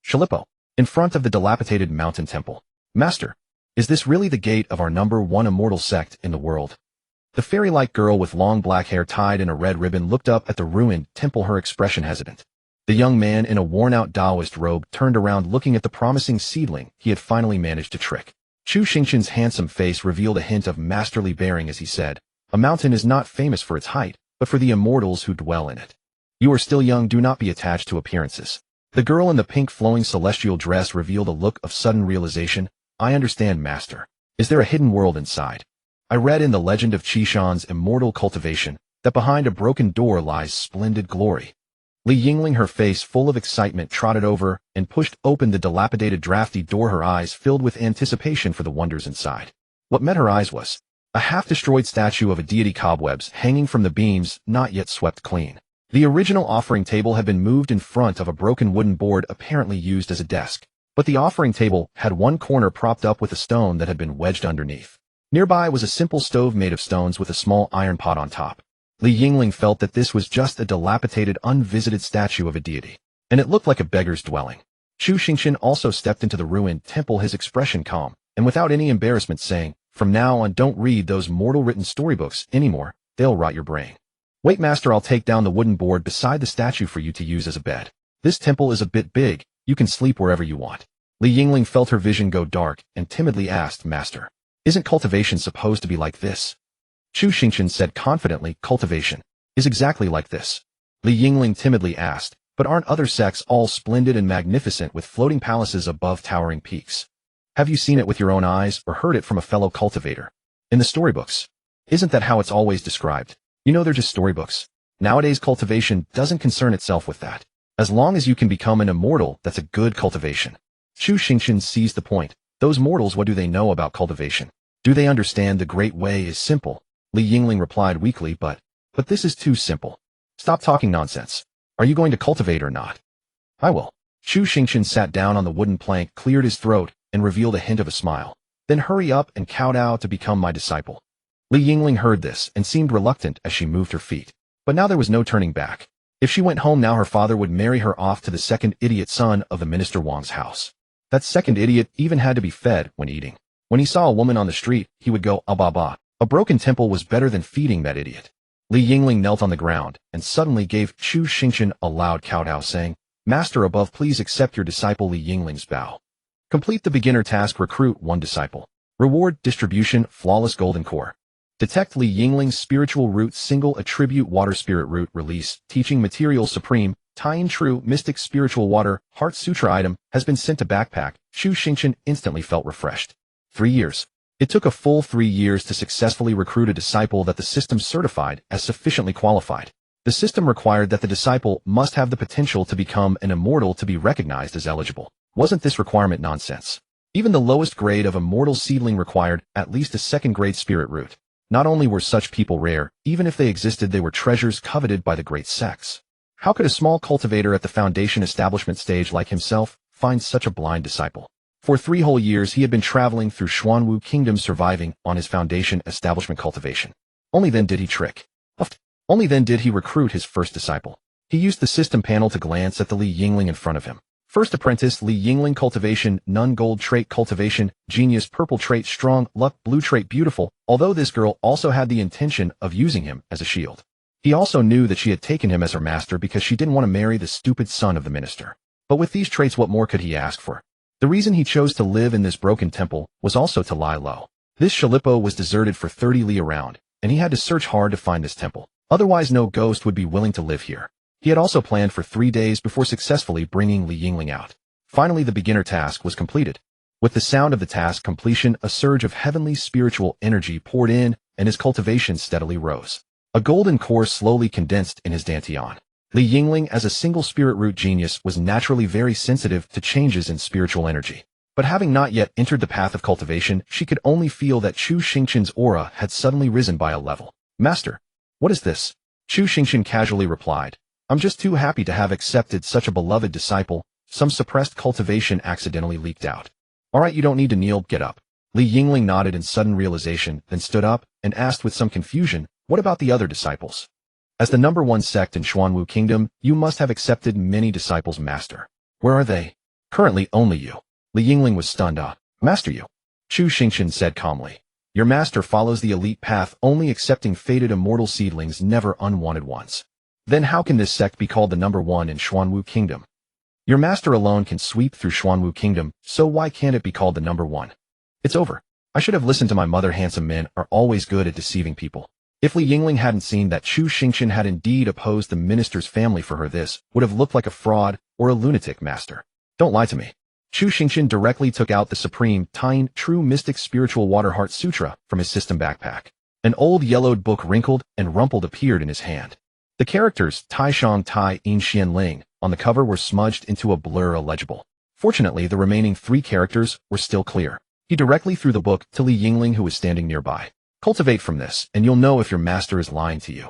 Shalipo, in front of the dilapidated mountain temple. Master, is this really the gate of our number one immortal sect in the world? The fairy-like girl with long black hair tied in a red ribbon looked up at the ruined temple, her expression hesitant. The young man in a worn-out Taoist robe turned around looking at the promising seedling he had finally managed to trick. Chu Xingchen's handsome face revealed a hint of masterly bearing as he said, "A mountain is not famous for its height, but for the immortals who dwell in it. You are still young, do not be attached to appearances." The girl in the pink flowing celestial dress revealed a look of sudden realization. "I understand, master. Is there a hidden world inside? I read in the legend of Qishan's immortal cultivation that behind a broken door lies splendid glory." Li Yingling, her face full of excitement, trotted over and pushed open the dilapidated drafty door, her eyes filled with anticipation for the wonders inside. What met her eyes was a half-destroyed statue of a deity, cobwebs hanging from the beams, not yet swept clean. The original offering table had been moved in front of a broken wooden board apparently used as a desk, but the offering table had one corner propped up with a stone that had been wedged underneath. Nearby was a simple stove made of stones with a small iron pot on top. Li Yingling felt that this was just a dilapidated, unvisited statue of a deity, and it looked like a beggar's dwelling. Chu Xingchen also stepped into the ruined temple, his expression calm, and without any embarrassment saying, "From now on, don't read those mortal-written storybooks anymore, they'll rot your brain. Wait, master, I'll take down the wooden board beside the statue for you to use as a bed. This temple is a bit big, you can sleep wherever you want." Li Yingling felt her vision go dark and timidly asked, "Master, isn't cultivation supposed to be like this?" Chu Xingchen said confidently, "Cultivation is exactly like this." Li Yingling timidly asked, "But aren't other sects all splendid and magnificent with floating palaces above towering peaks? Have you seen it with your own eyes or heard it from a fellow cultivator? In the storybooks. Isn't that how it's always described? You know, they're just storybooks. Nowadays cultivation doesn't concern itself with that. As long as you can become an immortal, that's a good cultivation." Chu Xingchen seized the point. "Those mortals, what do they know about cultivation? Do they understand the great way is simple?" Li Yingling replied weakly, but this is too simple. Stop talking nonsense. Are you going to cultivate or not?" "I will." Chu Xingchen sat down on the wooden plank, cleared his throat, and revealed a hint of a smile. "Then hurry up and kowtow to become my disciple." Li Yingling heard this and seemed reluctant as she moved her feet. But now there was no turning back. If she went home now, her father would marry her off to the second idiot son of the Minister Wang's house. That second idiot even had to be fed when eating. When he saw a woman on the street, he would go, "Ah bah bah." A broken temple was better than feeding that idiot. Li Yingling knelt on the ground and suddenly gave Chu Xingchen a loud kowtow, saying, "Master above, please accept your disciple." Li Yingling's bow. Complete the beginner task, recruit one disciple. Reward distribution, flawless golden core. Detect Li Yingling's spiritual root, single attribute water spirit root. Release teaching material supreme, Taiyin true mystic spiritual water. Heart Sutra item has been sent to backpack. Chu Xingchen instantly felt refreshed. 3 years. It took a full 3 years to successfully recruit a disciple that the system certified as sufficiently qualified. The system required that the disciple must have the potential to become an immortal to be recognized as eligible. Wasn't this requirement nonsense? Even the lowest grade of immortal seedling required at least a second-grade spirit root. Not only were such people rare, even if they existed, they were treasures coveted by the great sects. How could a small cultivator at the foundation establishment stage like himself find such a blind disciple? For 3 whole years he had been traveling through Xuanwu Kingdom, surviving on his foundation establishment cultivation. Only then did he trick. Only then did he recruit his first disciple. He used the system panel to glance at the Li Yingling in front of him. First apprentice, Li Yingling, cultivation, none, gold trait, cultivation, genius, purple trait, strong, luck, blue trait, beautiful. Although this girl also had the intention of using him as a shield. He also knew that she had taken him as her master because she didn't want to marry the stupid son of the minister. But with these traits, what more could he ask for? The reason he chose to live in this broken temple was also to lie low. This Shalipo was deserted for 30 li around, and he had to search hard to find this temple. Otherwise no ghost would be willing to live here. He had also planned for 3 days before successfully bringing Li Yingling out. Finally the beginner task was completed. With the sound of the task completion, a surge of heavenly spiritual energy poured in, and his cultivation steadily rose. A golden core slowly condensed in his dantian. Li Yingling, as a single spirit root genius, was naturally very sensitive to changes in spiritual energy. But having not yet entered the path of cultivation, she could only feel that Chu Xingchen's aura had suddenly risen by a level. "Master, what is this?" Chu Xingchen casually replied, "I'm just too happy to have accepted such a beloved disciple. Some suppressed cultivation accidentally leaked out." "Alright, you don't need to kneel, get up." Li Yingling nodded in sudden realization, then stood up and asked with some confusion, "What about the other disciples? As the number one sect in Xuanwu Kingdom, you must have accepted many disciples, master. Where are they?" Currently only you. Li Yingling was stunned. Master you. Chu Xingchen said calmly. Your master follows the elite path, only accepting fated immortal seedlings, never unwanted ones. Then how can this sect be called the number one in Xuanwu Kingdom? Your master alone can sweep through Xuanwu Kingdom, so why can't it be called the number one? It's over. I should have listened to my mother. Handsome men are always good at deceiving people. If Li Yingling hadn't seen that Chu Xingchen had indeed opposed the minister's family for her, this would have looked like a fraud or a lunatic. Master, don't lie to me. Chu Xingchen directly took out the supreme, Tine, true mystic spiritual water Heart Sutra from his system backpack. An old yellowed book, wrinkled and rumpled, appeared in his hand. The characters Tai Shang Tai In Xian Ling on the cover were smudged into a blur illegible. Fortunately, the remaining 3 characters were still clear. He directly threw the book to Li Yingling, who was standing nearby. Cultivate from this, and you'll know if your master is lying to you.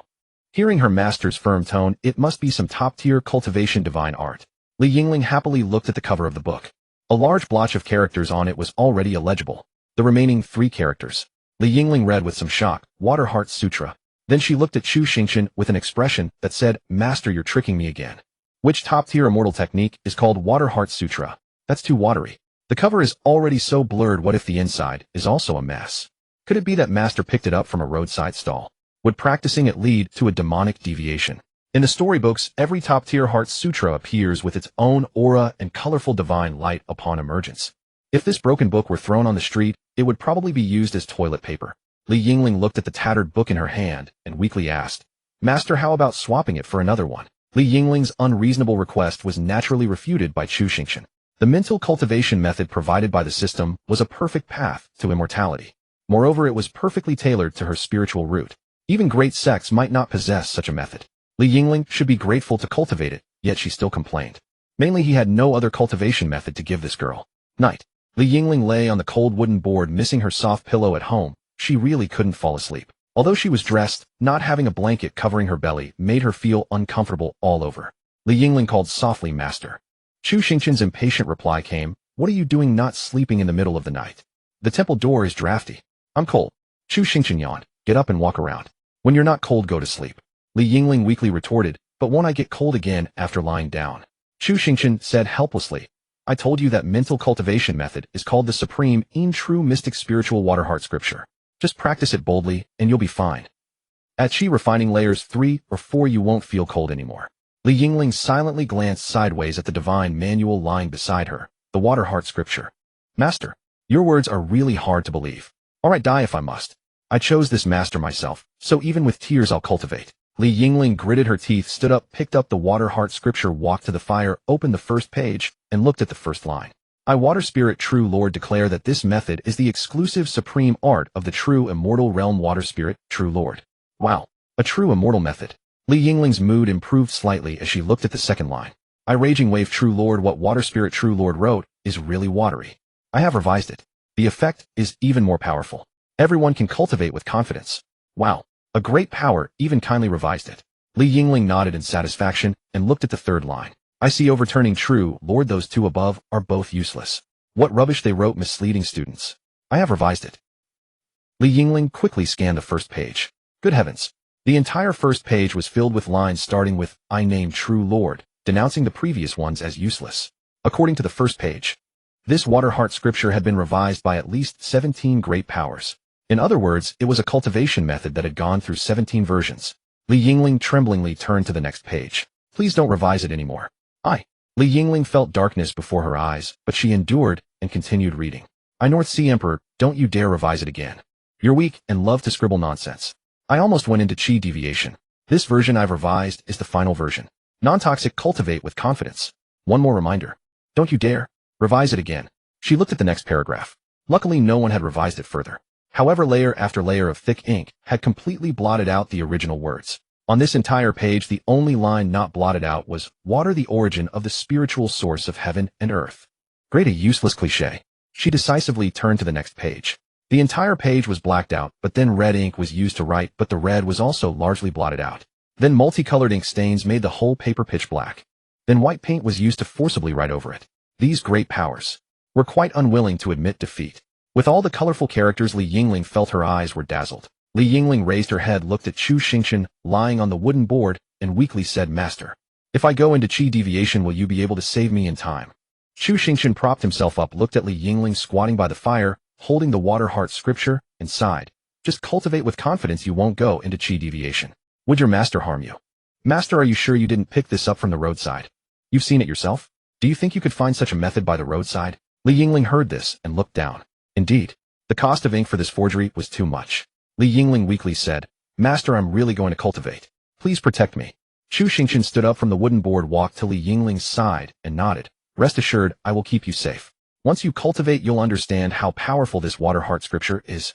Hearing her master's firm tone, it must be some top-tier cultivation divine art. Li Yingling happily looked at the cover of the book. A large blotch of characters on it was already illegible. The remaining 3 characters. Li Yingling read with some shock, Water Heart Sutra. Then she looked at Chu Xingchen with an expression that said, Master, you're tricking me again. Which top-tier immortal technique is called Water Heart Sutra? That's too watery. The cover is already so blurred. What if the inside is also a mess? Could it be that Master picked it up from a roadside stall? Would practicing it lead to a demonic deviation? In the storybooks, every top-tier Heart Sutra appears with its own aura and colorful divine light upon emergence. If this broken book were thrown on the street, it would probably be used as toilet paper. Li Yingling looked at the tattered book in her hand and weakly asked, Master, how about swapping it for another one? Li Yingling's unreasonable request was naturally refuted by Chu Xingchen. The mental cultivation method provided by the system was a perfect path to immortality. Moreover, it was perfectly tailored to her spiritual root. Even great sects might not possess such a method. Li Yingling should be grateful to cultivate it, yet she still complained. Mainly, he had no other cultivation method to give this girl. Night. Li Yingling lay on the cold wooden board, missing her soft pillow at home. She really couldn't fall asleep. Although she was dressed, not having a blanket covering her belly made her feel uncomfortable all over. Li Yingling called softly, Master. Chu Xingchen's impatient reply came, What are you doing not sleeping in the middle of the night? The temple door is drafty. I'm cold. Chu Xingchen yawned. Get up and walk around. When you're not cold, go to sleep. Li Yingling weakly retorted, But won't I get cold again after lying down? Chu Xingchen said helplessly, I told you that mental cultivation method is called the supreme, true mystic spiritual water heart scripture. Just practice it boldly, and you'll be fine. At Qi refining layers 3 or 4, you won't feel cold anymore. Li Yingling silently glanced sideways at the divine manual lying beside her, the water heart scripture. Master, your words are really hard to believe. All right, die if I must. I chose this master myself, so even with tears I'll cultivate. Li Yingling gritted her teeth, stood up, picked up the water heart scripture, walked to the fire, opened the first page, and looked at the first line. I, Water Spirit True Lord, declare that this method is the exclusive supreme art of the true immortal realm. Water Spirit True Lord. Wow, a true immortal method. Li Yingling's mood improved slightly as she looked at the second line. I, Raging Wave True Lord, what Water Spirit True Lord wrote is really watery. I have revised it. The effect is even more powerful. Everyone can cultivate with confidence. Wow, a great power, even kindly revised it. Li Yingling nodded in satisfaction and looked at the third line. I see overturning True Lord, those 2 above are both useless. What rubbish they wrote, misleading students. I have revised it. Li Yingling quickly scanned the first page. Good heavens. The entire first page was filled with lines starting with, I name True Lord, denouncing the previous ones as useless. According to the first page, this water heart scripture had been revised by at least 17 great powers. In other words, it was a cultivation method that had gone through 17 versions. Li Yingling tremblingly turned to the next page. Please don't revise it anymore. Li Yingling felt darkness before her eyes, but she endured and continued reading. I, North Sea Emperor, don't you dare revise it again. You're weak and love to scribble nonsense. I almost went into Qi deviation. This version I've revised is the final version. Non-toxic, cultivate with confidence. One more reminder. Don't you dare revise it again. She looked at the next paragraph. Luckily, no one had revised it further. However, layer after layer of thick ink had completely blotted out the original words. On this entire page, the only line not blotted out was, Water, the origin of the spiritual source of heaven and earth. Great, a useless cliché. She decisively turned to the next page. The entire page was blacked out, but then red ink was used to write, but the red was also largely blotted out. Then multicolored ink stains made the whole paper pitch black. Then white paint was used to forcibly write over it. These great powers were quite unwilling to admit defeat. With all the colorful characters, Li Yingling felt her eyes were dazzled. Li Yingling raised her head, looked at Chu Xingchen, lying on the wooden board, and weakly said, Master, if I go into Qi deviation, will you be able to save me in time? Chu Xingchen propped himself up, looked at Li Yingling squatting by the fire, holding the water heart scripture, and sighed. Just cultivate with confidence, you won't go into chi deviation. Would your master harm you? Master, are you sure you didn't pick this up from the roadside? You've seen it yourself? Do you think you could find such a method by the roadside? Li Yingling heard this and looked down. Indeed, the cost of ink for this forgery was too much. Li Yingling weakly said, Master, I'm really going to cultivate. Please protect me. Chu Xingchen stood up from the wooden board, walked to Li Yingling's side, and nodded. Rest assured, I will keep you safe. Once you cultivate, you'll understand how powerful this water heart scripture is.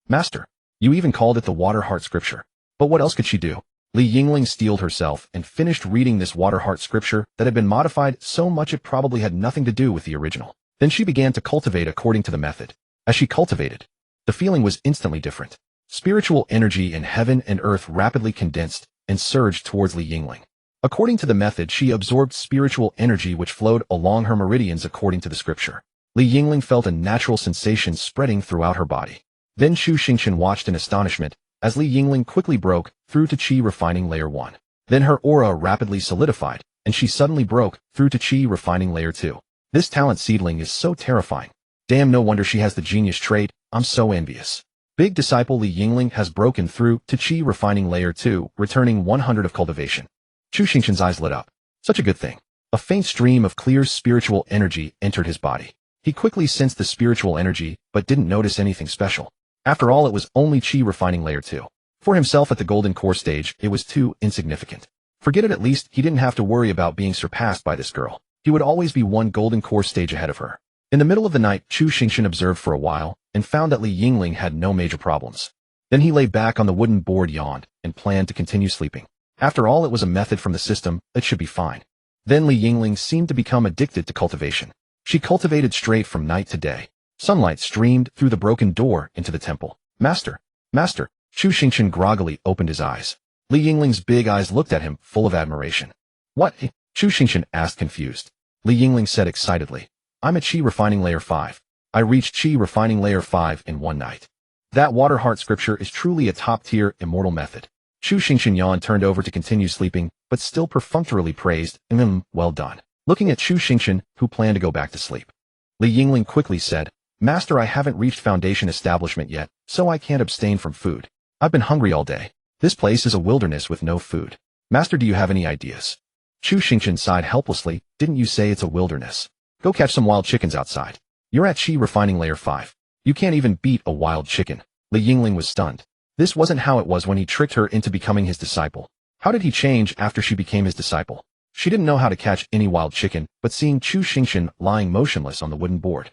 Master, you even called it the water heart scripture. But what else could she do? Li Yingling steeled herself and finished reading this water heart scripture that had been modified so much it probably had nothing to do with the original. Then she began to cultivate according to the method. As she cultivated, the feeling was instantly different. Spiritual energy in heaven and earth rapidly condensed and surged towards Li Yingling. According to the method, she absorbed spiritual energy which flowed along her meridians according to the scripture. Li Yingling felt a natural sensation spreading throughout her body. Then Chu Xingchen watched in astonishment as Li Yingling quickly broke through to Qi Refining Layer 1. Then her aura rapidly solidified, and she suddenly broke through to Qi Refining Layer 2. This talent seedling is so terrifying. Damn, no wonder she has the genius trait. I'm so envious. Big disciple Li Yingling has broken through to Qi Refining Layer 2, returning 100 of cultivation. Chu Xingchen's eyes lit up. Such a good thing. A faint stream of clear spiritual energy entered his body. He quickly sensed the spiritual energy, but didn't notice anything special. After all, it was only Qi Refining Layer 2. For himself at the Golden Core stage, it was too insignificant. Forget it, at least he didn't have to worry about being surpassed by this girl. He would always be one Golden Core stage ahead of her. In the middle of the night, Chu Xingchen observed for a while and found that Li Yingling had no major problems. Then he lay back on the wooden board, yawned, and planned to continue sleeping. After all, it was a method from the system, it should be fine. Then Li Yingling seemed to become addicted to cultivation. She cultivated straight from night to day. Sunlight streamed through the broken door into the temple. Master! Master! Chu Xingchen groggily opened his eyes. Li Yingling's big eyes looked at him, full of admiration. What? Chu Xingchen asked, confused. Li Yingling said excitedly. I'm at Qi Refining Layer 5. I reached Qi Refining Layer 5 in one night. That water heart scripture is truly a top-tier immortal method. Chu Xingchen yawned, turned over to continue sleeping, but still perfunctorily praised, well done. Looking at Chu Xingchen, who planned to go back to sleep. Li Yingling quickly said, Master, I haven't reached Foundation Establishment yet, so I can't abstain from food. I've been hungry all day. This place is a wilderness with no food. Master, do you have any ideas? Chu Xingchen sighed helplessly. Didn't you say it's a wilderness? Go catch some wild chickens outside. You're at Qi Refining Layer 5. You can't even beat a wild chicken. Li Yingling was stunned. This wasn't how it was when he tricked her into becoming his disciple. How did he change after she became his disciple? She didn't know how to catch any wild chicken, but seeing Chu Xingchen lying motionless on the wooden board.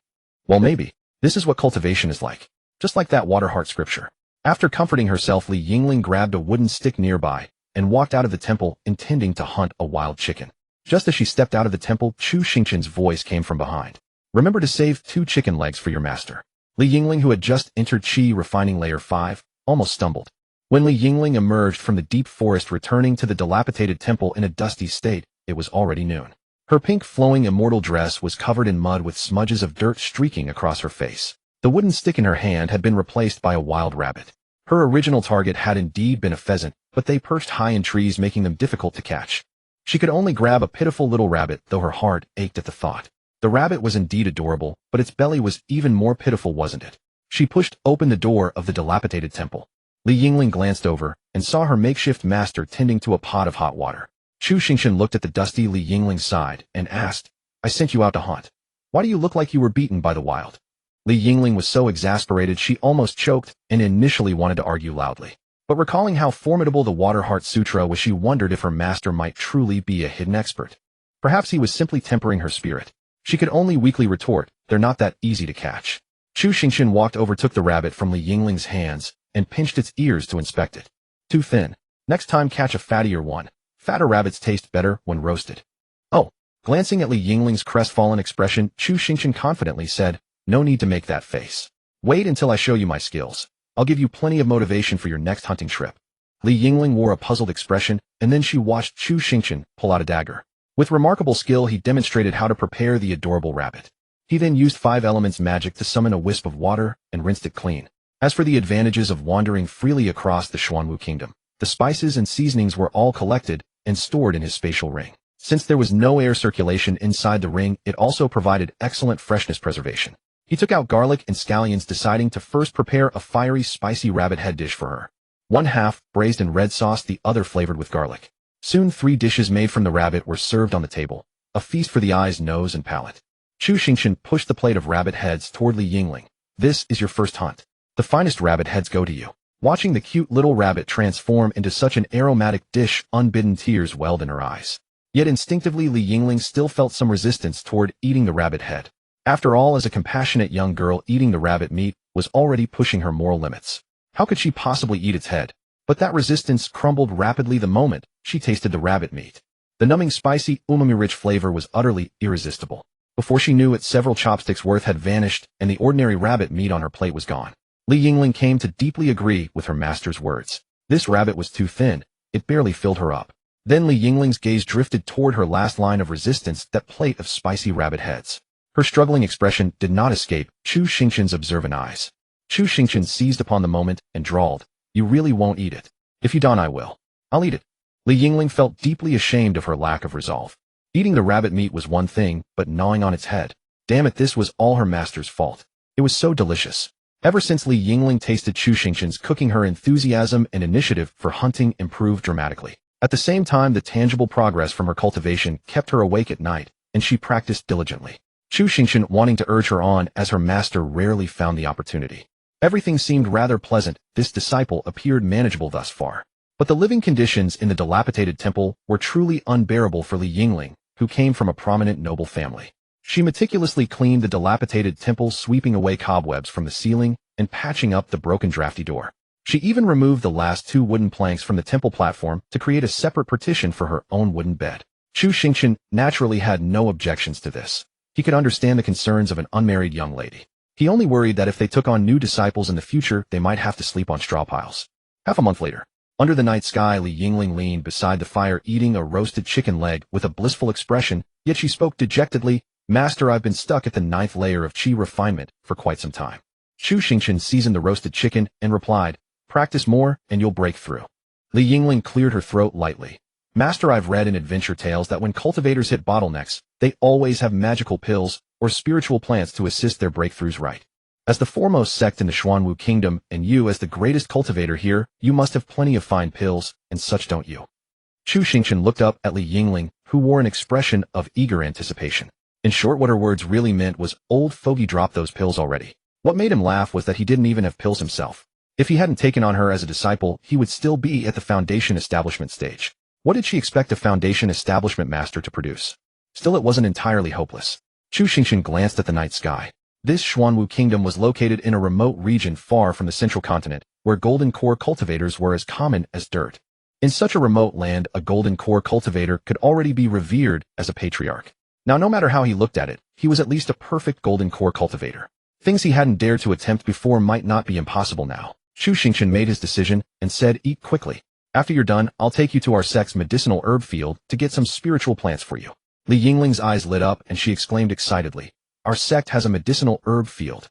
Well, maybe. This is what cultivation is like. Just like that water heart scripture. After comforting herself, Li Yingling grabbed a wooden stick nearby and walked out of the temple, intending to hunt a wild chicken. Just as she stepped out of the temple, Chu Xingchen's voice came from behind. Remember to save 2 chicken legs for your master. Li Yingling, who had just entered Qi Refining Layer 5, almost stumbled. When Li Yingling emerged from the deep forest, returning to the dilapidated temple in a dusty state, it was already noon. Her pink flowing immortal dress was covered in mud with smudges of dirt streaking across her face. The wooden stick in her hand had been replaced by a wild rabbit. Her original target had indeed been a pheasant, but they perched high in trees, making them difficult to catch. She could only grab a pitiful little rabbit, though her heart ached at the thought. The rabbit was indeed adorable, but its belly was even more pitiful, wasn't it? She pushed open the door of the dilapidated temple. Li Yingling glanced over and saw her makeshift master tending to a pot of hot water. Chu Xingchen looked at the dusty Li Yingling's side and asked, I sent you out to hunt. Why do you look like you were beaten by the wild? Li Yingling was so exasperated she almost choked and initially wanted to argue loudly. But recalling how formidable the Water Heart Sutra was, she wondered if her master might truly be a hidden expert. Perhaps he was simply tempering her spirit. She could only weakly retort, they're not that easy to catch. Chu Xingchen walked over, took the rabbit from Li Yingling's hands, and pinched its ears to inspect it. Too thin. Next time catch a fattier one. Fatter rabbits taste better when roasted. Oh. Glancing at Li Yingling's crestfallen expression, Chu Xingchen confidently said, no need to make that face. Wait until I show you my skills. I'll give you plenty of motivation for your next hunting trip. Li Yingling wore a puzzled expression, and then she watched Chu Xingchen pull out a dagger. With remarkable skill, he demonstrated how to prepare the adorable rabbit. He then used 5 elements magic to summon a wisp of water and rinsed it clean. As for the advantages of wandering freely across the Xuanwu Kingdom, the spices and seasonings were all collected and stored in his spatial ring. Since there was no air circulation inside the ring, it also provided excellent freshness preservation. He took out garlic and scallions, deciding to first prepare a fiery, spicy rabbit head dish for her. One half braised in red sauce, the other flavored with garlic. Soon 3 dishes made from the rabbit were served on the table, a feast for the eyes, nose, and palate. Chu Xingchen pushed the plate of rabbit heads toward Li Yingling. This is your first hunt. The finest rabbit heads go to you. Watching the cute little rabbit transform into such an aromatic dish, unbidden tears welled in her eyes. Yet instinctively Li Yingling still felt some resistance toward eating the rabbit head. After all, as a compassionate young girl, eating the rabbit meat was already pushing her moral limits. How could she possibly eat its head? But that resistance crumbled rapidly the moment she tasted the rabbit meat. The numbing, spicy, umami-rich flavor was utterly irresistible. Before she knew it, several chopsticks worth had vanished, and the ordinary rabbit meat on her plate was gone. Li Yingling came to deeply agree with her master's words. This rabbit was too thin, it barely filled her up. Then Li Yingling's gaze drifted toward her last line of resistance, that plate of spicy rabbit heads. Her struggling expression did not escape Chu Xingchen's observant eyes. Chu Xingchen seized upon the moment and drawled, "You really won't eat it. If you don't, I will. I'll eat it." Li Yingling felt deeply ashamed of her lack of resolve. Eating the rabbit meat was one thing, but gnawing on its head. Damn it, this was all her master's fault. It was so delicious. Ever since Li Yingling tasted Chu Xingchen's cooking, her enthusiasm and initiative for hunting improved dramatically. At the same time, the tangible progress from her cultivation kept her awake at night, and she practiced diligently. Chu Xingchen wanting to urge her on, as her master rarely found the opportunity. Everything seemed rather pleasant. This disciple appeared manageable thus far. But the living conditions in the dilapidated temple were truly unbearable for Li Yingling, who came from a prominent noble family. She meticulously cleaned the dilapidated temple, sweeping away cobwebs from the ceiling and patching up the broken drafty door. She even removed the last 2 wooden planks from the temple platform to create a separate partition for her own wooden bed. Chu Xingchen naturally had no objections to this. He could understand the concerns of an unmarried young lady. He only worried that if they took on new disciples in the future, they might have to sleep on straw piles. Half a month later, under the night sky, Li Yingling leaned beside the fire, eating a roasted chicken leg with a blissful expression, yet she spoke dejectedly, "Master, I've been stuck at the 9th layer of chi refinement for quite some time." Chu Xingchen seasoned the roasted chicken and replied, "Practice more, and you'll break through." Li Yingling cleared her throat lightly. "Master, I've read in adventure tales that when cultivators hit bottlenecks, they always have magical pills or spiritual plants to assist their breakthroughs. Right? As the foremost sect in the Xuanwu kingdom, and you as the greatest cultivator here, you must have plenty of fine pills and such, don't you?" Chu Xingchen looked up at Li Yingling, who wore an expression of eager anticipation. In short, what her words really meant was, "Old fogey dropped those pills already." What made him laugh was that he didn't even have pills himself. If he hadn't taken on her as a disciple, he would still be at the foundation establishment stage. What did she expect a foundation establishment master to produce? Still, it wasn't entirely hopeless. Chu Xingchen glanced at the night sky. This Xuanwu kingdom was located in a remote region far from the central continent, where golden core cultivators were as common as dirt. In such a remote land, a golden core cultivator could already be revered as a patriarch. Now, no matter how he looked at it, he was at least a perfect golden core cultivator. Things he hadn't dared to attempt before might not be impossible now. Chu Xingchen made his decision and said, "Eat quickly. After you're done, I'll take you to our sect's medicinal herb field to get some spiritual plants for you." Li Yingling's eyes lit up and she exclaimed excitedly, "Our sect has a medicinal herb field.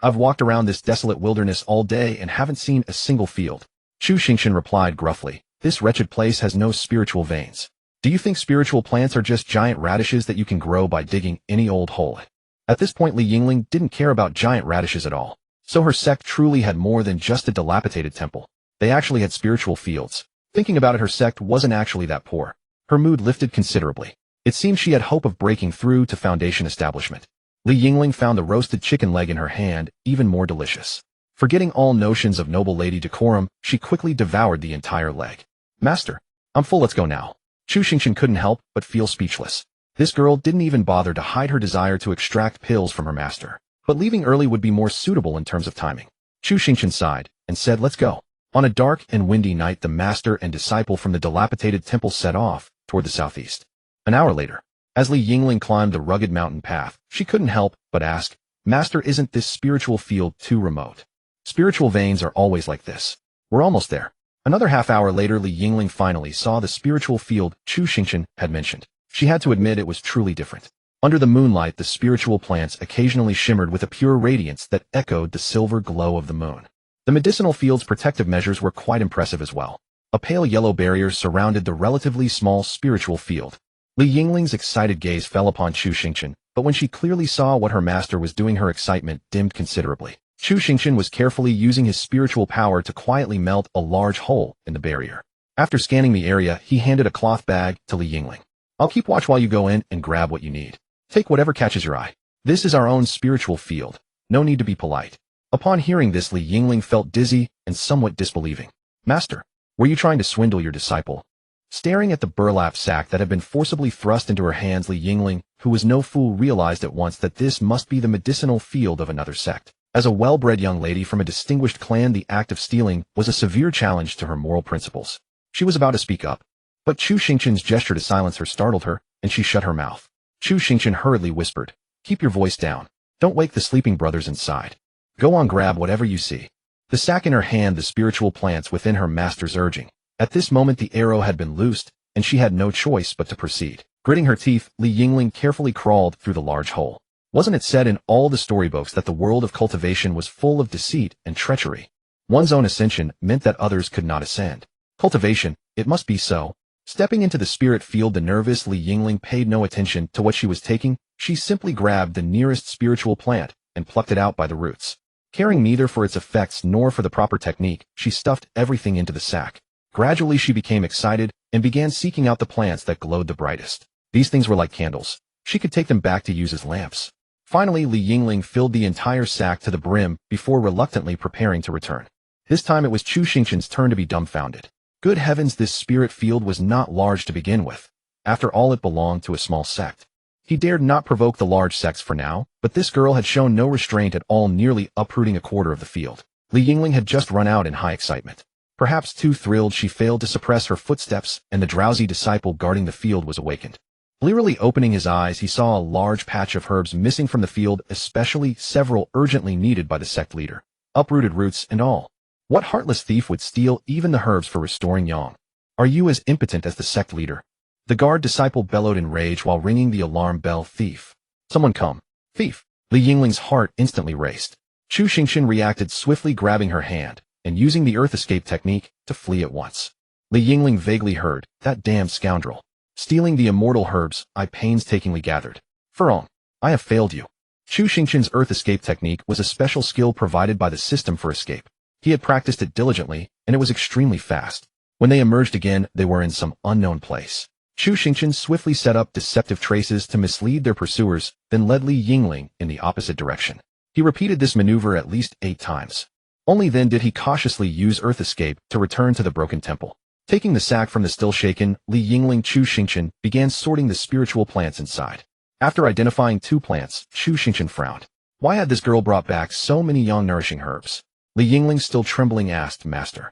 I've walked around this desolate wilderness all day and haven't seen a single field." Chu Xingchen replied gruffly, "This wretched place has no spiritual veins. Do you think spiritual plants are just giant radishes that you can grow by digging any old hole?" At this point, Li Yingling didn't care about giant radishes at all. So her sect truly had more than just a dilapidated temple. They actually had spiritual fields. Thinking about it, her sect wasn't actually that poor. Her mood lifted considerably. It seemed she had hope of breaking through to foundation establishment. Li Yingling found the roasted chicken leg in her hand even more delicious. Forgetting all notions of noble lady decorum, she quickly devoured the entire leg. "Master, I'm full, let's go now." Chu Xingchen couldn't help but feel speechless. This girl didn't even bother to hide her desire to extract pills from her master. But leaving early would be more suitable in terms of timing. Chu Xingchen sighed and said, "Let's go." On a dark and windy night, the master and disciple from the dilapidated temple set off toward the southeast. An hour later, as Li Yingling climbed the rugged mountain path, she couldn't help but ask, "Master, isn't this spiritual field too remote?" "Spiritual veins are always like this. We're almost there." Another half hour later, Li Yingling finally saw the spiritual field Chu Xingchen had mentioned. She had to admit it was truly different. Under the moonlight, the spiritual plants occasionally shimmered with a pure radiance that echoed the silver glow of the moon. The medicinal field's protective measures were quite impressive as well. A pale yellow barrier surrounded the relatively small spiritual field. Li Yingling's excited gaze fell upon Chu Xingchen, but when she clearly saw what her master was doing, her excitement dimmed considerably. Chu Xingchen was carefully using his spiritual power to quietly melt a large hole in the barrier. After scanning the area, he handed a cloth bag to Li Yingling. I'll keep watch while you go in and grab what you need. Take whatever catches your eye. This is our own spiritual field. No need to be polite. Upon hearing this, Li Yingling felt dizzy and somewhat disbelieving. Master, were you trying to swindle your disciple? Staring at the burlap sack that had been forcibly thrust into her hands, Li Yingling, who was no fool, realized at once that this must be the medicinal field of another sect. As a well-bred young lady from a distinguished clan, the act of stealing was a severe challenge to her moral principles. She was about to speak up, but Chu Xingchen's gesture to silence her startled her, and she shut her mouth. Chu Xingchen hurriedly whispered, "Keep your voice down. Don't wake the sleeping brothers inside. Go on, grab whatever you see." The sack in her hand, the spiritual plants within her master's urging. At this moment the arrow had been loosed, and she had no choice but to proceed. Gritting her teeth, Li Yingling carefully crawled through the large hole. Wasn't it said in all the storybooks that the world of cultivation was full of deceit and treachery? One's own ascension meant that others could not ascend. Cultivation, it must be so. Stepping into the spirit field, the nervous Li Yingling paid no attention to what she was taking. She simply grabbed the nearest spiritual plant and plucked it out by the roots. Caring neither for its effects nor for the proper technique, she stuffed everything into the sack. Gradually she became excited and began seeking out the plants that glowed the brightest. These things were like candles. She could take them back to use as lamps. Finally, Li Yingling filled the entire sack to the brim before reluctantly preparing to return. This time it was Chu Xingchen's turn to be dumbfounded. Good heavens, this spirit field was not large to begin with. After all, it belonged to a small sect. He dared not provoke the large sects for now, but this girl had shown no restraint at all, nearly uprooting a quarter of the field. Li Yingling had just run out in high excitement. Perhaps too thrilled, she failed to suppress her footsteps, and the drowsy disciple guarding the field was awakened. Blearily opening his eyes, he saw a large patch of herbs missing from the field, especially several urgently needed by the sect leader. Uprooted roots and all. What heartless thief would steal even the herbs for restoring yang? Are you as impotent as the sect leader? The guard disciple bellowed in rage while ringing the alarm bell. Thief! Someone come! Thief! Li Yingling's heart instantly raced. Chu Xingchen reacted swiftly, grabbing her hand and using the earth escape technique to flee at once. Li Yingling vaguely heard, "That damned scoundrel. Stealing the immortal herbs I painstakingly gathered. Furong, I have failed you." Chu Xingchen's earth escape technique was a special skill provided by the system for escape. He had practiced it diligently, and it was extremely fast. When they emerged again, they were in some unknown place. Chu Xingchen swiftly set up deceptive traces to mislead their pursuers, then led Li Yingling in the opposite direction. He repeated this maneuver at least 8 times. Only then did he cautiously use earth escape to return to the broken temple. Taking the sack from the still shaken Li Yingling, Chu Xingchen began sorting the spiritual plants inside. After identifying 2 plants, Chu Xingchen frowned. Why had this girl brought back so many young nourishing herbs? Li Yingling, still trembling, asked, Master,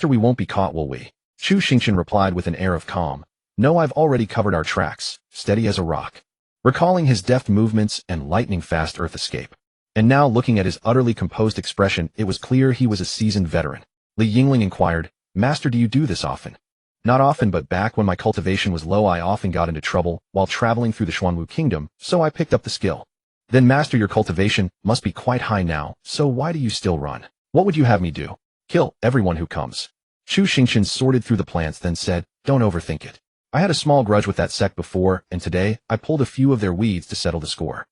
we won't be caught, will we?" Chu Xingchen replied with an air of calm. "No, I've already covered our tracks, steady as a rock." Recalling his deft movements and lightning-fast earth escape. And now, looking at his utterly composed expression, it was clear he was a seasoned veteran. Li Yingling inquired, "Master, do you do this often?" "Not often, but back when my cultivation was low, I often got into trouble while traveling through the Xuanwu Kingdom, so I picked up the skill." "Then, Master, your cultivation must be quite high now, so why do you still run? What would you have me do? Kill everyone who comes?" Chu Xingchen sorted through the plants, then said, "Don't overthink it. I had a small grudge with that sect before, and today I pulled a few of their weeds to settle the score."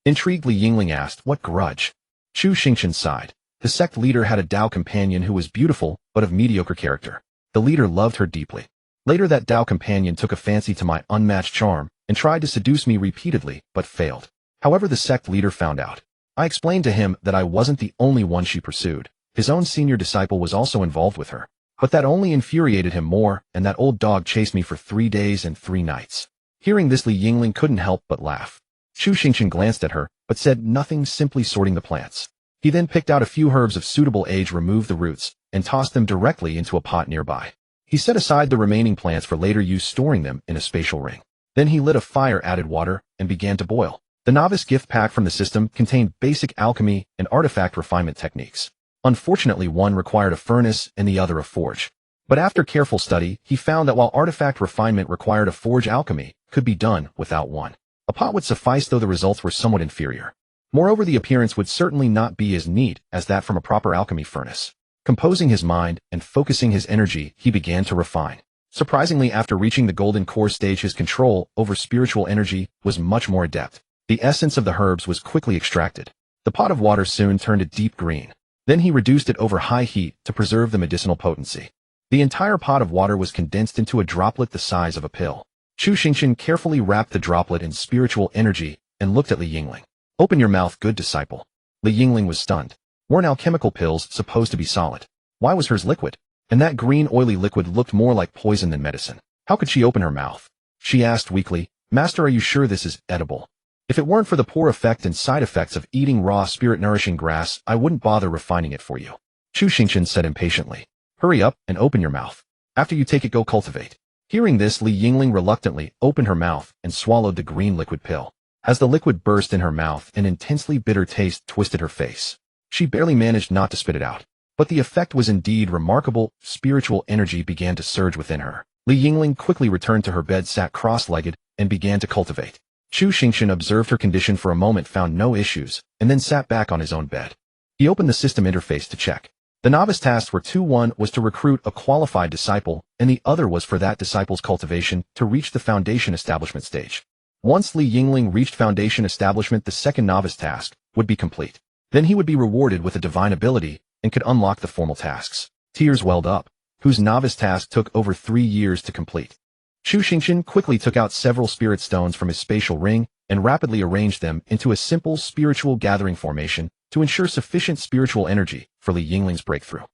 Intrigued, Li Yingling asked, "What grudge?" Chu Xingchen sighed. The sect leader had a Dao companion who was beautiful, but of mediocre character. The leader loved her deeply. Later, that Dao companion took a fancy to my unmatched charm and tried to seduce me repeatedly, but failed. However, the sect leader found out. I explained to him that I wasn't the only one she pursued. His own senior disciple was also involved with her. But that only infuriated him more, and that old dog chased me for 3 days and 3 nights. Hearing this, Li Yingling couldn't help but laugh. Chu Xingchen glanced at her, but said nothing, simply sorting the plants. He then picked out a few herbs of suitable age, removed the roots, and tossed them directly into a pot nearby. He set aside the remaining plants for later use, storing them in a spatial ring. Then he lit a fire, added water, and began to boil. The novice gift pack from the system contained basic alchemy and artifact refinement techniques. Unfortunately, one required a furnace and the other a forge. But after careful study, he found that while artifact refinement required a forge, alchemy could be done without one. A pot would suffice, though the results were somewhat inferior. Moreover, the appearance would certainly not be as neat as that from a proper alchemy furnace. Composing his mind and focusing his energy, he began to refine. Surprisingly, after reaching the golden core stage, his control over spiritual energy was much more adept. The essence of the herbs was quickly extracted. The pot of water soon turned a deep green. Then he reduced it over high heat to preserve the medicinal potency. The entire pot of water was condensed into a droplet the size of a pill. Chu Xingchen carefully wrapped the droplet in spiritual energy and looked at Li Yingling. "Open your mouth, good disciple." Li Yingling was stunned. Weren't alchemical pills supposed to be solid? Why was hers liquid? And that green oily liquid looked more like poison than medicine. How could she open her mouth? She asked weakly, "Master, are you sure this is edible? If it weren't for the poor effect and side effects of eating raw spirit-nourishing grass, I wouldn't bother refining it for you." Chu Xingchen said impatiently. "Hurry up and open your mouth. After you take it, go cultivate." Hearing this, Li Yingling reluctantly opened her mouth and swallowed the green liquid pill. As the liquid burst in her mouth, an intensely bitter taste twisted her face. She barely managed not to spit it out. But the effect was indeed remarkable. Spiritual energy began to surge within her. Li Yingling quickly returned to her bed, sat cross-legged, and began to cultivate. Chu Xingchen observed her condition for a moment, found no issues, and then sat back on his own bed. He opened the system interface to check. The novice tasks were two. One was to recruit a qualified disciple, and the other was for that disciple's cultivation to reach the foundation establishment stage. Once Li Yingling reached foundation establishment, the second novice task would be complete. Then he would be rewarded with a divine ability and could unlock the formal tasks. Tears welled up, whose novice task took over 3 years to complete. Chu Xingchen quickly took out several spirit stones from his spatial ring and rapidly arranged them into a simple spiritual gathering formation to ensure sufficient spiritual energy for Li Yingling's breakthrough.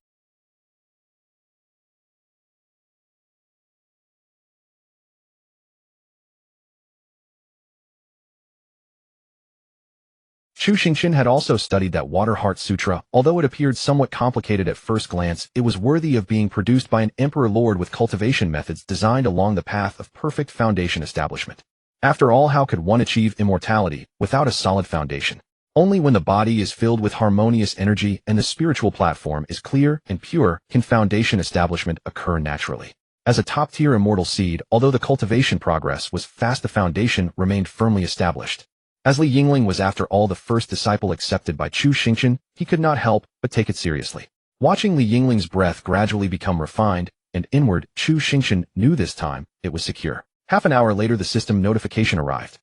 Chu Xingchen had also studied that water Heart Sutra. Although it appeared somewhat complicated at first glance, it was worthy of being produced by an emperor lord with cultivation methods designed along the path of perfect foundation establishment. After all, how could one achieve immortality without a solid foundation? Only when the body is filled with harmonious energy and the spiritual platform is clear and pure can foundation establishment occur naturally. As a top-tier immortal seed, although the cultivation progress was fast, the foundation remained firmly established. As Li Yingling was after all the first disciple accepted by Chu Xingchen, he could not help but take it seriously. Watching Li Yingling's breath gradually become refined and inward, Chu Xingchen knew this time it was secure. Half an hour later, the system notification arrived.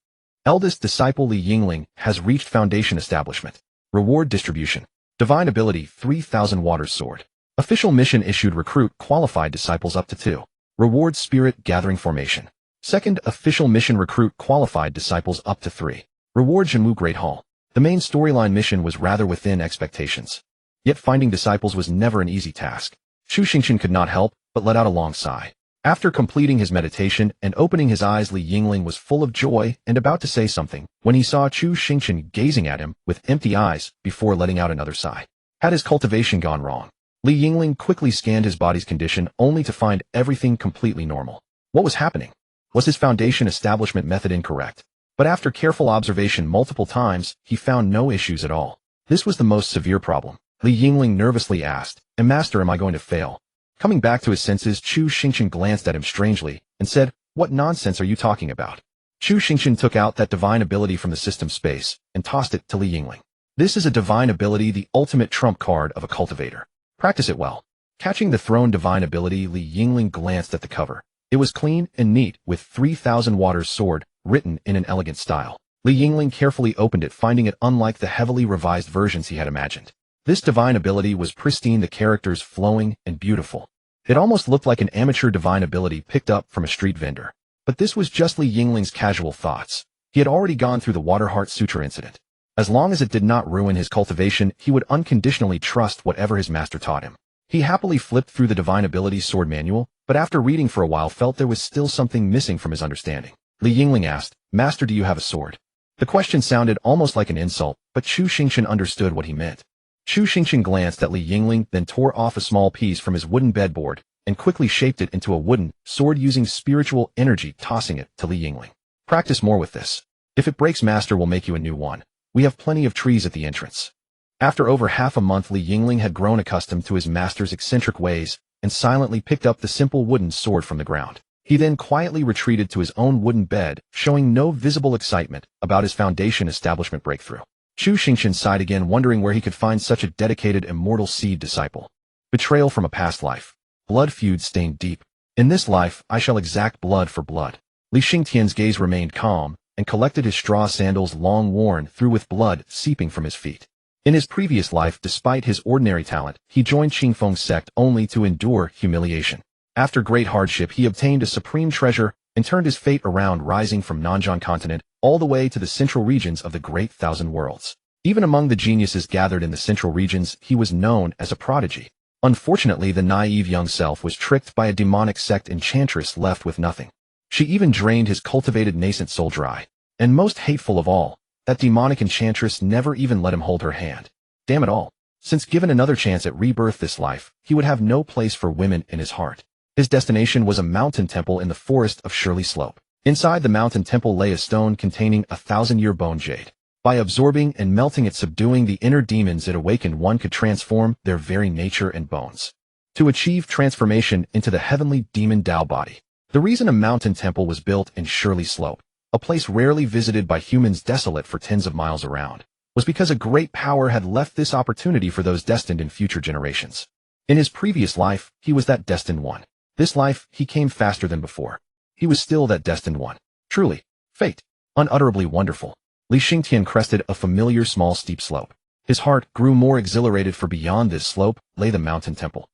Eldest disciple Li Yingling has reached foundation establishment. Reward distribution. Divine ability 3000 Water Sword. Official mission issued, recruit qualified disciples up to 2. Reward spirit gathering formation. Second official mission, recruit qualified disciples up to 3. Reward Zhenwu Great Hall. The main storyline mission was rather within expectations. Yet finding disciples was never an easy task. Chu Xingchen could not help but let out a long sigh. After completing his meditation and opening his eyes, Li Yingling was full of joy and about to say something when he saw Chu Xingchen gazing at him with empty eyes before letting out another sigh. Had his cultivation gone wrong? Li Yingling quickly scanned his body's condition only to find everything completely normal. What was happening? Was his foundation establishment method incorrect? But after careful observation multiple times, he found no issues at all. This was the most severe problem. Li Yingling nervously asked, "Master, am I going to fail?" Coming back to his senses, Chu Xingchen glanced at him strangely and said, "What nonsense are you talking about?" Chu Xingchen took out that divine ability from the system space and tossed it to Li Yingling. "This is a divine ability, the ultimate trump card of a cultivator. Practice it well." Catching the thrown divine ability, Li Yingling glanced at the cover. It was clean and neat, with 3000 Waters Sword written in an elegant style. Li Yingling carefully opened it, finding it unlike the heavily revised versions he had imagined. This divine ability was pristine, the characters flowing and beautiful. It almost looked like an amateur divine ability picked up from a street vendor. But this was just Li Yingling's casual thoughts. He had already gone through the Water Heart Sutra incident. As long as it did not ruin his cultivation, he would unconditionally trust whatever his master taught him. He happily flipped through the divine abilities sword manual, but after reading for a while felt there was still something missing from his understanding. Li Yingling asked, "Master, do you have a sword?" The question sounded almost like an insult, but Chu Xingchen understood what he meant. Chu Xingchen glanced at Li Yingling, then tore off a small piece from his wooden bedboard and quickly shaped it into a wooden sword using spiritual energy, tossing it to Li Yingling. "Practice more with this. If it breaks, Master will make you a new one. We have plenty of trees at the entrance." After over half a month, Li Yingling had grown accustomed to his master's eccentric ways and silently picked up the simple wooden sword from the ground. He then quietly retreated to his own wooden bed, showing no visible excitement about his foundation establishment breakthrough. Chu Xingchen sighed again, wondering where he could find such a dedicated immortal seed disciple. Betrayal from a past life. Blood feuds stained deep. In this life, I shall exact blood for blood. Li Xingtian's gaze remained calm, and collected his straw sandals long worn through with blood seeping from his feet. In his previous life, despite his ordinary talent, he joined Qingfeng's sect only to endure humiliation. After great hardship, he obtained a supreme treasure and turned his fate around, rising from Nanzhan continent all the way to the central regions of the Great Thousand Worlds. Even among the geniuses gathered in the central regions, he was known as a prodigy. Unfortunately, the naive young self was tricked by a demonic sect enchantress left with nothing. She even drained his cultivated nascent soul dry. And most hateful of all, that demonic enchantress never even let him hold her hand. Damn it all. Since given another chance at rebirth this life, he would have no place for women in his heart. His destination was a mountain temple in the forest of Shirley Slope. Inside the mountain temple lay a stone containing 1,000-year bone jade. By absorbing and melting it, subduing the inner demons it awakened, one could transform their very nature and bones. To achieve transformation into the heavenly demon Tao body. The reason a mountain temple was built in Shirley Slope, a place rarely visited by humans desolate for tens of miles around, was because a great power had left this opportunity for those destined in future generations. In his previous life, he was that destined one. This life, he came faster than before. He was still that destined one. Truly, fate. Unutterably wonderful. Li Xingtian crested a familiar small steep slope. His heart grew more exhilarated, for beyond this slope lay the mountain temple.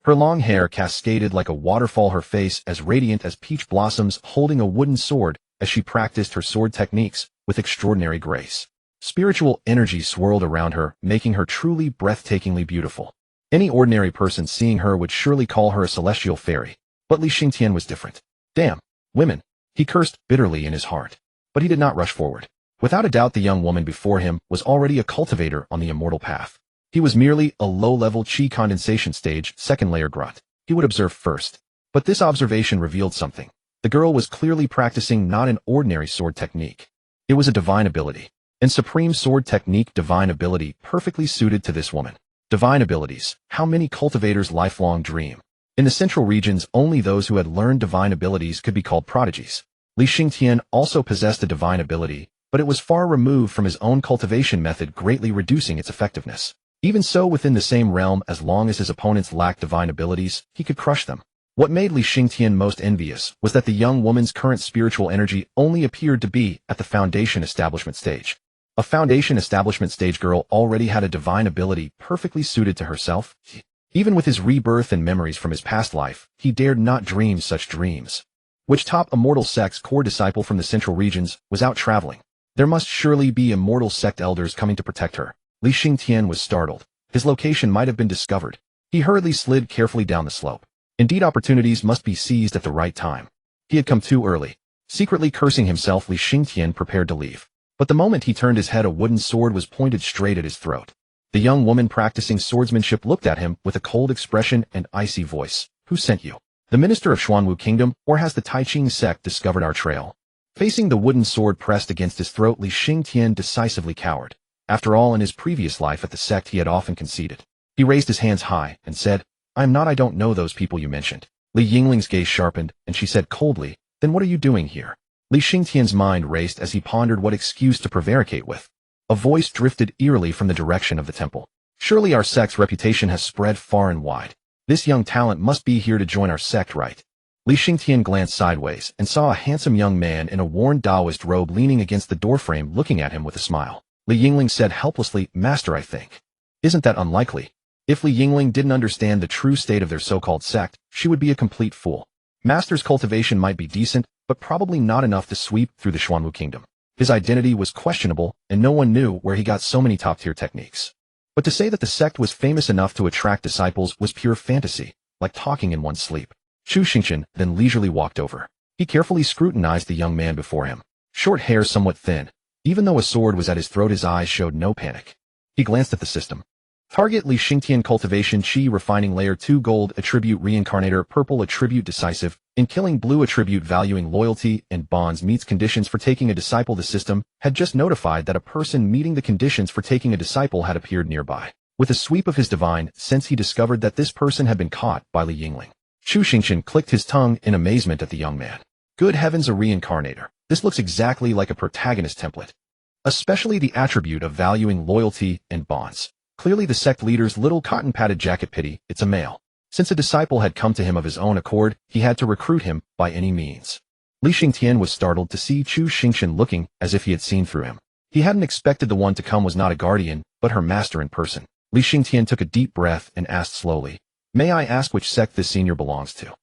Her long hair cascaded like a waterfall, her face as radiant as peach blossoms, holding a wooden sword as she practiced her sword techniques with extraordinary grace. Spiritual energy swirled around her, making her truly breathtakingly beautiful. Any ordinary person seeing her would surely call her a celestial fairy, but Li Xingtian was different. Damn, women! He cursed bitterly in his heart. But he did not rush forward. Without a doubt, the young woman before him was already a cultivator on the immortal path. He was merely a low-level chi condensation stage, second-layer grot. He would observe first. But this observation revealed something. The girl was clearly practicing not an ordinary sword technique. It was a divine ability. And supreme sword technique, divine ability, perfectly suited to this woman. Divine abilities, how many cultivators' lifelong dream. In the central regions, only those who had learned divine abilities could be called prodigies. Li Xingtian also possessed a divine ability, but it was far removed from his own cultivation method, greatly reducing its effectiveness. Even so, within the same realm, as long as his opponents lacked divine abilities, he could crush them. What made Li Xingtian most envious was that the young woman's current spiritual energy only appeared to be at the foundation establishment stage. A foundation establishment stage girl already had a divine ability perfectly suited to herself. Even with his rebirth and memories from his past life, he dared not dream such dreams. Which top immortal sect's core disciple from the central regions was out traveling? There must surely be immortal sect elders coming to protect her. Li Xingtian was startled. His location might have been discovered. He hurriedly slid carefully down the slope. Indeed, opportunities must be seized at the right time. He had come too early. Secretly cursing himself, Li Xingtian prepared to leave. But the moment he turned his head, a wooden sword was pointed straight at his throat. The young woman practicing swordsmanship looked at him with a cold expression and icy voice. Who sent you? The minister of Xuanwu Kingdom, or has the Taiqing sect discovered our trail? Facing the wooden sword pressed against his throat, Li Xingtian decisively cowered. After all, in his previous life at the sect, he had often conceded. He raised his hands high and said, I don't know those people you mentioned. Li Yingling's gaze sharpened, and she said coldly, Then what are you doing here? Li Xingtian's mind raced as he pondered what excuse to prevaricate with. A voice drifted eerily from the direction of the temple. Surely our sect's reputation has spread far and wide. This young talent must be here to join our sect, right? Li Xingtian glanced sideways and saw a handsome young man in a worn Taoist robe leaning against the doorframe, looking at him with a smile. Li Yingling said helplessly, Master, I think. Isn't that unlikely? If Li Yingling didn't understand the true state of their so-called sect, she would be a complete fool. Master's cultivation might be decent, but probably not enough to sweep through the Xuanwu Kingdom. His identity was questionable, and no one knew where he got so many top-tier techniques. But to say that the sect was famous enough to attract disciples was pure fantasy, like talking in one's sleep. Chu Xingchen then leisurely walked over. He carefully scrutinized the young man before him. Short hair, somewhat thin. Even though a sword was at his throat, his eyes showed no panic. He glanced at the system. Target: Li Xingtian Cultivation Chi Refining Layer 2 Gold Attribute Reincarnator Purple Attribute Decisive. In killing Blue Attribute Valuing Loyalty and Bonds meets conditions for taking a disciple. The system had just notified that a person meeting the conditions for taking a disciple had appeared nearby. With a sweep of his divine sense, he discovered that this person had been caught by Li Yingling. Chu Xingchen clicked his tongue in amazement at the young man. Good heavens, a reincarnator. This looks exactly like a protagonist template. especially the attribute of valuing loyalty and bonds. Clearly the sect leader's little cotton-padded jacket pity, it's a male. Since a disciple had come to him of his own accord, he had to recruit him by any means. Li Xingtian was startled to see Chu Xingchen looking as if he had seen through him. He hadn't expected the one to come was not a guardian, but her master in person. Li Xingtian took a deep breath and asked slowly, "May I ask which sect this senior belongs to?"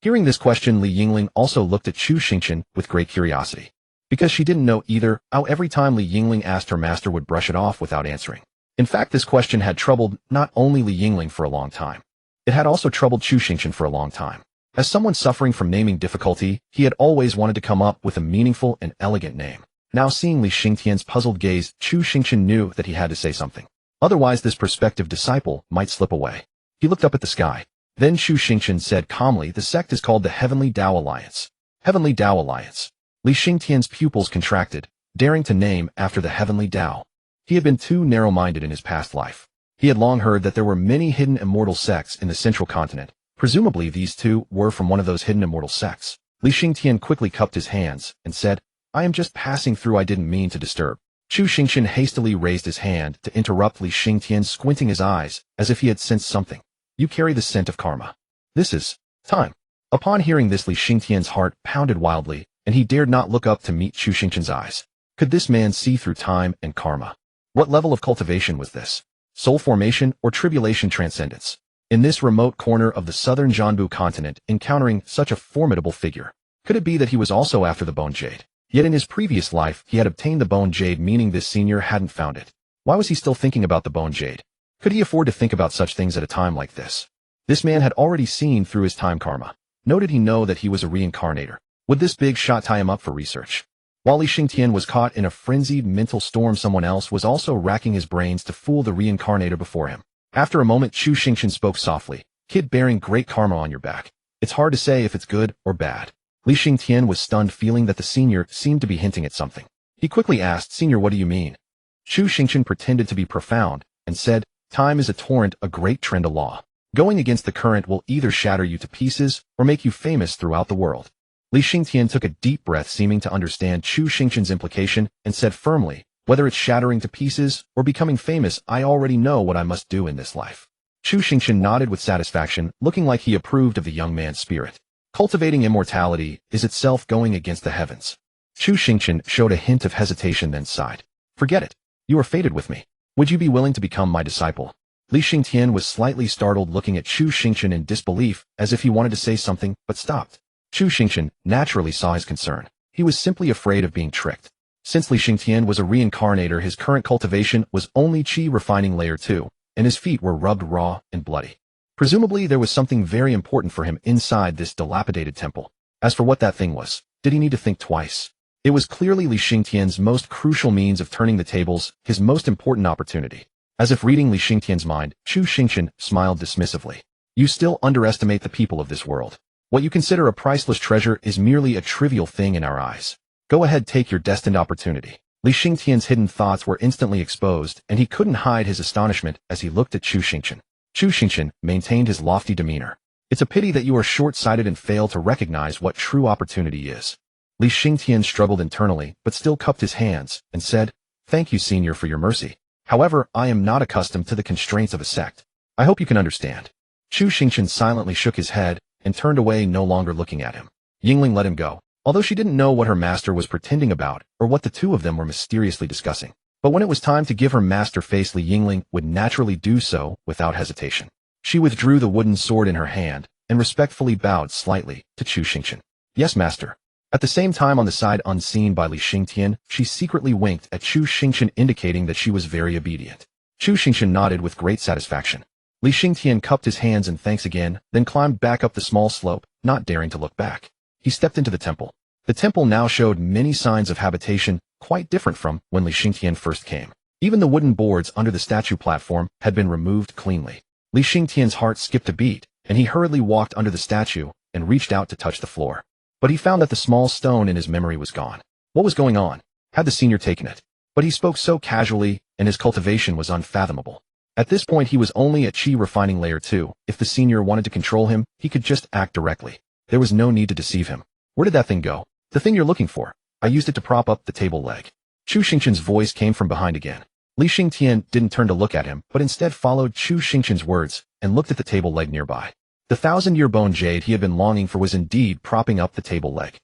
Hearing this question, Li Yingling also looked at Chu Xingchen with great curiosity. Because she didn't know either, how every time Li Yingling asked her master would brush it off without answering. In fact, this question had troubled not only Li Yingling for a long time. It had also troubled Chu Xingchen for a long time. As someone suffering from naming difficulty, he had always wanted to come up with a meaningful and elegant name. Now seeing Li Xingtian's puzzled gaze, Chu Xingchen knew that he had to say something. Otherwise this prospective disciple might slip away. He looked up at the sky. Then Chu Xingchen said calmly, "The sect is called the Heavenly Tao Alliance." Heavenly Tao Alliance. Li Xingtian's pupils contracted, daring to name after the Heavenly Tao. He had been too narrow-minded in his past life. He had long heard that there were many hidden immortal sects in the central continent. Presumably these two were from one of those hidden immortal sects. Li Xingtian quickly cupped his hands and said, "I am just passing through. I didn't mean to disturb." Chu Xingchen hastily raised his hand to interrupt Li Xingtian, squinting his eyes as if he had sensed something. "You carry the scent of karma. This is time." Upon hearing this, Li Xingtian's heart pounded wildly, and he dared not look up to meet Chu Xingchen's eyes. Could this man see through time and karma? What level of cultivation was this? Soul formation or tribulation transcendence? In this remote corner of the southern Jianbu continent, encountering such a formidable figure. Could it be that he was also after the bone jade? Yet in his previous life, he had obtained the bone jade, meaning this senior hadn't found it. Why was he still thinking about the bone jade? Could he afford to think about such things at a time like this? This man had already seen through his time karma. Nor did he know that he was a reincarnator. Would this big shot tie him up for research? While Li Xingtian was caught in a frenzied mental storm, someone else was also racking his brains to fool the reincarnator before him. After a moment, Chu Xingchen spoke softly. "Kid bearing great karma on your back. It's hard to say if it's good or bad." Li Xingtian was stunned, feeling that the senior seemed to be hinting at something. He quickly asked, "Senior, what do you mean?" Chu Xingchen pretended to be profound and said, "Time is a torrent, a great trend of law. Going against the current will either shatter you to pieces or make you famous throughout the world." Li Xingtian took a deep breath, seeming to understand Chu Xingchen's implication, and said firmly, "Whether it's shattering to pieces or becoming famous, I already know what I must do in this life." Chu Xingchen nodded with satisfaction, looking like he approved of the young man's spirit. Cultivating immortality is itself going against the heavens. Chu Xingchen showed a hint of hesitation, then sighed. "Forget it. You are fated with me. Would you be willing to become my disciple?" Li Xingtian was slightly startled, looking at Chu Xingchen in disbelief, as if he wanted to say something, but stopped. Chu Xingchen naturally saw his concern. He was simply afraid of being tricked. Since Li Xingtian was a reincarnator, his current cultivation was only Qi refining layer 2, and his feet were rubbed raw and bloody. Presumably there was something very important for him inside this dilapidated temple. As for what that thing was, did he need to think twice? It was clearly Li Xingtian's most crucial means of turning the tables, his most important opportunity. As if reading Li Xingtian's mind, Chu Xingchen smiled dismissively. "You still underestimate the people of this world. What you consider a priceless treasure is merely a trivial thing in our eyes. Go ahead, take your destined opportunity." Li Xingtian's hidden thoughts were instantly exposed, and he couldn't hide his astonishment as he looked at Chu Xingchen. Chu Xingchen maintained his lofty demeanor. "It's a pity that you are short-sighted and fail to recognize what true opportunity is." Li Xingtian struggled internally, but still cupped his hands, and said, "Thank you, senior, for your mercy. However, I am not accustomed to the constraints of a sect. I hope you can understand." Chu Xingchen silently shook his head, and turned away, no longer looking at him. Yingling let him go, although she didn't know what her master was pretending about, or what the two of them were mysteriously discussing. But when it was time to give her master face, Li Yingling would naturally do so without hesitation. She withdrew the wooden sword in her hand, and respectfully bowed slightly to Chu Xingchen. "Yes, master." At the same time, on the side unseen by Li Xingtian, she secretly winked at Chu Xingchen, indicating that she was very obedient. Chu Xingchen nodded with great satisfaction. Li Xingtian cupped his hands in thanks again, then climbed back up the small slope, not daring to look back. He stepped into the temple. The temple now showed many signs of habitation, quite different from when Li Xingtian first came. Even the wooden boards under the statue platform had been removed cleanly. Li Xingtian's heart skipped a beat, and he hurriedly walked under the statue and reached out to touch the floor. But he found that the small stone in his memory was gone. What was going on? Had the senior taken it? But he spoke so casually, and his cultivation was unfathomable. At this point, he was only at Qi refining layer 2. If the senior wanted to control him, he could just act directly. There was no need to deceive him. "Where did that thing go?" "The thing you're looking for. I used it to prop up the table leg." Chu Xingchen's voice came from behind again. Li Xingtian didn't turn to look at him, but instead followed Chu Xingchen's words and looked at the table leg nearby. The 1,000-year bone jade he had been longing for was indeed propping up the table leg.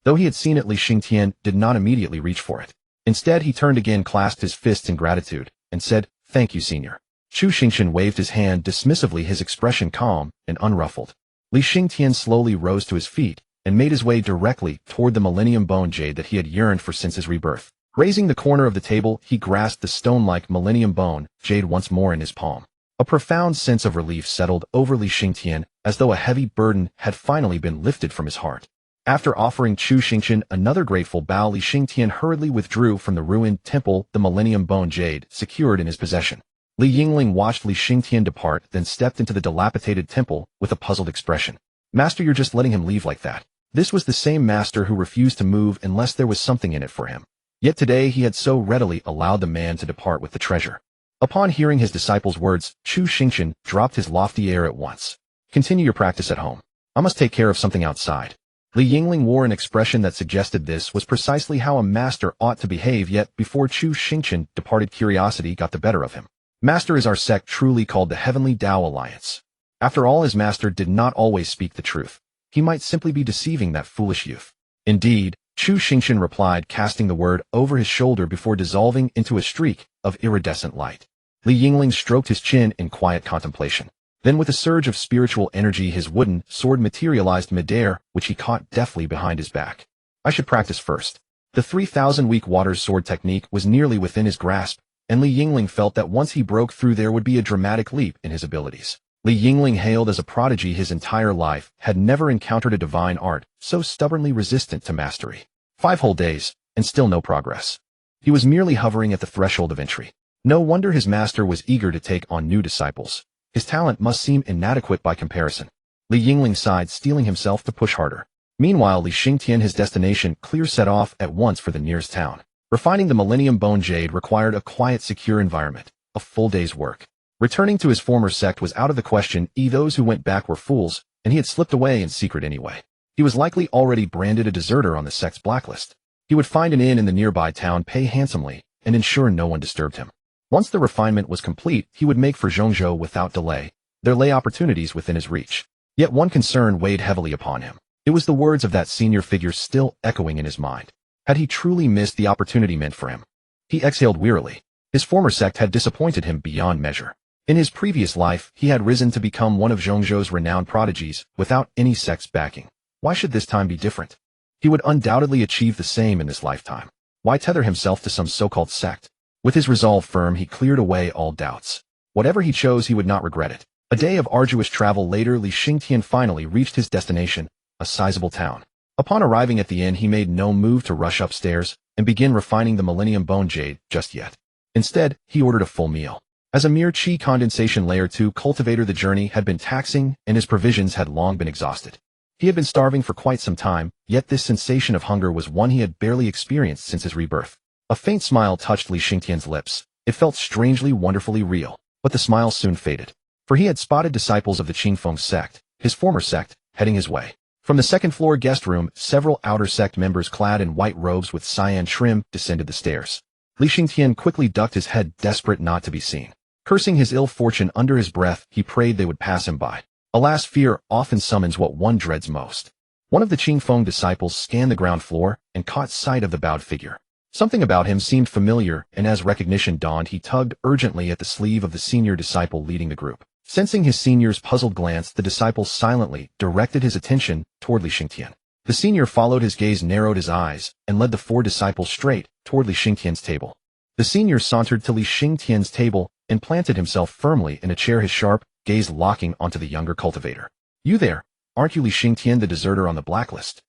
Though he had seen it, Li Xingtian did not immediately reach for it. Instead, he turned again, clasped his fists in gratitude, and said, "Thank you, senior." Chu Xingchen waved his hand dismissively, his expression calm and unruffled. Li Xingtian slowly rose to his feet and made his way directly toward the Millennium Bone Jade that he had yearned for since his rebirth. Raising the corner of the table, he grasped the stone-like Millennium Bone Jade once more in his palm. A profound sense of relief settled over Li Xingtian, as though a heavy burden had finally been lifted from his heart. After offering Chu Xingchen another grateful bow, Li Xingtian hurriedly withdrew from the ruined temple, the Millennium Bone Jade secured in his possession. Li Yingling watched Li Xingtian depart, then stepped into the dilapidated temple with a puzzled expression. "Master, you're just letting him leave like that." This was the same master who refused to move unless there was something in it for him. Yet today he had so readily allowed the man to depart with the treasure. Upon hearing his disciple's words, Chu Xingchen dropped his lofty air at once. "Continue your practice at home. I must take care of something outside." Li Yingling wore an expression that suggested this was precisely how a master ought to behave, yet before Chu Xingchen departed, curiosity got the better of him. "Master, is our sect truly called the Heavenly Tao Alliance?" After all, his master did not always speak the truth. He might simply be deceiving that foolish youth. "Indeed," Chu Xingchen replied, casting the word over his shoulder before dissolving into a streak of iridescent light. Li Yingling stroked his chin in quiet contemplation. Then with a surge of spiritual energy, his wooden sword materialized midair, which he caught deftly behind his back. "I should practice first." The 3,000-week water's sword technique was nearly within his grasp, and Li Yingling felt that once he broke through, there would be a dramatic leap in his abilities. Li Yingling, hailed as a prodigy his entire life, had never encountered a divine art so stubbornly resistant to mastery. 5 whole days, and still no progress. He was merely hovering at the threshold of entry. No wonder his master was eager to take on new disciples. His talent must seem inadequate by comparison. Li Yingling sighed, steeling himself to push harder. Meanwhile, Li Xingtian, his destination clear, set off at once for the nearest town. Refining the Millennium Bone Jade required a quiet, secure environment, a full day's work. Returning to his former sect was out of the question. Those who went back were fools, and he had slipped away in secret anyway. He was likely already branded a deserter on the sect's blacklist. He would find an inn in the nearby town, pay handsomely, and ensure no one disturbed him. Once the refinement was complete, he would make for Zhongzhou without delay. There lay opportunities within his reach. Yet one concern weighed heavily upon him. It was the words of that senior figure still echoing in his mind. Had he truly missed the opportunity meant for him? He exhaled wearily. His former sect had disappointed him beyond measure. In his previous life, he had risen to become one of Zhongzhou's renowned prodigies without any sect's backing. Why should this time be different? He would undoubtedly achieve the same in this lifetime. Why tether himself to some so-called sect? With his resolve firm, he cleared away all doubts. Whatever he chose, he would not regret it. A day of arduous travel later, Li Xingtian finally reached his destination, a sizable town. Upon arriving at the inn, he made no move to rush upstairs and begin refining the Millennium Bone Jade just yet. Instead, he ordered a full meal. As a mere Qi condensation layer 2 cultivator, the journey had been taxing and his provisions had long been exhausted. He had been starving for quite some time, yet this sensation of hunger was one he had barely experienced since his rebirth. A faint smile touched Li Xingtian's lips. It felt strangely, wonderfully real, but the smile soon faded. For he had spotted disciples of the Qingfeng sect, his former sect, heading his way. From the second-floor guest room, several outer sect members clad in white robes with cyan trim descended the stairs. Li Xingtian quickly ducked his head, desperate not to be seen. Cursing his ill fortune under his breath, he prayed they would pass him by. Alas, fear often summons what one dreads most. One of the Qingfeng disciples scanned the ground floor and caught sight of the bowed figure. Something about him seemed familiar, and as recognition dawned, he tugged urgently at the sleeve of the senior disciple leading the group. Sensing his senior's puzzled glance, the disciple silently directed his attention toward Li Xingtian. The senior followed his gaze, narrowed his eyes, and led the 4 disciples straight toward Li Xingtian's table. The senior sauntered to Li Xingtian's table and planted himself firmly in a chair, his sharp gaze locking onto the younger cultivator. "You there, aren't you Li Xingtian, the deserter on the blacklist?"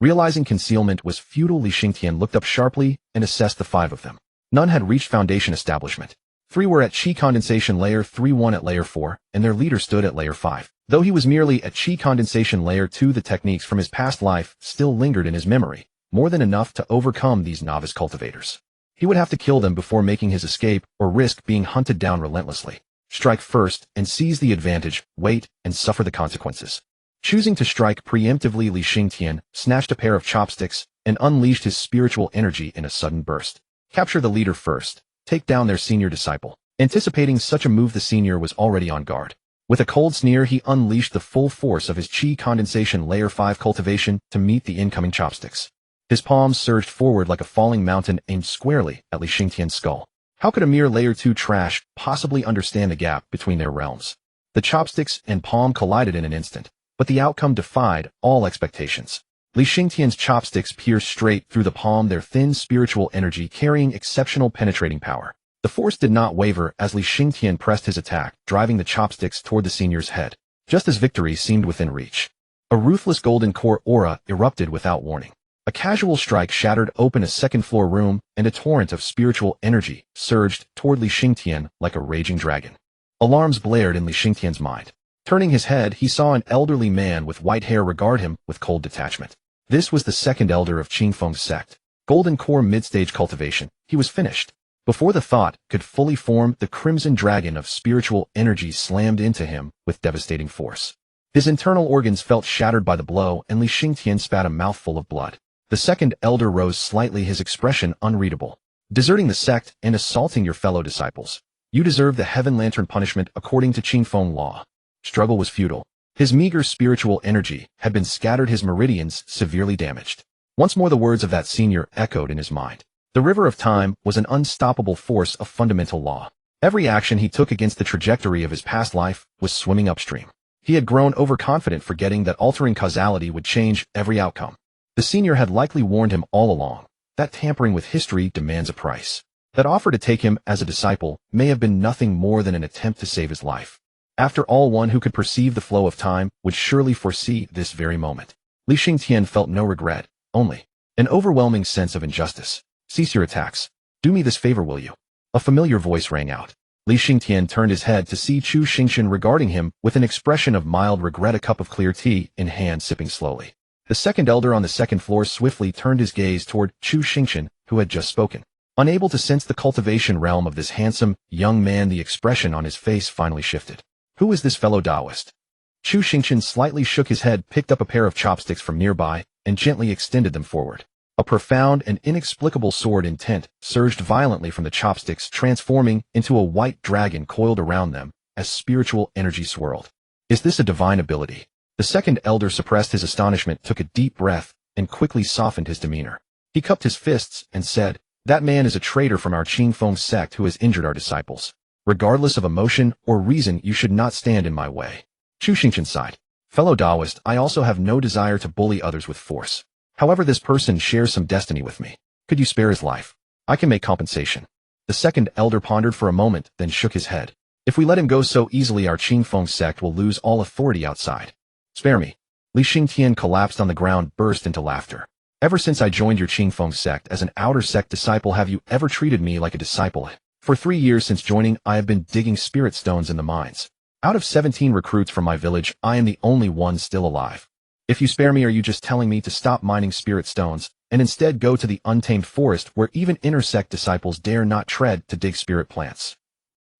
Realizing concealment was futile, Li Xingtian looked up sharply and assessed the 5 of them. None had reached Foundation establishment. 3 were at Qi condensation layer 3, 1 at layer 4, and their leader stood at layer 5. Though he was merely at Qi condensation layer 2, the techniques from his past life still lingered in his memory, more than enough to overcome these novice cultivators. He would have to kill them before making his escape or risk being hunted down relentlessly. Strike first and seize the advantage, wait and suffer the consequences. Choosing to strike preemptively, Li Xingtian snatched a pair of chopsticks and unleashed his spiritual energy in a sudden burst. Capture the leader first. Take down their senior disciple. Anticipating such a move, the senior was already on guard. With a cold sneer, he unleashed the full force of his Qi condensation Layer 5 cultivation to meet the incoming chopsticks. His palms surged forward like a falling mountain aimed squarely at Li Xingtian's skull. How could a mere Layer 2 trash possibly understand the gap between their realms? The chopsticks and palm collided in an instant, but the outcome defied all expectations. Li Xingtian's chopsticks pierced straight through the palm, their thin spiritual energy carrying exceptional penetrating power. The force did not waver as Li Xingtian pressed his attack, driving the chopsticks toward the senior's head, just as victory seemed within reach. A ruthless golden core aura erupted without warning. A casual strike shattered open a second-floor room, and a torrent of spiritual energy surged toward Li Xingtian like a raging dragon. Alarms blared in Li Xingtian's mind. Turning his head, he saw an elderly man with white hair regard him with cold detachment. This was the second elder of Qingfeng's sect. Golden core mid-stage cultivation. He was finished. Before the thought could fully form, the crimson dragon of spiritual energy slammed into him with devastating force. His internal organs felt shattered by the blow, and Li Xingtian spat a mouthful of blood. The second elder rose slightly, his expression unreadable. Deserting the sect and assaulting your fellow disciples. You deserve the Heaven Lantern punishment according to Qingfeng law. Struggle was futile. His meager spiritual energy had been scattered, his meridians severely damaged. Once more the words of that senior echoed in his mind. The river of time was an unstoppable force of fundamental law. Every action he took against the trajectory of his past life was swimming upstream. He had grown overconfident, forgetting that altering causality would change every outcome. The senior had likely warned him all along that tampering with history demands a price. That offer to take him as a disciple may have been nothing more than an attempt to save his life. After all, one who could perceive the flow of time would surely foresee this very moment. Li Xingtian felt no regret, only an overwhelming sense of injustice. Cease your attacks. Do me this favor, will you? A familiar voice rang out. Li Xingtian turned his head to see Chu Xingchen regarding him with an expression of mild regret, a cup of clear tea in hand, sipping slowly. The second elder on the second floor swiftly turned his gaze toward Chu Xingchen, who had just spoken. Unable to sense the cultivation realm of this handsome, young man, the expression on his face finally shifted. Who is this fellow Taoist? Chu Xingchen slightly shook his head, picked up a pair of chopsticks from nearby, and gently extended them forward. A profound and inexplicable sword intent surged violently from the chopsticks, transforming into a white dragon coiled around them as spiritual energy swirled. Is this a divine ability? The second elder suppressed his astonishment, took a deep breath, and quickly softened his demeanor. He cupped his fists and said, "That man is a traitor from our Qingfeng sect who has injured our disciples. Regardless of emotion or reason, you should not stand in my way." Chu Xingchen sighed. "Fellow Taoist, I also have no desire to bully others with force. However, this person shares some destiny with me. Could you spare his life? I can make compensation." The second elder pondered for a moment, then shook his head. "If we let him go so easily, our Qingfeng sect will lose all authority outside." "Spare me." Li Xingtian collapsed on the ground, burst into laughter. "Ever since I joined your Qingfeng sect as an outer sect disciple, have you ever treated me like a disciple? For 3 years since joining, I have been digging spirit stones in the mines. Out of 17 recruits from my village, I am the only one still alive. If you spare me, are you just telling me to stop mining spirit stones and instead go to the untamed forest where even inner sect disciples dare not tread to dig spirit plants?"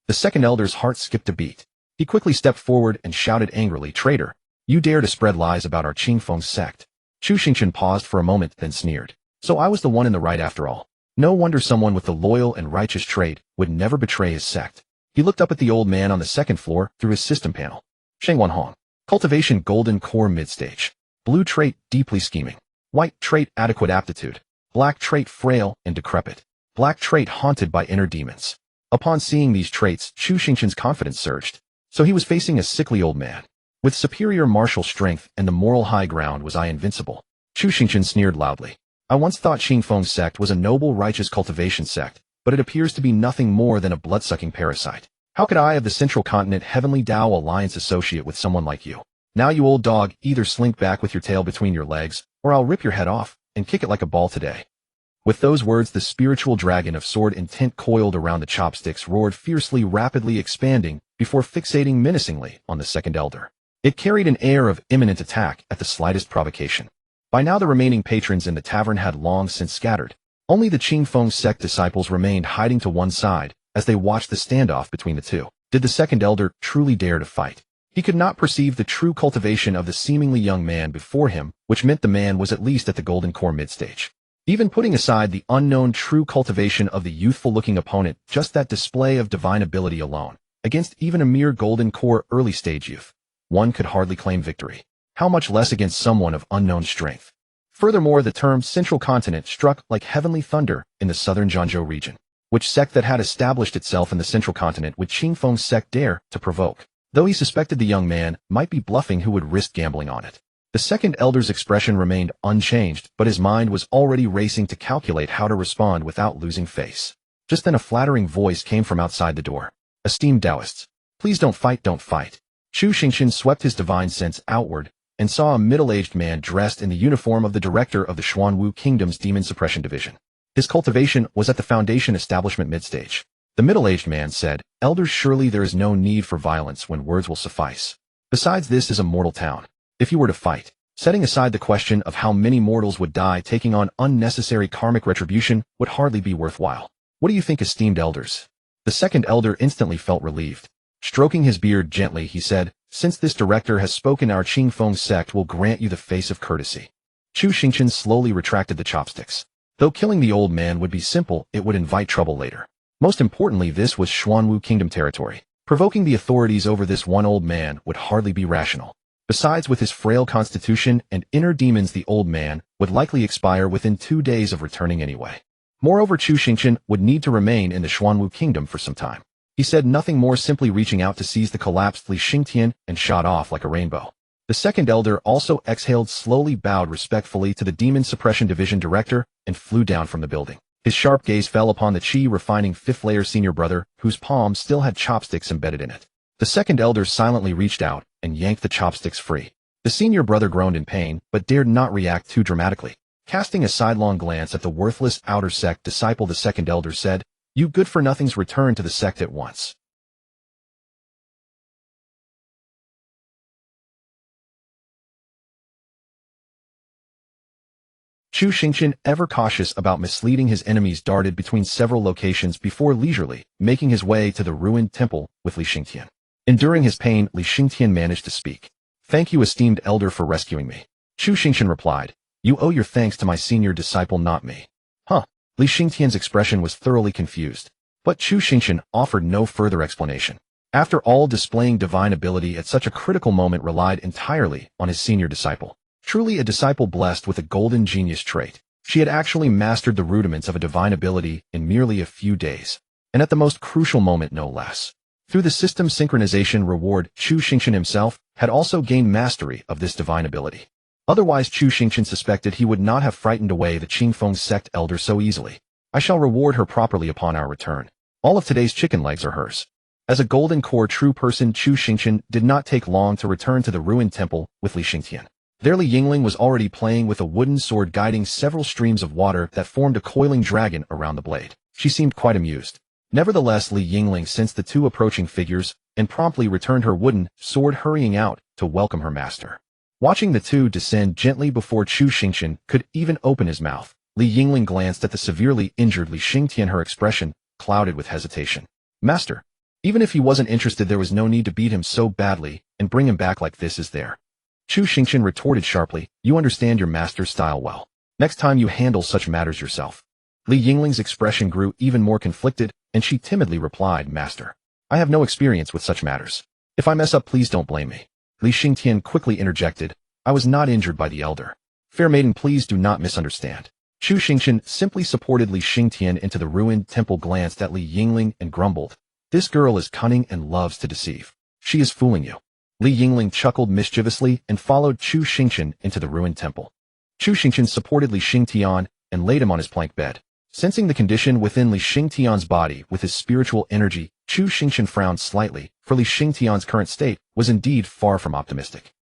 The second elder's heart skipped a beat. He quickly stepped forward and shouted angrily, "Traitor! You dare to spread lies about our Qingfeng sect." Chu Xingchen paused for a moment, then sneered. "So I was the one in the right after all. No wonder someone with the loyal and righteous trait would never betray his sect." He looked up at the old man on the second floor through his system panel. Shengwan Hong. Cultivation golden core mid-stage. Blue trait deeply scheming. White trait adequate aptitude. Black trait frail and decrepit. Black trait haunted by inner demons. Upon seeing these traits, Chu Xingchen's confidence surged. So he was facing a sickly old man. With superior martial strength and the moral high ground, was I invincible? Chu Xingchen sneered loudly. "I once thought Qingfeng sect was a noble, righteous cultivation sect, but it appears to be nothing more than a blood-sucking parasite. How could I, of the Central Continent Heavenly Tao Alliance, associate with someone like you? Now, you old dog, either slink back with your tail between your legs, or I'll rip your head off and kick it like a ball today." With those words, the spiritual dragon of sword intent coiled around the chopsticks roared fiercely, rapidly expanding before fixating menacingly on the second elder. It carried an air of imminent attack at the slightest provocation. By now, the remaining patrons in the tavern had long since scattered. Only the Qingfeng sect disciples remained, hiding to one side as they watched the standoff between the two. Did the second elder truly dare to fight? He could not perceive the true cultivation of the seemingly young man before him, which meant the man was at least at the golden core mid-stage. Even putting aside the unknown true cultivation of the youthful-looking opponent, just that display of divine ability alone, against even a mere golden core early-stage youth, one could hardly claim victory. How much less against someone of unknown strength. Furthermore, the term Central Continent struck like heavenly thunder in the southern Zhangzhou region. Which sect that had established itself in the Central Continent would Qingfeng's sect dare to provoke? Though he suspected the young man might be bluffing, who would risk gambling on it? The second elder's expression remained unchanged, but his mind was already racing to calculate how to respond without losing face. Just then a flattering voice came from outside the door. Esteemed Taoists, please don't fight, don't fight. Chu Xingchen swept his divine sense outward and saw a middle-aged man dressed in the uniform of the director of the Xuanwu Kingdom's Demon Suppression Division. His cultivation was at the Foundation establishment midstage. The middle-aged man said, Elders, surely there is no need for violence when words will suffice. Besides, this is a mortal town. If you were to fight, setting aside the question of how many mortals would die, taking on unnecessary karmic retribution would hardly be worthwhile. What do you think, esteemed elders? The second elder instantly felt relieved. Stroking his beard gently, he said, Since this director has spoken, our Qingfeng sect will grant you the face of courtesy. Chu Xingchen slowly retracted the chopsticks. Though killing the old man would be simple, it would invite trouble later. Most importantly, this was Xuanwu Kingdom territory. Provoking the authorities over this one old man would hardly be rational. Besides, with his frail constitution and inner demons, the old man would likely expire within 2 days of returning anyway. Moreover, Chu Xingchen would need to remain in the Xuanwu Kingdom for some time. He said nothing more, simply reaching out to seize the collapsed Li Xingtian and shot off like a rainbow. The second elder also exhaled, slowly bowed respectfully to the Demon Suppression Division director, and flew down from the building. His sharp gaze fell upon the chi-refining fifth-layer senior brother, whose palm still had chopsticks embedded in it. The second elder silently reached out and yanked the chopsticks free. The senior brother groaned in pain, but dared not react too dramatically. Casting a sidelong glance at the worthless outer sect disciple, the second elder said, You good-for-nothings, return to the sect at once. Chu Xingchen, ever cautious about misleading his enemies, darted between several locations before leisurely making his way to the ruined temple with Li Xingtian. Enduring his pain, Li Xingtian managed to speak. Thank you, esteemed elder, for rescuing me. Chu Xingchen replied, You owe your thanks to my senior disciple, not me. Huh. Li Xingtian's expression was thoroughly confused, but Chu Xingchen offered no further explanation. After all, displaying divine ability at such a critical moment relied entirely on his senior disciple. Truly a disciple blessed with a golden genius trait. She had actually mastered the rudiments of a divine ability in merely a few days, and at the most crucial moment no less. Through the system synchronization reward, Chu Xingchen himself had also gained mastery of this divine ability. Otherwise, Chu Xingchen suspected he would not have frightened away the Qingfeng sect elder so easily. I shall reward her properly upon our return. All of today's chicken legs are hers. As a golden core true person, Chu Xingchen did not take long to return to the ruined temple with Li Xingtian. There Li Yingling was already playing with a wooden sword, guiding several streams of water that formed a coiling dragon around the blade. She seemed quite amused. Nevertheless, Li Yingling sensed the two approaching figures and promptly returned her wooden sword, hurrying out to welcome her master. Watching the two descend gently before Chu Xingchen could even open his mouth, Li Yingling glanced at the severely injured Li Xingtian, her expression clouded with hesitation. Master, even if he wasn't interested, there was no need to beat him so badly and bring him back like this, is there? Chu Xingchen retorted sharply, You understand your master's style well. Next time you handle such matters yourself. Li Yingling's expression grew even more conflicted, and she timidly replied, Master, I have no experience with such matters. If I mess up, please don't blame me. Li Xingtian quickly interjected, I was not injured by the elder. Fair maiden, please do not misunderstand. Chu Xingchen simply supported Li Xingtian into the ruined temple, glanced at Li Yingling and grumbled, This girl is cunning and loves to deceive. She is fooling you. Li Yingling chuckled mischievously and followed Chu Xingchen into the ruined temple. Chu Xingchen supported Li Xingtian and laid him on his plank bed. Sensing the condition within Li Xingtian's body with his spiritual energy, Chu Xingchen frowned slightly, for Li Xingtian's current state was indeed far from optimistic.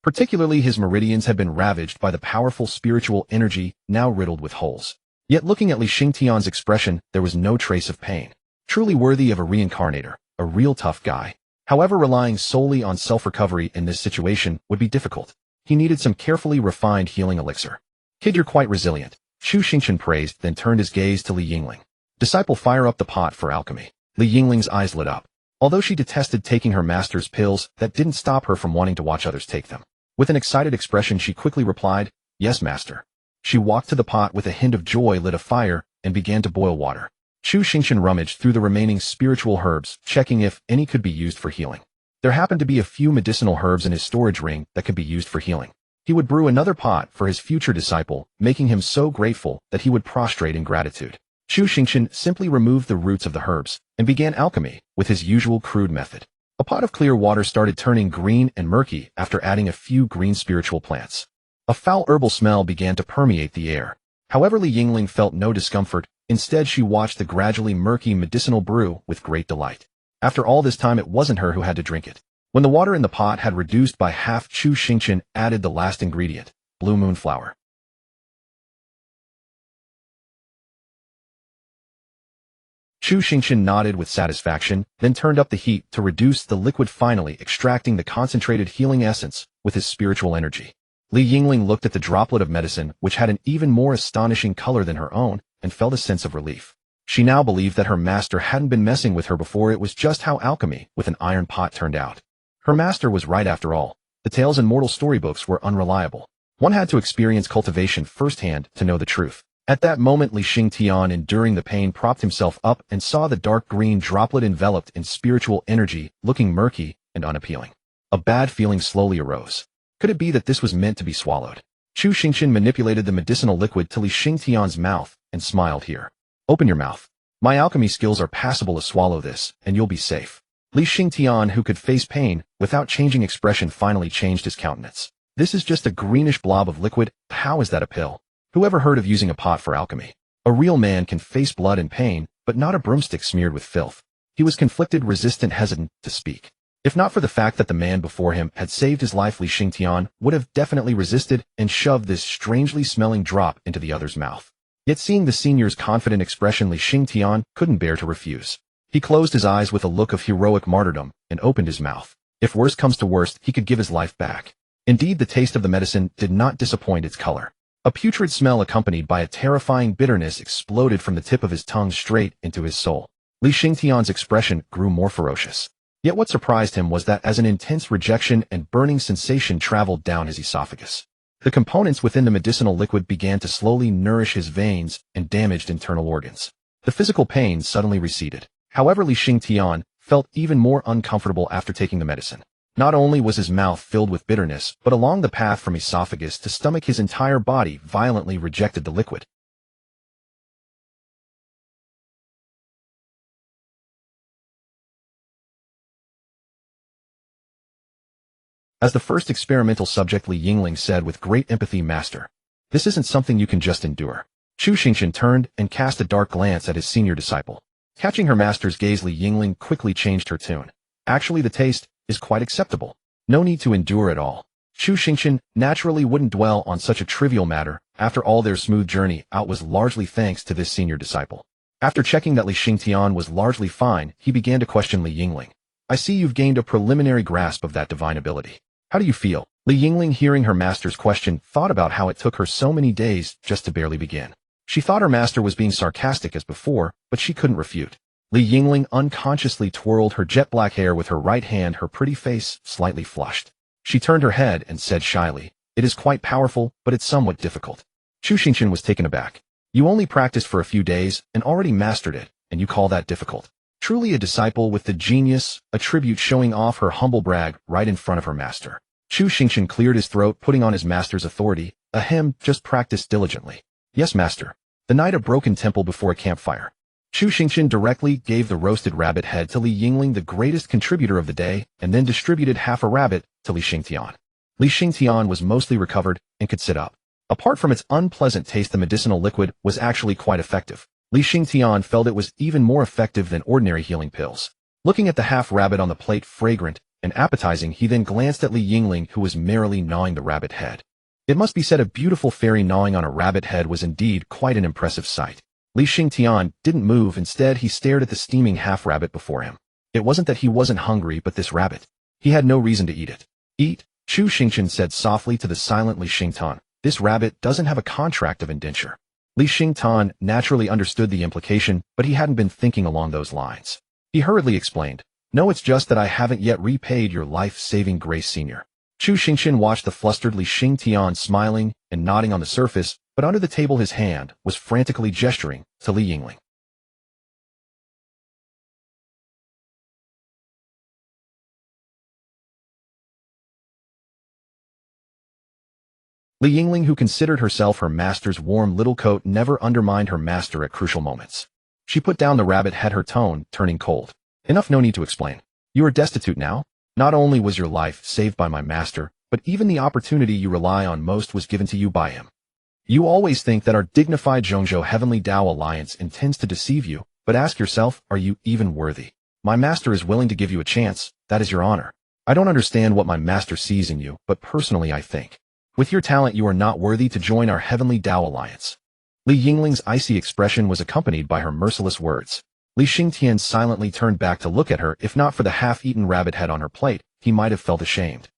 Particularly, his meridians had been ravaged by the powerful spiritual energy, now riddled with holes. Yet looking at Li Xingtian's expression, there was no trace of pain. Truly worthy of a reincarnator, a real tough guy. However, relying solely on self-recovery in this situation would be difficult. He needed some carefully refined healing elixir. Kid, you're quite resilient, Chu Xingchen praised, then turned his gaze to Li Yingling. Disciple, fire up the pot for alchemy. Li Yingling's eyes lit up. Although she detested taking her master's pills, that didn't stop her from wanting to watch others take them. With an excited expression, she quickly replied, "Yes, master." She walked to the pot with a hint of joy, lit a fire, and began to boil water. Chu Xingchen rummaged through the remaining spiritual herbs, checking if any could be used for healing. There happened to be a few medicinal herbs in his storage ring that could be used for healing. He would brew another pot for his future disciple, making him so grateful that he would prostrate in gratitude. Chu Xingchen simply removed the roots of the herbs and began alchemy with his usual crude method. A pot of clear water started turning green and murky after adding a few green spiritual plants. A foul herbal smell began to permeate the air. However, Li Yingling felt no discomfort. Instead, she watched the gradually murky medicinal brew with great delight. After all this time, it wasn't her who had to drink it. When the water in the pot had reduced by half, Chu Xingchen added the last ingredient, blue moon flower. Chu Xingchen nodded with satisfaction, then turned up the heat to reduce the liquid, finally extracting the concentrated healing essence with his spiritual energy. Li Yingling looked at the droplet of medicine, which had an even more astonishing color than her own, and felt a sense of relief. She now believed that her master hadn't been messing with her before. It was just how alchemy with an iron pot turned out. Her master was right after all. The tales in mortal storybooks were unreliable. One had to experience cultivation firsthand to know the truth. At that moment, Li Xingtian, enduring the pain, propped himself up and saw the dark green droplet enveloped in spiritual energy, looking murky and unappealing. A bad feeling slowly arose. Could it be that this was meant to be swallowed? Chu Xingchen manipulated the medicinal liquid to Li Xingtian's mouth and smiled. "Here. Open your mouth. My alchemy skills are passable to swallow this, and you'll be safe." Li Xingtian, who could face pain without changing expression, finally changed his countenance. "This is just a greenish blob of liquid. How is that a pill? Who ever heard of using a pot for alchemy? A real man can face blood and pain, but not a broomstick smeared with filth." He was conflicted, resistant, hesitant to speak. If not for the fact that the man before him had saved his life, Li Xingtian would have definitely resisted and shoved this strangely smelling drop into the other's mouth. Yet seeing the senior's confident expression, Li Xingtian couldn't bear to refuse. He closed his eyes with a look of heroic martyrdom and opened his mouth. If worst comes to worst, he could give his life back. Indeed, the taste of the medicine did not disappoint. Its color, a putrid smell accompanied by a terrifying bitterness, exploded from the tip of his tongue straight into his soul. Li Xingtian's expression grew more ferocious. Yet what surprised him was that as an intense rejection and burning sensation traveled down his esophagus, the components within the medicinal liquid began to slowly nourish his veins and damaged internal organs. The physical pain suddenly receded. However, Li Xingtian felt even more uncomfortable after taking the medicine. Not only was his mouth filled with bitterness, but along the path from esophagus to stomach, his entire body violently rejected the liquid. As the first experimental subject, Li Yingling said with great empathy, "Master, this isn't something you can just endure." Chu Xingchen turned and cast a dark glance at his senior disciple. Catching her master's gaze, Li Yingling quickly changed her tune. "Actually, the taste is quite acceptable. No need to endure at all." Chu Xingchen naturally wouldn't dwell on such a trivial matter. After all, their smooth journey out was largely thanks to this senior disciple. After checking that Li Xingtian was largely fine, he began to question Li Yingling. "I see you've gained a preliminary grasp of that divine ability. How do you feel?" Li Yingling, hearing her master's question, thought about how it took her so many days just to barely begin. She thought her master was being sarcastic as before, but she couldn't refute. Li Yingling unconsciously twirled her jet black hair with her right hand, her pretty face slightly flushed. She turned her head and said shyly, "It is quite powerful, but it's somewhat difficult." Chu Xingchen was taken aback. "You only practiced for a few days and already mastered it, and you call that difficult?" Truly a disciple with the genius, a tribute, showing off her humble brag right in front of her master. Chu Xingchen cleared his throat, putting on his master's authority. "Ahem, just practice diligently." "Yes, master." The night, a broken temple before a campfire. Chu Xingchen directly gave the roasted rabbit head to Li Yingling, the greatest contributor of the day, and then distributed half a rabbit to Li Xingtian. Li Xingtian was mostly recovered and could sit up. Apart from its unpleasant taste, the medicinal liquid was actually quite effective. Li Xingtian felt it was even more effective than ordinary healing pills. Looking at the half rabbit on the plate, fragrant and appetizing, he then glanced at Li Yingling, who was merrily gnawing the rabbit head. It must be said, a beautiful fairy gnawing on a rabbit head was indeed quite an impressive sight. Li Xingtian didn't move. Instead, he stared at the steaming half-rabbit before him. It wasn't that he wasn't hungry, but this rabbit, he had no reason to eat it. "Eat," Chu Xingchen said softly to the silent Li Xingtan. "This rabbit doesn't have a contract of indenture." Li Xingtan naturally understood the implication, but he hadn't been thinking along those lines. He hurriedly explained, "No, it's just that I haven't yet repaid your life-saving grace, Senior." Chu Xingchen watched the flustered Li Xingtian smiling and nodding on the surface, but under the table his hand was frantically gesturing to Li Yingling. Li Yingling, who considered herself her master's warm little coat, never undermined her master at crucial moments. She put down the rabbit head, her tone turning cold. "Enough, no need to explain. You are destitute now. Not only was your life saved by my master, but even the opportunity you rely on most was given to you by him. You always think that our dignified Zhongzhou Heavenly Tao Alliance intends to deceive you, but ask yourself, are you even worthy? My master is willing to give you a chance, that is your honor. I don't understand what my master sees in you, but personally I think, with your talent you are not worthy to join our Heavenly Tao Alliance." Li Yingling's icy expression was accompanied by her merciless words. Li Xingtian silently turned back to look at her. If not for the half-eaten rabbit head on her plate, he might have felt ashamed.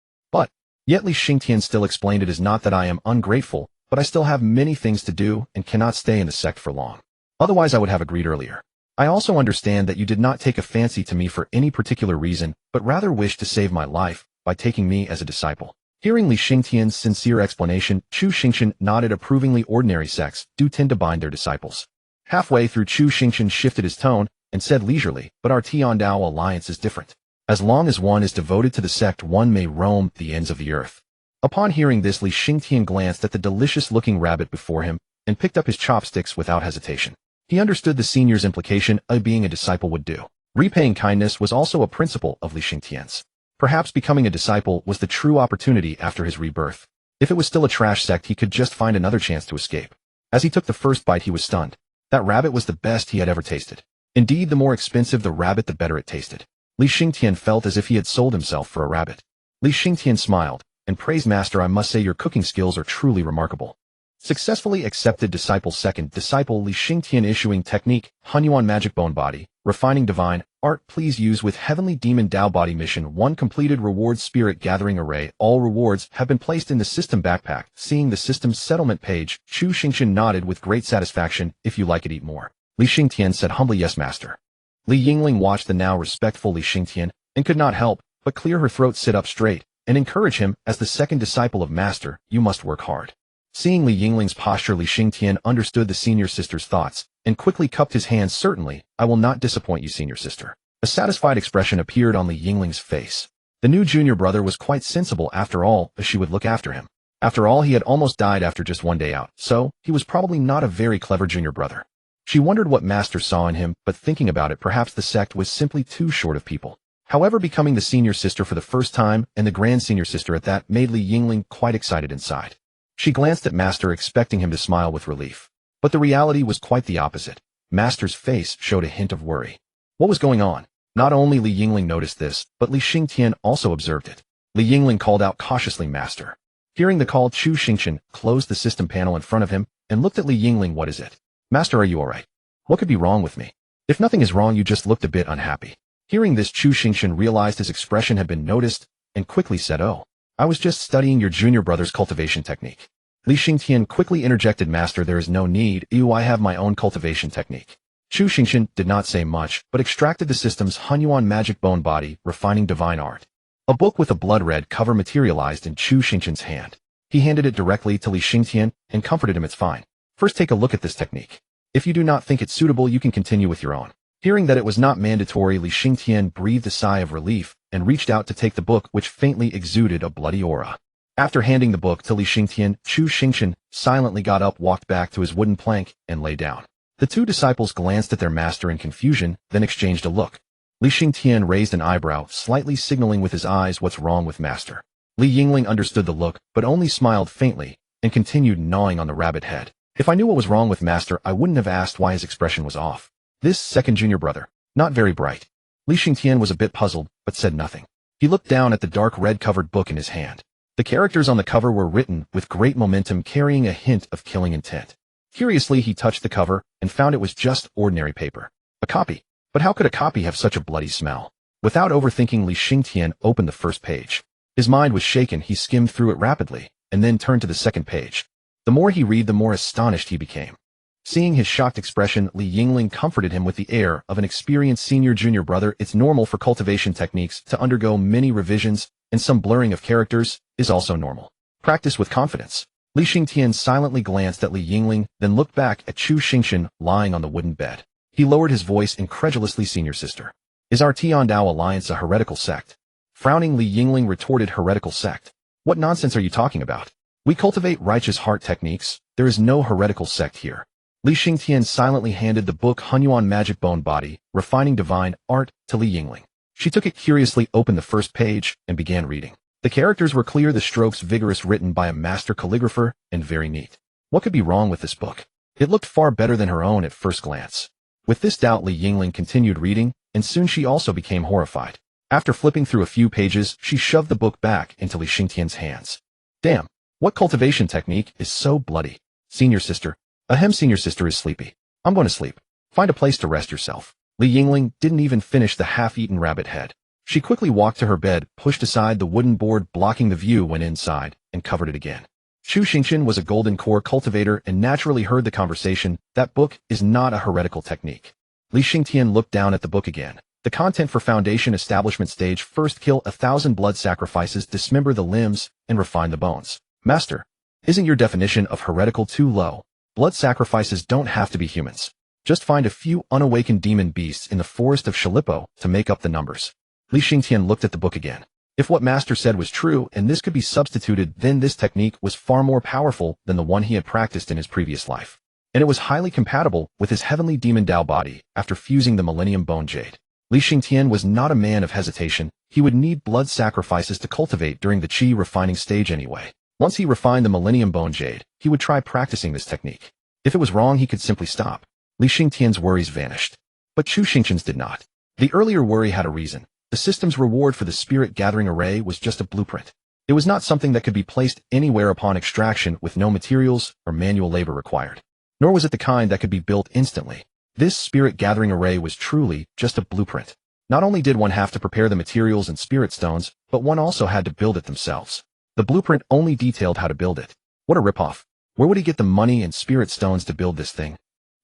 Yet Li Xingtian still explained, "It is not that I am ungrateful, but I still have many things to do and cannot stay in the sect for long. Otherwise I would have agreed earlier. I also understand that you did not take a fancy to me for any particular reason, but rather wished to save my life by taking me as a disciple." Hearing Li Xingtian's sincere explanation, Chu Xingchen nodded approvingly. Ordinary sects do tend to bind their disciples. Halfway through, Chu Xingchen shifted his tone and said leisurely, "But our Tiandao Alliance is different. As long as one is devoted to the sect, one may roam the ends of the earth." Upon hearing this, Li Xingtian glanced at the delicious-looking rabbit before him and picked up his chopsticks without hesitation. He understood the senior's implication of being a disciple would do. Repaying kindness was also a principle of Li Xingtian's. Perhaps becoming a disciple was the true opportunity after his rebirth. If it was still a trash sect, he could just find another chance to escape. As he took the first bite, he was stunned. That rabbit was the best he had ever tasted. Indeed, the more expensive the rabbit, the better it tasted. Li Xingtian felt as if he had sold himself for a rabbit. Li Xingtian smiled and praised, "Master, I must say your cooking skills are truly remarkable." Successfully accepted disciple. Second disciple Li Xingtian issuing technique, Hunyuan magic bone body, refining divine art. Please use with heavenly demon Dao body. Mission 1 completed. Reward spirit gathering array. All rewards have been placed in the system backpack. Seeing the system's settlement page, Chu Xingchen nodded with great satisfaction. "If you like it, eat more." Li Xingtian said humbly, "Yes, master." Li Yingling watched the now respectful Li Xingtian and could not help but clear her throat, sit up straight, and encourage him. "As the second disciple of master, you must work hard." Seeing Li Yingling's posture, Li Xingtian understood the senior sister's thoughts and quickly cupped his hands. "Certainly, I will not disappoint you, senior sister." A satisfied expression appeared on Li Yingling's face. The new junior brother was quite sensible after all, as she would look after him. After all, he had almost died after just one day out, so he was probably not a very clever junior brother. She wondered what master saw in him, but thinking about it, perhaps the sect was simply too short of people. However, becoming the senior sister for the first time, and the grand senior sister at that, made Li Yingling quite excited inside. She glanced at master, expecting him to smile with relief. But the reality was quite the opposite. Master's face showed a hint of worry. What was going on? Not only Li Yingling noticed this, but Li Xingtian also observed it. Li Yingling called out cautiously, "Master." Hearing the call, Chu Xingchen closed the system panel in front of him and looked at Li Yingling. "What is it? Master, are you all right? What could be wrong with me?" "If nothing is wrong, you just looked a bit unhappy." Hearing this, Chu Xingchen realized his expression had been noticed and quickly said, "Oh, I was just studying your junior brother's cultivation technique." Li Xingtian quickly interjected, "Master, there is no need. I have my own cultivation technique." Chu Xingchen did not say much, but extracted the system's Hunyuan magic bone body, refining divine art. A book with a blood-red cover materialized in Chu Xingchen's hand. He handed it directly to Li Xingtian and comforted him, "It's fine. First take a look at this technique. If you do not think it suitable, you can continue with your own." Hearing that it was not mandatory, Li Xingtian breathed a sigh of relief and reached out to take the book, which faintly exuded a bloody aura. After handing the book to Li Xingtian, Chu Xingchen silently got up, walked back to his wooden plank, and lay down. The two disciples glanced at their master in confusion, then exchanged a look. Li Xingtian raised an eyebrow, slightly signaling with his eyes, "What's wrong with master?" Li Yingling understood the look, but only smiled faintly and continued gnawing on the rabbit head. "If I knew what was wrong with master, I wouldn't have asked why his expression was off." This second junior brother, not very bright. Li Xingtian was a bit puzzled, but said nothing. He looked down at the dark red-covered book in his hand. The characters on the cover were written with great momentum, carrying a hint of killing intent. Curiously, he touched the cover and found it was just ordinary paper. A copy. But how could a copy have such a bloody smell? Without overthinking, Li Xingtian opened the first page. His mind was shaken. He skimmed through it rapidly and then turned to the second page. The more he read, the more astonished he became. Seeing his shocked expression, Li Yingling comforted him with the air of an experienced senior-junior brother. It's normal for cultivation techniques to undergo many revisions, and some blurring of characters is also normal. Practice with confidence. Li Xingtian silently glanced at Li Yingling, then looked back at Chu Xingchen lying on the wooden bed. He lowered his voice incredulously. Senior sister, is our Tiandao alliance a heretical sect? Frowning, Li Yingling retorted, heretical sect? What nonsense are you talking about? We cultivate righteous heart techniques. There is no heretical sect here. Li Xingtian silently handed the book Hunyuan Magic Bone Body, Refining Divine Art, to Li Yingling. She took it curiously, opened the first page, and began reading. The characters were clear, the strokes vigorous, written by a master calligrapher, and very neat. What could be wrong with this book? It looked far better than her own at first glance. With this doubt, Li Yingling continued reading, and soon she also became horrified. After flipping through a few pages, she shoved the book back into Li Xingtian's hands. Damn, what cultivation technique is so bloody? Senior sister. Ahem, senior sister is sleepy. I'm going to sleep. Find a place to rest yourself. Li Yingling didn't even finish the half-eaten rabbit head. She quickly walked to her bed, pushed aside the wooden board blocking the view, went inside, and covered it again. Chu Xingchen was a golden core cultivator and naturally heard the conversation. That book is not a heretical technique. Li Xingtian looked down at the book again. The content for foundation establishment stage: first kill 1,000 blood sacrifices, dismember the limbs, and refine the bones. Master, isn't your definition of heretical too low? Blood sacrifices don't have to be humans. Just find a few unawakened demon beasts in the forest of Shalippo to make up the numbers. Li Xingtian looked at the book again. If what Master said was true and this could be substituted, then this technique was far more powerful than the one he had practiced in his previous life. And it was highly compatible with his heavenly demon Dao body after fusing the Millennium Bone Jade. Li Xingtian was not a man of hesitation. He would need blood sacrifices to cultivate during the Qi refining stage anyway. Once he refined the Millennium Bone Jade, he would try practicing this technique. If it was wrong, he could simply stop. Li Xingtian's worries vanished. But Chu Xingchen's did not. The earlier worry had a reason. The system's reward for the spirit gathering array was just a blueprint. It was not something that could be placed anywhere upon extraction with no materials or manual labor required. Nor was it the kind that could be built instantly. This spirit gathering array was truly just a blueprint. Not only did one have to prepare the materials and spirit stones, but one also had to build it themselves. The blueprint only detailed how to build it. What a ripoff. Where would he get the money and spirit stones to build this thing?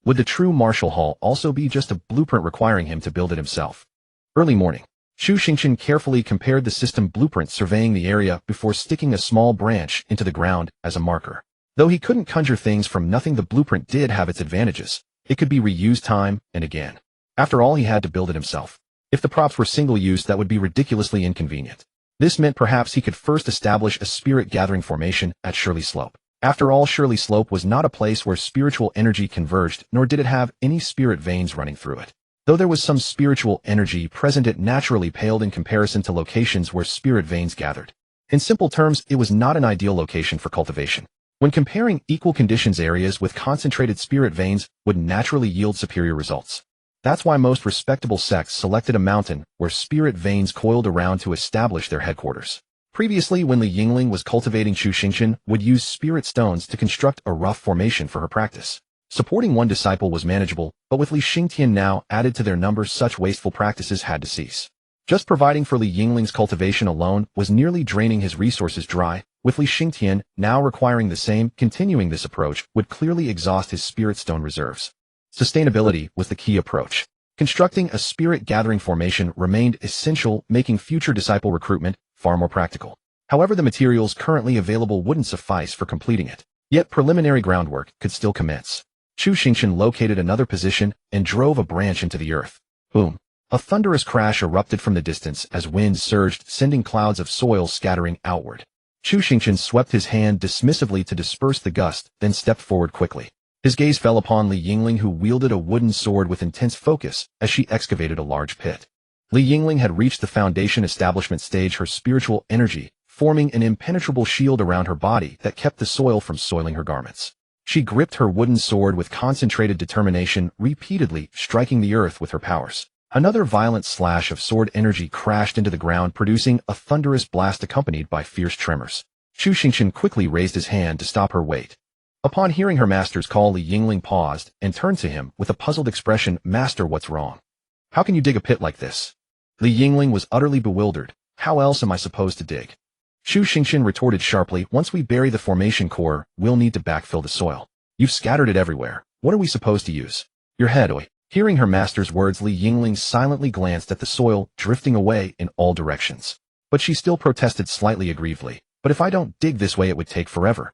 Would the true martial hall also be just a blueprint requiring him to build it himself? Early morning. Chu Xingchen carefully compared the system blueprint, surveying the area before sticking a small branch into the ground as a marker. Though he couldn't conjure things from nothing, the blueprint did have its advantages. It could be reused time and again. After all, he had to build it himself. If the props were single-use, that would be ridiculously inconvenient. This meant perhaps he could first establish a spirit gathering formation at Shirley Slope. After all, Shirley Slope was not a place where spiritual energy converged, nor did it have any spirit veins running through it. Though there was some spiritual energy present, it naturally paled in comparison to locations where spirit veins gathered. In simple terms, it was not an ideal location for cultivation. When comparing equal conditions, areas with concentrated spirit veins would naturally yield superior results. That's why most respectable sects selected a mountain where spirit veins coiled around to establish their headquarters. Previously, when Li Yingling was cultivating, Chu Xingchen would use spirit stones to construct a rough formation for her practice. Supporting one disciple was manageable, but with Li Xingtian now added to their numbers, such wasteful practices had to cease. Just providing for Li Yingling's cultivation alone was nearly draining his resources dry. With Li Xingtian now requiring the same, continuing this approach would clearly exhaust his spirit stone reserves. Sustainability was the key approach. Constructing a spirit gathering formation remained essential, making future disciple recruitment far more practical. However, the materials currently available wouldn't suffice for completing it. Yet preliminary groundwork could still commence. Chu Xingchen located another position and drove a branch into the earth. Boom. A thunderous crash erupted from the distance as wind surged, sending clouds of soil scattering outward. Chu Xingchen swept his hand dismissively to disperse the gust, then stepped forward quickly. His gaze fell upon Li Yingling, who wielded a wooden sword with intense focus as she excavated a large pit. Li Yingling had reached the foundation establishment stage, her spiritual energy forming an impenetrable shield around her body that kept the soil from soiling her garments. She gripped her wooden sword with concentrated determination, repeatedly striking the earth with her powers. Another violent slash of sword energy crashed into the ground, producing a thunderous blast accompanied by fierce tremors. Chu Xingchen quickly raised his hand to stop her weight. Upon hearing her master's call, Li Yingling paused and turned to him with a puzzled expression. Master, what's wrong? How can you dig a pit like this? Li Yingling was utterly bewildered. How else am I supposed to dig? Chu Xingchen retorted sharply. Once we bury the formation core, we'll need to backfill the soil. You've scattered it everywhere. What are we supposed to use? Your head, oi. Hearing her master's words, Li Yingling silently glanced at the soil, drifting away in all directions. But she still protested slightly aggrievedly. But if I don't dig this way, it would take forever.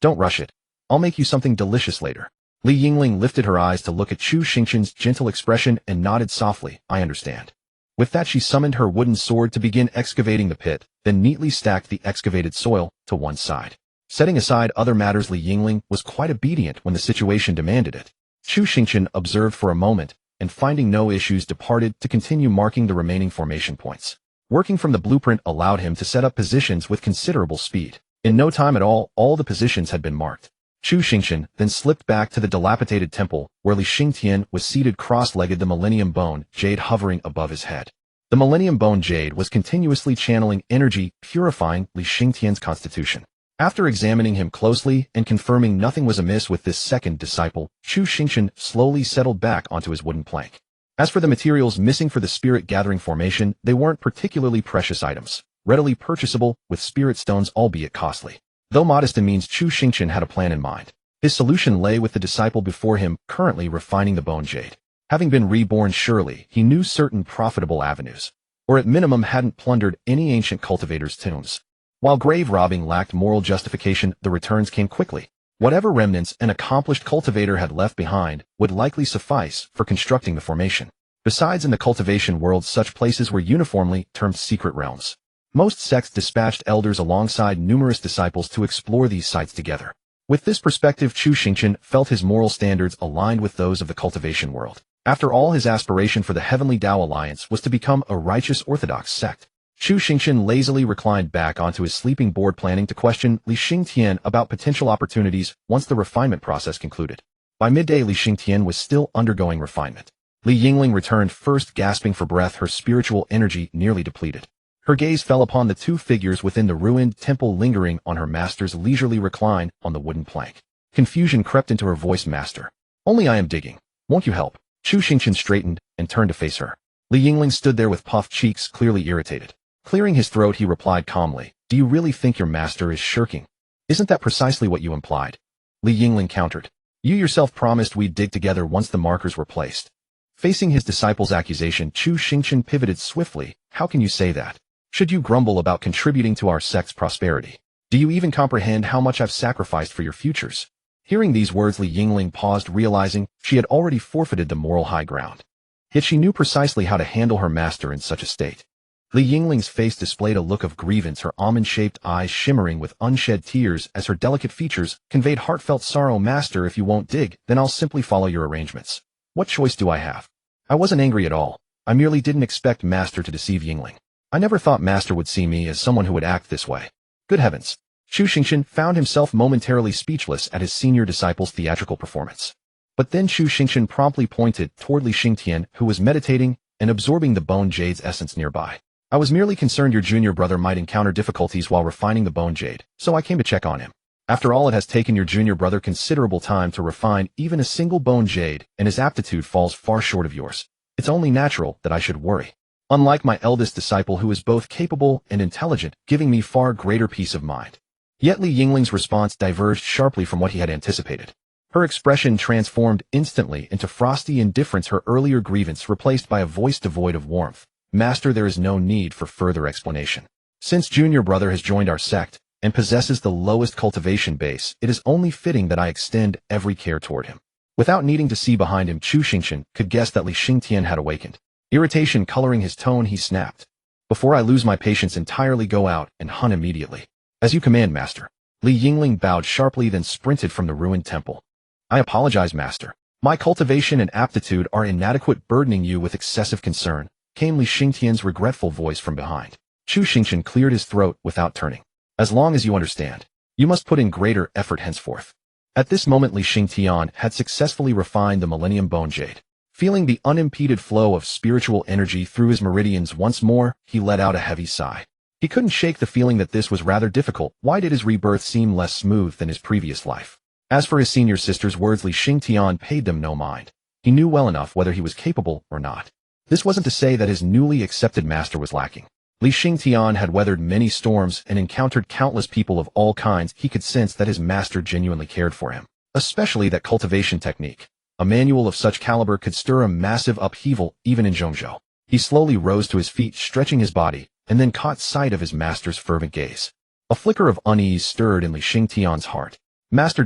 Don't rush it. I'll make you something delicious later. Li Yingling lifted her eyes to look at Chu Xingchen's gentle expression and nodded softly. I understand. With that, she summoned her wooden sword to begin excavating the pit, then neatly stacked the excavated soil to one side. Setting aside other matters, Li Yingling was quite obedient when the situation demanded it. Chu Xingchen observed for a moment, and finding no issues departed to continue marking the remaining formation points. Working from the blueprint allowed him to set up positions with considerable speed. In no time at all the positions had been marked. Chu Xingchen then slipped back to the dilapidated temple, where Li Xingtian was seated cross-legged, the Millennium Bone Jade hovering above his head. The Millennium Bone Jade was continuously channeling energy, purifying Li Xingtian's constitution. After examining him closely and confirming nothing was amiss with this second disciple, Chu Xingchen slowly settled back onto his wooden plank. As for the materials missing for the spirit-gathering formation, they weren't particularly precious items, readily purchasable with spirit stones, albeit costly. Though modest in means, Chu Xingchen had a plan in mind. His solution lay with the disciple before him, currently refining the bone jade. Having been reborn, surely he knew certain profitable avenues, or at minimum hadn't plundered any ancient cultivators' tombs. While grave robbing lacked moral justification, the returns came quickly. Whatever remnants an accomplished cultivator had left behind would likely suffice for constructing the formation. Besides, in the cultivation world, such places were uniformly termed secret realms. Most sects dispatched elders alongside numerous disciples to explore these sites together. With this perspective, Chu Xingchen felt his moral standards aligned with those of the cultivation world. After all, his aspiration for the Heavenly Tao Alliance was to become a righteous orthodox sect. Chu Xingchen lazily reclined back onto his sleeping board, planning to question Li Xingtian about potential opportunities once the refinement process concluded. By midday, Li Xingtian was still undergoing refinement. Li Yingling returned first, gasping for breath, her spiritual energy nearly depleted. Her gaze fell upon the two figures within the ruined temple, lingering on her master's leisurely recline on the wooden plank. Confusion crept into her voice. Master, only I am digging. Won't you help? Chu Xingchen straightened and turned to face her. Li Yingling stood there with puffed cheeks, clearly irritated. Clearing his throat, he replied calmly, Do you really think your master is shirking? Isn't that precisely what you implied? Li Yingling countered. You yourself promised we'd dig together once the markers were placed. Facing his disciple's accusation, Chu Xingchen pivoted swiftly. How can you say that? Should you grumble about contributing to our sect's prosperity? Do you even comprehend how much I've sacrificed for your futures? Hearing these words, Li Yingling paused, realizing she had already forfeited the moral high ground. Yet she knew precisely how to handle her master in such a state. Li Yingling's face displayed a look of grievance, her almond-shaped eyes shimmering with unshed tears as her delicate features conveyed heartfelt sorrow. Master, if you won't dig, then I'll simply follow your arrangements. What choice do I have? I wasn't angry at all. I merely didn't expect Master to deceive Yingling. I never thought Master would see me as someone who would act this way. Good heavens. Chu Xingchen found himself momentarily speechless at his senior disciple's theatrical performance. But then Chu Xingchen promptly pointed toward Li Xingtian, who was meditating and absorbing the bone jade's essence nearby. I was merely concerned your junior brother might encounter difficulties while refining the bone jade, so I came to check on him. After all, it has taken your junior brother considerable time to refine even a single bone jade, and his aptitude falls far short of yours. It's only natural that I should worry. Unlike my eldest disciple, who is both capable and intelligent, giving me far greater peace of mind. Yet Li Yingling's response diverged sharply from what he had anticipated. Her expression transformed instantly into frosty indifference, her earlier grievance replaced by a voice devoid of warmth. Master, there is no need for further explanation. Since junior brother has joined our sect and possesses the lowest cultivation base, it is only fitting that I extend every care toward him. Without needing to see behind him, Chu Xingchen could guess that Li Xingtian had awakened. Irritation coloring his tone, he snapped. Before I lose my patience entirely, go out and hunt immediately. As you command, Master. Li Yingling bowed sharply, then sprinted from the ruined temple. I apologize, Master. My cultivation and aptitude are inadequate, burdening you with excessive concern, came Li Xingtian's regretful voice from behind. Chu Xingchen cleared his throat without turning. As long as you understand, you must put in greater effort henceforth. At this moment, Li Xingtian had successfully refined the Millennium Bone Jade. Feeling the unimpeded flow of spiritual energy through his meridians once more, he let out a heavy sigh. He couldn't shake the feeling that this was rather difficult. Why did his rebirth seem less smooth than his previous life? As for his senior sister's words, Li Xingtian paid them no mind. He knew well enough whether he was capable or not. This wasn't to say that his newly accepted master was lacking. Li Xingtian had weathered many storms and encountered countless people of all kinds. He could sense that his master genuinely cared for him, especially that cultivation technique. A manual of such caliber could stir a massive upheaval even in Zhongzhou. He slowly rose to his feet, stretching his body, and then caught sight of his master's fervent gaze. A flicker of unease stirred in Li Xingtian's heart. Master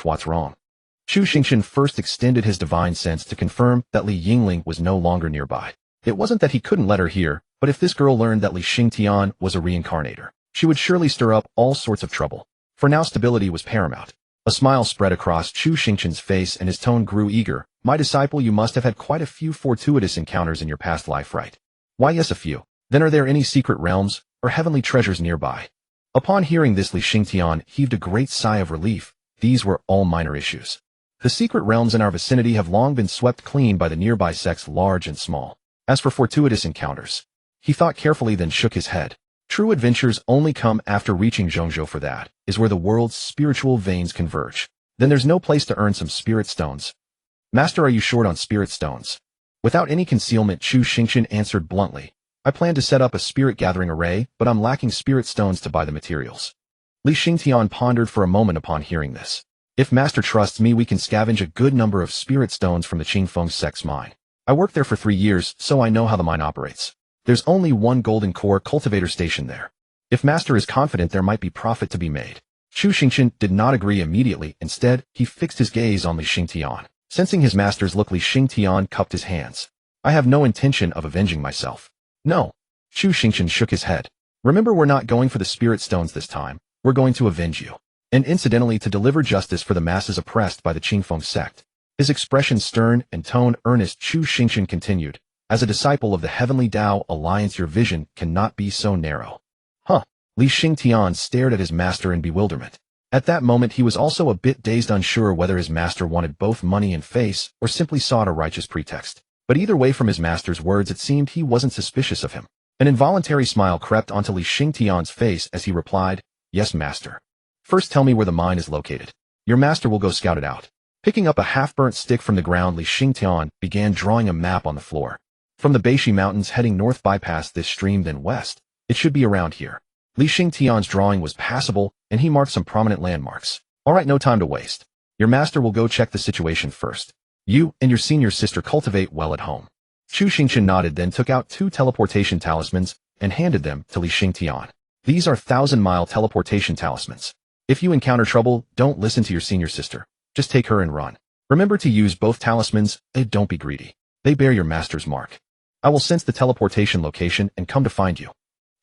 what's wrong? Chu Xingchen first extended his divine sense to confirm that Li Yingling was no longer nearby. It wasn't that he couldn't let her hear, but if this girl learned that Li Xingtian was a reincarnator, she would surely stir up all sorts of trouble. For now stability was paramount. A smile spread across Chu Xingchen's face and his tone grew eager. My disciple, you must have had quite a few fortuitous encounters in your past life, right? Why, yes, a few. Then are there any secret realms or heavenly treasures nearby? Upon hearing this, Li Xingtian heaved a great sigh of relief. These were all minor issues. The secret realms in our vicinity have long been swept clean by the nearby sects large and small. As for fortuitous encounters, he thought carefully, then shook his head. True adventures only come after reaching Zhongzhou, for that is where the world's spiritual veins converge. Then there's no place to earn some spirit stones. Master, are you short on spirit stones? Without any concealment, Chu Xingchen answered bluntly. I plan to set up a spirit gathering array, but I'm lacking spirit stones to buy the materials. Li Xingtian pondered for a moment upon hearing this. If Master trusts me, we can scavenge a good number of spirit stones from the Qingfeng sect's mine. I worked there for 3 years, so I know how the mine operates. There's only one golden core cultivator station there. If Master is confident, there might be profit to be made. Chu Xingchen did not agree immediately. Instead, he fixed his gaze on Li Xingtian. Sensing his master's look, Li Xingtian cupped his hands. I have no intention of avenging myself. No. Chu Xingchen shook his head. Remember, we're not going for the spirit stones this time. We're going to avenge you. And incidentally, to deliver justice for the masses oppressed by the Qingfeng sect. His expression stern and tone earnest, Chu Xingchen continued. As a disciple of the Heavenly Tao Alliance, your vision cannot be so narrow. Huh. Li Xingtian stared at his master in bewilderment. At that moment, he was also a bit dazed, unsure whether his master wanted both money and face, or simply sought a righteous pretext. But either way, from his master's words, it seemed he wasn't suspicious of him. An involuntary smile crept onto Li Xingtian's face as he replied, Yes, Master. First tell me where the mine is located. Your master will go scout it out. Picking up a half-burnt stick from the ground, Li Xingtian began drawing a map on the floor. From the Beishi Mountains heading north, bypass this stream, then west. It should be around here. Li Xingtian's drawing was passable, and he marked some prominent landmarks. All right, no time to waste. Your master will go check the situation first. You and your senior sister cultivate well at home. Chu Xingchen nodded, then took out 2 teleportation talismans and handed them to Li Xingtian. These are 1,000-mile teleportation talismans. If you encounter trouble, don't listen to your senior sister. Just take her and run. Remember to use both talismans, and don't be greedy. They bear your master's mark. I will sense the teleportation location and come to find you.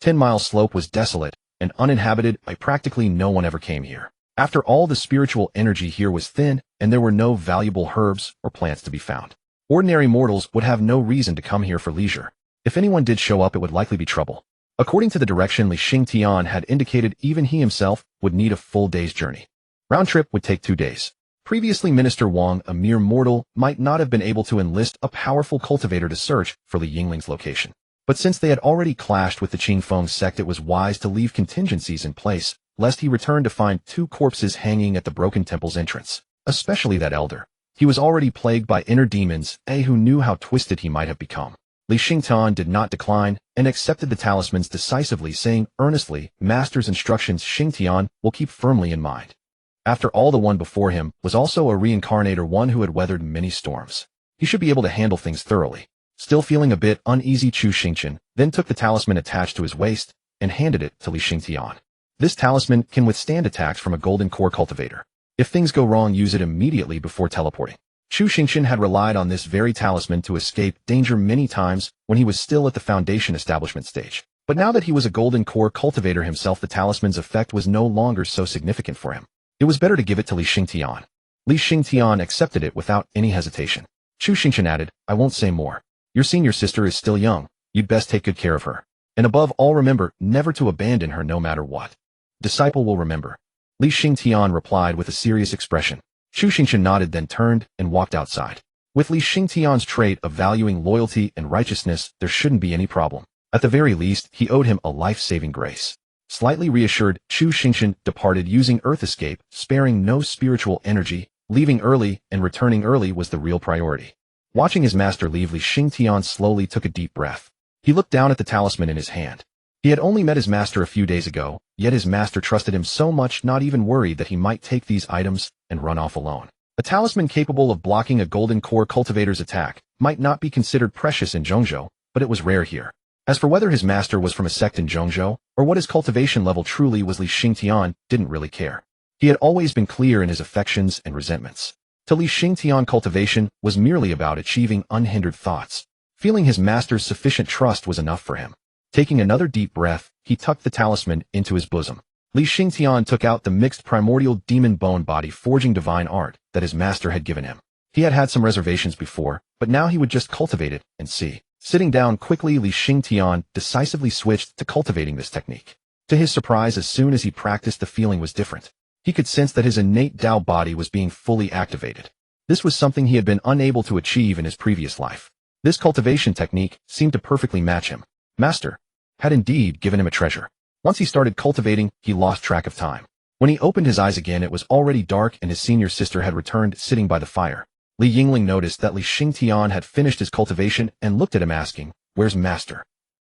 10-Mile Slope was desolate and uninhabited. Practically no one ever came here. After all, the spiritual energy here was thin, and there were no valuable herbs or plants to be found. Ordinary mortals would have no reason to come here for leisure. If anyone did show up, it would likely be trouble. According to the direction Li Xingtian had indicated, even he himself would need a full day's journey. Round trip would take 2 days. Previously, Minister Wang, a mere mortal, might not have been able to enlist a powerful cultivator to search for Li Yingling's location. But since they had already clashed with the Qingfeng sect, it was wise to leave contingencies in place, lest he return to find 2 corpses hanging at the broken temple's entrance. Especially that elder. He was already plagued by inner demons, who knew how twisted he might have become. Li Xingtian did not decline, and accepted the talismans decisively, saying earnestly, Master's instructions Xingtian will keep firmly in mind. After all, the one before him was also a reincarnator, one who had weathered many storms. He should be able to handle things thoroughly. Still feeling a bit uneasy, Chu Xingchen then took the talisman attached to his waist and handed it to Li Xingtian. This talisman can withstand attacks from a golden core cultivator. If things go wrong, use it immediately before teleporting. Chu Xingchen had relied on this very talisman to escape danger many times when he was still at the foundation establishment stage. But now that he was a golden core cultivator himself, the talisman's effect was no longer so significant for him. It was better to give it to Li Xingtian. Li Xingtian accepted it without any hesitation. Chu Xingchen added, I won't say more. Your senior sister is still young. You'd best take good care of her. And above all, remember never to abandon her no matter what. Disciple will remember. Li Xingtian replied with a serious expression. Chu Xingchen nodded, then turned and walked outside. With Li Xingtian's trait of valuing loyalty and righteousness, there shouldn't be any problem. At the very least, he owed him a life-saving grace. Slightly reassured, Chu Xingchen departed using Earth Escape, sparing no spiritual energy. Leaving early and returning early was the real priority. Watching his master leave, Li Xingtian slowly took a deep breath. He looked down at the talisman in his hand. He had only met his master a few days ago, yet his master trusted him so much, not even worried that he might take these items and run off alone. A talisman capable of blocking a golden core cultivator's attack might not be considered precious in Zhongzhou, but it was rare here. As for whether his master was from a sect in Zhongzhou, or what his cultivation level truly was, Li Xingtian didn't really care. He had always been clear in his affections and resentments. To Li Xingtian, cultivation was merely about achieving unhindered thoughts. Feeling his master's sufficient trust was enough for him. Taking another deep breath, he tucked the talisman into his bosom. Li Xingtian took out the mixed primordial demon bone body forging divine art that his master had given him. He had had some reservations before, but now he would just cultivate it and see. Sitting down quickly, Li Xingtian decisively switched to cultivating this technique. To his surprise, as soon as he practiced, the feeling was different. He could sense that his innate Tao body was being fully activated. This was something he had been unable to achieve in his previous life. This cultivation technique seemed to perfectly match him. Master had indeed given him a treasure. Once he started cultivating, he lost track of time. When he opened his eyes again, it was already dark and his senior sister had returned, sitting by the fire. Li Yingling noticed that Li Xingtian had finished his cultivation and looked at him, asking, "Where's Master?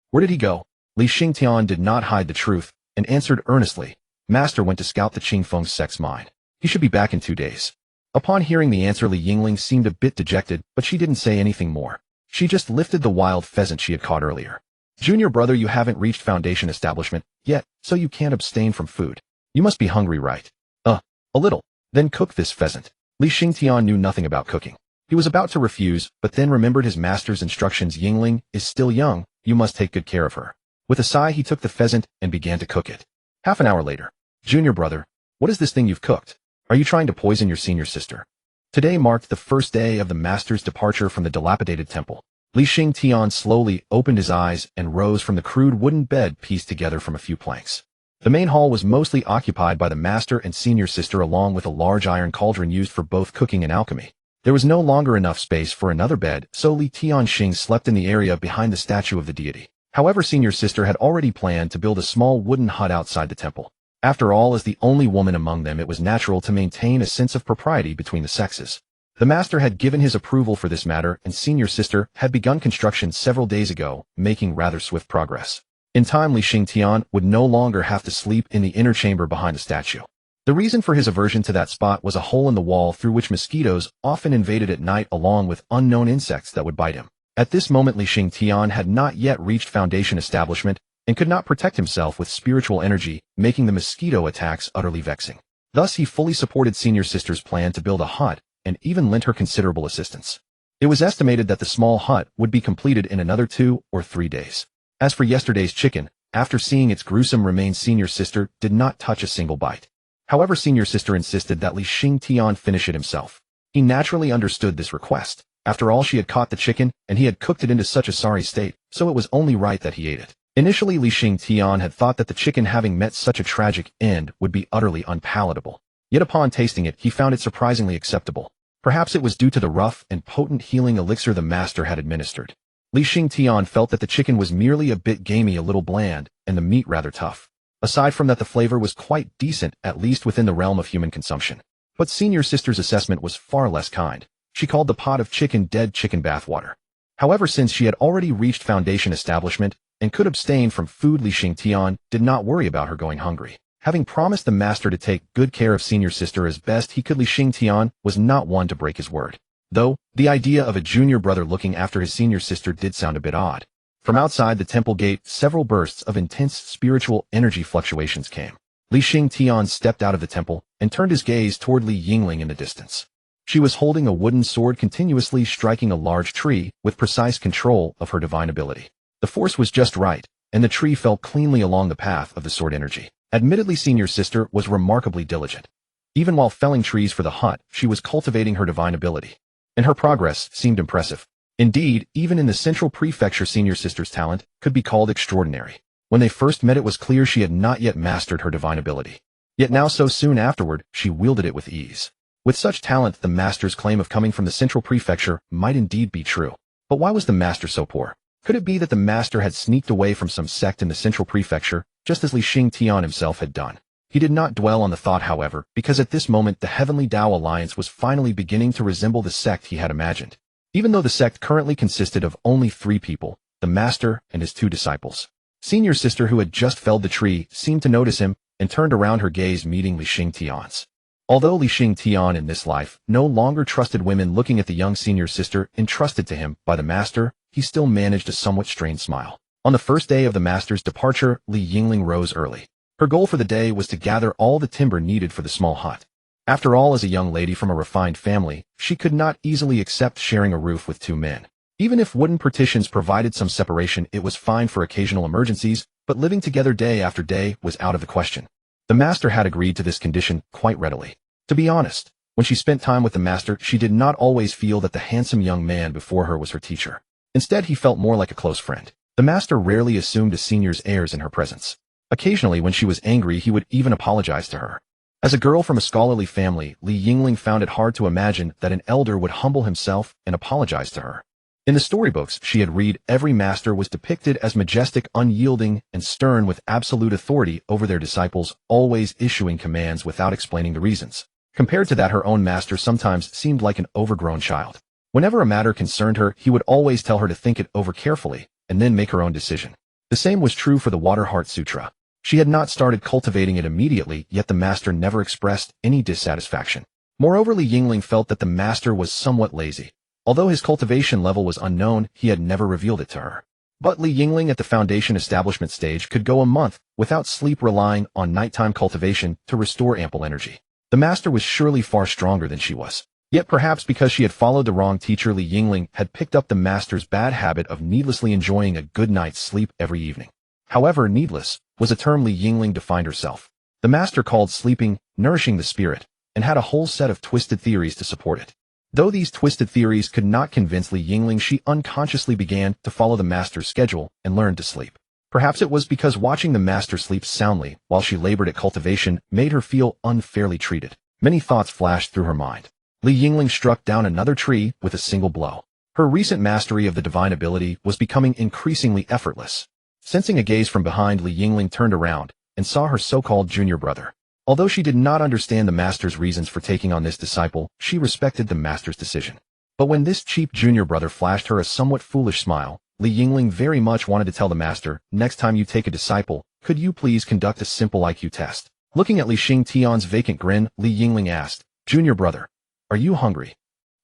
Where did he go?" Li Xingtian did not hide the truth and answered earnestly, "Master went to scout the Qingfeng sect's mine. He should be back in 2 days." Upon hearing the answer, Li Yingling seemed a bit dejected, but she didn't say anything more. She just lifted the wild pheasant she had caught earlier. "Junior brother, you haven't reached Foundation establishment yet, so you can't abstain from food. You must be hungry, right?" A little. Then cook this pheasant." Li Xingtian knew nothing about cooking. He was about to refuse, but then remembered his master's instructions. "Yingling is still young, you must take good care of her." With a sigh, he took the pheasant and began to cook it. Half an hour later. "Junior brother, what is this thing you've cooked? Are you trying to poison your senior sister?" Today marked the first day of the master's departure from the dilapidated temple. Li Xingtian slowly opened his eyes and rose from the crude wooden bed pieced together from a few planks. The main hall was mostly occupied by the master and senior sister, along with a large iron cauldron used for both cooking and alchemy. There was no longer enough space for another bed, so Li Tianxing slept in the area behind the statue of the deity. However, senior sister had already planned to build a small wooden hut outside the temple. After all, as the only woman among them, it was natural to maintain a sense of propriety between the sexes. The master had given his approval for this matter, and senior sister had begun construction several days ago, making rather swift progress. In time, Li Xingtian would no longer have to sleep in the inner chamber behind the statue. The reason for his aversion to that spot was a hole in the wall through which mosquitoes often invaded at night, along with unknown insects that would bite him. At this moment, Li Xingtian had not yet reached Foundation establishment and could not protect himself with spiritual energy, making the mosquito attacks utterly vexing. Thus, he fully supported senior sister's plan to build a hut and even lent her considerable assistance. It was estimated that the small hut would be completed in another 2 or 3 days. As for yesterday's chicken, after seeing its gruesome remains, senior sister did not touch a single bite. However, senior sister insisted that Li Xingtian finish it himself. He naturally understood this request. After all, she had caught the chicken, and he had cooked it into such a sorry state, so it was only right that he ate it. Initially, Li Xingtian had thought that the chicken, having met such a tragic end, would be utterly unpalatable. Yet upon tasting it, he found it surprisingly acceptable. Perhaps it was due to the rough and potent healing elixir the master had administered. Li Xingtian felt that the chicken was merely a bit gamey, a little bland, and the meat rather tough. Aside from that, the flavor was quite decent, at least within the realm of human consumption. But senior sister's assessment was far less kind. She called the pot of chicken dead chicken bathwater. However, since she had already reached Foundation establishment and could abstain from food, Li Xingtian did not worry about her going hungry. Having promised the master to take good care of senior sister as best he could, Li Xingtian was not one to break his word. Though, the idea of a junior brother looking after his senior sister did sound a bit odd. From outside the temple gate, several bursts of intense spiritual energy fluctuations came. Li Xingtian stepped out of the temple and turned his gaze toward Li Yingling in the distance. She was holding a wooden sword, continuously striking a large tree with precise control of her divine ability. The force was just right, and the tree fell cleanly along the path of the sword energy. Admittedly, senior sister was remarkably diligent. Even while felling trees for the hut, she was cultivating her divine ability. And her progress seemed impressive. Indeed, even in the Central Prefecture, senior sister's talent could be called extraordinary. When they first met, it was clear she had not yet mastered her divine ability. Yet now, so soon afterward, she wielded it with ease. With such talent, the master's claim of coming from the Central Prefecture might indeed be true. But why was the master so poor? Could it be that the master had sneaked away from some sect in the Central Prefecture, just as Li Xingtian himself had done? He did not dwell on the thought, however, because at this moment the Heavenly Tao Alliance was finally beginning to resemble the sect he had imagined. even though the sect currently consisted of only 3 people, the master and his 2 disciples. Senior sister, who had just felled the tree, seemed to notice him and turned around, her gaze meeting Li Xingtian's. Although Li Xingtian in this life no longer trusted women, looking at the young senior sister entrusted to him by the master, he still managed a somewhat strained smile. On the first day of the master's departure, Li Yingling rose early. Her goal for the day was to gather all the timber needed for the small hut. After all, as a young lady from a refined family, she could not easily accept sharing a roof with 2 men. Even if wooden partitions provided some separation, it was fine for occasional emergencies, but living together day after day was out of the question. The master had agreed to this condition quite readily. To be honest, when she spent time with the master, she did not always feel that the handsome young man before her was her teacher. Instead, he felt more like a close friend. The master rarely assumed a senior's airs in her presence. Occasionally, when she was angry, he would even apologize to her. As a girl from a scholarly family, Li Yingling found it hard to imagine that an elder would humble himself and apologize to her. In the storybooks she had read, every master was depicted as majestic, unyielding, and stern, with absolute authority over their disciples, always issuing commands without explaining the reasons. Compared to that, her own master sometimes seemed like an overgrown child. Whenever a matter concerned her, he would always tell her to think it over carefully and then make her own decision. The same was true for the Water Heart Sutra. She had not started cultivating it immediately, yet the master never expressed any dissatisfaction. Moreover, Li Yingling felt that the master was somewhat lazy. Although his cultivation level was unknown, he had never revealed it to her. But Li Yingling at the foundation establishment stage could go a month without sleep, relying on nighttime cultivation to restore ample energy. The master was surely far stronger than she was. Yet perhaps because she had followed the wrong teacher, Li Yingling had picked up the master's bad habit of needlessly enjoying a good night's sleep every evening. However, needless was a term Li Yingling defined herself. The master called sleeping nourishing the spirit, and had a whole set of twisted theories to support it. Though these twisted theories could not convince Li Yingling, she unconsciously began to follow the master's schedule and learned to sleep. Perhaps it was because watching the master sleep soundly while she labored at cultivation made her feel unfairly treated. Many thoughts flashed through her mind. Li Yingling struck down another tree with a single blow. Her recent mastery of the divine ability was becoming increasingly effortless. Sensing a gaze from behind, Li Yingling turned around and saw her so-called junior brother. Although she did not understand the master's reasons for taking on this disciple, she respected the master's decision. But when this cheap junior brother flashed her a somewhat foolish smile, Li Yingling very much wanted to tell the master, "Next time you take a disciple, could you please conduct a simple IQ test?" Looking at Li Xingtian's vacant grin, Li Yingling asked, "Junior brother, are you hungry?"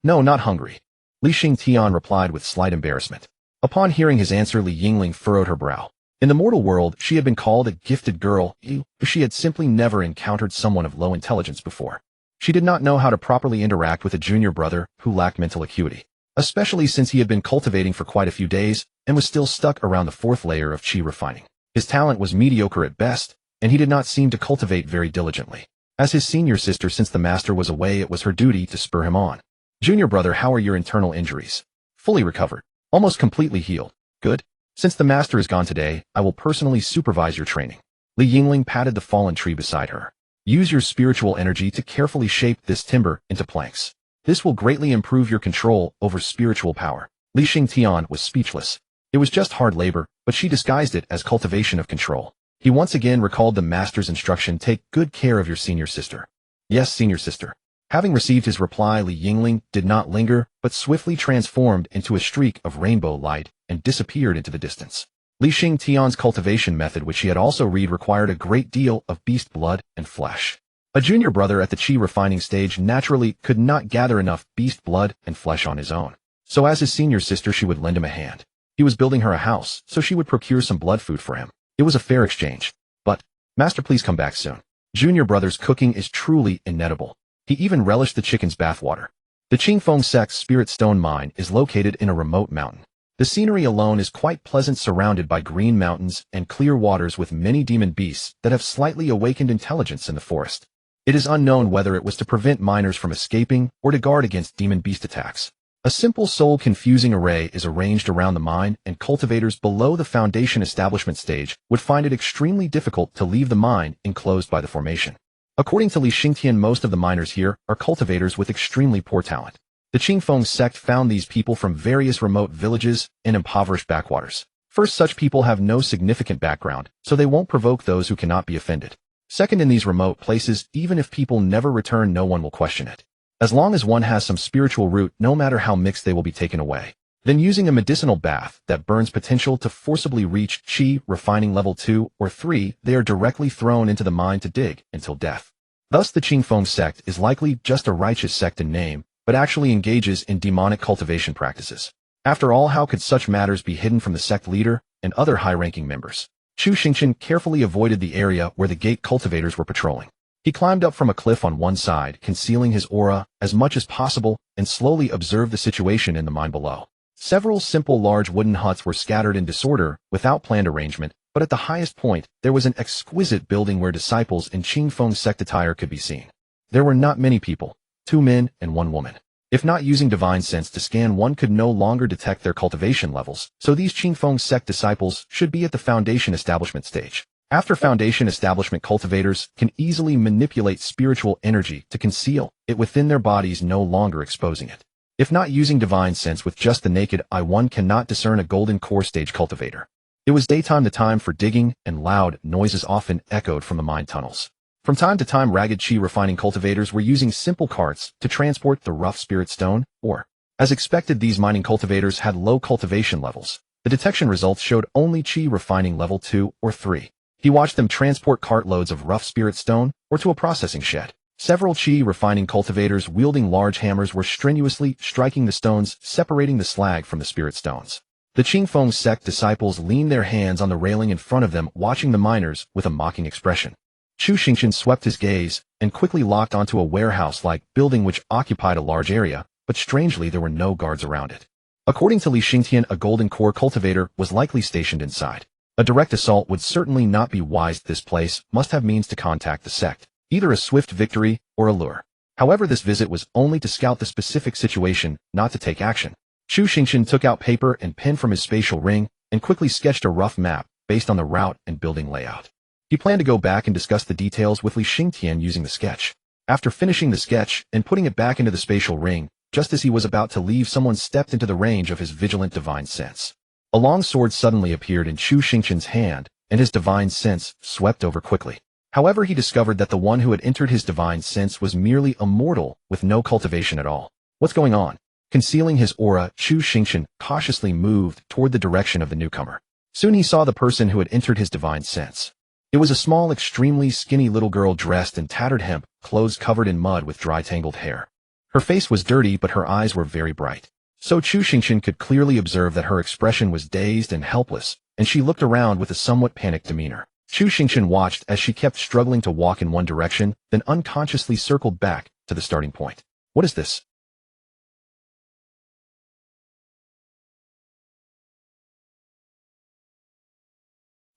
"No, not hungry," Li Xingtian replied with slight embarrassment. Upon hearing his answer, Li Yingling furrowed her brow. In the mortal world, she had been called a gifted girl, but she had simply never encountered someone of low intelligence before. She did not know how to properly interact with a junior brother who lacked mental acuity, especially since he had been cultivating for quite a few days and was still stuck around the 4th layer of chi refining. His talent was mediocre at best, and he did not seem to cultivate very diligently. As his senior sister, since the master was away, it was her duty to spur him on. "Junior brother, how are your internal injuries?" "Fully recovered. Almost completely healed." "Good. Since the master is gone today, I will personally supervise your training." Li Yingling patted the fallen tree beside her. "Use your spiritual energy to carefully shape this timber into planks. This will greatly improve your control over spiritual power." Li Xingtian was speechless. It was just hard labor, but she disguised it as cultivation of control. He once again recalled the master's instruction, "Take good care of your senior sister." "Yes, senior sister." Having received his reply, Li Yingling did not linger, but swiftly transformed into a streak of rainbow light and disappeared into the distance. Li Xingtian's cultivation method, which she had also read, required a great deal of beast blood and flesh. A junior brother at the chi refining stage naturally could not gather enough beast blood and flesh on his own. So as his senior sister, she would lend him a hand. He was building her a house, so she would procure some blood food for him. It was a fair exchange. But, "Master, please come back soon. Junior brother's cooking is truly inedible." He even relished the chicken's bathwater. The Qingfeng sect's spirit stone mine is located in a remote mountain. The scenery alone is quite pleasant, surrounded by green mountains and clear waters with many demon beasts that have slightly awakened intelligence in the forest. It is unknown whether it was to prevent miners from escaping or to guard against demon beast attacks. A simple soul-confusing array is arranged around the mine, and cultivators below the foundation establishment stage would find it extremely difficult to leave the mine enclosed by the formation. According to Li Xingtian, most of the miners here are cultivators with extremely poor talent. The Qingfeng sect found these people from various remote villages and impoverished backwaters. First, such people have no significant background, so they won't provoke those who cannot be offended. Second, in these remote places, even if people never return, no one will question it. As long as one has some spiritual root, no matter how mixed, they will be taken away. Then using a medicinal bath that burns potential to forcibly reach Qi refining level 2 or 3, they are directly thrown into the mind to dig until death. Thus the Qingfeng sect is likely just a righteous sect in name, but actually engages in demonic cultivation practices. After all, how could such matters be hidden from the sect leader and other high-ranking members? Chu Xingchen carefully avoided the area where the gate cultivators were patrolling. He climbed up from a cliff on one side, concealing his aura as much as possible, and slowly observed the situation in the mine below. Several simple large wooden huts were scattered in disorder, without planned arrangement, but at the highest point, there was an exquisite building where disciples in Qingfeng sect attire could be seen. There were not many people, 2 men and 1 woman. If not using divine sense to scan, one could no longer detect their cultivation levels, so these Qingfeng sect disciples should be at the foundation establishment stage. After foundation establishment, cultivators can easily manipulate spiritual energy to conceal it within their bodies, no longer exposing it. If not using divine sense with just the naked eye, one cannot discern a golden core stage cultivator. It was daytime, the time for digging, and loud noises often echoed from the mine tunnels. From time to time, ragged Qi refining cultivators were using simple carts to transport the rough spirit stone, or, as expected, these mining cultivators had low cultivation levels. The detection results showed only Qi refining level 2 or 3. He watched them transport cartloads of rough spirit stone or to a processing shed. Several Qi refining cultivators wielding large hammers were strenuously striking the stones, separating the slag from the spirit stones. The Qingfeng sect disciples leaned their hands on the railing in front of them, watching the miners with a mocking expression. Chu Xingchen swept his gaze and quickly locked onto a warehouse-like building which occupied a large area, but strangely there were no guards around it. According to Li Xingtian, a golden core cultivator was likely stationed inside. A direct assault would certainly not be wise. This place must have means to contact the sect, either a swift victory or a lure. However, this visit was only to scout the specific situation, not to take action. Chu Xingchen took out paper and pen from his spatial ring and quickly sketched a rough map based on the route and building layout. He planned to go back and discuss the details with Li Xingtian using the sketch. After finishing the sketch and putting it back into the spatial ring, just as he was about to leave, someone stepped into the range of his vigilant divine sense. A long sword suddenly appeared in Chu Xingchen's hand, and his divine sense swept over quickly. However, he discovered that the one who had entered his divine sense was merely a mortal with no cultivation at all. What's going on? Concealing his aura, Chu Xingchen cautiously moved toward the direction of the newcomer. Soon he saw the person who had entered his divine sense. It was a small, extremely skinny little girl dressed in tattered hemp, clothes covered in mud with dry tangled hair. Her face was dirty, but her eyes were very bright. So Chu Xingchen could clearly observe that her expression was dazed and helpless, and she looked around with a somewhat panicked demeanor. Chu Xingchen watched as she kept struggling to walk in one direction, then unconsciously circled back to the starting point. What is this?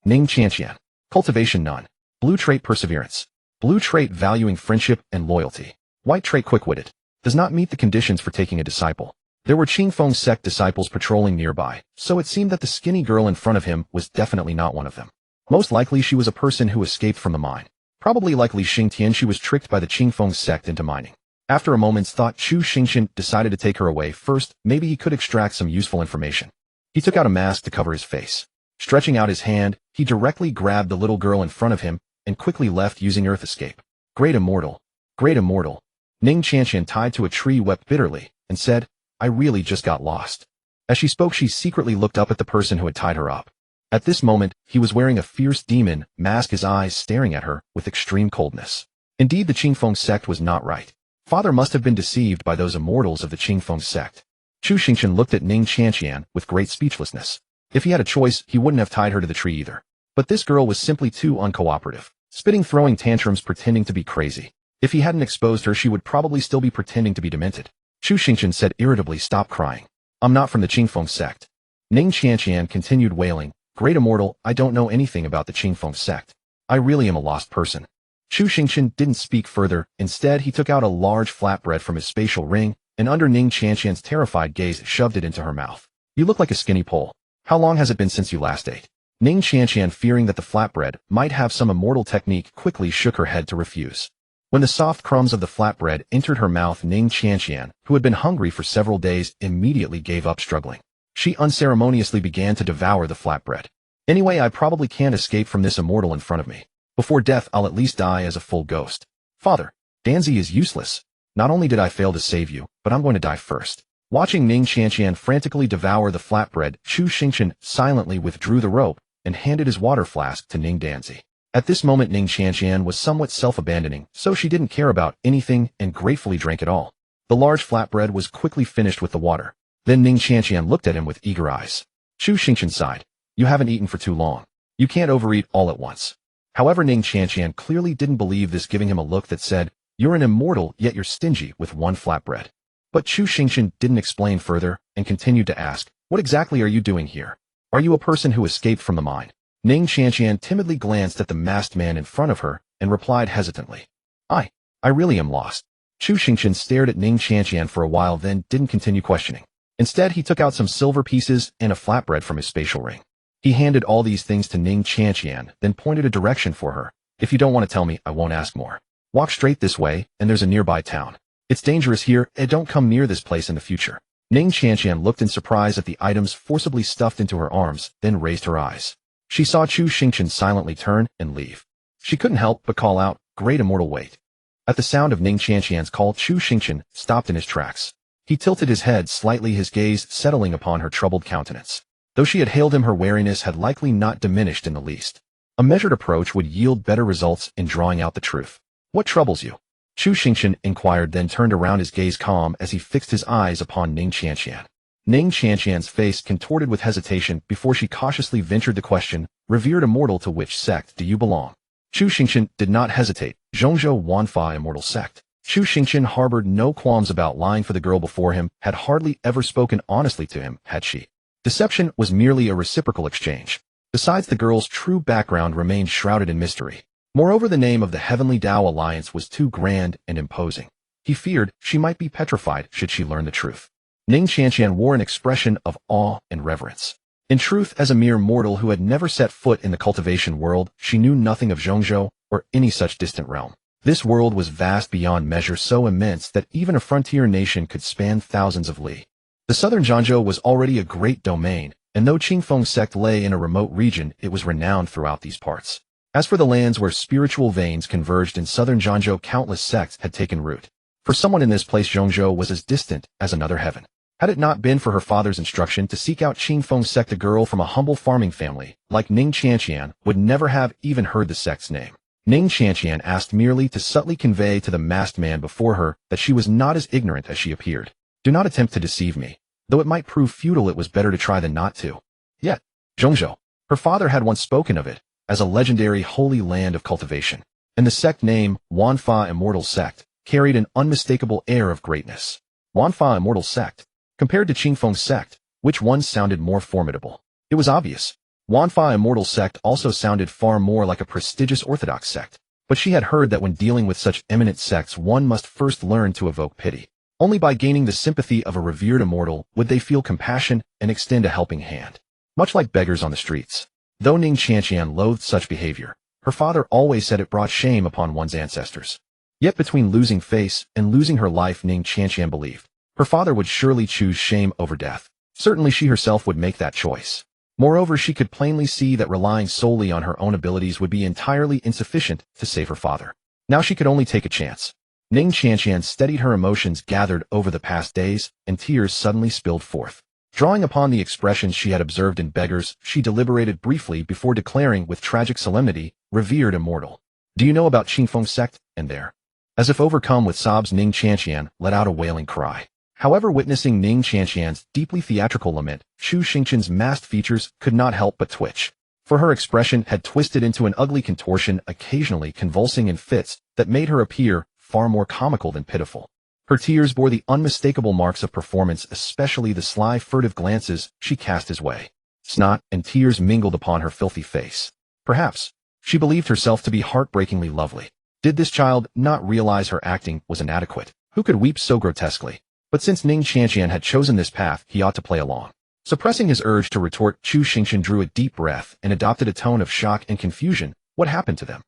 Ning Qianqian. Cultivation none. Blue trait perseverance. Blue trait valuing friendship and loyalty. White trait quick-witted. Does not meet the conditions for taking a disciple. There were Qingfeng sect disciples patrolling nearby, so it seemed that the skinny girl in front of him was definitely not one of them. Most likely she was a person who escaped from the mine. Probably like Li Xingtian, she was tricked by the Qingfeng sect into mining. After a moment's thought, Chu Xingchen decided to take her away first. Maybe he could extract some useful information. He took out a mask to cover his face. Stretching out his hand, he directly grabbed the little girl in front of him and quickly left using Earth Escape. Great immortal. Great immortal. Ning Qianqian, tied to a tree, wept bitterly and said, I really just got lost. As she spoke, she secretly looked up at the person who had tied her up. At this moment, he was wearing a fierce demon mask, his eyes staring at her with extreme coldness. Indeed, the Qingfeng sect was not right. Father must have been deceived by those immortals of the Qingfeng sect. Chu Xingchen looked at Ning Qianqian with great speechlessness. If he had a choice, he wouldn't have tied her to the tree either. But this girl was simply too uncooperative, spitting, throwing tantrums, pretending to be crazy. If he hadn't exposed her, she would probably still be pretending to be demented. Chu Xingchen said irritably, stop crying. I'm not from the Qingfeng sect. Ning Qianqian continued wailing, Great immortal, I don't know anything about the Qingfeng sect. I really am a lost person. Chu Xingchen didn't speak further. Instead, he took out a large flatbread from his spatial ring, and under Ning Qianqian's terrified gaze, shoved it into her mouth. You look like a skinny pole. How long has it been since you last ate? Ning Qianqian, fearing that the flatbread might have some immortal technique, quickly shook her head to refuse. When the soft crumbs of the flatbread entered her mouth, Ning Qianqian, who had been hungry for several days, immediately gave up struggling. She unceremoniously began to devour the flatbread. Anyway, I probably can't escape from this immortal in front of me. Before death, I'll at least die as a full ghost. Father, Danzi is useless. Not only did I fail to save you, but I'm going to die first. Watching Ning Qianqian frantically devour the flatbread, Chu Xingchen silently withdrew the rope and handed his water flask to Ning Danzi. At this moment Ning Qianqian was somewhat self-abandoning, so she didn't care about anything and gratefully drank it all. The large flatbread was quickly finished with the water. Then Ning Qianqian looked at him with eager eyes. Chu Xingchen sighed. You haven't eaten for too long. You can't overeat all at once. However, Ning Qianqian clearly didn't believe this, giving him a look that said, you're an immortal, yet you're stingy with one flatbread. But Chu Xingchen didn't explain further and continued to ask, what exactly are you doing here? Are you a person who escaped from the mine? Ning Qianqian timidly glanced at the masked man in front of her and replied hesitantly, I really am lost. Chu Xingchen stared at Ning Qianqian for a while, then didn't continue questioning. Instead, he took out some silver pieces and a flatbread from his spatial ring. He handed all these things to Ning Qianqian, then pointed a direction for her. If you don't want to tell me, I won't ask more. Walk straight this way, and there's a nearby town. It's dangerous here, and don't come near this place in the future. Ning Qianqian looked in surprise at the items forcibly stuffed into her arms, then raised her eyes. She saw Chu Xingchen silently turn and leave. She couldn't help but call out, great immortal, wait. At the sound of Ning Qianqian's call, Chu Xingchen stopped in his tracks. He tilted his head slightly, his gaze settling upon her troubled countenance. Though she had hailed him, her wariness had likely not diminished in the least. A measured approach would yield better results in drawing out the truth. What troubles you? Chu Xingchen inquired, then turned around, his gaze calm as he fixed his eyes upon Ning Qianqian. Ning Qianqian's face contorted with hesitation before she cautiously ventured the question, revered immortal, to which sect do you belong? Chu Xingchen did not hesitate. Zhongzhou Wanfa Immortal Sect. Chu Xingchen harbored no qualms about lying, for the girl before him had hardly ever spoken honestly to him, had she? Deception was merely a reciprocal exchange. Besides, the girl's true background remained shrouded in mystery. Moreover, the name of the Heavenly Tao Alliance was too grand and imposing. He feared she might be petrified should she learn the truth. Ning Qianqian wore an expression of awe and reverence. In truth, as a mere mortal who had never set foot in the cultivation world, she knew nothing of Zhongzhou or any such distant realm. This world was vast beyond measure, so immense that even a frontier nation could span thousands of li. The southern Zhongzhou was already a great domain, and though Qingfeng sect lay in a remote region, it was renowned throughout these parts. As for the lands where spiritual veins converged in southern Zhongzhou, countless sects had taken root. For someone in this place, Zhongzhou was as distant as another heaven. Had it not been for her father's instruction to seek out Qingfeng sect, a girl from a humble farming family like Ning Qianqian would never have even heard the sect's name. Ning Qianqian asked merely to subtly convey to the masked man before her that she was not as ignorant as she appeared. Do not attempt to deceive me. Though it might prove futile, it was better to try than not to. Yet, Zhongzhou, her father had once spoken of it as a legendary holy land of cultivation, and the sect name, Wanfa Immortal Sect, carried an unmistakable air of greatness. Wanfa Immortal Sect. Compared to Qingfeng sect, which one sounded more formidable? It was obvious. Wanfa Immortal Sect also sounded far more like a prestigious orthodox sect, but she had heard that when dealing with such eminent sects, one must first learn to evoke pity. Only by gaining the sympathy of a revered immortal would they feel compassion and extend a helping hand. Much like beggars on the streets. Though Ning Qianqian loathed such behavior, her father always said it brought shame upon one's ancestors. Yet between losing face and losing her life, Ning Qianqian believed her father would surely choose shame over death. Certainly she herself would make that choice. Moreover, she could plainly see that relying solely on her own abilities would be entirely insufficient to save her father. Now she could only take a chance. Ning Qianqian steadied her emotions gathered over the past days, and tears suddenly spilled forth. Drawing upon the expressions she had observed in beggars, she deliberated briefly before declaring with tragic solemnity, "Revered immortal, do you know about Qingfeng sect?" And there, as if overcome with sobs, Ning Qianqian let out a wailing cry. However, witnessing Ning Qianqian's deeply theatrical lament, Chu Xingchen's masked features could not help but twitch. For her expression had twisted into an ugly contortion, occasionally convulsing in fits that made her appear far more comical than pitiful. Her tears bore the unmistakable marks of performance, especially the sly, furtive glances she cast his way. Snot and tears mingled upon her filthy face. Perhaps she believed herself to be heartbreakingly lovely. Did this child not realize her acting was inadequate? Who could weep so grotesquely? But since Ning Qianqian had chosen this path, he ought to play along. Suppressing his urge to retort, Chu Xingchen drew a deep breath and adopted a tone of shock and confusion. What happened to them?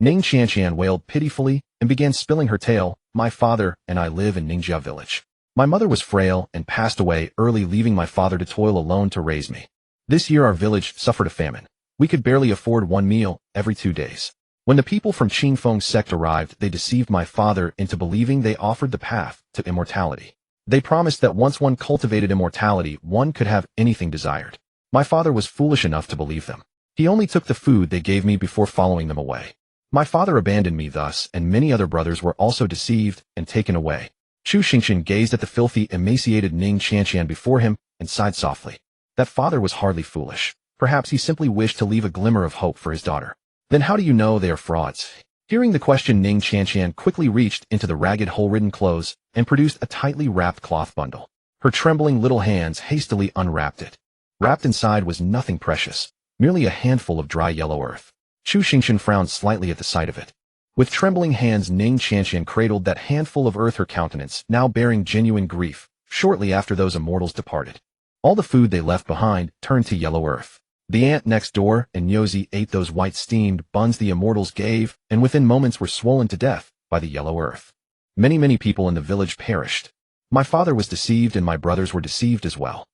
Ning Qianqian wailed pitifully and began spilling her tale. My father and I live in Ningjia village. My mother was frail and passed away early, leaving my father to toil alone to raise me. This year our village suffered a famine. We could barely afford one meal every 2 days. When the people from Qingfeng sect arrived, they deceived my father into believing they offered the path to immortality. They promised that once one cultivated immortality, one could have anything desired. My father was foolish enough to believe them. He only took the food they gave me before following them away. My father abandoned me thus, and many other brothers were also deceived and taken away. Chu Xingchen gazed at the filthy, emaciated Ning Qianqian before him and sighed softly. That father was hardly foolish. Perhaps he simply wished to leave a glimmer of hope for his daughter. Then how do you know they are frauds? Hearing the question, Ning Qianqian quickly reached into the ragged hole-ridden clothes and produced a tightly wrapped cloth bundle. Her trembling little hands hastily unwrapped it. Wrapped inside was nothing precious, merely a handful of dry yellow earth. Chu Xingchen frowned slightly at the sight of it. With trembling hands, Ning Qianqian cradled that handful of earth, her countenance now bearing genuine grief, shortly after those immortals departed. All the food they left behind turned to yellow earth. The ant next door and Nyozi ate those white steamed buns the immortals gave, and within moments were swollen to death by the yellow earth. Many people in the village perished. My father was deceived and my brothers were deceived as well.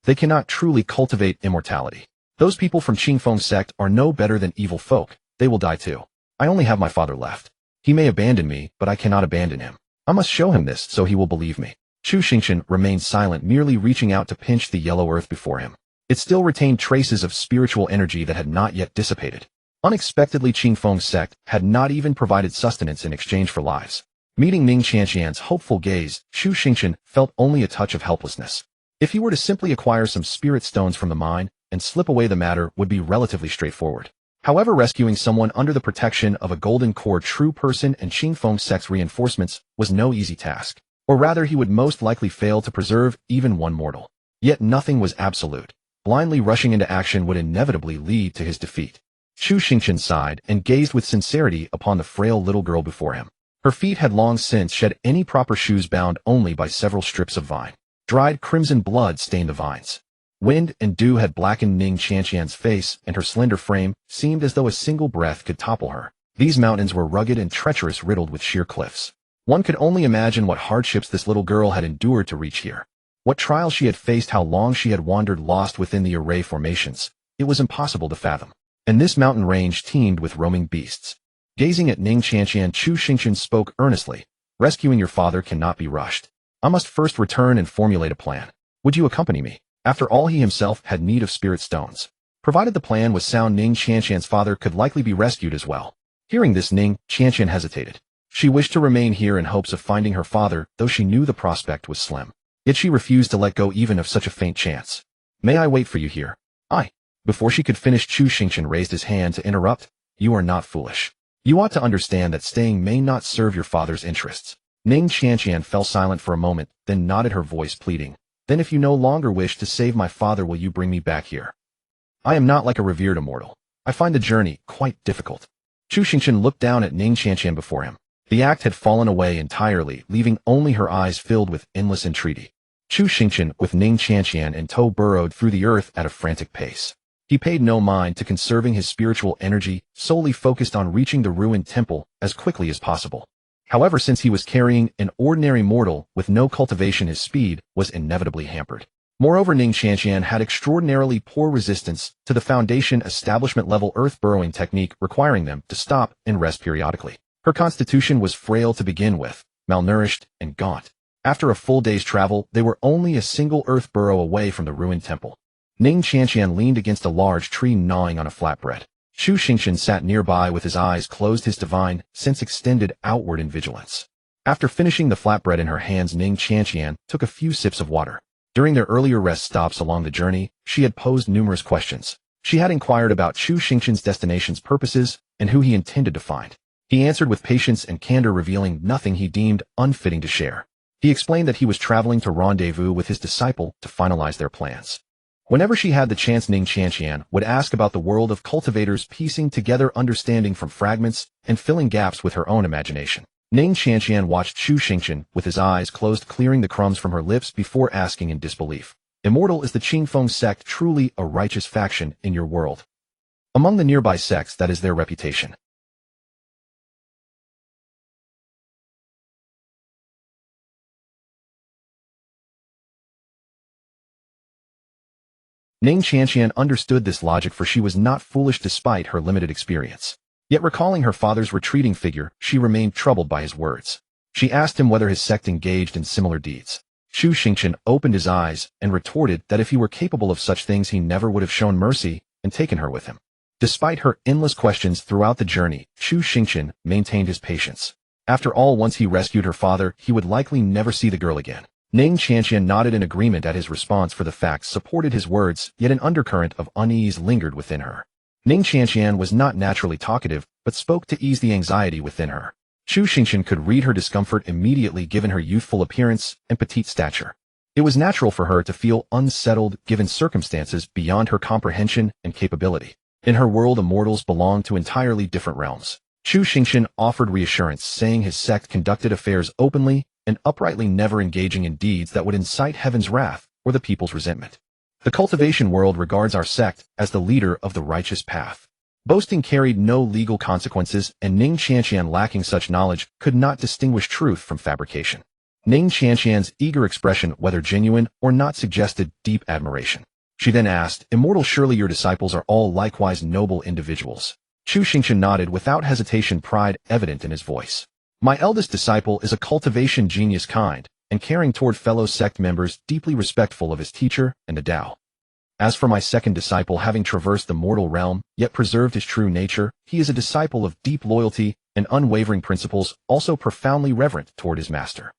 They cannot truly cultivate immortality. Those people from Qingfeng sect are no better than evil folk. They will die too. I only have my father left. He may abandon me, but I cannot abandon him. I must show him this so he will believe me. Chu Xingchen remained silent, merely reaching out to pinch the yellow earth before him. It still retained traces of spiritual energy that had not yet dissipated. Unexpectedly, Qingfeng sect had not even provided sustenance in exchange for lives. Meeting Ning Qianqian's hopeful gaze, Chu Xingchen felt only a touch of helplessness. If he were to simply acquire some spirit stones from the mine and slip away, the matter would be relatively straightforward. However, rescuing someone under the protection of a golden core true person and Qingfeng sect's reinforcements was no easy task. Or rather, he would most likely fail to preserve even one mortal. Yet nothing was absolute. Blindly rushing into action would inevitably lead to his defeat. Chu Xingchen sighed and gazed with sincerity upon the frail little girl before him. Her feet had long since shed any proper shoes, bound only by several strips of vine. Dried crimson blood stained the vines. Wind and dew had blackened Ning Qianqian's face, and her slender frame seemed as though a single breath could topple her. These mountains were rugged and treacherous, riddled with sheer cliffs. One could only imagine what hardships this little girl had endured to reach here. What trials she had faced, how long she had wandered lost within the array formations. It was impossible to fathom. And this mountain range teemed with roaming beasts. Gazing at Ning Qianqian, Chu Xingchen spoke earnestly. Rescuing your father cannot be rushed. I must first return and formulate a plan. Would you accompany me? After all, he himself had need of spirit stones. Provided the plan was sound, Ning Qianqian's father could likely be rescued as well. Hearing this, Ning Qianqian hesitated. She wished to remain here in hopes of finding her father, though she knew the prospect was slim. Yet she refused to let go even of such a faint chance. May I wait for you here? Before she could finish, Chu Xingchen raised his hand to interrupt. You are not foolish. You ought to understand that staying may not serve your father's interests. Ning Qianqian fell silent for a moment, then nodded, her voice pleading. Then if you no longer wish to save my father, will you bring me back here? I am not like a revered immortal. I find the journey quite difficult. Chu Xingchen looked down at Ning Qianqian before him. The act had fallen away entirely, leaving only her eyes filled with endless entreaty. Chu Xingchen, with Ning Qianqian in tow, burrowed through the earth at a frantic pace. He paid no mind to conserving his spiritual energy, solely focused on reaching the ruined temple as quickly as possible. However, since he was carrying an ordinary mortal with no cultivation, his speed was inevitably hampered. Moreover, Ning Qianqian had extraordinarily poor resistance to the Foundation establishment-level earth burrowing technique, requiring them to stop and rest periodically. Her constitution was frail to begin with, malnourished and gaunt. After a full day's travel, they were only a single earth burrow away from the ruined temple. Ning Qianqian leaned against a large tree, gnawing on a flatbread. Chu Xingchen sat nearby with his eyes closed, his divine sense extended outward in vigilance. After finishing the flatbread in her hands, Ning Qianqian took a few sips of water. During their earlier rest stops along the journey, she had posed numerous questions. She had inquired about Chu Xingchen's destination's purposes and who he intended to find. He answered with patience and candor, revealing nothing he deemed unfitting to share. He explained that he was traveling to rendezvous with his disciple to finalize their plans. Whenever she had the chance, Ning Qianqian would ask about the world of cultivators, piecing together understanding from fragments and filling gaps with her own imagination. Ning Qianqian watched Chu Xingchen with his eyes closed, clearing the crumbs from her lips before asking in disbelief. Immortal, is the Qingfeng sect truly a righteous faction in your world? Among the nearby sects, that is their reputation. Ning Qianqian understood this logic, for she was not foolish despite her limited experience. Yet recalling her father's retreating figure, she remained troubled by his words. She asked him whether his sect engaged in similar deeds. Chu Xingchen opened his eyes and retorted that if he were capable of such things he never would have shown mercy and taken her with him. Despite her endless questions throughout the journey, Chu Xingchen maintained his patience. After all, once he rescued her father, he would likely never see the girl again. Ning Qianqian nodded in agreement at his response, for the facts supported his words, yet an undercurrent of unease lingered within her. Ning Qianqian was not naturally talkative, but spoke to ease the anxiety within her. Chu Xingchen could read her discomfort immediately given her youthful appearance and petite stature. It was natural for her to feel unsettled given circumstances beyond her comprehension and capability. In her world, immortals belonged to entirely different realms. Chu Xingchen offered reassurance, saying his sect conducted affairs openly and uprightly, never engaging in deeds that would incite heaven's wrath or the people's resentment. The cultivation world regards our sect as the leader of the righteous path. Boasting carried no legal consequences, and Ning Qianqian, lacking such knowledge, could not distinguish truth from fabrication. Ning Qianqian's eager expression, whether genuine or not, suggested deep admiration. She then asked, "Immortal, surely your disciples are all likewise noble individuals?" Chu Xingchen nodded without hesitation, pride evident in his voice. "My eldest disciple is a cultivation genius, kind and caring toward fellow sect members, deeply respectful of his teacher and the Tao. As for my second disciple, having traversed the mortal realm, yet preserved his true nature, he is a disciple of deep loyalty and unwavering principles, also profoundly reverent toward his master.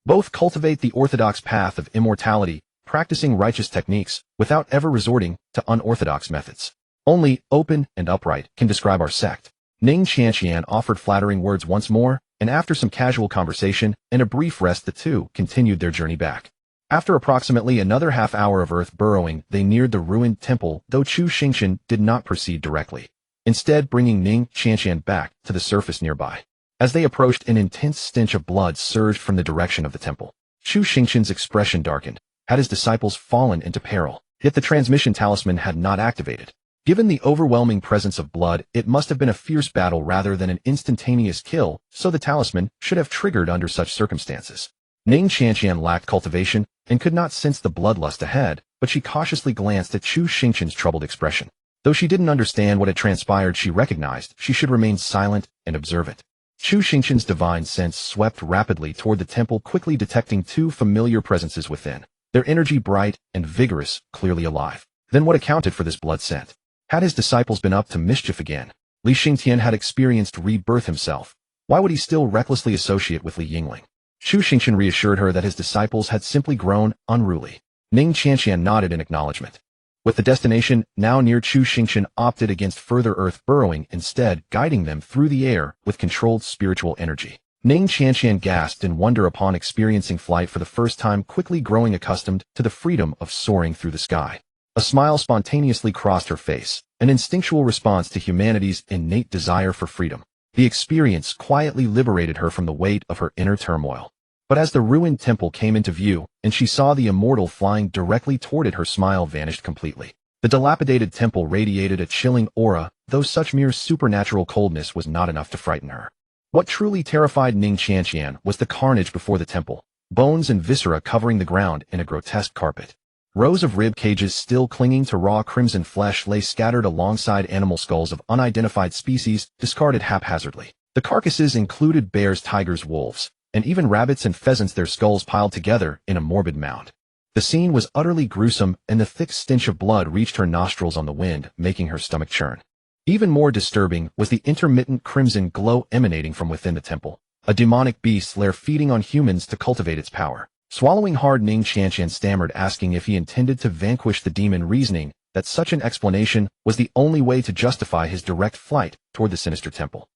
Both cultivate the orthodox path of immortality, practicing righteous techniques without ever resorting to unorthodox methods. Only open and upright can describe our sect." Ning Qianqian offered flattering words once more, and after some casual conversation and a brief rest, the two continued their journey back. After approximately another half hour of earth burrowing, they neared the ruined temple, though Chu Xingchen did not proceed directly, instead bringing Ning Qianqian back to the surface nearby. As they approached, an intense stench of blood surged from the direction of the temple. Chu Xingchen's expression darkened. Had his disciples fallen into peril? Yet the transmission talisman had not activated. Given the overwhelming presence of blood, it must have been a fierce battle rather than an instantaneous kill, so the talisman should have triggered under such circumstances. Ning Qianqian lacked cultivation and could not sense the bloodlust ahead, but she cautiously glanced at Chu Xingchen's troubled expression. Though she didn't understand what had transpired, she recognized she should remain silent and observant. Chu Xingchen's divine sense swept rapidly toward the temple, quickly detecting two familiar presences within, their energy bright and vigorous, clearly alive. Then what accounted for this blood scent? Had his disciples been up to mischief again? Li Xingtian had experienced rebirth himself. Why would he still recklessly associate with Li Yingling? Chu Xingchen reassured her that his disciples had simply grown unruly. Ning Qianqian nodded in acknowledgement. With the destination now near, Chu Xingchen opted against further earth burrowing, instead guiding them through the air with controlled spiritual energy. Ning Qianqian gasped in wonder upon experiencing flight for the first time, quickly growing accustomed to the freedom of soaring through the sky. A smile spontaneously crossed her face, an instinctual response to humanity's innate desire for freedom. The experience quietly liberated her from the weight of her inner turmoil. But as the ruined temple came into view, and she saw the immortal flying directly toward it, her smile vanished completely. The dilapidated temple radiated a chilling aura, though such mere supernatural coldness was not enough to frighten her. What truly terrified Ning Qianqian was the carnage before the temple, bones and viscera covering the ground in a grotesque carpet. Rows of rib cages still clinging to raw crimson flesh lay scattered alongside animal skulls of unidentified species discarded haphazardly. The carcasses included bears, tigers, wolves, and even rabbits and pheasants, their skulls piled together in a morbid mound. The scene was utterly gruesome, and the thick stench of blood reached her nostrils on the wind, making her stomach churn. Even more disturbing was the intermittent crimson glow emanating from within the temple. A demonic beast lay feeding on humans to cultivate its power. Swallowing hard, Ning Qianqian stammered, asking if he intended to vanquish the demon, reasoning that such an explanation was the only way to justify his direct flight toward the sinister temple.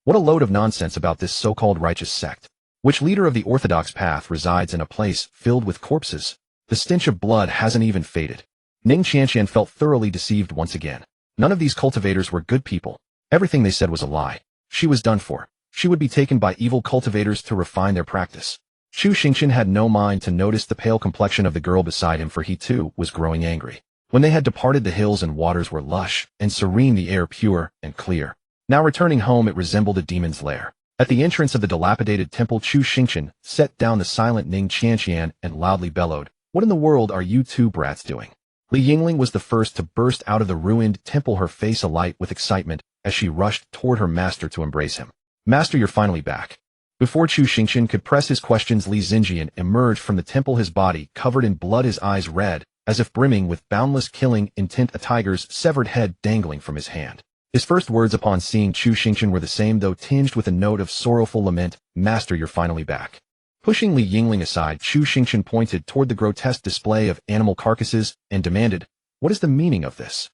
What a load of nonsense about this so-called righteous sect. Which leader of the orthodox path resides in a place filled with corpses? The stench of blood hasn't even faded. Ning Qianqian felt thoroughly deceived once again. None of these cultivators were good people. Everything they said was a lie. She was done for. She would be taken by evil cultivators to refine their practice. Chu Xingchen had no mind to notice the pale complexion of the girl beside him, for he too was growing angry. When they had departed, the hills and waters were lush and serene, the air pure and clear. Now returning home, it resembled a demon's lair. At the entrance of the dilapidated temple, Chu Xingchen set down the silent Ning Qianqian and loudly bellowed, What in the world are you two brats doing? Li Yingling was the first to burst out of the ruined temple, her face alight with excitement as she rushed toward her master to embrace him. Master, you're finally back. Before Chu Xingchen could press his questions, Li Xingjian emerged from the temple, his body covered in blood, his eyes red, as if brimming with boundless killing intent, a tiger's severed head dangling from his hand. His first words upon seeing Chu Xingchen were the same, though tinged with a note of sorrowful lament. Master, you're finally back. Pushing Li Yingling aside, Chu Xingchen pointed toward the grotesque display of animal carcasses and demanded, what is the meaning of this?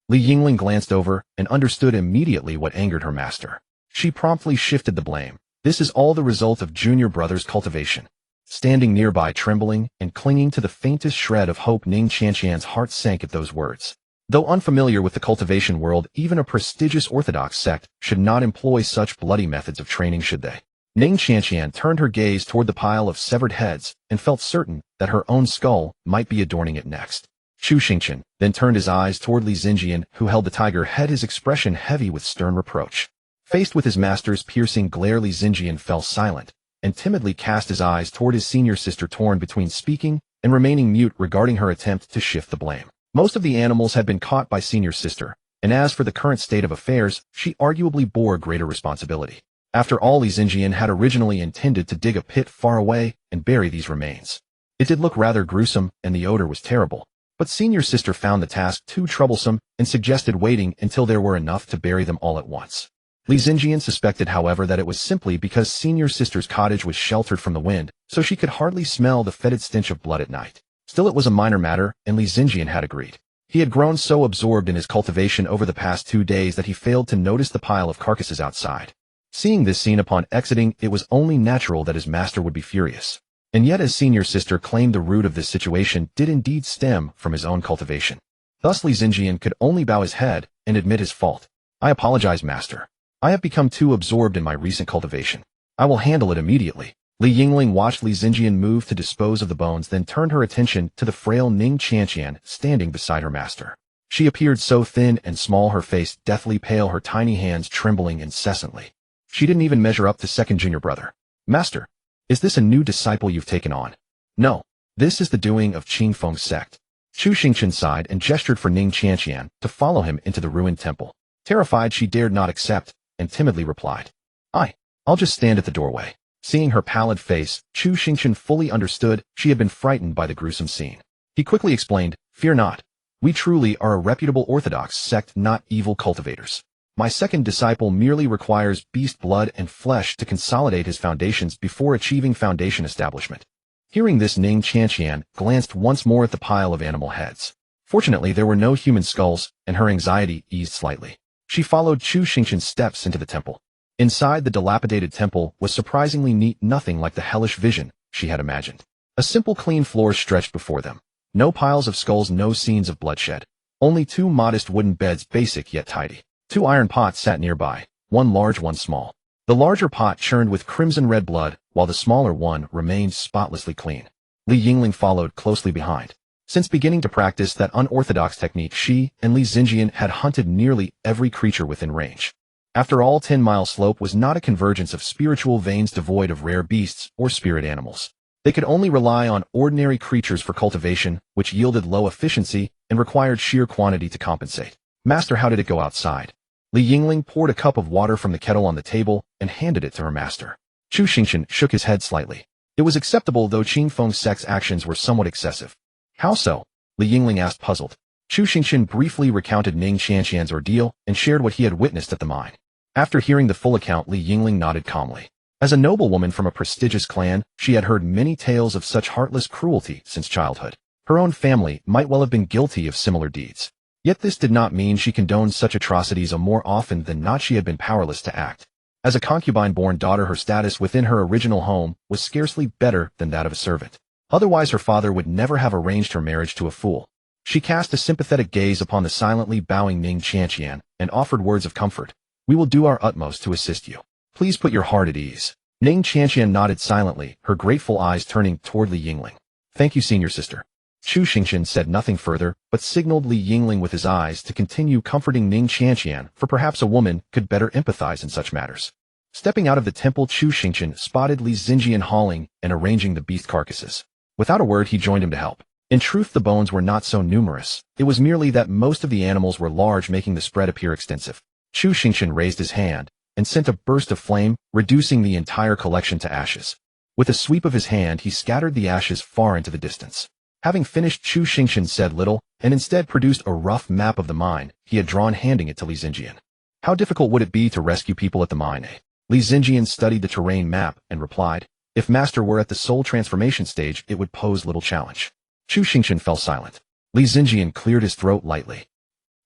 Li Yingling glanced over and understood immediately what angered her master. She promptly shifted the blame. This is all the result of Junior Brother's cultivation. Standing nearby, trembling and clinging to the faintest shred of hope, Ning Qianqian's heart sank at those words. Though unfamiliar with the cultivation world, even a prestigious orthodox sect should not employ such bloody methods of training, should they? Ning Qianqian turned her gaze toward the pile of severed heads and felt certain that her own skull might be adorning it next. Chu Xingchen then turned his eyes toward Li Xingjian, who held the tiger head, his expression heavy with stern reproach. Faced with his master's piercing glare, Li Xingjian fell silent and timidly cast his eyes toward his senior sister, torn between speaking and remaining mute regarding her attempt to shift the blame. Most of the animals had been caught by senior sister, and as for the current state of affairs, she arguably bore greater responsibility. After all, Li Xingjian had originally intended to dig a pit far away and bury these remains. It did look rather gruesome, and the odor was terrible. But senior sister found the task too troublesome and suggested waiting until there were enough to bury them all at once. Li Xingjian suspected, however, that it was simply because senior sister's cottage was sheltered from the wind, so she could hardly smell the fetid stench of blood at night. Still, it was a minor matter, and Li Xingjian had agreed. He had grown so absorbed in his cultivation over the past 2 days that he failed to notice the pile of carcasses outside. Seeing this scene upon exiting, it was only natural that his master would be furious. And yet, as senior sister claimed, the root of this situation did indeed stem from his own cultivation. Thus, Li Xingjian could only bow his head and admit his fault. I apologize, master. I have become too absorbed in my recent cultivation. I will handle it immediately. Li Yingling watched Li Xingjian move to dispose of the bones, then turned her attention to the frail Ning Qianqian standing beside her master. She appeared so thin and small, her face deathly pale, her tiny hands trembling incessantly. She didn't even measure up to second junior brother. Master, is this a new disciple you've taken on? No, this is the doing of Qingfeng sect. Chu Xingchen sighed and gestured for Ning Qianqian to follow him into the ruined temple. Terrified, she dared not accept and timidly replied, I'll just stand at the doorway. Seeing her pallid face, Chu Xingchen fully understood she had been frightened by the gruesome scene. He quickly explained, fear not. We truly are a reputable orthodox sect, not evil cultivators. My second disciple merely requires beast blood and flesh to consolidate his foundations before achieving foundation establishment. Hearing this, Ning Qianqian glanced once more at the pile of animal heads. Fortunately, there were no human skulls, and her anxiety eased slightly. She followed Chu Xingchen's steps into the temple. Inside, the dilapidated temple was surprisingly neat, nothing like the hellish vision she had imagined. A simple, clean floor stretched before them. No piles of skulls, no scenes of bloodshed. Only 2 modest wooden beds, basic yet tidy. 2 iron pots sat nearby, one large, one small. The larger pot churned with crimson-red blood, while the smaller one remained spotlessly clean. Li Yingling followed closely behind. Since beginning to practice that unorthodox technique, she and Li Xingjian had hunted nearly every creature within range. After all, 10 Mile Slope was not a convergence of spiritual veins devoid of rare beasts or spirit animals. They could only rely on ordinary creatures for cultivation, which yielded low efficiency and required sheer quantity to compensate. Master, how did it go outside? Li Yingling poured a cup of water from the kettle on the table and handed it to her master. Chu Xingchen shook his head slightly. It was acceptable, though Qingfeng sect's actions were somewhat excessive. How so? Li Yingling asked, puzzled. Chu Xingchen briefly recounted Ning Qianqian's ordeal and shared what he had witnessed at the mine. After hearing the full account, Li Yingling nodded calmly. As a noblewoman from a prestigious clan, she had heard many tales of such heartless cruelty since childhood. Her own family might well have been guilty of similar deeds. Yet this did not mean she condoned such atrocities, and more often than not she had been powerless to act. As a concubine-born daughter, her status within her original home was scarcely better than that of a servant. Otherwise, her father would never have arranged her marriage to a fool. She cast a sympathetic gaze upon the silently bowing Ning Qianqian and offered words of comfort. We will do our utmost to assist you. Please put your heart at ease. Ning Qianqian nodded silently, her grateful eyes turning toward Li Yingling. Thank you, senior sister. Chu Xingchen said nothing further, but signaled Li Yingling with his eyes to continue comforting Ning Qianqian, for perhaps a woman could better empathize in such matters. Stepping out of the temple, Chu Xingchen spotted Li Xingjian hauling and arranging the beast carcasses. Without a word, he joined him to help. In truth, the bones were not so numerous. It was merely that most of the animals were large, making the spread appear extensive. Chu Xingchen raised his hand and sent a burst of flame, reducing the entire collection to ashes. With a sweep of his hand, he scattered the ashes far into the distance. Having finished, Chu Xingchen said little, and instead produced a rough map of the mine he had drawn, handing it to Li Xingjian. How difficult would it be to rescue people at the mine, eh? Li Xingjian studied the terrain map and replied, if Master were at the soul transformation stage, it would pose little challenge. Chu Xingchen fell silent. Li Xingjian cleared his throat lightly.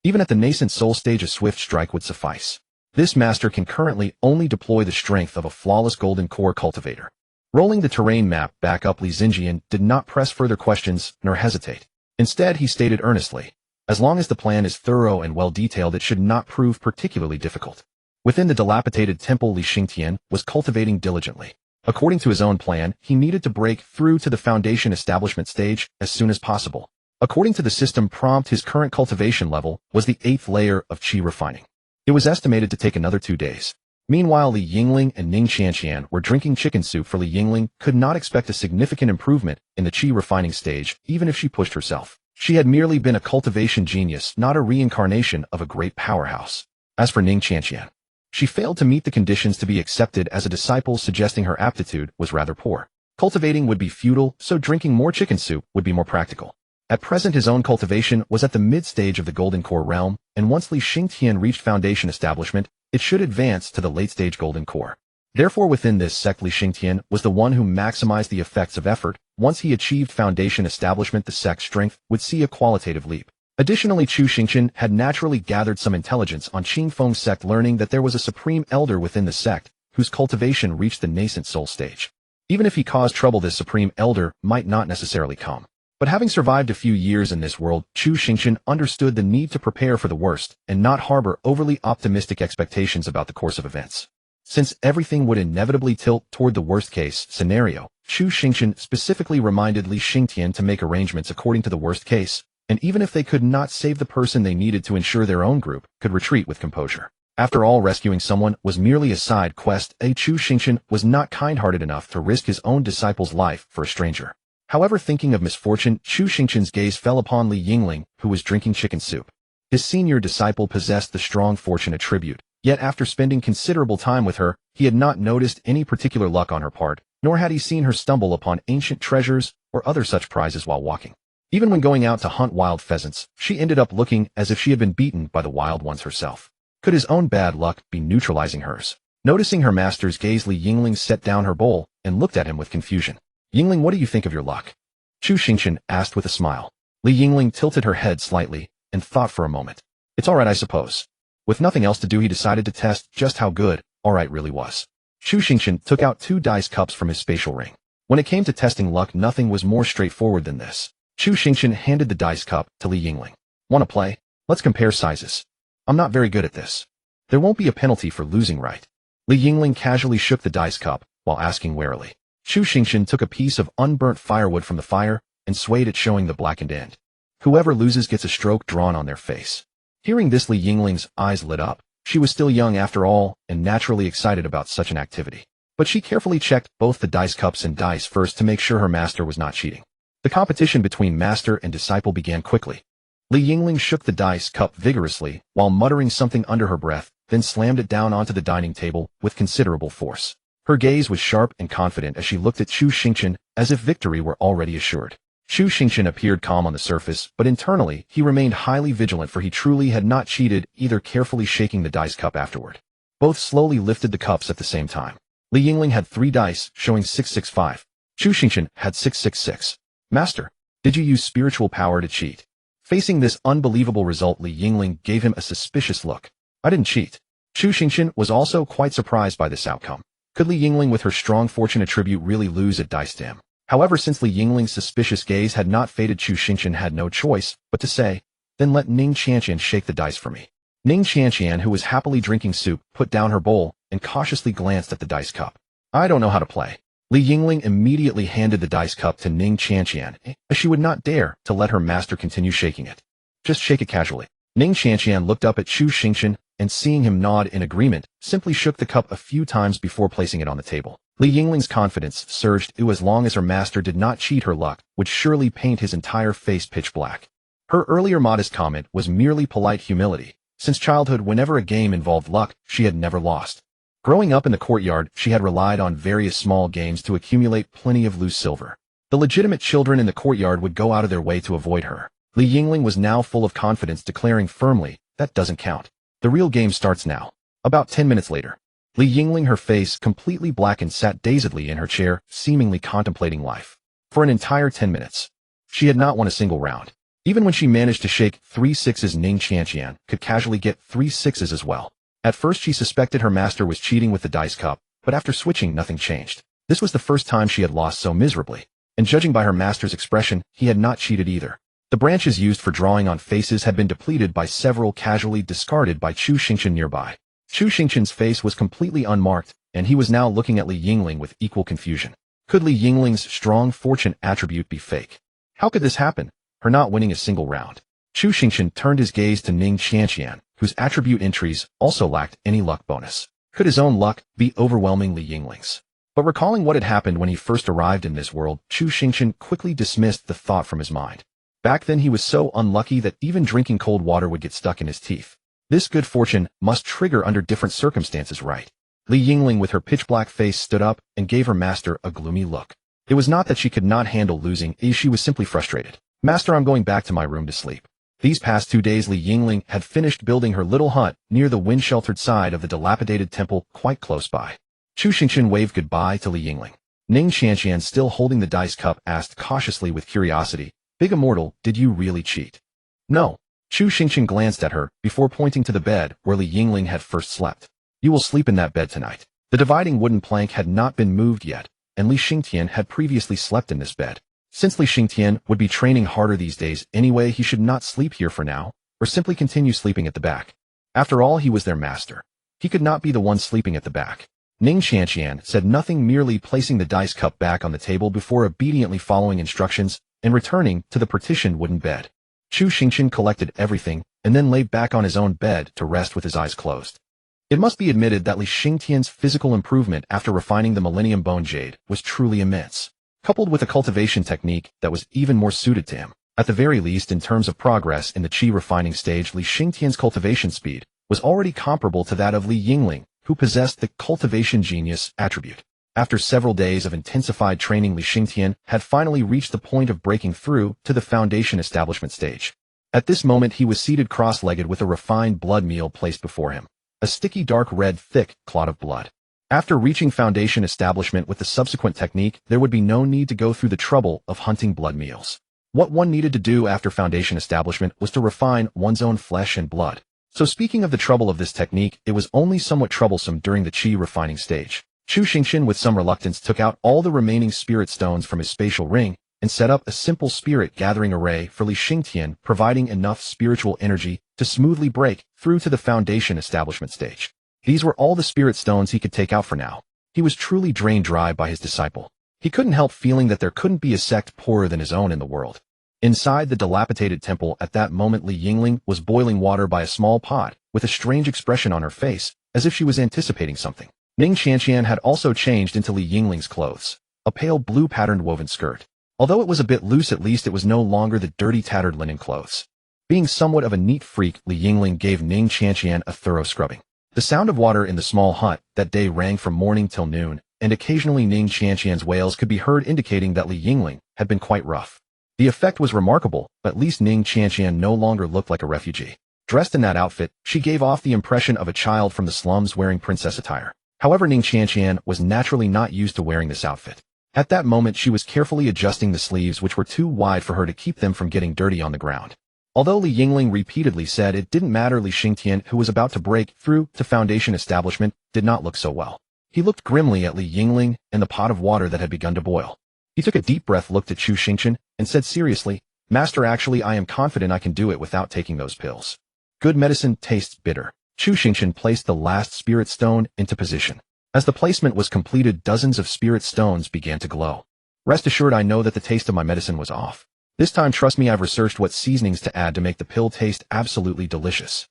Even at the nascent soul stage, a swift strike would suffice. This master can currently only deploy the strength of a flawless golden core cultivator. Rolling the terrain map back up, Li Xingjian did not press further questions nor hesitate. Instead, he stated earnestly, as long as the plan is thorough and well detailed, it should not prove particularly difficult. Within the dilapidated temple, Li Xingtian was cultivating diligently. According to his own plan, he needed to break through to the foundation establishment stage as soon as possible. According to the system prompt, his current cultivation level was the 8th layer of qi refining. It was estimated to take another 2 days. Meanwhile, Li Yingling and Ning Qianqian were drinking chicken soup, for Li Yingling could not expect a significant improvement in the qi refining stage, even if she pushed herself. She had merely been a cultivation genius, not a reincarnation of a great powerhouse. As for Ning Qianqian, she failed to meet the conditions to be accepted as a disciple, suggesting her aptitude was rather poor. Cultivating would be futile, so drinking more chicken soup would be more practical. At present, his own cultivation was at the mid-stage of the Golden Core realm, and once Li Xingtian reached foundation establishment, it should advance to the late-stage Golden Core. Therefore, within this sect, Li Xingtian was the one who maximized the effects of effort. Once he achieved foundation establishment, the sect's strength would see a qualitative leap. Additionally, Chu Xingchen had naturally gathered some intelligence on Qingfeng sect, learning that there was a supreme elder within the sect, whose cultivation reached the nascent soul stage. Even if he caused trouble, this supreme elder might not necessarily come. But having survived a few years in this world, Chu Xingchen understood the need to prepare for the worst and not harbor overly optimistic expectations about the course of events. Since everything would inevitably tilt toward the worst-case scenario, Chu Xingchen specifically reminded Li Xingtian to make arrangements according to the worst case, and even if they could not save the person they needed to ensure their own group could retreat with composure. After all, rescuing someone was merely a side quest. Chu Xingchen was not kind-hearted enough to risk his own disciple's life for a stranger. However, thinking of misfortune, Chu Xingchen's gaze fell upon Li Yingling, who was drinking chicken soup. His senior disciple possessed the strong fortune attribute, yet after spending considerable time with her, he had not noticed any particular luck on her part, nor had he seen her stumble upon ancient treasures or other such prizes while walking. Even when going out to hunt wild pheasants, she ended up looking as if she had been beaten by the wild ones herself. Could his own bad luck be neutralizing hers? Noticing her master's gaze, Li Yingling set down her bowl and looked at him with confusion. Yingling, what do you think of your luck? Chu Xingchen asked with a smile. Li Yingling tilted her head slightly and thought for a moment. It's all right, I suppose. With nothing else to do, he decided to test just how good all right really was. Chu Xingchen took out 2 dice cups from his spatial ring. When it came to testing luck, nothing was more straightforward than this. Chu Xingchen handed the dice cup to Li Yingling. Want to play? Let's compare sizes. I'm not very good at this. There won't be a penalty for losing, right? Li Yingling casually shook the dice cup while asking warily. Chu Xingchen took a piece of unburnt firewood from the fire and swayed it, showing the blackened end. Whoever loses gets a stroke drawn on their face. Hearing this, Li Yingling's eyes lit up. She was still young after all, and naturally excited about such an activity. But she carefully checked both the dice cups and dice first to make sure her master was not cheating. The competition between master and disciple began quickly. Li Yingling shook the dice cup vigorously while muttering something under her breath, then slammed it down onto the dining table with considerable force. Her gaze was sharp and confident as she looked at Chu Xingchen, as if victory were already assured. Chu Xingchen appeared calm on the surface, but internally he remained highly vigilant, for he truly had not cheated, either carefully shaking the dice cup afterward. Both slowly lifted the cups at the same time. Li Yingling had 3 dice, showing 665. Chu Xingchen had 666. Master, did you use spiritual power to cheat? Facing this unbelievable result, Li Yingling gave him a suspicious look. I didn't cheat. Chu Xingchen was also quite surprised by this outcome. Could Li Yingling with her strong fortune attribute really lose at dice to him? However, since Li Yingling's suspicious gaze had not faded, Chu Xingchen had no choice but to say, then let Ning Qianqian shake the dice for me. Ning Qianqian, who was happily drinking soup, put down her bowl and cautiously glanced at the dice cup. I don't know how to play. Li Yingling immediately handed the dice cup to Ning Qianqian, as she would not dare to let her master continue shaking it. Just shake it casually. Ning Qianqian looked up at Chu Xingchen and, seeing him nod in agreement, simply shook the cup a few times before placing it on the table. Li Yingling's confidence surged. As long as her master did not cheat, her luck would surely paint his entire face pitch black. Her earlier modest comment was merely polite humility. Since childhood, whenever a game involved luck, she had never lost. Growing up in the courtyard, she had relied on various small games to accumulate plenty of loose silver. The legitimate children in the courtyard would go out of their way to avoid her. Li Yingling was now full of confidence, declaring firmly, "That doesn't count. The real game starts now." About 10 minutes later, Li Yingling, her face completely blackened, sat dazedly in her chair, seemingly contemplating life. For an entire 10 minutes, she had not won a single round. Even when she managed to shake 3 sixes, Ning Qianqian could casually get 3 sixes as well. At first she suspected her master was cheating with the dice cup, but after switching, nothing changed. This was the first time she had lost so miserably, and judging by her master's expression, he had not cheated either. The branches used for drawing on faces had been depleted by several, casually discarded by Chu Xingchen nearby. Chu Xingchen's face was completely unmarked, and he was now looking at Li Yingling with equal confusion. Could Li Yingling's strong fortune attribute be fake? How could this happen, her not winning a single round? Chu Xingchen turned his gaze to Ning Qianqian, whose attribute entries also lacked any luck bonus. Could his own luck be overwhelming Li Yingling's? But recalling what had happened when he first arrived in this world, Chu Xingchen quickly dismissed the thought from his mind. Back then he was so unlucky that even drinking cold water would get stuck in his teeth. This good fortune must trigger under different circumstances, right? Li Yingling, with her pitch-black face, stood up and gave her master a gloomy look. It was not that she could not handle losing, she was simply frustrated. "Master, I'm going back to my room to sleep." These past 2 days Li Yingling had finished building her little hut near the wind-sheltered side of the dilapidated temple quite close by. Chu Xingchen waved goodbye to Li Yingling. Ning Qianqian, still holding the dice cup, asked cautiously with curiosity, "Big immortal, did you really cheat?" "No." Chu Xingchen glanced at her before pointing to the bed where Li Yingling had first slept. "You will sleep in that bed tonight." The dividing wooden plank had not been moved yet, and Li Xingtian had previously slept in this bed. Since Li Xingtian would be training harder these days anyway, he should not sleep here for now, or simply continue sleeping at the back. After all, he was their master. He could not be the one sleeping at the back. Ning Qianqian said nothing, merely placing the dice cup back on the table before obediently following instructions and returning to the partitioned wooden bed. Chu Xingchen collected everything and then lay back on his own bed to rest with his eyes closed. It must be admitted that Li Xingtian's physical improvement after refining the Millennium Bone Jade was truly immense, coupled with a cultivation technique that was even more suited to him. At the very least, in terms of progress in the qi refining stage, Li Xingtian's cultivation speed was already comparable to that of Li Yingling, who possessed the cultivation genius attribute. After several days of intensified training, Li Xingtian had finally reached the point of breaking through to the foundation establishment stage. At this moment he was seated cross-legged with a refined blood meal placed before him, a sticky dark red thick clot of blood. After reaching foundation establishment with the subsequent technique, there would be no need to go through the trouble of hunting blood meals. What one needed to do after foundation establishment was to refine one's own flesh and blood. So speaking of the trouble of this technique, it was only somewhat troublesome during the qi refining stage. Chu Xingchen with some reluctance took out all the remaining spirit stones from his spatial ring and set up a simple spirit gathering array for Li Xingtian, providing enough spiritual energy to smoothly break through to the foundation establishment stage. These were all the spirit stones he could take out for now. He was truly drained dry by his disciple. He couldn't help feeling that there couldn't be a sect poorer than his own in the world. Inside the dilapidated temple at that moment, Li Yingling was boiling water by a small pot with a strange expression on her face, as if she was anticipating something. Ning Qianqian had also changed into Li Yingling's clothes, a pale blue patterned woven skirt. Although it was a bit loose, at least it was no longer the dirty tattered linen clothes. Being somewhat of a neat freak, Li Yingling gave Ning Qianqian a thorough scrubbing. The sound of water in the small hut that day rang from morning till noon, and occasionally Ning Qianqian's wails could be heard, indicating that Li Yingling had been quite rough. The effect was remarkable, but at least Ning Qianqian no longer looked like a refugee. Dressed in that outfit, she gave off the impression of a child from the slums wearing princess attire. However, Ning Qianqian was naturally not used to wearing this outfit. At that moment she was carefully adjusting the sleeves, which were too wide for her to keep them from getting dirty on the ground. Although Li Yingling repeatedly said it didn't matter, Li Xingtian, who was about to break through to foundation establishment, did not look so well. He looked grimly at Li Yingling and the pot of water that had begun to boil. He took a deep breath, looked at Chu Xingchen, and said seriously, "Master, actually I am confident I can do it without taking those pills. Good medicine tastes bitter." Chu Xingchen placed the last spirit stone into position. As the placement was completed, dozens of spirit stones began to glow. "Rest assured, I know that the taste of my medicine was off. This time, trust me, I've researched what seasonings to add to make the pill taste absolutely delicious."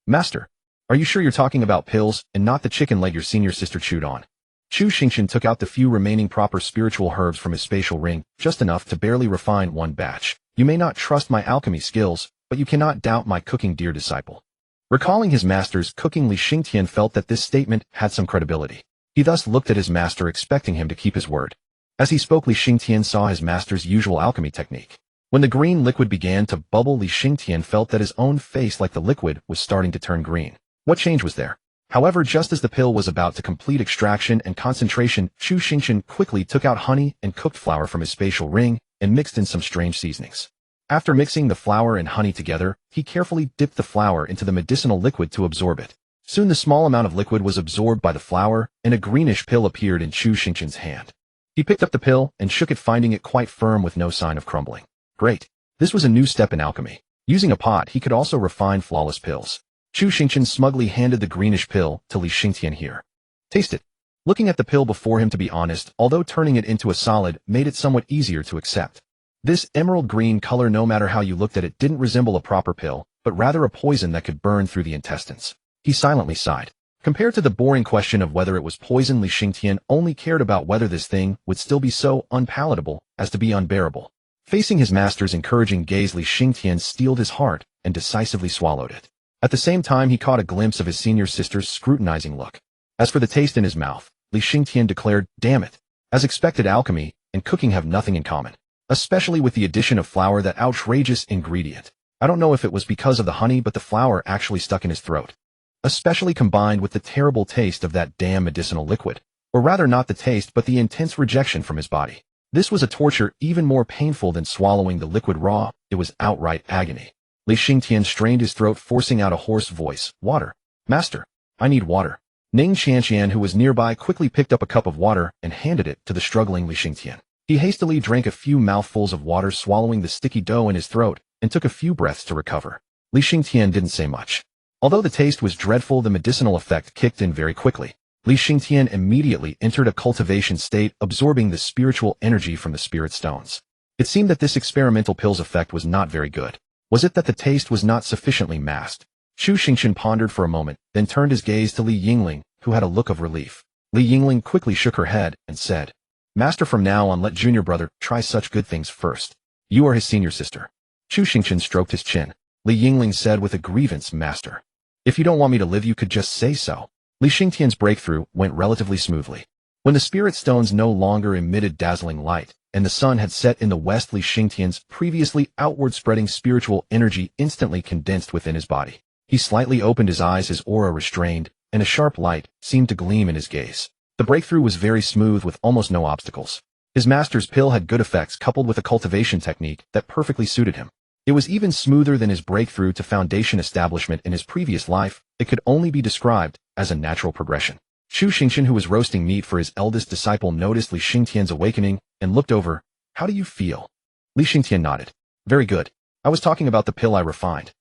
"Master, are you sure you're talking about pills and not the chicken leg your senior sister chewed on?" Chu Xingchen took out the few remaining proper spiritual herbs from his spatial ring, just enough to barely refine one batch. You may not trust my alchemy skills, but you cannot doubt my cooking, dear disciple. Recalling his master's cooking, Li Xingtian felt that this statement had some credibility. He thus looked at his master, expecting him to keep his word. As he spoke, Li Xingtian saw his master's usual alchemy technique. When the green liquid began to bubble, Li Xingtian felt that his own face, like the liquid, was starting to turn green. What change was there? However, just as the pill was about to complete extraction and concentration, Chu Xingchen quickly took out honey and cooked flour from his spatial ring and mixed in some strange seasonings. After mixing the flour and honey together, he carefully dipped the flour into the medicinal liquid to absorb it. Soon the small amount of liquid was absorbed by the flour, and a greenish pill appeared in Chu Xingchen's hand. He picked up the pill and shook it, finding it quite firm with no sign of crumbling. Great. This was a new step in alchemy. Using a pot, he could also refine flawless pills. Chu Xingchen smugly handed the greenish pill to Li Xingtian. Here. Taste it. Looking at the pill before him, to be honest, although turning it into a solid made it somewhat easier to accept. This emerald green color, no matter how you looked at it, didn't resemble a proper pill, but rather a poison that could burn through the intestines. He silently sighed. Compared to the boring question of whether it was poison, Li Xingtian only cared about whether this thing would still be so unpalatable as to be unbearable. Facing his master's encouraging gaze, Li Xingtian steeled his heart and decisively swallowed it. At the same time, he caught a glimpse of his senior sister's scrutinizing look. As for the taste in his mouth, Li Xingtian declared, "Damn it. As expected, alchemy and cooking have nothing in common. Especially with the addition of flour, that outrageous ingredient. I don't know if it was because of the honey, but the flour actually stuck in his throat. Especially combined with the terrible taste of that damn medicinal liquid. Or rather, not the taste, but the intense rejection from his body. This was a torture even more painful than swallowing the liquid raw. It was outright agony." Li Xingtian strained his throat, forcing out a hoarse voice. "Water. Master. I need water." Ning Qianqian, who was nearby, quickly picked up a cup of water and handed it to the struggling Li Xingtian. He hastily drank a few mouthfuls of water, swallowing the sticky dough in his throat, and took a few breaths to recover. Li Xingtian didn't say much. Although the taste was dreadful, the medicinal effect kicked in very quickly. Li Xingtian immediately entered a cultivation state, absorbing the spiritual energy from the spirit stones. It seemed that this experimental pill's effect was not very good. Was it that the taste was not sufficiently masked? Chu Xingchen pondered for a moment, then turned his gaze to Li Yingling, who had a look of relief. Li Yingling quickly shook her head and said, "Master, from now on let junior brother try such good things first. You are his senior sister." Chu Xingchen stroked his chin. Li Yingling said with a grievance, "Master, if you don't want me to live, you could just say so." Li Xingtian's breakthrough went relatively smoothly. When the spirit stones no longer emitted dazzling light, and the sun had set in the west, Li Xingtian's previously outward-spreading spiritual energy instantly condensed within his body. He slightly opened his eyes, his aura restrained, and a sharp light seemed to gleam in his gaze. The breakthrough was very smooth, with almost no obstacles. His master's pill had good effects, coupled with a cultivation technique that perfectly suited him. It was even smoother than his breakthrough to foundation establishment in his previous life. It could only be described as a natural progression. Chu Xingchen, who was roasting meat for his eldest disciple, noticed Li Xingtian's awakening and looked over. "How do you feel?" Li Xingtian nodded. "Very good. I was talking about the pill I refined."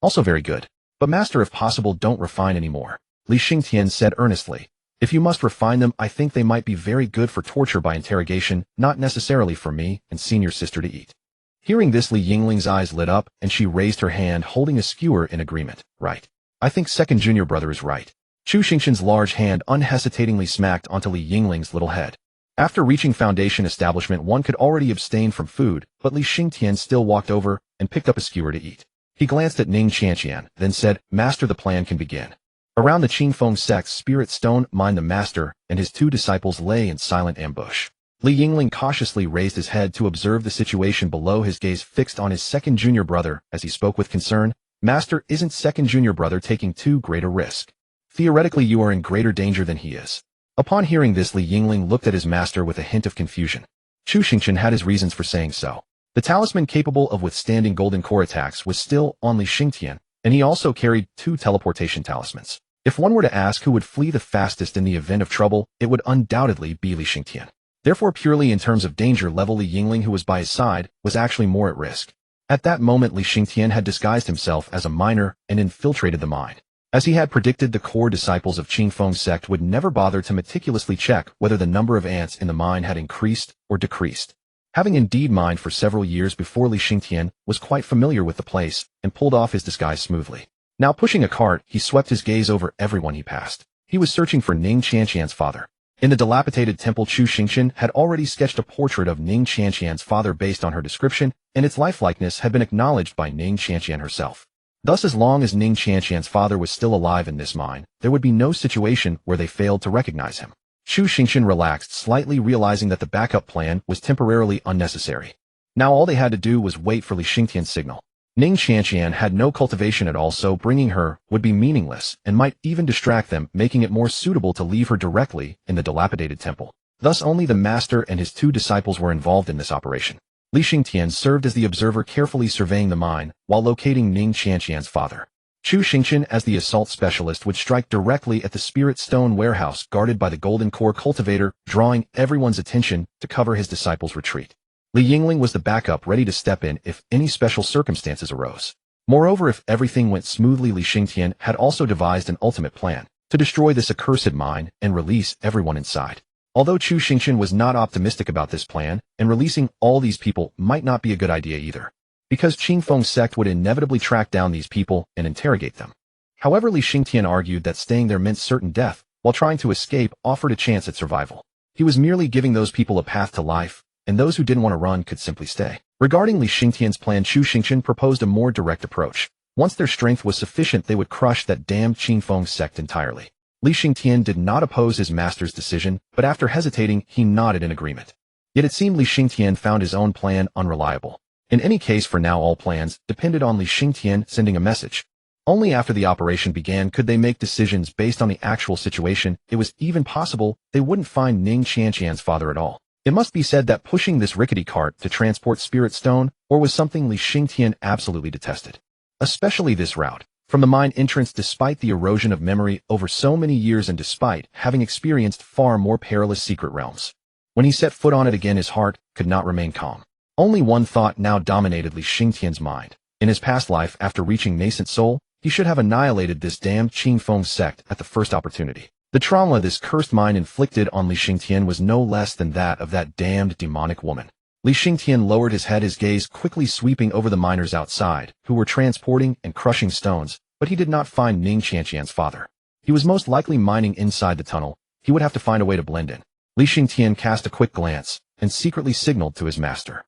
"Also very good. But master, if possible, don't refine anymore," Li Xingtian said earnestly. "If you must refine them, I think they might be very good for torture by interrogation, not necessarily for me and senior sister to eat." Hearing this, Li Yingling's eyes lit up, and she raised her hand, holding a skewer in agreement. "Right. I think second junior brother is right." Chu Xingchen's large hand unhesitatingly smacked onto Li Yingling's little head. After reaching foundation establishment, one could already abstain from food, but Li Xingtian still walked over and picked up a skewer to eat. He glanced at Ning Qianqian, then said, "Master, the plan can begin." Around the Qingfeng sect's spirit stone mine, the master and his two disciples lay in silent ambush. Li Yingling cautiously raised his head to observe the situation below, his gaze fixed on his second junior brother as he spoke with concern. "Master, isn't second junior brother taking too great a risk? Theoretically, you are in greater danger than he is." Upon hearing this, Li Yingling looked at his master with a hint of confusion. Chu Xingchen had his reasons for saying so. The talisman capable of withstanding golden core attacks was still on Li Xingtian, and he also carried 2 teleportation talismans. If one were to ask who would flee the fastest in the event of trouble, it would undoubtedly be Li Xingtian. Therefore, purely in terms of danger level, Li Yingling, who was by his side, was actually more at risk. At that moment, Li Xingtian had disguised himself as a miner and infiltrated the mine. As he had predicted, the core disciples of Qingfeng sect would never bother to meticulously check whether the number of ants in the mine had increased or decreased. Having indeed mined for several years before, Li Xingtian was quite familiar with the place and pulled off his disguise smoothly. Now pushing a cart, he swept his gaze over everyone he passed. He was searching for Ning Qianqian's father. In the dilapidated temple, Chu Xingchen had already sketched a portrait of Ning Qianqian's father based on her description, and its lifelikeness had been acknowledged by Ning Qianqian herself. Thus, as long as Ning Qianqian's father was still alive in this mine, there would be no situation where they failed to recognize him. Chu Xingchen relaxed slightly, realizing that the backup plan was temporarily unnecessary. Now all they had to do was wait for Li Xingtian's signal. Ning Qianqian had no cultivation at all, so bringing her would be meaningless and might even distract them, making it more suitable to leave her directly in the dilapidated temple. Thus only the master and his 2 disciples were involved in this operation. Li Xingtian served as the observer, carefully surveying the mine while locating Ning Qianqian's father. Chu Xingchen, as the assault specialist, would strike directly at the spirit stone warehouse guarded by the golden core cultivator, drawing everyone's attention to cover his disciples' retreat. Li Yingling was the backup, ready to step in if any special circumstances arose. Moreover, if everything went smoothly, Li Xingtian had also devised an ultimate plan to destroy this accursed mine and release everyone inside. Although Chu Xingchen was not optimistic about this plan, and releasing all these people might not be a good idea either, because Qingfeng sect would inevitably track down these people and interrogate them. However, Li Xingtian argued that staying there meant certain death, while trying to escape offered a chance at survival. He was merely giving those people a path to life, and those who didn't want to run could simply stay. Regarding Li Xingtian's plan, Chu Xingchen proposed a more direct approach. Once their strength was sufficient, they would crush that damned Qingfeng sect entirely. Li Xingtian did not oppose his master's decision, but after hesitating, he nodded in agreement. Yet it seemed Li Xingtian found his own plan unreliable. In any case, for now all plans depended on Li Xingtian sending a message. Only after the operation began could they make decisions based on the actual situation. It was even possible they wouldn't find Ning Qianqian's father at all. It must be said that pushing this rickety cart to transport spirit stone ore was something Li Xingtian absolutely detested. Especially this route from the mine entrance, despite the erosion of memory over so many years and despite having experienced far more perilous secret realms. When he set foot on it again, his heart could not remain calm. Only one thought now dominated Li Xingtian's mind. In his past life, after reaching nascent soul, he should have annihilated this damned Qingfeng sect at the first opportunity. The trauma this cursed mine inflicted on Li Xingtian was no less than that of that damned demonic woman. Li Xingtian lowered his head, his gaze quickly sweeping over the miners outside, who were transporting and crushing stones, but he did not find Ning Qianqian's father. He was most likely mining inside the tunnel. He would have to find a way to blend in. Li Xingtian cast a quick glance and secretly signaled to his master.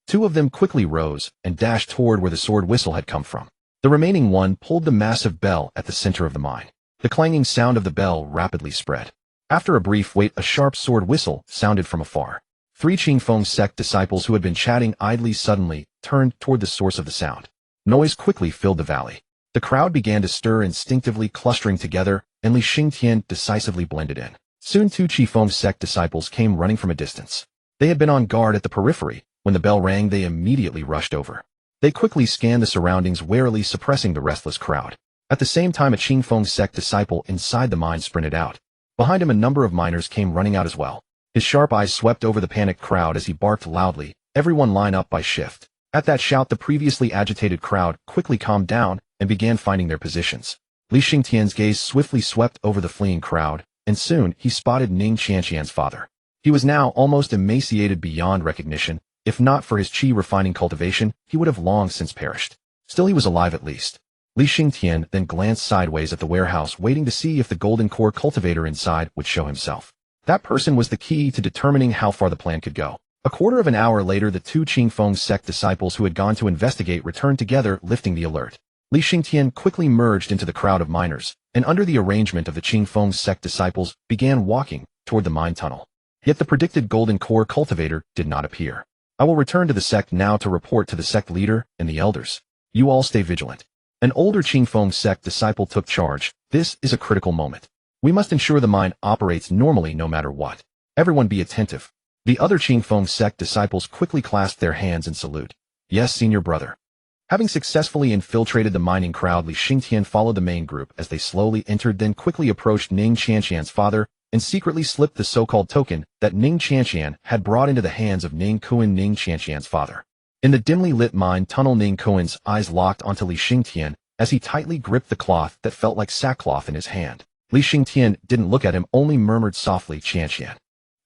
Two of them quickly rose and dashed toward where the sword whistle had come from. The remaining one pulled the massive bell at the center of the mine. The clanging sound of the bell rapidly spread. After a brief wait, a sharp sword whistle sounded from afar. 3 Qingfeng sect disciples who had been chatting idly suddenly turned toward the source of the sound. Noise quickly filled the valley. The crowd began to stir, instinctively clustering together, and Li Xingtian decisively blended in. Soon 2 Qingfeng sect disciples came running from a distance. They had been on guard at the periphery. When the bell rang, they immediately rushed over. They quickly scanned the surroundings, warily suppressing the restless crowd. At the same time, a Qingfeng sect disciple inside the mine sprinted out. Behind him, a number of miners came running out as well. His sharp eyes swept over the panicked crowd as he barked loudly, "Everyone line up by shift." At that shout, the previously agitated crowd quickly calmed down and began finding their positions. Li Xingtian's gaze swiftly swept over the fleeing crowd, and soon he spotted Ning Qianqian's father. He was now almost emaciated beyond recognition. If not for his qi refining cultivation, he would have long since perished. Still, he was alive at least. Li Xingtian then glanced sideways at the warehouse, waiting to see if the golden core cultivator inside would show himself. That person was the key to determining how far the plan could go. A quarter of an hour later, the 2 Qingfeng sect disciples who had gone to investigate returned together, lifting the alert. Li Xingtian quickly merged into the crowd of miners, and under the arrangement of the Qingfeng sect disciples, began walking toward the mine tunnel. Yet the predicted golden core cultivator did not appear. "I will return to the sect now to report to the sect leader and the elders. You all stay vigilant." An older Qingfeng sect disciple took charge. "This is a critical moment. We must ensure the mine operates normally no matter what. Everyone be attentive." The other Qingfeng sect disciples quickly clasped their hands in salute. "Yes, senior brother." Having successfully infiltrated the mining crowd, Li Xingtian followed the main group as they slowly entered, then quickly approached Ning Qianqian's father and secretly slipped the so-called token that Ning Qianqian had brought into the hands of Ning Kuan, Ning Qianqian's father. In the dimly lit mine tunnel, Ning Kuan's eyes locked onto Li Xingtian as he tightly gripped the cloth that felt like sackcloth in his hand. Li Xingtian didn't look at him, only murmured softly, "Qianqian."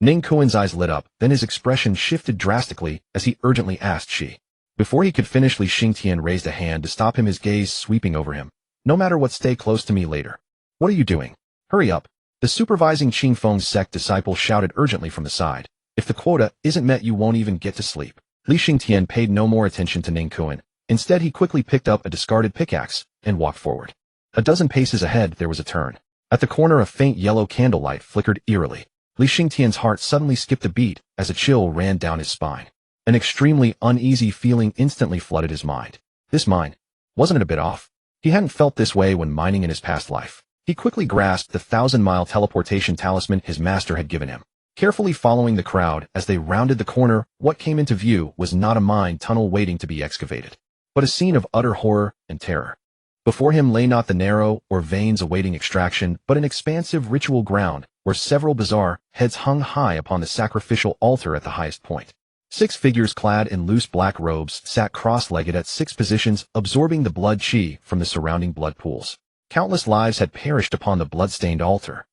Ning Kuan's eyes lit up, then his expression shifted drastically as he urgently asked, "She Before he could finish, Li Xingtian raised a hand to stop him, his gaze sweeping over him. No matter what, stay close to me later. What are you doing? Hurry up. The supervising Qingfeng sect disciple shouted urgently from the side. If the quota isn't met, you won't even get to sleep. Li Xingtian paid no more attention to Ning Kuan. Instead, he quickly picked up a discarded pickaxe and walked forward. A dozen paces ahead, there was a turn. At the corner, a faint yellow candlelight flickered eerily. Li Xingtian's heart suddenly skipped a beat as a chill ran down his spine. An extremely uneasy feeling instantly flooded his mind. This mine, wasn't it a bit off? He hadn't felt this way when mining in his past life. He quickly grasped the 1,000-mile teleportation talisman his master had given him. Carefully following the crowd as they rounded the corner, what came into view was not a mine tunnel waiting to be excavated, but a scene of utter horror and terror. Before him lay not the narrow or veins awaiting extraction, but an expansive ritual ground where several bizarre heads hung high upon the sacrificial altar at the highest point. 6 figures clad in loose black robes sat cross-legged at 6 positions, absorbing the blood chi from the surrounding blood pools. Countless lives had perished upon the blood-stained altar.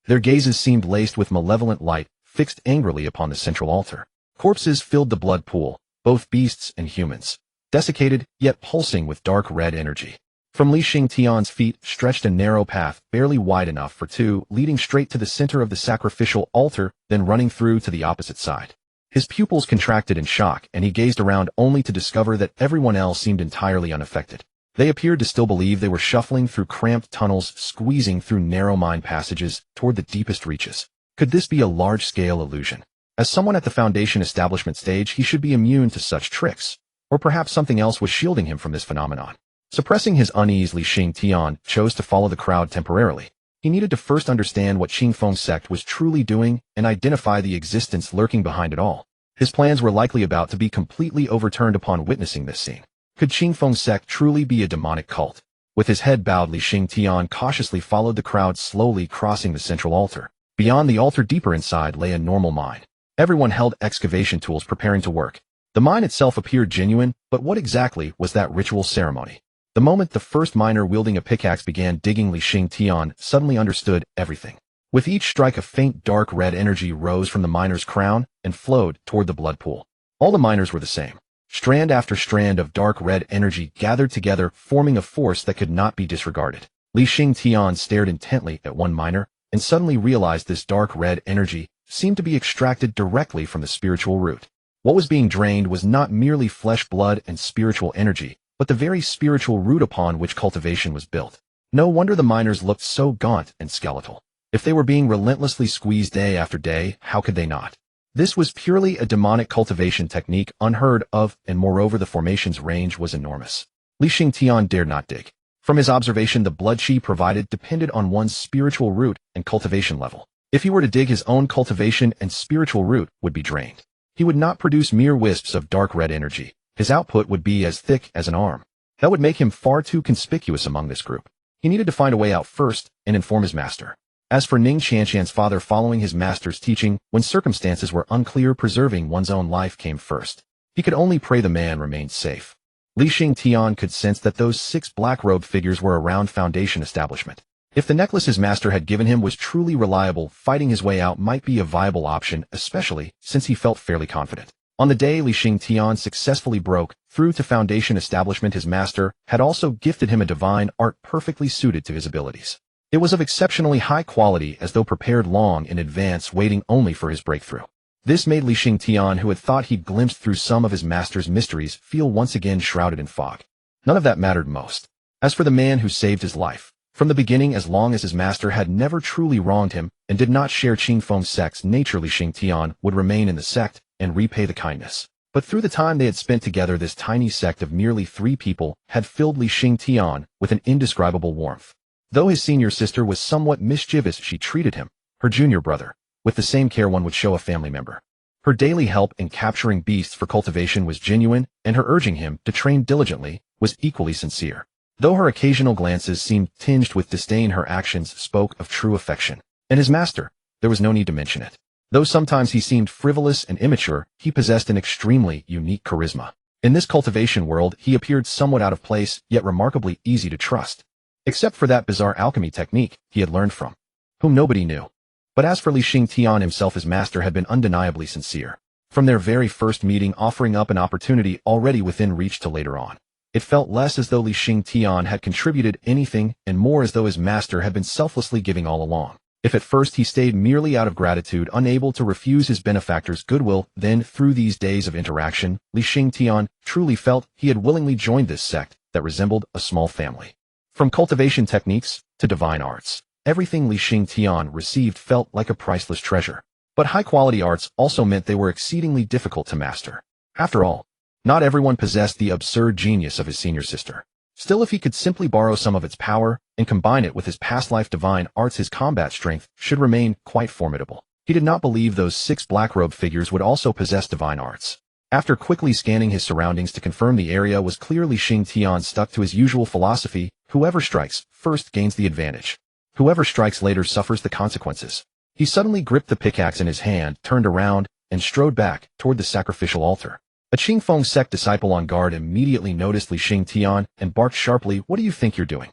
Their gazes seemed laced with malevolent light, fixed angrily upon the central altar. Corpses filled the blood pool, both beasts and humans, desiccated yet pulsing with dark red energy. From Li Xingtian's feet stretched a narrow path, barely wide enough for 2, leading straight to the center of the sacrificial altar, then running through to the opposite side. His pupils contracted in shock, and he gazed around only to discover that everyone else seemed entirely unaffected. They appeared to still believe they were shuffling through cramped tunnels, squeezing through narrow mine passages toward the deepest reaches. Could this be a large-scale illusion? As someone at the Foundation establishment stage, he should be immune to such tricks. Or perhaps something else was shielding him from this phenomenon. Suppressing his unease, Li Xingtian chose to follow the crowd temporarily. He needed to first understand what Qingfeng sect was truly doing and identify the existence lurking behind it all. His plans were likely about to be completely overturned upon witnessing this scene. Could Qingfeng sect truly be a demonic cult? With his head bowed, Li Xingtian cautiously followed the crowd, slowly crossing the central altar. Beyond the altar, deeper inside, lay a normal mine. Everyone held excavation tools, preparing to work. The mine itself appeared genuine, but what exactly was that ritual ceremony? The moment the first miner wielding a pickaxe began digging, Li Xingtian suddenly understood everything. With each strike, a faint dark red energy rose from the miner's crown and flowed toward the blood pool. All the miners were the same. Strand after strand of dark red energy gathered together, forming a force that could not be disregarded. Li Xingtian stared intently at one miner and suddenly realized this dark red energy seemed to be extracted directly from the spiritual root. What was being drained was not merely flesh, blood, and spiritual energy, but the very spiritual root upon which cultivation was built. No wonder the miners looked so gaunt and skeletal. If they were being relentlessly squeezed day after day, how could they not? This was purely a demonic cultivation technique, unheard of, and moreover the formation's range was enormous. Li Xingtian dared not dig. From his observation, the blood chi provided depended on one's spiritual root and cultivation level. If he were to dig, his own cultivation and spiritual root would be drained. He would not produce mere wisps of dark red energy. His output would be as thick as an arm. That would make him far too conspicuous among this group. He needed to find a way out first and inform his master. As for Ning Qianshan's father, following his master's teaching, when circumstances were unclear, preserving one's own life came first. He could only pray the man remained safe. Li Xingtian could sense that those 6 black-robed figures were around Foundation establishment. If the necklace his master had given him was truly reliable, fighting his way out might be a viable option, especially since he felt fairly confident. On the day Li Xingtian successfully broke through to Foundation establishment, his master had also gifted him a divine art perfectly suited to his abilities. It was of exceptionally high quality, as though prepared long in advance, waiting only for his breakthrough. This made Li Xingtian, who had thought he'd glimpsed through some of his master's mysteries, feel once again shrouded in fog. None of that mattered most. As for the man who saved his life, from the beginning, as long as his master had never truly wronged him and did not share Qingfeng sect's nature, Li Xingtian would remain in the sect and repay the kindness. But through the time they had spent together, this tiny sect of merely 3 people had filled Li Xingtian with an indescribable warmth. Though his senior sister was somewhat mischievous, she treated him, her junior brother, with the same care one would show a family member. Her daily help in capturing beasts for cultivation was genuine, and her urging him to train diligently was equally sincere. Though her occasional glances seemed tinged with disdain, her actions spoke of true affection. And his master, there was no need to mention it. Though sometimes he seemed frivolous and immature, he possessed an extremely unique charisma. In this cultivation world, he appeared somewhat out of place, yet remarkably easy to trust. Except for that bizarre alchemy technique he had learned from. whom nobody knew. But as for Li Xingtian himself, his master had been undeniably sincere. From their very first meeting, offering up an opportunity already within reach to later on. It felt less as though Li Xingtian had contributed anything and more as though his master had been selflessly giving all along. If at first he stayed merely out of gratitude, unable to refuse his benefactor's goodwill, then through these days of interaction, Li Xingtian truly felt he had willingly joined this sect that resembled a small family. From cultivation techniques to divine arts, everything Li Xingtian received felt like a priceless treasure. But high-quality arts also meant they were exceedingly difficult to master. After all, not everyone possessed the absurd genius of his senior sister. Still, if he could simply borrow some of its power and combine it with his past life divine arts, his combat strength should remain quite formidable. He did not believe those 6 black-robed figures would also possess divine arts. After quickly scanning his surroundings to confirm the area was clear, Li Xingtian stuck to his usual philosophy: whoever strikes first gains the advantage. Whoever strikes later suffers the consequences. He suddenly gripped the pickaxe in his hand, turned around, and strode back toward the sacrificial altar. A Qingfeng sect disciple on guard immediately noticed Li Xingtian and barked sharply, "What do you think you're doing?"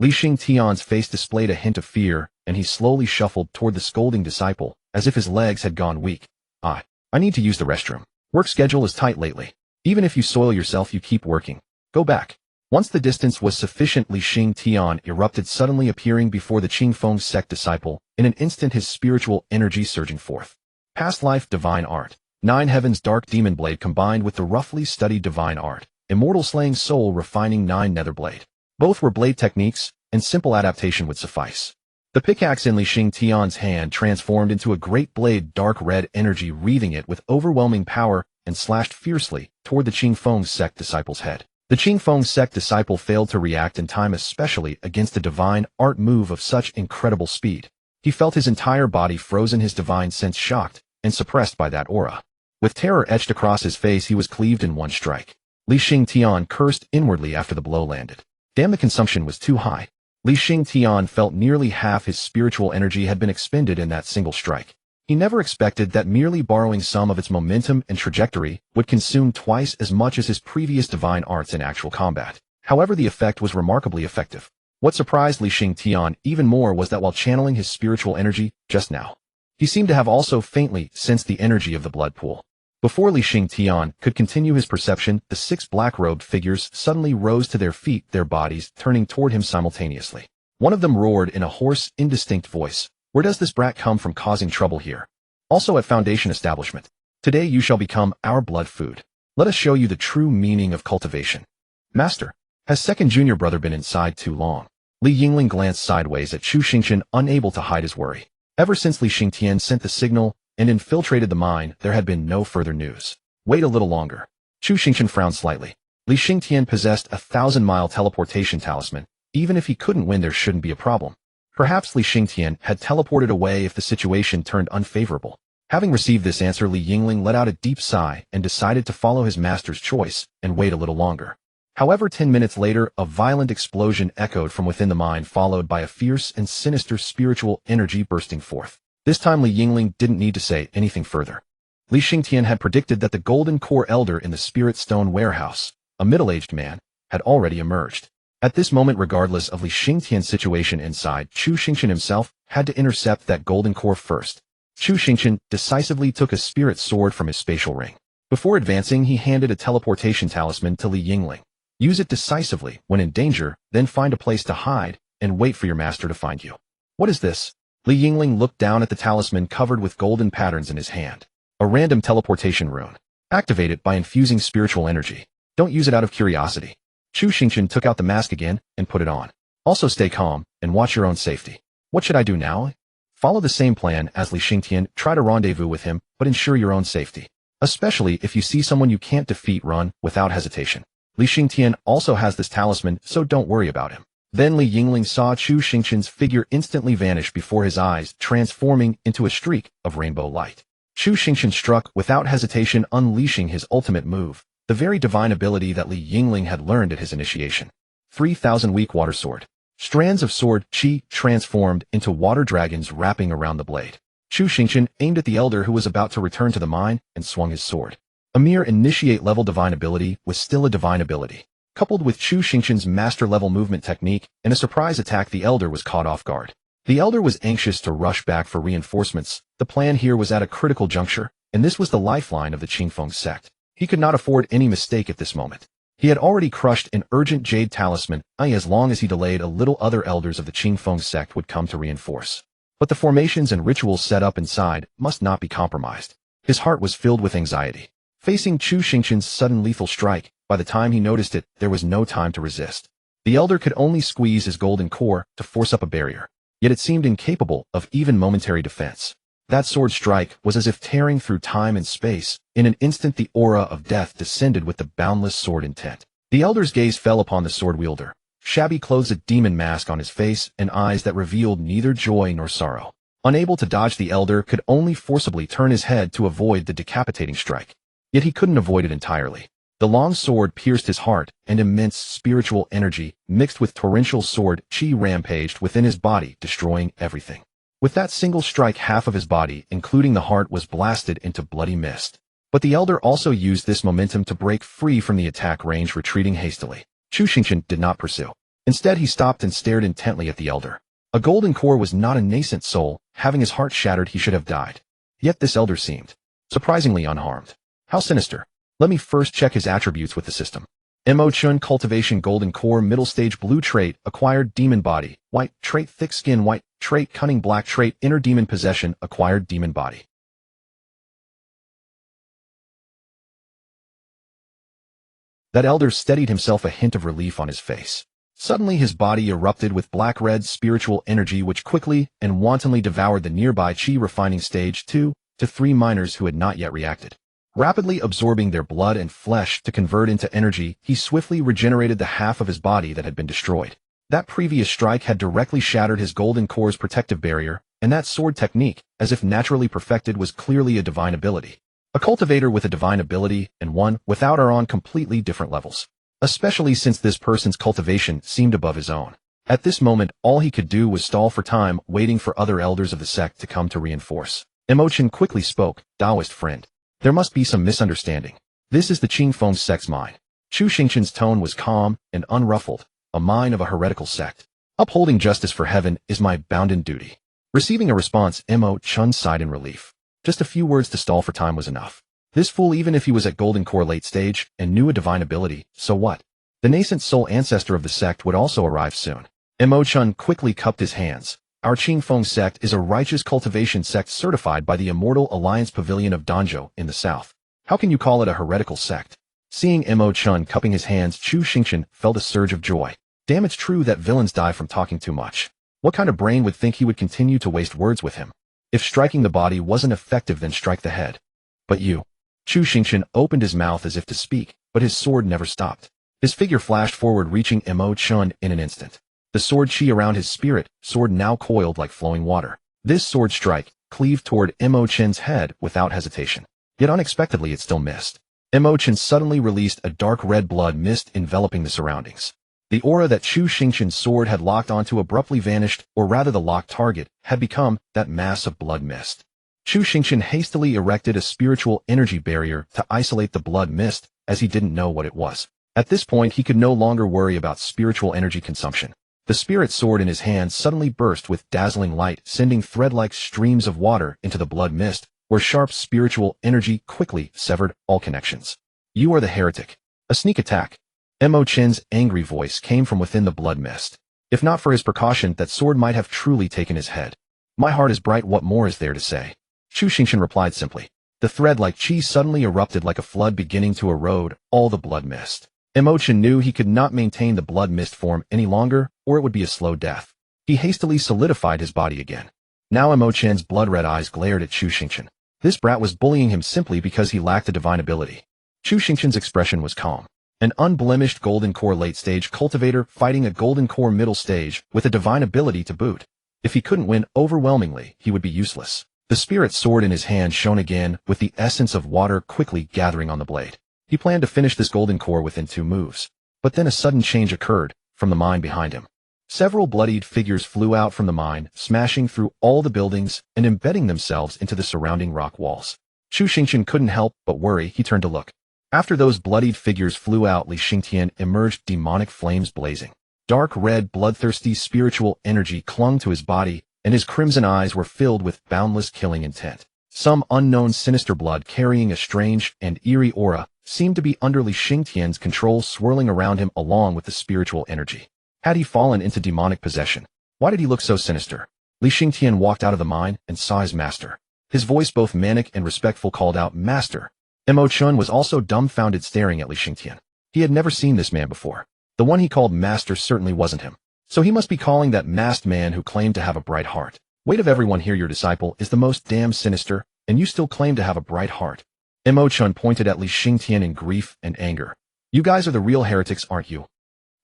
Li Xingtian's face displayed a hint of fear, and he slowly shuffled toward the scolding disciple, as if his legs had gone weak. I need to use the restroom. Work schedule is tight lately. Even if you soil yourself, you keep working. Go back. Once the distance was sufficient, Li Xingtian erupted, suddenly appearing before the Qingfeng sect disciple, in an instant his spiritual energy surging forth. Past life divine art. 9 Heavens dark demon blade combined with the roughly studied divine art. Immortal slaying soul refining 9 nether blade. Both were blade techniques, and simple adaptation would suffice. The pickaxe in Li Xingtian's hand transformed into a great blade, dark red energy wreathing it with overwhelming power, and slashed fiercely toward the Qingfeng sect disciple's head. The Qingfeng sect disciple failed to react in time, especially against a divine art move of such incredible speed. He felt his entire body frozen, his divine sense shocked and suppressed by that aura. With terror etched across his face, he was cleaved in one strike. Li Xingtian cursed inwardly after the blow landed. Damn, the consumption was too high. Li Xingtian felt nearly half his spiritual energy had been expended in that single strike. He never expected that merely borrowing some of its momentum and trajectory would consume twice as much as his previous divine arts in actual combat. However, the effect was remarkably effective. What surprised Li Xingtian even more was that while channeling his spiritual energy just now, he seemed to have also faintly sensed the energy of the blood pool. Before Li Xingtian could continue his perception, the 6 black-robed figures suddenly rose to their feet, their bodies turning toward him simultaneously. One of them roared in a hoarse, indistinct voice, "Where does this brat come from causing trouble here? Also at Foundation Establishment. Today you shall become our blood food. Let us show you the true meaning of cultivation." "Master, has second junior brother been inside too long?" Li Yingling glanced sideways at Chu Xingchen, unable to hide his worry. Ever since Li Xingtian sent the signal and infiltrated the mine, there had been no further news. Wait a little longer. Chu Xingchen frowned slightly. Li Xingtian possessed a 1,000-mile teleportation talisman. Even if he couldn't win, there shouldn't be a problem. Perhaps Li Xingtian had teleported away if the situation turned unfavorable. Having received this answer, Li Yingling let out a deep sigh and decided to follow his master's choice and wait a little longer. However, 10 minutes later, a violent explosion echoed from within the mine, followed by a fierce and sinister spiritual energy bursting forth. This time Li Yingling didn't need to say anything further. Li Xingtian had predicted that the golden core elder in the spirit stone warehouse, a middle-aged man, had already emerged. At this moment, regardless of Li Xingtian's situation inside, Chu Xingchen himself had to intercept that golden core first. Chu Xingchen decisively took a spirit sword from his spatial ring. Before advancing, he handed a teleportation talisman to Li Yingling. Use it decisively when in danger, then find a place to hide and wait for your master to find you. What is this? Li Yingling looked down at the talisman covered with golden patterns in his hand. A random teleportation rune. Activate it by infusing spiritual energy. Don't use it out of curiosity. Chu Xingchen took out the mask again and put it on. Also stay calm and watch your own safety. What should I do now? Follow the same plan as Li Xingtian. Try to rendezvous with him, but ensure your own safety. Especially if you see someone you can't defeat, run without hesitation. Li Xingtian also has this talisman, so don't worry about him. Then Li Yingling saw Chu Xingchen's figure instantly vanish before his eyes, transforming into a streak of rainbow light. Chu Xingchen struck without hesitation, unleashing his ultimate move, the very divine ability that Li Yingling had learned at his initiation. 3,000 weak water sword. Strands of sword chi transformed into water dragons wrapping around the blade. Chu Xingchen aimed at the elder who was about to return to the mine and swung his sword. A mere initiate-level divine ability was still a divine ability. Coupled with Chu Xingchen's master-level movement technique and a surprise attack, the elder was caught off guard. The elder was anxious to rush back for reinforcements. The plan here was at a critical juncture, and this was the lifeline of the Qingfeng sect. He could not afford any mistake at this moment. He had already crushed an urgent jade talisman, as long as he delayed a little other elders of the Qingfeng sect would come to reinforce. But the formations and rituals set up inside must not be compromised. His heart was filled with anxiety. Facing Chu Xingchen's sudden lethal strike, by the time he noticed it, there was no time to resist. The elder could only squeeze his golden core to force up a barrier. Yet it seemed incapable of even momentary defense. That sword strike was as if tearing through time and space. In an instant the aura of death descended with the boundless sword intent. The elder's gaze fell upon the sword wielder. Shabby clothes a demon mask on his face and eyes that revealed neither joy nor sorrow. Unable to dodge, the elder could only forcibly turn his head to avoid the decapitating strike. Yet he couldn't avoid it entirely. The long sword pierced his heart, and immense spiritual energy, mixed with torrential sword chi, rampaged within his body, destroying everything. With that single strike, half of his body, including the heart, was blasted into bloody mist. But the elder also used this momentum to break free from the attack range, retreating hastily. Chu Xingchen did not pursue. Instead, he stopped and stared intently at the elder. A golden core was not a nascent soul. Having his heart shattered, he should have died. Yet this elder seemed surprisingly unharmed. How sinister. Let me first check his attributes with the system. Mo Chun Cultivation Golden Core Middle Stage Blue Trait Acquired Demon Body White Trait Thick Skin White Trait Cunning Black Trait Inner Demon Possession Acquired Demon Body. That elder steadied himself, a hint of relief on his face. Suddenly his body erupted with black-red spiritual energy which quickly and wantonly devoured the nearby chi refining stage 2 to 3 miners who had not yet reacted. Rapidly absorbing their blood and flesh to convert into energy, he swiftly regenerated the half of his body that had been destroyed. That previous strike had directly shattered his golden core's protective barrier, and that sword technique, as if naturally perfected, was clearly a divine ability. A cultivator with a divine ability and one without are on completely different levels. Especially since this person's cultivation seemed above his own. At this moment, all he could do was stall for time, waiting for other elders of the sect to come to reinforce. Mo Chen quickly spoke, "Taoist friend. There must be some misunderstanding. This is the Qingfeng sect's mine." Chu Xingchen's tone was calm and unruffled, a mine of a heretical sect. "Upholding justice for heaven is my bounden duty." Receiving a response, Mo Chun sighed in relief. Just a few words to stall for time was enough. This fool, even if he was at Golden Core late stage and knew a divine ability, so what? The nascent soul ancestor of the sect would also arrive soon. Mo Chun quickly cupped his hands. "Our Qingfeng sect is a righteous cultivation sect certified by the Immortal Alliance Pavilion of Danzhou in the south. How can you call it a heretical sect?" Seeing Mo Chun cupping his hands, Chu Xingchen felt a surge of joy. Damn, it's true that villains die from talking too much. What kind of brain would think he would continue to waste words with him? If striking the body wasn't effective, then strike the head. "But you..." Chu Xingchen opened his mouth as if to speak, but his sword never stopped. His figure flashed forward, reaching Mo Chun in an instant. The sword chi around his spirit sword now coiled like flowing water. This sword strike cleaved toward Mo Chen's head without hesitation. Yet unexpectedly it still missed. Mo Chen suddenly released a dark red blood mist enveloping the surroundings. The aura that Chu Xingchen's sword had locked onto abruptly vanished, or rather the locked target had become that mass of blood mist. Chu Xingchen hastily erected a spiritual energy barrier to isolate the blood mist, as he didn't know what it was. At this point he could no longer worry about spiritual energy consumption. The spirit sword in his hand suddenly burst with dazzling light, sending thread-like streams of water into the blood mist, where sharp spiritual energy quickly severed all connections. "You are the heretic." A sneak attack. Mo Chen's angry voice came from within the blood mist. If not for his precaution, that sword might have truly taken his head. "My heart is bright, what more is there to say?" Chu Xingchen replied simply. The thread-like chi suddenly erupted like a flood, beginning to erode all the blood mist. Mo Chen knew he could not maintain the blood mist form any longer, or it would be a slow death. He hastily solidified his body again. Now Mo Chen's blood-red eyes glared at Chu Xingchen. This brat was bullying him simply because he lacked a divine ability. Chu Xingchen's expression was calm. An unblemished Golden Core late-stage cultivator fighting a Golden Core middle stage with a divine ability to boot. If he couldn't win overwhelmingly, he would be useless. The spirit sword in his hand shone again, with the essence of water quickly gathering on the blade. He planned to finish this Golden Core within 2 moves. But then a sudden change occurred, from the mine behind him. Several bloodied figures flew out from the mine, smashing through all the buildings and embedding themselves into the surrounding rock walls. Chu Xingchen couldn't help but worry. He turned to look. After those bloodied figures flew out, Li Xingtian emerged, demonic flames blazing. Dark red, bloodthirsty spiritual energy clung to his body, and his crimson eyes were filled with boundless killing intent. Some unknown sinister blood carrying a strange and eerie aura seemed to be under Li Xingtian's control, swirling around him along with the spiritual energy. Had he fallen into demonic possession? Why did he look so sinister? Li Xingtian walked out of the mine and saw his master. His voice, both manic and respectful, called out, "Master!" Mo Chun was also dumbfounded, staring at Li Xingtian. He had never seen this man before. The one he called master certainly wasn't him. So he must be calling that masked man who claimed to have a bright heart. Wait, of everyone here, your disciple is the most damn sinister, and you still claim to have a bright heart. Mo Chun pointed at Li Xingtian in grief and anger. You guys are the real heretics, aren't you?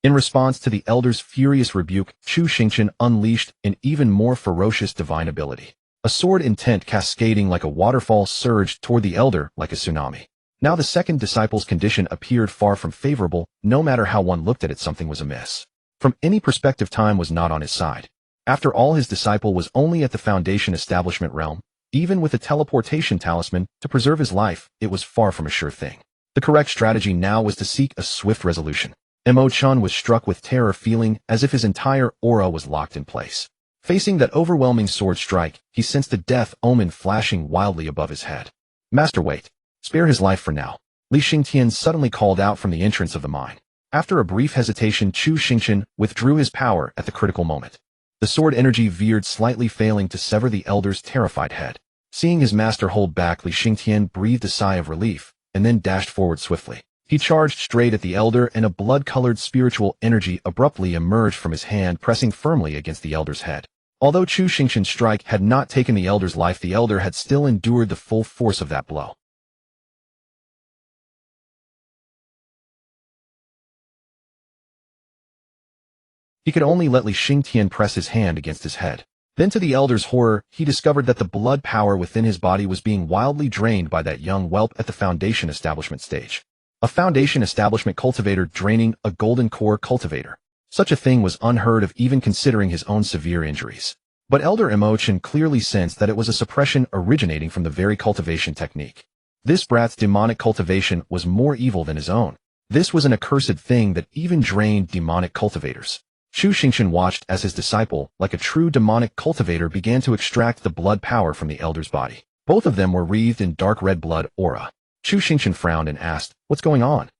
In response to the elder's furious rebuke, Chu Xingchen unleashed an even more ferocious divine ability. A sword intent cascading like a waterfall surged toward the elder like a tsunami. Now the second disciple's condition appeared far from favorable. No matter how one looked at it, something was amiss. From any perspective, time was not on his side. After all, his disciple was only at the Foundation establishment realm. Even with a teleportation talisman to preserve his life, it was far from a sure thing. The correct strategy now was to seek a swift resolution. Mo Chun was struck with terror, feeling as if his entire aura was locked in place. Facing that overwhelming sword strike, he sensed a death omen flashing wildly above his head. Master, wait. Spare his life for now. Li Xingtian suddenly called out from the entrance of the mine. After a brief hesitation, Chu Xingchen withdrew his power at the critical moment. The sword energy veered slightly, failing to sever the elder's terrified head. Seeing his master hold back, Li Xingtian breathed a sigh of relief, and then dashed forward swiftly. He charged straight at the elder, and a blood-colored spiritual energy abruptly emerged from his hand, pressing firmly against the elder's head. Although Chu Xingchen's strike had not taken the elder's life, the elder had still endured the full force of that blow. He could only let Li Xingtian press his hand against his head. Then, to the elder's horror, he discovered that the blood power within his body was being wildly drained by that young whelp at the Foundation establishment stage. A Foundation establishment cultivator draining a golden core cultivator. Such a thing was unheard of, even considering his own severe injuries. But Elder Mo Chun clearly sensed that it was a suppression originating from the very cultivation technique. This brat's demonic cultivation was more evil than his own. This was an accursed thing that even drained demonic cultivators. Chu Xingchen watched as his disciple, like a true demonic cultivator, began to extract the blood power from the elder's body. Both of them were wreathed in dark red blood aura. Chu Xingchen frowned and asked, "What's going on?"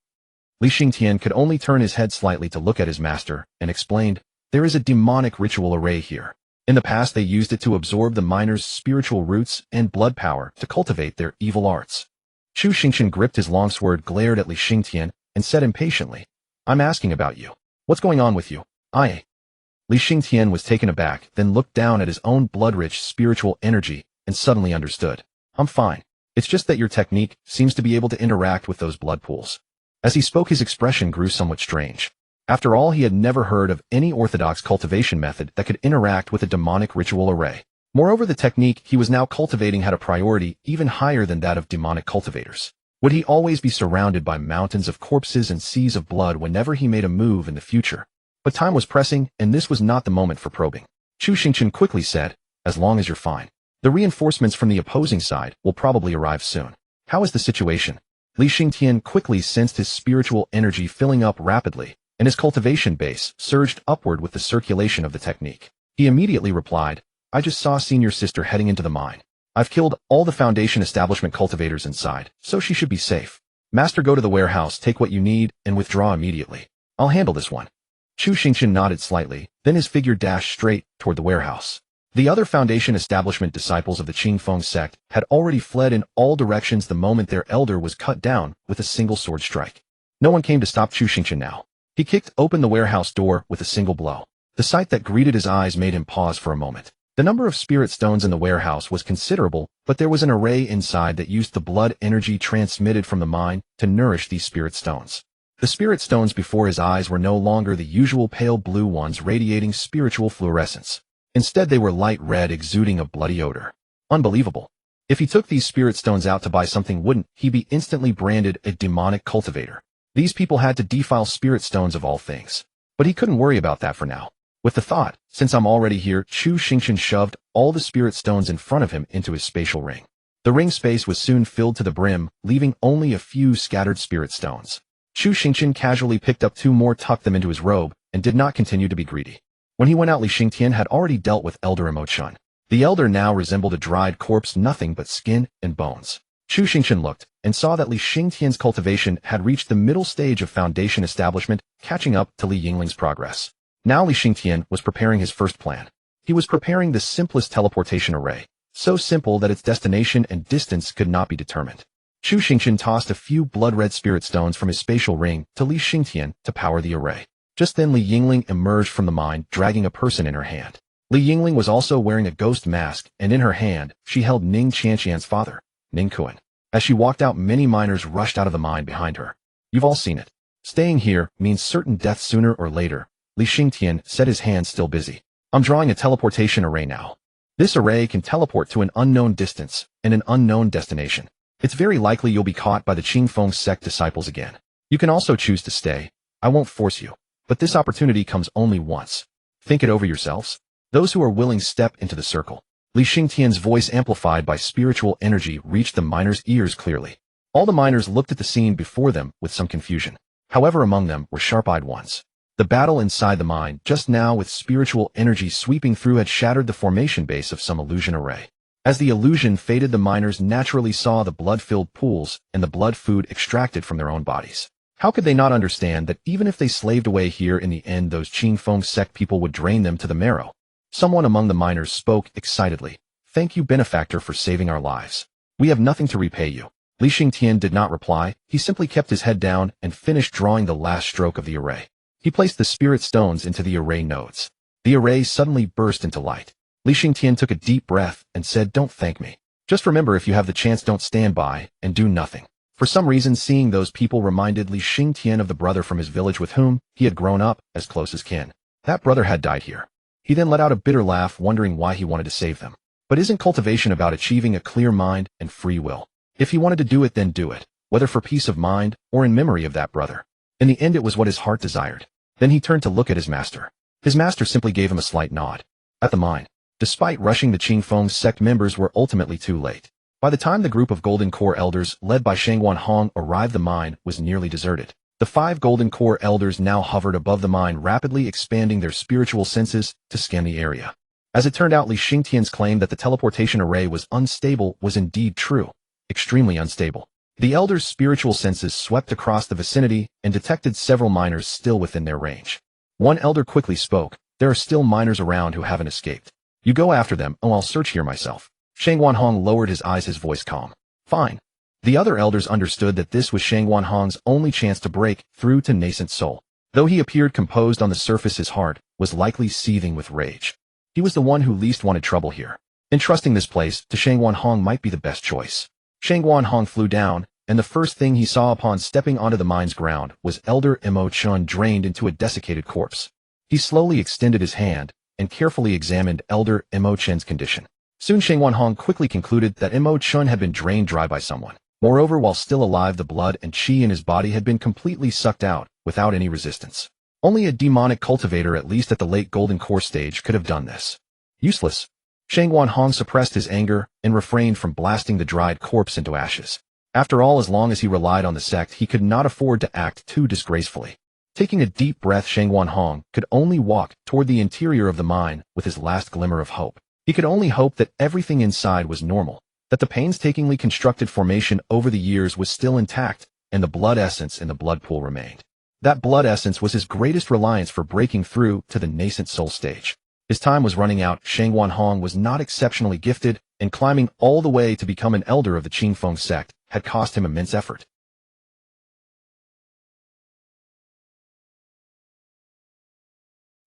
Li Xingtian could only turn his head slightly to look at his master, and explained, "There is a demonic ritual array here. In the past, they used it to absorb the miners' spiritual roots and blood power to cultivate their evil arts." Chu Xingchen gripped his long sword, glared at Li Xingtian, and said impatiently, "I'm asking about you. What's going on with you?" Li Xingtian was taken aback, then looked down at his own blood-rich spiritual energy and suddenly understood. "I'm fine. It's just that your technique seems to be able to interact with those blood pools." As he spoke, his expression grew somewhat strange. After all, he had never heard of any orthodox cultivation method that could interact with a demonic ritual array. Moreover, the technique he was now cultivating had a priority even higher than that of demonic cultivators. Would he always be surrounded by mountains of corpses and seas of blood whenever he made a move in the future? But time was pressing, and this was not the moment for probing. Chu Xingchen quickly said, "As long as you're fine. The reinforcements from the opposing side will probably arrive soon. How is the situation?" Li Xingtian quickly sensed his spiritual energy filling up rapidly, and his cultivation base surged upward with the circulation of the technique. He immediately replied, "I just saw Senior Sister heading into the mine. I've killed all the Foundation establishment cultivators inside, so she should be safe. Master, go to the warehouse, take what you need, and withdraw immediately. I'll handle this one." Chu Xingchen nodded slightly, then his figure dashed straight toward the warehouse. The other Foundation establishment disciples of the Qingfeng sect had already fled in all directions the moment their elder was cut down with a single sword strike. No one came to stop Chu Xingchen now. He kicked open the warehouse door with a single blow. The sight that greeted his eyes made him pause for a moment. The number of spirit stones in the warehouse was considerable, but there was an array inside that used the blood energy transmitted from the mine to nourish these spirit stones. The spirit stones before his eyes were no longer the usual pale blue ones radiating spiritual fluorescence. Instead, they were light red, exuding a bloody odor. Unbelievable. If he took these spirit stones out to buy something, wouldn't he be instantly branded a demonic cultivator? These people had to defile spirit stones of all things. But he couldn't worry about that for now. With the thought, "Since I'm already here," Chu Xingchen shoved all the spirit stones in front of him into his spatial ring. The ring space was soon filled to the brim, leaving only a few scattered spirit stones. Chu Xingchen casually picked up two more, tucked them into his robe, and did not continue to be greedy. When he went out, Li Xingtian had already dealt with Elder Imo Chun. The elder now resembled a dried corpse, nothing but skin and bones. Chu Xingchen looked and saw that Li Xingtian's cultivation had reached the middle stage of foundation establishment, catching up to Li Yingling's progress. Now Li Xingtian was preparing his first plan. He was preparing the simplest teleportation array, so simple that its destination and distance could not be determined. Chu Xingchen tossed a few blood-red spirit stones from his spatial ring to Li Xingtian to power the array. Just then Li Yingling emerged from the mine, dragging a person in her hand. Li Yingling was also wearing a ghost mask, and in her hand, she held Ning Qianqian's father, Ning Kuan. As she walked out, many miners rushed out of the mine behind her. You've all seen it. Staying here means certain death sooner or later. Li Xingtian said, his hands still busy. I'm drawing a teleportation array now. This array can teleport to an unknown distance and an unknown destination. It's very likely you'll be caught by the Qingfeng sect disciples again. You can also choose to stay. I won't force you. But this opportunity comes only once. Think it over yourselves. Those who are willing step into the circle. Li Xingtian's voice, amplified by spiritual energy, reached the miners' ears clearly. All the miners looked at the scene before them with some confusion. However, among them were sharp-eyed ones. The battle inside the mine, just now with spiritual energy sweeping through, had shattered the formation base of some illusion array. As the illusion faded, the miners naturally saw the blood-filled pools and the blood food extracted from their own bodies. How could they not understand that even if they slaved away here, in the end those Qingfeng sect people would drain them to the marrow? Someone among the miners spoke excitedly. Thank you, benefactor, for saving our lives. We have nothing to repay you. Li Xingtian did not reply. He simply kept his head down and finished drawing the last stroke of the array. He placed the spirit stones into the array nodes. The array suddenly burst into light. Li Xingtian took a deep breath and said, don't thank me. Just remember, if you have the chance, don't stand by and do nothing. For some reason, seeing those people reminded Li Xingtian of the brother from his village with whom he had grown up as close as kin. That brother had died here. He then let out a bitter laugh, wondering why he wanted to save them. But isn't cultivation about achieving a clear mind and free will? If he wanted to do it, then do it, whether for peace of mind or in memory of that brother. In the end, it was what his heart desired. Then he turned to look at his master. His master simply gave him a slight nod. At the mine, despite rushing, the Qingfeng sect members were ultimately too late. By the time the group of Golden Core elders, led by Shangguan Hong, arrived, the mine was nearly deserted. The 5 Golden Core elders now hovered above the mine, rapidly expanding their spiritual senses to scan the area. As it turned out, Li Xingtian's claim that the teleportation array was unstable was indeed true. Extremely unstable. The elders' spiritual senses swept across the vicinity and detected several miners still within their range. One elder quickly spoke. There are still miners around who haven't escaped. You go after them. Oh, I'll search here myself. Shangguan Hong lowered his eyes, his voice calm. Fine. The other elders understood that this was Shangguan Hong's only chance to break through to nascent soul. Though he appeared composed on the surface, his heart was likely seething with rage. He was the one who least wanted trouble here. Entrusting this place to Shangguan Hong might be the best choice. Shangguan Hong flew down, and the first thing he saw upon stepping onto the mine's ground was Elder Imo Chun drained into a desiccated corpse. He slowly extended his hand and carefully examined Elder Imo Chun's condition. Soon Shangguan Hong quickly concluded that Imo Chun had been drained dry by someone. Moreover, while still alive, the blood and qi in his body had been completely sucked out without any resistance. Only a demonic cultivator, at least at the late Golden Core stage, could have done this. Useless. Shangguan Hong suppressed his anger and refrained from blasting the dried corpse into ashes. After all, as long as he relied on the sect, he could not afford to act too disgracefully. Taking a deep breath, Shangguan Hong could only walk toward the interior of the mine with his last glimmer of hope. He could only hope that everything inside was normal, that the painstakingly constructed formation over the years was still intact, and the blood essence in the blood pool remained. That blood essence was his greatest reliance for breaking through to the nascent soul stage. His time was running out. Shangguan Hong was not exceptionally gifted, and climbing all the way to become an elder of the Qingfeng sect had cost him immense effort.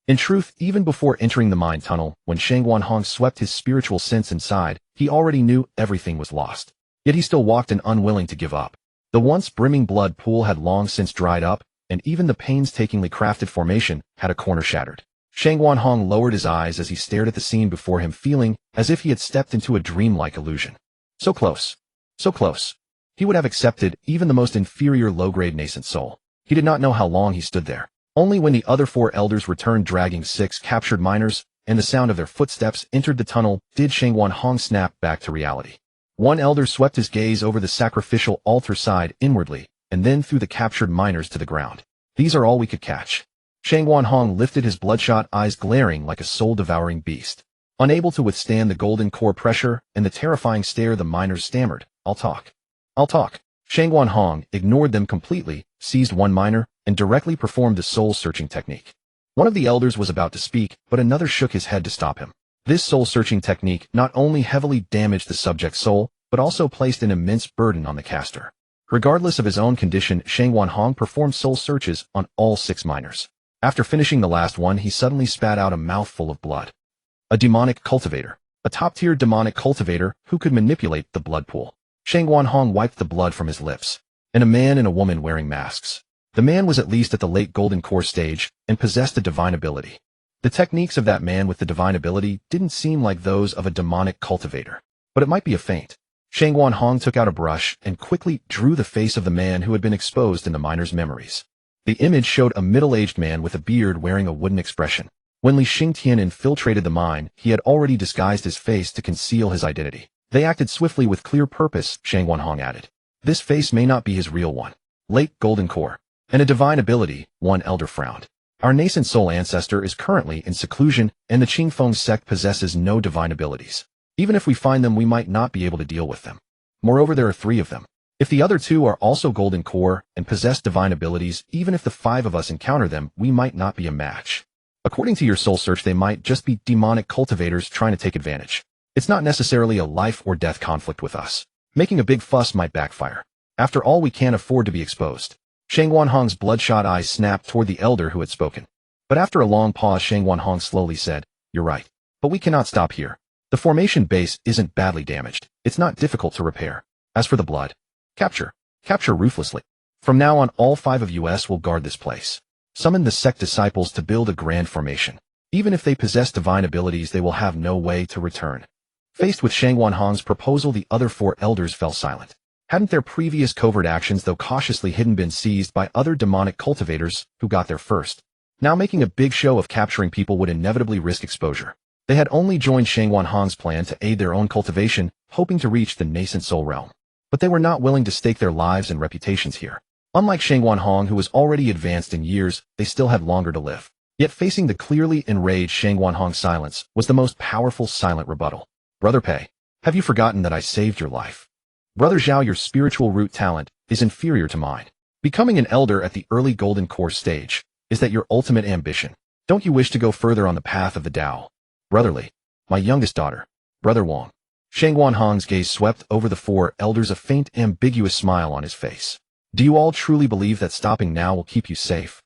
In truth, even before entering the mine tunnel, when Shangguan Hong swept his spiritual sense inside, he already knew everything was lost. Yet he still walked in, unwilling to give up. The once brimming blood pool had long since dried up, and even the painstakingly crafted formation had a corner shattered. Shangguan Hong lowered his eyes as he stared at the scene before him, feeling as if he had stepped into a dreamlike illusion. So close. So close. He would have accepted even the most inferior low-grade nascent soul. He did not know how long he stood there. Only when the other 4 elders returned, dragging 6 captured miners, and the sound of their footsteps entered the tunnel, did Shangguan Hong snap back to reality. One elder swept his gaze over the sacrificial altar side inwardly, and then threw the captured miners to the ground. These are all we could catch. Shang Wanhong lifted his bloodshot eyes, glaring like a soul-devouring beast. Unable to withstand the golden core pressure and the terrifying stare, the miners stammered, "I'll talk. I'll talk." Shang Wanhong ignored them completely, seized one miner, and directly performed the soul-searching technique. One of the elders was about to speak, but another shook his head to stop him. This soul-searching technique not only heavily damaged the subject's soul, but also placed an immense burden on the caster. Regardless of his own condition, Shang Wanhong performed soul searches on all 6 miners. After finishing the last one, he suddenly spat out a mouthful of blood. A demonic cultivator. A top-tier demonic cultivator who could manipulate the blood pool. Shang Wanhong wiped the blood from his lips. And a man and a woman wearing masks. The man was at least at the late golden core stage and possessed a divine ability. The techniques of that man with the divine ability didn't seem like those of a demonic cultivator. But it might be a feint. Shang Wanhong took out a brush and quickly drew the face of the man who had been exposed in the miner's memories. The image showed a middle-aged man with a beard wearing a wooden expression. When Li Xingtian infiltrated the mine, he had already disguised his face to conceal his identity. They acted swiftly with clear purpose, Shang Wanhong added. This face may not be his real one. Late golden core. And a divine ability, one elder frowned. Our nascent soul ancestor is currently in seclusion, and the Qingfeng sect possesses no divine abilities. Even if we find them, we might not be able to deal with them. Moreover, there are 3 of them. If the other 2 are also golden core and possess divine abilities, even if the 5 of us encounter them, we might not be a match. According to your soul search, they might just be demonic cultivators trying to take advantage. It's not necessarily a life or death conflict with us. Making a big fuss might backfire. After all, we can't afford to be exposed. Shang Wanhong's bloodshot eyes snapped toward the elder who had spoken. But after a long pause, Shang Wanhong slowly said, "You're right. But we cannot stop here. The formation base isn't badly damaged. It's not difficult to repair. As for the blood, capture ruthlessly. From now on, all 5 of us will guard this place. Summon the sect disciples to build a grand formation. Even if they possess divine abilities, they will have no way to return." Faced with Shang Wanhong's proposal, the other 4 elders fell silent. Hadn't their previous covert actions, though cautiously hidden, been seized by other demonic cultivators who got there first? Now making a big show of capturing people would inevitably risk exposure. They had only joined Shang Wanhong's plan to aid their own cultivation, hoping to reach the nascent soul realm. But they were not willing to stake their lives and reputations here. Unlike Shang Wanhong, who was already advanced in years, they still had longer to live. Yet facing the clearly enraged Shang Wanhong's silence was the most powerful silent rebuttal. "Brother Pei, have you forgotten that I saved your life? Brother Zhao, your spiritual root talent is inferior to mine. Becoming an elder at the early golden core stage, is that your ultimate ambition? Don't you wish to go further on the path of the Tao? Brother Li, my youngest daughter, Brother Wang." Shang Wanhong's gaze swept over the 4 elders, a faint, ambiguous smile on his face. "Do you all truly believe that stopping now will keep you safe?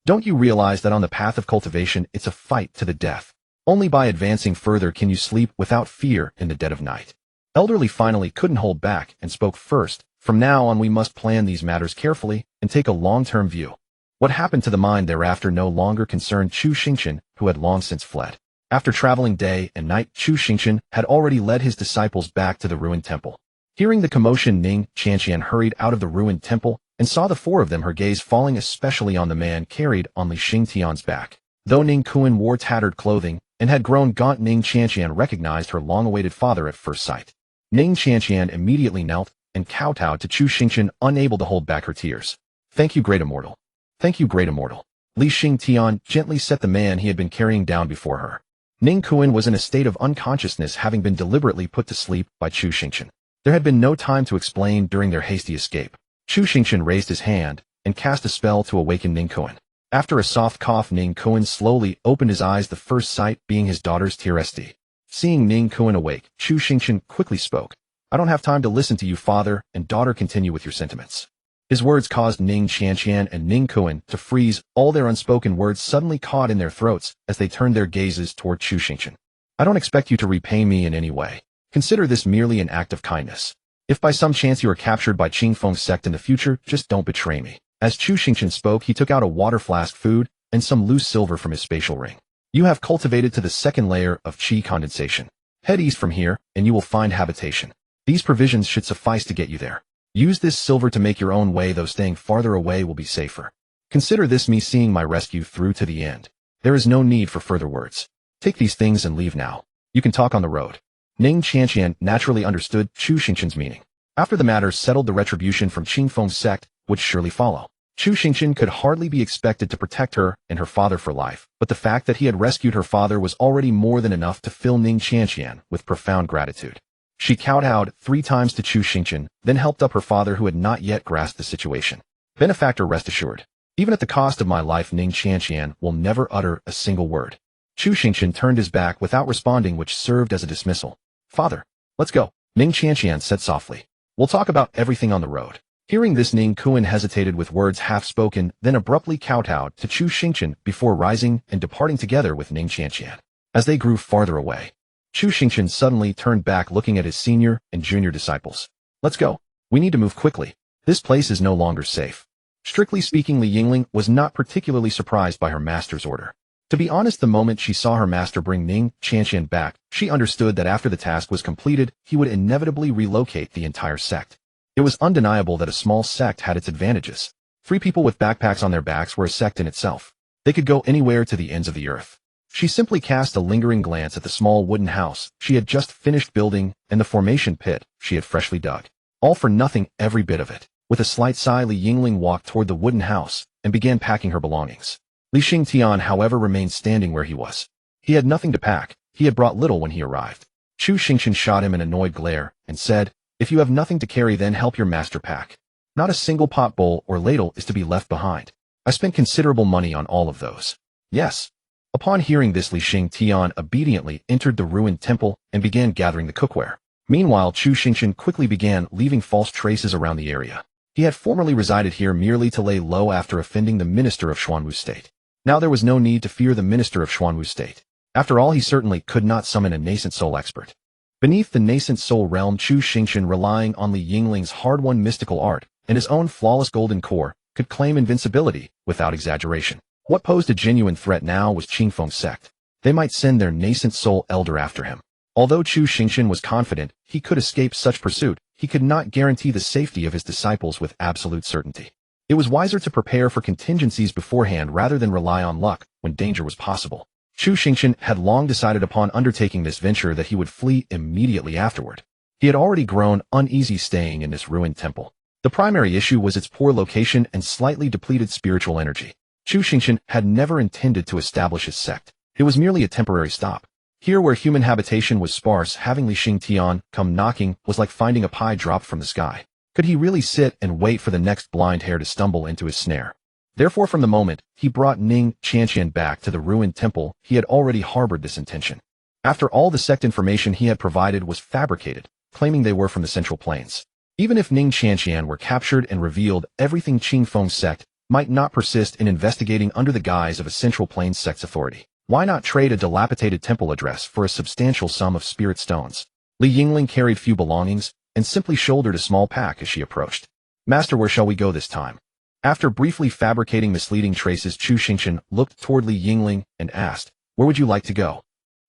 Don't you realize that on the path of cultivation, it's a fight to the death? Only by advancing further can you sleep without fear in the dead of night." Elderly finally couldn't hold back and spoke first. "From now on, we must plan these matters carefully and take a long-term view." What happened to the mine thereafter no longer concerned Chu Xingchen, who had long since fled. After traveling day and night, Chu Xingchen had already led his disciples back to the ruined temple. Hearing the commotion, Ning Qianqian hurried out of the ruined temple and saw the 4 of them, her gaze falling especially on the man carried on Li Xingtian's back. Though Ning Kuan wore tattered clothing and had grown gaunt, Ning Qianqian recognized her long-awaited father at first sight. Ning Qianqian immediately knelt and kowtowed to Chu Xingchen, unable to hold back her tears. "Thank you, great immortal. Thank you, great immortal." Li Xingtian gently set the man he had been carrying down before her. Ning Kuan was in a state of unconsciousness, having been deliberately put to sleep by Chu Xingchen. There had been no time to explain during their hasty escape. Chu Xingchen raised his hand and cast a spell to awaken Ning Kuan. After a soft cough, Ning Kuan slowly opened his eyes, the first sight being his daughter's Tiresti. Seeing Ning Kuan awake, Chu Xingchen quickly spoke. "I don't have time to listen to you, father and daughter. Continue with your sentiments." His words caused Ning Qianqian and Ning Kuan to freeze, all their unspoken words suddenly caught in their throats as they turned their gazes toward Chu Xingchen. "I don't expect you to repay me in any way. Consider this merely an act of kindness. If by some chance you are captured by Qingfeng sect in the future, just don't betray me." As Chu Xingchen spoke, he took out a water flask, food, and some loose silver from his spatial ring. "You have cultivated to the 2nd layer of qi condensation. Head east from here, and you will find habitation. These provisions should suffice to get you there. Use this silver to make your own way, though staying farther away will be safer. Consider this me seeing my rescue through to the end. There is no need for further words. Take these things and leave now. You can talk on the road." Ning Qianqian naturally understood Chu Xingchen's meaning. After the matter settled, the retribution from Qingfeng sect would surely follow. Chu Xingchen could hardly be expected to protect her and her father for life, but the fact that he had rescued her father was already more than enough to fill Ning Qianqian with profound gratitude. She kowtowed 3 times to Chu Xingchen, then helped up her father who had not yet grasped the situation. Benefactor, rest assured. Even at the cost of my life, Ning Qianqian will never utter a single word. Chu Xingchen turned his back without responding, which served as a dismissal. Father, let's go, Ning Qianqian said softly. We'll talk about everything on the road. Hearing this, Ning Kuan hesitated with words half-spoken, then abruptly kowtowed to Chu Xingchen before rising and departing together with Ning Qianqian. As they grew farther away, Chu Xingchen suddenly turned back, looking at his senior and junior disciples. Let's go. We need to move quickly. This place is no longer safe. Strictly speaking, Li Yingling was not particularly surprised by her master's order. To be honest, the moment she saw her master bring Ning Qianqian back, she understood that after the task was completed, he would inevitably relocate the entire sect. It was undeniable that a small sect had its advantages. 3 people with backpacks on their backs were a sect in itself. They could go anywhere to the ends of the earth. She simply cast a lingering glance at the small wooden house she had just finished building and the formation pit she had freshly dug. All for nothing, every bit of it. With a slight sigh, Li Yingling walked toward the wooden house and began packing her belongings. Li Xingtian, however, remained standing where he was. He had nothing to pack. He had brought little when he arrived. Chu Xingchen shot him an annoyed glare and said, "If you have nothing to carry, then help your master pack. Not a single pot, bowl, or ladle is to be left behind. I spent considerable money on all of those." Yes. Upon hearing this, Li Xingtian obediently entered the ruined temple and began gathering the cookware. Meanwhile, Chu Xingchen quickly began leaving false traces around the area. He had formerly resided here merely to lay low after offending the minister of Xuanwu State. Now there was no need to fear the minister of Xuanwu State. After all, he certainly could not summon a nascent soul expert. Beneath the nascent soul realm, Chu Xingchen, relying on Li Yingling's hard-won mystical art and his own flawless golden core, could claim invincibility without exaggeration. What posed a genuine threat now was Qingfeng's sect. They might send their nascent soul elder after him. Although Chu Xingchen was confident he could escape such pursuit, he could not guarantee the safety of his disciples with absolute certainty. It was wiser to prepare for contingencies beforehand rather than rely on luck when danger was possible. Chu Xingchen had long decided upon undertaking this venture that he would flee immediately afterward. He had already grown uneasy staying in this ruined temple. The primary issue was its poor location and slightly depleted spiritual energy. Chu Xingchen had never intended to establish his sect. It was merely a temporary stop. Here, where human habitation was sparse, having Li Xingtian come knocking was like finding a pie dropped from the sky. Could he really sit and wait for the next blind hare to stumble into his snare? Therefore, from the moment he brought Ning Qianqian back to the ruined temple, he had already harbored this intention. After all, the sect information he had provided was fabricated, claiming they were from the Central Plains. Even if Ning Qianqian were captured and revealed, everything Qingfeng's sect might not persist in investigating under the guise of a Central Plains sect's authority. Why not trade a dilapidated temple address for a substantial sum of spirit stones? Li Yingling carried few belongings and simply shouldered a small pack as she approached. "Master, where shall we go this time?" After briefly fabricating misleading traces, Chu Xingchen looked toward Li Yingling and asked, "Where would you like to go?"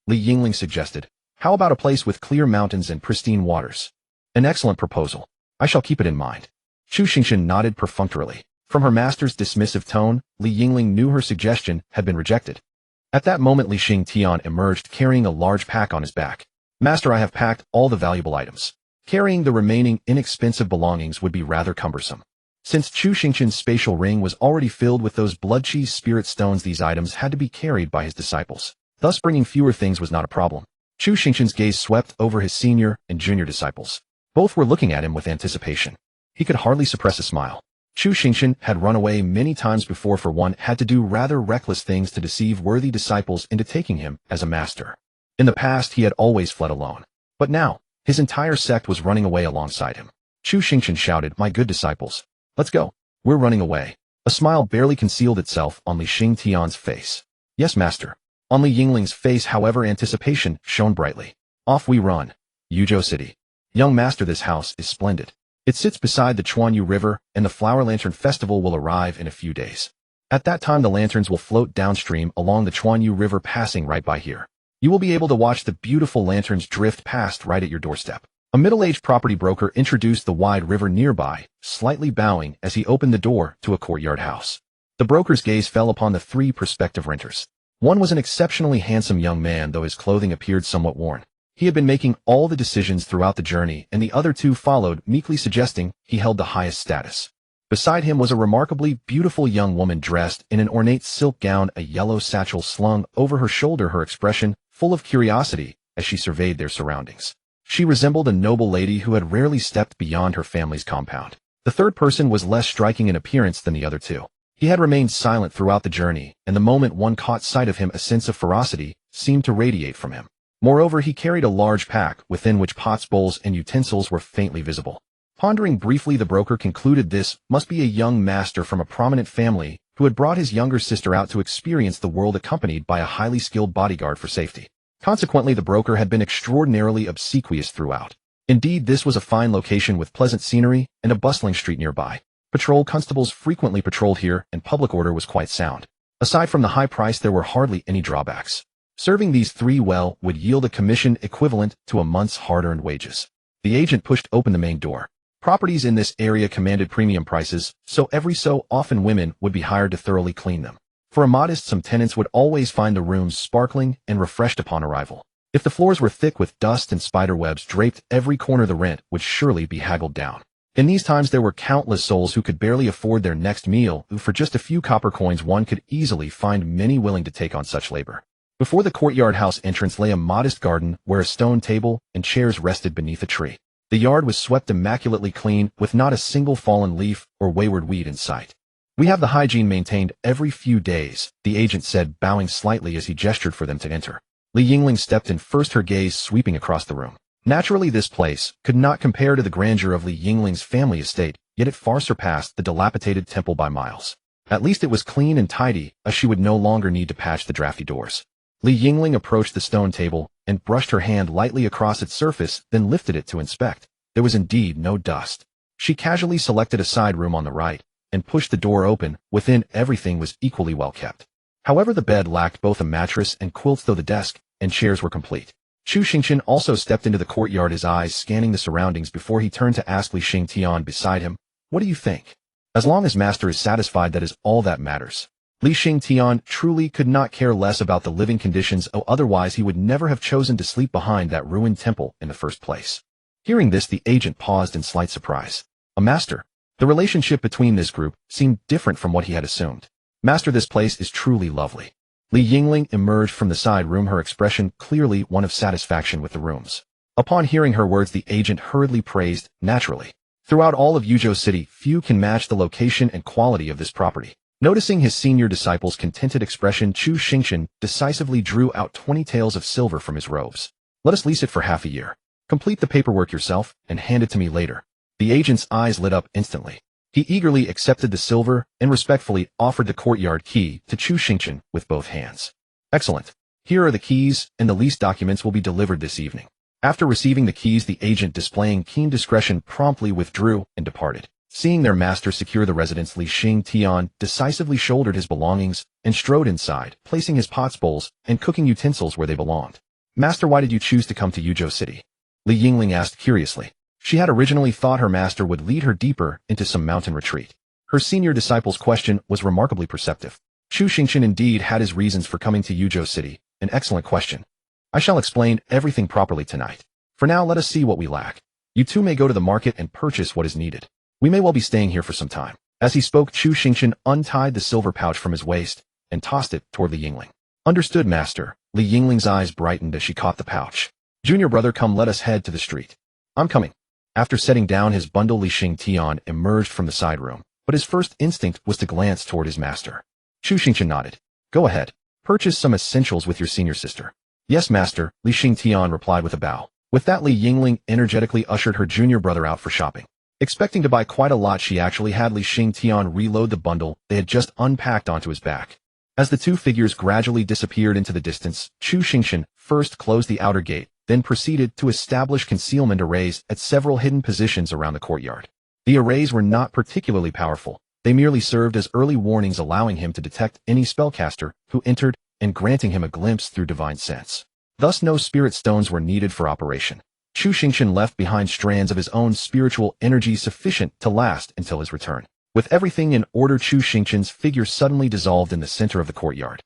Li Yingling suggested, "How about a place with clear mountains and pristine waters?" "An excellent proposal. I shall keep it in mind." Chu Xingchen nodded perfunctorily. From her master's dismissive tone, Li Yingling knew her suggestion had been rejected. At that moment, Li Xingtian emerged carrying a large pack on his back. "Master, I have packed all the valuable items. Carrying the remaining inexpensive belongings would be rather cumbersome." Since Chu Xingchen's spatial ring was already filled with those blood-cheese spirit stones, these items had to be carried by his disciples. Thus, bringing fewer things was not a problem. Chu Xingchen's gaze swept over his senior and junior disciples. Both were looking at him with anticipation. He could hardly suppress a smile. Chu Xingchen had run away many times before, for one had to do rather reckless things to deceive worthy disciples into taking him as a master. In the past, he had always fled alone. But now, his entire sect was running away alongside him. Chu Xingchen shouted, "My good disciples, let's go. We're running away." A smile barely concealed itself on Li Xingtian's face. "Yes, master." On Li Yingling's face, however, anticipation shone brightly. "Off we run. Yuzhou City. Young master, this house is splendid. It sits beside the Chuanyu River, and the Flower Lantern Festival will arrive in a few days. At that time, the lanterns will float downstream along the Chuanyu River, passing right by here. You will be able to watch the beautiful lanterns drift past right at your doorstep." A middle-aged property broker introduced the wide river nearby, slightly bowing as he opened the door to a courtyard house. The broker's gaze fell upon the 3 prospective renters. One was an exceptionally handsome young man, though his clothing appeared somewhat worn. He had been making all the decisions throughout the journey, and the other 2 followed, meekly suggesting he held the highest status. Beside him was a remarkably beautiful young woman dressed in an ornate silk gown, a yellow satchel slung over her shoulder, her expression full of curiosity as she surveyed their surroundings. She resembled a noble lady who had rarely stepped beyond her family's compound. The third person was less striking in appearance than the other two. He had remained silent throughout the journey, and the moment one caught sight of him, a sense of ferocity seemed to radiate from him. Moreover, he carried a large pack, within which pots, bowls, and utensils were faintly visible. Pondering briefly, the broker concluded this must be a young master from a prominent family who had brought his younger sister out to experience the world, accompanied by a highly skilled bodyguard for safety. Consequently, the broker had been extraordinarily obsequious throughout. Indeed, this was a fine location with pleasant scenery and a bustling street nearby. Patrol constables frequently patrolled here, and public order was quite sound. Aside from the high price, there were hardly any drawbacks. Serving these three well would yield a commission equivalent to a month's hard-earned wages. The agent pushed open the main door. Properties in this area commanded premium prices, so every so often women would be hired to thoroughly clean them. For a modest sum, tenants would always find the rooms sparkling and refreshed upon arrival. If the floors were thick with dust and spider webs draped every corner, the rent would surely be haggled down. In these times, there were countless souls who could barely afford their next meal, who for just a few copper coins one could easily find many willing to take on such labor. Before the courtyard house entrance lay a modest garden where a stone table and chairs rested beneath a tree. The yard was swept immaculately clean, with not a single fallen leaf or wayward weed in sight. "We have the hygiene maintained every few days," the agent said, bowing slightly as he gestured for them to enter. Li Yingling stepped in first, her gaze sweeping across the room. Naturally, this place could not compare to the grandeur of Li Yingling's family estate, yet it far surpassed the dilapidated temple by miles. At least it was clean and tidy, as she would no longer need to patch the drafty doors. Li Yingling approached the stone table and brushed her hand lightly across its surface, then lifted it to inspect. There was indeed no dust. She casually selected a side room on the right and pushed the door open. Within, everything was equally well kept. However, the bed lacked both a mattress and quilts, though the desk and chairs were complete. Chu Xingchen also stepped into the courtyard, his eyes scanning the surroundings before he turned to ask Li Xingtian beside him, "What do you think?" "As long as master is satisfied, that is all that matters." Li Xingtian truly could not care less about the living conditions, otherwise he would never have chosen to sleep behind that ruined temple in the first place. Hearing this, the agent paused in slight surprise. A master? The relationship between this group seemed different from what he had assumed. "Master, this place is truly lovely." Li Yingling emerged from the side room, her expression clearly one of satisfaction with the rooms. Upon hearing her words, the agent hurriedly praised, "Naturally. Throughout all of Yuzhou City, few can match the location and quality of this property." Noticing his senior disciple's contented expression, Chu Xingchen decisively drew out 20 taels of silver from his robes. "Let us lease it for half a year. Complete the paperwork yourself and hand it to me later." The agent's eyes lit up instantly. He eagerly accepted the silver and respectfully offered the courtyard key to Chu Xingchen with both hands. "Excellent. Here are the keys, and the lease documents will be delivered this evening." After receiving the keys, the agent, displaying keen discretion, promptly withdrew and departed. Seeing their master secure the residence, Li Xingtian decisively shouldered his belongings and strode inside, placing his pots, bowls, and cooking utensils where they belonged. "Master, why did you choose to come to Yuzhou City?" Li Yingling asked curiously. She had originally thought her master would lead her deeper into some mountain retreat. Her senior disciple's question was remarkably perceptive. Chu Xingchen indeed had his reasons for coming to Yuzhou City. An excellent question. "I shall explain everything properly tonight. For now, let us see what we lack. You two may go to the market and purchase what is needed. We may well be staying here for some time." As he spoke, Chu Xingchen untied the silver pouch from his waist and tossed it toward Li Yingling. "Understood, master." Li Yingling's eyes brightened as she caught the pouch. "Junior brother, come, let us head to the street." "I'm coming." After setting down his bundle, Li Xingtian emerged from the side room, but his first instinct was to glance toward his master. Chu Xingchen nodded. "Go ahead. Purchase some essentials with your senior sister." "Yes, master," Li Xingtian replied with a bow. With that, Li Yingling energetically ushered her junior brother out for shopping. Expecting to buy quite a lot, she actually had Li Xingtian reload the bundle they had just unpacked onto his back. As the two figures gradually disappeared into the distance, Chu Xingchen first closed the outer gate, then proceeded to establish concealment arrays at several hidden positions around the courtyard. The arrays were not particularly powerful. They merely served as early warnings, allowing him to detect any spellcaster who entered and granting him a glimpse through divine sense. Thus, no spirit stones were needed for operation. Chu Xingchen left behind strands of his own spiritual energy sufficient to last until his return. With everything in order, Chu Xingchen's figure suddenly dissolved in the center of the courtyard.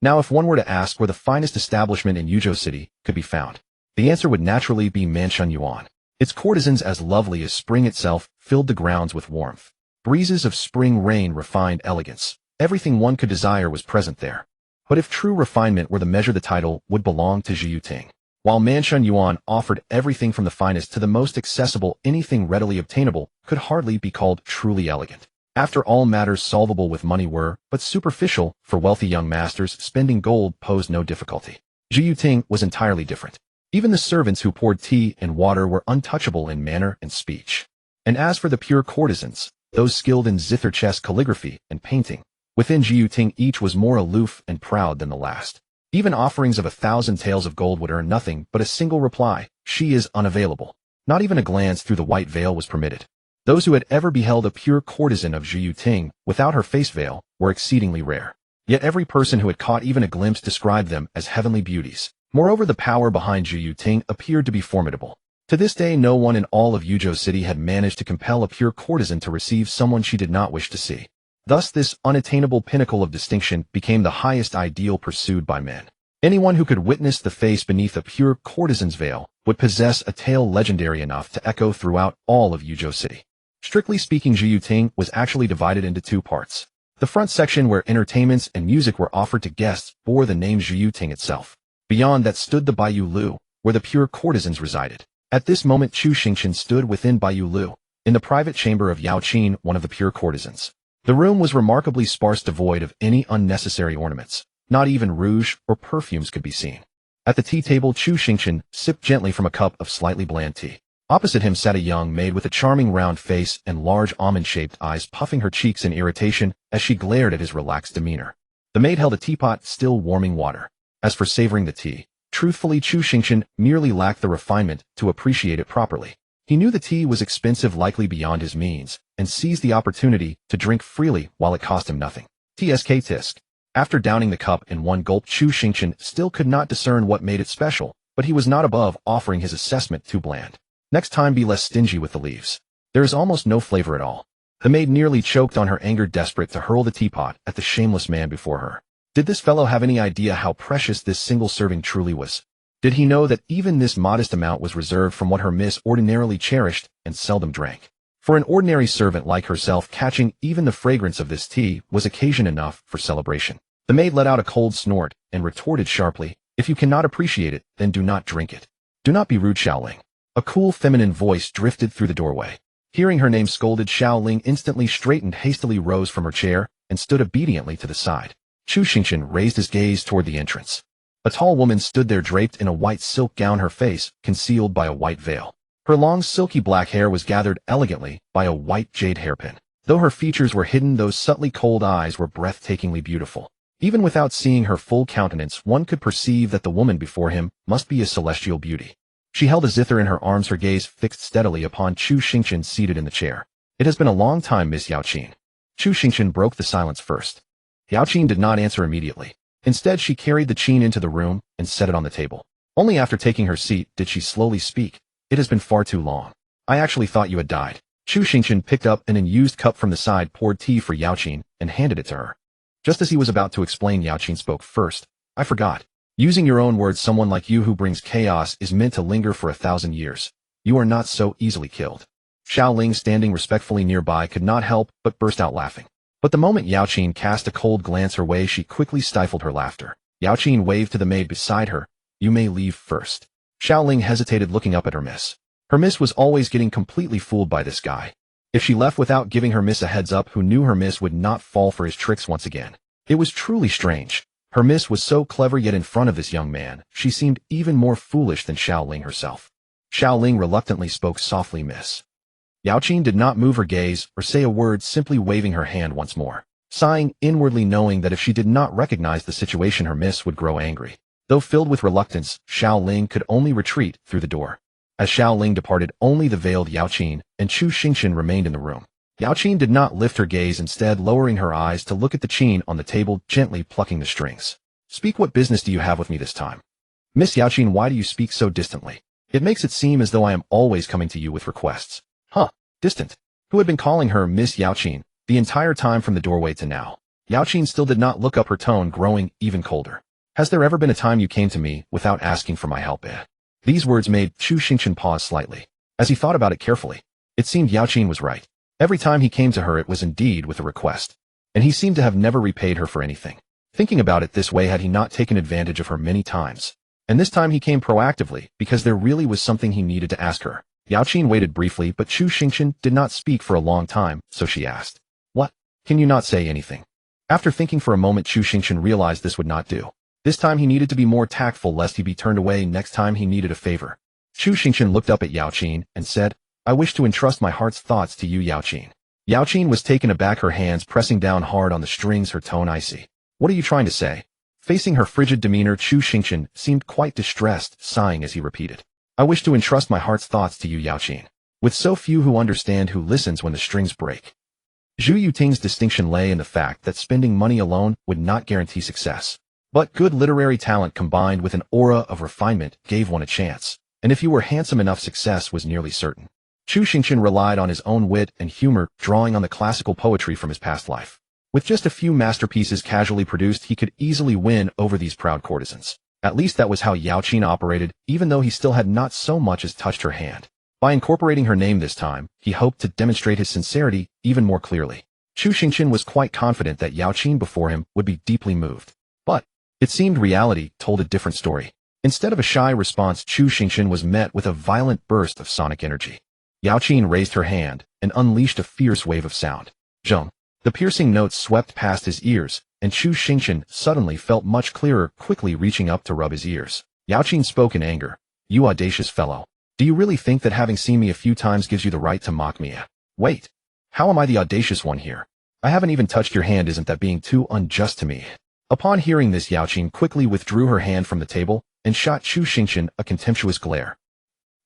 Now, if one were to ask where the finest establishment in Yuzhou City could be found, the answer would naturally be Manshun Yuan. Its courtesans, as lovely as spring itself, filled the grounds with warmth. Breezes of spring rain refined elegance. Everything one could desire was present there. But if true refinement were the measure, the title would belong to Zhu Yuting. While Manshun Yuan offered everything from the finest to the most accessible, anything readily obtainable could hardly be called truly elegant. After all, matters solvable with money were but superficial. For wealthy young masters, spending gold posed no difficulty. Zhu Yuting was entirely different. Even the servants who poured tea and water were untouchable in manner and speech. And as for the pure courtesans, those skilled in zither chess calligraphy and painting, within Zhu Yuting each was more aloof and proud than the last. Even offerings of 1,000 taels of gold would earn nothing but a single reply: she is unavailable. Not even a glance through the white veil was permitted. Those who had ever beheld a pure courtesan of Zhu Yuting without her face veil were exceedingly rare. Yet every person who had caught even a glimpse described them as heavenly beauties. Moreover, the power behind Zhu Yuting appeared to be formidable. To this day, no one in all of Yuzhou City had managed to compel a pure courtesan to receive someone she did not wish to see. Thus, this unattainable pinnacle of distinction became the highest ideal pursued by men. Anyone who could witness the face beneath a pure courtesan's veil would possess a tale legendary enough to echo throughout all of Yuzhou City. Strictly speaking, Zhu Yuting was actually divided into two parts. The front section, where entertainments and music were offered to guests, bore the name Zhu Yuting itself. Beyond that stood the Baiyu Lu, where the pure courtesans resided. At this moment, Chu Xingchen stood within Baiyu Lu, in the private chamber of Yao Qin, one of the pure courtesans. The room was remarkably sparse, devoid of any unnecessary ornaments. Not even rouge or perfumes could be seen. At the tea table, Chu Xingchen sipped gently from a cup of slightly bland tea. Opposite him sat a young maid with a charming round face and large almond-shaped eyes, puffing her cheeks in irritation as she glared at his relaxed demeanor. The maid held a teapot, still warming water. As for savoring the tea, truthfully, Chu Xingchen merely lacked the refinement to appreciate it properly. He knew the tea was expensive, likely beyond his means, and seized the opportunity to drink freely while it cost him nothing. Tsk tisk. After downing the cup in one gulp, Chu Xingchen still could not discern what made it special, but he was not above offering his assessment: too bland. Next time, be less stingy with the leaves. There is almost no flavor at all. The maid nearly choked on her anger, desperate to hurl the teapot at the shameless man before her. Did this fellow have any idea how precious this single serving truly was? Did he know that even this modest amount was reserved from what her miss ordinarily cherished and seldom drank? For an ordinary servant like herself, catching even the fragrance of this tea was occasion enough for celebration. The maid let out a cold snort and retorted sharply, "If you cannot appreciate it, then do not drink it. Do not be rude, Xiaoling." A cool feminine voice drifted through the doorway. Hearing her name scolded, Xiaoling instantly straightened, hastily rose from her chair, and stood obediently to the side. Chu Xingchen raised his gaze toward the entrance. A tall woman stood there, draped in a white silk gown, her face concealed by a white veil. Her long silky black hair was gathered elegantly by a white jade hairpin. Though her features were hidden, those subtly cold eyes were breathtakingly beautiful. Even without seeing her full countenance, one could perceive that the woman before him must be a celestial beauty. She held a zither in her arms, her gaze fixed steadily upon Chu Xingchen seated in the chair. "It has been a long time, Miss Yao Qin." Chu Xingchen broke the silence first. Yao Qin did not answer immediately. Instead, she carried the qin into the room and set it on the table. Only after taking her seat did she slowly speak. "It has been far too long. I actually thought you had died." Chu Xingchen picked up an unused cup from the side, poured tea for Yao Qin, and handed it to her. Just as he was about to explain, Yao Qin spoke first. "I forgot. Using your own words, someone like you who brings chaos is meant to linger for 1,000 years. You are not so easily killed." Xiaoling, standing respectfully nearby, could not help but burst out laughing. But the moment Yao Qin cast a cold glance her way, she quickly stifled her laughter. Yao Qin waved to the maid beside her. "You may leave first." Xiaoling hesitated, looking up at her miss. Her miss was always getting completely fooled by this guy. If she left without giving her miss a heads up, who knew her miss would not fall for his tricks once again? It was truly strange. Her miss was so clever, yet in front of this young man, she seemed even more foolish than Xiaoling herself. Xiaoling reluctantly spoke softly, "Miss." Yao Qin did not move her gaze or say a word, simply waving her hand once more, sighing inwardly, knowing that if she did not recognize the situation, her miss would grow angry. Though filled with reluctance, Xiaoling could only retreat through the door. As Xiaoling departed, only the veiled Yao Qin and Chu Xingchen remained in the room. Yao Qin did not lift her gaze, instead lowering her eyes to look at the qin on the table, gently plucking the strings. "Speak, what business do you have with me this time?" "Miss Yao Qin, why do you speak so distantly? It makes it seem as though I am always coming to you with requests." "Huh, distant?" Who had been calling her Miss Yao Qin the entire time from the doorway to now? Yao Qin still did not look up, her tone growing even colder. "Has there ever been a time you came to me without asking for my help?" These words made Chu Xingchen pause slightly. As he thought about it carefully, it seemed Yao Qin was right. Every time he came to her it was indeed with a request, and he seemed to have never repaid her for anything. Thinking about it this way, had he not taken advantage of her many times? And this time he came proactively, because there really was something he needed to ask her. Yao Qin waited briefly, but Chu Xingchen did not speak for a long time, so she asked, "What? Can you not say anything?" After thinking for a moment, Chu Xingchen realized this would not do. This time he needed to be more tactful lest he be turned away next time he needed a favor. Chu Xingchen looked up at Yao Qin and said, "I wish to entrust my heart's thoughts to you, Yao Qin." Yao Qin was taken aback, her hands pressing down hard on the strings, her tone icy. "What are you trying to say?" Facing her frigid demeanor, Chu Xingchen seemed quite distressed, sighing as he repeated, "I wish to entrust my heart's thoughts to you, Yao Qin." With so few who understand who listens when the strings break. Zhu Yuting's distinction lay in the fact that spending money alone would not guarantee success. But good literary talent combined with an aura of refinement gave one a chance, and if you were handsome enough, success was nearly certain. Chu Xingchen relied on his own wit and humor, drawing on the classical poetry from his past life. With just a few masterpieces casually produced, he could easily win over these proud courtesans. At least that was how Yao Qin operated, even though he still had not so much as touched her hand. By incorporating her name this time, he hoped to demonstrate his sincerity even more clearly. Chu Xingchen was quite confident that Yao Qin before him would be deeply moved. But it seemed reality told a different story. Instead of a shy response, Chu Xingchen was met with a violent burst of sonic energy. Yao Qin raised her hand and unleashed a fierce wave of sound. Zheng. The piercing notes swept past his ears, and Chu Xingchen suddenly felt much clearer, quickly reaching up to rub his ears. Yao Qin spoke in anger. "You audacious fellow. Do you really think that having seen me a few times gives you the right to mock me? Wait. How am I the audacious one here? I haven't even touched your hand. Isn't that being too unjust to me?" Upon hearing this, Yao Qin quickly withdrew her hand from the table and shot Chu Xingchen a contemptuous glare.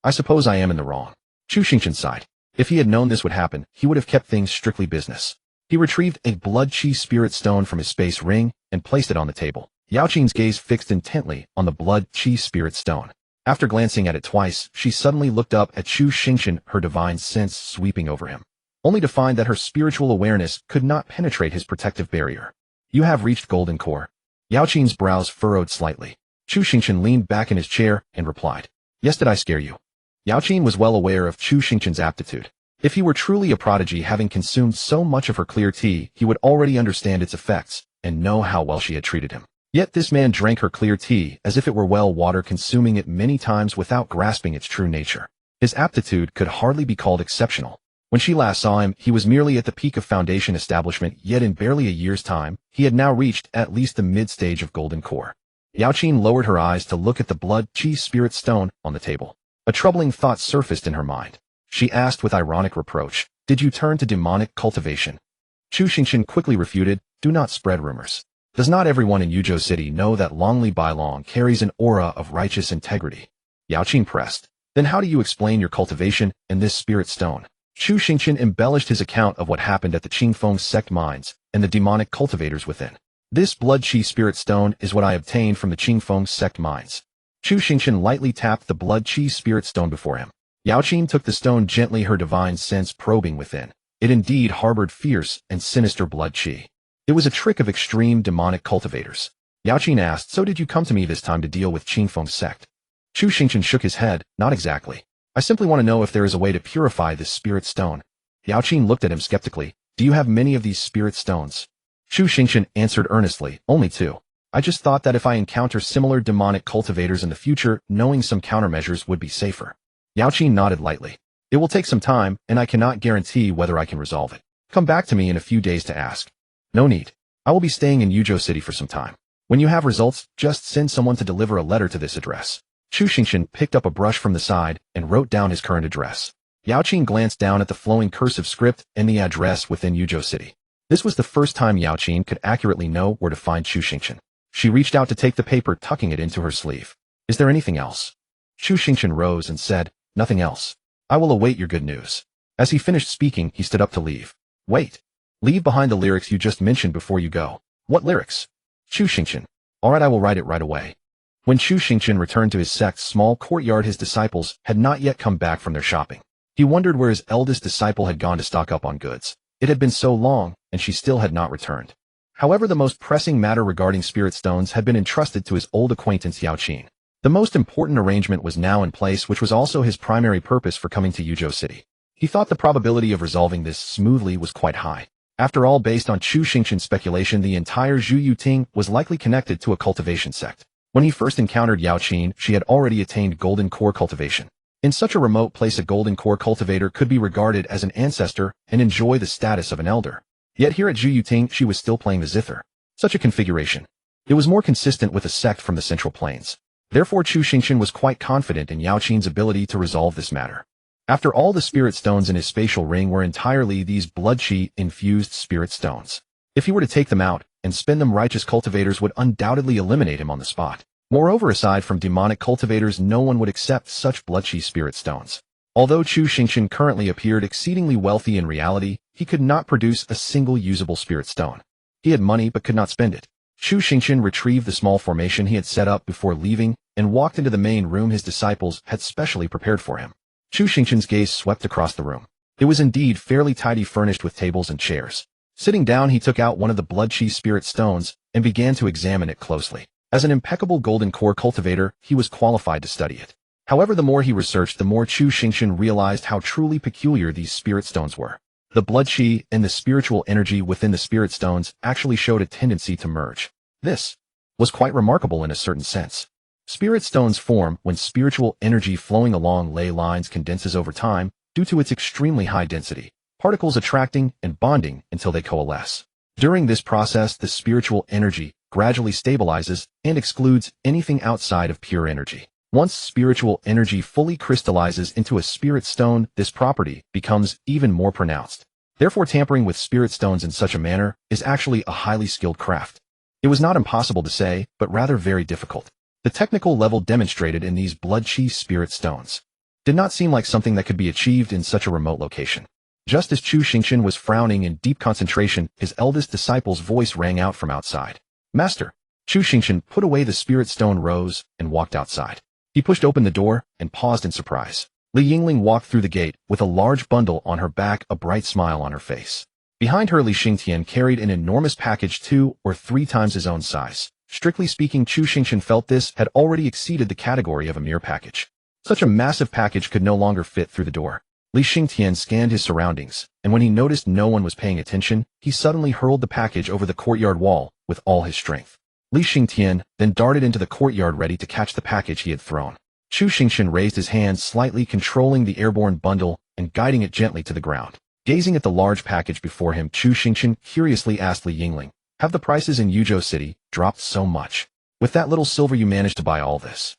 "I suppose I am in the wrong." Chu Xingchen sighed. If he had known this would happen, he would have kept things strictly business. He retrieved a blood chi spirit stone from his space ring and placed it on the table. Yao Qin's gaze fixed intently on the blood chi spirit stone. After glancing at it twice, she suddenly looked up at Chu Xingchen, her divine sense sweeping over him, only to find that her spiritual awareness could not penetrate his protective barrier. "You have reached golden core." Yao Qin's brows furrowed slightly. Chu Xingchen leaned back in his chair and replied, "Yes, did I scare you?" Yao Qin was well aware of Chu Xingchen's aptitude. If he were truly a prodigy, having consumed so much of her clear tea, he would already understand its effects and know how well she had treated him. Yet this man drank her clear tea as if it were well water, consuming it many times without grasping its true nature. His aptitude could hardly be called exceptional. When she last saw him, he was merely at the peak of foundation establishment, yet in barely a year's time, he had now reached at least the mid-stage of golden core. Yao Qin lowered her eyes to look at the blood chi spirit stone on the table. A troubling thought surfaced in her mind. She asked with ironic reproach, "Did you turn to demonic cultivation?" Chu Xingchen quickly refuted, "Do not spread rumors. Does not everyone in Yuzhou City know that Long Li Bailong carries an aura of righteous integrity?" Yao Qin pressed. "Then how do you explain your cultivation and this spirit stone?" Chu Xingchen embellished his account of what happened at the Qingfeng sect mines and the demonic cultivators within. "This blood chi spirit stone is what I obtained from the Qingfeng sect mines." Chu Xingchen lightly tapped the blood chi spirit stone before him. Yao Qin took the stone gently, her divine sense probing within. It indeed harbored fierce and sinister blood chi. It was a trick of extreme demonic cultivators. Yao Qin asked, "So did you come to me this time to deal with Qingfeng sect?" Chu Xingchen shook his head, "Not exactly. I simply want to know if there is a way to purify this spirit stone." Yao Qin looked at him skeptically. "Do you have many of these spirit stones?" Chu Xingchen answered earnestly, "Only 2. I just thought that if I encounter similar demonic cultivators in the future, knowing some countermeasures would be safer." Yao Qin nodded lightly. "It will take some time, and I cannot guarantee whether I can resolve it. Come back to me in a few days to ask." "No need. I will be staying in Yuzhou City for some time. When you have results, just send someone to deliver a letter to this address." Chu Xingchen picked up a brush from the side and wrote down his current address. Yao Qin glanced down at the flowing cursive script and the address within Yuzhou City. This was the first time Yao Qin could accurately know where to find Chu Xingchen. She reached out to take the paper, tucking it into her sleeve. "Is there anything else?" Chu Xingchen rose and said, "Nothing else. I will await your good news." As he finished speaking, he stood up to leave. "Wait. Leave behind the lyrics you just mentioned before you go." "What lyrics?" Chu Xingchen. "All right, I will write it right away." When Chu Xingchen returned to his sect's small courtyard, his disciples had not yet come back from their shopping. He wondered where his eldest disciple had gone to stock up on goods. It had been so long, and she still had not returned. However, the most pressing matter regarding spirit stones had been entrusted to his old acquaintance Yao Qin. The most important arrangement was now in place, which was also his primary purpose for coming to Yuzhou City. He thought the probability of resolving this smoothly was quite high. After all, based on Chu Xingchen's speculation, the entire Zhu Yuting was likely connected to a cultivation sect. When he first encountered Yao Qin, she had already attained golden core cultivation. In such a remote place, a golden core cultivator could be regarded as an ancestor and enjoy the status of an elder. Yet here at Zhu Yuting, she was still playing the zither. Such a configuration. It was more consistent with a sect from the Central Plains. Therefore, Chu Xingchen was quite confident in Yao Qin's ability to resolve this matter. After all, the spirit stones in his spatial ring were entirely these blood chi-infused spirit stones. If he were to take them out and spend them, righteous cultivators would undoubtedly eliminate him on the spot. Moreover, aside from demonic cultivators, no one would accept such blood chi spirit stones. Although Chu Xingchen currently appeared exceedingly wealthy, in reality, he could not produce a single usable spirit stone. He had money but could not spend it. Chu Xingchen retrieved the small formation he had set up before leaving and walked into the main room his disciples had specially prepared for him. Chu Xingchen's gaze swept across the room. It was indeed fairly tidy, furnished with tables and chairs. Sitting down, he took out one of the blood chi spirit stones and began to examine it closely. As an impeccable golden core cultivator, he was qualified to study it. However, the more he researched, the more Chu Xingchen realized how truly peculiar these spirit stones were. The blood chi and the spiritual energy within the spirit stones actually showed a tendency to merge. This was quite remarkable in a certain sense. Spirit stones form when spiritual energy flowing along ley lines condenses over time due to its extremely high density, particles attracting and bonding until they coalesce. During this process, the spiritual energy gradually stabilizes and excludes anything outside of pure energy. Once spiritual energy fully crystallizes into a spirit stone, this property becomes even more pronounced. Therefore, tampering with spirit stones in such a manner is actually a highly skilled craft. It was not impossible to say, but rather very difficult. The technical level demonstrated in these blood chi spirit stones did not seem like something that could be achieved in such a remote location. Just as Chu Xingchen was frowning in deep concentration, his eldest disciple's voice rang out from outside. Master! Chu Xingchen put away the spirit stone, rose, and walked outside. He pushed open the door and paused in surprise. Li Yingling walked through the gate with a large bundle on her back, a bright smile on her face. Behind her, Li Xingtian carried an enormous package 2 or 3 times his own size. Strictly speaking, Chu Xingchen felt this had already exceeded the category of a mere package. Such a massive package could no longer fit through the door. Li Xingtian scanned his surroundings, and when he noticed no one was paying attention, he suddenly hurled the package over the courtyard wall with all his strength. Li Xingtian then darted into the courtyard ready to catch the package he had thrown. Chu Xingchen raised his hand slightly, controlling the airborne bundle and guiding it gently to the ground. Gazing at the large package before him, Chu Xingchen curiously asked Li Yingling, "Have the prices in Yuzhou City dropped so much? With that little silver you managed to buy all this?"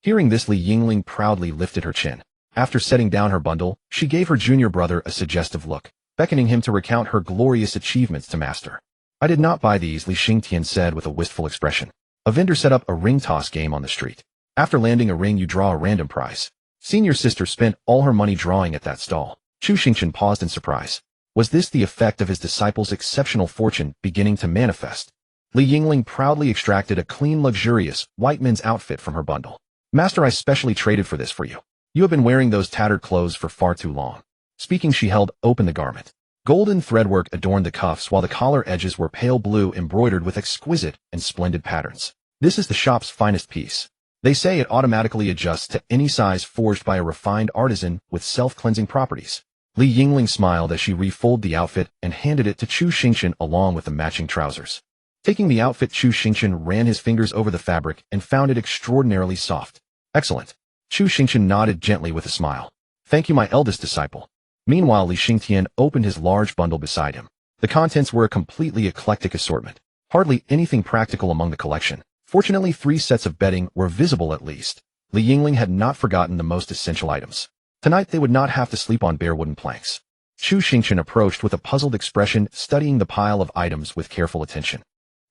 Hearing this, Li Yingling proudly lifted her chin. After setting down her bundle, she gave her junior brother a suggestive look, beckoning him to recount her glorious achievements to master. "I did not buy these," Li Xingtian said with a wistful expression. "A vendor set up a ring toss game on the street. After landing a ring, you draw a random prize. Senior sister spent all her money drawing at that stall." Chu Xingchen paused in surprise. Was this the effect of his disciple's exceptional fortune beginning to manifest? Li Yingling proudly extracted a clean, luxurious, white men's outfit from her bundle. "Master, I specially traded for this for you. You have been wearing those tattered clothes for far too long." Speaking, she held open the garment. Golden threadwork adorned the cuffs, while the collar edges were pale blue, embroidered with exquisite and splendid patterns. "This is the shop's finest piece. They say it automatically adjusts to any size, forged by a refined artisan with self-cleansing properties." Li Yingling smiled as she refolded the outfit and handed it to Chu Xingchen along with the matching trousers. Taking the outfit, Chu Xingchen ran his fingers over the fabric and found it extraordinarily soft. "Excellent." Chu Xingchen nodded gently with a smile. "Thank you, my eldest disciple." Meanwhile, Li Xingtian opened his large bundle beside him. The contents were a completely eclectic assortment. Hardly anything practical among the collection. Fortunately, 3 sets of bedding were visible at least. Li Yingling had not forgotten the most essential items. Tonight they would not have to sleep on bare wooden planks. Chu Xingchen approached with a puzzled expression, studying the pile of items with careful attention.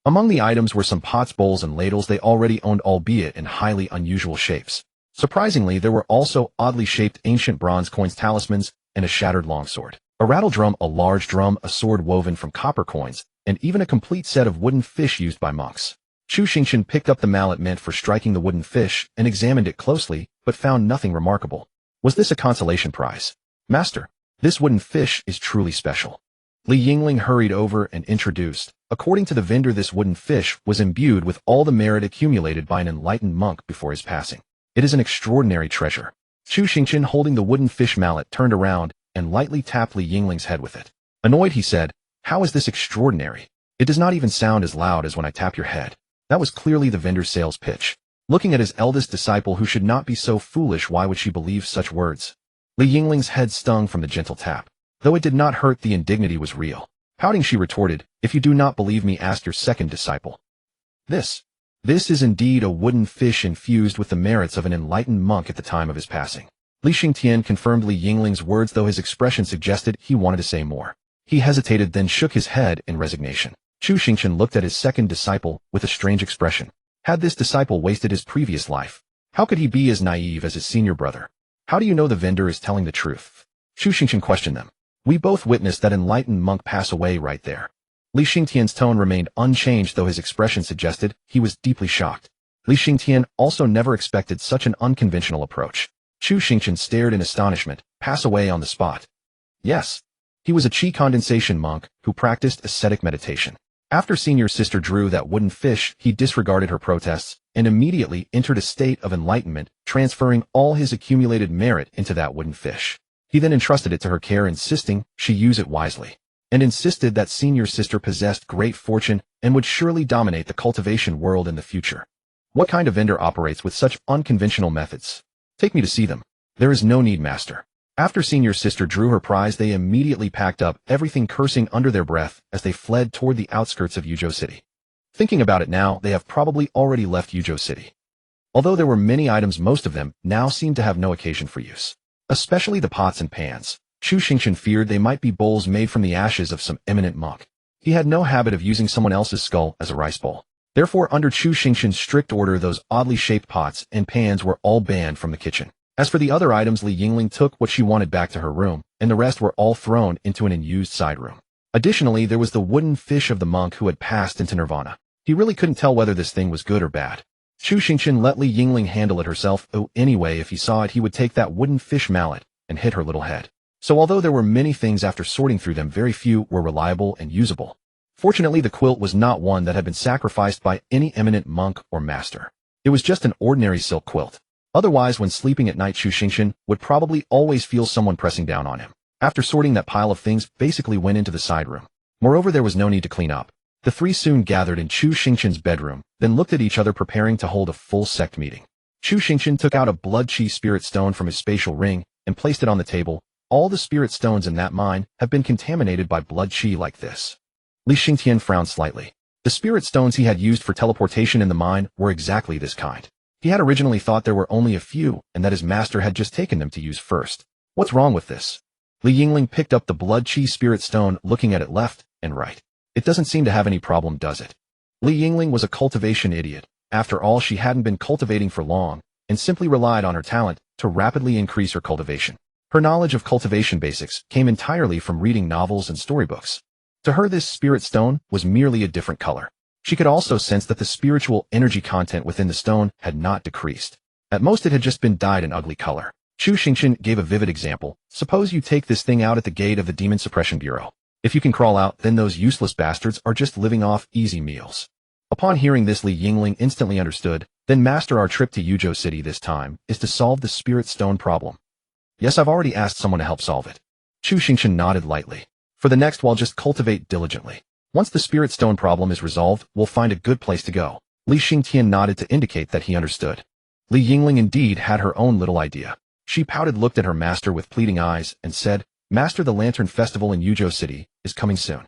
Among the items were some pots, bowls, and ladles they already owned, albeit in highly unusual shapes. Surprisingly, there were also oddly shaped ancient bronze coins, talismans, and a shattered longsword. A rattle drum, a large drum, a sword woven from copper coins, and even a complete set of wooden fish used by monks. Chu Xingchen picked up the mallet meant for striking the wooden fish and examined it closely, but found nothing remarkable. Was this a consolation prize? "Master, this wooden fish is truly special." Li Yingling hurried over and introduced. According to the vendor, this wooden fish was imbued with all the merit accumulated by an enlightened monk before his passing. It is an extraordinary treasure. Chu Xingchen, holding the wooden fish mallet, turned around and lightly tapped Li Yingling's head with it. Annoyed, he said, "How is this extraordinary? It does not even sound as loud as when I tap your head." That was clearly the vendor's sales pitch. Looking at his eldest disciple who should not be so foolish, why would she believe such words? Li Yingling's head stung from the gentle tap. Though it did not hurt, the indignity was real. Pouting, she retorted, "If you do not believe me, ask your second disciple." This is indeed a wooden fish infused with the merits of an enlightened monk at the time of his passing. Li Xingchen confirmed Li Yingling's words, though his expression suggested he wanted to say more. He hesitated, then shook his head in resignation. Chu Xingchen looked at his second disciple with a strange expression. Had this disciple wasted his previous life? How could he be as naive as his senior brother? How do you know the vendor is telling the truth? Chu Xingchen questioned them. We both witnessed that enlightened monk pass away right there. Li Xingtian's tone remained unchanged, though his expression suggested he was deeply shocked. Li Xingtian also never expected such an unconventional approach. Chu Xingchen stared in astonishment. Pass away on the spot? Yes. He was a chi condensation monk who practiced ascetic meditation. After senior sister drew that wooden fish, he disregarded her protests and immediately entered a state of enlightenment, transferring all his accumulated merit into that wooden fish. He then entrusted it to her care, insisting she use it wisely, and insisted that senior sister possessed great fortune and would surely dominate the cultivation world in the future. What kind of vendor operates with such unconventional methods? Take me to see them. There is no need, master. After senior sister drew her prize, they immediately packed up everything, cursing under their breath as they fled toward the outskirts of Yuzhou City. Thinking about it now, they have probably already left Yuzhou City. Although there were many items, most of them now seemed to have no occasion for use. Especially the pots and pans. Chu Xingchen feared they might be bowls made from the ashes of some eminent monk. He had no habit of using someone else's skull as a rice bowl. Therefore, under Chu Xingchen's strict order, those oddly shaped pots and pans were all banned from the kitchen. As for the other items, Li Yingling took what she wanted back to her room, and the rest were all thrown into an unused side room. Additionally, there was the wooden fish of the monk who had passed into nirvana. He really couldn't tell whether this thing was good or bad. Chu Xingchen let Li Yingling handle it herself. Oh, anyway, if he saw it, he would take that wooden fish mallet and hit her little head. So although there were many things, after sorting through them, very few were reliable and usable. Fortunately, the quilt was not one that had been sacrificed by any eminent monk or master. It was just an ordinary silk quilt. Otherwise, when sleeping at night, Chu Xingchen would probably always feel someone pressing down on him. After sorting that pile of things, basically went into the side room. Moreover, there was no need to clean up. The three soon gathered in Chu Xingchen's bedroom, then looked at each other, preparing to hold a full sect meeting. Chu Xingchen took out a blood chi spirit stone from his spatial ring and placed it on the table. All the spirit stones in that mine have been contaminated by blood chi like this. Li Xingtian frowned slightly. The spirit stones he had used for teleportation in the mine were exactly this kind. He had originally thought there were only a few, and that his master had just taken them to use first. What's wrong with this? Li Yingling picked up the blood chi spirit stone, looking at it left and right. It doesn't seem to have any problem, does it? Li Yingling was a cultivation idiot. After all, she hadn't been cultivating for long, and simply relied on her talent to rapidly increase her cultivation. Her knowledge of cultivation basics came entirely from reading novels and storybooks. To her, this spirit stone was merely a different color. She could also sense that the spiritual energy content within the stone had not decreased. At most, it had just been dyed an ugly color. Chu Xingchen gave a vivid example. Suppose you take this thing out at the gate of the Demon Suppression Bureau. If you can crawl out, then those useless bastards are just living off easy meals. Upon hearing this, Li Yingling instantly understood. Then, master, our trip to Yuzhou City this time is to solve the spirit stone problem. Yes, I've already asked someone to help solve it. Chu Xingchen nodded lightly. For the next while, just cultivate diligently. Once the spirit stone problem is resolved, we'll find a good place to go. Li Xingtian nodded to indicate that he understood. Li Yingling indeed had her own little idea. She pouted, looked at her master with pleading eyes, and said, Master, the Lantern Festival in Yuzhou City is coming soon.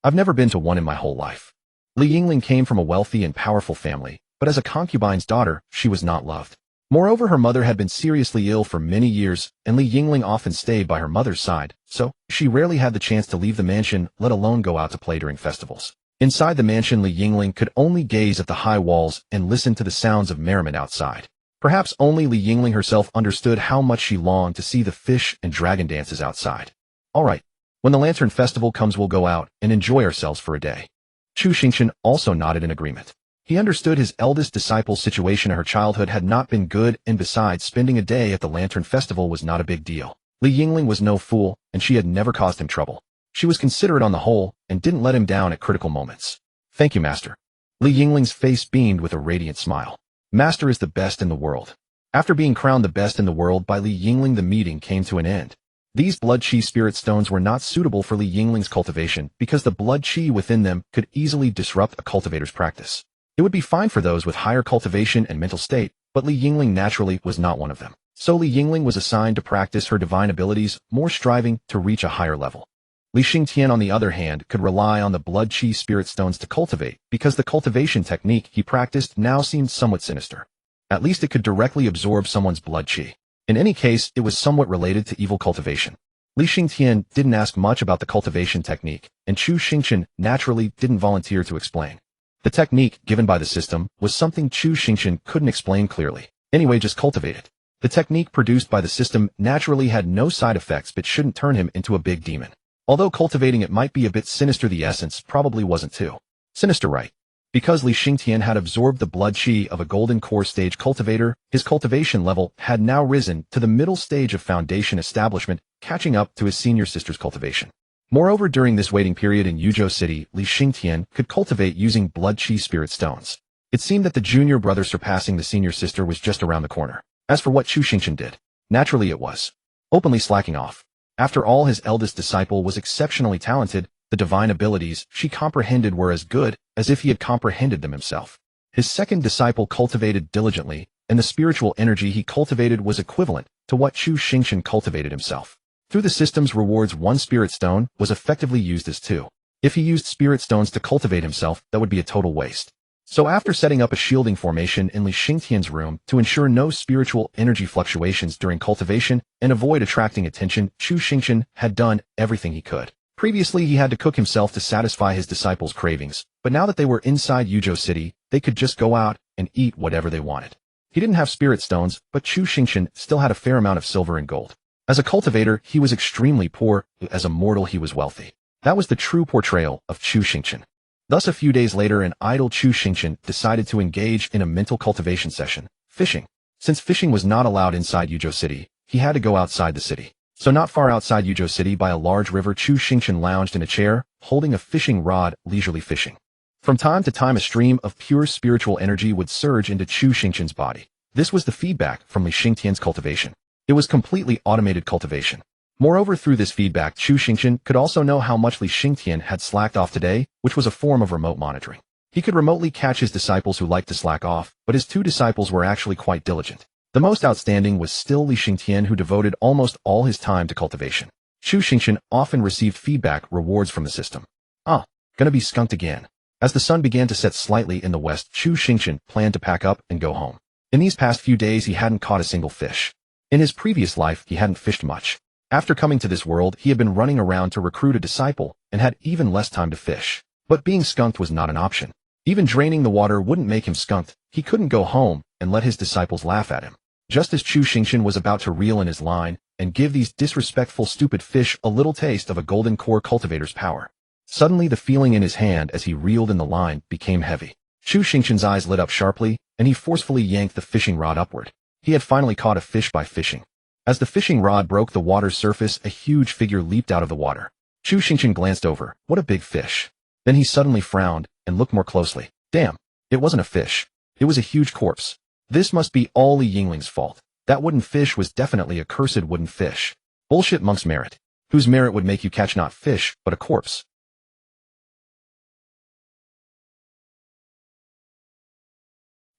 I've never been to one in my whole life. Li Yingling came from a wealthy and powerful family, but as a concubine's daughter, she was not loved. Moreover, her mother had been seriously ill for many years, and Li Yingling often stayed by her mother's side, so she rarely had the chance to leave the mansion, let alone go out to play during festivals. Inside the mansion, Li Yingling could only gaze at the high walls and listen to the sounds of merriment outside. Perhaps only Li Yingling herself understood how much she longed to see the fish and dragon dances outside. All right, when the Lantern Festival comes, we'll go out and enjoy ourselves for a day. Chu Xingchen also nodded in agreement. He understood his eldest disciple's situation. Her childhood had not been good, and besides, spending a day at the Lantern Festival was not a big deal. Li Yingling was no fool, and she had never caused him trouble. She was considerate on the whole, and didn't let him down at critical moments. Thank you, master. Li Yingling's face beamed with a radiant smile. Master is the best in the world. After being crowned the best in the world by Li Yingling, the meeting came to an end. These blood chi spirit stones were not suitable for Li Yingling's cultivation because the blood chi within them could easily disrupt a cultivator's practice. It would be fine for those with higher cultivation and mental state, but Li Yingling naturally was not one of them. So Li Yingling was assigned to practice her divine abilities, more striving to reach a higher level. Li Xingchen, on the other hand, could rely on the blood chi spirit stones to cultivate because the cultivation technique he practiced now seemed somewhat sinister. At least it could directly absorb someone's blood chi. In any case, it was somewhat related to evil cultivation. Li Xingchen didn't ask much about the cultivation technique, and Chu Xingchen naturally didn't volunteer to explain. The technique given by the system was something Chu Xingchen couldn't explain clearly. Anyway, just cultivate it. The technique produced by the system naturally had no side effects but shouldn't turn him into a big demon. Although cultivating it might be a bit sinister, the essence probably wasn't too sinister, right? Because Li Xingchen had absorbed the blood chi of a golden core stage cultivator, his cultivation level had now risen to the middle stage of foundation establishment, catching up to his senior sister's cultivation. Moreover, during this waiting period in Yuzhou City, Li Xingchen could cultivate using blood chi spirit stones. It seemed that the junior brother surpassing the senior sister was just around the corner. As for what Chu Xingchen did, naturally it was openly slacking off. After all, his eldest disciple was exceptionally talented. The divine abilities she comprehended were as good as if he had comprehended them himself. His second disciple cultivated diligently, and the spiritual energy he cultivated was equivalent to what Chu Xingchen cultivated himself. Through the system's rewards, one spirit stone was effectively used as two. If he used spirit stones to cultivate himself, that would be a total waste. So after setting up a shielding formation in Li Xingtian's room to ensure no spiritual energy fluctuations during cultivation and avoid attracting attention, Chu Xingchen had done everything he could. Previously, he had to cook himself to satisfy his disciples' cravings, but now that they were inside Yuzhou City, they could just go out and eat whatever they wanted. He didn't have spirit stones, but Chu Xingchen still had a fair amount of silver and gold. As a cultivator, he was extremely poor. As a mortal, he was wealthy. That was the true portrayal of Chu Xingchen. Thus, a few days later, an idle Chu Xingchen decided to engage in a mental cultivation session, fishing. Since fishing was not allowed inside Yuzhou City, he had to go outside the city. So not far outside Yuzhou City by a large river, Chu Xingchen lounged in a chair, holding a fishing rod, leisurely fishing. From time to time, a stream of pure spiritual energy would surge into Chu Xingchen's body. This was the feedback from Li Xingtian's cultivation. It was completely automated cultivation. Moreover, through this feedback, Chu Xingchen could also know how much Li Xingtian had slacked off today, which was a form of remote monitoring. He could remotely catch his disciples who liked to slack off, but his two disciples were actually quite diligent. The most outstanding was still Li Xingtian, who devoted almost all his time to cultivation. Chu Xingchen often received feedback rewards from the system. Gonna be skunked again. As the sun began to set slightly in the west, Chu Xingchen planned to pack up and go home. In these past few days, he hadn't caught a single fish. In his previous life, he hadn't fished much. After coming to this world, he had been running around to recruit a disciple and had even less time to fish. But being skunked was not an option. Even draining the water wouldn't make him skunked. He couldn't go home and let his disciples laugh at him. Just as Chu Xingchen was about to reel in his line and give these disrespectful, stupid fish a little taste of a golden core cultivator's power, suddenly the feeling in his hand as he reeled in the line became heavy. Chu Xingchen's eyes lit up sharply, and he forcefully yanked the fishing rod upward. He had finally caught a fish by fishing. As the fishing rod broke the water's surface, a huge figure leaped out of the water. Chu Xingchen glanced over. What a big fish. Then he suddenly frowned and looked more closely. Damn, it wasn't a fish. It was a huge corpse. This must be all Li Yingling's fault. That wooden fish was definitely a cursed wooden fish. Bullshit, monk's merit. Whose merit would make you catch not fish, but a corpse?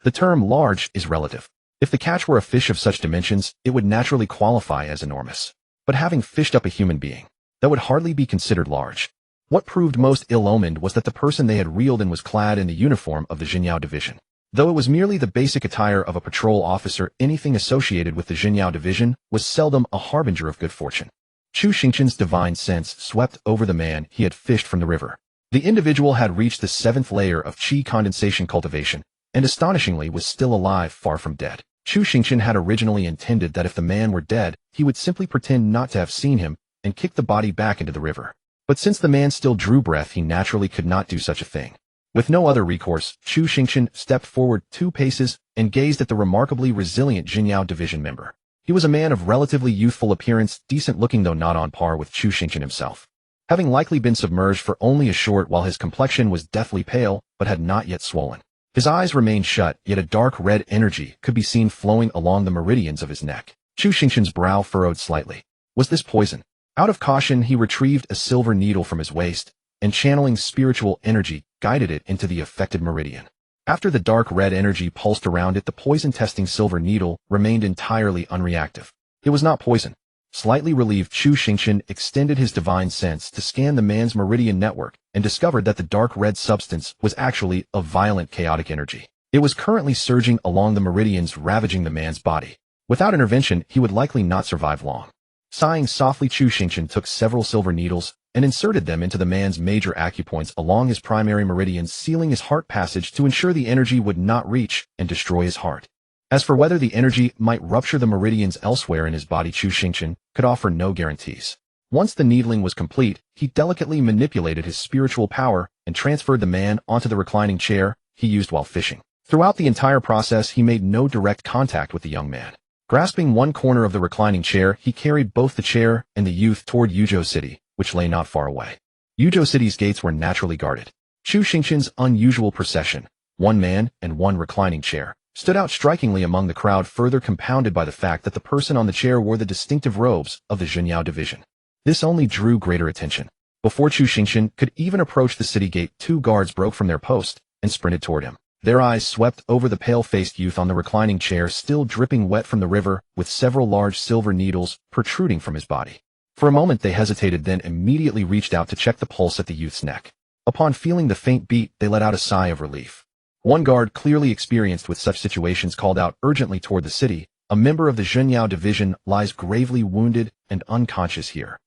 The term large is relative. If the catch were a fish of such dimensions, it would naturally qualify as enormous. But having fished up a human being, that would hardly be considered large. What proved most ill-omened was that the person they had reeled in was clad in the uniform of the Jinyao division. Though it was merely the basic attire of a patrol officer, anything associated with the Jinyao division was seldom a harbinger of good fortune. Chu Xingchen's divine sense swept over the man he had fished from the river. The individual had reached the 7th layer of qi condensation cultivation, and astonishingly was still alive, far from dead. Chu Xingchen had originally intended that if the man were dead, he would simply pretend not to have seen him and kick the body back into the river. But since the man still drew breath, he naturally could not do such a thing. With no other recourse, Chu Xingchen stepped forward 2 paces and gazed at the remarkably resilient Jinyao division member. He was a man of relatively youthful appearance, decent looking though not on par with Chu Xingchen himself. Having likely been submerged for only a short while, his complexion was deathly pale but had not yet swollen. His eyes remained shut, yet a dark red energy could be seen flowing along the meridians of his neck. Chu Xingchen's brow furrowed slightly. Was this poison? Out of caution, he retrieved a silver needle from his waist, and channeling spiritual energy, guided it into the affected meridian. After the dark red energy pulsed around it, the poison-testing silver needle remained entirely unreactive. It was not poison. Slightly relieved, Chu Xingchen extended his divine sense to scan the man's meridian network and discovered that the dark red substance was actually a violent chaotic energy. It was currently surging along the meridians, ravaging the man's body. Without intervention, he would likely not survive long. Sighing softly, Chu Xingchen took several silver needles and inserted them into the man's major acupoints along his primary meridians, sealing his heart passage to ensure the energy would not reach and destroy his heart. As for whether the energy might rupture the meridians elsewhere in his body, Chu Xingchen could offer no guarantees. Once the needling was complete, he delicately manipulated his spiritual power and transferred the man onto the reclining chair he used while fishing. Throughout the entire process, he made no direct contact with the young man. Grasping one corner of the reclining chair, he carried both the chair and the youth toward Yuzhou City, which lay not far away. Yuzhou City's gates were naturally guarded. Chu Xingchen's unusual procession, one man and one reclining chair, stood out strikingly among the crowd, further compounded by the fact that the person on the chair wore the distinctive robes of the Zhenyao division. This only drew greater attention. Before Chu Xingchen could even approach the city gate, two guards broke from their post and sprinted toward him. Their eyes swept over the pale-faced youth on the reclining chair, still dripping wet from the river, with several large silver needles protruding from his body. For a moment they hesitated, then immediately reached out to check the pulse at the youth's neck. Upon feeling the faint beat, they let out a sigh of relief. One guard, clearly experienced with such situations, called out urgently toward the city, "A member of the Zhenyao division lies gravely wounded and unconscious here.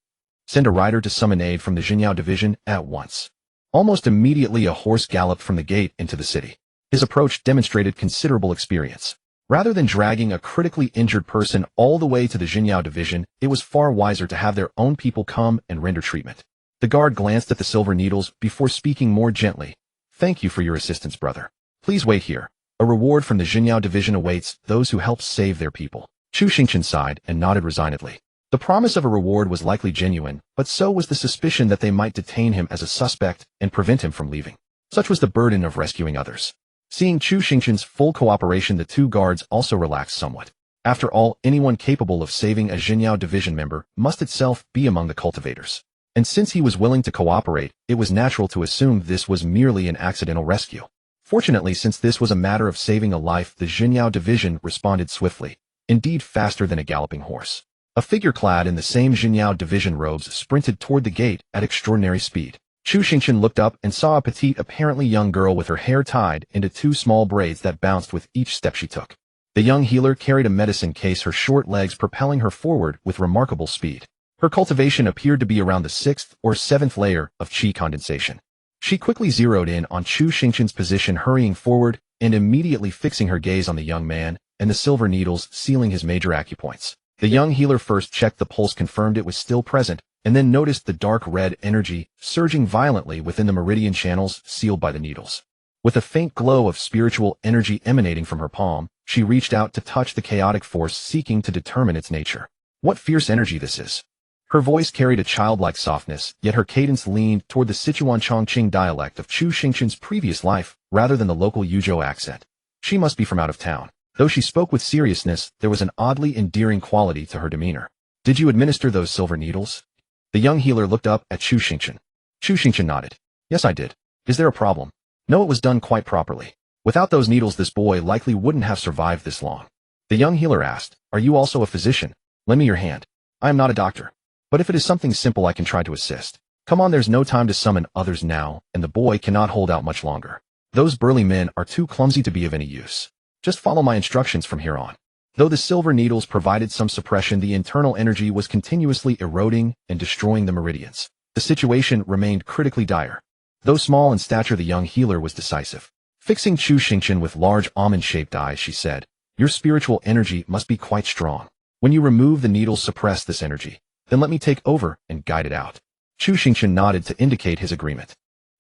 Send a rider to summon aid from the Zhenyao division at once." Almost immediately a horse galloped from the gate into the city. His approach demonstrated considerable experience. Rather than dragging a critically injured person all the way to the Zhenyao division, it was far wiser to have their own people come and render treatment. The guard glanced at the silver needles before speaking more gently. "Thank you for your assistance, brother. Please wait here. A reward from the Zhenyao division awaits those who help save their people." Chu Xingchen sighed and nodded resignedly. The promise of a reward was likely genuine, but so was the suspicion that they might detain him as a suspect and prevent him from leaving. Such was the burden of rescuing others. Seeing Chu Xingchen's full cooperation, the two guards also relaxed somewhat. After all, anyone capable of saving a Zhenyao division member must itself be among the cultivators. And since he was willing to cooperate, it was natural to assume this was merely an accidental rescue. Fortunately, since this was a matter of saving a life, the Zhenyao division responded swiftly, indeed faster than a galloping horse. A figure clad in the same Zhenyao division robes sprinted toward the gate at extraordinary speed. Chu Xingchen looked up and saw a petite, apparently young girl with her hair tied into two small braids that bounced with each step she took. The young healer carried a medicine case, her short legs propelling her forward with remarkable speed. Her cultivation appeared to be around the 6th or 7th layer of qi condensation. She quickly zeroed in on Chu Xingchen's position, hurrying forward and immediately fixing her gaze on the young man and the silver needles sealing his major acupoints. The young healer first checked the pulse, confirmed it was still present, and then noticed the dark red energy surging violently within the meridian channels sealed by the needles. With a faint glow of spiritual energy emanating from her palm, she reached out to touch the chaotic force, seeking to determine its nature. What fierce energy this is! Her voice carried a childlike softness, yet her cadence leaned toward the Sichuan Chongqing dialect of Chu Xingchen's previous life, rather than the local Yuzhou accent. She must be from out of town. Though she spoke with seriousness, there was an oddly endearing quality to her demeanor. "Did you administer those silver needles?" The young healer looked up at Chu Xingchen. Chu Xingchen nodded. "Yes, I did. Is there a problem?" "No, it was done quite properly. Without those needles, this boy likely wouldn't have survived this long." The young healer asked, "Are you also a physician? Lend me your hand. I am not a doctor. But if it is something simple, I can try to assist. Come on, there's no time to summon others now, and the boy cannot hold out much longer. Those burly men are too clumsy to be of any use. Just follow my instructions from here on." Though the silver needles provided some suppression, the internal energy was continuously eroding and destroying the meridians. The situation remained critically dire. Though small in stature, the young healer was decisive. Fixing Chu Xingchen with large almond-shaped eyes, she said, "Your spiritual energy must be quite strong. When you remove the needles, suppress this energy. Then let me take over and guide it out." Chu Xingchen nodded to indicate his agreement.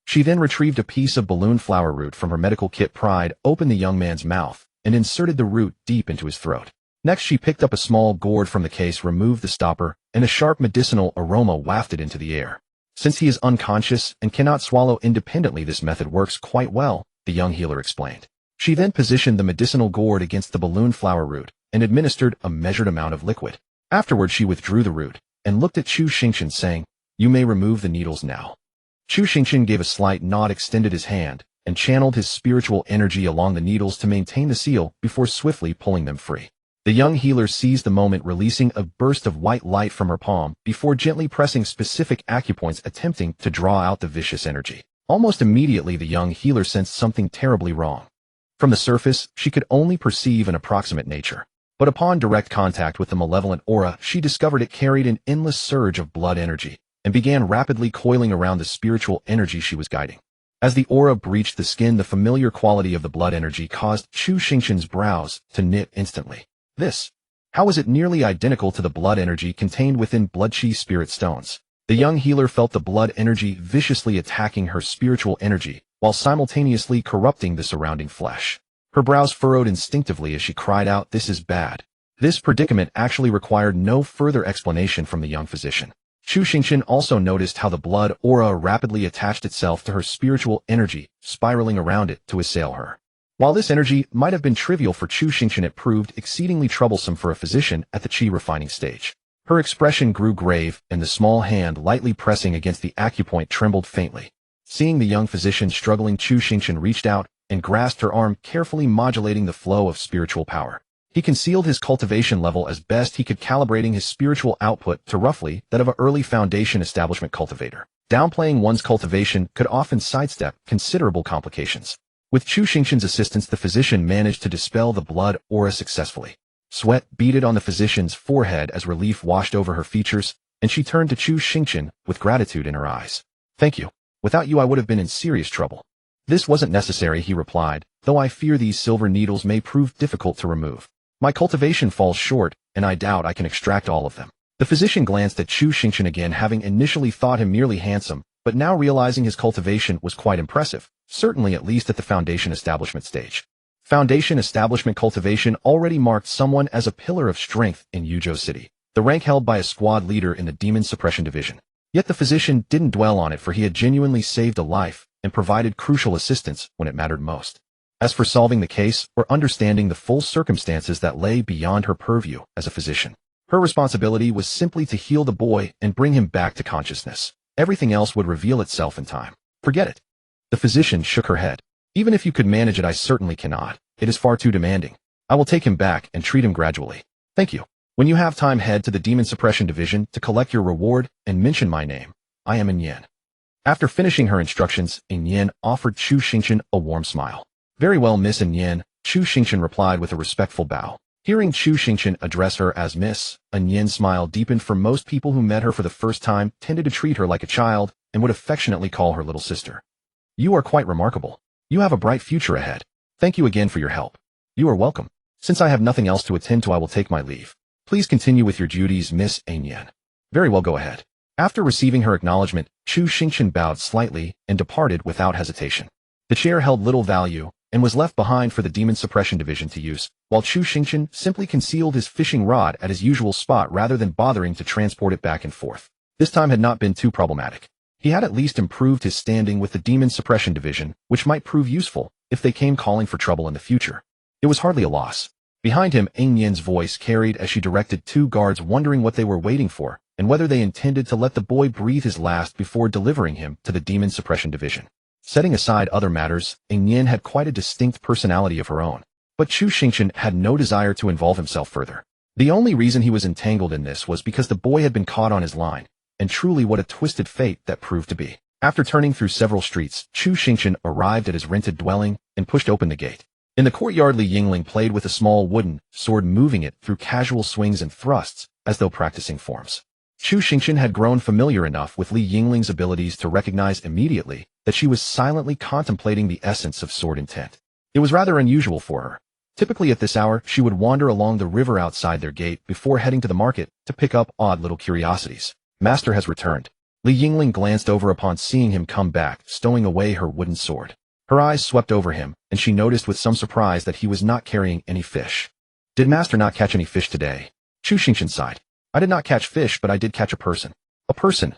She then retrieved a piece of balloon flower root from her medical kit, pried open the young man's mouth, and inserted the root deep into his throat. Next, she picked up a small gourd from the case, removed the stopper, and a sharp medicinal aroma wafted into the air. Since he is unconscious and cannot swallow independently, this method works quite well, the young healer explained. She then positioned the medicinal gourd against the balloon flower root and administered a measured amount of liquid. Afterward, she withdrew the root, and looked at Chu Xingchen saying, "You may remove the needles now." Chu Xingchen gave a slight nod, extended his hand, and channeled his spiritual energy along the needles to maintain the seal before swiftly pulling them free. The young healer seized the moment, releasing a burst of white light from her palm before gently pressing specific acupoints, attempting to draw out the vicious energy. Almost immediately, the young healer sensed something terribly wrong. From the surface, she could only perceive an approximate nature. But upon direct contact with the malevolent aura, she discovered it carried an endless surge of blood energy and began rapidly coiling around the spiritual energy she was guiding. As the aura breached the skin, the familiar quality of the blood energy caused Chu Xingchen's brows to knit instantly. How was it nearly identical to the blood energy contained within blood chi spirit stones? The young healer felt the blood energy viciously attacking her spiritual energy, while simultaneously corrupting the surrounding flesh. Her brows furrowed instinctively as she cried out, "This is bad." This predicament actually required no further explanation from the young physician. Chu Xingchen also noticed how the blood aura rapidly attached itself to her spiritual energy, spiraling around it to assail her. While this energy might have been trivial for Chu Xingchen, it proved exceedingly troublesome for a physician at the chi refining stage. Her expression grew grave, and the small hand lightly pressing against the acupoint trembled faintly. Seeing the young physician struggling, Chu Xingchen reached out and grasped her arm, carefully modulating the flow of spiritual power. He concealed his cultivation level as best he could, calibrating his spiritual output to roughly that of an early foundation establishment cultivator. Downplaying one's cultivation could often sidestep considerable complications. With Chu Xingchen's assistance, the physician managed to dispel the blood aura successfully. Sweat beaded on the physician's forehead as relief washed over her features, and she turned to Chu Xingchen with gratitude in her eyes. "Thank you. Without you I would have been in serious trouble." "This wasn't necessary," he replied, "though I fear these silver needles may prove difficult to remove. My cultivation falls short, and I doubt I can extract all of them." The physician glanced at Chu Xingchen again, having initially thought him merely handsome, but now realizing his cultivation was quite impressive, certainly at least at the foundation establishment stage. Foundation establishment cultivation already marked someone as a pillar of strength in Yuzhou City, the rank held by a squad leader in the demon suppression division. Yet the physician didn't dwell on it, for he had genuinely saved a life and provided crucial assistance when it mattered most. As for solving the case or understanding the full circumstances that lay beyond her purview as a physician, her responsibility was simply to heal the boy and bring him back to consciousness. Everything else would reveal itself in time. "Forget it." The physician shook her head. "Even if you could manage it, I certainly cannot. It is far too demanding. I will take him back and treat him gradually." "Thank you. When you have time, head to the demon suppression division to collect your reward and mention my name. I am Yin." After finishing her instructions, Yin offered Chu Xingchen a warm smile. "Very well, Miss Yin," Chu Xingchen replied with a respectful bow. Hearing Chu Xingchen address her as Miss, Yin's smile deepened, for most people who met her for the first time tended to treat her like a child and would affectionately call her little sister. "You are quite remarkable. You have a bright future ahead. Thank you again for your help." "You are welcome. Since I have nothing else to attend to, I will take my leave. Please continue with your duties, Miss Yin." "Very well, go ahead." After receiving her acknowledgement, Chu Xingchen bowed slightly and departed without hesitation. The chair held little value and was left behind for the demon suppression division to use, while Chu Xingchen simply concealed his fishing rod at his usual spot rather than bothering to transport it back and forth. This time had not been too problematic. He had at least improved his standing with the demon suppression division, which might prove useful if they came calling for trouble in the future. It was hardly a loss. Behind him, Yin's voice carried as she directed two guards, wondering what they were waiting for and whether they intended to let the boy breathe his last before delivering him to the demon suppression division. Setting aside other matters, Yin had quite a distinct personality of her own, but Chu Xingchen had no desire to involve himself further. The only reason he was entangled in this was because the boy had been caught on his line, and truly what a twisted fate that proved to be. After turning through several streets, Chu Xingchen arrived at his rented dwelling and pushed open the gate. In the courtyard, Li Yingling played with a small wooden sword, moving it through casual swings and thrusts as though practicing forms. Chu Xingchen had grown familiar enough with Li Yingling's abilities to recognize immediately that she was silently contemplating the essence of sword intent. It was rather unusual for her. Typically at this hour, she would wander along the river outside their gate before heading to the market to pick up odd little curiosities. "Master has returned." Li Yingling glanced over upon seeing him come back, stowing away her wooden sword. Her eyes swept over him, and she noticed with some surprise that he was not carrying any fish. "Did Master not catch any fish today?" Chu Xingchen sighed. "I did not catch fish, but I did catch a person." "A person?"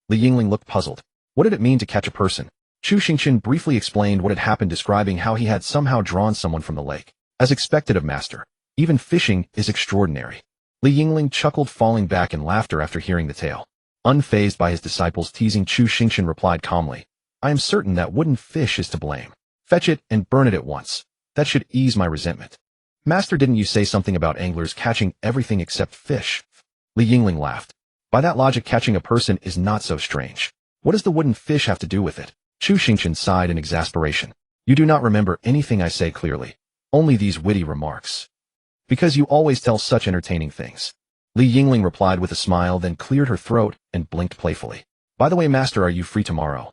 Li Yingling looked puzzled. What did it mean to catch a person? Chu Xingchen briefly explained what had happened, describing how he had somehow drawn someone from the lake. As expected of Master, even fishing is extraordinary. Li Yingling chuckled, falling back in laughter after hearing the tale. Unfazed by his disciples' teasing, Chu Xingchen replied calmly, I am certain that wooden fish is to blame. Fetch it and burn it at once. That should ease my resentment. Master, didn't you say something about anglers catching everything except fish? Li Yingling laughed. By that logic, catching a person is not so strange. What does the wooden fish have to do with it? Chu Xingchen sighed in exasperation. You do not remember anything I say clearly. Only these witty remarks. Because you always tell such entertaining things. Li Yingling replied with a smile, then cleared her throat and blinked playfully. By the way, Master, are you free tomorrow?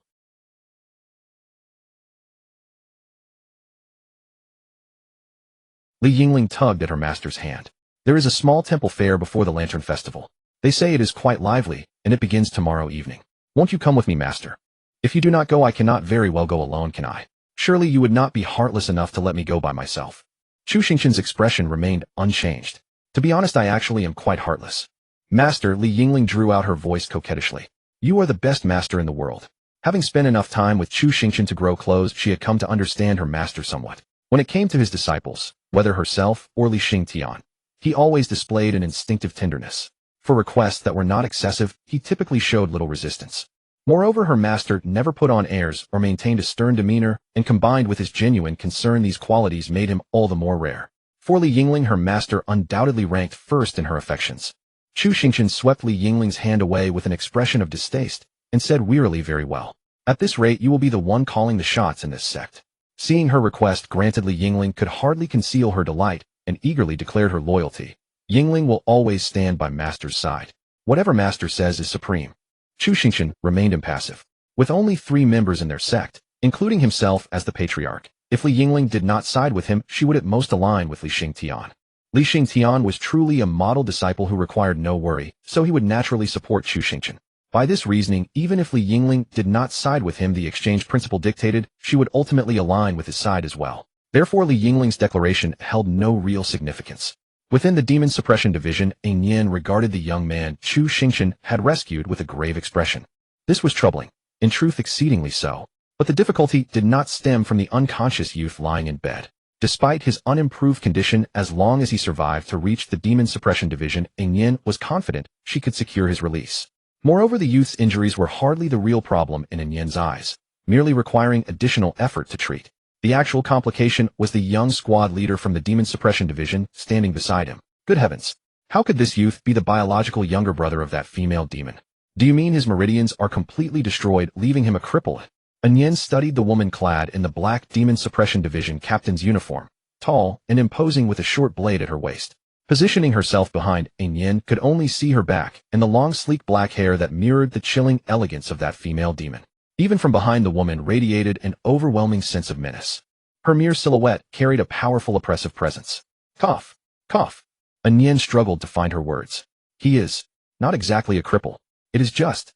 Li Yingling tugged at her master's hand. There is a small temple fair before the Lantern Festival. They say it is quite lively, and it begins tomorrow evening. Won't you come with me, Master? If you do not go, I cannot very well go alone, can I? Surely you would not be heartless enough to let me go by myself. Chu Xingchen's expression remained unchanged. To be honest, I actually am quite heartless. Master, Li Yingling drew out her voice coquettishly. You are the best master in the world. Having spent enough time with Chu Xingchen to grow close, she had come to understand her master somewhat. When it came to his disciples, whether herself or Li Xingtian, he always displayed an instinctive tenderness. For requests that were not excessive, he typically showed little resistance. Moreover, her master never put on airs or maintained a stern demeanor, and combined with his genuine concern, these qualities made him all the more rare. For Li Yingling, her master undoubtedly ranked first in her affections. Chu Xingchen swept Li Yingling's hand away with an expression of distaste, and said wearily, very well. At this rate, you will be the one calling the shots in this sect. Seeing her request granted, Li Yingling could hardly conceal her delight, and eagerly declared her loyalty. Yingling will always stand by Master's side. Whatever Master says is supreme. Chu Xingchen remained impassive. With only 3 members in their sect, including himself as the patriarch, if Li Yingling did not side with him, she would at most align with Li Xingtian. Li Xingtian was truly a model disciple who required no worry, so he would naturally support Chu Xingchen. By this reasoning, even if Li Yingling did not side with him, the exchange principle dictated she would ultimately align with his side as well. Therefore, Li Yingling's declaration held no real significance. Within the Demon Suppression Division, Yin regarded the young man Chu Xingchen had rescued with a grave expression. This was troubling, in truth exceedingly so. But the difficulty did not stem from the unconscious youth lying in bed. Despite his unimproved condition, as long as he survived to reach the Demon Suppression Division, Yin was confident she could secure his release. Moreover, the youth's injuries were hardly the real problem in Yin's eyes, merely requiring additional effort to treat. The actual complication was the young squad leader from the Demon Suppression Division standing beside him. Good heavens! How could this youth be the biological younger brother of that female demon? Do you mean his meridians are completely destroyed, leaving him a cripple? Yin studied the woman clad in the black Demon Suppression Division captain's uniform, tall and imposing with a short blade at her waist. Positioning herself behind, Yin could only see her back and the long sleek black hair that mirrored the chilling elegance of that female demon. Even from behind, the woman radiated an overwhelming sense of menace. Her mere silhouette carried a powerful oppressive presence. Cough, cough. Yin struggled to find her words. He is not exactly a cripple. It is just.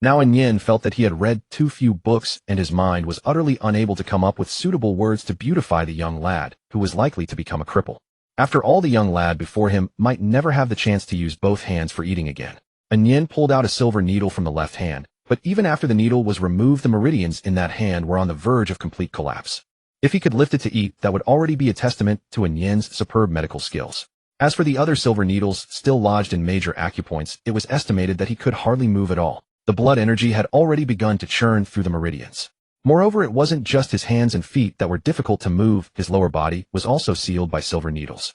Now Yin felt that he had read too few books, and his mind was utterly unable to come up with suitable words to beautify the young lad who was likely to become a cripple. After all, the young lad before him might never have the chance to use both hands for eating again. Yin pulled out a silver needle from the left hand, but even after the needle was removed, the meridians in that hand were on the verge of complete collapse. If he could lift it to eat, that would already be a testament to Yin's superb medical skills. As for the other silver needles still lodged in major acupoints, it was estimated that he could hardly move at all. The blood energy had already begun to churn through the meridians. Moreover, it wasn't just his hands and feet that were difficult to move, his lower body was also sealed by silver needles.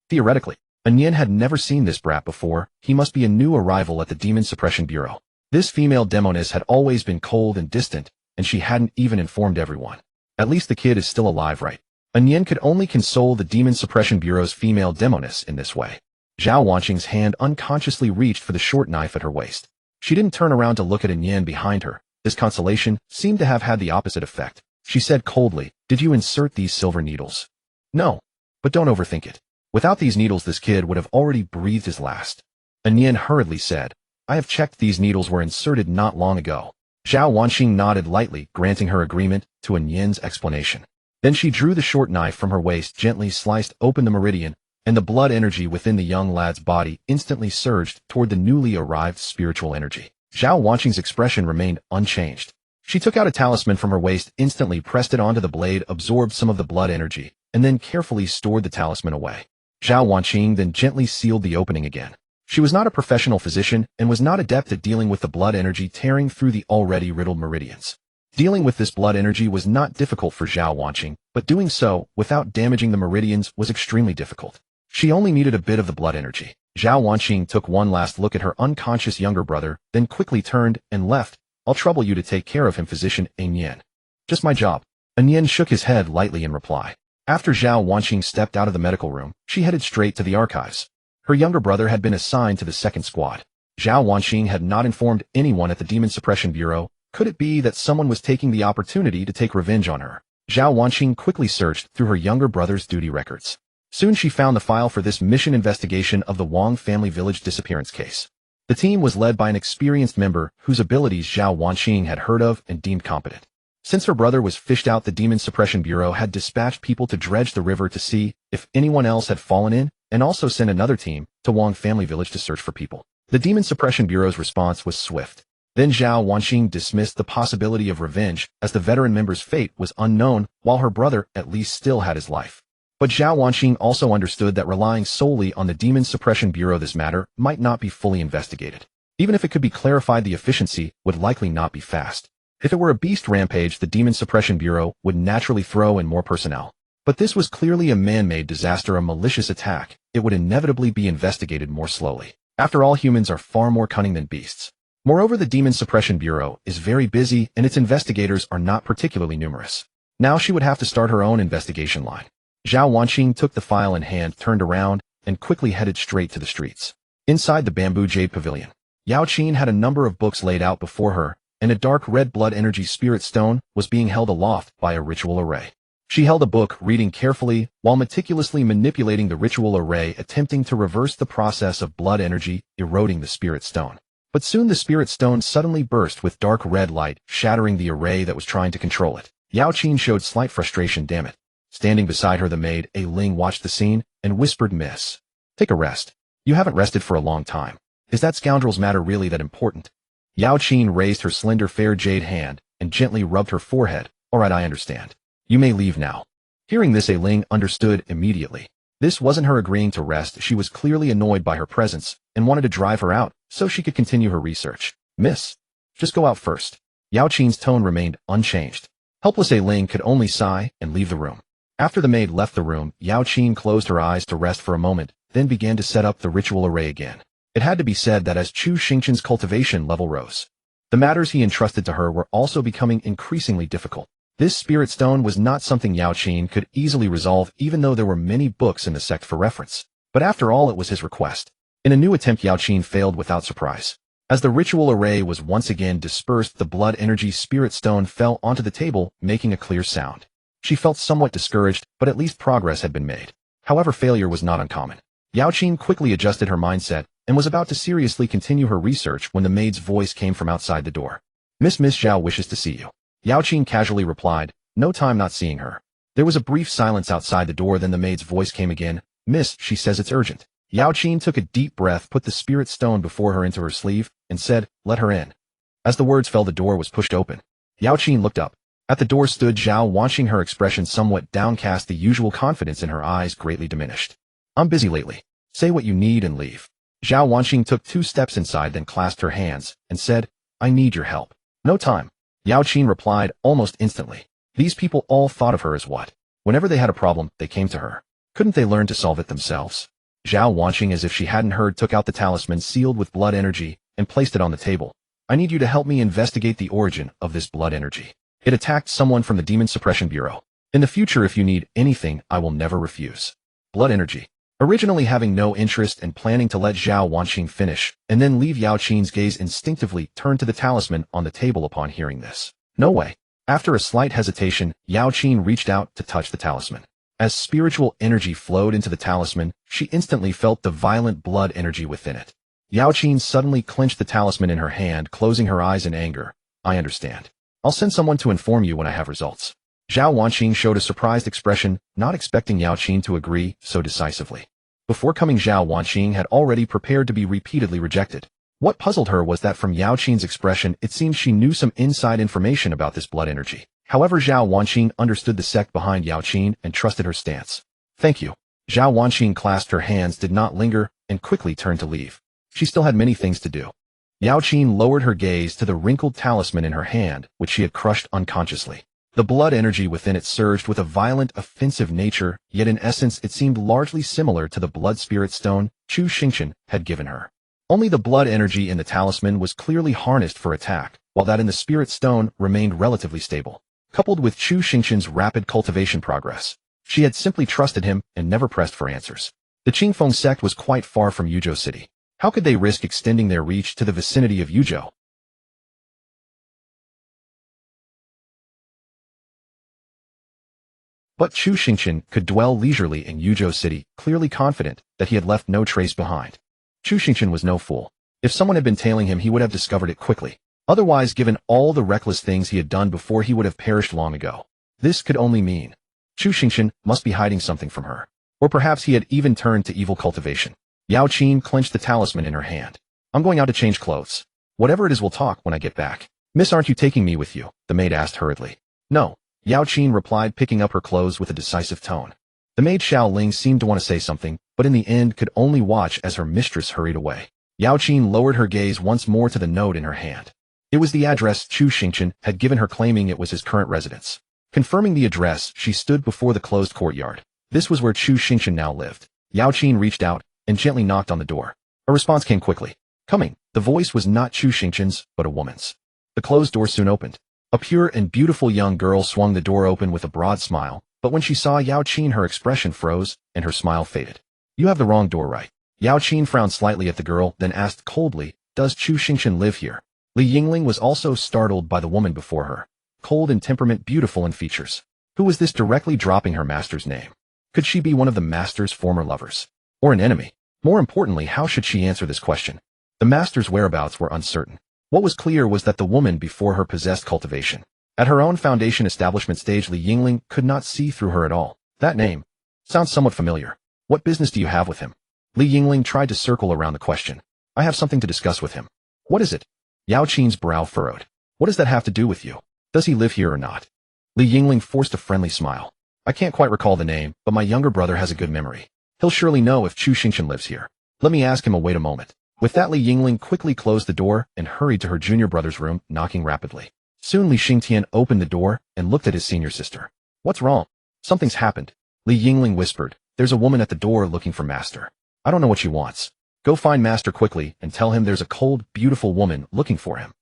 Theoretically, Yin had never seen this brat before. He must be a new arrival at the Demon Suppression Bureau. This female demoness had always been cold and distant, and she hadn't even informed everyone. At least the kid is still alive, right? Yin could only console the Demon Suppression Bureau's female demoness in this way. Zhao Wanqing's hand unconsciously reached for the short knife at her waist. She didn't turn around to look at Yin behind her. This consolation seemed to have had the opposite effect. She said coldly, "Did you insert these silver needles?" "No. But don't overthink it. Without these needles, this kid would have already breathed his last." Yin hurriedly said, "I have checked, these needles were inserted not long ago." Zhao Wanqing nodded lightly, granting her agreement to Yin's explanation. Then she drew the short knife from her waist, gently sliced open the meridian, and the blood energy within the young lad's body instantly surged toward the newly arrived spiritual energy. Zhao Wanqing's expression remained unchanged. She took out a talisman from her waist, instantly pressed it onto the blade, absorbed some of the blood energy, and then carefully stored the talisman away. Zhao Wanqing then gently sealed the opening again. She was not a professional physician and was not adept at dealing with the blood energy tearing through the already riddled meridians. Dealing with this blood energy was not difficult for Zhao Wanqing, but doing so without damaging the meridians was extremely difficult. She only needed a bit of the blood energy. Zhao Wanqing took one last look at her unconscious younger brother, then quickly turned and left. I'll trouble you to take care of him, physician Anian. Just my job. Anian shook his head lightly in reply. After Zhao Wanqing stepped out of the medical room, she headed straight to the archives. Her younger brother had been assigned to the second squad. Zhao Wanqing had not informed anyone at the Demon Suppression Bureau. Could it be that someone was taking the opportunity to take revenge on her? Zhao Wanqing quickly searched through her younger brother's duty records. Soon she found the file for this mission investigation of the Wang family village disappearance case. The team was led by an experienced member whose abilities Zhao Wanqing had heard of and deemed competent. Since her brother was fished out, the Demon Suppression Bureau had dispatched people to dredge the river to see if anyone else had fallen in, and also sent another team to Wang family village to search for people. The Demon Suppression Bureau's response was swift. Then Zhao Wanqing dismissed the possibility of revenge, as the veteran member's fate was unknown, while her brother at least still had his life. But Zhao Wanqing also understood that relying solely on the Demon Suppression Bureau, this matter might not be fully investigated. Even if it could be clarified, the efficiency would likely not be fast. If it were a beast rampage, the Demon Suppression Bureau would naturally throw in more personnel. But this was clearly a man-made disaster, a malicious attack. It would inevitably be investigated more slowly. After all, humans are far more cunning than beasts. Moreover, the Demon Suppression Bureau is very busy and its investigators are not particularly numerous. Now she would have to start her own investigation line. Zhao Wanqing took the file in hand, turned around, and quickly headed straight to the streets. Inside the Bamboo Jade Pavilion, Yao Qin had a number of books laid out before her, and a dark red blood energy spirit stone was being held aloft by a ritual array. She held a book, reading carefully, while meticulously manipulating the ritual array, attempting to reverse the process of blood energy eroding the spirit stone. But soon the spirit stone suddenly burst with dark red light, shattering the array that was trying to control it. Yao Qin showed slight frustration. Damn it. Standing beside her, the maid, A Ling, watched the scene and whispered, Miss, take a rest. You haven't rested for a long time. Is that scoundrel's matter really that important? Yao Qin raised her slender fair jade hand and gently rubbed her forehead. All right, I understand. You may leave now. Hearing this, A Ling understood immediately. This wasn't her agreeing to rest. She was clearly annoyed by her presence and wanted to drive her out so she could continue her research. Miss, just go out first. Yao Qin's tone remained unchanged. Helpless A Ling could only sigh and leave the room. After the maid left the room, Yao Qin closed her eyes to rest for a moment, then began to set up the ritual array again. It had to be said that as Chu Xingchen's cultivation level rose, the matters he entrusted to her were also becoming increasingly difficult. This spirit stone was not something Yao Qin could easily resolve, even though there were many books in the sect for reference. But after all, it was his request. In a new attempt, Yao Qin failed without surprise. As the ritual array was once again dispersed, the blood energy spirit stone fell onto the table, making a clear sound. She felt somewhat discouraged, but at least progress had been made. However, failure was not uncommon. Yao Qin quickly adjusted her mindset and was about to seriously continue her research when the maid's voice came from outside the door. Miss Zhao wishes to see you. Yao Qin casually replied, no time not seeing her. There was a brief silence outside the door, then the maid's voice came again. Miss, she says it's urgent. Yao Qin took a deep breath, put the spirit stone before her into her sleeve, and said, let her in. As the words fell, the door was pushed open. Yao Qin looked up. At the door stood Zhao Wanqing, her expression somewhat downcast, the usual confidence in her eyes greatly diminished. I'm busy lately. Say what you need and leave. Zhao Wanqing took 2 steps inside, then clasped her hands and said, I need your help. No time. Yao Qin replied almost instantly. These people all thought of her as what? Whenever they had a problem, they came to her. Couldn't they learn to solve it themselves? Zhao Wanqing, as if she hadn't heard, took out the talisman sealed with blood energy and placed it on the table. I need you to help me investigate the origin of this blood energy. It attacked someone from the Demon Suppression Bureau. In the future, if you need anything, I will never refuse. Blood energy. Originally having no interest and planning to let Zhao Wanqing finish and then leave, Yao Qin's gaze instinctively turned to the talisman on the table upon hearing this. No way. After a slight hesitation, Yao Qin reached out to touch the talisman. As spiritual energy flowed into the talisman, she instantly felt the violent blood energy within it. Yao Qin suddenly clenched the talisman in her hand, closing her eyes in anger. I understand. I'll send someone to inform you when I have results. Zhao Wanqing showed a surprised expression, not expecting Yao Qin to agree so decisively. Before coming, Zhao Wanqing had already prepared to be repeatedly rejected. What puzzled her was that from Yao Qin's expression, it seemed she knew some inside information about this blood energy. However, Zhao Wanqing understood the sect behind Yao Qin and trusted her stance. Thank you. Zhao Wanqing clasped her hands, did not linger, and quickly turned to leave. She still had many things to do. Yao Qin lowered her gaze to the wrinkled talisman in her hand, which she had crushed unconsciously. The blood energy within it surged with a violent, offensive nature, yet in essence it seemed largely similar to the blood spirit stone Chu Xingchen had given her. Only the blood energy in the talisman was clearly harnessed for attack, while that in the spirit stone remained relatively stable. Coupled with Chu Xingchen's rapid cultivation progress, she had simply trusted him and never pressed for answers. The Qingfeng sect was quite far from Yuzhou City. How could they risk extending their reach to the vicinity of Yuzhou? But Chu Xingchen could dwell leisurely in Yuzhou City, clearly confident that he had left no trace behind. Chu Xingchen was no fool. If someone had been tailing him, he would have discovered it quickly. Otherwise, given all the reckless things he had done before, he would have perished long ago. This could only mean Chu Xingchen must be hiding something from her. Or perhaps he had even turned to evil cultivation. Yao Qin clenched the talisman in her hand. I'm going out to change clothes. Whatever it is, we'll talk when I get back. Miss, aren't you taking me with you? The maid asked hurriedly. No. Yao Qin replied, picking up her clothes with a decisive tone. The maid Xiao Ling seemed to want to say something, but in the end could only watch as her mistress hurried away. Yao Qin lowered her gaze once more to the note in her hand. It was the address Chu Xingchen had given her, claiming it was his current residence. Confirming the address, she stood before the closed courtyard. This was where Chu Xingchen now lived. Yao Qin reached out and gently knocked on the door. A response came quickly. Coming. The voice was not Chu Xingchen's, but a woman's. The closed door soon opened. A pure and beautiful young girl swung the door open with a broad smile, but when she saw Yao Qin, her expression froze, and her smile faded. You have the wrong door, right? Yao Qin frowned slightly at the girl, then asked coldly, Does Chu Xingchen live here? Li Yingling was also startled by the woman before her. Cold in temperament, beautiful in features. Who was this directly dropping her master's name? Could she be one of the master's former lovers? Or an enemy? More importantly, how should she answer this question? The master's whereabouts were uncertain. What was clear was that the woman before her possessed cultivation. At her own foundation establishment stage, Li Yingling could not see through her at all. That name sounds somewhat familiar. What business do you have with him? Li Yingling tried to circle around the question. I have something to discuss with him. What is it? Yao Qin's brow furrowed. What does that have to do with you? Does he live here or not? Li Yingling forced a friendly smile. I can't quite recall the name, but my younger brother has a good memory. He'll surely know if Chu Xingchen lives here. Let me ask him. Wait a moment. With that, Li Yingling quickly closed the door and hurried to her junior brother's room, knocking rapidly. Soon Li Xingtian opened the door and looked at his senior sister. What's wrong? Something's happened. Li Yingling whispered. There's a woman at the door looking for Master. I don't know what she wants. Go find Master quickly and tell him there's a cold, beautiful woman looking for him.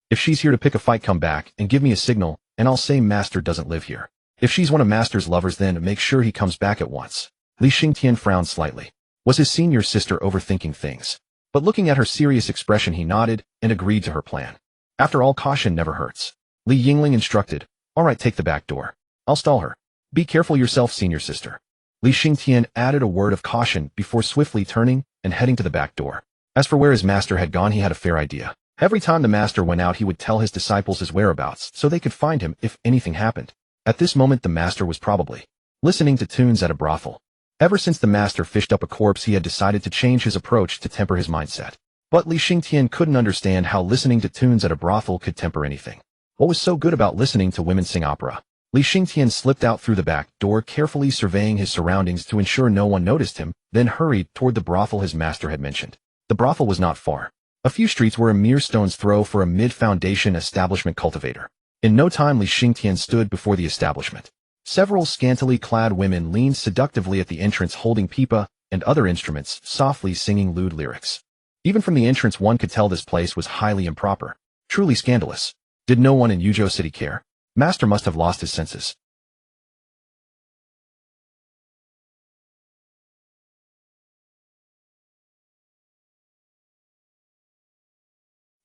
If she's here to pick a fight, come back and give me a signal, and I'll say Master doesn't live here. If she's one of Master's lovers, then make sure he comes back at once. Li Xingtian frowned slightly. Was his senior sister overthinking things? But looking at her serious expression, he nodded and agreed to her plan. After all, caution never hurts. Li Yingling instructed. All right, take the back door. I'll stall her. Be careful yourself, senior sister. Li Xingtian added a word of caution before swiftly turning and heading to the back door. As for where his master had gone, he had a fair idea. Every time the master went out, he would tell his disciples his whereabouts so they could find him if anything happened. At this moment, the master was probably listening to tunes at a brothel. Ever since the master fished up a corpse, he had decided to change his approach to temper his mindset. But Li Xingtian couldn't understand how listening to tunes at a brothel could temper anything. What was so good about listening to women sing opera? Li Xingtian slipped out through the back door, carefully surveying his surroundings to ensure no one noticed him, then hurried toward the brothel his master had mentioned. The brothel was not far. A few streets were a mere stone's throw for a mid-foundation establishment cultivator. In no time, Li Xingtian stood before the establishment. Several scantily clad women leaned seductively at the entrance, holding pipa and other instruments, softly singing lewd lyrics. Even from the entrance, one could tell this place was highly improper. Truly scandalous. Did no one in Yuzhou City care? Master must have lost his senses.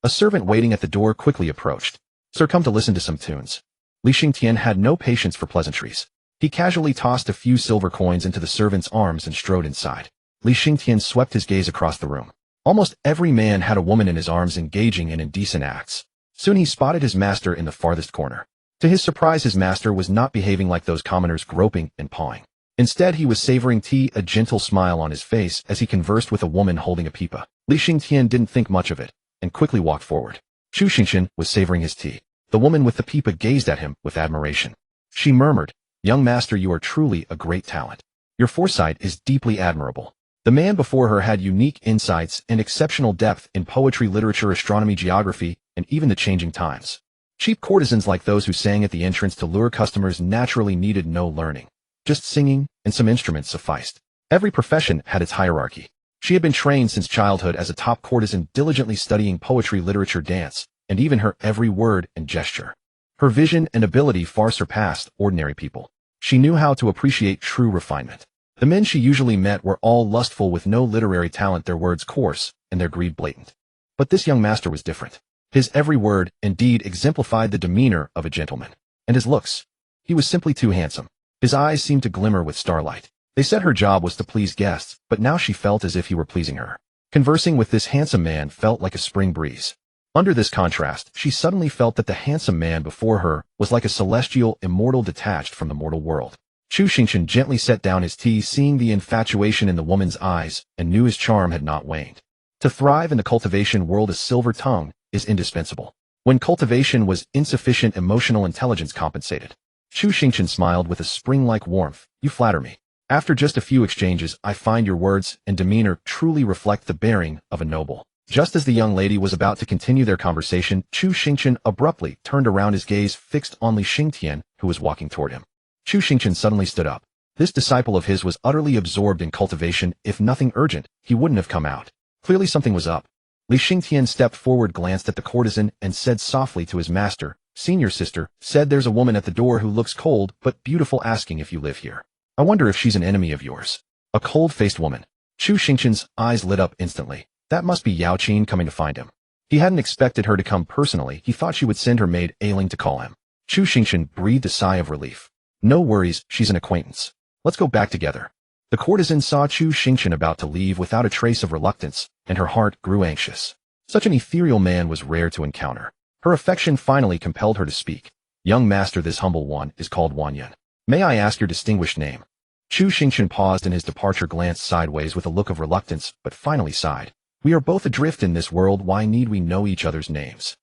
A servant waiting at the door quickly approached. Sir, come to listen to some tunes. Li Xingtian had no patience for pleasantries. He casually tossed a few silver coins into the servant's arms and strode inside. Li Xingtian swept his gaze across the room. Almost every man had a woman in his arms engaging in indecent acts. Soon he spotted his master in the farthest corner. To his surprise, his master was not behaving like those commoners, groping and pawing. Instead, he was savoring tea, a gentle smile on his face as he conversed with a woman holding a pipa. Li Xingtian didn't think much of it. and quickly walked forward. Chu Xingchen was savoring his tea. The woman with the pipa gazed at him with admiration. She murmured, "Young master, you are truly a great talent. Your foresight is deeply admirable." The man before her had unique insights and exceptional depth in poetry, literature, astronomy, geography, and even the changing times. Cheap courtesans like those who sang at the entrance to lure customers naturally needed no learning. Just singing and some instruments sufficed. Every profession had its hierarchy. She had been trained since childhood as a top courtesan, diligently studying poetry, literature, dance, and even her every word and gesture. Her vision and ability far surpassed ordinary people. She knew how to appreciate true refinement. The men she usually met were all lustful with no literary talent, their words coarse, and their greed blatant. But this young master was different. His every word and deed exemplified the demeanor of a gentleman. And his looks. He was simply too handsome. His eyes seemed to glimmer with starlight. They said her job was to please guests, but now she felt as if he were pleasing her. Conversing with this handsome man felt like a spring breeze. Under this contrast, she suddenly felt that the handsome man before her was like a celestial immortal detached from the mortal world. Chu Xingchen gently set down his tea, seeing the infatuation in the woman's eyes, and knew his charm had not waned. To thrive in the cultivation world, a silver tongue is indispensable. When cultivation was insufficient, emotional intelligence compensated. Chu Xingchen smiled with a spring-like warmth. "You flatter me. After just a few exchanges, I find your words and demeanor truly reflect the bearing of a noble." Just as the young lady was about to continue their conversation, Chu Xingchen abruptly turned around, his gaze fixed on Li Xingtian, who was walking toward him. Chu Xingchen suddenly stood up. This disciple of his was utterly absorbed in cultivation. If nothing urgent, he wouldn't have come out. Clearly something was up. Li Xingtian stepped forward, glanced at the courtesan, and said softly to his master, "Senior sister said there's a woman at the door who looks cold but beautiful, asking if you live here. I wonder if she's an enemy of yours." A cold-faced woman. Chu Xingchen's eyes lit up instantly. That must be Yao Qin coming to find him. He hadn't expected her to come personally. He thought she would send her maid Ailing to call him. Chu Xingchen breathed a sigh of relief. "No worries, she's an acquaintance. Let's go back together." The courtesan saw Chu Xingchen about to leave without a trace of reluctance, and her heart grew anxious. Such an ethereal man was rare to encounter. Her affection finally compelled her to speak. "Young master, this humble one is called Wanyan. May I ask your distinguished name?" Chu Xingchen paused in his departure, glanced sideways with a look of reluctance, but finally sighed. "We are both adrift in this world, why need we know each other's names?"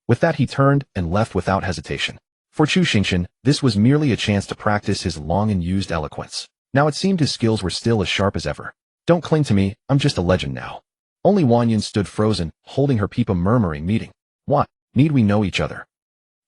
With that he turned and left without hesitation. For Chu Xingchen, this was merely a chance to practice his long-unused eloquence. Now it seemed his skills were still as sharp as ever. "Don't cling to me, I'm just a legend now." Only Wanyan stood frozen, holding her pipa, murmuring, "Meeting. What? Need we know each other?"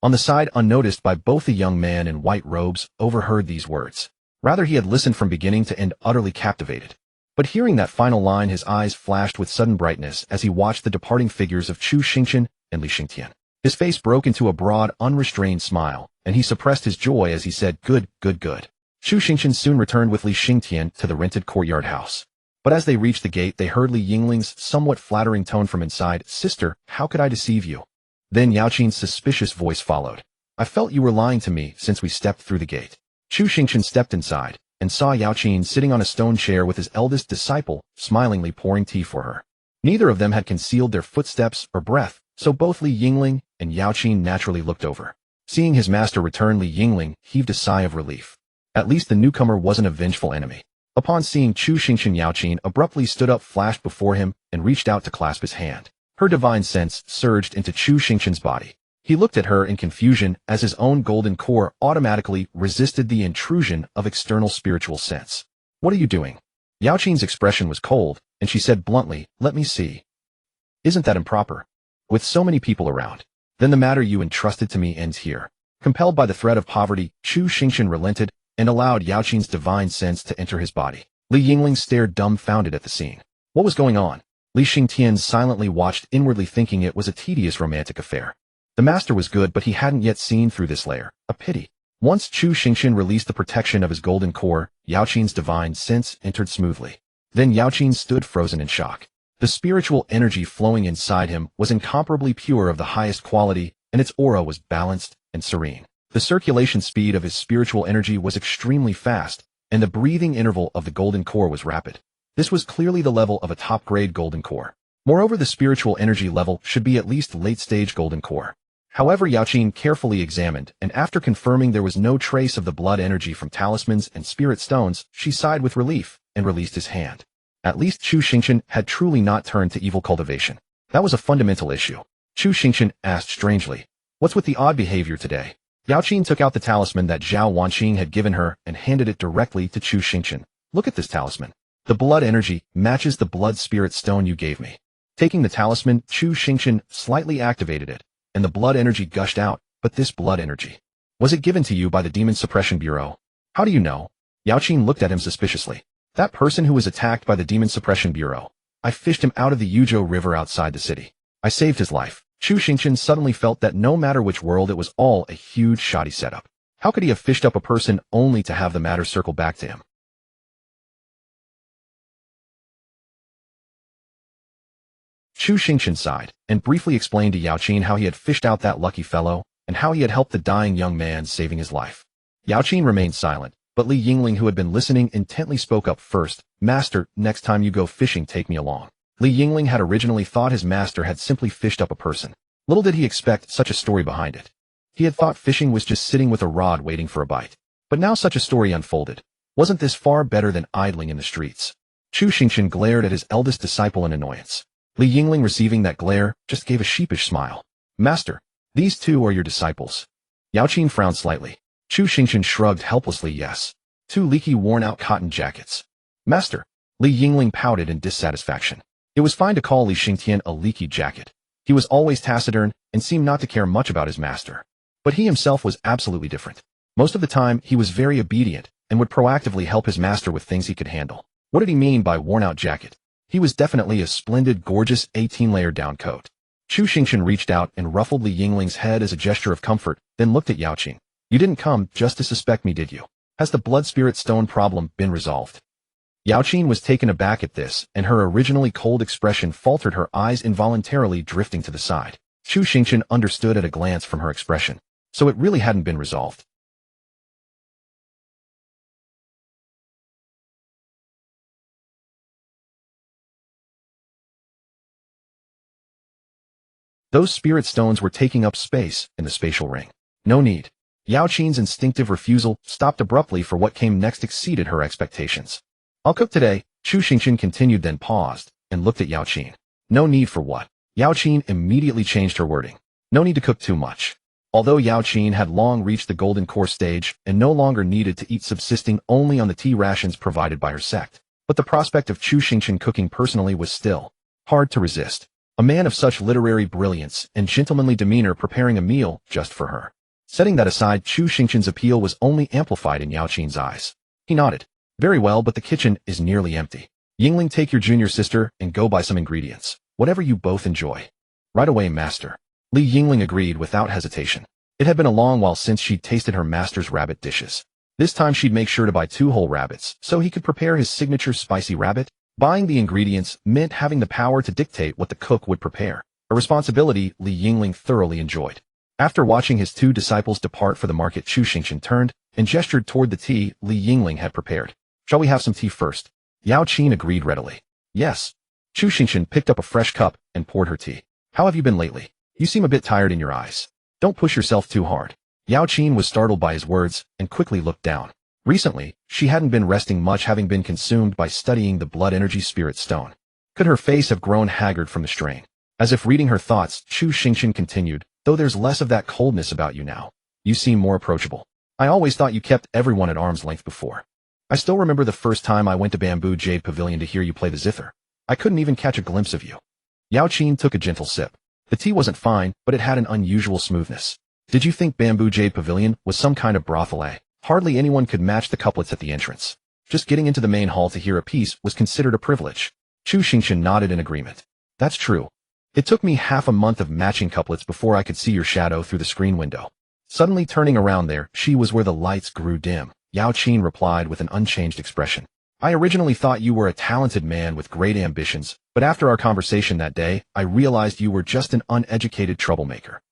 On the side, unnoticed by both the young man in white robes, overheard these words. Rather, he had listened from beginning to end, utterly captivated. But hearing that final line, his eyes flashed with sudden brightness as he watched the departing figures of Chu Xingchen and Li Xingtian. His face broke into a broad, unrestrained smile, and he suppressed his joy as he said, "Good, good, good." Chu Xingchen soon returned with Li Xingtian to the rented courtyard house. But as they reached the gate, they heard Li Yingling's somewhat flattering tone from inside, "Sister, how could I deceive you?" Then Yao Qin's suspicious voice followed. "I felt you were lying to me since we stepped through the gate." Chu Xingchen stepped inside, and saw Yao Qin sitting on a stone chair with his eldest disciple, smilingly pouring tea for her. Neither of them had concealed their footsteps or breath, so both Li Yingling and Yao Qin naturally looked over. Seeing his master return, Li Yingling heaved a sigh of relief. At least the newcomer wasn't a vengeful enemy. Upon seeing Chu Xingchen, Yao Qin abruptly stood up, flashed before him, and reached out to clasp his hand. Her divine sense surged into Chu Xingchen's body. He looked at her in confusion as his own golden core automatically resisted the intrusion of external spiritual sense. "What are you doing?" Yao Qin's expression was cold, and she said bluntly, "Let me see." "Isn't that improper? With so many people around. Then the matter you entrusted to me ends here." Compelled by the threat of poverty, Chu Xingchen relented and allowed Yao Qin's divine sense to enter his body. Li Yingling stared dumbfounded at the scene. What was going on? Li Xingtian silently watched, inwardly thinking it was a tedious romantic affair. The master was good, but he hadn't yet seen through this layer. A pity. Once Chu Xingchen released the protection of his golden core, Yao Qin's divine sense entered smoothly. Then Yao Qin stood frozen in shock. The spiritual energy flowing inside him was incomparably pure, of the highest quality, and its aura was balanced and serene. The circulation speed of his spiritual energy was extremely fast, and the breathing interval of the golden core was rapid. This was clearly the level of a top-grade golden core. Moreover, the spiritual energy level should be at least late-stage golden core. However, Yao Qin carefully examined, and after confirming there was no trace of the blood energy from talismans and spirit stones, she sighed with relief and released his hand. At least Chu Xingchen had truly not turned to evil cultivation. That was a fundamental issue. Chu Xingchen asked strangely. What's with the odd behavior today? Yao Qin took out the talisman that Zhao Wanqing had given her and handed it directly to Chu Xingchen. Look at this talisman. The blood energy matches the blood spirit stone you gave me. Taking the talisman, Chu Xingchen slightly activated it, and the blood energy gushed out. But this blood energy, was it given to you by the Demon Suppression Bureau? How do you know? Yao Qin looked at him suspiciously. That person who was attacked by the Demon Suppression Bureau. I fished him out of the Yuzhou River outside the city. I saved his life. Chu Xingchen suddenly felt that no matter which world, it was all a huge shoddy setup. How could he have fished up a person only to have the matter circle back to him? Chu Xingchen sighed, and briefly explained to Yao Qin how he had fished out that lucky fellow, and how he had helped the dying young man, saving his life. Yao Qin remained silent, but Li Yingling, who had been listening intently, spoke up first. Master, next time you go fishing, take me along. Li Yingling had originally thought his master had simply fished up a person. Little did he expect such a story behind it. He had thought fishing was just sitting with a rod waiting for a bite. But now such a story unfolded. Wasn't this far better than idling in the streets? Chu Xingchen glared at his eldest disciple in annoyance. Li Yingling, receiving that glare, just gave a sheepish smile. Master, these two are your disciples. Yao Qin frowned slightly. Chu Xingchen shrugged helplessly. Yes. Two leaky, worn-out cotton jackets. Master. Li Yingling pouted in dissatisfaction. It was fine to call Li Xingtian a leaky jacket. He was always taciturn and seemed not to care much about his master. But he himself was absolutely different. Most of the time, he was very obedient and would proactively help his master with things he could handle. What did he mean by worn-out jacket? He was definitely a splendid, gorgeous 18-layer down coat. Chu Xingchen reached out and ruffled Li Yingling's head as a gesture of comfort, then looked at Yao Qin. You didn't come just to suspect me, did you? Has the blood spirit stone problem been resolved? Yao Qin was taken aback at this, and her originally cold expression faltered, her eyes involuntarily drifting to the side. Chu Xingchen understood at a glance from her expression. So it really hadn't been resolved. Those spirit stones were taking up space in the spatial ring. No need. Yao Qin's instinctive refusal stopped abruptly, for what came next exceeded her expectations. I'll cook today, Chu Xingchen continued, then paused and looked at Yao Qin. No need for what? Yao Qin immediately changed her wording. No need to cook too much. Although Yao Qin had long reached the golden core stage and no longer needed to eat, subsisting only on the tea rations provided by her sect, but the prospect of Chu Xingchen cooking personally was still hard to resist. A man of such literary brilliance and gentlemanly demeanor preparing a meal just for her. Setting that aside, Chu Xingchen's appeal was only amplified in Yao Qin's eyes. He nodded. Very well, but the kitchen is nearly empty. Yingling, take your junior sister and go buy some ingredients. Whatever you both enjoy. Right away, master. Li Yingling agreed without hesitation. It had been a long while since she'd tasted her master's rabbit dishes. This time she'd make sure to buy 2 whole rabbits so he could prepare his signature spicy rabbit. Buying the ingredients meant having the power to dictate what the cook would prepare, a responsibility Li Yingling thoroughly enjoyed. After watching his 2 disciples depart for the market, Chu Xingchen turned and gestured toward the tea Li Yingling had prepared. Shall we have some tea first? Yao Qin agreed readily. Yes. Chu Xingchen picked up a fresh cup and poured her tea. How have you been lately? You seem a bit tired in your eyes. Don't push yourself too hard. Yao Qin was startled by his words and quickly looked down. Recently, she hadn't been resting much, having been consumed by studying the blood energy spirit stone. Could her face have grown haggard from the strain? As if reading her thoughts, Chu Xingchen continued, though there's less of that coldness about you now. You seem more approachable. I always thought you kept everyone at arm's length before. I still remember the first time I went to Bamboo Jade Pavilion to hear you play the zither. I couldn't even catch a glimpse of you. Yao Qin took a gentle sip. The tea wasn't fine, but it had an unusual smoothness. Did you think Bamboo Jade Pavilion was some kind of brothel, eh? Hardly anyone could match the couplets at the entrance. Just getting into the main hall to hear a piece was considered a privilege. Chu Xingchen nodded in agreement. That's true. It took me half a month of matching couplets before I could see your shadow through the screen window. Suddenly turning around, there she was where the lights grew dim. Yao Qin replied with an unchanged expression. I originally thought you were a talented man with great ambitions, but after our conversation that day, I realized you were just an uneducated troublemaker.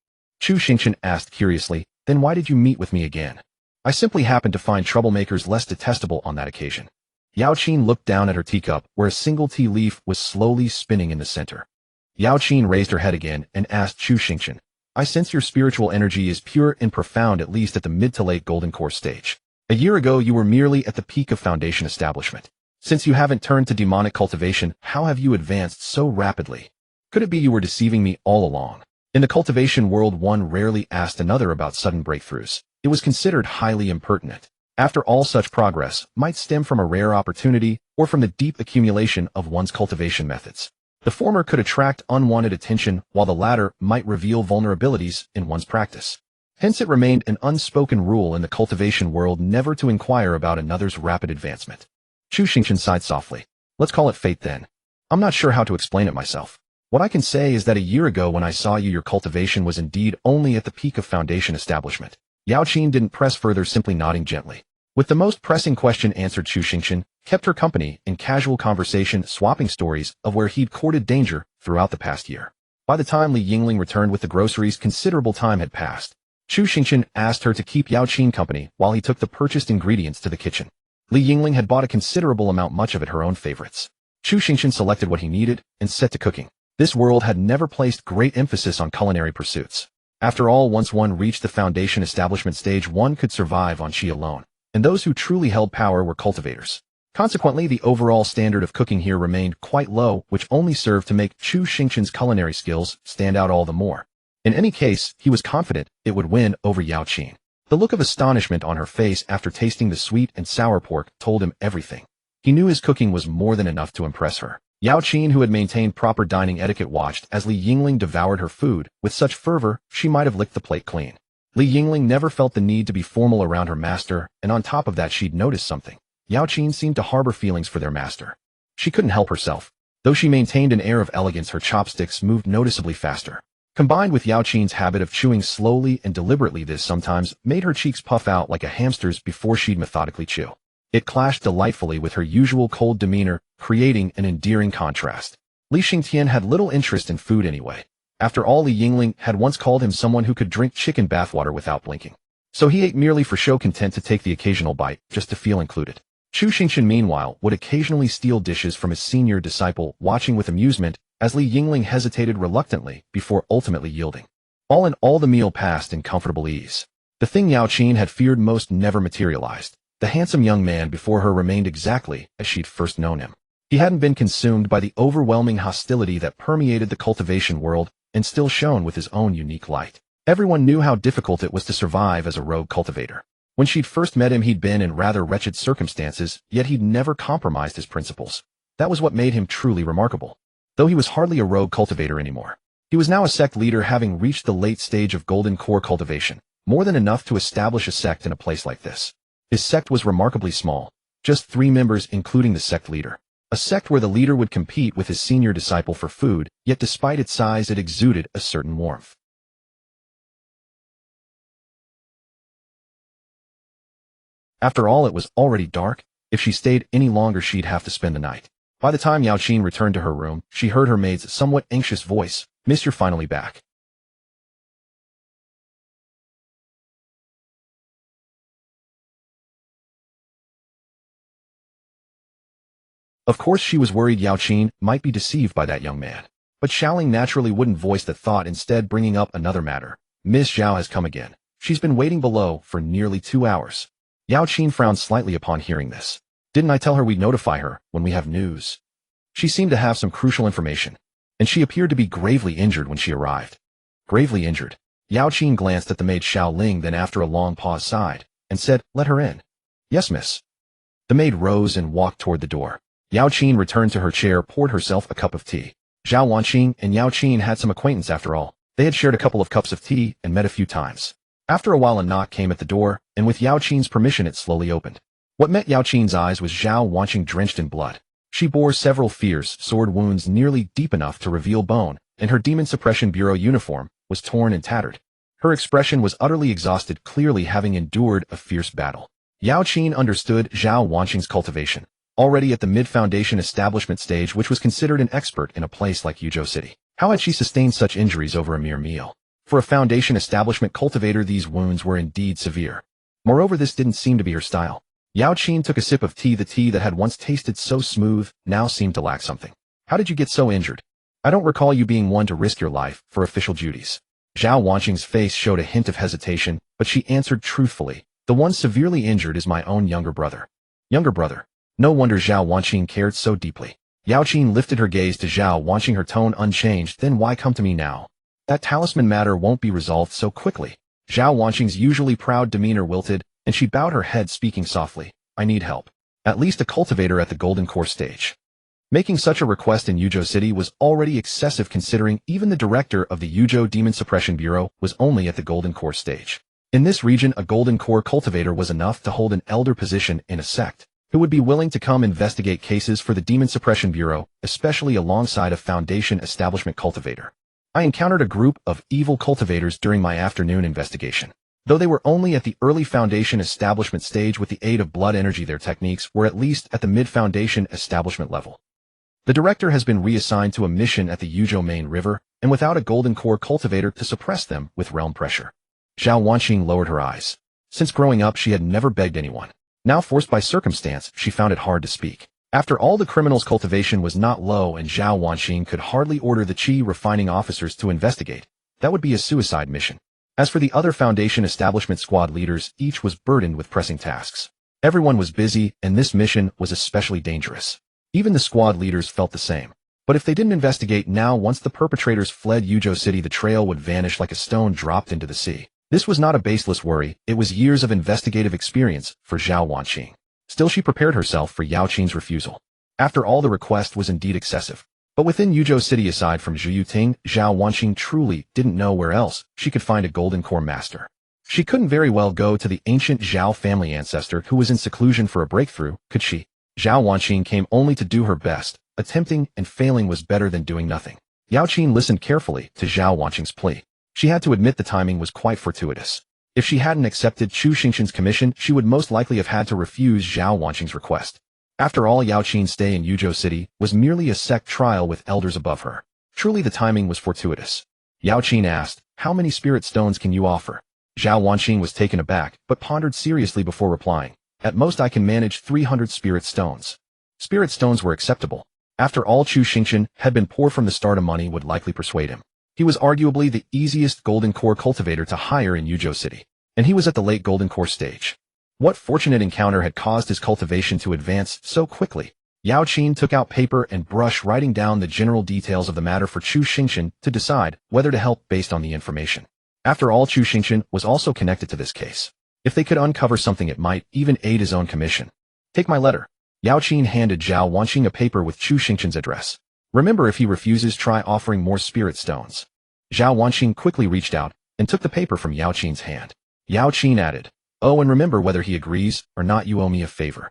Chu Xingchen asked curiously, then why did you meet with me again? I simply happened to find troublemakers less detestable on that occasion. Yao Qin looked down at her teacup, where a single tea leaf was slowly spinning in the center. Yao Qin raised her head again and asked Chu Xingchen, I sense your spiritual energy is pure and profound, at least at the mid to late golden core stage. A year ago you were merely at the peak of foundation establishment. Since you haven't turned to demonic cultivation, how have you advanced so rapidly? Could it be you were deceiving me all along? In the cultivation world, one rarely asked another about sudden breakthroughs. It was considered highly impertinent. After all, such progress might stem from a rare opportunity or from the deep accumulation of one's cultivation methods. The former could attract unwanted attention, while the latter might reveal vulnerabilities in one's practice. Hence, it remained an unspoken rule in the cultivation world never to inquire about another's rapid advancement. Chu Xingchen sighed softly. Let's call it fate then. I'm not sure how to explain it myself. What I can say is that a year ago when I saw you, your cultivation was indeed only at the peak of foundation establishment. Yao Qin didn't press further, simply nodding gently. With the most pressing question answered, Chu Xingchen kept her company in casual conversation, swapping stories of where he'd courted danger throughout the past year. By the time Li Yingling returned with the groceries, considerable time had passed. Chu Xingchen asked her to keep Yao Qin company while he took the purchased ingredients to the kitchen. Li Yingling had bought a considerable amount, much of it her own favorites. Chu Xingchen selected what he needed and set to cooking. This world had never placed great emphasis on culinary pursuits. After all, once one reached the foundation establishment stage, one could survive on qi alone, and those who truly held power were cultivators. Consequently, the overall standard of cooking here remained quite low, which only served to make Chu Xingchen's culinary skills stand out all the more. In any case, he was confident it would win over Yao Qin. The look of astonishment on her face after tasting the sweet and sour pork told him everything. He knew his cooking was more than enough to impress her. Yao Qin, who had maintained proper dining etiquette, watched as Li Yingling devoured her food with such fervor she might have licked the plate clean. Li Yingling never felt the need to be formal around her master, and on top of that she'd noticed something. Yao Qin seemed to harbor feelings for their master. She couldn't help herself. Though she maintained an air of elegance, her chopsticks moved noticeably faster. Combined with Yao Qin's habit of chewing slowly and deliberately, this sometimes made her cheeks puff out like a hamster's before she'd methodically chew. It clashed delightfully with her usual cold demeanor, creating an endearing contrast. Li Xingtian had little interest in food anyway. After all, Li Yingling had once called him someone who could drink chicken bathwater without blinking. So he ate merely for show, content to take the occasional bite, just to feel included. Chu Xingchen, meanwhile, would occasionally steal dishes from his senior disciple, watching with amusement as Li Yingling hesitated reluctantly before ultimately yielding. All in all, the meal passed in comfortable ease. The thing Yao Qin had feared most never materialized. The handsome young man before her remained exactly as she'd first known him. He hadn't been consumed by the overwhelming hostility that permeated the cultivation world and still shone with his own unique light. Everyone knew how difficult it was to survive as a rogue cultivator. When she'd first met him, he'd been in rather wretched circumstances, yet he'd never compromised his principles. That was what made him truly remarkable. Though he was hardly a rogue cultivator anymore. He was now a sect leader, having reached the late stage of golden core cultivation, more than enough to establish a sect in a place like this. His sect was remarkably small, just 3 members including the sect leader. A sect where the leader would compete with his senior disciple for food, yet despite its size it exuded a certain warmth. After all, it was already dark. If she stayed any longer, she'd have to spend the night. By the time Yao Qin returned to her room, she heard her maid's somewhat anxious voice. "Miss, you're finally back." Of course she was worried Yao Qin might be deceived by that young man. But Xiaoling naturally wouldn't voice the thought, instead bringing up another matter. "Miss Zhao has come again. She's been waiting below for nearly 2 hours." Yao Qin frowned slightly upon hearing this. "Didn't I tell her we'd notify her when we have news?" She seemed to have some crucial information, and she appeared to be gravely injured when she arrived. Gravely injured? Yao Qin glanced at the maid Xiaoling, then after a long pause sighed, and said, "Let her in." "Yes, miss." The maid rose and walked toward the door. Yao Qin returned to her chair, poured herself a cup of tea. Zhao Wanqing and Yao Qin had some acquaintance after all. They had shared a couple of cups of tea and met a few times. After a while a knock came at the door, and with Yao Qin's permission it slowly opened. What met Yao Qin's eyes was Zhao Wanqing drenched in blood. She bore several fierce sword wounds nearly deep enough to reveal bone, and her Demon Suppression Bureau uniform was torn and tattered. Her expression was utterly exhausted, clearly having endured a fierce battle. Yao Qin understood Zhao Wanqing's cultivation. Already at the mid-foundation establishment stage, which was considered an expert in a place like Yuzhou City. How had she sustained such injuries over a mere meal? For a foundation establishment cultivator, these wounds were indeed severe. Moreover, this didn't seem to be her style. Yao Qin took a sip of tea. The tea that had once tasted so smooth now seemed to lack something. "How did you get so injured? I don't recall you being one to risk your life for official duties." Zhao Wanqing's face showed a hint of hesitation, but she answered truthfully, "The one severely injured is my own younger brother." Younger brother? No wonder Zhao Wanqing cared so deeply. Yao Qin lifted her gaze to Zhao, watching her tone unchanged. Then why come to me now? That talisman matter won't be resolved so quickly. Zhao Wanqing's usually proud demeanor wilted, and she bowed her head, speaking softly. I need help. At least a cultivator at the Golden Core stage. Making such a request in Yuzhou City was already excessive, considering even the director of the Yuzhou Demon Suppression Bureau was only at the Golden Core stage. In this region, a Golden Core cultivator was enough to hold an elder position in a sect, who would be willing to come investigate cases for the Demon Suppression Bureau, especially alongside a Foundation Establishment cultivator. I encountered a group of evil cultivators during my afternoon investigation. Though they were only at the early Foundation Establishment stage with the aid of blood energy, their techniques were at least at the mid-Foundation Establishment level. The director has been reassigned to a mission at the Yuzhou main river, and without a Golden Core cultivator to suppress them with realm pressure. Zhao Wanqing lowered her eyes. Since growing up, she had never begged anyone. Now forced by circumstance, she found it hard to speak. After all, the criminal's cultivation was not low, and Zhao Wanqing could hardly order the Qi refining officers to investigate. That would be a suicide mission. As for the other Foundation Establishment squad leaders, each was burdened with pressing tasks. Everyone was busy, and this mission was especially dangerous. Even the squad leaders felt the same. But if they didn't investigate now, once the perpetrators fled Yuzhou City, the trail would vanish like a stone dropped into the sea. This was not a baseless worry, it was years of investigative experience for Zhao Wanqing. Still, she prepared herself for Yao Qin's refusal. After all, the request was indeed excessive. But within Yuzhou City, aside from Zhu Yuting, Zhao Wanqing truly didn't know where else she could find a Golden Core master. She couldn't very well go to the ancient Zhao family ancestor who was in seclusion for a breakthrough, could she? Zhao Wanqing came only to do her best. Attempting and failing was better than doing nothing. Yao Qin listened carefully to Zhao Wanqing's plea. She had to admit the timing was quite fortuitous. If she hadn't accepted Chu Xingchen's commission, she would most likely have had to refuse Zhao Wanqing's request. After all, Yao Qin's stay in Yuzhou City was merely a sect trial with elders above her. Truly, the timing was fortuitous. Yao Qin asked, how many spirit stones can you offer? Zhao Wanqing was taken aback, but pondered seriously before replying. At most, I can manage 300 spirit stones. Spirit stones were acceptable. After all, Chu Xingchen had been poor from the start, and money would likely persuade him. He was arguably the easiest Golden Core cultivator to hire in Yuzhou City, and he was at the late Golden Core stage. What fortunate encounter had caused his cultivation to advance so quickly? Yao Qin took out paper and brush, writing down the general details of the matter for Chu Xingchen to decide whether to help based on the information. After all, Chu Xingchen was also connected to this case. If they could uncover something, it might even aid his own commission. Take my letter. Yao Qin handed Zhao Wanqing a paper with Chu Xingchen's address. Remember, if he refuses, try offering more spirit stones. Zhao Wanqing quickly reached out and took the paper from Yao Qin's hand. Yao Qin added, oh, and remember, whether he agrees or not, you owe me a favor.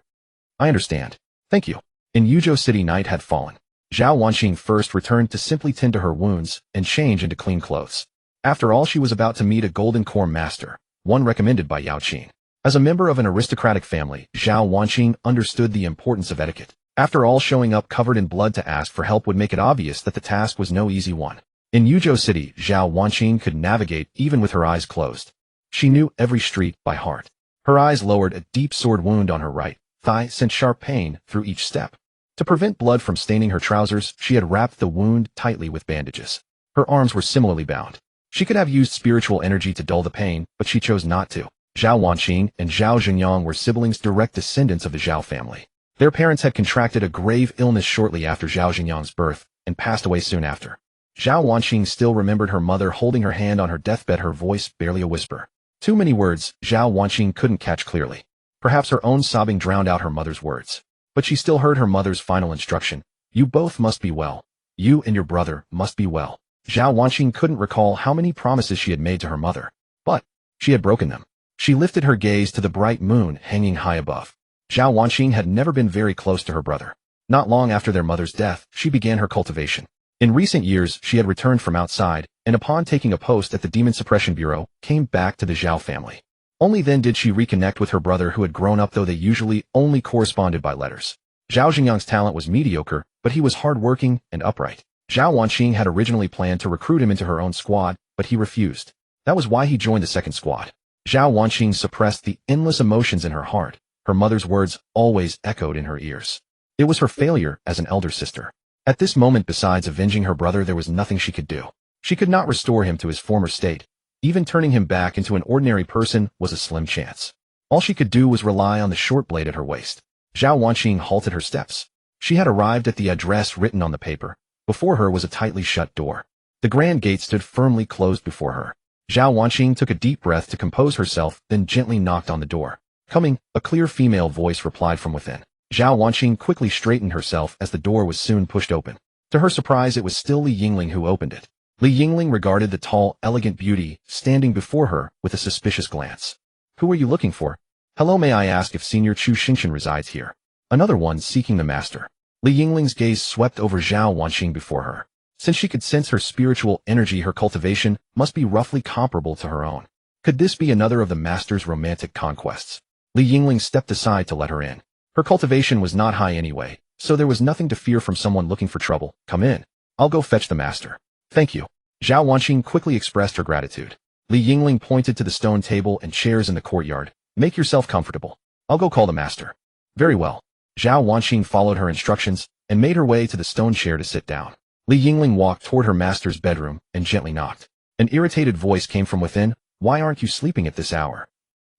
I understand. Thank you. In Yuzhou City, night had fallen. Zhao Wanqing first returned to simply tend to her wounds and change into clean clothes. After all, she was about to meet a Golden Core master, one recommended by Yao Qin. As a member of an aristocratic family, Zhao Wanqing understood the importance of etiquette. After all, showing up covered in blood to ask for help would make it obvious that the task was no easy one. In Yuzhou City, Zhao Wanqing could navigate even with her eyes closed. She knew every street by heart. Her eyes lowered. A deep sword wound on her right thigh sent sharp pain through each step. To prevent blood from staining her trousers, she had wrapped the wound tightly with bandages. Her arms were similarly bound. She could have used spiritual energy to dull the pain, but she chose not to. Zhao Wanqing and Zhao Zhenyang were siblings, direct descendants of the Zhao family. Their parents had contracted a grave illness shortly after Zhao Zhenyang's birth and passed away soon after. Zhao Wanqing still remembered her mother holding her hand on her deathbed, her voice barely a whisper. Too many words Zhao Wanqing couldn't catch clearly. Perhaps her own sobbing drowned out her mother's words. But she still heard her mother's final instruction. You both must be well. You and your brother must be well. Zhao Wanqing couldn't recall how many promises she had made to her mother. But she had broken them. She lifted her gaze to the bright moon hanging high above. Zhao Wanqing had never been very close to her brother. Not long after their mother's death, she began her cultivation. In recent years, she had returned from outside, and upon taking a post at the Demon Suppression Bureau, came back to the Zhao family. Only then did she reconnect with her brother, who had grown up, though they usually only corresponded by letters. Zhao Zhenyang's talent was mediocre, but he was hardworking and upright. Zhao Wanqing had originally planned to recruit him into her own squad, but he refused. That was why he joined the second squad. Zhao Wanqing suppressed the endless emotions in her heart. Her mother's words always echoed in her ears. It was her failure as an elder sister. At this moment, besides avenging her brother, there was nothing she could do. She could not restore him to his former state. Even turning him back into an ordinary person was a slim chance. All she could do was rely on the short blade at her waist. Zhao Wanqing halted her steps. She had arrived at the address written on the paper. Before her was a tightly shut door. The grand gate stood firmly closed before her. Zhao Wanqing took a deep breath to compose herself, then gently knocked on the door. Coming, a clear female voice replied from within. Zhao Wanqing quickly straightened herself as the door was soon pushed open. To her surprise, it was still Li Yingling who opened it. Li Yingling regarded the tall, elegant beauty standing before her with a suspicious glance. Who are you looking for? Hello, may I ask if Senior Chu Xingchen resides here? Another one seeking the master. Li Yingling's gaze swept over Zhao Wanqing before her. Since she could sense her spiritual energy, her cultivation must be roughly comparable to her own. Could this be another of the master's romantic conquests? Li Yingling stepped aside to let her in. Her cultivation was not high anyway, so there was nothing to fear from someone looking for trouble. Come in. I'll go fetch the master. Thank you. Zhao Wanqing quickly expressed her gratitude. Li Yingling pointed to the stone table and chairs in the courtyard. Make yourself comfortable. I'll go call the master. Very well. Zhao Wanqing followed her instructions and made her way to the stone chair to sit down. Li Yingling walked toward her master's bedroom and gently knocked. An irritated voice came from within. Why aren't you sleeping at this hour?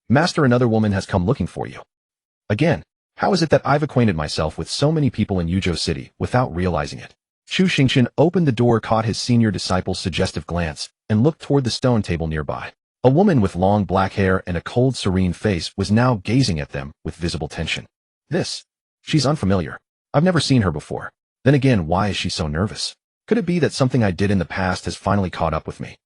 Master, another woman has come looking for you. Again, how is it that I've acquainted myself with so many people in Yuzhou City without realizing it? Chu Xingchen opened the door, caught his senior disciple's suggestive glance, and looked toward the stone table nearby. A woman with long black hair and a cold, serene face was now gazing at them with visible tension. She's unfamiliar. I've never seen her before. Then again, why is she so nervous? Could it be that something I did in the past has finally caught up with me?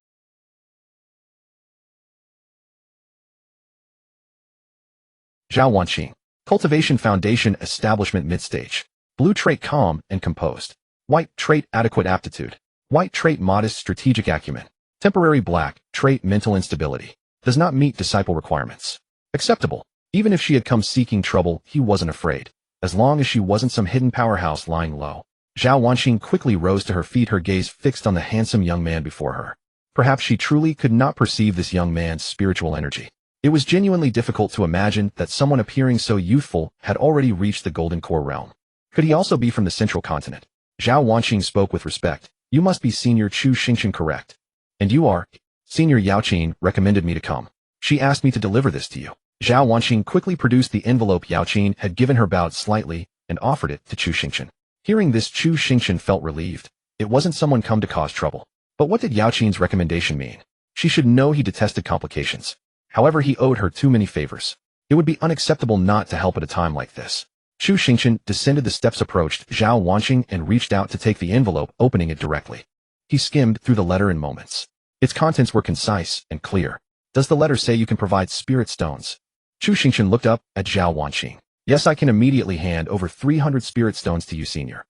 Zhao Wanqing. Cultivation Foundation Establishment Midstage. Blue trait calm and composed. White trait adequate aptitude. White trait modest strategic acumen. Temporary black trait mental instability. Does not meet disciple requirements. Acceptable. Even if she had come seeking trouble, he wasn't afraid. As long as she wasn't some hidden powerhouse lying low. Zhao Wanqing quickly rose to her feet, her gaze fixed on the handsome young man before her. Perhaps she truly could not perceive this young man's spiritual energy. It was genuinely difficult to imagine that someone appearing so youthful had already reached the Golden Core realm. Could he also be from the Central Continent? Zhao Wanqing spoke with respect. You must be Senior Chu Xingchen, correct? And you are? Senior Yaoqing recommended me to come. She asked me to deliver this to you. Zhao Wanqing quickly produced the envelope Yaoqing had given her, bowed slightly, and offered it to Chu Xingchen. Hearing this, Chu Xingchen felt relieved. It wasn't someone come to cause trouble. But what did Yaoqing's recommendation mean? She should know he detested complications. However, he owed her too many favors. It would be unacceptable not to help at a time like this. Chu Xingchen descended the steps, approached Zhao Wanqing, and reached out to take the envelope, opening it directly. He skimmed through the letter in moments. Its contents were concise and clear. Does the letter say you can provide spirit stones? Chu Xingchen looked up at Zhao Wanqing. Yes, I can immediately hand over 300 spirit stones to you, senior.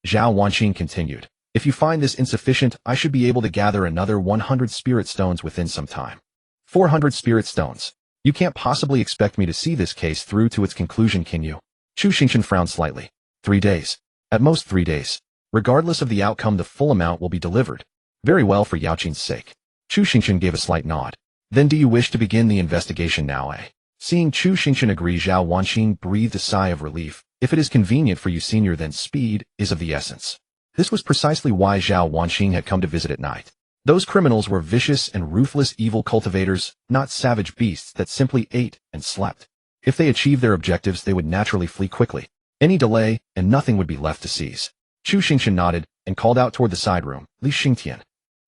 Zhao Wanqing continued. If you find this insufficient, I should be able to gather another 100 spirit stones within some time. 400 spirit stones. You can't possibly expect me to see this case through to its conclusion, can you? Chu Xingchen frowned slightly. 3 days. At most 3 days. Regardless of the outcome, the full amount will be delivered. Very well, for Yaoqing's sake. Chu Xingchen gave a slight nod. Then do you wish to begin the investigation now, eh? Seeing Chu Xingchen agree, Zhao Wanqing breathed a sigh of relief. If it is convenient for you, senior, then speed is of the essence. This was precisely why Zhao Wanqing had come to visit at night. Those criminals were vicious and ruthless evil cultivators, not savage beasts that simply ate and slept. If they achieved their objectives, they would naturally flee quickly. Any delay, and nothing would be left to seize. Chu Xingchen nodded and called out toward the side room. Li Xingtian.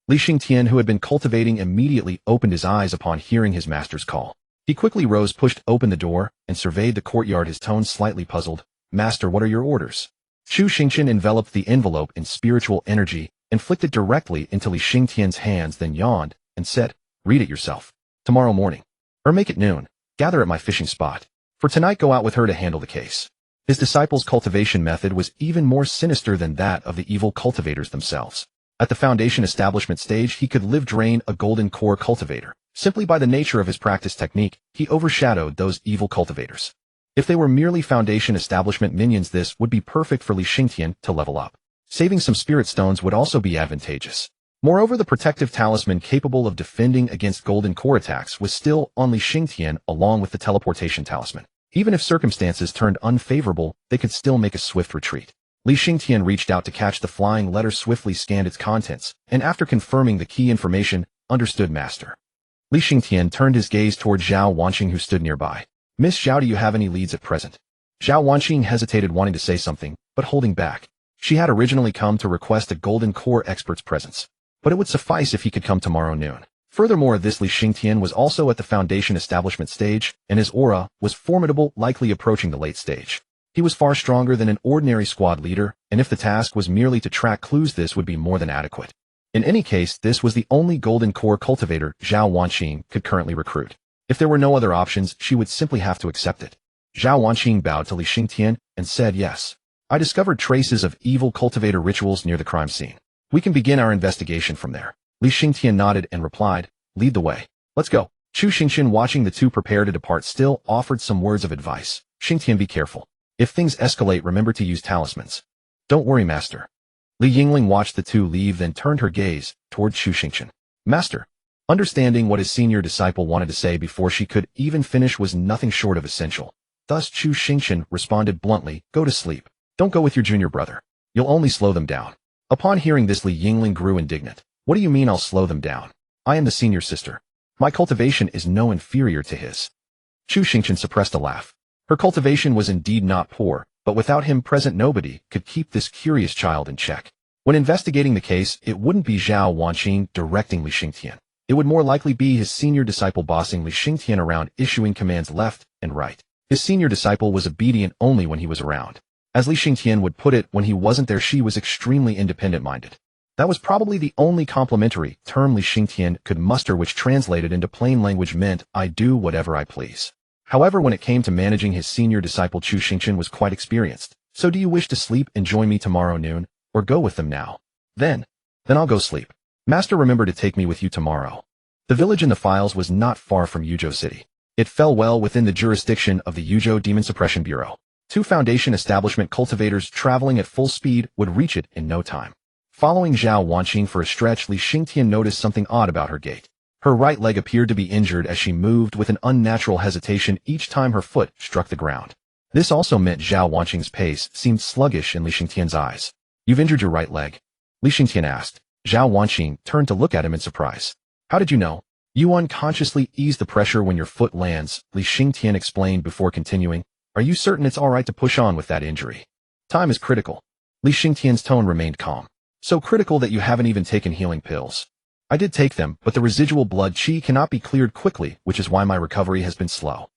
Li Xingtian, who had been cultivating, immediately opened his eyes upon hearing his master's call. He quickly rose, pushed open the door, and surveyed the courtyard, his tone slightly puzzled. Master, what are your orders? Chu Xingchen enveloped the envelope in spiritual energy and flicked it directly into Li Xingtian's hands, then yawned and said, read it yourself. Tomorrow morning. Or make it noon. Gather at my fishing spot. For tonight, go out with her to handle the case. His disciple's cultivation method was even more sinister than that of the evil cultivators themselves. At the foundation establishment stage, he could live drain a golden core cultivator. Simply by the nature of his practice technique, he overshadowed those evil cultivators. If they were merely foundation establishment minions, this would be perfect for Li Xingtian to level up. Saving some spirit stones would also be advantageous. Moreover, the protective talisman capable of defending against golden core attacks was still on Li Xingtian, along with the teleportation talisman. Even if circumstances turned unfavorable, they could still make a swift retreat. Li Xingtian reached out to catch the flying letter, swiftly scanned its contents, and after confirming the key information, understood, master. Li Xingtian turned his gaze toward Zhao Wanqing, who stood nearby. Miss Zhao, do you have any leads at present? Zhao Wanqing hesitated, wanting to say something, but but holding back. She had originally come to request a golden core expert's presence, but it would suffice if he could come tomorrow noon. Furthermore, this Li Xingtian was also at the Foundation establishment stage, and his aura was formidable, likely approaching the late stage. He was far stronger than an ordinary squad leader, and if the task was merely to track clues, this would be more than adequate. In any case, this was the only golden core cultivator Zhao Wanqing could currently recruit. If there were no other options, she would simply have to accept it. Zhao Wanqing bowed to Li Xingtian and said yes. I discovered traces of evil cultivator rituals near the crime scene. We can begin our investigation from there. Li Xingtian nodded and replied, lead the way. Let's go. Chu Xingchen, watching the two prepare to depart, still offered some words of advice. Xingtian, be careful. If things escalate, remember to use talismans. Don't worry, Master. Li Yingling watched the two leave, then turned her gaze toward Chu Xingchen. Master. Understanding what his senior disciple wanted to say before she could even finish was nothing short of essential. Thus Chu Xingchen responded bluntly, go to sleep. Don't go with your junior brother. You'll only slow them down. Upon hearing this, Li Yingling grew indignant. What do you mean I'll slow them down? I am the senior sister. My cultivation is no inferior to his. Chu Xingchen suppressed a laugh. Her cultivation was indeed not poor, but without him present nobody could keep this curious child in check. When investigating the case, it wouldn't be Zhao Wanqing directing Li Xingtian. It would more likely be his senior disciple bossing Li Xingtian around, issuing commands left and right. His senior disciple was obedient only when he was around. As Li Xingtian would put it, when he wasn't there, she was extremely independent-minded. That was probably the only complimentary term Li Xingtian could muster, which translated into plain language meant, I do whatever I please. However, when it came to managing his senior disciple, Chu Xingchen was quite experienced. So do you wish to sleep and join me tomorrow noon, or go with them now? Then I'll go sleep. Master, remember to take me with you tomorrow. The village in the files was not far from Yuzhou City. It fell well within the jurisdiction of the Yuzhou Demon Suppression Bureau. Two Foundation establishment cultivators traveling at full speed would reach it in no time. Following Zhao Wanqing for a stretch, Li Xingtian noticed something odd about her gait. Her right leg appeared to be injured as she moved with an unnatural hesitation each time her foot struck the ground. This also meant Zhao Wanqing's pace seemed sluggish in Li Xingtian's eyes. You've injured your right leg? Li Xingtian asked. Zhao Wanqing turned to look at him in surprise. How did you know? You unconsciously ease the pressure when your foot lands, Li Xingtian explained before continuing. Are you certain it's all right to push on with that injury? Time is critical. Li Xingtian's tone remained calm. So critical that you haven't even taken healing pills. I did take them, but the residual blood qi cannot be cleared quickly, which is why my recovery has been slow.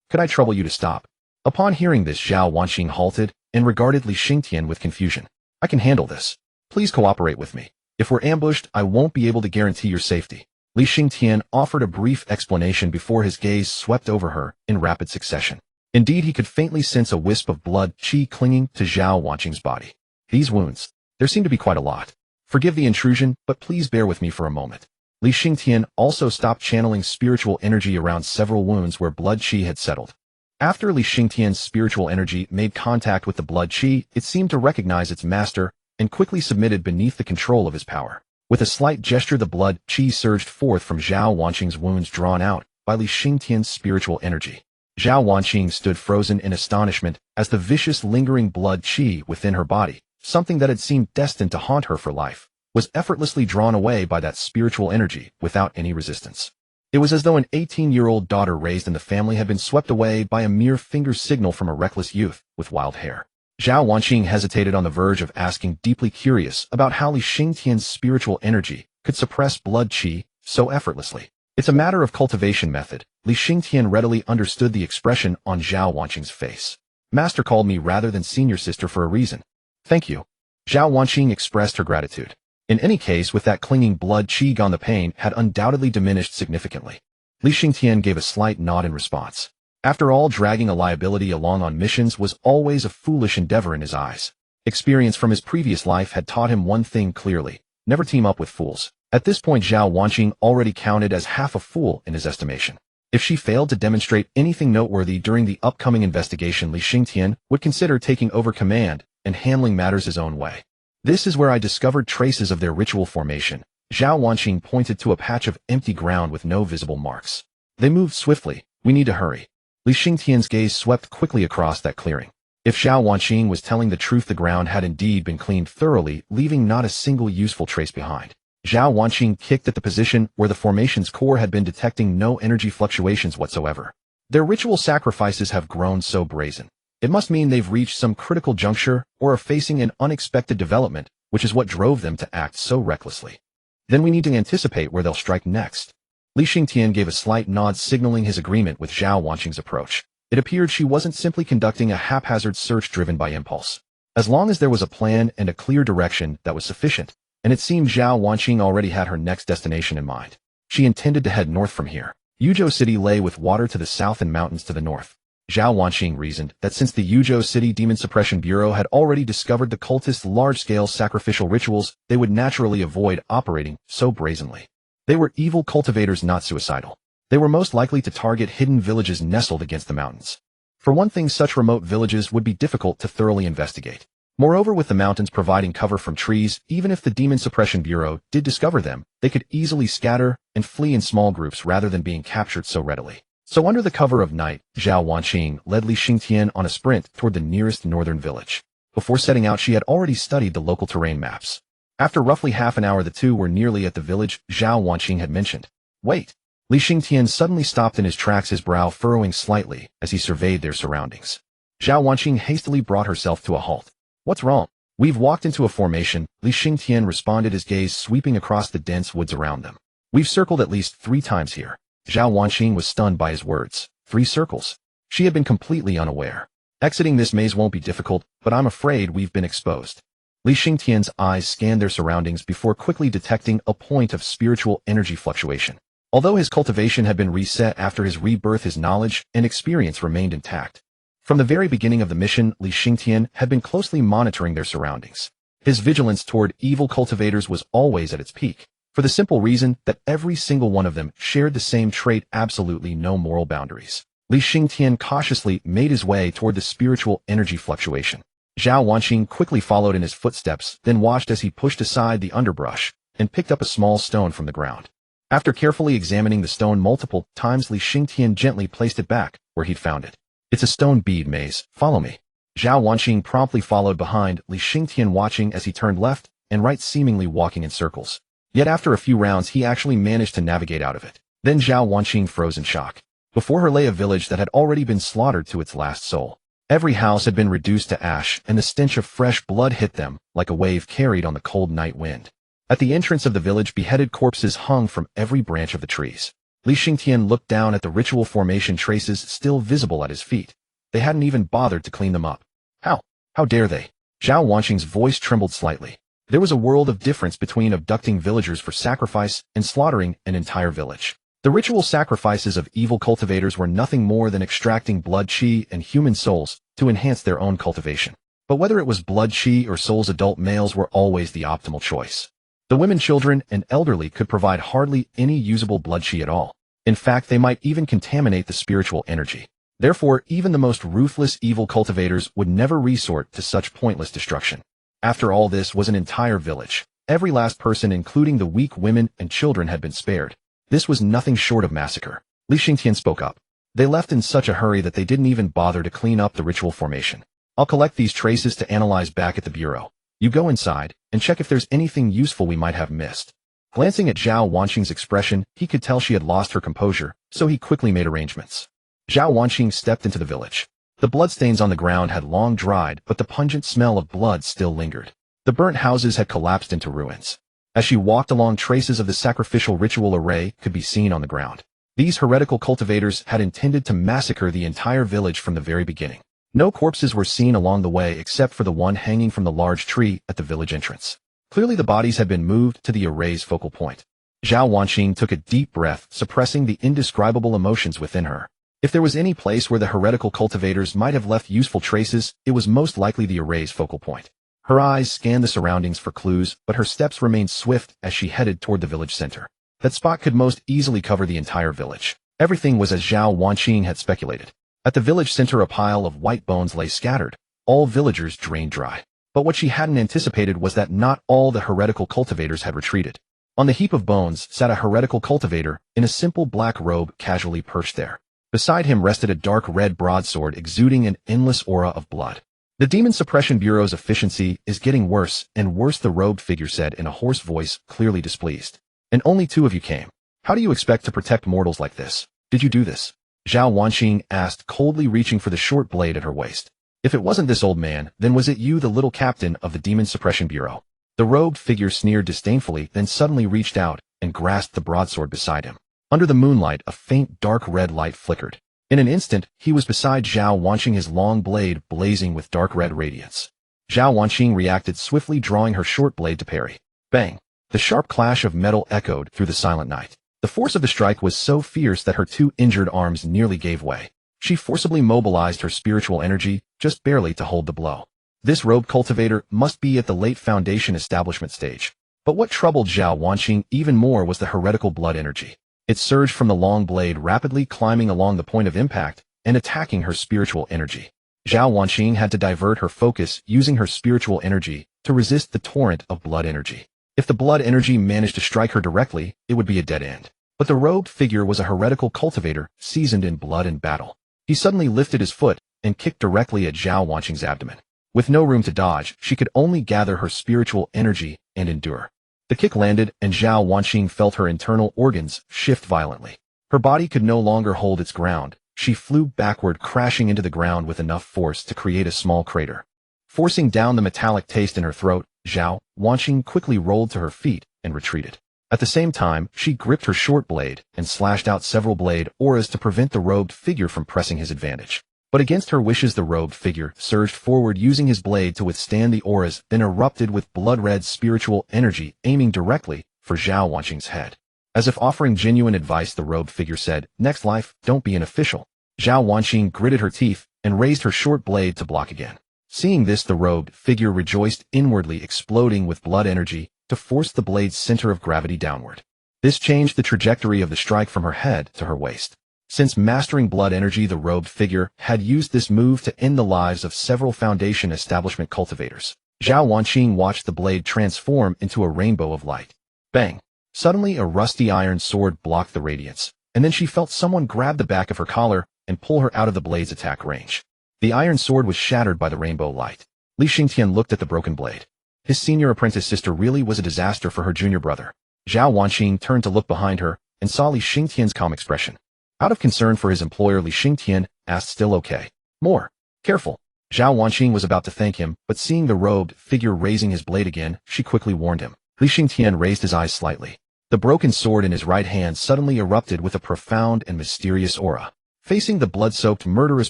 Could I trouble you to stop? Upon hearing this, Zhao Wanqing halted and regarded Li Xingtian with confusion. I can handle this. Please cooperate with me. If we're ambushed, I won't be able to guarantee your safety. Li Xingtian offered a brief explanation before his gaze swept over her in rapid succession. Indeed, he could faintly sense a wisp of blood qi clinging to Zhao Wanqing's body. These wounds. There seem to be quite a lot. Forgive the intrusion, but please bear with me for a moment. Li Xingtian also stopped channeling spiritual energy around several wounds where blood qi had settled. After Li Xingtian's spiritual energy made contact with the blood qi, it seemed to recognize its master and quickly submitted beneath the control of his power. With a slight gesture, the blood qi surged forth from Zhao Wanqing's wounds, drawn out by Li Xingtian's spiritual energy. Zhao Wanqing stood frozen in astonishment as the vicious, lingering blood qi within her body, something that had seemed destined to haunt her for life, was effortlessly drawn away by that spiritual energy without any resistance. It was as though an 18-year-old daughter raised in the family had been swept away by a mere finger signal from a reckless youth with wild hair. Zhao Wanqing hesitated on the verge of asking, deeply curious about how Li Xingtian's spiritual energy could suppress blood qi so effortlessly. It's a matter of cultivation method. Li Xingtian readily understood the expression on Zhao Wanqing's face. Master called me rather than senior sister for a reason. Thank you. Zhao Wanqing expressed her gratitude. In any case, with that clinging blood qi gone, the pain had undoubtedly diminished significantly. Li Xingtian gave a slight nod in response. After all, dragging a liability along on missions was always a foolish endeavor in his eyes. Experience from his previous life had taught him one thing clearly: never team up with fools. At this point, Zhao Wanqing already counted as half a fool in his estimation. If she failed to demonstrate anything noteworthy during the upcoming investigation, Li Xingtian would consider taking over command and handling matters his own way. This is where I discovered traces of their ritual formation. Zhao Wanqing pointed to a patch of empty ground with no visible marks. They moved swiftly. We need to hurry. Li Xingtian's gaze swept quickly across that clearing. If Zhao Wanqing was telling the truth, the ground had indeed been cleaned thoroughly, leaving not a single useful trace behind. Zhao Wanqing kicked at the position where the formation's core had been, detecting no energy fluctuations whatsoever. Their ritual sacrifices have grown so brazen. It must mean they've reached some critical juncture or are facing an unexpected development, which is what drove them to act so recklessly. Then we need to anticipate where they'll strike next. Li Xingtian gave a slight nod signaling his agreement with Zhao Wanqing's approach. It appeared she wasn't simply conducting a haphazard search driven by impulse. As long as there was a plan and a clear direction, that was sufficient, and it seemed Zhao Wanqing already had her next destination in mind. She intended to head north from here. Yuzhou City lay with water to the south and mountains to the north. Zhao Wanqing reasoned that since the Yuzhou City Demon Suppression Bureau had already discovered the cultists' large-scale sacrificial rituals, they would naturally avoid operating so brazenly. They were evil cultivators, not suicidal. They were most likely to target hidden villages nestled against the mountains. For one thing, such remote villages would be difficult to thoroughly investigate. Moreover, with the mountains providing cover from trees, even if the Demon Suppression Bureau did discover them, they could easily scatter and flee in small groups rather than being captured so readily. So under the cover of night, Zhao Wanqing led Li Xingtian on a sprint toward the nearest northern village. Before setting out, she had already studied the local terrain maps. After roughly half an hour, the two were nearly at the village Zhao Wanqing had mentioned. Wait! Li Xingtian suddenly stopped in his tracks, his brow furrowing slightly as he surveyed their surroundings. Zhao Wanqing hastily brought herself to a halt. What's wrong? We've walked into a formation, Li Xingtian responded, his gaze sweeping across the dense woods around them. We've circled at least 3 times here. Zhao Wanqing was stunned by his words. 3 circles. She had been completely unaware. Exiting this maze won't be difficult, but I'm afraid we've been exposed. Li Xingtian's eyes scanned their surroundings before quickly detecting a point of spiritual energy fluctuation. Although his cultivation had been reset after his rebirth, his knowledge and experience remained intact. From the very beginning of the mission, Li Xingtian had been closely monitoring their surroundings. His vigilance toward evil cultivators was always at its peak, for the simple reason that every single one of them shared the same trait: absolutely no moral boundaries. Li Xingtian cautiously made his way toward the spiritual energy fluctuation. Zhao Wanqing quickly followed in his footsteps, then watched as he pushed aside the underbrush and picked up a small stone from the ground. After carefully examining the stone multiple times, Li Xingtian gently placed it back where he'd found it. It's a stone bead maze. Follow me. Zhao Wanqing promptly followed behind, Li Xingtian watching as he turned left and right, seemingly walking in circles. Yet after a few rounds, he actually managed to navigate out of it. Then Zhao Wanqing froze in shock. Before her lay a village that had already been slaughtered to its last soul. Every house had been reduced to ash, and the stench of fresh blood hit them like a wave carried on the cold night wind. At the entrance of the village, beheaded corpses hung from every branch of the trees. Li Xingtian looked down at the ritual formation traces still visible at his feet. They hadn't even bothered to clean them up. How dare they? Zhao Wanqing's voice trembled slightly. There was a world of difference between abducting villagers for sacrifice and slaughtering an entire village. The ritual sacrifices of evil cultivators were nothing more than extracting blood, chi, and human souls to enhance their own cultivation. But whether it was blood, chi, or souls, adult males were always the optimal choice. The women, children, and elderly could provide hardly any usable blood chi at all. In fact, they might even contaminate the spiritual energy. Therefore, even the most ruthless evil cultivators would never resort to such pointless destruction. After all, this was an entire village. Every last person, including the weak women and children, had been spared. This was nothing short of massacre. Li Xingtian spoke up. They left in such a hurry that they didn't even bother to clean up the ritual formation. I'll collect these traces to analyze back at the bureau. You go inside and check if there's anything useful we might have missed. Glancing at Zhao Wanqing's expression, he could tell she had lost her composure, so he quickly made arrangements. Zhao Wanqing stepped into the village. The bloodstains on the ground had long dried, but the pungent smell of blood still lingered. The burnt houses had collapsed into ruins. As she walked along, traces of the sacrificial ritual array could be seen on the ground. These heretical cultivators had intended to massacre the entire village from the very beginning. No corpses were seen along the way except for the one hanging from the large tree at the village entrance. Clearly the bodies had been moved to the array's focal point. Zhao Wanqing took a deep breath, suppressing the indescribable emotions within her. If there was any place where the heretical cultivators might have left useful traces, it was most likely the array's focal point. Her eyes scanned the surroundings for clues, but her steps remained swift as she headed toward the village center. That spot could most easily cover the entire village. Everything was as Zhao Wanqing had speculated. At the village center, a pile of white bones lay scattered, all villagers drained dry. But what she hadn't anticipated was that not all the heretical cultivators had retreated. On the heap of bones sat a heretical cultivator in a simple black robe, casually perched there. Beside him rested a dark red broadsword exuding an endless aura of blood. The Demon Suppression Bureau's efficiency is getting worse and worse, the robed figure said in a hoarse voice, clearly displeased. And only 2 of you came. How do you expect to protect mortals like this? Did you do this? Zhao Wanqing asked, coldly reaching for the short blade at her waist. If it wasn't this old man, then was it you, the little captain of the Demon Suppression Bureau? The robed figure sneered disdainfully, then suddenly reached out and grasped the broadsword beside him. Under the moonlight, a faint dark red light flickered. In an instant, he was beside Zhao Wanqing, his long blade blazing with dark red radiance. Zhao Wanqing reacted swiftly, drawing her short blade to parry. Bang! The sharp clash of metal echoed through the silent night. The force of the strike was so fierce that her two injured arms nearly gave way. She forcibly mobilized her spiritual energy, just barely to hold the blow. This robed cultivator must be at the late foundation establishment stage. But what troubled Zhao Wanqing even more was the heretical blood energy. It surged from the long blade, rapidly climbing along the point of impact and attacking her spiritual energy. Zhao Wanqing had to divert her focus using her spiritual energy to resist the torrent of blood energy. If the blood energy managed to strike her directly, it would be a dead end. But the robed figure was a heretical cultivator seasoned in blood and battle. He suddenly lifted his foot and kicked directly at Zhao Wanqing's abdomen. With no room to dodge, she could only gather her spiritual energy and endure. The kick landed, and Zhao Wanqing felt her internal organs shift violently. Her body could no longer hold its ground. She flew backward, crashing into the ground with enough force to create a small crater. Forcing down the metallic taste in her throat, Zhao Wanqing quickly rolled to her feet and retreated. At the same time, she gripped her short blade and slashed out several blade auras to prevent the robed figure from pressing his advantage. But against her wishes, the robed figure surged forward using his blade to withstand the auras, then erupted with blood-red spiritual energy, aiming directly for Zhao Wanqing's head. As if offering genuine advice, the robed figure said, "Next life, don't be an official." Zhao Wanqing gritted her teeth and raised her short blade to block again. Seeing this, the robed figure rejoiced inwardly, exploding with blood energy to force the blade's center of gravity downward. This changed the trajectory of the strike from her head to her waist. Since mastering blood energy, the robed figure had used this move to end the lives of several Foundation establishment cultivators. Zhao Wanqing watched the blade transform into a rainbow of light. Bang! Suddenly, a rusty iron sword blocked the radiance, and then she felt someone grab the back of her collar and pull her out of the blade's attack range. The iron sword was shattered by the rainbow light. Li Xingtian looked at the broken blade. His senior apprentice sister really was a disaster for her junior brother. Zhao Wanqing turned to look behind her and saw Li Xingtian's calm expression. Out of concern for his employer, Li Xingtian asked, "Still okay?" "More careful." Zhao Wanqing was about to thank him, but seeing the robed figure raising his blade again, she quickly warned him. Li Xingtian raised his eyes slightly. The broken sword in his right hand suddenly erupted with a profound and mysterious aura. Facing the blood-soaked, murderous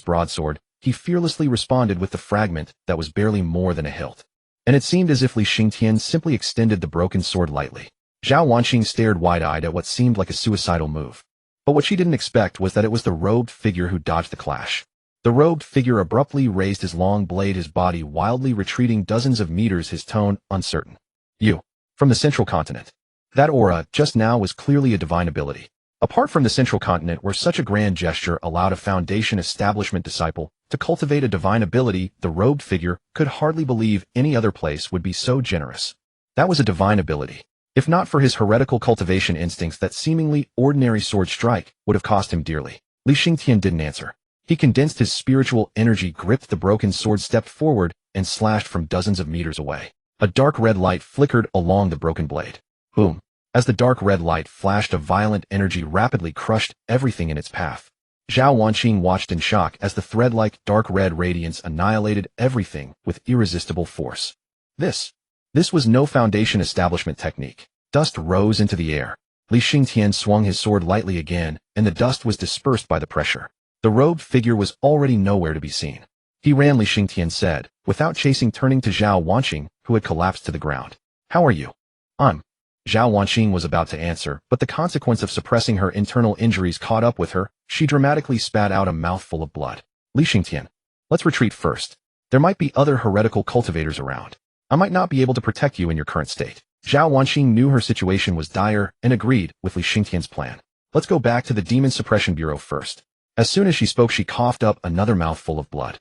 broadsword, he fearlessly responded with the fragment that was barely more than a hilt. And it seemed as if Li Xingtian simply extended the broken sword lightly. Zhao Wanqing stared wide-eyed at what seemed like a suicidal move. But what she didn't expect was that it was the robed figure who dodged the clash. The robed figure abruptly raised his long blade, his body wildly retreating dozens of meters, his tone uncertain. "You. From the Central Continent." That aura just now was clearly a divine ability. Apart from the Central Continent, where such a grand gesture allowed a Foundation establishment disciple to cultivate a divine ability, the robed figure could hardly believe any other place would be so generous. That was a divine ability. If not for his heretical cultivation instincts, that seemingly ordinary sword strike would have cost him dearly. Li Xingtian didn't answer. He condensed his spiritual energy, gripped the broken sword, stepped forward, and slashed from dozens of meters away. A dark red light flickered along the broken blade. Boom! As the dark red light flashed, a violent energy rapidly crushed everything in its path. Zhao Wanqing watched in shock as the thread-like dark red radiance annihilated everything with irresistible force. This was no Foundation establishment technique. Dust rose into the air. Li Xingtian swung his sword lightly again, and the dust was dispersed by the pressure. The robed figure was already nowhere to be seen. "He ran," Li Xingtian said, without chasing, turning to Zhao Wanqing, who had collapsed to the ground. "How are you?" "I'm." Zhao Wanqing was about to answer, but the consequence of suppressing her internal injuries caught up with her. She dramatically spat out a mouthful of blood. "Li Xingtian, let's retreat first. There might be other heretical cultivators around. I might not be able to protect you in your current state." Zhao Wanqing knew her situation was dire and agreed with Li Xingtian's plan. "Let's go back to the Demon Suppression Bureau first." As soon as she spoke, she coughed up another mouthful of blood.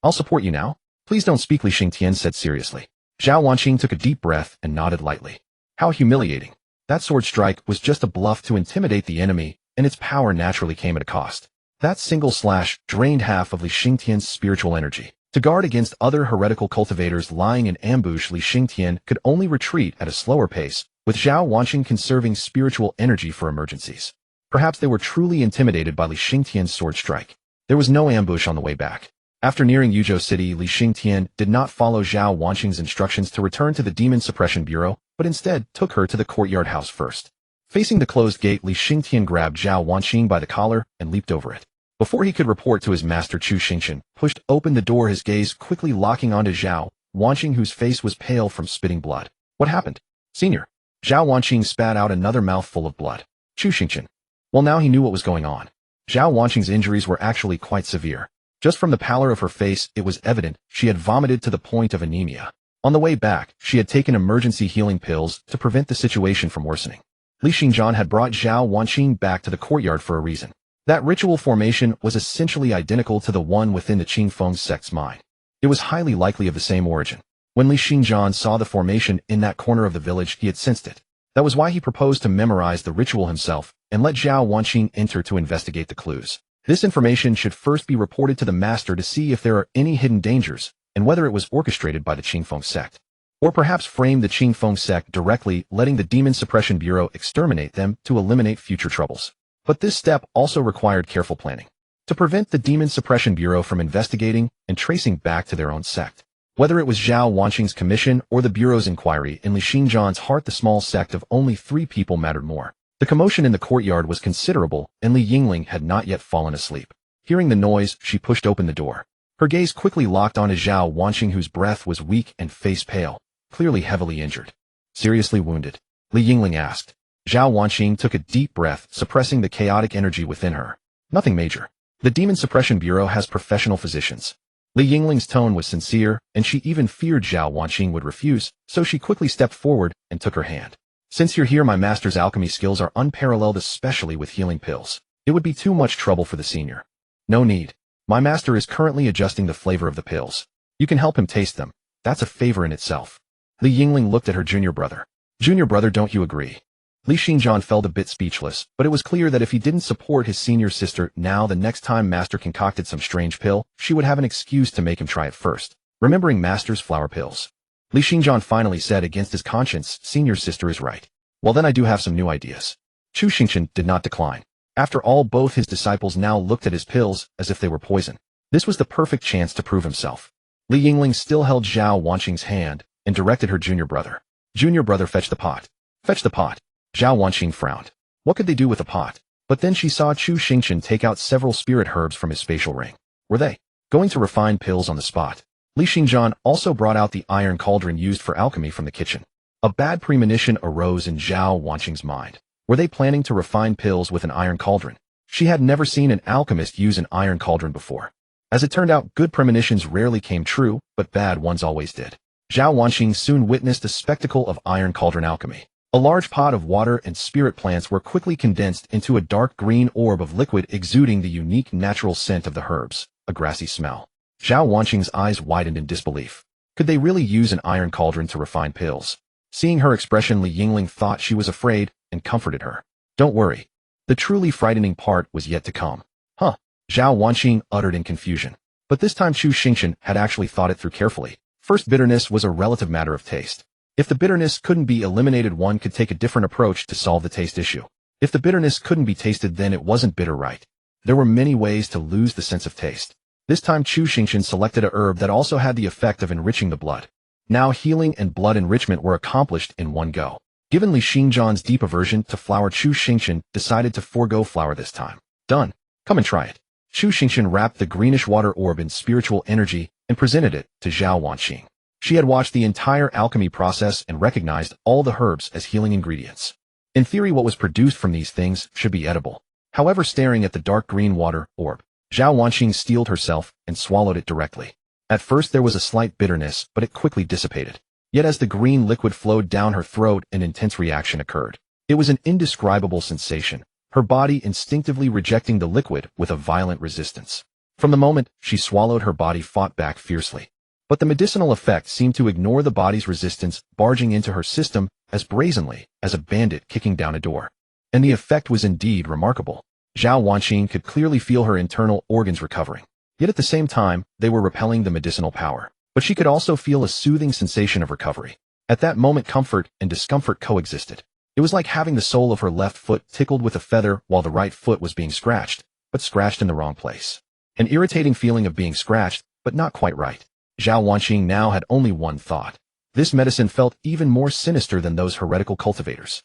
"I'll support you now." "Please don't speak," Li Xingtian said seriously. Zhao Wanqing took a deep breath and nodded lightly. How humiliating. That sword strike was just a bluff to intimidate the enemy, and its power naturally came at a cost. That single slash drained half of Li Xingtian's spiritual energy. To guard against other heretical cultivators lying in ambush, Li Xingtian could only retreat at a slower pace, with Zhao Wanqing conserving spiritual energy for emergencies. Perhaps they were truly intimidated by Li Xingtian's sword strike. There was no ambush on the way back. After nearing Yuzhou City, Li Xingtian did not follow Zhao Wanqing's instructions to return to the Demon Suppression Bureau, but instead took her to the courtyard house first. Facing the closed gate, Li Xingtian grabbed Zhao Wanqing by the collar and leaped over it. Before he could report to his master Chu Xingchen, pushed open the door, his gaze quickly locking onto Zhao Wanqing, whose face was pale from spitting blood. What happened? Senior. Zhao Wanqing spat out another mouthful of blood. Chu Xingchen. Well, now he knew what was going on. Zhao Wanqing's injuries were actually quite severe. Just from the pallor of her face, it was evident she had vomited to the point of anemia. On the way back, she had taken emergency healing pills to prevent the situation from worsening. Li Xingjian had brought Zhao Wanqing back to the courtyard for a reason. That ritual formation was essentially identical to the one within the Qingfeng sect's mind. It was highly likely of the same origin. When Li Xingjian saw the formation in that corner of the village, he had sensed it. That was why he proposed to memorize the ritual himself and let Zhao Wanqing enter to investigate the clues. This information should first be reported to the master to see if there are any hidden dangers and whether it was orchestrated by the Qingfeng sect. Or perhaps frame the Qingfeng sect directly, letting the Demon Suppression Bureau exterminate them to eliminate future troubles. But this step also required careful planning to prevent the Demon Suppression Bureau from investigating and tracing back to their own sect. Whether it was Zhao Wanqing's commission or the Bureau's inquiry, in Li Xingjian's heart the small sect of only 3 people mattered more. The commotion in the courtyard was considerable, and Li Yingling had not yet fallen asleep. Hearing the noise, she pushed open the door. Her gaze quickly locked onto Zhao Wanqing, whose breath was weak and face pale, clearly heavily injured. Seriously wounded? Li Yingling asked. Zhao Wanqing took a deep breath, suppressing the chaotic energy within her. Nothing major. The Demon Suppression Bureau has professional physicians. Li Yingling's tone was sincere, and she even feared Zhao Wanqing would refuse, so she quickly stepped forward and took her hand. Since you're here, my master's alchemy skills are unparalleled, especially with healing pills. It would be too much trouble for the senior. No need. My master is currently adjusting the flavor of the pills. You can help him taste them. That's a favor in itself. Li Yingling looked at her junior brother. Junior brother, don't you agree? Li Xingjian felt a bit speechless, but it was clear that if he didn't support his senior sister now, the next time master concocted some strange pill, she would have an excuse to make him try it first. Remembering master's flower pills. Li Xingjian finally said, against his conscience, senior sister is right. Well, then I do have some new ideas. Chu Xingchen did not decline. After all, both his disciples now looked at his pills as if they were poison. This was the perfect chance to prove himself. Li Yingling still held Zhao Wanqing's hand and directed her junior brother. Junior brother, fetch the pot. Fetch the pot. Zhao Wanqing frowned. What could they do with a pot? But then she saw Chu Xingchen take out several spirit herbs from his spatial ring. Were they going to refine pills on the spot? Li Xingjian also brought out the iron cauldron used for alchemy from the kitchen. A bad premonition arose in Zhao Wanqing's mind. Were they planning to refine pills with an iron cauldron? She had never seen an alchemist use an iron cauldron before. As it turned out, good premonitions rarely came true, but bad ones always did. Zhao Wanqing soon witnessed a spectacle of iron cauldron alchemy. A large pot of water and spirit plants were quickly condensed into a dark green orb of liquid exuding the unique natural scent of the herbs, a grassy smell. Zhao Wanqing's eyes widened in disbelief. Could they really use an iron cauldron to refine pills? Seeing her expression, Li Yingling thought she was afraid and comforted her. Don't worry. The truly frightening part was yet to come. Huh? Zhao Wanqing uttered in confusion. But this time Chu Xingchen had actually thought it through carefully. First, bitterness was a relative matter of taste. If the bitterness couldn't be eliminated, one could take a different approach to solve the taste issue. If the bitterness couldn't be tasted, then it wasn't bitter, right? There were many ways to lose the sense of taste. This time Chu Xingchen selected a herb that also had the effect of enriching the blood. Now healing and blood enrichment were accomplished in one go. Given Li Xingjian's deep aversion to flour, Chu Xingchen decided to forego flour this time. Done. Come and try it. Chu Xingchen wrapped the greenish water orb in spiritual energy and presented it to Zhao Wanqing. She had watched the entire alchemy process and recognized all the herbs as healing ingredients. In theory, what was produced from these things should be edible. However, staring at the dark green water orb, Zhao Wanqing steeled herself and swallowed it directly. At first there was a slight bitterness, but it quickly dissipated. Yet as the green liquid flowed down her throat, an intense reaction occurred. It was an indescribable sensation, her body instinctively rejecting the liquid with a violent resistance. From the moment she swallowed, her body fought back fiercely. But the medicinal effect seemed to ignore the body's resistance, barging into her system as brazenly as a bandit kicking down a door. And the effect was indeed remarkable. Zhao Wanqing could clearly feel her internal organs recovering. Yet at the same time, they were repelling the medicinal power. But she could also feel a soothing sensation of recovery. At that moment, comfort and discomfort coexisted. It was like having the sole of her left foot tickled with a feather while the right foot was being scratched, but scratched in the wrong place. An irritating feeling of being scratched, but not quite right. Zhao Wanqing now had only one thought. This medicine felt even more sinister than those heretical cultivators.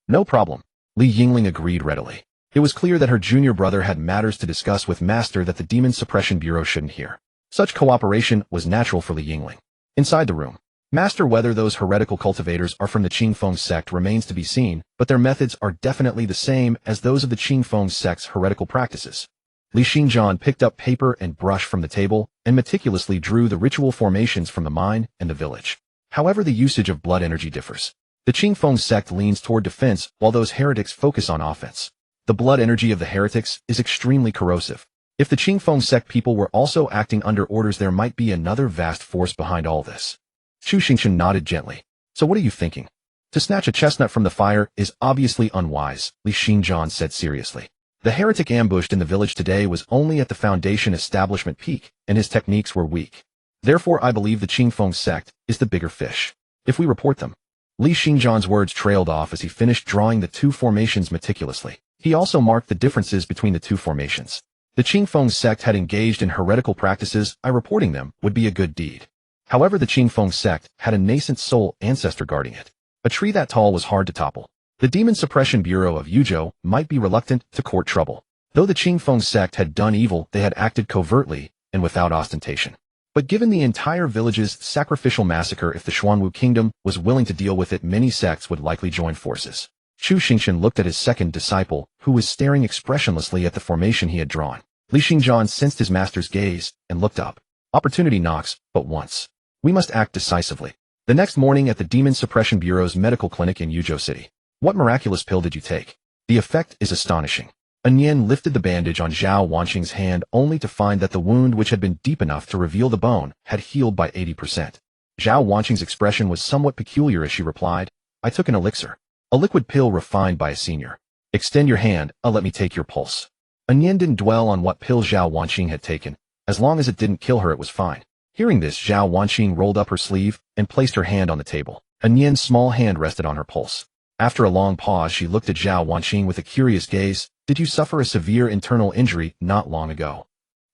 No problem. Li Yingling agreed readily. It was clear that her junior brother had matters to discuss with Master that the Demon Suppression Bureau shouldn't hear. Such cooperation was natural for Li Yingling. Inside the room, Master, whether those heretical cultivators are from the Qingfeng sect remains to be seen, but their methods are definitely the same as those of the Qingfeng sect's heretical practices. Li Xingchen picked up paper and brush from the table and meticulously drew the ritual formations from the mine and the village. However, the usage of blood energy differs. The Qingfeng sect leans toward defense while those heretics focus on offense. The blood energy of the heretics is extremely corrosive. If the Qingfeng sect people were also acting under orders, there might be another vast force behind all this. Chu Xingchen nodded gently. So what are you thinking? To snatch a chestnut from the fire is obviously unwise, Li Xingchen said seriously. The heretic ambushed in the village today was only at the Foundation establishment peak, and his techniques were weak. Therefore, I believe the Qingfeng sect is the bigger fish. If we report them. Li Xingchen's words trailed off as he finished drawing the two formations meticulously. He also marked the differences between the two formations. The Qingfeng sect had engaged in heretical practices. Reporting them would be a good deed. However, the Qingfeng sect had a nascent soul ancestor guarding it. A tree that tall was hard to topple. The Demon Suppression Bureau of Yuzhou might be reluctant to court trouble. Though the Qingfeng sect had done evil, they had acted covertly and without ostentation. But given the entire village's sacrificial massacre, if the Xuanwu kingdom was willing to deal with it, many sects would likely join forces. Chu Xingchen looked at his second disciple, who was staring expressionlessly at the formation he had drawn. Li Xingchen sensed his master's gaze and looked up. Opportunity knocks but once. We must act decisively. The next morning at the Demon Suppression Bureau's medical clinic in Yuzhou City. What miraculous pill did you take? The effect is astonishing. Onion lifted the bandage on Zhao Wanqing's hand only to find that the wound, which had been deep enough to reveal the bone, had healed by 80%. Zhao Wanqing's expression was somewhat peculiar as she replied, I took an elixir. A liquid pill refined by a senior. Extend your hand, let me take your pulse. Onion didn't dwell on what pill Zhao Wanqing had taken. As long as it didn't kill her, it was fine. Hearing this, Zhao Wanqing rolled up her sleeve and placed her hand on the table. Onien's small hand rested on her pulse. After a long pause, she looked at Zhao Wanqing with a curious gaze. Did you suffer a severe internal injury not long ago?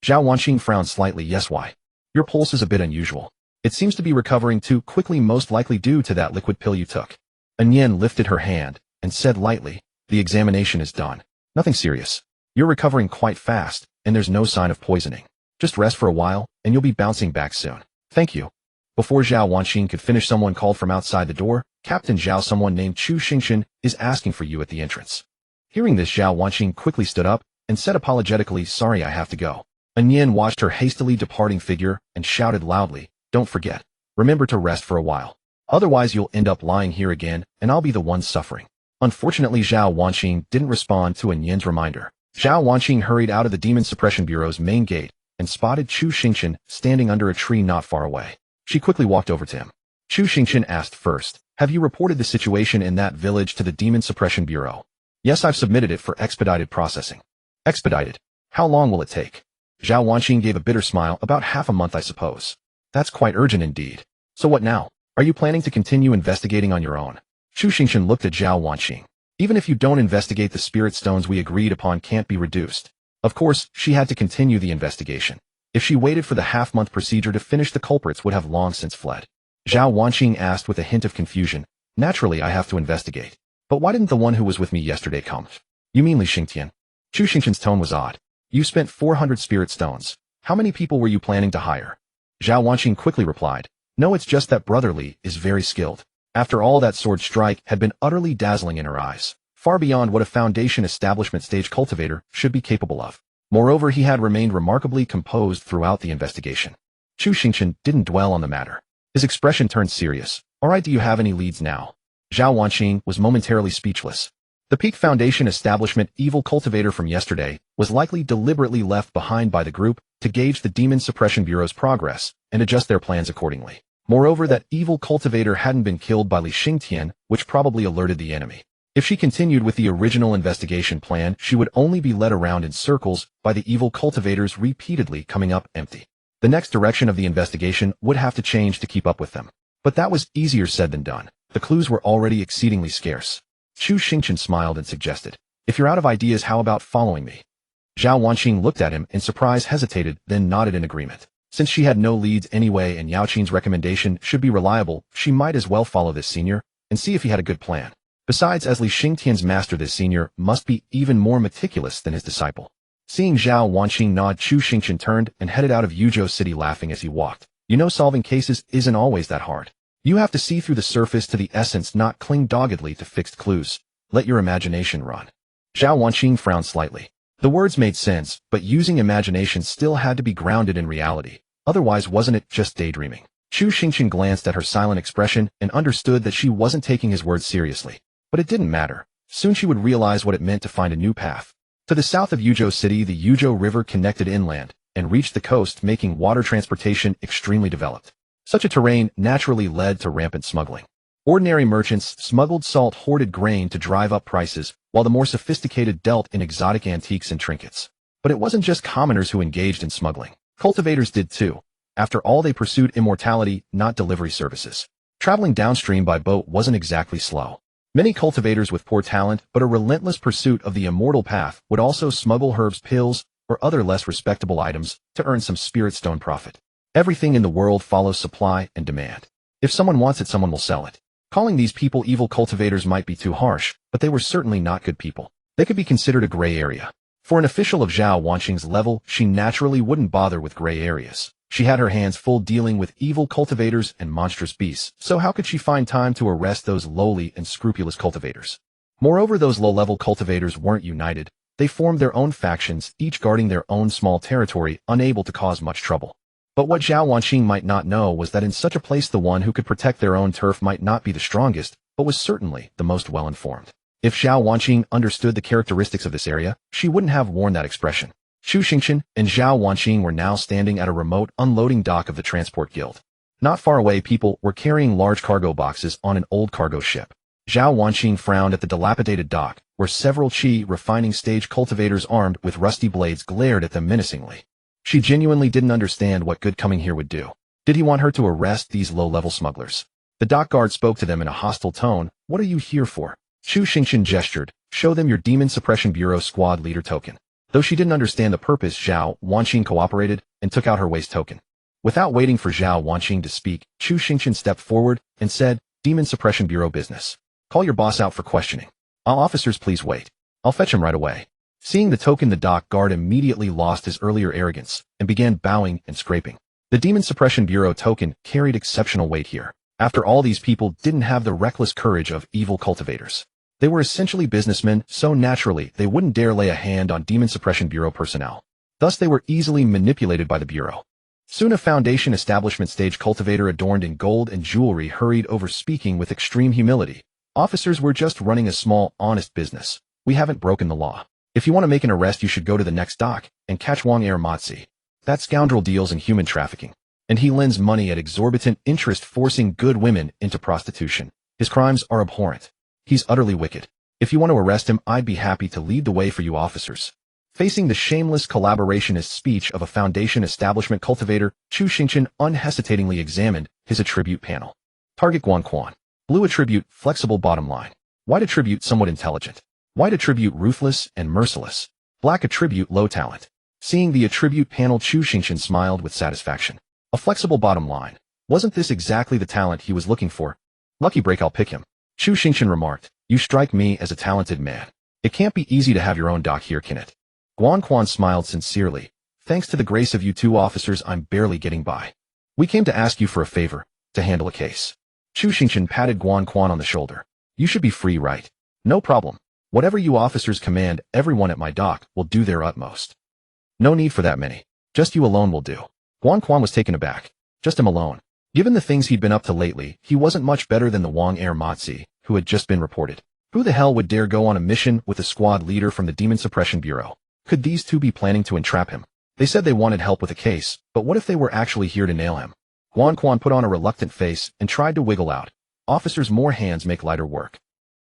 Zhao Wanqing frowned slightly. Yes, why? Your pulse is a bit unusual. It seems to be recovering too quickly, most likely due to that liquid pill you took. Onion lifted her hand and said lightly, the examination is done. Nothing serious. You're recovering quite fast, and there's no sign of poisoning. Just rest for a while, and you'll be bouncing back soon. Thank you. Before Zhao Wanqing could finish, someone called from outside the door. Captain Zhao, someone named Chu Xingchen is asking for you at the entrance. Hearing this, Zhao Wanqing quickly stood up and said apologetically, sorry, I have to go. Onion watched her hastily departing figure and shouted loudly, don't forget. Remember to rest for a while. Otherwise you'll end up lying here again, and I'll be the one suffering. Unfortunately, Zhao Wanqing didn't respond to Onyen's reminder. Zhao Wanqing hurried out of the Demon Suppression Bureau's main gate and spotted Chu Xingchen standing under a tree not far away. She quickly walked over to him. Chu Xingchen asked first, have you reported the situation in that village to the Demon Suppression Bureau? Yes, I've submitted it for expedited processing. Expedited? How long will it take? Zhao Wanqing gave a bitter smile. About half a month, I suppose. That's quite urgent indeed. So what now? Are you planning to continue investigating on your own? Chu Xingchen looked at Zhao Wanqing. Even if you don't investigate, the spirit stones we agreed upon can't be reduced. Of course, she had to continue the investigation. If she waited for the half-month procedure to finish, the culprits would have long since fled. Zhao Wanqing asked with a hint of confusion. Naturally, I have to investigate. But why didn't the one who was with me yesterday come? You mean Li Xingtian? Chu Xingchen's tone was odd. You spent 400 spirit stones. How many people were you planning to hire? Zhao Wanqing quickly replied. No, it's just that Brother Li is very skilled. After all, that sword strike had been utterly dazzling in her eyes, far beyond what a Foundation establishment stage cultivator should be capable of. Moreover, he had remained remarkably composed throughout the investigation. Chu Xingchen didn't dwell on the matter. His expression turned serious. All right, do you have any leads now? Zhao Wanqing was momentarily speechless. The Peak Foundation establishment evil cultivator from yesterday was likely deliberately left behind by the group to gauge the Demon Suppression Bureau's progress and adjust their plans accordingly. Moreover, that evil cultivator hadn't been killed by Li Xingtian, which probably alerted the enemy. If she continued with the original investigation plan, she would only be led around in circles by the evil cultivators, repeatedly coming up empty. The next direction of the investigation would have to change to keep up with them. But that was easier said than done. The clues were already exceedingly scarce. Chu Xingchen smiled and suggested, if you're out of ideas, how about following me? Zhao Wanqing looked at him in surprise, hesitated, then nodded in agreement. Since she had no leads anyway and Yao Qing's recommendation should be reliable, she might as well follow this senior and see if he had a good plan. Besides, as Li Xingtian's master, this senior must be even more meticulous than his disciple. Seeing Zhao Wanqing nod, Chu Xingchen turned and headed out of Yuzhou City laughing as he walked. You know, solving cases isn't always that hard. You have to see through the surface to the essence, not cling doggedly to fixed clues. Let your imagination run. Zhao Wanqing frowned slightly. The words made sense, but using imagination still had to be grounded in reality. Otherwise, wasn't it just daydreaming? Chu Xingchen glanced at her silent expression and understood that she wasn't taking his words seriously. But it didn't matter. Soon she would realize what it meant to find a new path. To the south of Yuzhou City, the Yuzhou River connected inland and reached the coast, making water transportation extremely developed. Such a terrain naturally led to rampant smuggling. Ordinary merchants smuggled salt, hoarded grain to drive up prices, while the more sophisticated dealt in exotic antiques and trinkets. But it wasn't just commoners who engaged in smuggling. Cultivators did too. After all, they pursued immortality, not delivery services. Traveling downstream by boat wasn't exactly slow. Many cultivators with poor talent but a relentless pursuit of the immortal path would also smuggle herbs, pills, or other less respectable items to earn some spirit stone profit. Everything in the world follows supply and demand. If someone wants it, someone will sell it. Calling these people evil cultivators might be too harsh, but they were certainly not good people. They could be considered a gray area. For an official of Zhao Wanqing's level, she naturally wouldn't bother with gray areas. She had her hands full dealing with evil cultivators and monstrous beasts, so how could she find time to arrest those lowly and scrupulous cultivators? Moreover, those low-level cultivators weren't united. They formed their own factions, each guarding their own small territory, unable to cause much trouble. But what Zhao Wanqing might not know was that in such a place the one who could protect their own turf might not be the strongest, but was certainly the most well-informed. If Zhao Wanqing understood the characteristics of this area, she wouldn't have worn that expression. Chu Xingchen and Zhao Wanqing were now standing at a remote unloading dock of the Transport Guild. Not far away, people were carrying large cargo boxes on an old cargo ship. Zhao Wanqing frowned at the dilapidated dock, where several Qi refining stage cultivators armed with rusty blades glared at them menacingly. She genuinely didn't understand what good coming here would do. Did he want her to arrest these low-level smugglers? The dock guard spoke to them in a hostile tone. What are you here for? Chu Xingchen gestured. Show them your Demon Suppression Bureau squad leader token. Though she didn't understand the purpose, Zhao Wanqing cooperated and took out her waist token. Without waiting for Zhao Wanqing to speak, Chu Xingchen stepped forward and said, Demon Suppression Bureau business. Call your boss out for questioning. All officers, please wait. I'll fetch him right away. Seeing the token, the dock guard immediately lost his earlier arrogance and began bowing and scraping. The Demon Suppression Bureau token carried exceptional weight here. After all, these people didn't have the reckless courage of evil cultivators. They were essentially businessmen, so naturally they wouldn't dare lay a hand on Demon Suppression Bureau personnel. Thus they were easily manipulated by the Bureau. Soon a Foundation establishment stage cultivator adorned in gold and jewelry hurried over, speaking with extreme humility. Officers, we're just running a small, honest business. We haven't broken the law. If you want to make an arrest, you should go to the next dock and catch Wang Ermatzi. That scoundrel deals in human trafficking, and he lends money at exorbitant interest, forcing good women into prostitution. His crimes are abhorrent. He's utterly wicked. If you want to arrest him, I'd be happy to lead the way for you officers. Facing the shameless collaborationist speech of a Foundation establishment cultivator, Chu Xingchen unhesitatingly examined his attribute panel. Target Guanquan. Blue attribute, flexible bottom line. White attribute, somewhat intelligent. White attribute, ruthless and merciless. Black attribute, low talent. Seeing the attribute panel, Chu Xingchen smiled with satisfaction. A flexible bottom line. Wasn't this exactly the talent he was looking for? Lucky break, I'll pick him. Chu Xingchen remarked. You strike me as a talented man. It can't be easy to have your own dock here, can it? Guanquan smiled sincerely. Thanks to the grace of you two officers, I'm barely getting by. We came to ask you for a favor, to handle a case. Chu Xingchen patted Guanquan on the shoulder. You should be free, right? No problem. Whatever you officers command, everyone at my dock will do their utmost. No need for that many. Just you alone will do. Guanquan was taken aback. Just him alone. Given the things he'd been up to lately, he wasn't much better than the Wang Ermatzi, who had just been reported. Who the hell would dare go on a mission with a squad leader from the Demon Suppression Bureau? Could these two be planning to entrap him? They said they wanted help with a case, but what if they were actually here to nail him? Guanquan put on a reluctant face and tried to wiggle out. Officers, more hands make lighter work.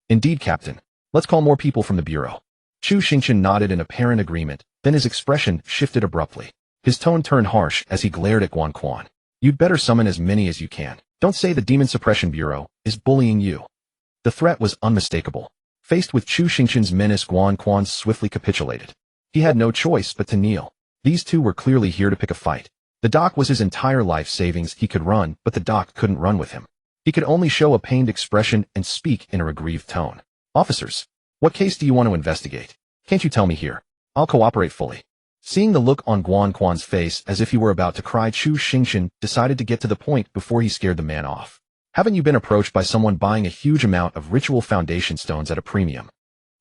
Indeed, Captain. Let's call more people from the Bureau. Chu Xingchen nodded in apparent agreement, then his expression shifted abruptly. His tone turned harsh as he glared at Guanquan. You'd better summon as many as you can. Don't say the Demon Suppression Bureau is bullying you. The threat was unmistakable. Faced with Chu Xingchen's menace, Guan Quan swiftly capitulated. He had no choice but to kneel. These two were clearly here to pick a fight. The doc was his entire life savings. He could run, but the doc couldn't run with him. He could only show a pained expression and speak in a aggrieved tone. Officers, what case do you want to investigate? Can't you tell me here? I'll cooperate fully. Seeing the look on Guan Quan's face as if he were about to cry, Chu Xingchen decided to get to the point before he scared the man off. Haven't you been approached by someone buying a huge amount of ritual foundation stones at a premium?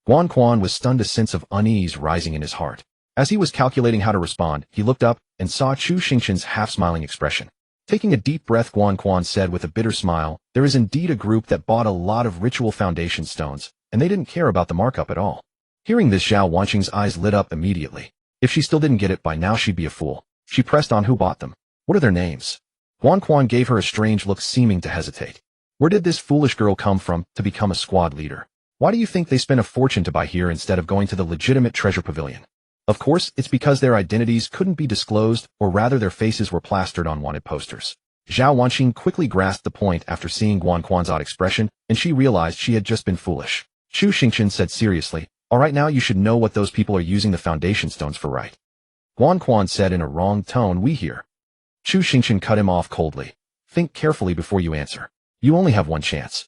Guan Quan was stunned, a sense of unease rising in his heart. As he was calculating how to respond, he looked up and saw Chu Xingchen's half-smiling expression. Taking a deep breath, Guan Quan said with a bitter smile, there is indeed a group that bought a lot of ritual foundation stones, and they didn't care about the markup at all. Hearing this, Zhao Wanqing's eyes lit up immediately. If she still didn't get it by now, she'd be a fool. She pressed on, who bought them? What are their names? Guan Quan gave her a strange look, seeming to hesitate. Where did this foolish girl come from to become a squad leader? Why do you think they spent a fortune to buy here instead of going to the legitimate treasure pavilion? Of course, it's because their identities couldn't be disclosed, or rather their faces were plastered on wanted posters. Zhao Wanqing quickly grasped the point after seeing Guan Quan's odd expression, and she realized she had just been foolish. Chu Xingchen said seriously, all right, now you should know what those people are using the foundation stones for, right? Guan Quan said in a wrong tone, we hear. Chu Xingchen cut him off coldly. Think carefully before you answer. You only have one chance.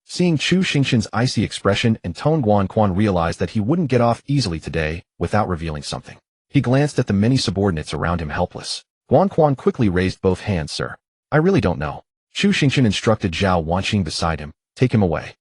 Seeing Chu Xingchen's icy expression and tone, Guan Quan realized that he wouldn't get off easily today without revealing something. He glanced at the many subordinates around him, helpless. Guan Quan quickly raised both hands. Sir, I really don't know. Chu Xingchen instructed Zhao Wanqing beside him, take him away.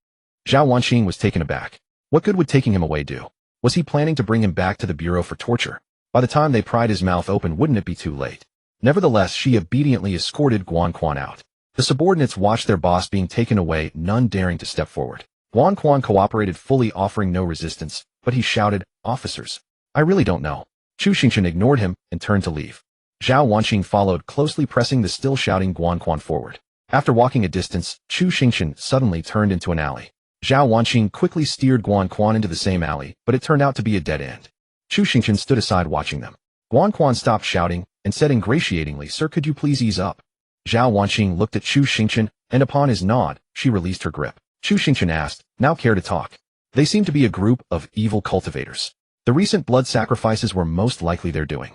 Zhao Wanqing was taken aback. What good would taking him away do? Was he planning to bring him back to the bureau for torture? By the time they pried his mouth open, wouldn't it be too late? Nevertheless, she obediently escorted Guan Quan out. The subordinates watched their boss being taken away, none daring to step forward. Guan Quan cooperated fully, offering no resistance, but he shouted, officers, I really don't know. Chu Xingchen ignored him and turned to leave. Zhao Wanqing followed closely, pressing the still shouting Guan Quan forward. After walking a distance, Chu Xingchen suddenly turned into an alley. Zhao Wanqing quickly steered Guan Quan into the same alley, but it turned out to be a dead end. Chu Xingchen stood aside watching them. Guan Quan stopped shouting and said ingratiatingly, sir, could you please ease up? Zhao Wanqing looked at Chu Xingchen, and upon his nod, she released her grip. Chu Xingchen asked, now care to talk? They seem to be a group of evil cultivators. The recent blood sacrifices were most likely their doing.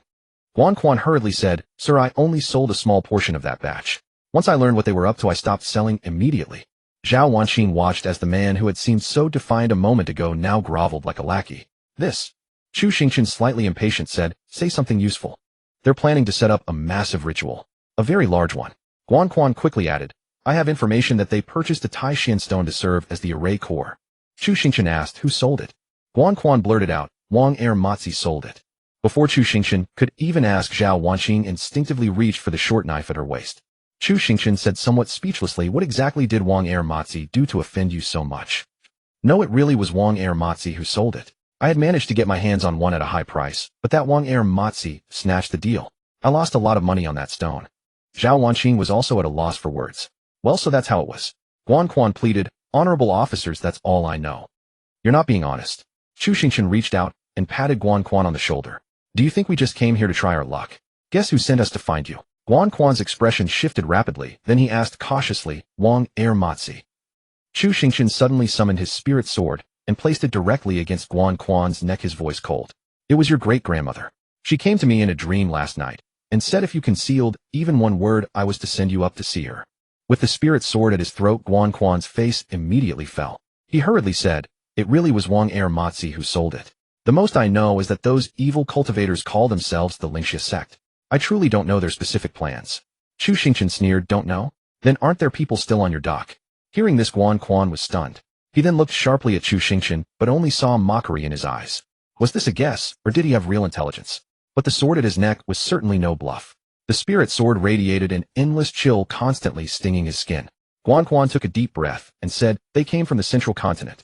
Guan Quan hurriedly said, sir, I only sold a small portion of that batch. Once I learned what they were up to, I stopped selling immediately. Zhao Wanqing watched as the man who had seemed so defiant a moment ago now groveled like a lackey. This. Chu Xingchen, slightly impatient, said, say something useful. They're planning to set up a massive ritual. A very large one. Guan Quan quickly added, I have information that they purchased a Taishan stone to serve as the array core. Chu Xingchen asked, who sold it? Guan Quan blurted out, Wang Er Matzi sold it. Before Chu Xingchen could even ask, Zhao Wanqing instinctively reached for the short knife at her waist. Chu Xingchen said somewhat speechlessly, what exactly did Wang Er Matzi do to offend you so much? No, it really was Wang Er Matzi who sold it. I had managed to get my hands on one at a high price, but that Wang Er Matzi snatched the deal. I lost a lot of money on that stone. Zhao Wanqing was also at a loss for words. Well, so that's how it was. Guan Quan pleaded, honorable officers, that's all I know. You're not being honest. Chu Xingchen reached out and patted Guan Quan on the shoulder. Do you think we just came here to try our luck? Guess who sent us to find you? Guan Quan's expression shifted rapidly, then he asked cautiously, Wang Er Matzi. Chu Xingchen suddenly summoned his spirit sword and placed it directly against Guan Quan's neck, his voice cold. It was your great-grandmother. She came to me in a dream last night and said if you concealed even one word, I was to send you up to see her. With the spirit sword at his throat, Guan Quan's face immediately fell. He hurriedly said, it really was Wang Er Matzi who sold it. The most I know is that those evil cultivators call themselves the Number One Sect. I truly don't know their specific plans. Chu Xingchen sneered, don't know? Then aren't there people still on your dock? Hearing this, Guan Quan was stunned. He then looked sharply at Chu Xingchen, but only saw mockery in his eyes. Was this a guess, or did he have real intelligence? But the sword at his neck was certainly no bluff. The spirit sword radiated an endless chill, constantly stinging his skin. Guan Quan took a deep breath and said, they came from the central continent.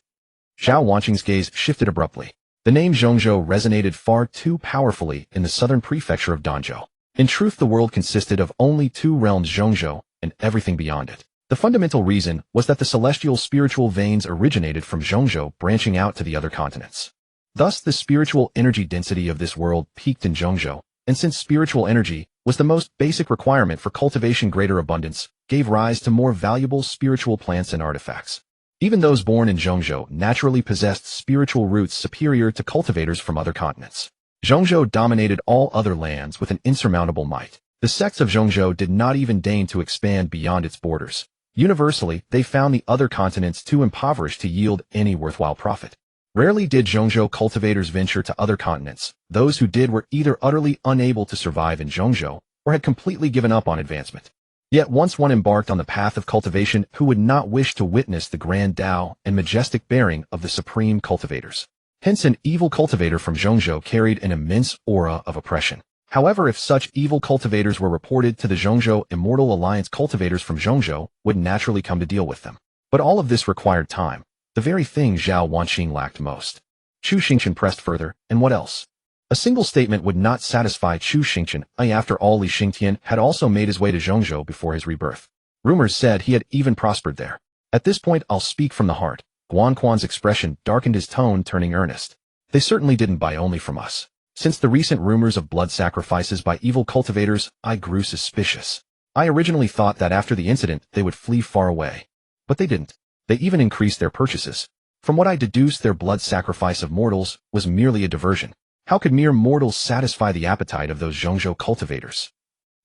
Zhao Wanqing's gaze shifted abruptly. The name Zhongzhou resonated far too powerfully in the southern prefecture of Danzhou. In truth, the world consisted of only two realms, Zhongzhou and everything beyond it. The fundamental reason was that the celestial spiritual veins originated from Zhongzhou, branching out to the other continents. Thus, the spiritual energy density of this world peaked in Zhongzhou, and since spiritual energy was the most basic requirement for cultivation, greater abundance gave rise to more valuable spiritual plants and artifacts. Even those born in Zhongzhou naturally possessed spiritual roots superior to cultivators from other continents. Zhongzhou dominated all other lands with an insurmountable might. The sects of Zhongzhou did not even deign to expand beyond its borders. Universally, they found the other continents too impoverished to yield any worthwhile profit. Rarely did Zhongzhou cultivators venture to other continents. Those who did were either utterly unable to survive in Zhongzhou or had completely given up on advancement. Yet once one embarked on the path of cultivation, who would not wish to witness the grand Tao and majestic bearing of the supreme cultivators? Hence an evil cultivator from Zhongzhou carried an immense aura of oppression. However, if such evil cultivators were reported to the Zhongzhou Immortal Alliance, cultivators from Zhongzhou would naturally come to deal with them. But all of this required time, the very thing Zhao Wanqing lacked most. Chu Xingchen pressed further, and what else? A single statement would not satisfy Chu Xingchen. After all, Li Xingtian had also made his way to Zhongzhou before his rebirth. Rumors said he had even prospered there. At this point, I'll speak from the heart. Guanquan's expression darkened, his tone turning earnest. They certainly didn't buy only from us. Since the recent rumors of blood sacrifices by evil cultivators, I grew suspicious. I originally thought that after the incident, they would flee far away. But they didn't. They even increased their purchases. From what I deduced, their blood sacrifice of mortals was merely a diversion. How could mere mortals satisfy the appetite of those Zhongzhou cultivators?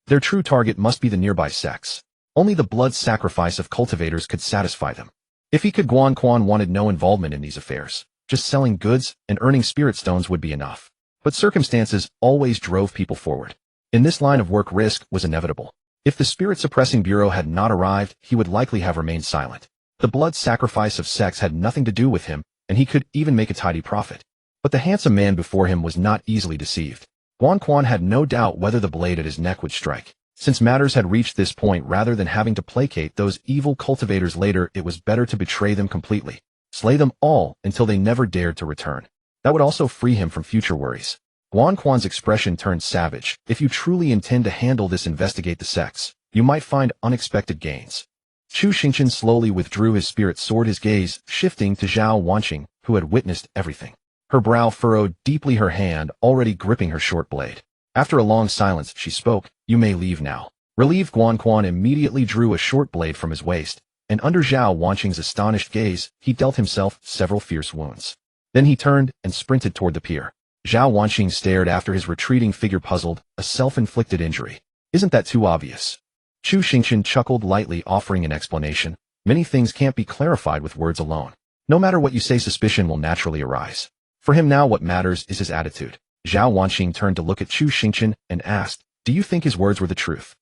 Their true target must be the nearby sects. Only the blood sacrifice of cultivators could satisfy them. If he could, Guanquan wanted no involvement in these affairs. Just selling goods and earning spirit stones would be enough. But circumstances always drove people forward. In this line of work, risk was inevitable. If the Spirit Suppressing Bureau had not arrived, he would likely have remained silent. The blood sacrifice of sects had nothing to do with him, and he could even make a tidy profit. But the handsome man before him was not easily deceived. Guanquan had no doubt whether the blade at his neck would strike. Since matters had reached this point, rather than having to placate those evil cultivators later, it was better to betray them completely. Slay them all until they never dared to return. That would also free him from future worries. Guanquan's expression turned savage. If you truly intend to handle this, investigate the sects. You might find unexpected gains. Chu Xingchen slowly withdrew his spirit sword, his gaze shifting to Zhao Wanqing, who had witnessed everything. Her brow furrowed deeply, her hand already gripping her short blade. After a long silence, she spoke, "You may leave now." Relieved, Guanquan immediately drew a short blade from his waist, and under Zhao Wanqing's astonished gaze, he dealt himself several fierce wounds. Then he turned and sprinted toward the pier. Zhao Wanqing stared after his retreating figure, puzzled. A self-inflicted injury. Isn't that too obvious? Chu Xingchen chuckled lightly, offering an explanation. Many things can't be clarified with words alone. No matter what you say, suspicion will naturally arise. For him now, what matters is his attitude. Zhao Wanqing turned to look at Chu Xingchen and asked, "Do you think his words were the truth?"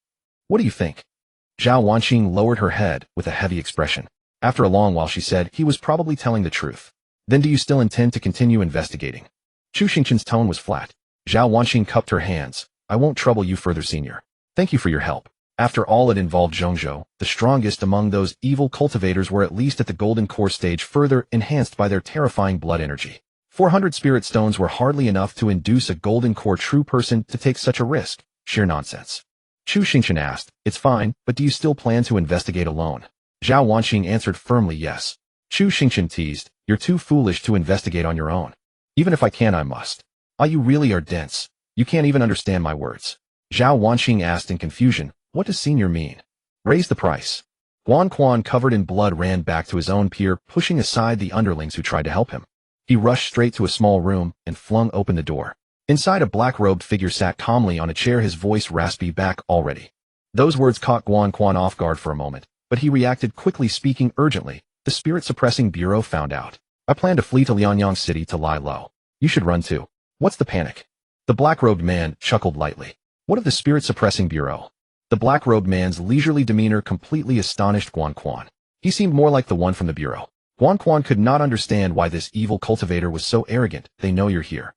"What do you think?" Zhao Wanqing lowered her head with a heavy expression. After a long while, she said, "He was probably telling the truth." "Then do you still intend to continue investigating?" Chu Xingchen's tone was flat. Zhao Wanqing cupped her hands. "I won't trouble you further, senior. Thank you for your help." After all, it involved Zhongzhou. The strongest among those evil cultivators were at least at the golden core stage, further enhanced by their terrifying blood energy. 400 spirit stones were hardly enough to induce a golden core true person to take such a risk. Sheer nonsense. Chu Xingchen asked, "It's fine, but do you still plan to investigate alone?" Zhao Wanqing answered firmly, "Yes." Chu Xingchen teased, "You're too foolish to investigate on your own. Even if I can, I must." "Ah, you really are dense. You can't even understand my words." Zhao Wanqing asked in confusion, "What does senior mean?" "Raise the price." Guanquan, covered in blood, ran back to his own pier, pushing aside the underlings who tried to help him. He rushed straight to a small room and flung open the door. Inside, a black-robed figure sat calmly on a chair, his voice raspy. "Back already." Those words caught Guanquan off guard for a moment, but he reacted quickly, speaking urgently. "The Spirit Suppressing Bureau found out. I plan to flee to Lianyang City to lie low. You should run too." "What's the panic?" The black-robed man chuckled lightly. "What of the Spirit Suppressing Bureau?" The black-robed man's leisurely demeanor completely astonished Guanquan. He seemed more like the one from the bureau. Guanquan could not understand why this evil cultivator was so arrogant. "They know you're here.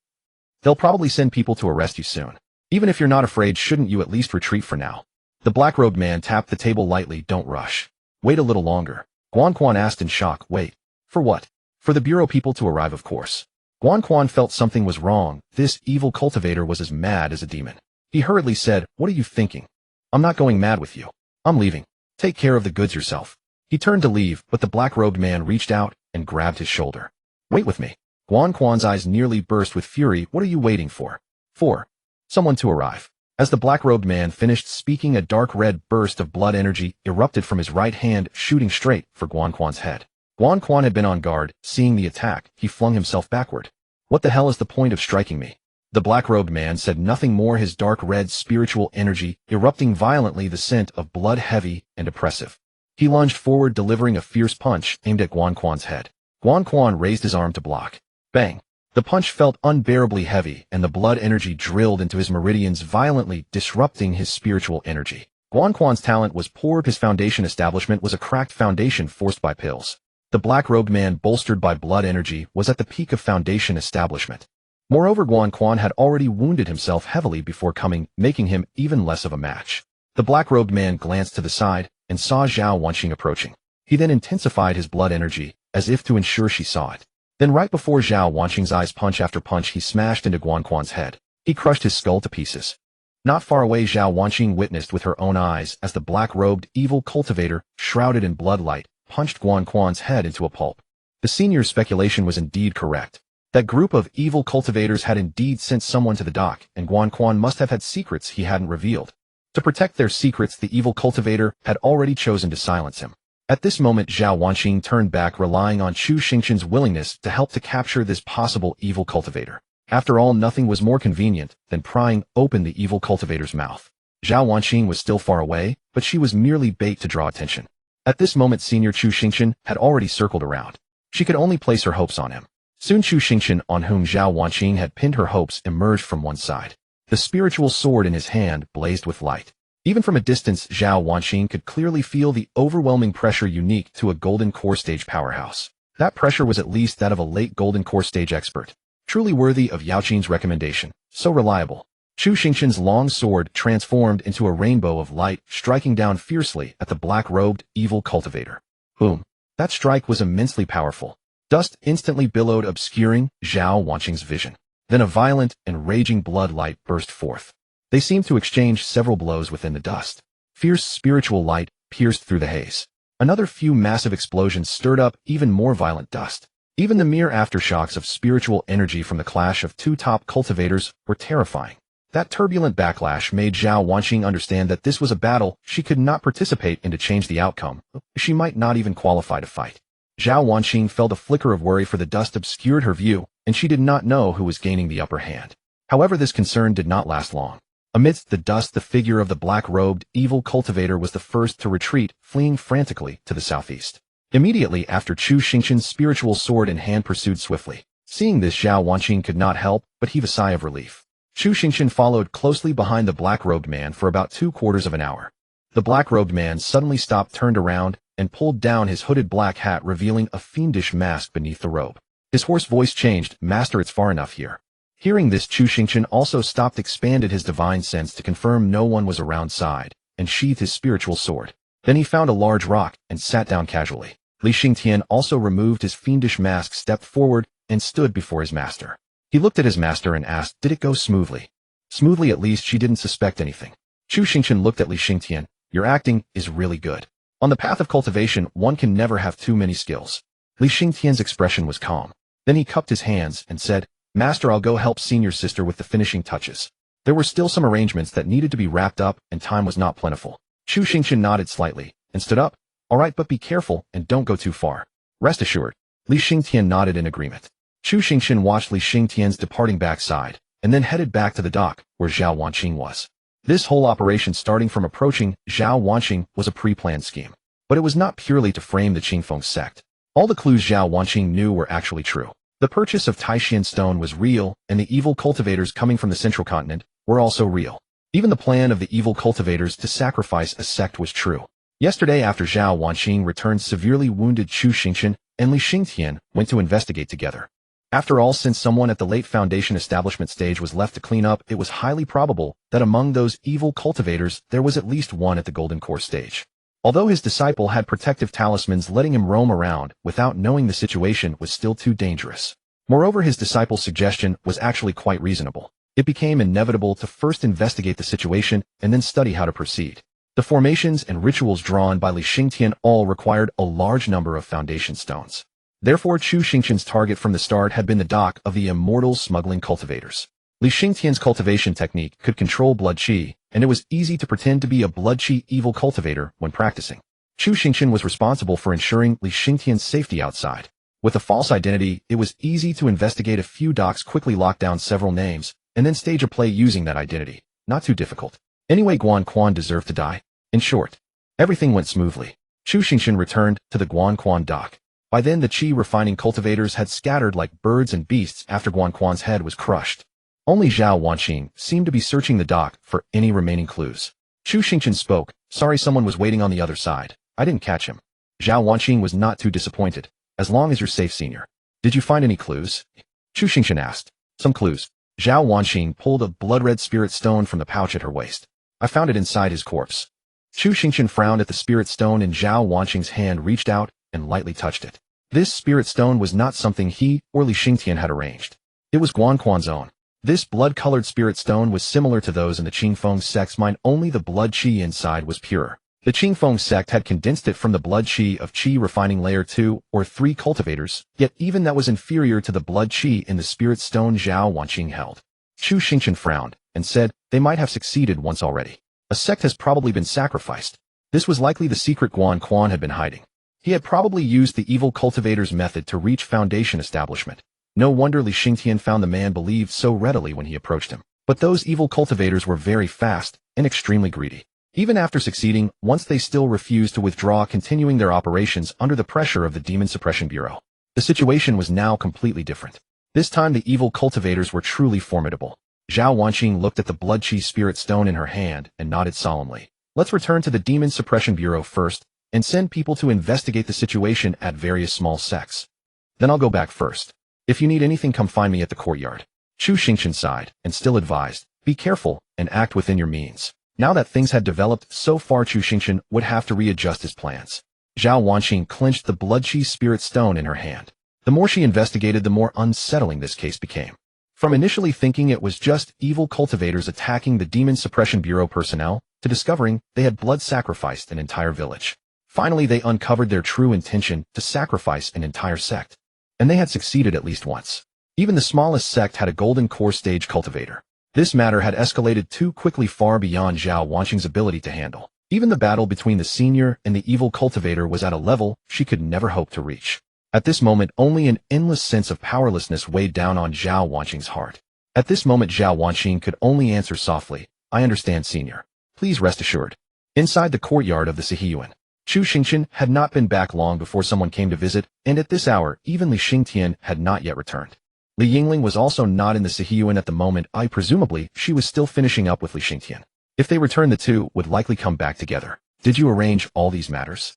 They'll probably send people to arrest you soon. Even if you're not afraid, shouldn't you at least retreat for now?" The black-robed man tapped the table lightly. "Don't rush. Wait a little longer." Guanquan asked in shock. "Wait. For what?" "For the bureau people to arrive, of course." Guanquan felt something was wrong. This evil cultivator was as mad as a demon. He hurriedly said, "What are you thinking? I'm not going mad with you. I'm leaving. Take care of the goods yourself." He turned to leave, but the black-robed man reached out and grabbed his shoulder. "Wait with me." Guanquan's eyes nearly burst with fury. "What are you waiting for?" "For someone to arrive." As the black-robed man finished speaking, a dark red burst of blood energy erupted from his right hand, shooting straight for Guanquan's head. Guan had been on guard. Seeing the attack, he flung himself backward. What the hell is the point of striking me? The black-robed man said nothing more, his dark red spiritual energy erupting violently, the scent of blood heavy and oppressive. He lunged forward, delivering a fierce punch aimed at Guan's head. Guan raised his arm to block. Bang! The punch felt unbearably heavy, and the blood energy drilled into his meridians, violently disrupting his spiritual energy. Guan's talent was poor. His foundation establishment was a cracked foundation forced by pills. The black-robed man, bolstered by blood energy, was at the peak of foundation establishment. Moreover, Guan had already wounded himself heavily before coming, making him even less of a match. The black-robed man glanced to the side and saw Zhao Wanqing approaching. He then intensified his blood energy, as if to ensure she saw it. Then right before Zhao Wanqing's eyes, punch after punch, he smashed into Guan's head. He crushed his skull to pieces. Not far away, Zhao Wanqing witnessed with her own eyes as the black-robed evil cultivator, shrouded in bloodlight, punched Guan's head into a pulp. The senior's speculation was indeed correct. That group of evil cultivators had indeed sent someone to the dock, and Guan must have had secrets he hadn't revealed. To protect their secrets, the evil cultivator had already chosen to silence him. At this moment, Zhao Wanqing turned back, relying on Chu Xingchen's willingness to help to capture this possible evil cultivator. After all, nothing was more convenient than prying open the evil cultivator's mouth. Zhao Wanqing was still far away, but she was merely bait to draw attention. At this moment, Senior Chu Xingchen had already circled around. She could only place her hopes on him. Soon Chu Xingchen, on whom Zhao Wanqing had pinned her hopes, emerged from one side. The spiritual sword in his hand blazed with light. Even from a distance, Zhao Wanqing could clearly feel the overwhelming pressure unique to a golden core stage powerhouse. That pressure was at least that of a late golden core stage expert. Truly worthy of Yaoqing's recommendation. So reliable. Chu Xingchen's long sword transformed into a rainbow of light, striking down fiercely at the black-robed evil cultivator. Boom. That strike was immensely powerful. Dust instantly billowed, obscuring Zhao Wanqing's vision. Then a violent and raging blood light burst forth. They seemed to exchange several blows within the dust. Fierce spiritual light pierced through the haze. Another few massive explosions stirred up even more violent dust. Even the mere aftershocks of spiritual energy from the clash of two top cultivators were terrifying. That turbulent backlash made Zhao Wanqing understand that this was a battle she could not participate in to change the outcome. She might not even qualify to fight. Zhao Wanqing felt a flicker of worry, for the dust obscured her view, and she did not know who was gaining the upper hand. However, this concern did not last long. Amidst the dust, the figure of the black-robed, evil cultivator was the first to retreat, fleeing frantically to the southeast. Immediately after, Chu Xingchen's spiritual sword in hand pursued swiftly. Seeing this, Zhao Wanqing could not help but heave a sigh of relief. Chu Xingchen followed closely behind the black-robed man for about 3/4 of an hour. The black-robed man suddenly stopped, turned around, and pulled down his hooded black hat, revealing a fiendish mask beneath the robe. His hoarse voice changed. "Master, it's far enough here." Hearing this, Chu Xingchen also stopped, expanded his divine sense to confirm no one was around side, and sheathed his spiritual sword. Then he found a large rock and sat down casually. Li Xingtian also removed his fiendish mask, stepped forward, and stood before his master. He looked at his master and asked, "Did it go smoothly?" Smoothly, at least she didn't suspect anything. Chu Xingchen looked at Li Xingtian. "Your acting is really good. On the path of cultivation, one can never have too many skills." Li Xingtian's expression was calm. Then he cupped his hands and said, "Master, I'll go help senior sister with the finishing touches." There were still some arrangements that needed to be wrapped up, and time was not plentiful. Chu Xingchen nodded slightly and stood up. "All right, but be careful and don't go too far." "Rest assured." Li Xingtian nodded in agreement. Chu Xingchen watched Li Xingtian's departing backside, and then headed back to the dock where Zhao Wanqing was. This whole operation, starting from approaching Zhao Wanqing, was a pre-planned scheme. But it was not purely to frame the Qingfeng sect. All the clues Zhao Wanqing knew were actually true. The purchase of Taishan stone was real, and the evil cultivators coming from the central continent were also real. Even the plan of the evil cultivators to sacrifice a sect was true. Yesterday, after Zhao Wanqing returned severely wounded, Chu Xingchen and Li Xingtian went to investigate together. After all, since someone at the late foundation establishment stage was left to clean up, it was highly probable that among those evil cultivators there was at least one at the golden core stage. Although his disciple had protective talismans, letting him roam around without knowing the situation was still too dangerous. Moreover, his disciple's suggestion was actually quite reasonable. It became inevitable to first investigate the situation and then study how to proceed. The formations and rituals drawn by Li Xingtian all required a large number of foundation stones. Therefore, Chu Xingchen's target from the start had been the dock of the immortal smuggling cultivators. Li Xingtian's cultivation technique could control blood qi, and it was easy to pretend to be a blood qi evil cultivator when practicing. Chu Xingchen was responsible for ensuring Li Xingtian's safety outside. With a false identity, it was easy to investigate a few docs, quickly lock down several names, and then stage a play using that identity. Not too difficult. Anyway, Guan Quan deserved to die. In short, everything went smoothly. Chu Xingchen returned to the Guan Quan dock. By then, the Qi refining cultivators had scattered like birds and beasts after Guan Quan's head was crushed. Only Zhao Wanqing seemed to be searching the dock for any remaining clues. Chu Xingchen spoke. Sorry, someone was waiting on the other side. I didn't catch him. Zhao Wanqing was not too disappointed. As long as you're safe, senior. Did you find any clues? Chu Xingchen asked. Some clues. Zhao Wanqing pulled a blood-red spirit stone from the pouch at her waist. I found it inside his corpse. Chu Xingchen frowned at the spirit stone, and Zhao Wanqing's hand reached out and lightly touched it. This spirit stone was not something he or Li Xingtian had arranged. It was Guan Quan's own. This blood-colored spirit stone was similar to those in the Qingfeng sect's mine, only the blood qi inside was purer. The Qingfeng sect had condensed it from the blood qi of qi refining layer 2 or 3 cultivators, yet even that was inferior to the blood qi in the spirit stone Zhao Wanqing held. Chu Xingchen frowned and said, they might have succeeded once already. A sect has probably been sacrificed. This was likely the secret Guan Quan had been hiding. He had probably used the evil cultivator's method to reach Foundation establishment. No wonder Li Xingtian found the man believed so readily when he approached him. But those evil cultivators were very fast and extremely greedy. Even after succeeding, once they still refused to withdraw, continuing their operations under the pressure of the Demon Suppression Bureau. The situation was now completely different. This time the evil cultivators were truly formidable. Zhao Wanqing looked at the blood qi spirit stone in her hand and nodded solemnly. Let's return to the Demon Suppression Bureau first and send people to investigate the situation at various small sects. Then I'll go back first. If you need anything, come find me at the courtyard. Chu Xingchen sighed and still advised, be careful and act within your means. Now that things had developed so far, Chu Xingchen would have to readjust his plans. Zhao Wanqing clenched the blood qi spirit stone in her hand. The more she investigated, the more unsettling this case became. From initially thinking it was just evil cultivators attacking the Demon Suppression Bureau personnel, to discovering they had blood sacrificed an entire village. Finally, they uncovered their true intention to sacrifice an entire sect. And they had succeeded at least once. Even the smallest sect had a golden core stage cultivator. This matter had escalated too quickly, far beyond Zhao Wanqing's ability to handle. Even the battle between the senior and the evil cultivator was at a level she could never hope to reach. At this moment, only an endless sense of powerlessness weighed down on Zhao Wanqing's heart. At this moment, Zhao Wanqing could only answer softly, I understand, senior. Please rest assured. Inside the courtyard of the Sihiyuan, Chu Xingchen had not been back long before someone came to visit, and at this hour, even Li Xingtian had not yet returned. Li Yingling was also not in the Sihiyuan at the moment. Presumably, she was still finishing up with Li Xingtian. If they returned, the two would likely come back together. Did you arrange all these matters?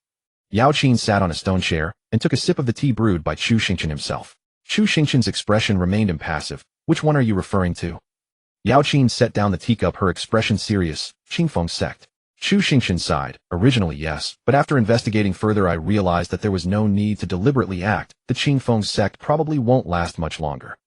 Yao Qin sat on a stone chair and took a sip of the tea brewed by Chu Xingchen himself. Chu Xingchen's expression remained impassive. Which one are you referring to? Yao Qin set down the teacup, her expression serious. Qingfeng sect. Chu Xingchen sighed. Originally, yes, but after investigating further, I realized that there was no need to deliberately act. The Qingfeng sect probably won't last much longer.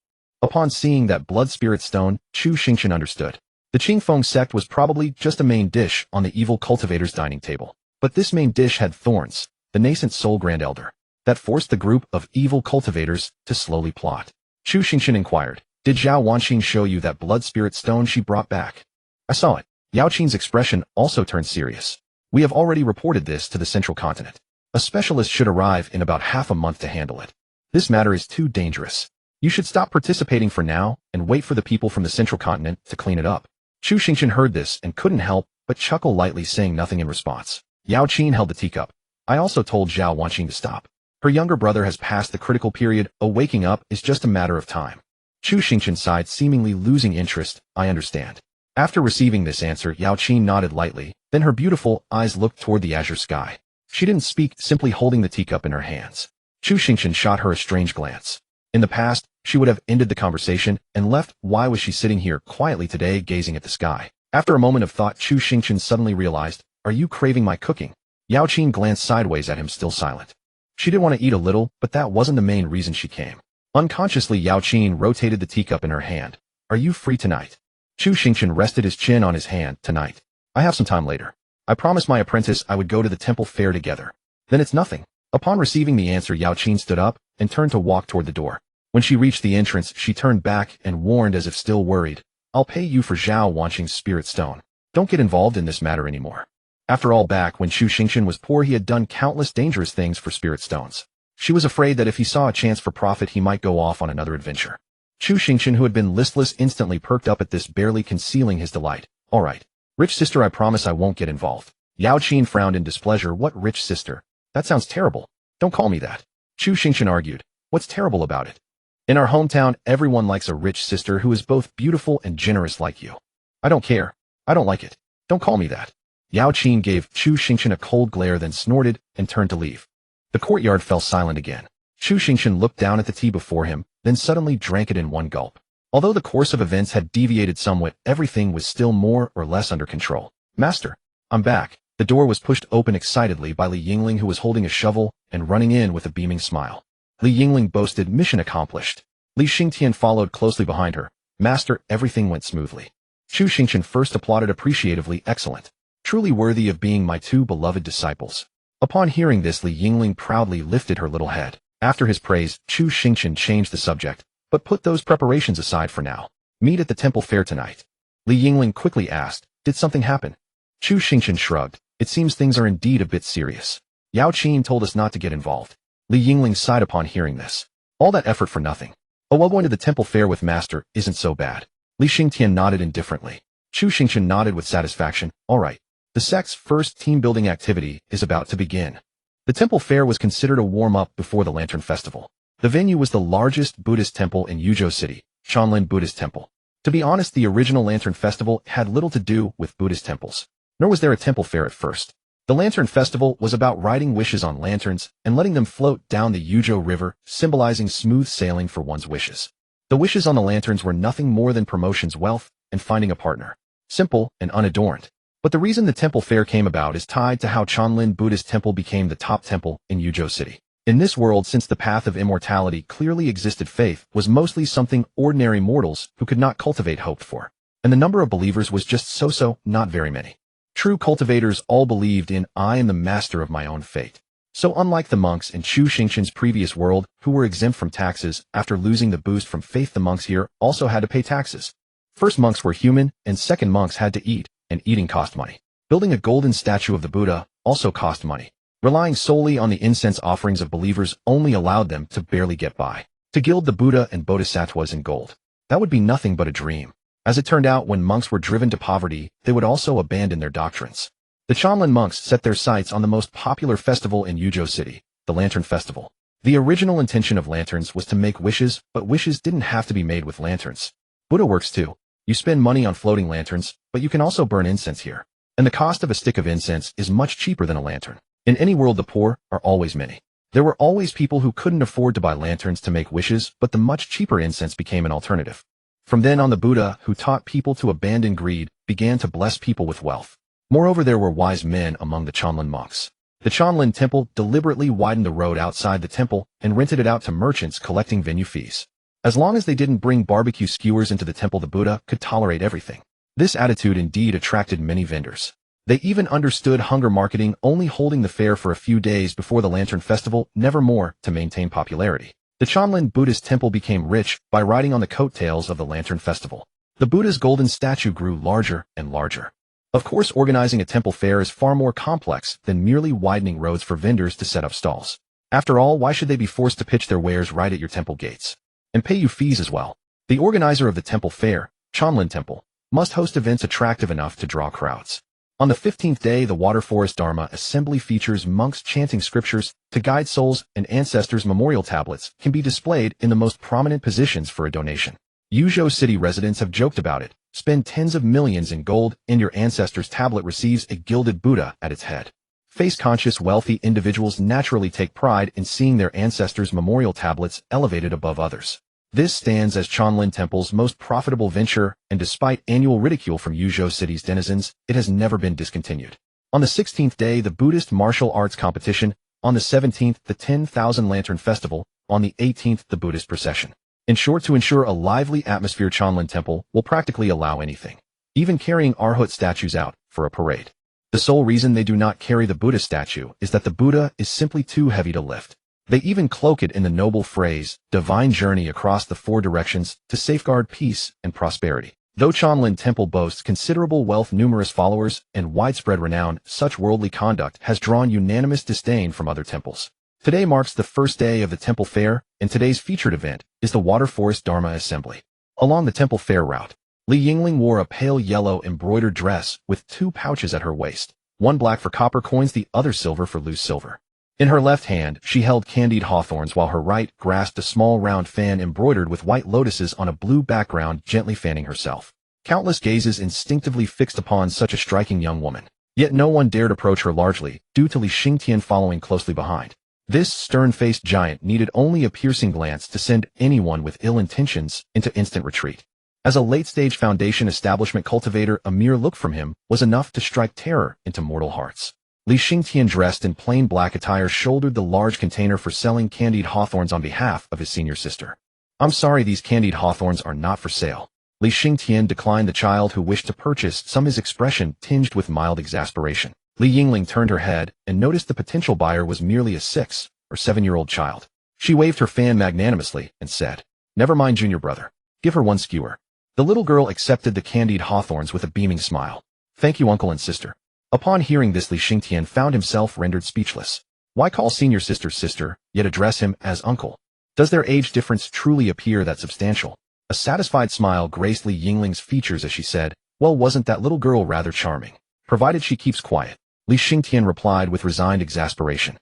Upon seeing that blood spirit stone, Chu Xingchen understood. The Qingfeng sect was probably just a main dish on the evil cultivator's dining table. But this main dish had thorns, the nascent soul grand elder, that forced the group of evil cultivators to slowly plot. Chu Xingchen inquired, did Zhao Wanqing show you that blood spirit stone she brought back? I saw it. Yao Qin's expression also turned serious. We have already reported this to the central continent. A specialist should arrive in about half a month to handle it. This matter is too dangerous. You should stop participating for now and wait for the people from the central continent to clean it up. Chu Xingchen heard this and couldn't help but chuckle lightly, saying nothing in response. Yao Qin held the teacup. I also told Zhao Wanqing to stop. Her younger brother has passed the critical period. Waking up is just a matter of time. Chu Xingchen sighed, seemingly losing interest. I understand. After receiving this answer, Yao Qin nodded lightly, then her beautiful eyes looked toward the azure sky. She didn't speak, simply holding the teacup in her hands. Chu Xingchen shot her a strange glance. In the past, she would have ended the conversation and left. Why was she sitting here quietly today, gazing at the sky? After a moment of thought, Chu Xingchen suddenly realized, are you craving my cooking? Yao Qin glanced sideways at him, still silent. She did want to eat a little, but that wasn't the main reason she came. Unconsciously, Yao Qin rotated the teacup in her hand. Are you free tonight? Chu Xingchen rested his chin on his hand. Tonight. I have some time later. I promised my apprentice I would go to the temple fair together. Then it's nothing. Upon receiving the answer, Yao Qin stood up and turned to walk toward the door. When she reached the entrance, she turned back and warned, as if still worried, I'll pay you for Zhao Wanqing's spirit stone. Don't get involved in this matter anymore. After all, back when Chu Xingchen was poor, he had done countless dangerous things for spirit stones. She was afraid that if he saw a chance for profit, he might go off on another adventure. Chu Xingchen, who had been listless, instantly perked up at this, barely concealing his delight. All right. Rich sister, I promise I won't get involved. Yao Qin frowned in displeasure. What rich sister? That sounds terrible. Don't call me that. Chu Xingchen argued. What's terrible about it? In our hometown, everyone likes a rich sister who is both beautiful and generous like you. I don't care. I don't like it. Don't call me that. Yao Qin gave Chu Xingchen a cold glare, then snorted and turned to leave. The courtyard fell silent again. Chu Xingchen looked down at the tea before him, then suddenly drank it in one gulp. Although the course of events had deviated somewhat, everything was still more or less under control. Master, I'm back. The door was pushed open excitedly by Li Yingling, who was holding a shovel and running in with a beaming smile. Li Yingling boasted, mission accomplished. Li Xingtian followed closely behind her. Master, everything went smoothly. Chu Xingchen first applauded appreciatively. Excellent. Truly worthy of being my two beloved disciples. Upon hearing this, Li Yingling proudly lifted her little head. After his praise, Chu Xingchen changed the subject, but put those preparations aside for now. Meet at the temple fair tonight. Li Yingling quickly asked, did something happen? Chu Xingchen shrugged. It seems things are indeed a bit serious. Yao Qin told us not to get involved. Li Yingling sighed upon hearing this. All that effort for nothing. Oh, well, going to the temple fair with master isn't so bad. Li Xingtian nodded indifferently. Chu Xingchen nodded with satisfaction. All right. The sect's first team-building activity is about to begin. The temple fair was considered a warm-up before the Lantern Festival. The venue was the largest Buddhist temple in Yuzhou City, Shanlin Buddhist Temple. To be honest, the original Lantern Festival had little to do with Buddhist temples, nor was there a temple fair at first. The Lantern Festival was about writing wishes on lanterns and letting them float down the Yuzhou River, symbolizing smooth sailing for one's wishes. The wishes on the lanterns were nothing more than promotions, wealth, and finding a partner. Simple and unadorned. But the reason the temple fair came about is tied to how Shanlin Buddhist Temple became the top temple in Yuzhou City. In this world, since the path of immortality clearly existed, faith was mostly something ordinary mortals who could not cultivate hoped for. And the number of believers was just so, not very many. True cultivators all believed in, I am the master of my own fate. So unlike the monks in Chu Xingchen's previous world, who were exempt from taxes, after losing the boost from faith, the monks here also had to pay taxes. First, monks were human, and second, monks had to eat, and eating cost money. Building a golden statue of the Buddha also cost money. Relying solely on the incense offerings of believers only allowed them to barely get by. To gild the Buddha and Bodhisattvas in gold, that would be nothing but a dream. As it turned out, when monks were driven to poverty, they would also abandon their doctrines. The Shanlin monks set their sights on the most popular festival in Yuzhou City, the Lantern Festival. The original intention of lanterns was to make wishes, but wishes didn't have to be made with lanterns. Buddha works too. You spend money on floating lanterns, but you can also burn incense here. And the cost of a stick of incense is much cheaper than a lantern. In any world, the poor are always many. There were always people who couldn't afford to buy lanterns to make wishes, but the much cheaper incense became an alternative. From then on, the Buddha, who taught people to abandon greed, began to bless people with wealth. Moreover, there were wise men among the Shanlin monks. The Shanlin temple deliberately widened the road outside the temple and rented it out to merchants collecting venue fees. As long as they didn't bring barbecue skewers into the temple, the Buddha could tolerate everything. This attitude indeed attracted many vendors. They even understood hunger marketing, only holding the fair for a few days before the Lantern Festival, never more to maintain popularity. The Shanlin Buddhist temple became rich by riding on the coattails of the Lantern Festival. The Buddha's golden statue grew larger and larger. Of course, organizing a temple fair is far more complex than merely widening roads for vendors to set up stalls. After all, why should they be forced to pitch their wares right at your temple gates? And pay you fees as well? The organizer of the temple fair, Shanlin Temple, must host events attractive enough to draw crowds. On the 15th day, the Water Forest Dharma Assembly features monks chanting scriptures to guide souls, and ancestors' memorial tablets can be displayed in the most prominent positions for a donation. Yuzhou City residents have joked about it. Spend tens of millions in gold, and your ancestor's tablet receives a gilded Buddha at its head. Face-conscious, wealthy individuals naturally take pride in seeing their ancestors' memorial tablets elevated above others. This stands as Shanlin Temple's most profitable venture, and despite annual ridicule from Yuzhou City's denizens, it has never been discontinued. On the 16th day, the Buddhist martial arts competition. On the 17th, the 10,000 Lantern Festival. On the 18th, the Buddhist procession. In short, to ensure a lively atmosphere, Shanlin Temple will practically allow anything, even carrying Arhat statues out for a parade. The sole reason they do not carry the Buddha statue is that the Buddha is simply too heavy to lift. They even cloak it in the noble phrase, divine journey across the four directions to safeguard peace and prosperity. Though Chanlin Temple boasts considerable wealth, numerous followers, and widespread renown, such worldly conduct has drawn unanimous disdain from other temples. Today marks the first day of the temple fair, and today's featured event is the Water Forest Dharma Assembly. Along the temple fair route, Li Yingling wore a pale yellow embroidered dress with 2 pouches at her waist, one black for copper coins, the other silver for loose silver. In her left hand, she held candied hawthorns, while her right grasped a small round fan embroidered with white lotuses on a blue background, gently fanning herself. Countless gazes instinctively fixed upon such a striking young woman. Yet no one dared approach her, largely due to Li Xingchen following closely behind. This stern-faced giant needed only a piercing glance to send anyone with ill intentions into instant retreat. As a late-stage foundation establishment cultivator, a mere look from him was enough to strike terror into mortal hearts. Li Xingchen, dressed in plain black attire, shouldered the large container for selling candied hawthorns on behalf of his senior sister. "I'm sorry, these candied hawthorns are not for sale." Li Xingchen declined the child who wished to purchase some, his expression tinged with mild exasperation. Li Yingling turned her head and noticed the potential buyer was merely a 6 or 7-year-old child. She waved her fan magnanimously and said, "Never mind, junior brother. Give her 1 skewer." The little girl accepted the candied hawthorns with a beaming smile. "Thank you, uncle and sister." Upon hearing this, Li Xingchen found himself rendered speechless. Why call senior sister sister, yet address him as uncle? Does their age difference truly appear that substantial? A satisfied smile graced Li Yingling's features as she said, "Well, wasn't that little girl rather charming? Provided she keeps quiet." Li Xingchen replied with resigned exasperation.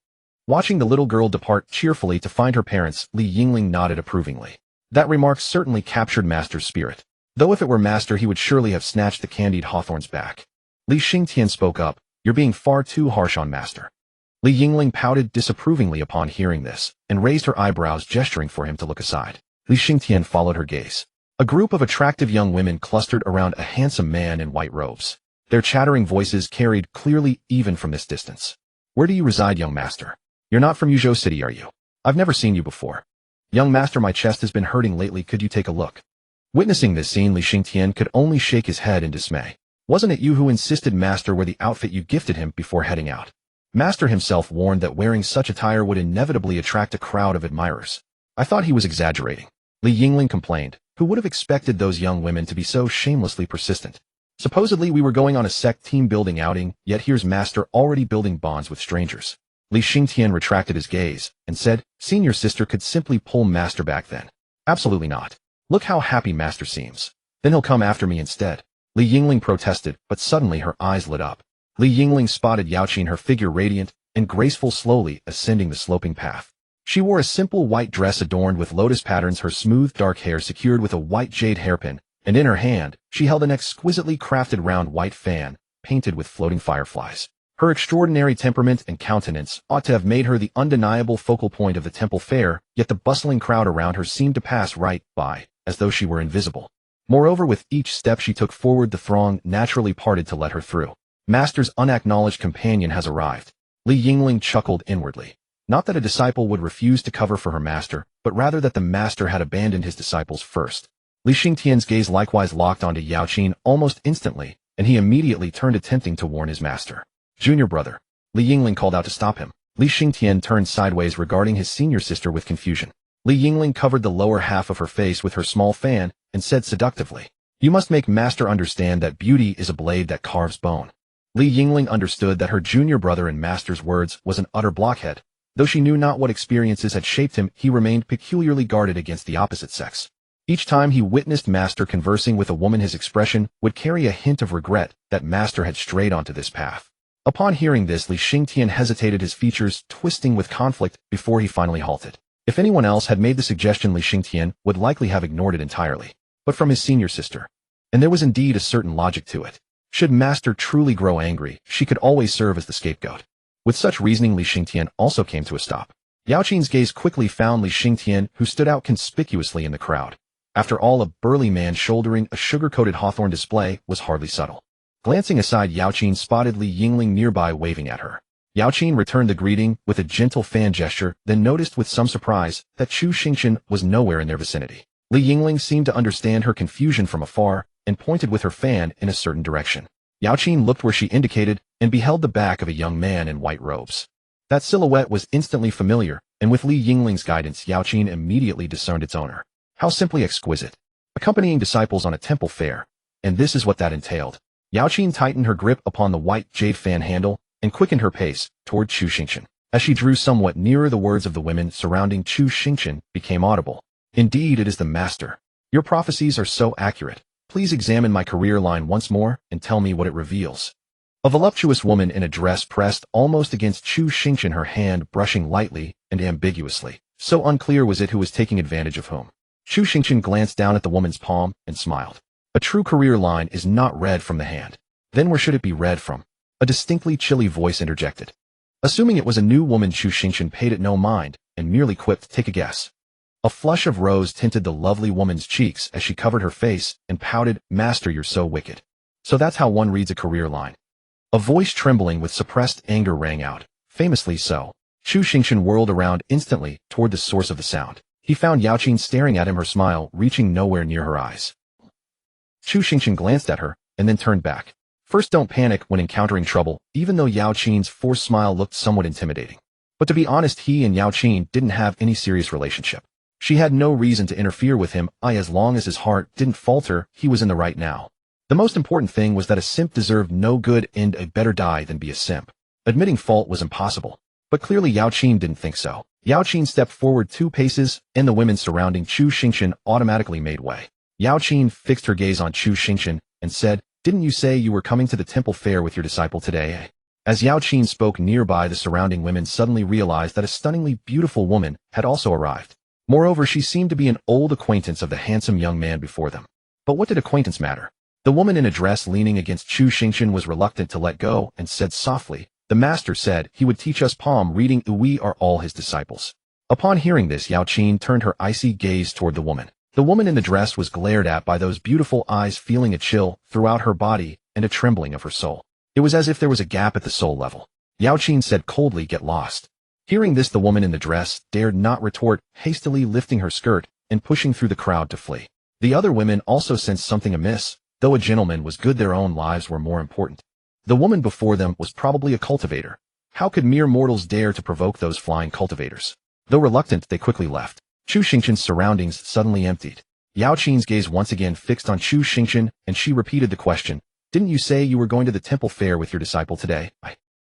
Watching the little girl depart cheerfully to find her parents, Li Yingling nodded approvingly. That remark certainly captured Master's spirit. Though if it were Master, he would surely have snatched the candied hawthorns back. Li Xingchen spoke up, "You're being far too harsh on Master." Li Yingling pouted disapprovingly upon hearing this, and raised her eyebrows, gesturing for him to look aside. Li Xingchen followed her gaze. A group of attractive young women clustered around a handsome man in white robes. Their chattering voices carried clearly even from this distance. "Where do you reside, young Master? You're not from Yuzhou City, are you? I've never seen you before." "Young Master, my chest has been hurting lately, could you take a look?" Witnessing this scene, Li Xingchen could only shake his head in dismay. "Wasn't it you who insisted Master wear the outfit you gifted him before heading out? Master himself warned that wearing such attire would inevitably attract a crowd of admirers. I thought he was exaggerating." Li Yingling complained. Who would have expected those young women to be so shamelessly persistent? Supposedly we were going on a sect team-building outing, yet here's Master already building bonds with strangers. Li Xingchen retracted his gaze and said, "Senior sister could simply pull Master back then." "Absolutely not. Look how happy Master seems. Then he'll come after me instead." Li Yingling protested, but suddenly her eyes lit up. Li Yingling spotted Yaoqin, her figure radiant and graceful, slowly ascending the sloping path. She wore a simple white dress adorned with lotus patterns, her smooth dark hair secured with a white jade hairpin, and in her hand, she held an exquisitely crafted round white fan, painted with floating fireflies. Her extraordinary temperament and countenance ought to have made her the undeniable focal point of the temple fair, yet the bustling crowd around her seemed to pass right by, as though she were invisible. Moreover, with each step she took forward, the throng naturally parted to let her through. Master's unacknowledged companion has arrived. Li Yingling chuckled inwardly. Not that a disciple would refuse to cover for her master, but rather that the master had abandoned his disciples first. Li Xingtian's gaze likewise locked onto Yaoqin almost instantly, and he immediately turned, attempting to warn his master. "Junior brother." Li Yingling called out to stop him. Li Xingtian turned sideways, regarding his senior sister with confusion. Li Yingling covered the lower half of her face with her small fan and said seductively, "You must make Master understand that beauty is a blade that carves bone." Li Yingling understood that her junior brother, in Master's words, was an utter blockhead. Though she knew not what experiences had shaped him, he remained peculiarly guarded against the opposite sex. Each time he witnessed Master conversing with a woman, his expression would carry a hint of regret that Master had strayed onto this path. Upon hearing this, Li Xingtian hesitated, his features twisting with conflict, before he finally halted. If anyone else had made the suggestion, Li Xingtian would likely have ignored it entirely. But from his senior sister. And there was indeed a certain logic to it. Should Master truly grow angry, she could always serve as the scapegoat. With such reasoning, Li Xingtian also came to a stop. Yaoqin's gaze quickly found Li Xingtian, who stood out conspicuously in the crowd. After all, a burly man shouldering a sugar-coated hawthorn display was hardly subtle. Glancing aside, Yaoqin spotted Li Yingling nearby, waving at her. Yaoqin returned the greeting with a gentle fan gesture, then noticed with some surprise that Chu Xingchen was nowhere in their vicinity. Li Yingling seemed to understand her confusion from afar, and pointed with her fan in a certain direction. Yaoqin looked where she indicated, and beheld the back of a young man in white robes. That silhouette was instantly familiar, and with Li Yingling's guidance, Yaoqin immediately discerned its owner. How simply exquisite. Accompanying disciples on a temple fair, and this is what that entailed. Yao Qin tightened her grip upon the white jade fan handle and quickened her pace toward Chu Xingchen. As she drew somewhat nearer, the words of the women surrounding Chu Xingchen became audible. Indeed, it is the master. Your prophecies are so accurate. Please examine my career line once more and tell me what it reveals. A voluptuous woman in a dress pressed almost against Chu Xingchen, her hand brushing lightly and ambiguously. So unclear was it who was taking advantage of whom. Chu Xingchen glanced down at the woman's palm and smiled. A true career line is not read from the hand. Then where should it be read from? A distinctly chilly voice interjected. Assuming it was a new woman, Chu Xingchen paid it no mind and merely quipped, "Take a guess." A flush of rose tinted the lovely woman's cheeks as she covered her face and pouted, "Master, you're so wicked." So that's how one reads a career line. A voice trembling with suppressed anger rang out, famously so. Chu Xingchen whirled around instantly toward the source of the sound. He found Yao Qin staring at him, her smile reaching nowhere near her eyes. Chu Xingchen glanced at her and then turned back. First, don't panic when encountering trouble, even though Yao Qin's forced smile looked somewhat intimidating. But to be honest, he and Yao Qin didn't have any serious relationship. She had no reason to interfere with him. As long as his heart didn't falter, he was in the right now. The most important thing was that a simp deserved no good and a better die than be a simp. Admitting fault was impossible. But clearly Yao Qin didn't think so. Yao Qin stepped forward 2 paces, and the women surrounding Chu Xingchen automatically made way. Yao Qin fixed her gaze on Chu Xingchen and said, "Didn't you say you were coming to the temple fair with your disciple today?" As Yao Qin spoke nearby, the surrounding women suddenly realized that a stunningly beautiful woman had also arrived. Moreover, she seemed to be an old acquaintance of the handsome young man before them. But what did acquaintance matter? The woman in a dress leaning against Chu Xingchen was reluctant to let go and said softly, "The master said he would teach us palm reading. We are all his disciples." Upon hearing this, Yao Qin turned her icy gaze toward the woman. The woman in the dress was glared at by those beautiful eyes, feeling a chill throughout her body and a trembling of her soul. It was as if there was a gap at the soul level. Yao Qin said coldly, "Get lost." Hearing this, the woman in the dress dared not retort, hastily lifting her skirt and pushing through the crowd to flee. The other women also sensed something amiss. Though a gentleman was good, their own lives were more important. The woman before them was probably a cultivator. How could mere mortals dare to provoke those flying cultivators? Though reluctant, they quickly left. Chu Xingchen's surroundings suddenly emptied. Yao Qin's gaze once again fixed on Chu Xingchen, and she repeated the question, "Didn't you say you were going to the temple fair with your disciple today?"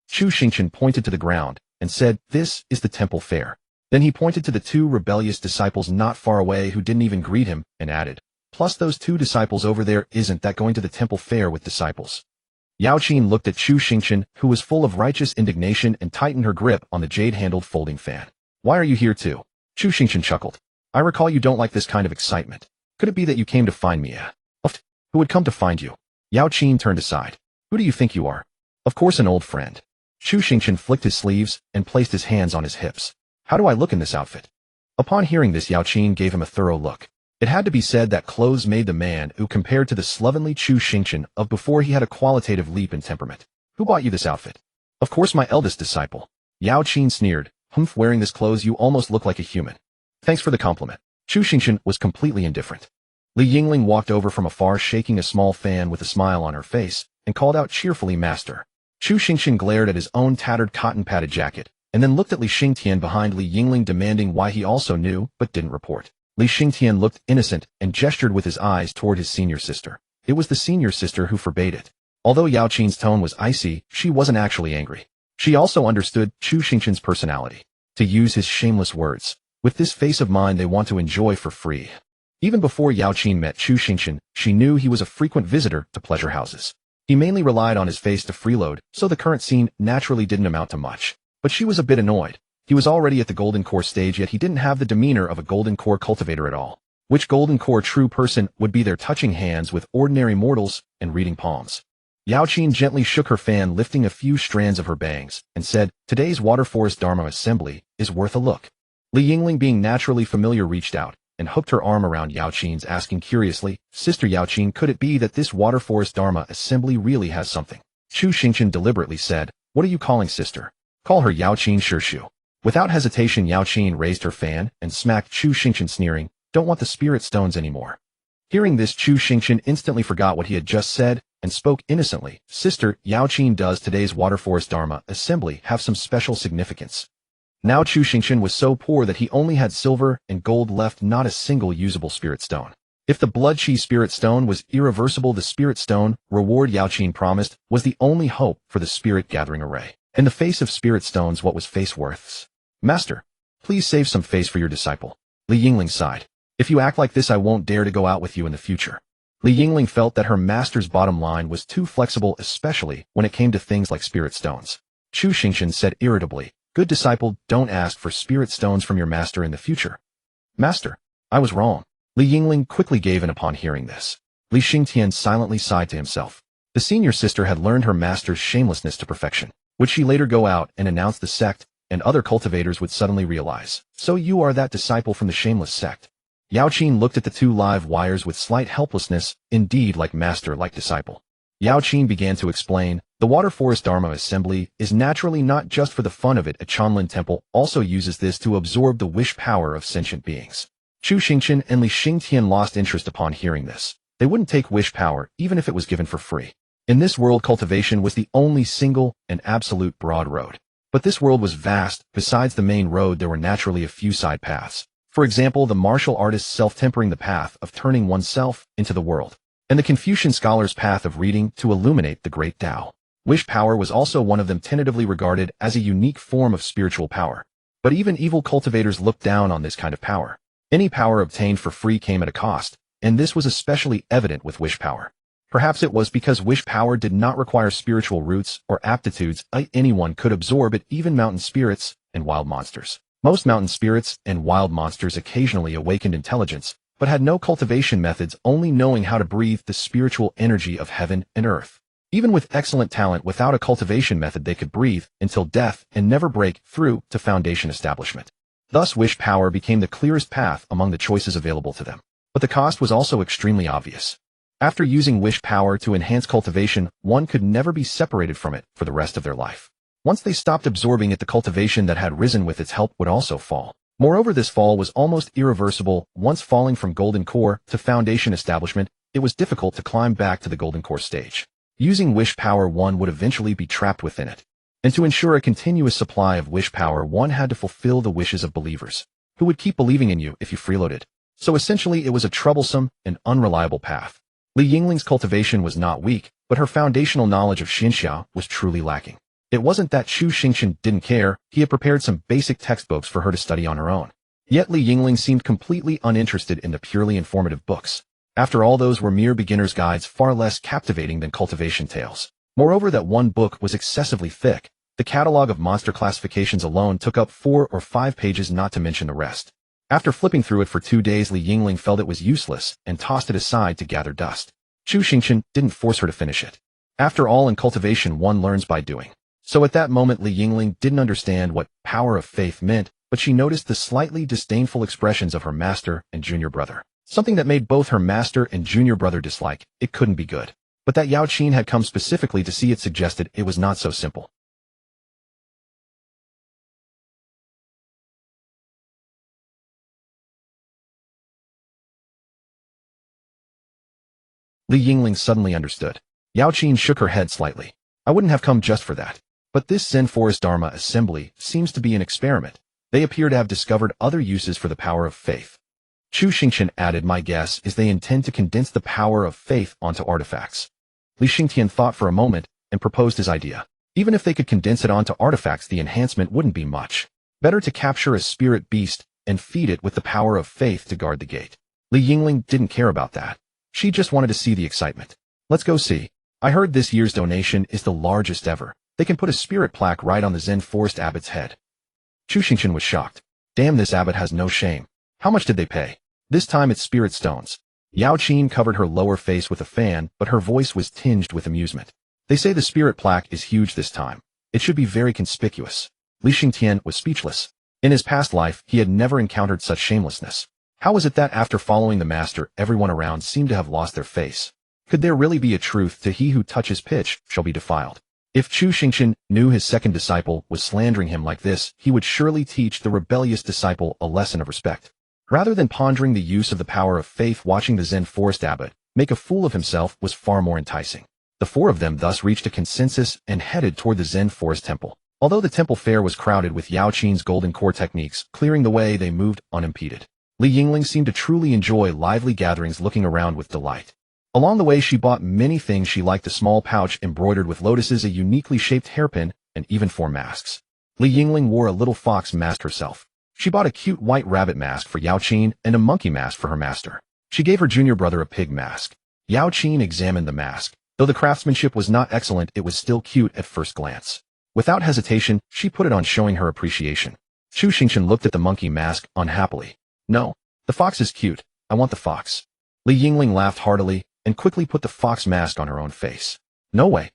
Chu Xingchen pointed to the ground and said, "This is the temple fair." Then he pointed to the 2 rebellious disciples not far away who didn't even greet him, and added, "Plus those 2 disciples over there. Isn't that going to the temple fair with disciples?" Yao Qin looked at Chu Xingchen, who was full of righteous indignation, and tightened her grip on the jade-handled folding fan. "Why are you here too?" Chu Xingchen chuckled. "I recall you don't like this kind of excitement. Could it be that you came to find me? Who would come to find you?" Yao Qin turned aside. "Who do you think you are?" "Of course, an old friend." Chu Xingchen flicked his sleeves and placed his hands on his hips. "How do I look in this outfit?" Upon hearing this, Yao Qin gave him a thorough look. It had to be said that clothes made the man, who compared to the slovenly Chu Xingchen of before, he had a qualitative leap in temperament. "Who bought you this outfit?" "Of course, my eldest disciple." Yao Qin sneered. "Humph, wearing this clothes you almost look like a human." "Thanks for the compliment." Chu Xingchen was completely indifferent. Li Yingling walked over from afar, shaking a small fan with a smile on her face, and called out cheerfully, "Master." Chu Xingchen glared at his own tattered cotton-padded jacket, and then looked at Li Xingtian behind Li Yingling, demanding why he also knew but didn't report. Li Xingtian looked innocent and gestured with his eyes toward his senior sister. It was the senior sister who forbade it. Although Yao Qin's tone was icy, she wasn't actually angry. She also understood Chu Xingchen's personality. To use his shameless words, "With this face of mine they want to enjoy for free." Even before Yao Qin met Chu Xingchen, she knew he was a frequent visitor to pleasure houses. He mainly relied on his face to freeload, so the current scene naturally didn't amount to much. But she was a bit annoyed. He was already at the Golden Core stage, yet he didn't have the demeanor of a Golden Core cultivator at all. Which Golden Core true person would be there touching hands with ordinary mortals and reading palms? Yao Qin gently shook her fan, lifting a few strands of her bangs, and said, "Today's Water Forest Dharma Assembly is worth a look." Li Yingling, being naturally familiar, reached out and hooked her arm around Yao Qin's, asking curiously, "Sister Yao Qin, could it be that this Water Forest Dharma Assembly really has something?" Chu Xingchen deliberately said, "What are you calling sister? Call her Yao Qin Shirshu." Without hesitation, Yao Qin raised her fan and smacked Chu Xingchen, sneering, "Don't want the spirit stones anymore." Hearing this, Chu Xingchen instantly forgot what he had just said and spoke innocently, "Sister Yao Qin, does today's Water Forest Dharma Assembly have some special significance?" Now Chu Xingchen was so poor that he only had silver and gold left, not a single usable spirit stone. If the blood chi spirit stone was irreversible, the spirit stone, reward Yao Qin promised, was the only hope for the spirit gathering array. In the face of spirit stones, what was face worth? Master, please save some face for your disciple. Li Yingling sighed. If you act like this, I won't dare to go out with you in the future. Li Yingling felt that her master's bottom line was too flexible, especially when it came to things like spirit stones. Chu Xingchen said irritably, good disciple, don't ask for spirit stones from your master in the future. Master, I was wrong. Li Yingling quickly gave in upon hearing this. Li Xingtian silently sighed to himself. The senior sister had learned her master's shamelessness to perfection. Would she later go out and announce the sect, and other cultivators would suddenly realize, so you are that disciple from the shameless sect? Yao Qin looked at the two live wires with slight helplessness, indeed like master like disciple. Yao Qin began to explain, the Water Forest Dharma Assembly is naturally not just for the fun of it. A Chanlin temple also uses this to absorb the wish power of sentient beings. Chu Xingchen and Li Xingtian lost interest upon hearing this. They wouldn't take wish power even if it was given for free. In this world, cultivation was the only single and absolute broad road. But this world was vast. Besides the main road, there were naturally a few side paths. For example, the martial artist's self-tempering, the path of turning oneself into the world, and the Confucian scholar's path of reading to illuminate the great Tao. Wish power was also one of them, tentatively regarded as a unique form of spiritual power. But even evil cultivators looked down on this kind of power. Any power obtained for free came at a cost, and this was especially evident with wish power. Perhaps it was because wish power did not require spiritual roots or aptitudes. Anyone could absorb it, even mountain spirits and wild monsters. Most mountain spirits and wild monsters occasionally awakened intelligence, but had no cultivation methods, only knowing how to breathe the spiritual energy of heaven and earth. Even with excellent talent, without a cultivation method, they could breathe until death and never break through to foundation establishment. Thus, wish power became the clearest path among the choices available to them. But the cost was also extremely obvious. After using wish power to enhance cultivation, one could never be separated from it for the rest of their life. Once they stopped absorbing it, the cultivation that had risen with its help would also fall. Moreover, this fall was almost irreversible. Once falling from golden core to foundation establishment, it was difficult to climb back to the golden core stage. Using wish power, one would eventually be trapped within it. And to ensure a continuous supply of wish power, one had to fulfill the wishes of believers, who would keep believing in you if you freeloaded. So essentially, it was a troublesome and unreliable path. Li Yingling's cultivation was not weak, but her foundational knowledge of Xinxia was truly lacking. It wasn't that Chu Xingchen didn't care. He had prepared some basic textbooks for her to study on her own. Yet Li Yingling seemed completely uninterested in the purely informative books. After all, those were mere beginner's guides, far less captivating than cultivation tales. Moreover, that one book was excessively thick. The catalog of monster classifications alone took up 4 or 5 pages, not to mention the rest. After flipping through it for 2 days, Li Yingling felt it was useless and tossed it aside to gather dust. Chu Xingchen didn't force her to finish it. After all, in cultivation, one learns by doing. So at that moment, Li Yingling didn't understand what power of faith meant, but she noticed the slightly disdainful expressions of her master and junior brother. Something that made both her master and junior brother dislike it couldn't be good. But that Yao Qin had come specifically to see it suggested it was not so simple. Li Yingling suddenly understood. Yao Qin shook her head slightly. I wouldn't have come just for that. But this Zen Forest Dharma Assembly seems to be an experiment. They appear to have discovered other uses for the power of faith. Chu Xingchen added, my guess is they intend to condense the power of faith onto artifacts. Li Xingtian thought for a moment and proposed his idea. Even if they could condense it onto artifacts, the enhancement wouldn't be much. Better to capture a spirit beast and feed it with the power of faith to guard the gate. Li Yingling didn't care about that. She just wanted to see the excitement. Let's go see. I heard this year's donation is the largest ever. They can put a spirit plaque right on the Zen Forest abbot's head. Chu Xingchen was shocked. Damn, this abbot has no shame. How much did they pay? This time it's spirit stones. Yao Qin covered her lower face with a fan, but her voice was tinged with amusement. They say the spirit plaque is huge this time. It should be very conspicuous. Li Xingtian was speechless. In his past life, he had never encountered such shamelessness. How was it that after following the master, everyone around seemed to have lost their face? Could there really be a truth to he who touches pitch shall be defiled? If Chu Xingchen knew his second disciple was slandering him like this, he would surely teach the rebellious disciple a lesson of respect. Rather than pondering the use of the power of faith, watching the Zen Forest abbot make a fool of himself was far more enticing. The 4 of them thus reached a consensus and headed toward the Zen Forest temple. Although the temple fair was crowded with Yao Qin's golden core techniques clearing the way, they moved unimpeded. Li Yingling seemed to truly enjoy lively gatherings, looking around with delight. Along the way she bought many things she liked: a small pouch embroidered with lotuses, a uniquely shaped hairpin, and even 4 masks. Li Yingling wore a little fox mask herself. She bought a cute white rabbit mask for Yao Qin and a monkey mask for her master. She gave her junior brother a pig mask. Yao Qin examined the mask. Though the craftsmanship was not excellent, it was still cute at first glance. Without hesitation, she put it on, showing her appreciation. Chu Xingchen looked at the monkey mask unhappily. No, the fox is cute. I want the fox. Li Yingling laughed heartily and quickly put the fox mask on her own face. No way.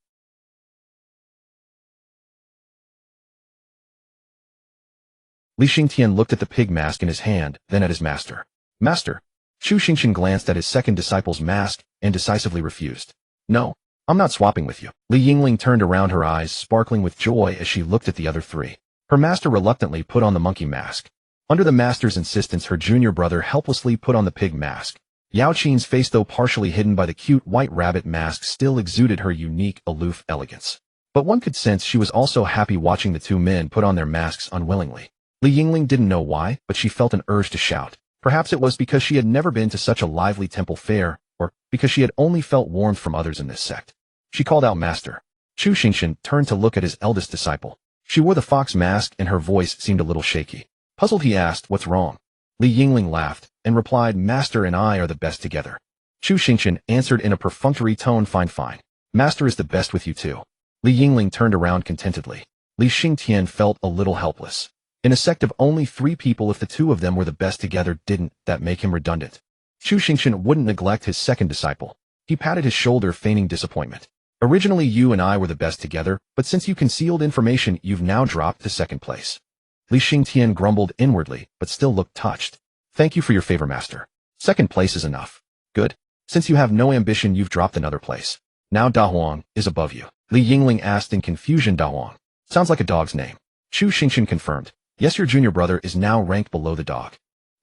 Li Xingtian looked at the pig mask in his hand, then at his master. Master. Chu Xingchen glanced at his second disciple's mask and decisively refused. No, I'm not swapping with you. Li Yingling turned around, her eyes sparkling with joy as she looked at the other 3. Her master reluctantly put on the monkey mask. Under the master's insistence, her junior brother helplessly put on the pig mask. Yao Qin's face, though partially hidden by the cute white rabbit mask, still exuded her unique, aloof elegance. But one could sense she was also happy watching the 2 men put on their masks unwillingly. Li Yingling didn't know why, but she felt an urge to shout. Perhaps it was because she had never been to such a lively temple fair, or because she had only felt warmth from others in this sect. She called out, Master. Chu Xingchen turned to look at his eldest disciple. She wore the fox mask and her voice seemed a little shaky. Puzzled, he asked, What's wrong? Li Yingling laughed and replied, Master and I are the best together. Chu Xingchen answered in a perfunctory tone, Fine. Master is the best with you too. Li Yingling turned around contentedly. Li Xingtian felt a little helpless. In a sect of only 3 people, if the 2 of them were the best together, didn't that make him redundant? Chu Xingchen wouldn't neglect his second disciple. He patted his shoulder, feigning disappointment. Originally you and I were the best together, but since you concealed information, you've now dropped to second place. Li Xingtian grumbled inwardly, but still looked touched. Thank you for your favor, Master. Second place is enough. Good. Since you have no ambition, you've dropped another place. Now Da Huang is above you. Li Yingling asked in confusion. Da Huang. Sounds like a dog's name. Chu Xingchen confirmed. Yes, your junior brother is now ranked below the dog.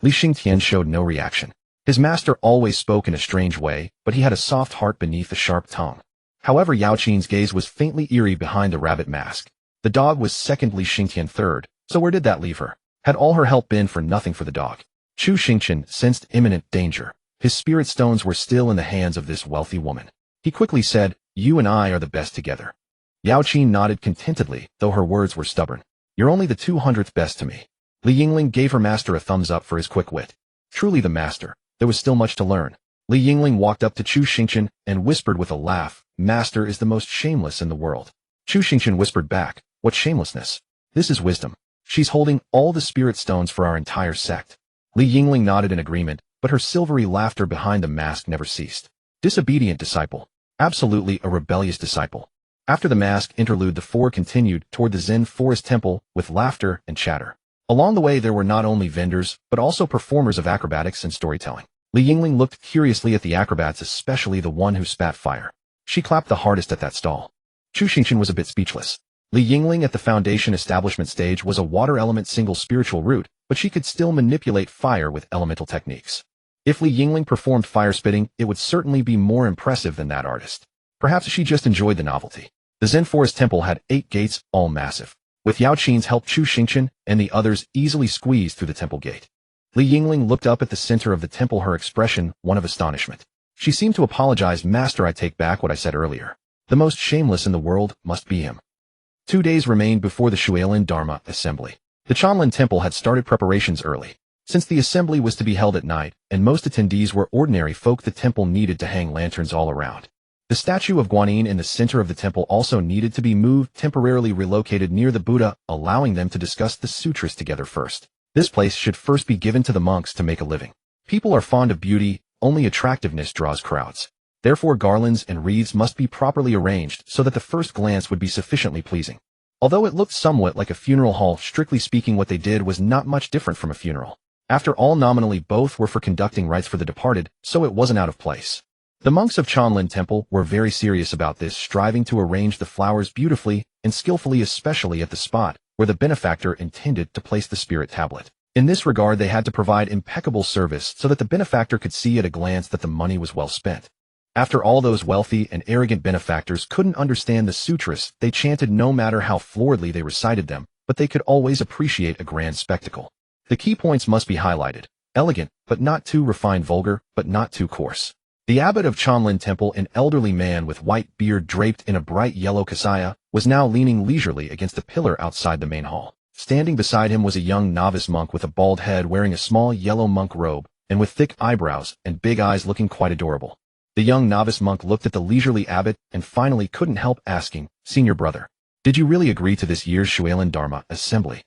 Li Xingtian showed no reaction. His master always spoke in a strange way, but he had a soft heart beneath a sharp tongue. However, Yao Qin's gaze was faintly eerie behind the rabbit mask. The dog was second, Li Xingtian third, so where did that leave her? Had all her help been for nothing for the dog? Chu Xingchen sensed imminent danger. His spirit stones were still in the hands of this wealthy woman. He quickly said, You and I are the best together. Yao Qin nodded contentedly, though her words were stubborn. You're only the 200th best to me. Li Yingling gave her master a thumbs up for his quick wit. Truly the master. There was still much to learn. Li Yingling walked up to Chu Xingchen and whispered with a laugh, Master is the most shameless in the world. Chu Xingchen whispered back, What shamelessness? This is wisdom. She's holding all the spirit stones for our entire sect. Li Yingling nodded in agreement, but her silvery laughter behind the mask never ceased. Disobedient disciple. Absolutely a rebellious disciple. After the mask interlude, the 4 continued toward the Zen Forest Temple with laughter and chatter. Along the way there were not only vendors, but also performers of acrobatics and storytelling. Li Yingling looked curiously at the acrobats, especially the one who spat fire. She clapped the hardest at that stall. Chu Xingchen was a bit speechless. Li Yingling at the foundation establishment stage was a water element single spiritual root, but she could still manipulate fire with elemental techniques. If Li Yingling performed fire spitting, it would certainly be more impressive than that artist. Perhaps she just enjoyed the novelty. The Zen Forest Temple had 8 gates, all massive. With Yao Qin's help, Chu Xingchen and the others easily squeezed through the temple gate. Li Yingling looked up at the center of the temple, her expression one of astonishment. She seemed to apologize. Master, I take back what I said earlier. The most shameless in the world must be him. 2 days remained before the Shuilin Dharma assembly. The Chanlin Temple had started preparations early. Since the assembly was to be held at night, and most attendees were ordinary folk, the temple needed to hang lanterns all around. The statue of Guanyin in the center of the temple also needed to be moved, temporarily relocated near the Buddha, allowing them to discuss the sutras together first. This place should first be given to the monks to make a living. People are fond of beauty, only attractiveness draws crowds. Therefore garlands and wreaths must be properly arranged so that the first glance would be sufficiently pleasing. Although it looked somewhat like a funeral hall, strictly speaking what they did was not much different from a funeral. After all, nominally both were for conducting rites for the departed, so it wasn't out of place. The monks of Chanlin Temple were very serious about this, striving to arrange the flowers beautifully and skillfully, especially at the spot where the benefactor intended to place the spirit tablet. In this regard, they had to provide impeccable service so that the benefactor could see at a glance that the money was well spent. After all, those wealthy and arrogant benefactors couldn't understand the sutras they chanted, no matter how floridly they recited them, but they could always appreciate a grand spectacle. The key points must be highlighted. elegant, but not too refined, vulgar, but not too coarse. The abbot of Chanlin Temple, an elderly man with white beard draped in a bright yellow kasaya, was now leaning leisurely against a pillar outside the main hall. Standing beside him was a young novice monk with a bald head wearing a small yellow monk robe, and with thick eyebrows and big eyes looking quite adorable. The young novice monk looked at the leisurely abbot and finally couldn't help asking, "Senior brother, did you really agree to this year's Shualin Dharma assembly?"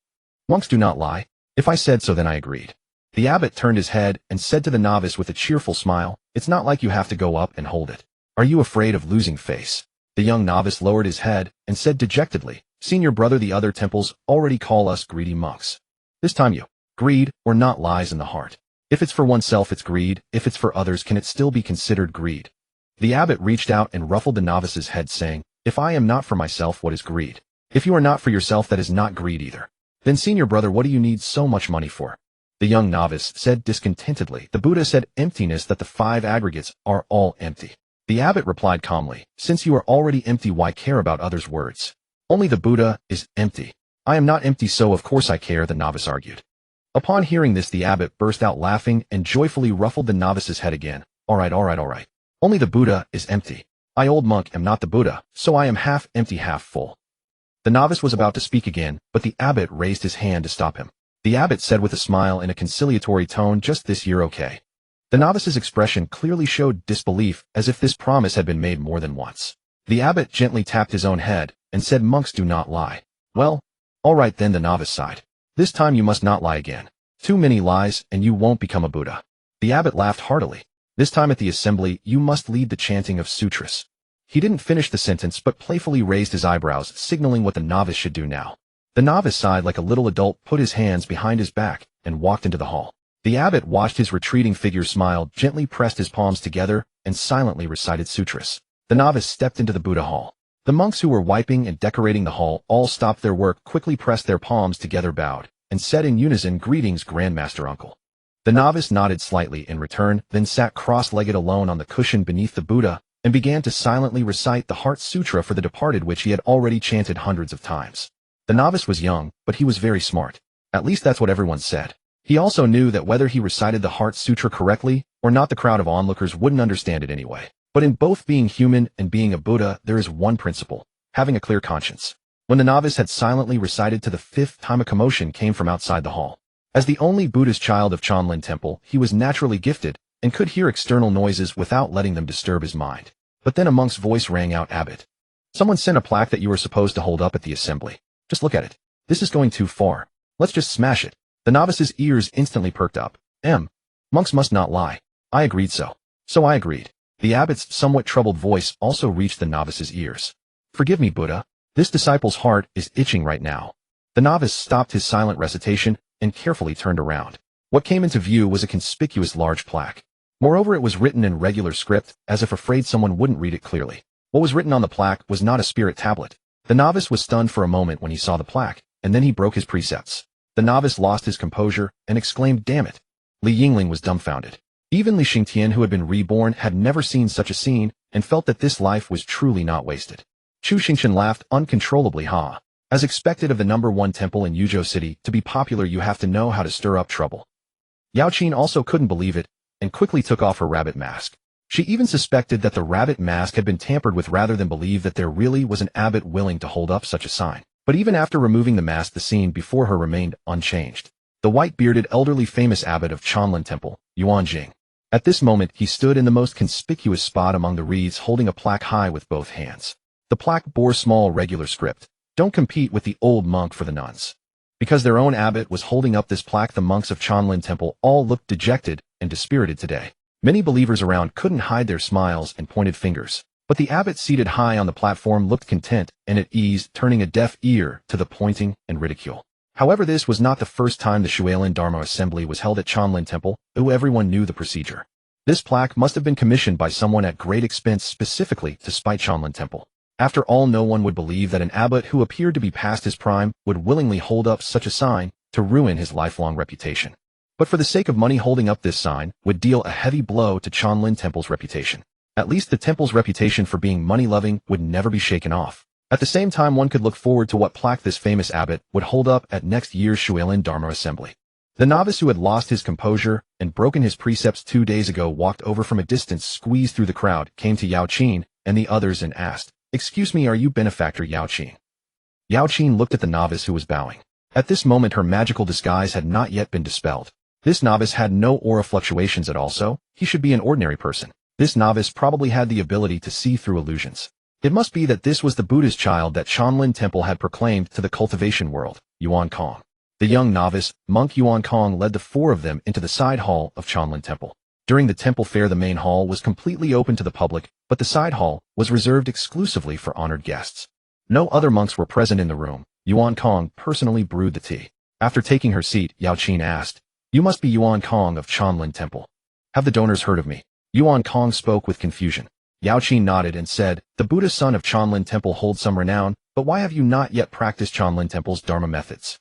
"Monks do not lie. If I said so, then I agreed." The abbot turned his head and said to the novice with a cheerful smile, "It's not like you have to go up and hold it. Are you afraid of losing face?" The young novice lowered his head and said dejectedly, "Senior brother, the other temples already call us greedy monks. This time you, greed or not lies in the heart. If it's for oneself, it's greed. If it's for others, can it still be considered greed?" The abbot reached out and ruffled the novice's head, saying, "If I am not for myself, what is greed? If you are not for yourself, that is not greed either. Then, senior brother, what do you need so much money for?" The young novice said discontentedly, "The Buddha said emptiness, that the 5 aggregates are all empty." The abbot replied calmly, "Since you are already empty, why care about others' words? Only the Buddha is empty. I am not empty, so of course I care," the novice argued. Upon hearing this, the abbot burst out laughing and joyfully ruffled the novice's head again. All right. Only the Buddha is empty. I, old monk, am not the Buddha, so I am half empty, half full." The novice was about to speak again, but the abbot raised his hand to stop him. The abbot said with a smile in a conciliatory tone, "Just this year, okay?" The novice's expression clearly showed disbelief, as if this promise had been made more than once. The abbot gently tapped his own head and said, "Monks do not lie." "Well, all right then," the novice sighed. "This time you must not lie again. Too many lies and you won't become a Buddha." The abbot laughed heartily. "This time at the assembly, you must lead the chanting of sutras." He didn't finish the sentence but playfully raised his eyebrows, signaling what the novice should do now. The novice sighed like a little adult, put his hands behind his back, and walked into the hall. The abbot watched his retreating figure, smiled, gently pressed his palms together, and silently recited sutras. The novice stepped into the Buddha hall. The monks who were wiping and decorating the hall all stopped their work, quickly pressed their palms together, bowed, and said in unison, "Greetings, Grandmaster Uncle." The novice nodded slightly in return, then sat cross-legged alone on the cushion beneath the Buddha, and began to silently recite the Heart Sutra for the departed, which he had already chanted hundreds of times. The novice was young, but he was very smart. At least that's what everyone said. He also knew that whether he recited the Heart Sutra correctly or not, the crowd of onlookers wouldn't understand it anyway. But in both being human and being a Buddha, there is one principle: having a clear conscience. When the novice had silently recited to the 5th time, a commotion came from outside the hall. As the only Buddhist child of Chanlin Temple, he was naturally gifted and could hear external noises without letting them disturb his mind. But then a monk's voice rang out, "Abbot, someone sent a plaque that you were supposed to hold up at the assembly. Just look at it. This is going too far. Let's just smash it." The novice's ears instantly perked up. Monks must not lie. I agreed so. So I agreed." The abbot's somewhat troubled voice also reached the novice's ears. "Forgive me, Buddha. This disciple's heart is itching right now." The novice stopped his silent recitation and carefully turned around. What came into view was a conspicuous large plaque. Moreover, it was written in regular script, as if afraid someone wouldn't read it clearly. What was written on the plaque was not a spirit tablet. The novice was stunned for a moment when he saw the plaque, and then he broke his precepts. The novice lost his composure and exclaimed, "Damn it!" Li Yingling was dumbfounded. Even Li Xingchen, who had been reborn, had never seen such a scene and felt that this life was truly not wasted. Chu Xingchen laughed uncontrollably. "Ha! As expected of the number 1 temple in Yuzhou City, to be popular you have to know how to stir up trouble." Yao Qin also couldn't believe it and quickly took off her rabbit mask. She even suspected that the rabbit mask had been tampered with rather than believe that there really was an abbot willing to hold up such a sign. But even after removing the mask, the scene before her remained unchanged. The white-bearded elderly famous abbot of Chanlin Temple, Yuan Jing. At this moment, he stood in the most conspicuous spot among the reeds, holding a plaque high with both hands. The plaque bore small regular script: "Don't compete with the old monk for the nuns." Because their own abbot was holding up this plaque, the monks of Chanlin Temple all looked dejected and dispirited today. Many believers around couldn't hide their smiles and pointed fingers. But the abbot seated high on the platform looked content and at ease, turning a deaf ear to the pointing and ridicule. However, this was not the first time the Shualin Dharma assembly was held at Chanlin Temple, though everyone knew the procedure. This plaque must have been commissioned by someone at great expense specifically to spite Chanlin Temple. After all, no one would believe that an abbot who appeared to be past his prime would willingly hold up such a sign to ruin his lifelong reputation. But for the sake of money, holding up this sign would deal a heavy blow to Chanlin Temple's reputation. At least the temple's reputation for being money-loving would never be shaken off. At the same time, one could look forward to what plaque this famous abbot would hold up at next year's Shualin Dharma assembly. The novice who had lost his composure and broken his precepts 2 days ago walked over from a distance, squeezed through the crowd, came to Yao Qin and the others and asked, "Excuse me, are you benefactor Yao Qin?" Yao Qin looked at the novice who was bowing. At this moment her magical disguise had not yet been dispelled. This novice had no aura fluctuations at all, so he should be an ordinary person. This novice probably had the ability to see through illusions. It must be that this was the Buddha's child that Chanlin Temple had proclaimed to the cultivation world, Yuan Kong. The young novice, monk Yuan Kong, led the 4 of them into the side hall of Chanlin Temple. During the temple fair the main hall was completely open to the public, but the side hall was reserved exclusively for honored guests. No other monks were present in the room. Yuan Kong personally brewed the tea. After taking her seat, Yao Qin asked, "You must be Yuan Kong of Chanlin Temple. Have the donors heard of me?" Yuan Kong spoke with confusion. Yao Qin nodded and said, "The Buddha's son of Chanlin Temple holds some renown, but why have you not yet practiced Chanlin Temple's Dharma methods?"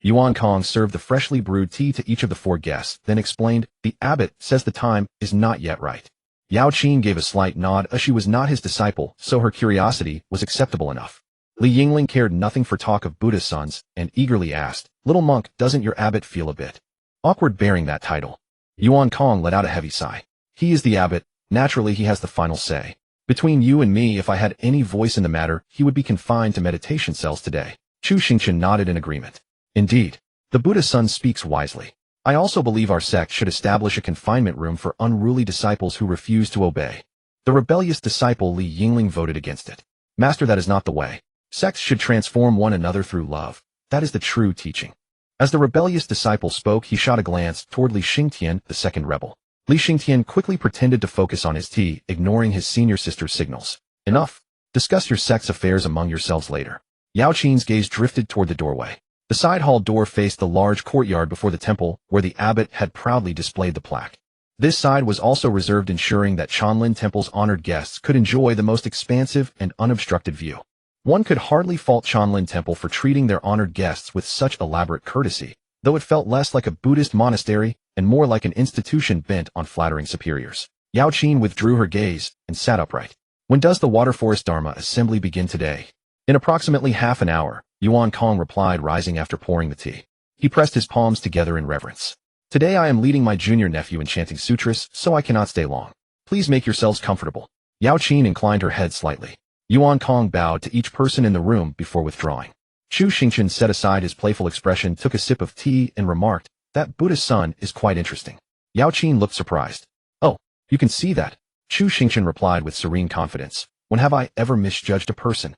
Yuan Kong served the freshly brewed tea to each of the 4 guests, then explained, "The abbot says the time is not yet right." Yao Qin gave a slight nod, as she was not his disciple, so her curiosity was acceptable enough. Li Yingling cared nothing for talk of Buddha's sons, and eagerly asked, "Little monk, doesn't your abbot feel a bit awkward bearing that title?" Yuan Kong let out a heavy sigh. "He is the abbot, naturally he has the final say. Between you and me, if I had any voice in the matter, he would be confined to meditation cells today." Chu Xingchen nodded in agreement. "Indeed, the Buddha's son speaks wisely. I also believe our sect should establish a confinement room for unruly disciples who refuse to obey." The rebellious disciple Li Yingling voted against it. "Master, that is not the way. Sects should transform one another through love. That is the true teaching." As the rebellious disciple spoke, he shot a glance toward Li Xingtian, the second rebel. Li Xingtian quickly pretended to focus on his tea, ignoring his senior sister's signals. "Enough. Discuss your sect's affairs among yourselves later." Yao Qin's gaze drifted toward the doorway. The side hall door faced the large courtyard before the temple, where the abbot had proudly displayed the plaque. This side was also reserved, ensuring that Chanlin Temple's honored guests could enjoy the most expansive and unobstructed view. One could hardly fault Chanlin Temple for treating their honored guests with such elaborate courtesy, though it felt less like a Buddhist monastery and more like an institution bent on flattering superiors. Yao Qin withdrew her gaze and sat upright. "When does the Water Forest Dharma assembly begin today?" "In approximately half an hour," Yuan Kong replied, rising after pouring the tea. He pressed his palms together in reverence. "Today I am leading my junior nephew in chanting sutras, so I cannot stay long. Please make yourselves comfortable." Yao Qin inclined her head slightly. Yuan Kong bowed to each person in the room before withdrawing. Chu Xingchen set aside his playful expression, took a sip of tea, and remarked, "That Buddha's son is quite interesting." Yao Qin looked surprised. "Oh, you can see that?" Chu Xingchen replied with serene confidence. "When have I ever misjudged a person?"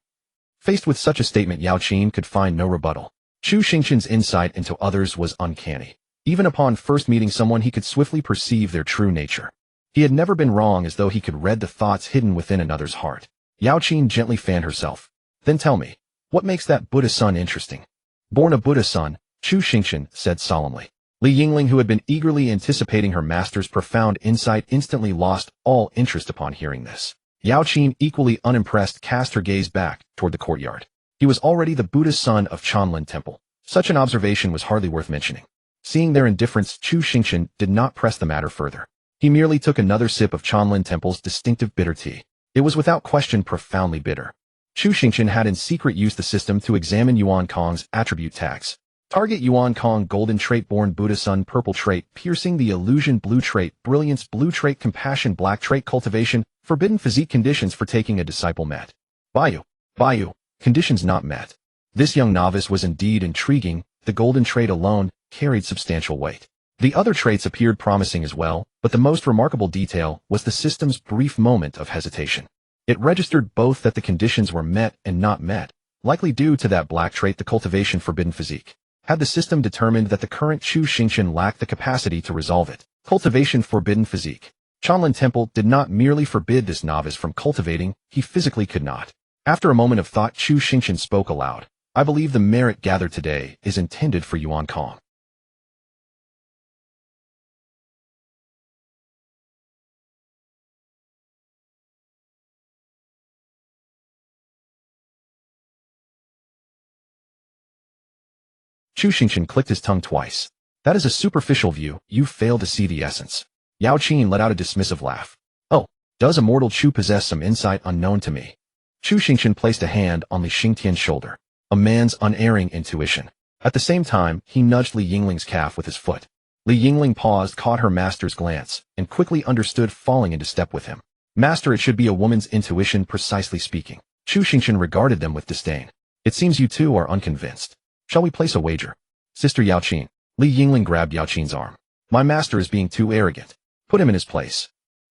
Faced with such a statement, Yao Qin could find no rebuttal. Chu Xingchen's insight into others was uncanny. Even upon first meeting someone, he could swiftly perceive their true nature. He had never been wrong, as though he could read the thoughts hidden within another's heart. Yao Qin gently fanned herself. "Then tell me, what makes that Buddha son interesting?" "Born a Buddha son," Chu Xingchen said solemnly. Li Yingling, who had been eagerly anticipating her master's profound insight, instantly lost all interest upon hearing this. Yao Qin, equally unimpressed, cast her gaze back toward the courtyard. He was already the Buddha's son of Chanlin Temple. Such an observation was hardly worth mentioning. Seeing their indifference, Chu Xingchen did not press the matter further. He merely took another sip of Chanlin Temple's distinctive bitter tea. It was without question profoundly bitter. Chu Xingchen had in secret used the system to examine Yuan Kong's attribute tags. Target: Yuan Kong, golden trait, born Buddha son, purple trait, piercing the illusion, blue trait, brilliance, blue trait, compassion, black trait, cultivation, forbidden physique, conditions for taking a disciple met. Bayu, conditions not met. This young novice was indeed intriguing. The golden trait alone carried substantial weight. The other traits appeared promising as well, but the most remarkable detail was the system's brief moment of hesitation. It registered both that the conditions were met and not met, likely due to that black trait, the cultivation, forbidden physique. Had the system determined that the current Chu Xingchen lacked the capacity to resolve it, cultivation, forbidden physique, Chanlin Temple did not merely forbid this novice from cultivating, he physically could not. After a moment of thought, Chu Xingchen spoke aloud. "I believe the merit gathered today is intended for Yuan Kong." Chu Xingchen clicked his tongue twice. "That is a superficial view. You fail to see the essence." Yao Qin let out a dismissive laugh. "Oh, does immortal Chu possess some insight unknown to me?" Chu Xingchen placed a hand on Li Xingtian's shoulder. "A man's unerring intuition. At the same time, he nudged Li Yingling's calf with his foot. Li Yingling paused, caught her master's glance, and quickly understood, falling into step with him. Master, it should be a woman's intuition, precisely speaking. Chu Xingchen regarded them with disdain. It seems you two are unconvinced. Shall we place a wager? Sister Yaoqin. Li Yingling grabbed Yaoqin's arm. My master is being too arrogant. Put him in his place.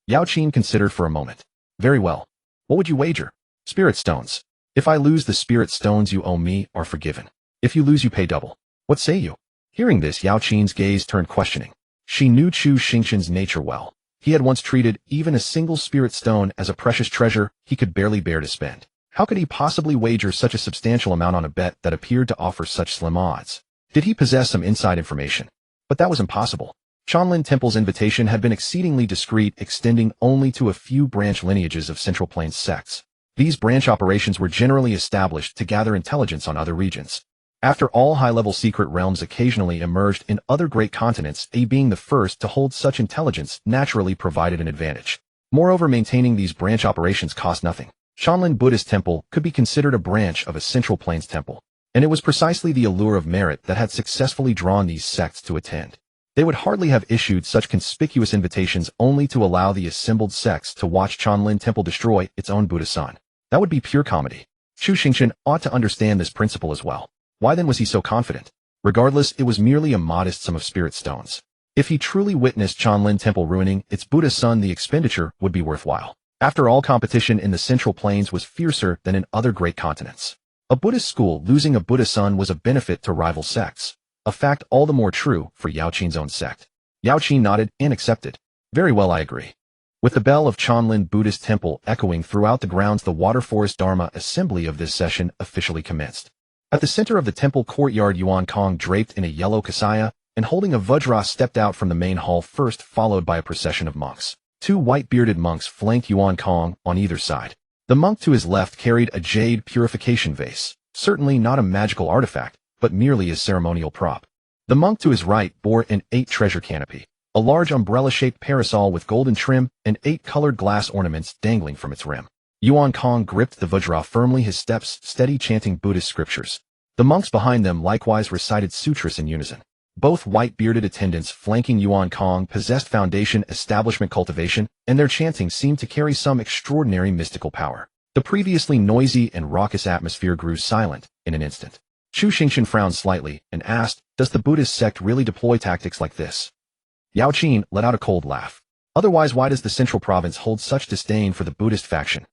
Yaoqin considered for a moment. Very well. What would you wager? Spirit stones. If I lose, the spirit stones you owe me are forgiven. If you lose, you pay double. What say you? Hearing this, Yaoqin's gaze turned questioning. She knew Chu Xingchen's nature well. He had once treated even a single spirit stone as a precious treasure he could barely bear to spend. How could he possibly wager such a substantial amount on a bet that appeared to offer such slim odds? Did he possess some inside information? But that was impossible. Chanlin Temple's invitation had been exceedingly discreet, extending only to a few branch lineages of Central Plains sects. These branch operations were generally established to gather intelligence on other regions. After all, high-level secret realms occasionally emerged in other great continents, being the first to hold such intelligence naturally provided an advantage. Moreover, maintaining these branch operations cost nothing. Chanlin Buddhist Temple could be considered a branch of a Central Plains temple, and it was precisely the allure of merit that had successfully drawn these sects to attend. They would hardly have issued such conspicuous invitations only to allow the assembled sects to watch Chanlin Temple destroy its own Buddha Sun. That would be pure comedy. Chu Xingchen ought to understand this principle as well. Why then was he so confident? Regardless, it was merely a modest sum of spirit stones. If he truly witnessed Chanlin Temple ruining its Buddha Sun, the expenditure would be worthwhile. After all, competition in the Central Plains was fiercer than in other great continents. A Buddhist school losing a Buddha Sun was a benefit to rival sects, a fact all the more true for Yaoqin's own sect. Yaoqin nodded and accepted. Very well, I agree. With the bell of Chanlin Buddhist Temple echoing throughout the grounds, the Water Forest Dharma assembly of this session officially commenced. At the center of the temple courtyard, Yuan Kong, draped in a yellow kasaya and holding a vajra, stepped out from the main hall first, followed by a procession of monks. Two white-bearded monks flanked Yuan Kong on either side. The monk to his left carried a jade purification vase, certainly not a magical artifact, but merely a ceremonial prop. The monk to his right bore an 8-treasure canopy, a large umbrella-shaped parasol with golden trim and 8 colored glass ornaments dangling from its rim. Yuan Kong gripped the vajra firmly, his steps steady, chanting Buddhist scriptures. The monks behind them likewise recited sutras in unison. Both white-bearded attendants flanking Yuan Kong possessed foundation establishment cultivation, and their chanting seemed to carry some extraordinary mystical power. The previously noisy and raucous atmosphere grew silent in an instant. Chu Xingchen frowned slightly and asked, "Does the Buddhist sect really deploy tactics like this?" Yaoqin let out a cold laugh. "Otherwise, why does the Central Province hold such disdain for the Buddhist faction?"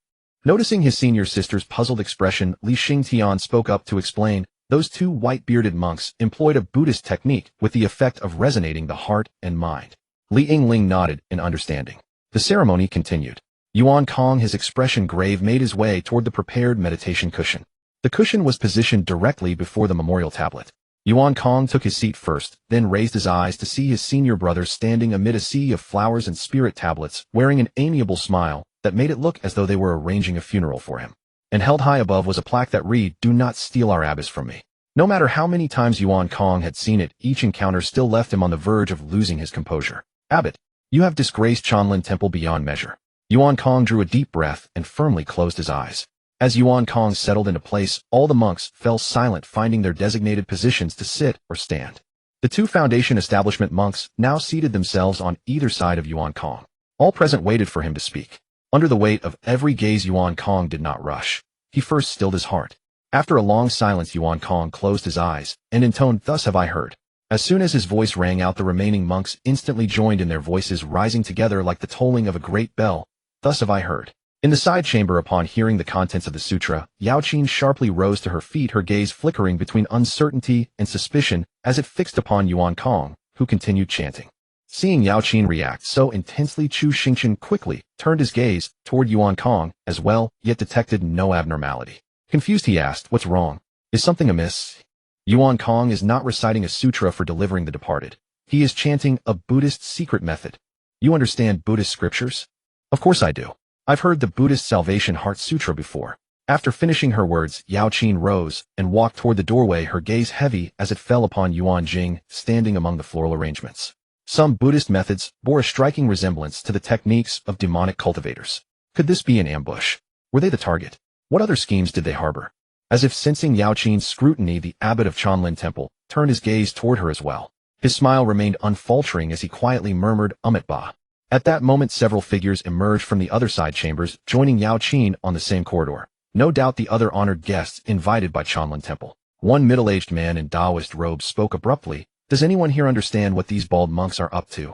Noticing his senior sister's puzzled expression, Li Xingtian spoke up to explain. Those two white-bearded monks employed a Buddhist technique with the effect of resonating the heart and mind. Li Yingling nodded in understanding. The ceremony continued. Yuan Kong, his expression grave, made his way toward the prepared meditation cushion. The cushion was positioned directly before the memorial tablet. Yuan Kong took his seat first, then raised his eyes to see his senior brother standing amid a sea of flowers and spirit tablets, wearing an amiable smile that made it look as though they were arranging a funeral for him. And held high above was a plaque that read, "Do not steal our abbess from me." No matter how many times Yuan Kong had seen it, each encounter still left him on the verge of losing his composure. "Abbot, you have disgraced Chanlin Temple beyond measure." Yuan Kong drew a deep breath and firmly closed his eyes. As Yuan Kong settled into place, all the monks fell silent, finding their designated positions to sit or stand. The two foundation establishment monks now seated themselves on either side of Yuan Kong. All present waited for him to speak. Under the weight of every gaze, Yuan Kong did not rush. He first stilled his heart. After a long silence, Yuan Kong closed his eyes and intoned, "Thus have I heard." As soon as his voice rang out, the remaining monks instantly joined in, their voices rising together like the tolling of a great bell. "Thus have I heard." In the side chamber, upon hearing the contents of the sutra, Yaoqin sharply rose to her feet, her gaze flickering between uncertainty and suspicion as it fixed upon Yuan Kong, who continued chanting. Seeing Yaoqin react so intensely, Chu Xingchen quickly turned his gaze toward Yuan Kong as well, yet detected no abnormality. Confused, he asked, "What's wrong? Is something amiss?" Yuan Kong is not reciting a sutra for delivering the departed. He is chanting a Buddhist secret method. "You understand Buddhist scriptures?" "Of course I do. I've heard the Buddhist Salvation Heart Sutra before." After finishing her words, Yaoqin rose and walked toward the doorway, her gaze heavy as it fell upon Yuan Jing, standing among the floral arrangements. Some Buddhist methods bore a striking resemblance to the techniques of demonic cultivators. Could this be an ambush? Were they the target? What other schemes did they harbor? As if sensing Yao Qin's scrutiny, the abbot of Chanlin Temple turned his gaze toward her as well. His smile remained unfaltering as he quietly murmured, Amit Ba. At that moment, several figures emerged from the other side chambers, joining Yao Qin on the same corridor. No doubt the other honored guests invited by Chanlin Temple. One middle-aged man in Taoist robes spoke abruptly. Does anyone here understand what these bald monks are up to?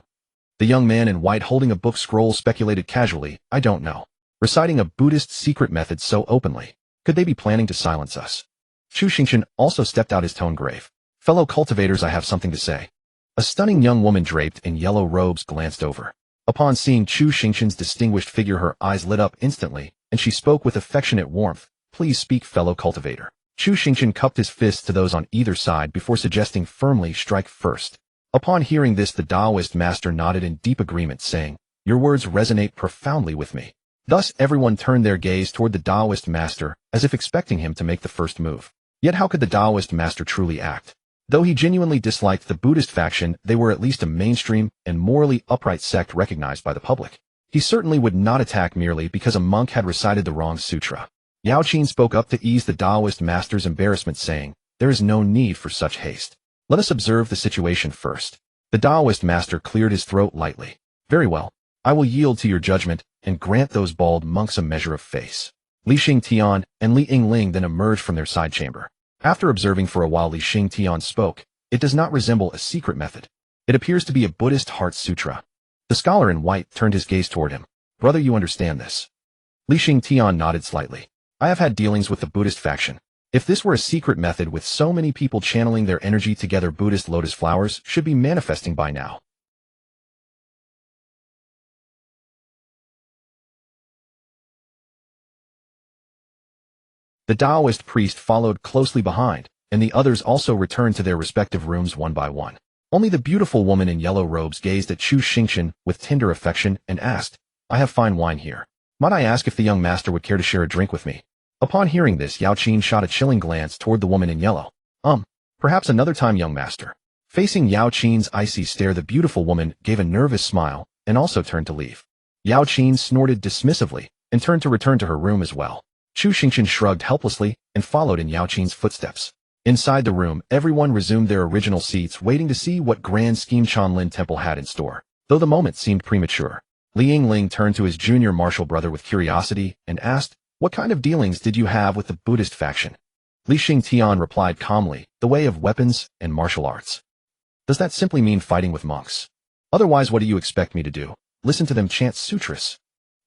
The young man in white holding a book scroll speculated casually, I don't know. Reciting a Buddhist secret method so openly. Could they be planning to silence us? Chu Xingchen also stepped out, his tone grave. Fellow cultivators, I have something to say. A stunning young woman draped in yellow robes glanced over. Upon seeing Chu Xingchen's distinguished figure, her eyes lit up instantly, and she spoke with affectionate warmth. Please speak, fellow cultivator. Chu Xingchen cupped his fists to those on either side before suggesting firmly, strike first. Upon hearing this, the Taoist master nodded in deep agreement, saying, Your words resonate profoundly with me. Thus everyone turned their gaze toward the Taoist master, as if expecting him to make the first move. Yet how could the Taoist master truly act? Though he genuinely disliked the Buddhist faction, they were at least a mainstream and morally upright sect recognized by the public. He certainly would not attack merely because a monk had recited the wrong sutra. Yao Qin spoke up to ease the Taoist master's embarrassment, saying, There is no need for such haste. Let us observe the situation first. The Taoist master cleared his throat lightly. Very well. I will yield to your judgment and grant those bald monks a measure of face. Li Xingtian and Li Yingling then emerged from their side chamber. After observing for a while, Li Xingtian spoke. It does not resemble a secret method. It appears to be a Buddhist Heart Sutra. The scholar in white turned his gaze toward him. Brother, you understand this? Li Xingtian nodded slightly. I have had dealings with the Buddhist faction. If this were a secret method with so many people channeling their energy together, Buddhist lotus flowers should be manifesting by now. The Taoist priest followed closely behind, and the others also returned to their respective rooms one by one. Only the beautiful woman in yellow robes gazed at Chu Xingchen with tender affection and asked, I have fine wine here. Might I ask if the young master would care to share a drink with me? Upon hearing this, Yao Qin shot a chilling glance toward the woman in yellow. Perhaps another time, young master. Facing Yao Qin's icy stare, the beautiful woman gave a nervous smile and also turned to leave. Yao Qin snorted dismissively and turned to return to her room as well. Chu Xingchen shrugged helplessly and followed in Yao Qin's footsteps. Inside the room, everyone resumed their original seats, waiting to see what grand scheme Chanlin Temple had in store. Though the moment seemed premature, Li Yingling turned to his junior martial brother with curiosity and asked, What kind of dealings did you have with the Buddhist faction? Li Xingtian replied calmly, The way of weapons and martial arts. Does that simply mean fighting with monks? Otherwise, what do you expect me to do? Listen to them chant sutras?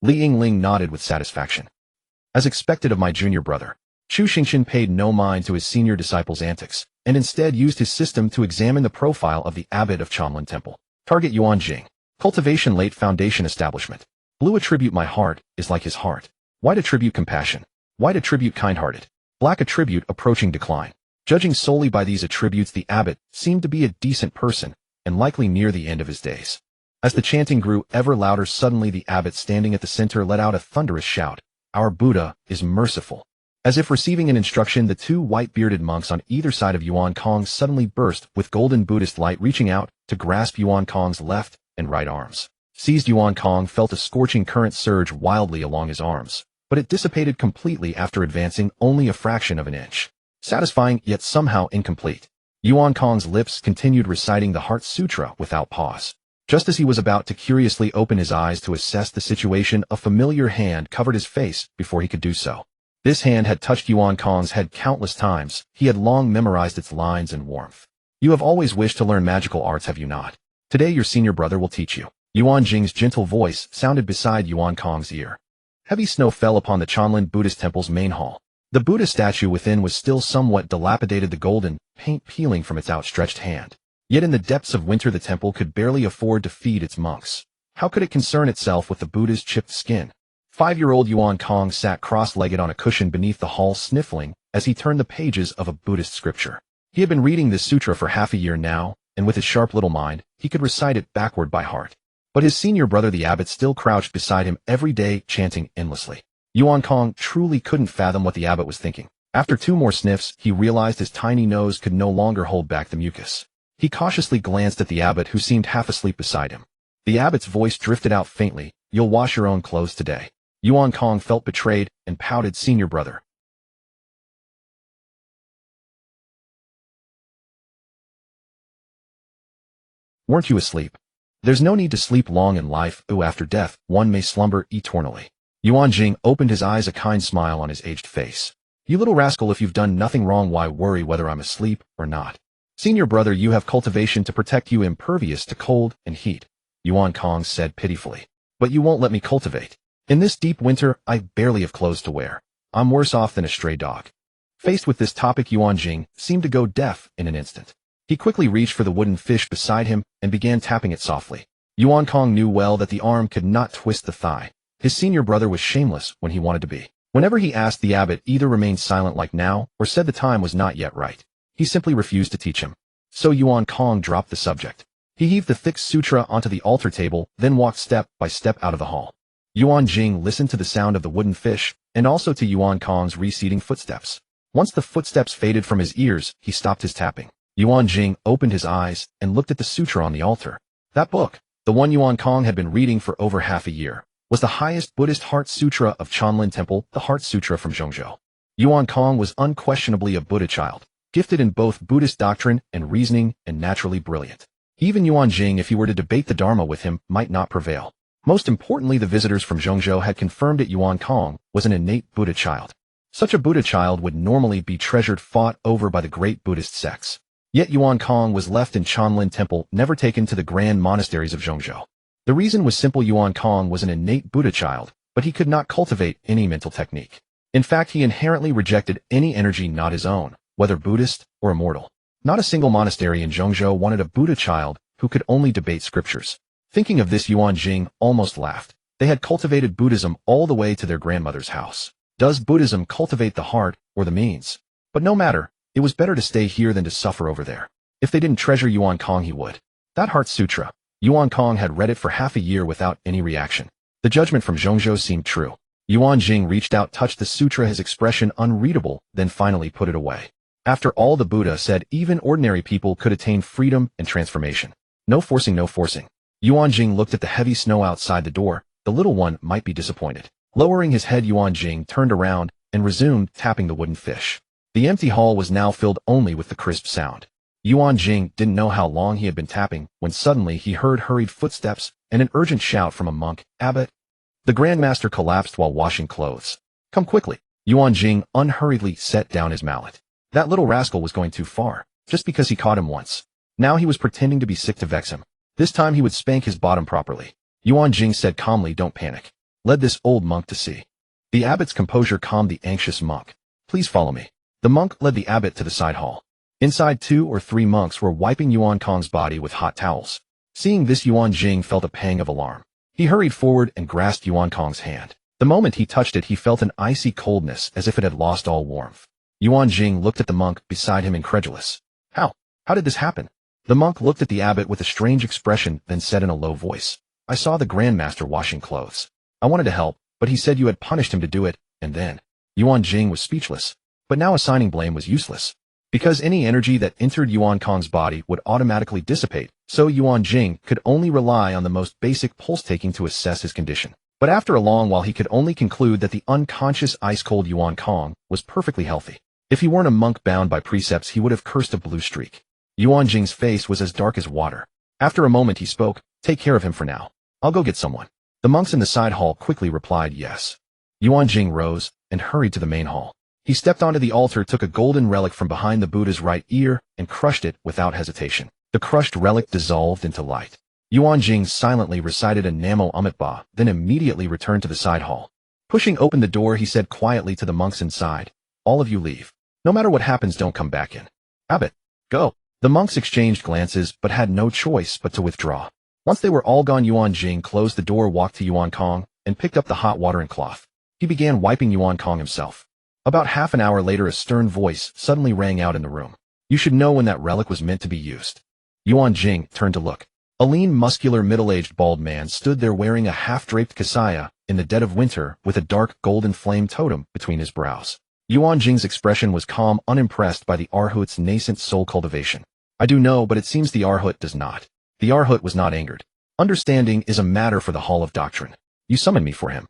Li Yingling nodded with satisfaction. As expected of my junior brother, Chu Xingchen paid no mind to his senior disciple's antics, and instead used his system to examine the profile of the abbot of Chanlin Temple. Target Yuanjing. Cultivation late foundation establishment. Blue attribute my heart is like his heart. White attribute compassion. White attribute kind-hearted. Black attribute approaching decline. Judging solely by these attributes, the abbot seemed to be a decent person, and likely near the end of his days. As the chanting grew ever louder, suddenly the abbot standing at the center let out a thunderous shout. Our Buddha is merciful. As if receiving an instruction, the two white-bearded monks on either side of Yuan Kong suddenly burst with golden Buddhist light, reaching out to grasp Yuan Kong's left and right arms. Seized, Yuan Kong felt a scorching current surge wildly along his arms, but it dissipated completely after advancing only a fraction of an inch. Satisfying, yet somehow incomplete. Yuan Kong's lips continued reciting the Heart Sutra without pause. Just as he was about to curiously open his eyes to assess the situation, a familiar hand covered his face before he could do so. This hand had touched Yuan Kong's head countless times. He had long memorized its lines and warmth. You have always wished to learn magical arts, have you not? Today your senior brother will teach you. Yuan Jing's gentle voice sounded beside Yuan Kong's ear. Heavy snow fell upon the Chanlin Buddhist temple's main hall. The Buddha statue within was still somewhat dilapidated, the golden paint peeling from its outstretched hand. Yet in the depths of winter the temple could barely afford to feed its monks. How could it concern itself with the Buddha's chipped skin? 5-year-old Yuan Kong sat cross-legged on a cushion beneath the hall, sniffling as he turned the pages of a Buddhist scripture. He had been reading this sutra for half a year now, and with his sharp little mind, he could recite it backward by heart. But his senior brother the abbot still crouched beside him every day, chanting endlessly. Yuan Kong truly couldn't fathom what the abbot was thinking. After 2 more sniffs, he realized his tiny nose could no longer hold back the mucus. He cautiously glanced at the abbot, who seemed half asleep beside him. The abbot's voice drifted out faintly, You'll wash your own clothes today. Yuan Kong felt betrayed and pouted, Senior brother, Weren't you asleep? There's no need to sleep long in life, after death, one may slumber eternally. Yuan Jing opened his eyes, a kind smile on his aged face. You little rascal, if you've done nothing wrong, why worry whether I'm asleep or not? Senior brother, you have cultivation to protect you, impervious to cold and heat, Yuan Kong said pitifully. But you won't let me cultivate. In this deep winter, I barely have clothes to wear. I'm worse off than a stray dog. Faced with this topic, Yuan Jing seemed to go deaf in an instant. He quickly reached for the wooden fish beside him and began tapping it softly. Yuan Kong knew well that the arm could not twist the thigh. His senior brother was shameless when he wanted to be. Whenever he asked, the abbot either remained silent like now or said the time was not yet right. He simply refused to teach him. So Yuan Kong dropped the subject. He heaved the thick sutra onto the altar table, then walked step by step out of the hall. Yuan Jing listened to the sound of the wooden fish and also to Yuan Kong's receding footsteps. Once the footsteps faded from his ears, he stopped his tapping. Yuan Jing opened his eyes and looked at the sutra on the altar. That book, the one Yuan Kong had been reading for over half a year, was the highest Buddhist Heart Sutra of Chanlin Temple, the Heart Sutra from Zhongzhou. Yuan Kong was unquestionably a Buddha child, gifted in both Buddhist doctrine and reasoning and naturally brilliant. Even Yuan Jing, if he were to debate the Dharma with him, might not prevail. Most importantly, the visitors from Zhongzhou had confirmed that Yuan Kong was an innate Buddha child. Such a Buddha child would normally be treasured, fought over by the great Buddhist sects. Yet Yuan Kong was left in Chanlin Temple, never taken to the grand monasteries of Zhongzhou. The reason was simple: Yuan Kong was an innate Buddha child, but he could not cultivate any mental technique. In fact, he inherently rejected any energy not his own, whether Buddhist or immortal. Not a single monastery in Zhongzhou wanted a Buddha child who could only debate scriptures. Thinking of this, Yuan Jing almost laughed. They had cultivated Buddhism all the way to their grandmother's house. Does Buddhism cultivate the heart or the means? But no matter. It was better to stay here than to suffer over there. If they didn't treasure Yuan Kong, he would. That Heart Sutra. Yuan Kong had read it for half a year without any reaction. The judgment from Zhongzhou seemed true. Yuan Jing reached out, touched the sutra, his expression unreadable, then finally put it away. After all, the Buddha said even ordinary people could attain freedom and transformation. No forcing, no forcing. Yuan Jing looked at the heavy snow outside the door. The little one might be disappointed. Lowering his head, Yuan Jing turned around and resumed tapping the wooden fish. The empty hall was now filled only with the crisp sound. Yuan Jing didn't know how long he had been tapping when suddenly he heard hurried footsteps and an urgent shout from a monk. Abbot! The Grandmaster collapsed while washing clothes. Come quickly. Yuan Jing unhurriedly set down his mallet. That little rascal was going too far, just because he caught him once. Now he was pretending to be sick to vex him. This time he would spank his bottom properly. Yuan Jing said calmly, don't panic. Led this old monk to see. The abbot's composure calmed the anxious monk. Please follow me. The monk led the abbot to the side hall. Inside, 2 or 3 monks were wiping Yuan Kong's body with hot towels. Seeing this, Yuan Jing felt a pang of alarm. He hurried forward and grasped Yuan Kong's hand. The moment he touched it, he felt an icy coldness as if it had lost all warmth. Yuan Jing looked at the monk beside him, incredulous. How did this happen? The monk looked at the abbot with a strange expression, then said in a low voice, I saw the Grandmaster washing clothes. I wanted to help, but he said you had punished him to do it, and then. Yuan Jing was speechless. But now assigning blame was useless. Because any energy that entered Yuan Kong's body would automatically dissipate, so Yuan Jing could only rely on the most basic pulse-taking to assess his condition. But after a long while, he could only conclude that the unconscious ice-cold Yuan Kong was perfectly healthy. If he weren't a monk bound by precepts, he would have cursed a blue streak. Yuan Jing's face was as dark as water. After a moment he spoke, take care of him for now. I'll go get someone. The monks in the side hall quickly replied yes. Yuan Jing rose and hurried to the main hall. He stepped onto the altar, took a golden relic from behind the Buddha's right ear, and crushed it without hesitation. The crushed relic dissolved into light. Yuan Jing silently recited a Namo Amitabha, then immediately returned to the side hall. Pushing open the door, he said quietly to the monks inside, all of you leave. No matter what happens, don't come back in. Abbot, go. The monks exchanged glances but had no choice but to withdraw. Once they were all gone, Yuan Jing closed the door, walked to Yuan Kong, and picked up the hot water and cloth. He began wiping Yuan Kong himself. About half an hour later, a stern voice suddenly rang out in the room. You should know when that relic was meant to be used. Yuan Jing turned to look. A lean, muscular, middle-aged bald man stood there wearing a half-draped kasaya in the dead of winter with a dark golden flame totem between his brows. Yuan Jing's expression was calm, unimpressed by the Arhut's nascent soul cultivation. I do know, but it seems the Arhut does not. The Arhut was not angered. Understanding is a matter for the Hall of Doctrine. You summoned me for him.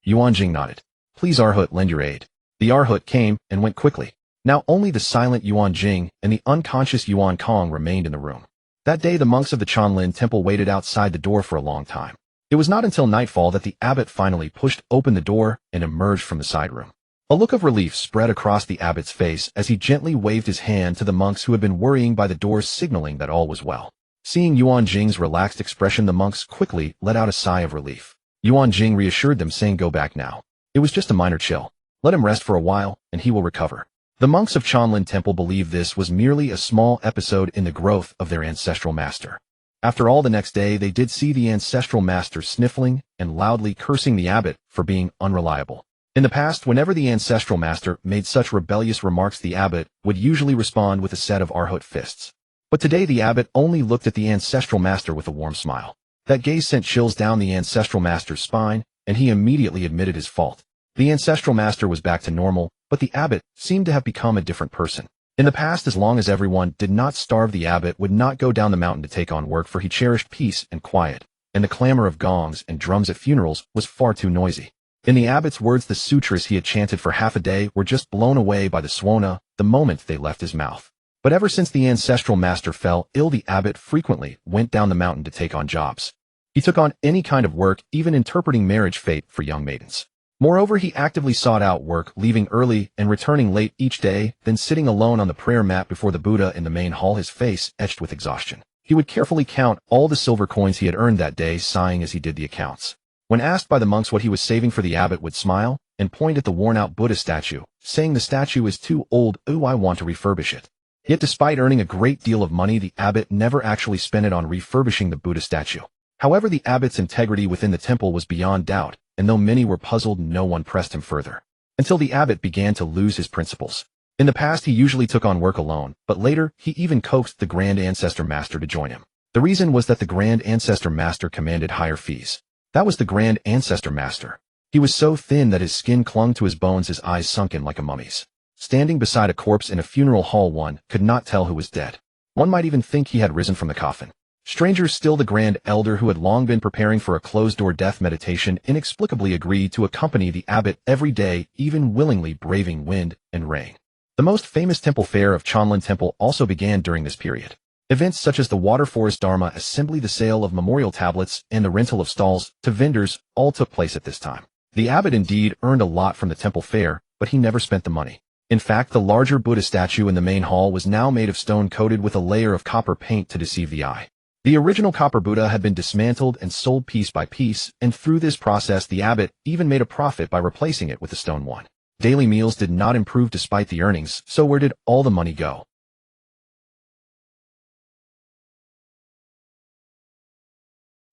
Yuan Jing nodded. Please, Arhut, lend your aid. The Arhut came and went quickly. Now only the silent Yuan Jing and the unconscious Yuan Kong remained in the room. That day the monks of the Chanlin temple waited outside the door for a long time. It was not until nightfall that the abbot finally pushed open the door and emerged from the side room. A look of relief spread across the abbot's face as he gently waved his hand to the monks who had been worrying by the door, signaling that all was well. Seeing Yuan Jing's relaxed expression, the monks quickly let out a sigh of relief. Yuan Jing reassured them, saying, "Go back now. It was just a minor chill. Let him rest for a while, and he will recover." The monks of Chanlin Temple believed this was merely a small episode in the growth of their ancestral master. After all, the next day they did see the ancestral master sniffling and loudly cursing the abbot for being unreliable. In the past, whenever the ancestral master made such rebellious remarks, the abbot would usually respond with a set of Arhut fists. But today the abbot only looked at the ancestral master with a warm smile. That gaze sent chills down the ancestral master's spine, and he immediately admitted his fault. The ancestral master was back to normal, but the abbot seemed to have become a different person. In the past, as long as everyone did not starve, the abbot would not go down the mountain to take on work, for he cherished peace and quiet, and the clamor of gongs and drums at funerals was far too noisy. In the abbot's words, the sutras he had chanted for half a day were just blown away by the swana the moment they left his mouth. But ever since the ancestral master fell ill, the abbot frequently went down the mountain to take on jobs. He took on any kind of work, even interpreting marriage fate for young maidens. Moreover, he actively sought out work, leaving early and returning late each day, then sitting alone on the prayer mat before the Buddha in the main hall, his face etched with exhaustion. He would carefully count all the silver coins he had earned that day, sighing as he did the accounts. When asked by the monks what he was saving for, the abbot would smile and point at the worn-out Buddha statue, saying, "The statue is too old. Ooh, I want to refurbish it." Yet despite earning a great deal of money, the abbot never actually spent it on refurbishing the Buddha statue. However, the abbot's integrity within the temple was beyond doubt, and though many were puzzled, no one pressed him further. Until the abbot began to lose his principles. In the past, he usually took on work alone, but later, he even coaxed the Grand Ancestor Master to join him. The reason was that the Grand Ancestor Master commanded higher fees. That was the Grand Ancestor Master. He was so thin that his skin clung to his bones, his eyes sunken like a mummy's. Standing beside a corpse in a funeral hall, one could not tell who was dead. One might even think he had risen from the coffin. Stranger still, the Grand Elder, who had long been preparing for a closed-door death meditation, inexplicably agreed to accompany the abbot every day, even willingly braving wind and rain. The most famous temple fair of Chanlin Temple also began during this period. Events such as the Water Forest Dharma Assembly, the sale of memorial tablets, and the rental of stalls to vendors all took place at this time. The abbot indeed earned a lot from the temple fair, but he never spent the money. In fact, the larger Buddha statue in the main hall was now made of stone coated with a layer of copper paint to deceive the eye. The original copper Buddha had been dismantled and sold piece by piece, and through this process the abbot even made a profit by replacing it with a stone one. Daily meals did not improve despite the earnings, so where did all the money go?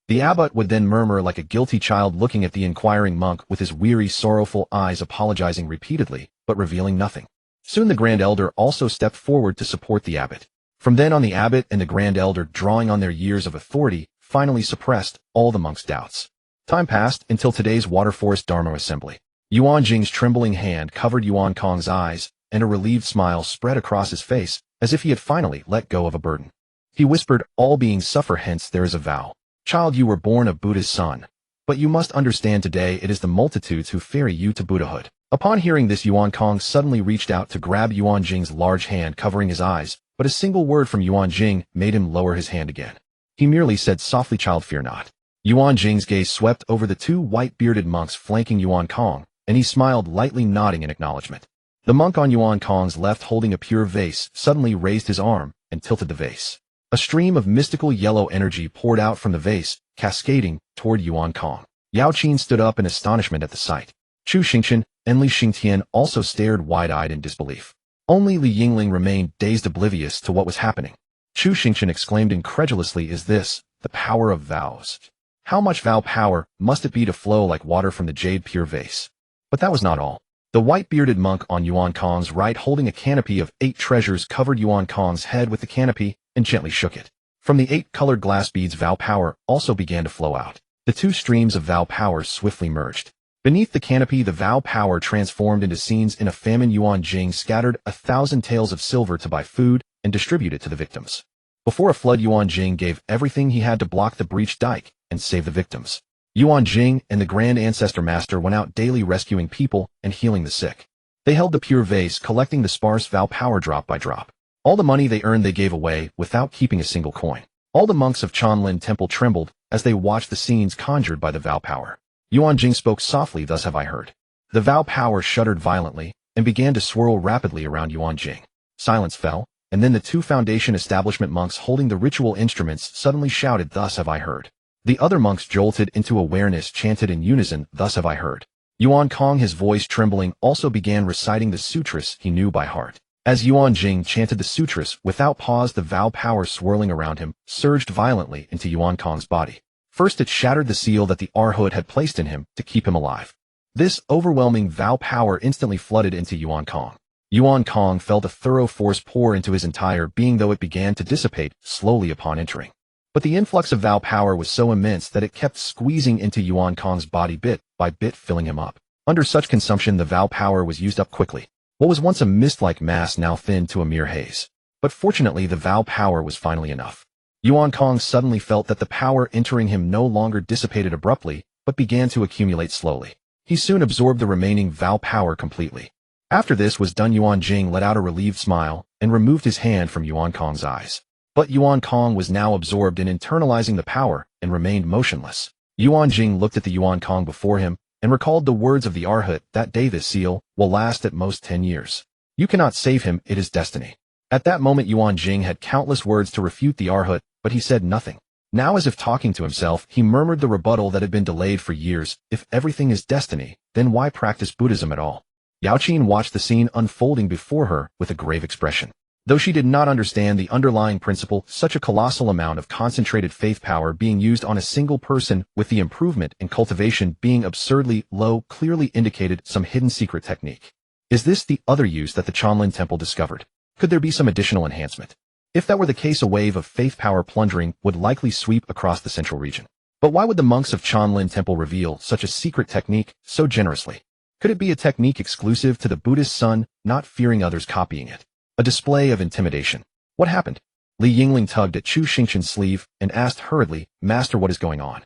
The abbot would then murmur like a guilty child, looking at the inquiring monk with his weary, sorrowful eyes, apologizing repeatedly, but revealing nothing. Soon the Grand Elder also stepped forward to support the abbot. From then on, the abbot and the Grand Elder, drawing on their years of authority, finally suppressed all the monks' doubts. Time passed until today's Water Forest Dharma Assembly. Yuan Jing's trembling hand covered Yuan Kong's eyes, and a relieved smile spread across his face, as if he had finally let go of a burden. He whispered, "All beings suffer, hence there is a vow. Child, you were born a Buddha's son. But you must understand, today it is the multitudes who ferry you to Buddhahood." Upon hearing this, Yuan Kong suddenly reached out to grab Yuan Jing's large hand, covering his eyes, but a single word from Yuan Jing made him lower his hand again. He merely said softly, "Child, fear not." Yuan Jing's gaze swept over the two white-bearded monks flanking Yuan Kong, and he smiled, lightly nodding in acknowledgement. The monk on Yuan Kong's left, holding a pure vase, suddenly raised his arm and tilted the vase. A stream of mystical yellow energy poured out from the vase, cascading toward Yuan Kong. Yao Qin stood up in astonishment at the sight. Chu Xingchen and Li Xingtian also stared wide-eyed in disbelief. Only Li Yingling remained dazed, oblivious to what was happening. Chu Xingchen exclaimed incredulously, "Is this the power of vows? How much vow power must it be to flow like water from the jade pure vase?" But that was not all. The white-bearded monk on Yuan Kong's right, holding a canopy of 8 treasures, covered Yuan Kong's head with the canopy and gently shook it. From the 8 colored glass beads, vow power also began to flow out. The 2 streams of vow power swiftly merged. Beneath the canopy, the vow power transformed into scenes in a famine. Yuan Jing scattered 1,000 taels of silver to buy food and distribute it to the victims. Before a flood, Yuan Jing gave everything he had to block the breached dike and save the victims. Yuan Jing and the Grand Ancestor Master went out daily, rescuing people and healing the sick. They held the pure vase, collecting the sparse vow power drop by drop. All the money they earned they gave away, without keeping a single coin. All the monks of Chanlin Temple trembled as they watched the scenes conjured by the Vow Power. Yuan Jing spoke softly, "Thus have I heard." The Vow Power shuddered violently and began to swirl rapidly around Yuan Jing. Silence fell, and then the two Foundation establishment monks holding the ritual instruments suddenly shouted, "Thus have I heard." The other monks jolted into awareness, chanted in unison, "Thus have I heard." Yuan Kong, his voice trembling, also began reciting the sutras he knew by heart. As Yuan Jing chanted the sutras without pause, the Vow Power swirling around him surged violently into Yuan Kong's body. First it shattered the seal that the Arhat had placed in him to keep him alive. This overwhelming Vow Power instantly flooded into Yuan Kong. Yuan Kong felt a thorough force pour into his entire being, though it began to dissipate slowly upon entering. But the influx of Vow Power was so immense that it kept squeezing into Yuan Kong's body bit by bit, filling him up. Under such consumption, the Vow Power was used up quickly. What was once a mist-like mass now thinned to a mere haze. But fortunately, the Vow Power was finally enough. Yuan Kong suddenly felt that the power entering him no longer dissipated abruptly, but began to accumulate slowly. He soon absorbed the remaining Vow Power completely. After this was done, Yuan Jing let out a relieved smile and removed his hand from Yuan Kong's eyes. But Yuan Kong was now absorbed in internalizing the power and remained motionless. Yuan Jing looked at the Yuan Kong before him and recalled the words of the Arhat that day: "This seal will last at most 10 years. You cannot save him, it is destiny." At that moment, Yuan Jing had countless words to refute the Arhat, but he said nothing. Now, as if talking to himself, he murmured the rebuttal that had been delayed for years: "If everything is destiny, then why practice Buddhism at all?" Yao Qin watched the scene unfolding before her with a grave expression. Though she did not understand the underlying principle, such a colossal amount of concentrated faith power being used on a single person, with the improvement in cultivation being absurdly low, clearly indicated some hidden secret technique. Is this the other use that the Chanlin Temple discovered? Could there be some additional enhancement? If that were the case, a wave of faith power plundering would likely sweep across the central region. But why would the monks of Chanlin Temple reveal such a secret technique so generously? Could it be a technique exclusive to the Buddhist sun, not fearing others copying it? A display of intimidation. What happened? Li Yingling tugged at Chu Xingchen's sleeve and asked hurriedly, "Master, what is going on?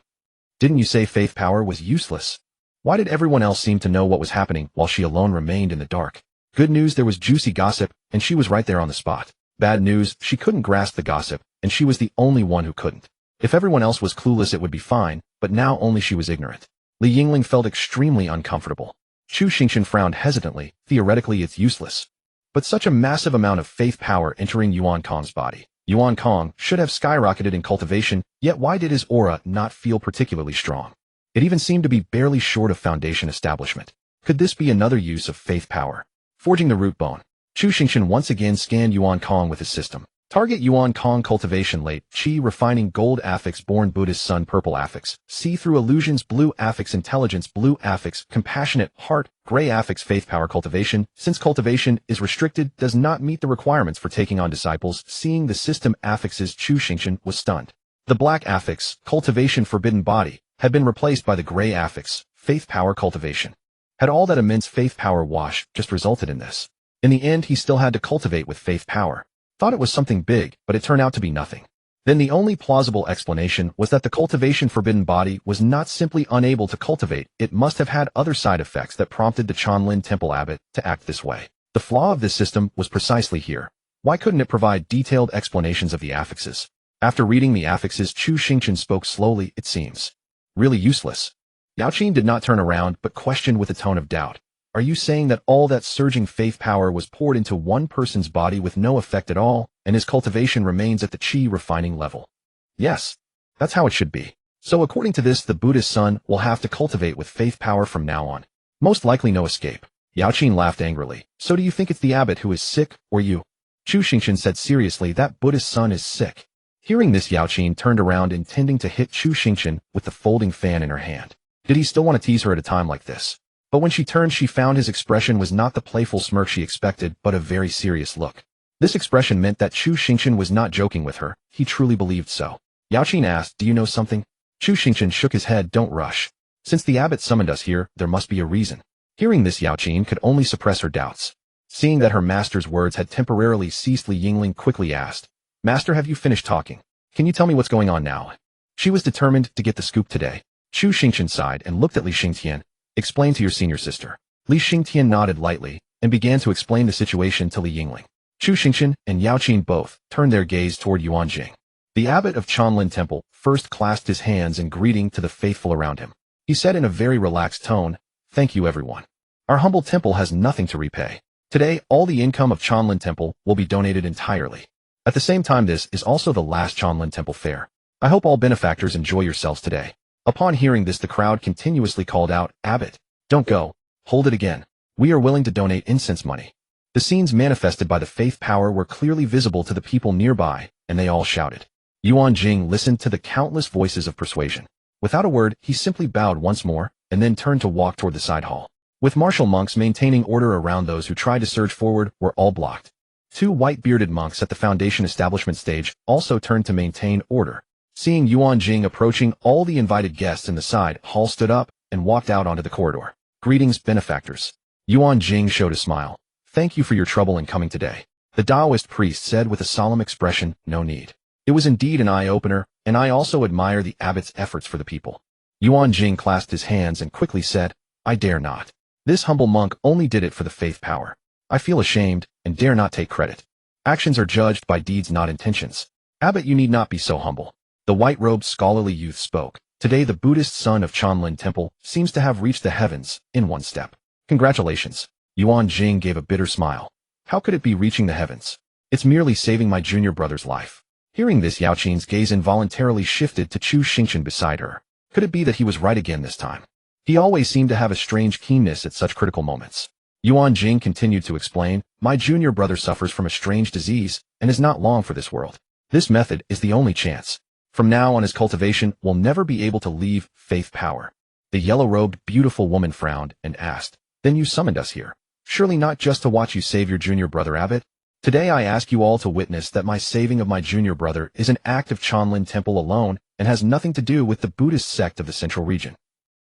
Didn't you say faith power was useless? Why did everyone else seem to know what was happening while she alone remained in the dark?" Good news, there was juicy gossip, and she was right there on the spot. Bad news, she couldn't grasp the gossip, and she was the only one who couldn't. If everyone else was clueless, it would be fine, but now only she was ignorant. Li Yingling felt extremely uncomfortable. Chu Xingchen frowned hesitantly. Theoretically, it's useless. But such a massive amount of faith power entering Yuan Kong's body. Yuan Kong should have skyrocketed in cultivation, yet why did his aura not feel particularly strong? It even seemed to be barely short of Foundation establishment. Could this be another use of faith power? Forging the root bone. Chu Xingchen once again scanned Yuan Kong with his system. Target: Yuan Kong cultivation, late Qi refining, gold affix, born Buddhist sun, purple affix, see-through illusions, blue affix, intelligence, blue affix, compassionate, heart, gray affix, faith power cultivation. Since cultivation is restricted, does not meet the requirements for taking on disciples. Seeing the system affixes, Chu Xingchen was stunned. The black affix, cultivation, forbidden body, had been replaced by the gray affix, faith power cultivation. Had all that immense faith power wash just resulted in this? In the end, he still had to cultivate with faith power. Thought it was something big, but it turned out to be nothing. Then the only plausible explanation was that the cultivation forbidden body was not simply unable to cultivate, it must have had other side effects that prompted the Chanlin Temple abbot to act this way. The flaw of this system was precisely here. Why couldn't it provide detailed explanations of the affixes? After reading the affixes, Chu Xingchen spoke slowly. "It seems really useless." Yao Qin did not turn around, but questioned with a tone of doubt. "Are you saying that all that surging faith power was poured into one person's body with no effect at all, and his cultivation remains at the Qi refining level?" "Yes, that's how it should be. So according to this, the Buddhist sun will have to cultivate with faith power from now on. Most likely no escape." Yao Qin laughed angrily. "So do you think it's the abbot who is sick, or you?" Chu Xingchen said seriously, "That Buddhist sun is sick." Hearing this, Yao Qin turned around, intending to hit Chu Xingchen with the folding fan in her hand. Did he still want to tease her at a time like this? But when she turned, she found his expression was not the playful smirk she expected, but a very serious look. This expression meant that Chu Xingchen was not joking with her. He truly believed so. Yao Qin asked, "Do you know something?" Chu Xingchen shook his head. "Don't rush. Since the abbot summoned us here, there must be a reason." Hearing this, Yao Qin could only suppress her doubts. Seeing that her master's words had temporarily ceased, Li Yingling quickly asked, "Master, have you finished talking? Can you tell me what's going on now?" She was determined to get the scoop today. Chu Xingchen sighed and looked at Li Xingtian. "Explain to your senior sister." Li Xingtian nodded lightly and began to explain the situation to Li Yingling. Chu Xingchen and Yao Qin both turned their gaze toward Yuan Jing. The abbot of Chanlin Temple first clasped his hands in greeting to the faithful around him. He said in a very relaxed tone, "Thank you everyone. Our humble temple has nothing to repay. Today, all the income of Chanlin Temple will be donated entirely. At the same time, this is also the last Chanlin Temple fair. I hope all benefactors enjoy yourselves today." Upon hearing this, the crowd continuously called out, "Abbot, don't go. Hold it again. We are willing to donate incense money." The scenes manifested by the faith power were clearly visible to the people nearby, and they all shouted. Yuan Jing listened to the countless voices of persuasion. Without a word, he simply bowed once more, and then turned to walk toward the side hall. With martial monks maintaining order around, those who tried to surge forward were all blocked. Two white-bearded monks at the foundation establishment stage also turned to maintain order. Seeing Yuan Jing approaching, all the invited guests in the side hall stood up and walked out onto the corridor. "Greetings, benefactors." Yuan Jing showed a smile. "Thank you for your trouble in coming today." The Taoist priest said with a solemn expression, "No need. It was indeed an eye-opener, and I also admire the abbot's efforts for the people." Yuan Jing clasped his hands and quickly said, "I dare not. This humble monk only did it for the faith power. I feel ashamed and dare not take credit. Actions are judged by deeds, not intentions. Abbot, you need not be so humble." The white-robed scholarly youth spoke. "Today the Buddhist son of Chanlin Temple seems to have reached the heavens in one step. Congratulations." Yuan Jing gave a bitter smile. "How could it be reaching the heavens? It's merely saving my junior brother's life." Hearing this, Yao Qin's gaze involuntarily shifted to Chu Xingchen beside her. Could it be that he was right again this time? He always seemed to have a strange keenness at such critical moments. Yuan Jing continued to explain, "My junior brother suffers from a strange disease and is not long for this world. This method is the only chance. From now on, his cultivation will never be able to leave faith power." The yellow-robed, beautiful woman frowned and asked, "Then you summoned us here? Surely not just to watch you save your junior brother, Abbot? Today I ask you all to witness that my saving of my junior brother is an act of Chanlin Temple alone and has nothing to do with the Buddhist sect of the Central Region."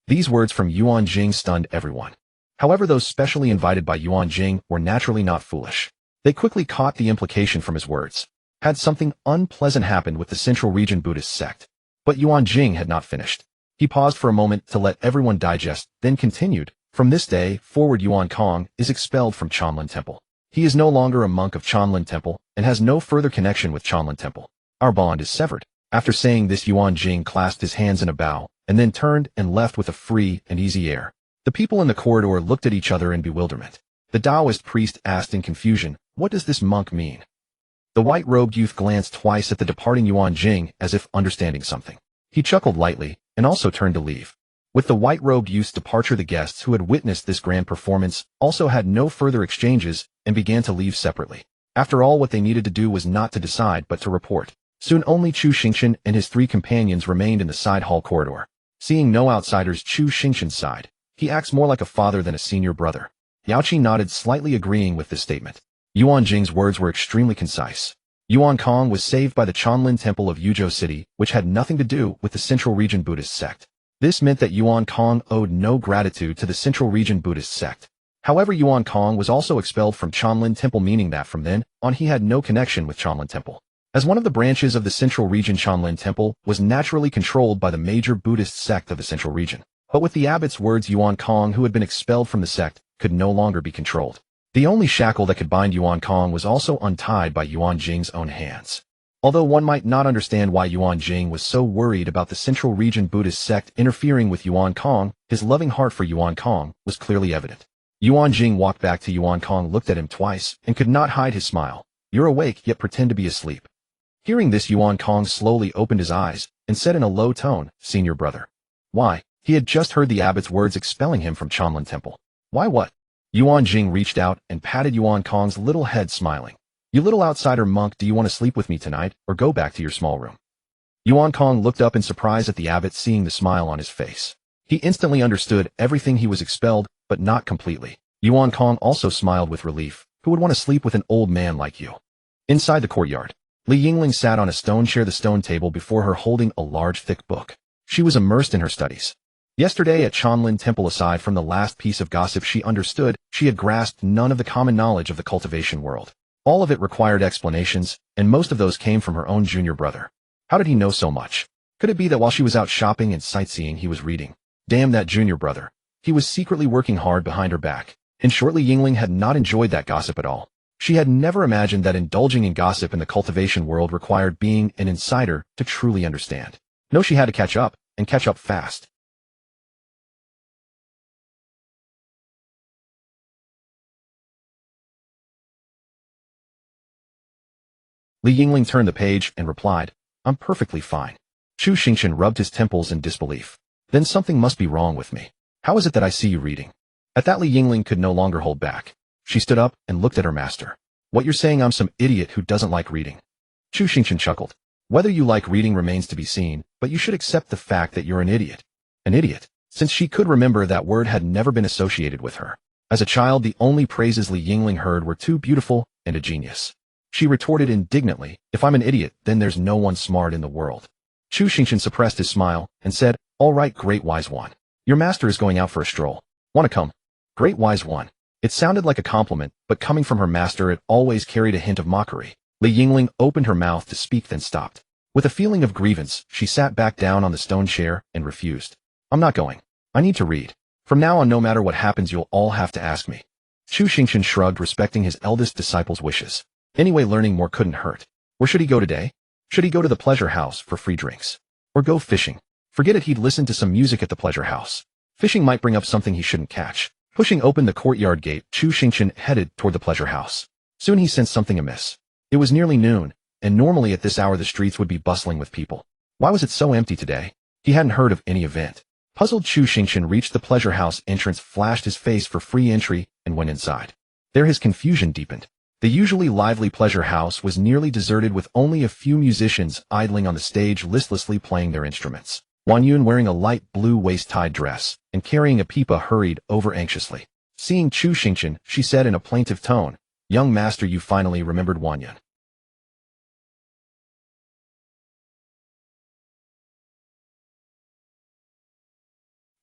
These words from Yuan Jing stunned everyone. However, those specially invited by Yuan Jing were naturally not foolish. They quickly caught the implication from his words. Had something unpleasant happened with the Central Region Buddhist sect? But Yuan Jing had not finished. He paused for a moment to let everyone digest, then continued, "From this day forward, Yuan Kong is expelled from Chanlin Temple. He is no longer a monk of Chanlin Temple and has no further connection with Chanlin Temple. Our bond is severed." After saying this, Yuan Jing clasped his hands in a bow, and then turned and left with a free and easy air. The people in the corridor looked at each other in bewilderment. The Taoist priest asked in confusion, "What does this monk mean?" The white-robed youth glanced twice at the departing Yuan Jing as if understanding something. He chuckled lightly, and also turned to leave. With the white-robed youth's departure, the guests who had witnessed this grand performance also had no further exchanges and began to leave separately. After all, what they needed to do was not to decide but to report. Soon only Chu Xingchen and his three companions remained in the side hall corridor. Seeing no outsiders, Chu Xingchen sighed. "He acts more like a father than a senior brother." Yao Qi nodded, slightly agreeing with this statement. Yuan Jing's words were extremely concise. Yuan Kong was saved by the Chanlin Temple of Yuzhou City, which had nothing to do with the Central Region Buddhist sect. This meant that Yuan Kong owed no gratitude to the Central Region Buddhist sect. However, Yuan Kong was also expelled from Chanlin Temple, meaning that from then on he had no connection with Chanlin Temple. As one of the branches of the Central Region, Chanlin Temple was naturally controlled by the major Buddhist sect of the Central Region. But with the abbot's words, Yuan Kong, who had been expelled from the sect, could no longer be controlled. The only shackle that could bind Yuan Kong was also untied by Yuan Jing's own hands. Although one might not understand why Yuan Jing was so worried about the Central Region Buddhist sect interfering with Yuan Kong, his loving heart for Yuan Kong was clearly evident. Yuan Jing walked back to Yuan Kong, looked at him twice, and could not hide his smile. "You're awake, yet pretend to be asleep." Hearing this, Yuan Kong slowly opened his eyes and said in a low tone, "Senior brother." Why? He had just heard the abbot's words expelling him from Chanlin Temple. Why what? Yuan Jing reached out and patted Yuan Kong's little head, smiling. "You little outsider monk, do you want to sleep with me tonight, or go back to your small room?" Yuan Kong looked up in surprise at the abbot, seeing the smile on his face. He instantly understood everything. He was expelled, but not completely. Yuan Kong also smiled with relief. "Who would want to sleep with an old man like you?" Inside the courtyard, Li Yingling sat on a stone chair, the stone table before her holding a large thick book. She was immersed in her studies. Yesterday at Chanlin Temple, aside from the last piece of gossip she understood, she had grasped none of the common knowledge of the cultivation world. All of it required explanations, and most of those came from her own junior brother. How did he know so much? Could it be that while she was out shopping and sightseeing, he was reading? Damn that junior brother. He was secretly working hard behind her back. In short, Li Yingling had not enjoyed that gossip at all. She had never imagined that indulging in gossip in the cultivation world required being an insider to truly understand. No, she had to catch up, and catch up fast. Li Yingling turned the page and replied, I'm perfectly fine. Chu Xingchen rubbed his temples in disbelief. Then something must be wrong with me. How is it that I see you reading? At that, Li Yingling could no longer hold back. She stood up and looked at her master. What, you're saying I'm some idiot who doesn't like reading? Chu Xingchen chuckled. Whether you like reading remains to be seen, but you should accept the fact that you're an idiot. An idiot? Since she could remember, that word had never been associated with her. As a child, the only praises Li Yingling heard were too beautiful and a genius. She retorted indignantly, if I'm an idiot, then there's no one smart in the world. Chu Xingchen suppressed his smile and said, all right, great wise one. Your master is going out for a stroll. Want to come? Great wise one. It sounded like a compliment, but coming from her master it always carried a hint of mockery. Li Yingling opened her mouth to speak, then stopped. With a feeling of grievance, she sat back down on the stone chair and refused. I'm not going. I need to read. From now on, no matter what happens, you'll all have to ask me. Chu Xingchen shrugged, respecting his eldest disciple's wishes. Anyway, learning more couldn't hurt. Where should he go today? Should he go to the pleasure house for free drinks? Or go fishing? Forget it, he'd listen to some music at the pleasure house. Fishing might bring up something he shouldn't catch. Pushing open the courtyard gate, Chu Xingchen headed toward the pleasure house. Soon he sensed something amiss. It was nearly noon, and normally at this hour the streets would be bustling with people. Why was it so empty today? He hadn't heard of any event. Puzzled, Chu Xingchen reached the pleasure house entrance, flashed his face for free entry, and went inside. There his confusion deepened. The usually lively pleasure house was nearly deserted, with only a few musicians idling on the stage, listlessly playing their instruments. Wang Yun, wearing a light blue waist-tied dress and carrying a pipa, hurried over anxiously. Seeing Chu Xingchen, she said in a plaintive tone, Young master, you finally remembered Wang Yun.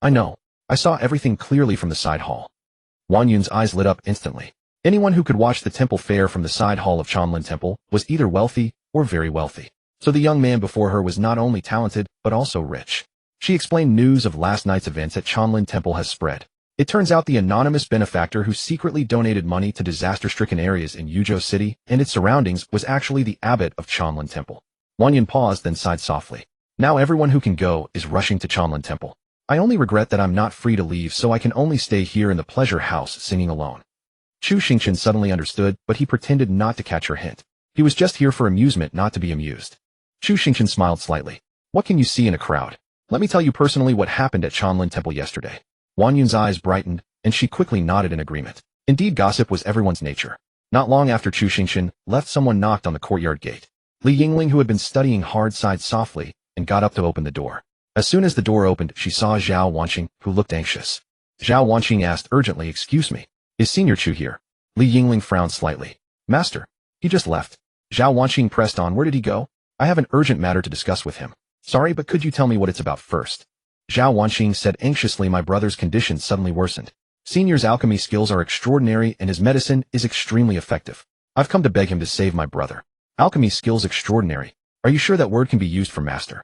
I know. I saw everything clearly from the side hall. Wang Yun's eyes lit up instantly. Anyone who could watch the temple fair from the side hall of Chanlin Temple was either wealthy or very wealthy. So the young man before her was not only talented, but also rich. She explained news of last night's events at Chanlin Temple has spread. It turns out the anonymous benefactor who secretly donated money to disaster-stricken areas in Yuzhou City and its surroundings was actually the abbot of Chanlin Temple. Wang Yun paused, then sighed softly. Now everyone who can go is rushing to Chanlin Temple. I only regret that I'm not free to leave, so I can only stay here in the pleasure house singing alone. Chu Xingchen suddenly understood, but he pretended not to catch her hint. He was just here for amusement, not to be amused. Chu Xingchen smiled slightly. What can you see in a crowd? Let me tell you personally what happened at Chanlin Temple yesterday. Wang Yun's eyes brightened, and she quickly nodded in agreement. Indeed, gossip was everyone's nature. Not long after Chu Xingchen left, someone knocked on the courtyard gate. Li Yingling, who had been studying hard, sighed softly and got up to open the door. As soon as the door opened, she saw Zhao Wanqing, who looked anxious. Zhao Wanqing asked urgently, Excuse me, is Senior Chu here? Li Yingling frowned slightly. Master, he just left. Zhao Wanqing pressed on. Where did he go? I have an urgent matter to discuss with him. Sorry, but could you tell me what it's about first? Zhao Wanqing said anxiously. My brother's condition suddenly worsened. Senior's alchemy skills are extraordinary and his medicine is extremely effective. I've come to beg him to save my brother. Alchemy skills extraordinary. Are you sure that word can be used for master?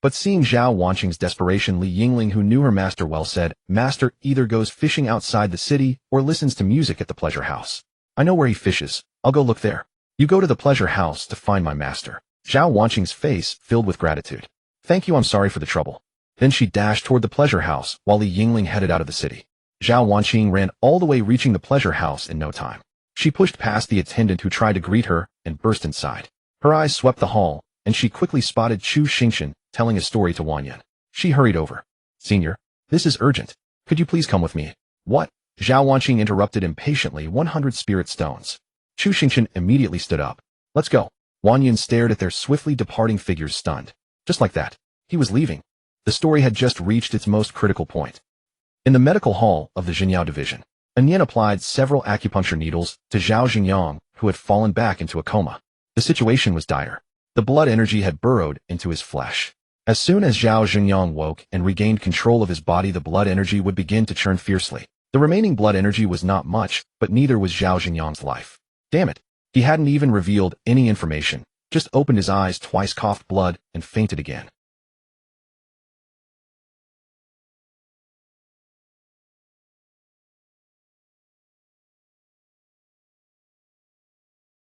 But seeing Zhao Wanqing's desperation, Li Yingling, who knew her master well, said, Master either goes fishing outside the city or listens to music at the pleasure house. I know where he fishes. I'll go look there. You go to the pleasure house to find my master. Zhao Wanqing's face filled with gratitude. Thank you, I'm sorry for the trouble. Then she dashed toward the pleasure house while Li Yingling headed out of the city. Zhao Wanqing ran all the way, reaching the pleasure house in no time. She pushed past the attendant who tried to greet her and burst inside. Her eyes swept the hall, and she quickly spotted Chu Xingchen telling a story to Wang Yun. She hurried over. Senior, this is urgent. Could you please come with me? What? Zhao Wanqing interrupted impatiently. 100 spirit stones. Chu Xingchen immediately stood up. Let's go. Wang Yun stared at their swiftly departing figures, stunned. Just like that, he was leaving. The story had just reached its most critical point. In the medical hall of the Jinyao division, Anyan applied several acupuncture needles to Zhao Jingyang, who had fallen back into a coma. The situation was dire. The blood energy had burrowed into his flesh. As soon as Zhao Jingyang woke and regained control of his body, the blood energy would begin to churn fiercely. The remaining blood energy was not much, but neither was Zhao Jingyang's life. Damn it. He hadn't even revealed any information, just opened his eyes twice, coughed blood, and fainted again.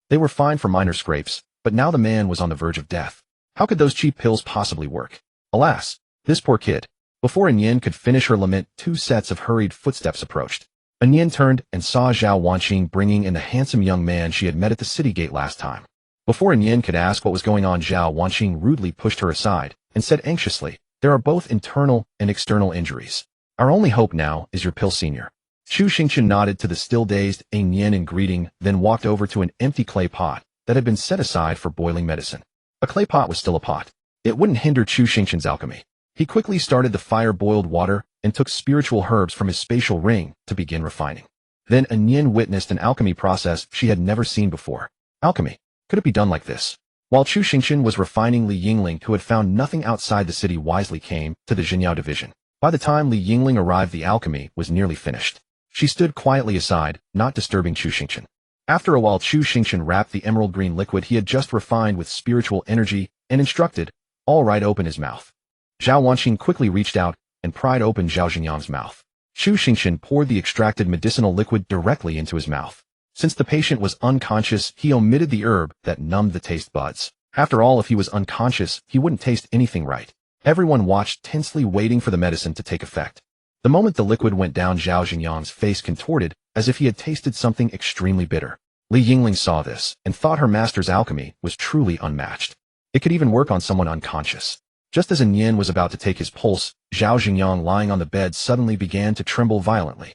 They were fine for minor scrapes, but now the man was on the verge of death. How could those cheap pills possibly work? Alas, this poor kid. Before Yin could finish her lament, 2 sets of hurried footsteps approached. Yin turned and saw Zhao Wanqing bringing in the handsome young man she had met at the city gate last time. Before Yin could ask what was going on, Zhao Wanqing rudely pushed her aside and said anxiously, "There are both internal and external injuries. Our only hope now is your pill, senior." Chu Xingchen nodded to the still-dazed Yin in greeting, then walked over to an empty clay pot that had been set aside for boiling medicine. A clay pot was still a pot. It wouldn't hinder Chu Xingchen's alchemy. He quickly started the fire-boiled water and took spiritual herbs from his spatial ring to begin refining. Then Yin witnessed an alchemy process she had never seen before. Alchemy. Could it be done like this? While Chu Xingchen was refining, Li Yingling, who had found nothing outside the city, wisely came to the Jinyao division. By the time Li Yingling arrived, the alchemy was nearly finished. She stood quietly aside, not disturbing Chu Xingchen. After a while, Chu Xingchen wrapped the emerald green liquid he had just refined with spiritual energy and instructed, "All right, open his mouth." Zhao Wanqing quickly reached out and pried open Zhao Xingyang's mouth. Chu Xingchen poured the extracted medicinal liquid directly into his mouth. Since the patient was unconscious, he omitted the herb that numbed the taste buds. After all, if he was unconscious, he wouldn't taste anything right. Everyone watched tensely, waiting for the medicine to take effect. The moment the liquid went down, Zhao Xingyang's face contorted as if he had tasted something extremely bitter. Li Yingling saw this and thought her master's alchemy was truly unmatched. It could even work on someone unconscious. Just as Yin was about to take his pulse, Zhao Xingyang, lying on the bed, suddenly began to tremble violently.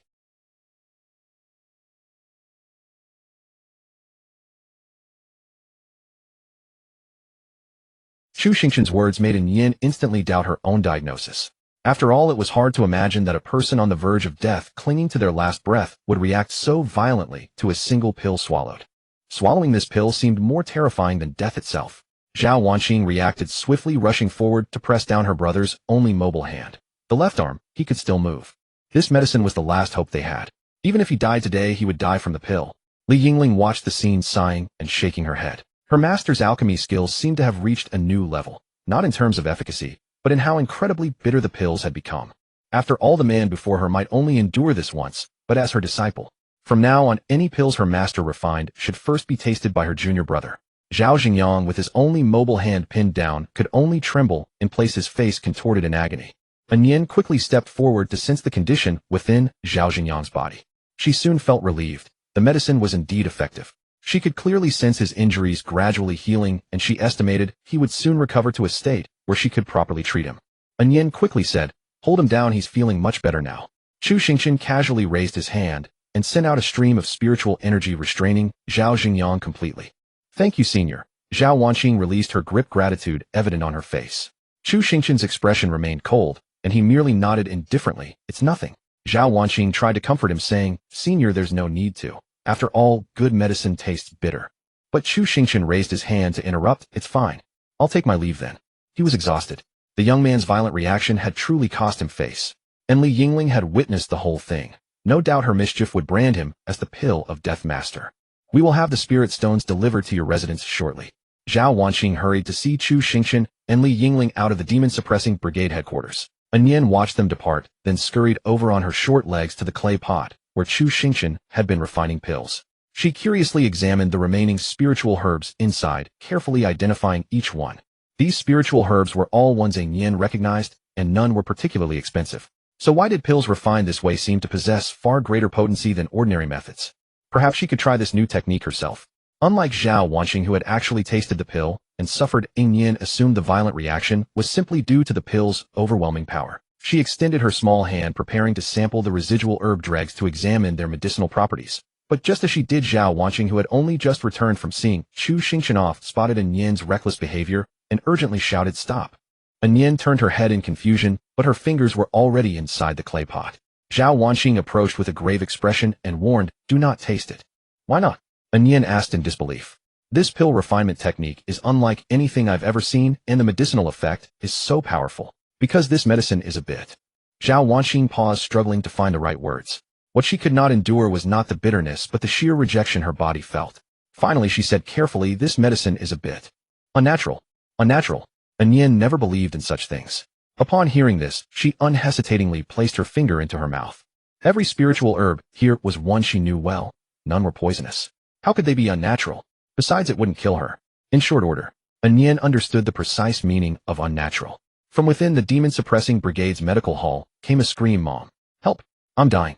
Chu Xingchen's words made Yin instantly doubt her own diagnosis. After all, it was hard to imagine that a person on the verge of death, clinging to their last breath, would react so violently to a single pill swallowed. Swallowing this pill seemed more terrifying than death itself. Zhao Wanqing reacted swiftly, rushing forward to press down her brother's only mobile hand. The left arm, he could still move. This medicine was the last hope they had. Even if he died today, he would die from the pill. Li Yingling watched the scene, sighing and shaking her head. Her master's alchemy skills seemed to have reached a new level, not in terms of efficacy, but in how incredibly bitter the pills had become. After all, the man before her might only endure this once, but as her disciple. From now on, any pills her master refined should first be tasted by her junior brother. Zhao Xingyang, with his only mobile hand pinned down, could only tremble and place his face contorted in agony. Yin quickly stepped forward to sense the condition within Zhao Xingyang's body. She soon felt relieved. The medicine was indeed effective. She could clearly sense his injuries gradually healing, and she estimated he would soon recover to a state where she could properly treat him. Yin quickly said, "Hold him down, he's feeling much better now." Chu Xingchen casually raised his hand and sent out a stream of spiritual energy, restraining Zhao Xingyang completely. "Thank you, senior." Zhao Wanqing released her grip, gratitude evident on her face. Chu Xingchen's expression remained cold, and he merely nodded indifferently. "It's nothing." Zhao Wanqing tried to comfort him, saying, "Senior, there's no need to. After all, good medicine tastes bitter." But Chu Xingchen raised his hand to interrupt. "It's fine. I'll take my leave then." He was exhausted. The young man's violent reaction had truly cost him face. And Li Yingling had witnessed the whole thing. No doubt her mischief would brand him as the pill of death master. "We will have the spirit stones delivered to your residence shortly." Zhao Wanqing hurried to see Chu Xingchen and Li Yingling out of the demon-suppressing brigade headquarters. Yin watched them depart, then scurried over on her short legs to the clay pot, where Chu Xingchen had been refining pills. She curiously examined the remaining spiritual herbs inside, carefully identifying each one. These spiritual herbs were all ones Yin recognized, and none were particularly expensive. So why did pills refined this way seem to possess far greater potency than ordinary methods? Perhaps she could try this new technique herself. Unlike Zhao Wanqing, who had actually tasted the pill and suffered, Yin assumed the violent reaction was simply due to the pill's overwhelming power. She extended her small hand, preparing to sample the residual herb dregs to examine their medicinal properties. But just as she did, Zhao Wanqing, who had only just returned from seeing Chu Xingchen off, spotted Yin's reckless behavior and urgently shouted, "Stop." Yin turned her head in confusion, but her fingers were already inside the clay pot. Zhao Wanqing approached with a grave expression and warned, "Do not taste it." "Why not?" Yin asked in disbelief. "This pill refinement technique is unlike anything I've ever seen, and the medicinal effect is so powerful. Because this medicine is a bit." Zhao Wanqing paused, struggling to find the right words. What she could not endure was not the bitterness, but the sheer rejection her body felt. Finally, she said carefully, "This medicine is a bit unnatural." Unnatural? Yin never believed in such things. Upon hearing this, she unhesitatingly placed her finger into her mouth. Every spiritual herb here was one she knew well. None were poisonous. How could they be unnatural? Besides, it wouldn't kill her. In short order, Onion understood the precise meaning of unnatural. From within the demon-suppressing brigade's medical hall came a scream, "Mom! Help! I'm dying!"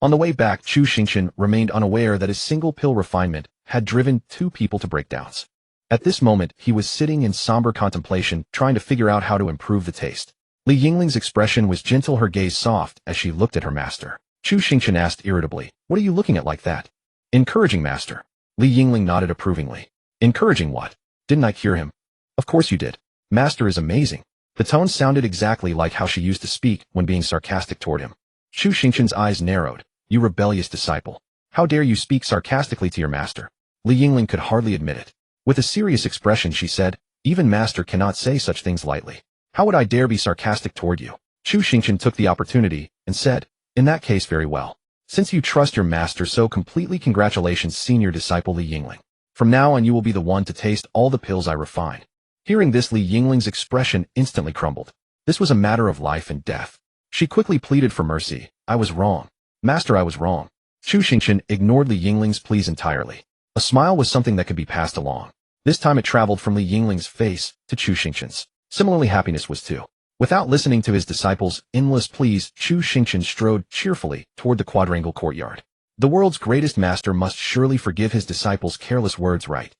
On the way back, Chu Xingchen remained unaware that his single-pill refinement had driven 2 people to breakdowns. At this moment, he was sitting in somber contemplation, trying to figure out how to improve the taste. Li Yingling's expression was gentle, her gaze soft, as she looked at her master. Chu Xingchen asked irritably, "What are you looking at like that?" "Encouraging, master." Li Yingling nodded approvingly. "Encouraging what? Didn't I cure him?" "Of course you did. Master is amazing." The tone sounded exactly like how she used to speak when being sarcastic toward him. Chu Xingchen's eyes narrowed. "You rebellious disciple. How dare you speak sarcastically to your master?" Li Yingling could hardly admit it. With a serious expression, she said, "Even master cannot say such things lightly. How would I dare be sarcastic toward you?" Chu Xingchen took the opportunity and said, "In that case, very well. Since you trust your master so completely, congratulations, senior disciple Li Yingling. From now on you will be the one to taste all the pills I refine." Hearing this, Li Yingling's expression instantly crumbled. This was a matter of life and death. She quickly pleaded for mercy. "I was wrong. Master, I was wrong." Chu Xingchen ignored Li Yingling's pleas entirely. A smile was something that could be passed along. This time it traveled from Li Yingling's face to Chu Xingchen's. Similarly, happiness was too. Without listening to his disciples' endless pleas, Chu Xingchen strode cheerfully toward the quadrangle courtyard. The world's greatest master must surely forgive his disciples' careless words, right?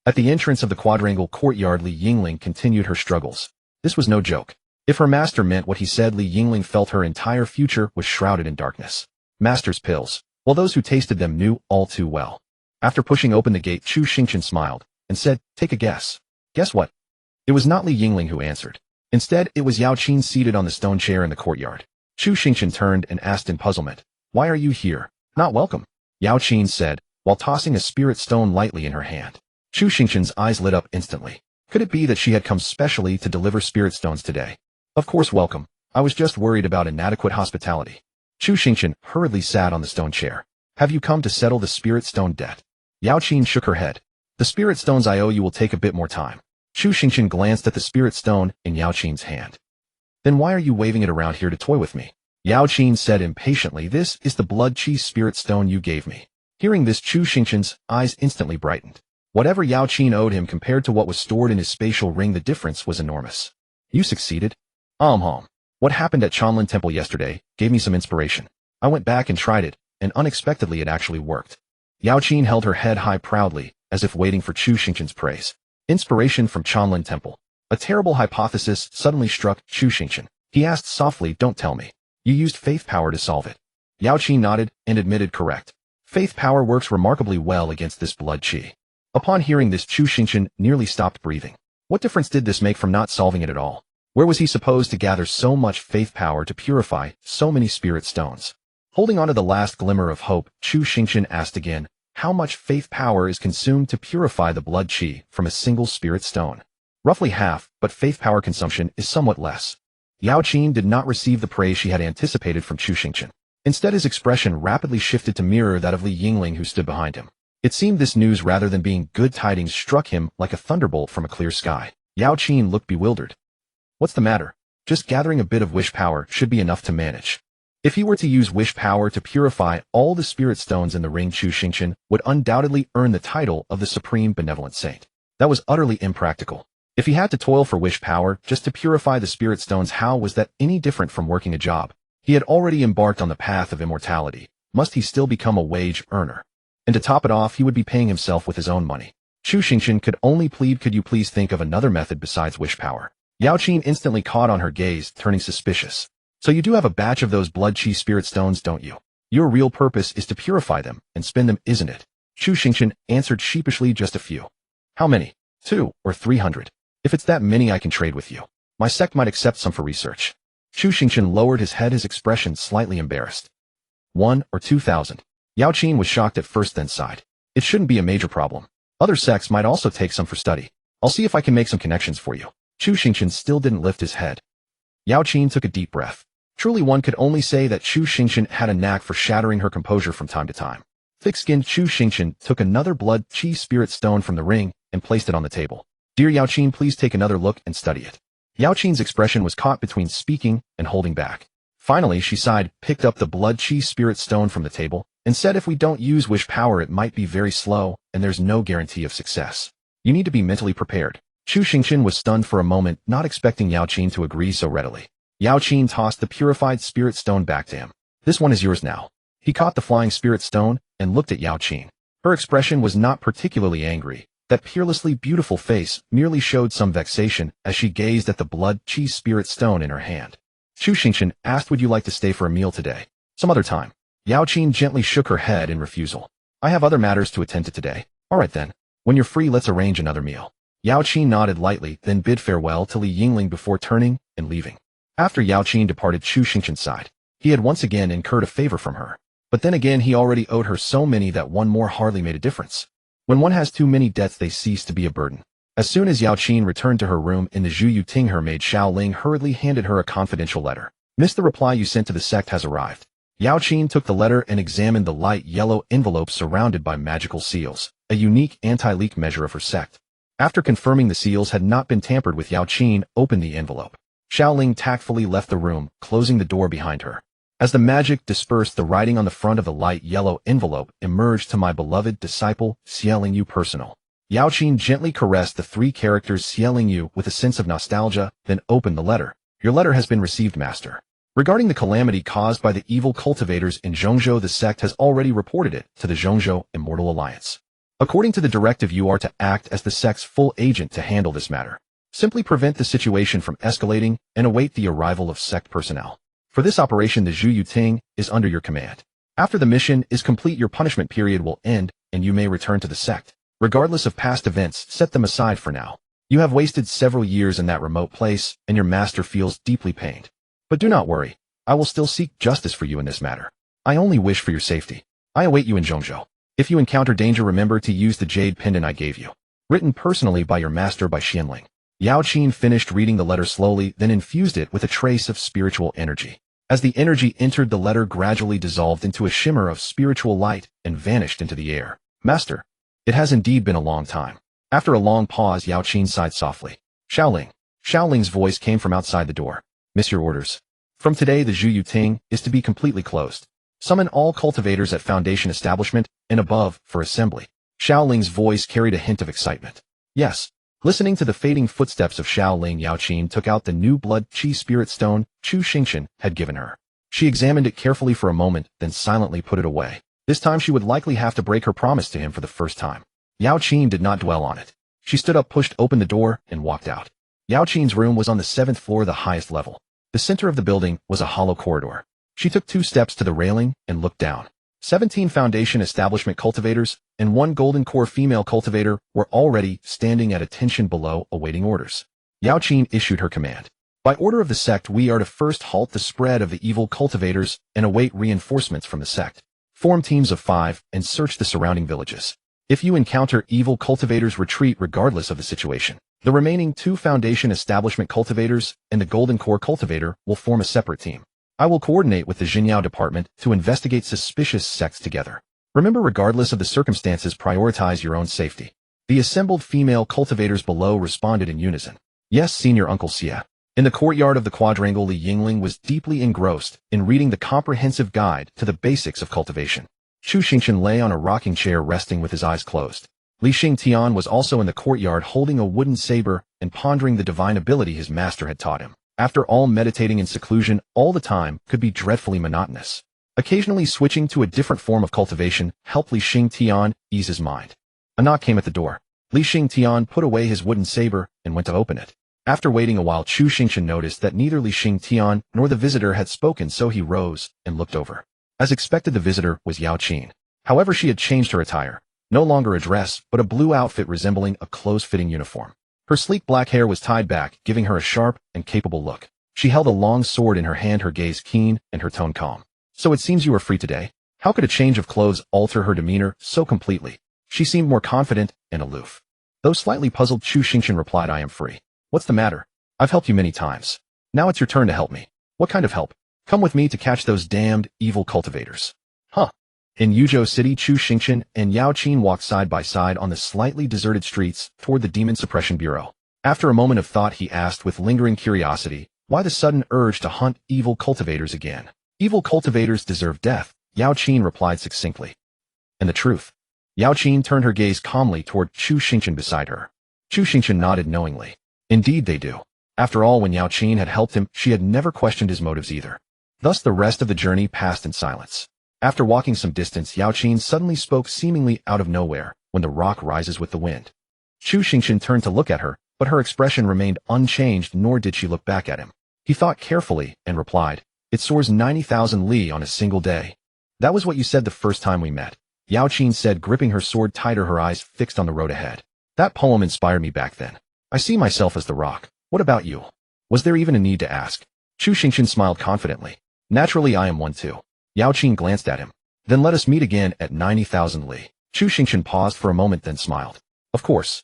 At the entrance of the quadrangle courtyard, Li Yingling continued her struggles. This was no joke. If her master meant what he said, Li Yingling felt her entire future was shrouded in darkness. Master's pills. Well, those who tasted them knew all too well. After pushing open the gate, Chu Xingchen smiled and said, "Take a guess." "Guess what?" It was not Li Yingling who answered. Instead, it was Yao Qin seated on the stone chair in the courtyard. Chu Xingchen turned and asked in puzzlement, "Why are you here? Not welcome." Yao Qin said, while tossing a spirit stone lightly in her hand. Chu Xingchen's eyes lit up instantly. Could it be that she had come specially to deliver spirit stones today? "Of course welcome. I was just worried about inadequate hospitality." Chu Xingchen hurriedly sat on the stone chair. "Have you come to settle the spirit stone debt?" Yao Qin shook her head. "The spirit stones I owe you will take a bit more time." Chu Xingchen glanced at the spirit stone in Yao Qin's hand. "Then why are you waving it around here to toy with me?" Yao Qin said impatiently, "This is the blood chi spirit stone you gave me." Hearing this, Chu Xingchen's eyes instantly brightened. Whatever Yao Qin owed him compared to what was stored in his spatial ring, the difference was enormous. "You succeeded?" What happened at Chanlin Temple yesterday gave me some inspiration. I went back and tried it, and unexpectedly it actually worked." Yao Qin held her head high proudly, as if waiting for Chu Xingchen's praise. Inspiration from Chanlin Temple. A terrible hypothesis suddenly struck Chu Xingchen. He asked softly, "Don't tell me you used faith power to solve it?" Yao Qin nodded and admitted correct. Faith power works remarkably well against this blood chi. Upon hearing this, Chu Xingchen nearly stopped breathing. What difference did this make from not solving it at all? Where was he supposed to gather so much faith power to purify so many spirit stones? Holding on to the last glimmer of hope, Chu Xingchen asked again, "How much faith power is consumed to purify the blood chi from a single spirit stone?" "Roughly half, but faith power consumption is somewhat less." Yao Qin did not receive the praise she had anticipated from Chu Xingchen. Instead, his expression rapidly shifted to mirror that of Li Yingling, who stood behind him. It seemed this news, rather than being good tidings, struck him like a thunderbolt from a clear sky. Yao Qin looked bewildered. "What's the matter?" "Just gathering a bit of wish power should be enough to manage." If he were to use wish power to purify all the spirit stones in the ring, Chu Xingchen would undoubtedly earn the title of the Supreme Benevolent Saint. That was utterly impractical. If he had to toil for wish power just to purify the spirit stones, how was that any different from working a job? He had already embarked on the path of immortality. Must he still become a wage earner? And to top it off, he would be paying himself with his own money. Chu Xingchen could only plead, "Could you please think of another method besides wish power?" Yao Qin instantly caught on her gaze, turning suspicious. "So you do have a batch of those blood chi spirit stones, don't you? Your real purpose is to purify them and spend them, isn't it?" Chu Xingchen answered sheepishly, "Just a few." "How many? 2 or 300? If it's that many, I can trade with you. My sect might accept some for research." Chu Xingchen lowered his head, his expression slightly embarrassed. 1 or 2,000. Yao Qin was shocked at first, then sighed. "It shouldn't be a major problem. Other sects might also take some for study. I'll see if I can make some connections for you." Chu Xingchen still didn't lift his head. Yao Qin took a deep breath. Truly, one could only say that Chu Xingchen had a knack for shattering her composure from time to time. Thick-skinned Chu Xingchen took another blood chi spirit stone from the ring and placed it on the table. "Dear Yao Qin, please take another look and study it." Yao Qin's expression was caught between speaking and holding back. Finally, she sighed, picked up the blood chi spirit stone from the table, and said if we don't use wish power it might be very slow, and there's no guarantee of success. You need to be mentally prepared. Chu Xingchen was stunned for a moment, not expecting Yao Qin to agree so readily. Yao Qin tossed the purified spirit stone back to him. This one is yours now. He caught the flying spirit stone and looked at Yao Qin. Her expression was not particularly angry. That peerlessly beautiful face merely showed some vexation as she gazed at the blood-chi spirit stone in her hand. Chu Xingchen asked, would you like to stay for a meal today? Some other time. Yao Qin gently shook her head in refusal. I have other matters to attend to today. All right then. When you're free, let's arrange another meal. Yao Qin nodded lightly, then bid farewell to Li Yingling before turning and leaving. After Yao Qin departed Chu Xingchen's side, he had once again incurred a favor from her. But then again he already owed her so many that one more hardly made a difference. When one has too many debts they cease to be a burden. As soon as Yao Qin returned to her room in the Zhu Yuting, her maid Xiao Ling hurriedly handed her a confidential letter. Miss, the reply you sent to the sect has arrived. Yao Qin took the letter and examined the light yellow envelope surrounded by magical seals, a unique anti-leak measure of her sect. After confirming the seals had not been tampered with, Yao Qin opened the envelope. Xiao Ling tactfully left the room, closing the door behind her. As the magic dispersed, the writing on the front of the light yellow envelope emerged: to my beloved disciple, Xieling Yu personal. Yao Qin gently caressed the 3 characters Xieling Yu with a sense of nostalgia, then opened the letter. Your letter has been received, master. Regarding the calamity caused by the evil cultivators in Zhongzhou, the sect has already reported it to the Zhongzhou Immortal Alliance. According to the directive, you are to act as the sect's full agent to handle this matter. Simply prevent the situation from escalating and await the arrival of sect personnel. For this operation, the Zhu Yuting is under your command. After the mission is complete, your punishment period will end, and you may return to the sect. Regardless of past events, set them aside for now. You have wasted several years in that remote place, and your master feels deeply pained. But do not worry. I will still seek justice for you in this matter. I only wish for your safety. I await you in Zhongzhou. If you encounter danger, remember to use the jade pendant I gave you. Written personally by your master by Xianling. Yao Qin finished reading the letter slowly, then infused it with a trace of spiritual energy. As the energy entered, the letter gradually dissolved into a shimmer of spiritual light and vanished into the air. Master, it has indeed been a long time. After a long pause, Yao Qin sighed softly. Xiao Ling's voice came from outside the door. Miss, your orders. From today, the Zhu Yuting is to be completely closed. Summon all cultivators at Foundation Establishment and above for assembly. Xiao Ling's voice carried a hint of excitement. Yes. Listening to the fading footsteps of Xiao Ling, Yao Qin took out the new blood-chi spirit stone Chu Xingchen had given her. She examined it carefully for a moment, then silently put it away. This time she would likely have to break her promise to him for the first time. Yao Qin did not dwell on it. She stood up, pushed open the door, and walked out. Yao Qin's room was on the 7th floor, the highest level. The center of the building was a hollow corridor. She took 2 steps to the railing and looked down. 17 Foundation Establishment cultivators and 1 Golden Core female cultivator were already standing at attention below, awaiting orders. Yao Qin issued her command. By order of the sect, we are to first halt the spread of the evil cultivators and await reinforcements from the sect. Form teams of 5 and search the surrounding villages. If you encounter evil cultivators, retreat regardless of the situation. The remaining 2 Foundation Establishment cultivators and the Golden Core cultivator will form a separate team. I will coordinate with the Jinyao department to investigate suspicious sects together. Remember, regardless of the circumstances, prioritize your own safety. The assembled female cultivators below responded in unison. Yes, Senior Uncle Xie. In the courtyard of the quadrangle, Li Yingling was deeply engrossed in reading the comprehensive guide to the basics of cultivation. Chu Xingchen lay on a rocking chair resting with his eyes closed. Li Xingtian was also in the courtyard holding a wooden saber and pondering the divine ability his master had taught him. After all, meditating in seclusion all the time could be dreadfully monotonous. Occasionally switching to a different form of cultivation helped Li Xingtian ease his mind. A knock came at the door. Li Xingtian put away his wooden saber and went to open it. After waiting a while, Chu Xingchen noticed that neither Li Xingtian nor the visitor had spoken, so he rose and looked over. As expected, the visitor was Yao Qin. However, she had changed her attire. No longer a dress, but a blue outfit resembling a close-fitting uniform. Her sleek black hair was tied back, giving her a sharp and capable look. She held a long sword in her hand, her gaze keen and her tone calm. So it seems you are free today? How could a change of clothes alter her demeanor so completely? She seemed more confident and aloof. Though slightly puzzled, Chu Xingchen replied, I am free. What's the matter? I've helped you many times. Now it's your turn to help me. What kind of help? Come with me to catch those damned evil cultivators. Huh. In Yuzhou City, Chu Xingchen and Yao Qin walked side by side on the slightly deserted streets toward the Demon Suppression Bureau. After a moment of thought, he asked with lingering curiosity, why the sudden urge to hunt evil cultivators again? Evil cultivators deserve death, Yao Qin replied succinctly. And the truth? Yao Qin turned her gaze calmly toward Chu Xingchen beside her. Chu Xingchen nodded knowingly. Indeed they do. After all, when Yao Qin had helped him, she had never questioned his motives either. Thus the rest of the journey passed in silence. After walking some distance, Yao Qin suddenly spoke seemingly out of nowhere, when the rock rises with the wind. Chu Xingchen turned to look at her, but her expression remained unchanged, nor did she look back at him. He thought carefully and replied, "It soars 90,000 li on a single day." "That was what you said the first time we met," Yao Qin said, gripping her sword tighter, her eyes fixed on the road ahead. "That poem inspired me back then. I see myself as the rock. What about you?" Was there even a need to ask? Chu Xingchen smiled confidently. "Naturally I am one too." Yao Qin glanced at him. "Then let us meet again at 90,000 li. Chu Xingchen paused for a moment, then smiled. "Of course."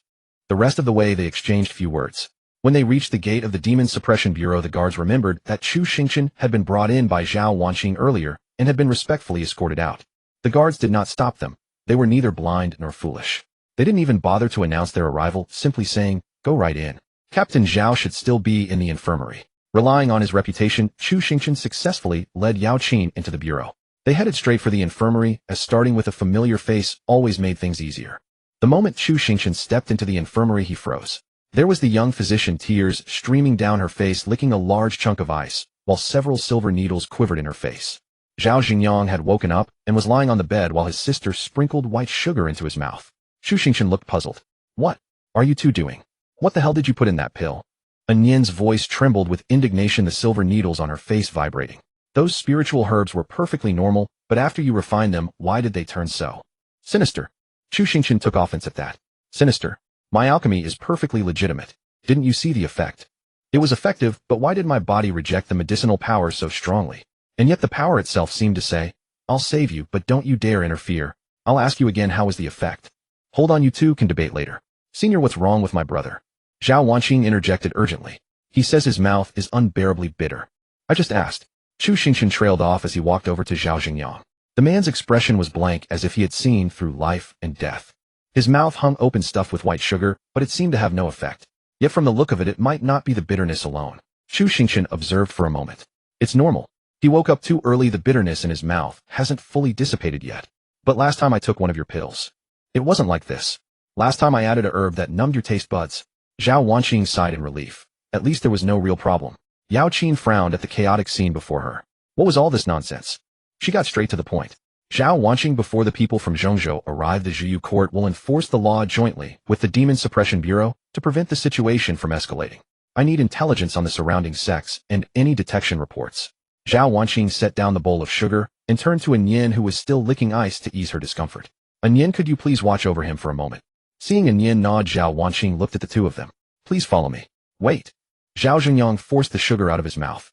The rest of the way they exchanged few words. When they reached the gate of the Demon Suppression Bureau, the guards remembered that Chu Xingchen had been brought in by Zhao Wanqing earlier and had been respectfully escorted out. The guards did not stop them. They were neither blind nor foolish. They didn't even bother to announce their arrival, simply saying, "Go right in." Captain Zhao should still be in the infirmary. Relying on his reputation, Chu Xingchen successfully led Yao Qin into the bureau. They headed straight for the infirmary, as starting with a familiar face always made things easier. The moment Chu Xingchen stepped into the infirmary, he froze. There was the young physician, tears streaming down her face, licking a large chunk of ice, while several silver needles quivered in her face. Zhao Xingyang had woken up and was lying on the bed while his sister sprinkled white sugar into his mouth. Chu Xingchen looked puzzled. "What are you two doing? What the hell did you put in that pill?" Anyan's voice trembled with indignation, the silver needles on her face vibrating. "Those spiritual herbs were perfectly normal, but after you refined them, why did they turn so sinister?" Chu Xingchen took offense at that. "Sinister? My alchemy is perfectly legitimate. Didn't you see the effect? It was effective, but why did my body reject the medicinal power so strongly? And yet the power itself seemed to say, 'I'll save you, but don't you dare interfere. I'll ask you again, how was the effect?' Hold on, you two can debate later. Senior, what's wrong with my brother?" Zhao Wanqing interjected urgently. "He says his mouth is unbearably bitter." "I just asked." Chu Xingchen trailed off as he walked over to Zhao Xingyang. The man's expression was blank, as if he had seen through life and death. His mouth hung open, stuffed with white sugar, but it seemed to have no effect. Yet from the look of it, it might not be the bitterness alone. Chu Xingchen observed for a moment. "It's normal. He woke up too early. The bitterness in his mouth hasn't fully dissipated yet. But last time I took one of your pills, it wasn't like this. Last time I added a herb that numbed your taste buds." Zhao Wanqing sighed in relief. At least there was no real problem. Yao Qin frowned at the chaotic scene before her. What was all this nonsense? She got straight to the point. "Zhao Wanqing, before the people from Zhongzhou arrive, the Zhiyu court will enforce the law jointly with the Demon Suppression Bureau to prevent the situation from escalating. I need intelligence on the surrounding sects and any detection reports." Zhao Wanqing set down the bowl of sugar and turned to Anyan, who was still licking ice, to ease her discomfort. "Anyan, could you please watch over him for a moment?" Seeing Anyan nod, Zhao Wanqing looked at the two of them. "Please follow me." "Wait." Zhao Xingyang forced the sugar out of his mouth.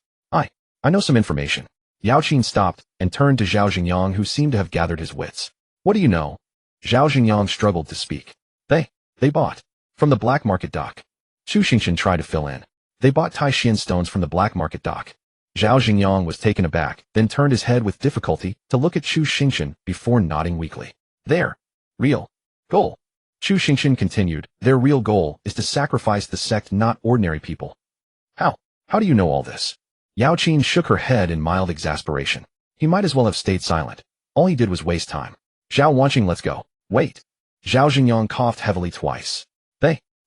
I know some information." Yao Qin stopped and turned to Zhao Xingyang, who seemed to have gathered his wits. "What do you know?" Zhao Xingyang struggled to speak. They bought from the black market dock." Chu Xingchen tried to fill in. "They bought Taishan stones from the black market dock." Zhao Xingyang was taken aback, then turned his head with difficulty to look at Chu Xingchen before nodding weakly. "Their real goal," Chu Xingchen continued, "their real goal is to sacrifice the sect, not ordinary people." How do you know all this?" Yao Qin shook her head in mild exasperation. He might as well have stayed silent. All he did was waste time. "Zhao Wanqing, let's go." "Wait." Zhao Xingyang coughed heavily twice.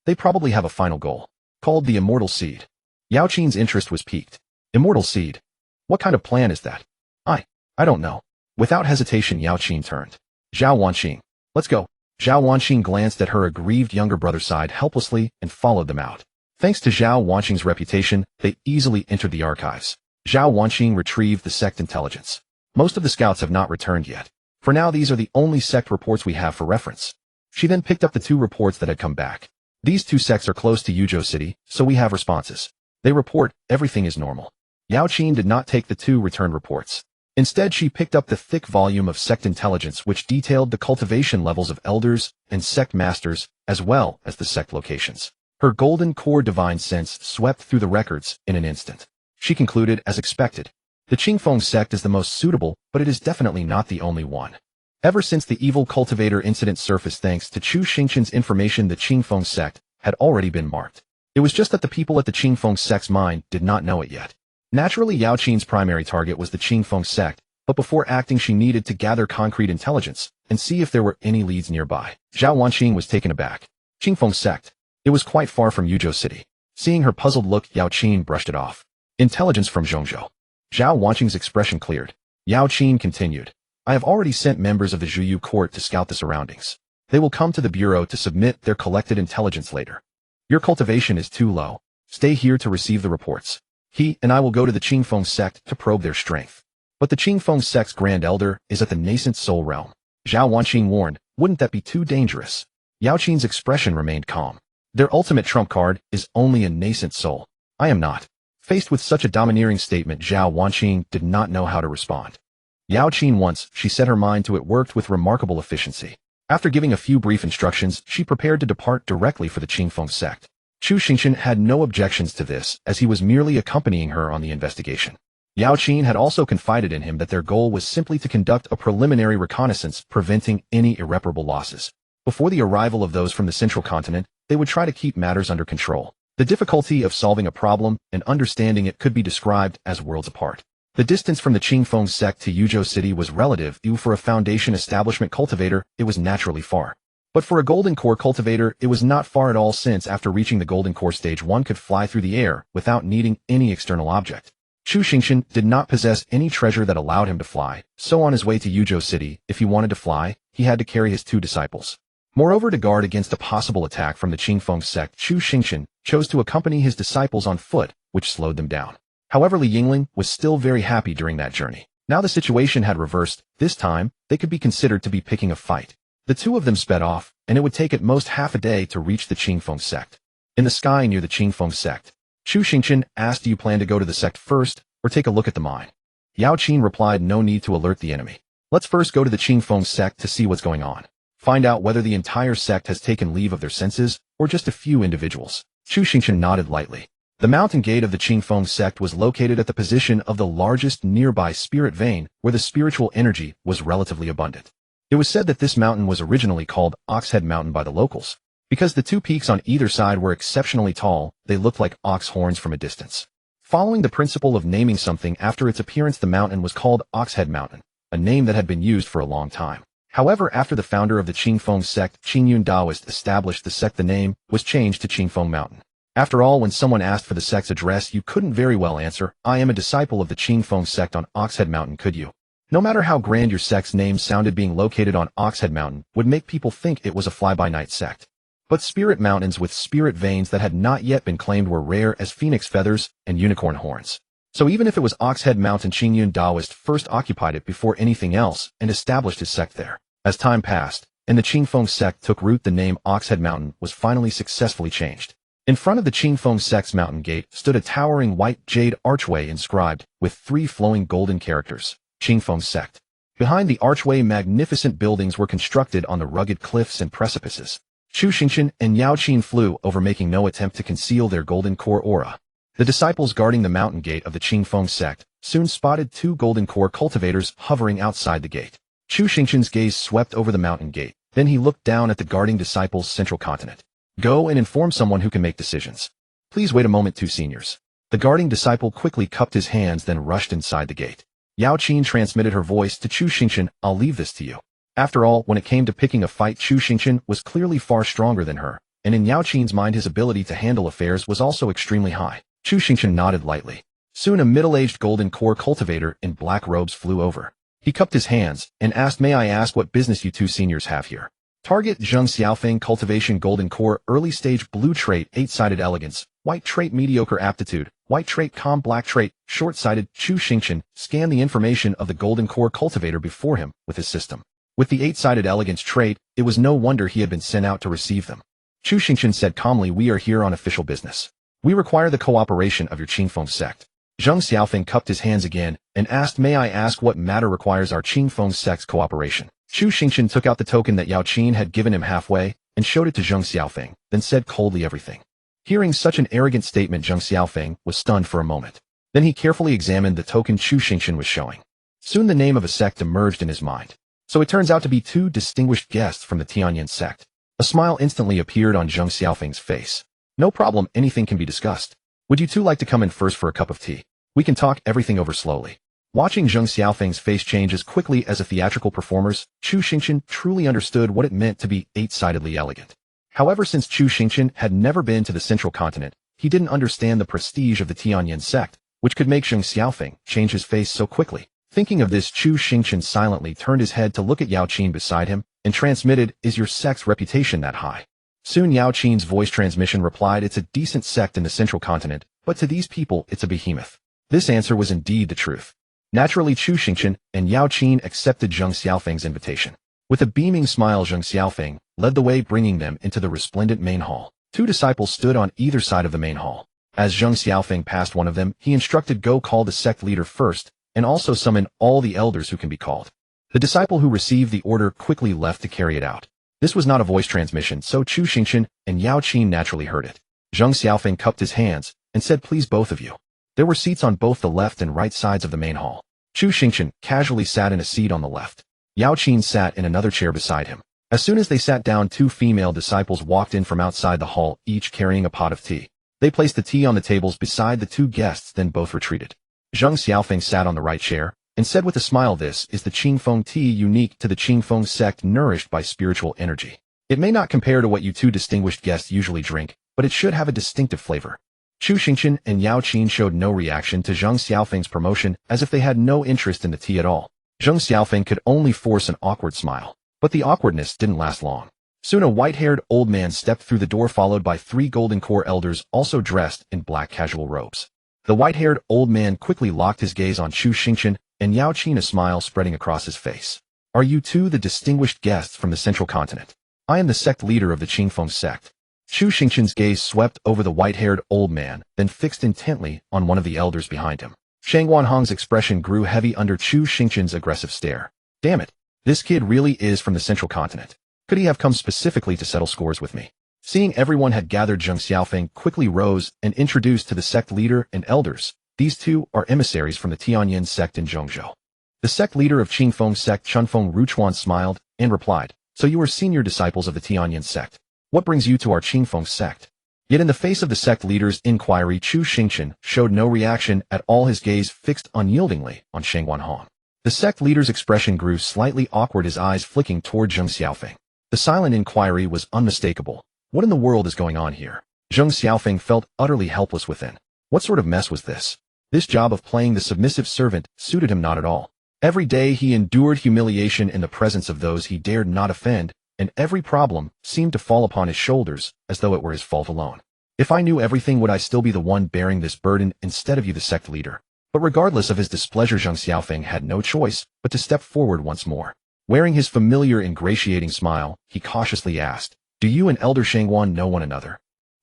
They probably have a final goal, called the Immortal Seed." Yao Qin's interest was piqued. "Immortal Seed? What kind of plan is that?" I don't know." Without hesitation, Yao Qin turned. "Zhao Wanqing, let's go." Zhao Wanqing glanced at her aggrieved younger brother, sighed helplessly, and followed them out. Thanks to Zhao Wanqing's reputation, they easily entered the archives. Zhao Wanqing retrieved the sect intelligence. Most of the scouts have not returned yet. For now, these are the only sect reports we have for reference. She then picked up the 2 reports that had come back. These 2 sects are close to Yuzhou City, so we have responses. They report everything is normal. Yao Qin did not take the 2 returned reports. Instead, she picked up the thick volume of sect intelligence, which detailed the cultivation levels of elders and sect masters, as well as the sect locations. Her golden core divine sense swept through the records in an instant. She concluded, as expected, the Qingfeng sect is the most suitable, but it is definitely not the only one. Ever since the evil cultivator incident surfaced, thanks to Chu Xingchen's information, the Qingfeng sect had already been marked. It was just that the people at the Qingfeng sect's mind did not know it yet. Naturally, Yao Qin's primary target was the Qingfeng sect, But before acting she needed to gather concrete intelligence and see if there were any leads nearby. Zhao Wanqing was taken aback. Qingfeng sect. It was quite far from Yuzhou City. Seeing her puzzled look, Yao Qin brushed it off. Intelligence from Zhongzhou. Zhao Wanqing's expression cleared. Yao Qin continued. I have already sent members of the Zhuyu court to scout the surroundings. They will come to the bureau to submit their collected intelligence later. Your cultivation is too low. Stay here to receive the reports. He and I will go to the Qingfeng sect to probe their strength. But the Qingfeng sect's grand elder is at the nascent soul realm. Zhao Wanqing warned, wouldn't that be too dangerous? Yao Qin's expression remained calm. Their ultimate trump card is only a nascent soul. I am not. Faced with such a domineering statement, Zhao Wanqing did not know how to respond. Yao Qin, once she set her mind to it, worked with remarkable efficiency. After giving a few brief instructions, she prepared to depart directly for the Qingfeng sect. Chu Xingchen had no objections to this, as he was merely accompanying her on the investigation. Yao Qin had also confided in him that their goal was simply to conduct a preliminary reconnaissance, preventing any irreparable losses. Before the arrival of those from the central continent, they would try to keep matters under control. The difficulty of solving a problem and understanding it could be described as worlds apart. The distance from the Qingfeng sect to Yuzhou City was relative. For a foundation establishment cultivator, it was naturally far. But for a golden core cultivator, it was not far at all, since after reaching the golden core stage one could fly through the air without needing any external object. Chu Xingchen did not possess any treasure that allowed him to fly, so on his way to Yuzhou City, if he wanted to fly, he had to carry his 2 disciples. Moreover, to guard against a possible attack from the Qingfeng sect, Chu Xingchen chose to accompany his disciples on foot, which slowed them down. However, Li Yingling was still very happy during that journey. Now the situation had reversed. This time, they could be considered to be picking a fight. The 2 of them sped off, and it would take at most half a day to reach the Qingfeng sect. In the sky near the Qingfeng sect, Chu Xingchen asked, do you plan to go to the sect first, or take a look at the mine? Yao Qin replied, no need to alert the enemy. Let's first go to the Qingfeng sect to see what's going on. Find out whether the entire sect has taken leave of their senses, or just a few individuals. Chu Xingchen nodded lightly. The mountain gate of the Qingfeng sect was located at the position of the largest nearby spirit vein, where the spiritual energy was relatively abundant. It was said that this mountain was originally called Oxhead Mountain by the locals. Because the 2 peaks on either side were exceptionally tall, they looked like ox horns from a distance. Following the principle of naming something after its appearance, the mountain was called Oxhead Mountain, a name that had been used for a long time. However, after the founder of the Qingfeng sect, Qingyun Daoist, established the sect, the name was changed to Qingfeng Mountain. After all, when someone asked for the sect's address, you couldn't very well answer, I am a disciple of the Qingfeng sect on Oxhead Mountain, could you? No matter how grand your sect's name sounded, being located on Oxhead Mountain would make people think it was a fly-by-night sect. But spirit mountains with spirit veins that had not yet been claimed were rare as phoenix feathers and unicorn horns. So even if it was Oxhead Mountain, Qingyun Daoist first occupied it before anything else and established his sect there. As time passed, and the Qingfeng sect took root, the name Oxhead Mountain was finally successfully changed. In front of the Qingfeng sect's mountain gate stood a towering white jade archway inscribed with 3 flowing golden characters, Qingfeng sect. Behind the archway, magnificent buildings were constructed on the rugged cliffs and precipices. Chu Xingchen and Yao Qin flew over, making no attempt to conceal their golden core aura. The disciples guarding the mountain gate of the Qingfeng sect soon spotted 2 golden core cultivators hovering outside the gate. Chu Xingchen's gaze swept over the mountain gate. Then he looked down at the guarding disciples' central continent. Go and inform someone who can make decisions. Please wait a moment, 2 seniors. The guarding disciple quickly cupped his hands, then rushed inside the gate. Yao Qin transmitted her voice to Chu Xingchen, I'll leave this to you. After all, when it came to picking a fight, Chu Xingchen was clearly far stronger than her, and in Yao Qin's mind his ability to handle affairs was also extremely high. Chu Xingchen nodded lightly. Soon a middle-aged golden core cultivator in black robes flew over. He cupped his hands and asked, may I ask what business you 2 seniors have here? Target: Zheng Xiaofeng, Cultivation, Golden Core, Early Stage, Blue Trait, 8-Sided Elegance, White Trait, Mediocre Aptitude, White Trait, Calm, Black Trait, Short-Sighted. Chu Xingchen scanned the information of the Golden Core cultivator before him with his system. With the 8-Sided Elegance trait, it was no wonder he had been sent out to receive them. Chu Xingchen said calmly, we are here on official business. We require the cooperation of your Qingfeng sect. Zheng Xiaofeng cupped his hands again and asked, may I ask what matter requires our Qingfeng sect's cooperation? Chu Xingchen took out the token that Yao Qin had given him halfway and showed it to Zheng Xiaofeng, then said coldly, everything. Hearing such an arrogant statement, Zheng Xiaofeng was stunned for a moment. Then he carefully examined the token Chu Xingchen was showing. Soon the name of a sect emerged in his mind. So it turns out to be 2 distinguished guests from the Tianyan sect. A smile instantly appeared on Zheng Xiaofeng's face. No problem, anything can be discussed. Would you 2 like to come in first for a cup of tea? We can talk everything over slowly. Watching Zheng Xiaofeng's face change as quickly as a theatrical performer's, Chu Xingchen truly understood what it meant to be eight-sidedly elegant. However, since Chu Xingchen had never been to the central continent, he didn't understand the prestige of the Tianyin sect, which could make Zheng Xiaofeng change his face so quickly. Thinking of this, Chu Xingchen silently turned his head to look at Yao Qin beside him and transmitted, "Is your sect's reputation that high?" Soon Yao Qin's voice transmission replied, "It's a decent sect in the central continent, but to these people it's a behemoth." This answer was indeed the truth. Naturally, Chu Xingchen and Yao Qin accepted Zheng Xiaofeng's invitation. With a beaming smile, Zheng Xiaofeng led the way, bringing them into the resplendent main hall. Two disciples stood on either side of the main hall. As Zheng Xiaofeng passed one of them, he instructed, "Go call the sect leader first, and also summon all the elders who can be called." The disciple who received the order quickly left to carry it out. This was not a voice transmission, so Chu Xingchen and Yao Qin naturally heard it. Zheng Xiaofeng cupped his hands and said, "Please, both of you." There were seats on both the left and right sides of the main hall. Chu Xingchen casually sat in a seat on the left. Yao Qin sat in another chair beside him. As soon as they sat down, two female disciples walked in from outside the hall, each carrying a pot of tea. They placed the tea on the tables beside the two guests, then both retreated. Zheng Xiaofeng sat on the right chair and said with a smile, "This is the Qingfeng tea, unique to the Qingfeng sect, nourished by spiritual energy. It may not compare to what you two distinguished guests usually drink, but it should have a distinctive flavor." Chu Xingchen and Yao Qin showed no reaction to Zheng Xiaofeng's promotion, as if they had no interest in the tea at all. Zheng Xiaofeng could only force an awkward smile, but the awkwardness didn't last long. Soon a white-haired old man stepped through the door, followed by three golden core elders, also dressed in black casual robes. The white-haired old man quickly locked his gaze on Chu Xingchen and Yao Qin, a smile spreading across his face. "Are you two the distinguished guests from the central continent? I am the sect leader of the Qingfeng sect." Chu Xingchen's gaze swept over the white-haired old man, then fixed intently on one of the elders behind him. Shang Wanhong's expression grew heavy under Chu Xingchen's aggressive stare. "Damn it, this kid really is from the central continent. Could he have come specifically to settle scores with me?" Seeing everyone had gathered, Zheng Xiaofeng quickly rose and introduced to the sect leader and elders, "These two are emissaries from the Tianyin sect in Zhongzhou." The sect leader of Qingfeng sect, Chunfeng Ruchuan, smiled and replied, "So you are senior disciples of the Tianyin sect. What brings you to our Qingfeng sect?" Yet in the face of the sect leader's inquiry, Chu Xingchen showed no reaction at all, his gaze fixed unyieldingly on Shang Wanhong. The sect leader's expression grew slightly awkward, his eyes flicking toward Zheng Xiaofeng. The silent inquiry was unmistakable. What in the world is going on here? Zheng Xiaofeng felt utterly helpless within. What sort of mess was this? This job of playing the submissive servant suited him not at all. Every day he endured humiliation in the presence of those he dared not offend, and every problem seemed to fall upon his shoulders as though it were his fault alone. "If I knew everything, would I still be the one bearing this burden instead of you, the sect leader?" But regardless of his displeasure, Zheng Xiaofeng had no choice but to step forward once more. Wearing his familiar ingratiating smile, he cautiously asked, "Do you and Elder Shangwan know one another?"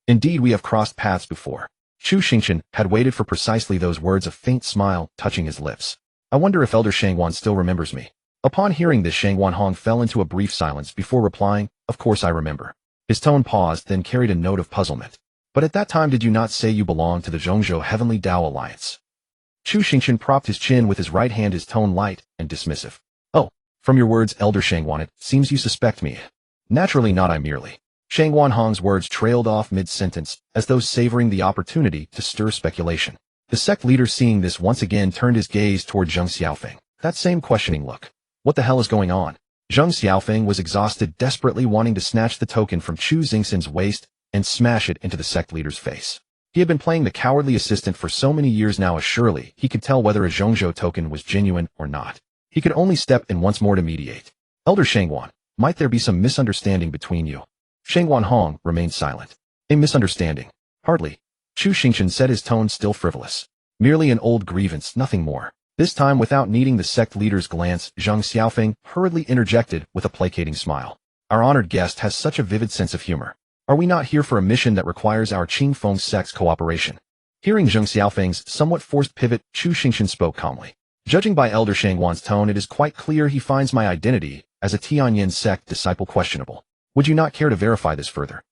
"Indeed, we have crossed paths before." Chu Xingchen had waited for precisely those words, a faint smile touching his lips. "I wonder if Elder Shangwan still remembers me." Upon hearing this, Shang Wanhong fell into a brief silence before replying, "Of course I remember." His tone paused, then carried a note of puzzlement. "But at that time, did you not say you belonged to the Zhongzhou Heavenly Tao Alliance?" Chu Xingchen propped his chin with his right hand, his tone light and dismissive. "Oh, from your words, Elder Shangwan, it seems you suspect me." "Naturally not, I merely." Shang Wanhong's words trailed off mid-sentence, as though savoring the opportunity to stir speculation. The sect leader, seeing this, once again turned his gaze toward Zheng Xiaofeng. That same questioning look. What the hell is going on? Zheng Xiaofeng was exhausted, desperately wanting to snatch the token from Chu Xingchen's waist and smash it into the sect leader's face. He had been playing the cowardly assistant for so many years now, surely he could tell whether a Zhongzhou token was genuine or not. He could only step in once more to mediate. "Elder Shangwan, might there be some misunderstanding between you?" Shang Wanhong remained silent. "A misunderstanding? Hardly." Chu Xingchen said, his tone still frivolous. "Merely an old grievance, nothing more." This time, without needing the sect leader's glance, Zheng Xiaofeng hurriedly interjected with a placating smile. "Our honored guest has such a vivid sense of humor. Are we not here for a mission that requires our Qingfeng sect's cooperation?" Hearing Zheng Xiaofeng's somewhat forced pivot, Chu Xingchen spoke calmly. "Judging by Elder Shangwan's tone, it is quite clear he finds my identity as a Tianyin sect disciple questionable. Would you not care to verify this further?"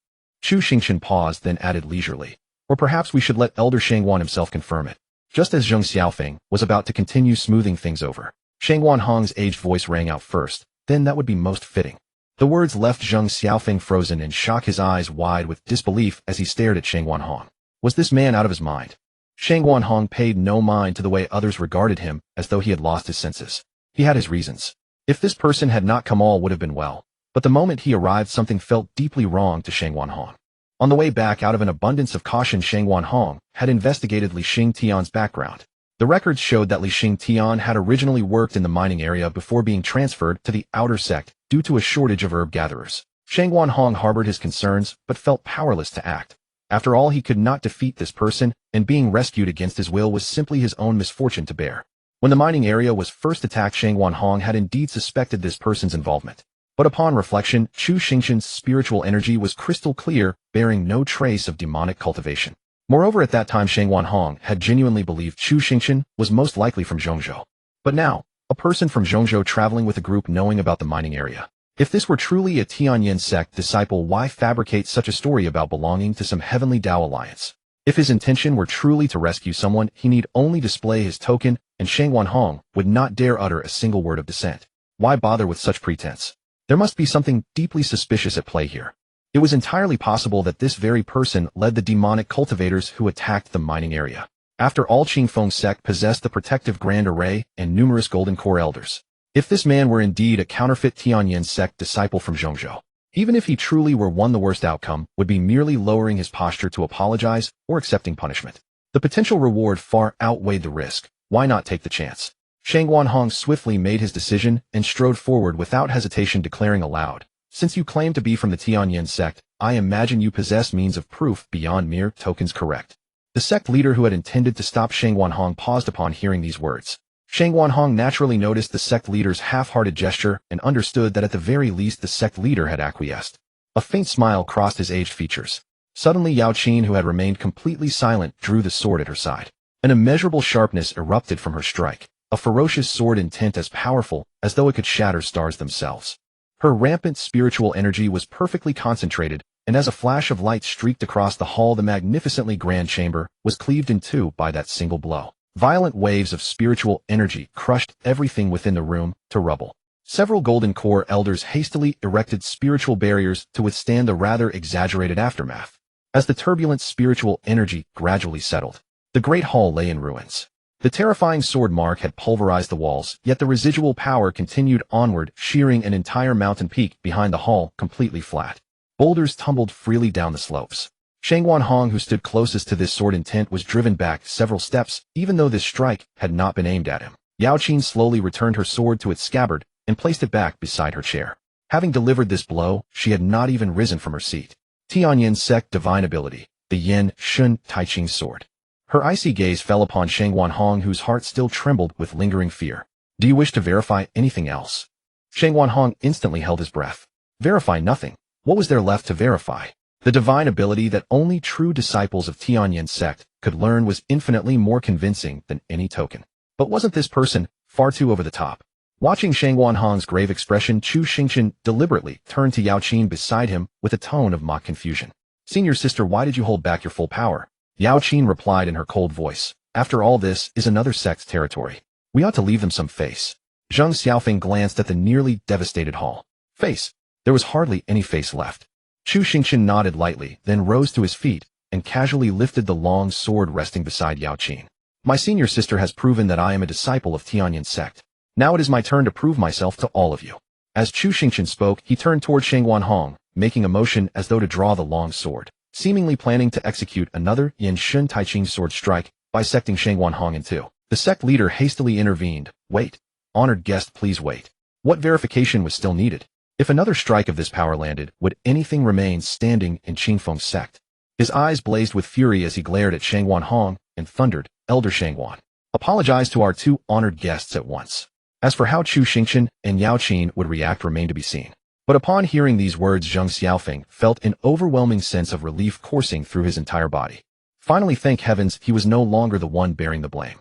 Chu Xingchen paused, then added leisurely, "Or perhaps we should let Elder Shangwan himself confirm it." Just as Zheng Xiaofeng was about to continue smoothing things over, Shang Wanhong's aged voice rang out first, "Then that would be most fitting." The words left Zheng Xiaofeng frozen in shock, his eyes wide with disbelief as he stared at Shang Wanhong. Was this man out of his mind? Shang Guanhong paid no mind to the way others regarded him, as though he had lost his senses. He had his reasons. If this person had not come, all would have been well. But the moment he arrived, something felt deeply wrong to Shang Guanhong. On the way back, out of an abundance of caution, Shang Guanhong had investigated Li Xingtian's background. The records showed that Li Xingtian had originally worked in the mining area before being transferred to the outer sect due to a shortage of herb gatherers. Shang Guanhong harbored his concerns, but felt powerless to act. After all, he could not defeat this person, and being rescued against his will was simply his own misfortune to bear. When the mining area was first attacked, Shang Guanhong had indeed suspected this person's involvement. But upon reflection, Chu Xingchen's spiritual energy was crystal clear, bearing no trace of demonic cultivation. Moreover, at that time, Shang Guanhong had genuinely believed Chu Xingchen was most likely from Zhongzhou. But now, a person from Zhongzhou traveling with a group knowing about the mining area. If this were truly a Tianyin sect disciple, why fabricate such a story about belonging to some heavenly Tao alliance? If his intention were truly to rescue someone, he need only display his token, and Shang Guanhong would not dare utter a single word of dissent. Why bother with such pretense? There must be something deeply suspicious at play here. It was entirely possible that this very person led the demonic cultivators who attacked the mining area. After all, Qingfeng sect possessed the protective Grand Array and numerous golden core elders. If this man were indeed a counterfeit Tianyin sect disciple from Zhongzhou, even if he truly were one, the worst outcome would be merely lowering his posture to apologize or accepting punishment. The potential reward far outweighed the risk. Why not take the chance? Shang Guanhong swiftly made his decision and strode forward without hesitation, declaring aloud, "Since you claim to be from the Tianyin sect, I imagine you possess means of proof beyond mere tokens, correct?" The sect leader who had intended to stop Shang Guanhong paused upon hearing these words. Shang Guanhong naturally noticed the sect leader's half-hearted gesture and understood that at the very least the sect leader had acquiesced. A faint smile crossed his aged features. Suddenly Yao Qin, who had remained completely silent, drew the sword at her side. An immeasurable sharpness erupted from her strike, a ferocious sword intent as powerful as though it could shatter stars themselves. Her rampant spiritual energy was perfectly concentrated, and as a flash of light streaked across the hall, the magnificently grand chamber was cleaved in two by that single blow. Violent waves of spiritual energy crushed everything within the room to rubble. Several golden core elders hastily erected spiritual barriers to withstand the rather exaggerated aftermath. As the turbulent spiritual energy gradually settled, the great hall lay in ruins. The terrifying sword mark had pulverized the walls, yet the residual power continued onward, shearing an entire mountain peak behind the hall completely flat. Boulders tumbled freely down the slopes. Shang Guanhong, who stood closest to this sword intent, was driven back several steps, even though this strike had not been aimed at him. Yao Qin slowly returned her sword to its scabbard and placed it back beside her chair. Having delivered this blow, she had not even risen from her seat. Tianyin sect divine ability, the Yin Shun Taiqing sword. Her icy gaze fell upon Shang Guanhong, whose heart still trembled with lingering fear. "Do you wish to verify anything else?" Shang Guanhong instantly held his breath. Verify nothing. What was there left to verify? The divine ability that only true disciples of Tianyin sect could learn was infinitely more convincing than any token. But wasn't this person far too over the top? Watching Shang Guanhong's grave expression, Chu Xingchen deliberately turned to Yao Qin beside him with a tone of mock confusion. "Senior sister, why did you hold back your full power?" Yao Qin replied in her cold voice. "After all, this is another sect's territory. We ought to leave them some face." Zheng Xiaofeng glanced at the nearly devastated hall. Face? There was hardly any face left. Chu Xingchen nodded lightly, then rose to his feet and casually lifted the long sword resting beside Yao Qin. "My senior sister has proven that I am a disciple of Tianyin sect. Now it is my turn to prove myself to all of you." As Chu Xingchen spoke, he turned toward Shang Guanhong, making a motion as though to draw the long sword, seemingly planning to execute another Yin Shun Taiqing sword strike, bisecting Shang Guanhong in two. The sect leader hastily intervened. "Wait. Honored guest, please wait." What verification was still needed? If another strike of this power landed, would anything remain standing in Qingfeng sect? His eyes blazed with fury as he glared at Shang Guanhong and thundered, "Elder Shangguan, apologize to our two honored guests at once." As for how Chu Xingchen and Yao Qin would react remained to be seen. But upon hearing these words, Zheng Xiaofeng felt an overwhelming sense of relief coursing through his entire body. Finally, thank heavens, he was no longer the one bearing the blame.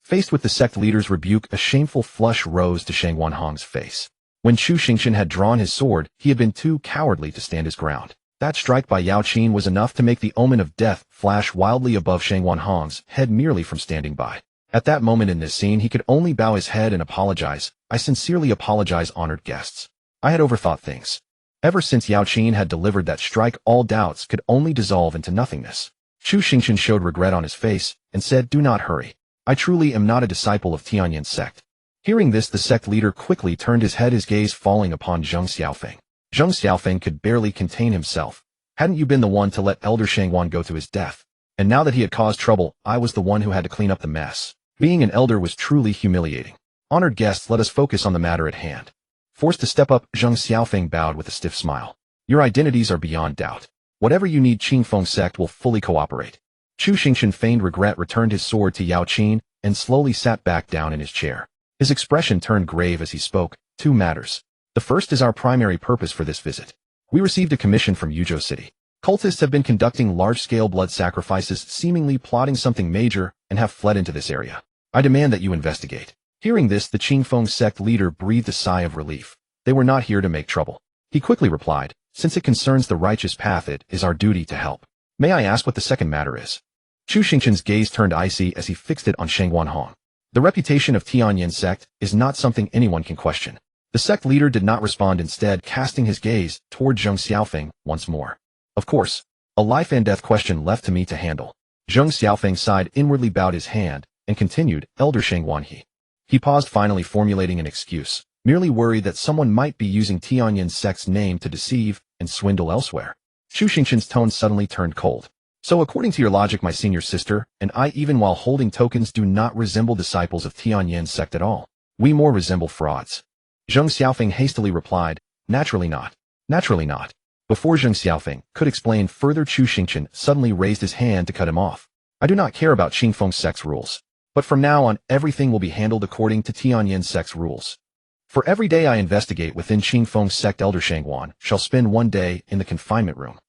Faced with the sect leader's rebuke, a shameful flush rose to Shang Guanhong's face. When Chu Xingchen had drawn his sword, he had been too cowardly to stand his ground. That strike by Yao Qin was enough to make the omen of death flash wildly above Shang Guanhong's head merely from standing by. At that moment in this scene, he could only bow his head and apologize. "I sincerely apologize, honored guests. I had overthought things." Ever since Yao Qin had delivered that strike, all doubts could only dissolve into nothingness. Chu Xingchen showed regret on his face and said, "Do not hurry. I truly am not a disciple of Tianyin sect." Hearing this, the sect leader quickly turned his head, his gaze falling upon Zheng Xiaofeng. Zheng Xiaofeng could barely contain himself. "Hadn't you been the one to let Elder Shangwan go to his death? And now that he had caused trouble, I was the one who had to clean up the mess." Being an elder was truly humiliating. "Honored guests, let us focus on the matter at hand." Forced to step up, Zheng Xiaofeng bowed with a stiff smile. "Your identities are beyond doubt. Whatever you need, Qingfeng sect will fully cooperate." Chu Xingchen feigned regret, returned his sword to Yao Qin, and slowly sat back down in his chair. His expression turned grave as he spoke. "Two matters. The first is our primary purpose for this visit. We received a commission from Yuzhou City. Cultists have been conducting large-scale blood sacrifices, seemingly plotting something major, and have fled into this area. I demand that you investigate." Hearing this, the Qingfeng sect leader breathed a sigh of relief. They were not here to make trouble. He quickly replied, "Since it concerns the righteous path, it is our duty to help. May I ask what the second matter is?" Chu Xingchen's gaze turned icy as he fixed it on Shangwan Hong. The reputation of Tianyin sect is not something anyone can question. The sect leader did not respond, instead casting his gaze toward Zheng Xiaofeng once more. "Of course, a life and death question left to me to handle." Zheng Xiaofeng sighed inwardly, bowed his hand, and continued, "Elder Shangwan He." He paused, finally formulating an excuse, merely worried that someone might be using Tianyin sect's name to deceive and swindle elsewhere. Chu Xingchen's tone suddenly turned cold. "So according to your logic, my senior sister and I, even while holding tokens, do not resemble disciples of Tianyin sect at all. We more resemble frauds." Zheng Xiaofeng hastily replied, "Naturally not. Naturally not." Before Zheng Xiaofeng could explain further, Chu Xingchen suddenly raised his hand to cut him off. "I do not care about Qingfeng sect's rules. But from now on, everything will be handled according to Tianyin sect's rules. For every day I investigate within Qingfeng sect, Elder Shangwan shall spend 1 day in the confinement room."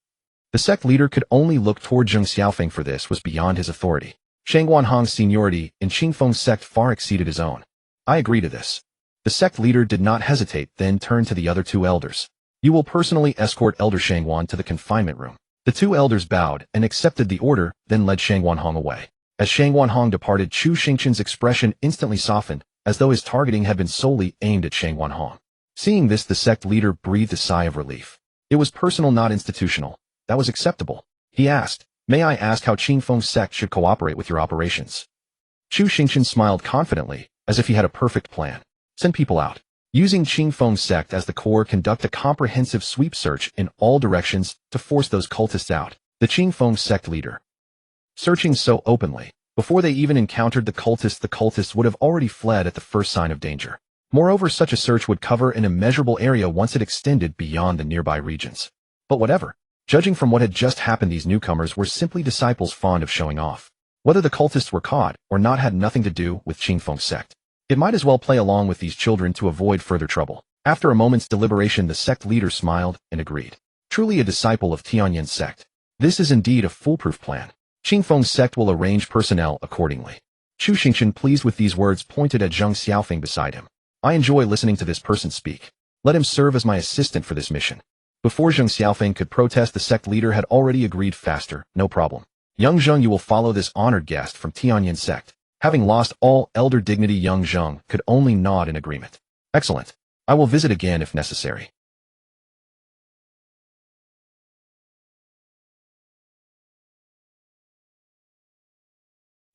The sect leader could only look toward Zheng Xiaofeng, for this was beyond his authority. Shangwan Hong's seniority in Qingfeng sect far exceeded his own. "I agree to this." The sect leader did not hesitate, then turned to the other two elders. "You will personally escort Elder Shangwan to the confinement room." The two elders bowed and accepted the order, then led Shangwan Hong away. As Shangwan Hong departed, Chu Xingchen's expression instantly softened, as though his targeting had been solely aimed at Shangwan Hong. Seeing this, the sect leader breathed a sigh of relief. It was personal, not institutional. That was acceptable. He asked, "May I ask how Qingfeng sect should cooperate with your operations?" Chu Xingchen smiled confidently, as if he had a perfect plan. "Send people out. Using Qingfeng sect as the core, conduct a comprehensive sweep search in all directions to force those cultists out." The Qingfeng sect leader, searching so openly, before they even encountered the cultists would have already fled at the first sign of danger. Moreover, such a search would cover an immeasurable area once it extended beyond the nearby regions. But whatever. Judging from what had just happened, these newcomers were simply disciples fond of showing off. Whether the cultists were caught or not had nothing to do with Qingfeng sect. It might as well play along with these children to avoid further trouble. After a moment's deliberation, the sect leader smiled and agreed. Truly a disciple of Tianyin sect. This is indeed a foolproof plan. Qingfeng sect will arrange personnel accordingly. Chu Xingchen, pleased with these words, pointed at Zheng Xiaofeng beside him. "I enjoy listening to this person speak. Let him serve as my assistant for this mission." Before Zheng Xiaofeng could protest, the sect leader had already agreed faster. "No problem. Young Zheng, you will follow this honored guest from Tianyin sect." Having lost all elder dignity, young Zheng could only nod in agreement. "Excellent. I will visit again if necessary."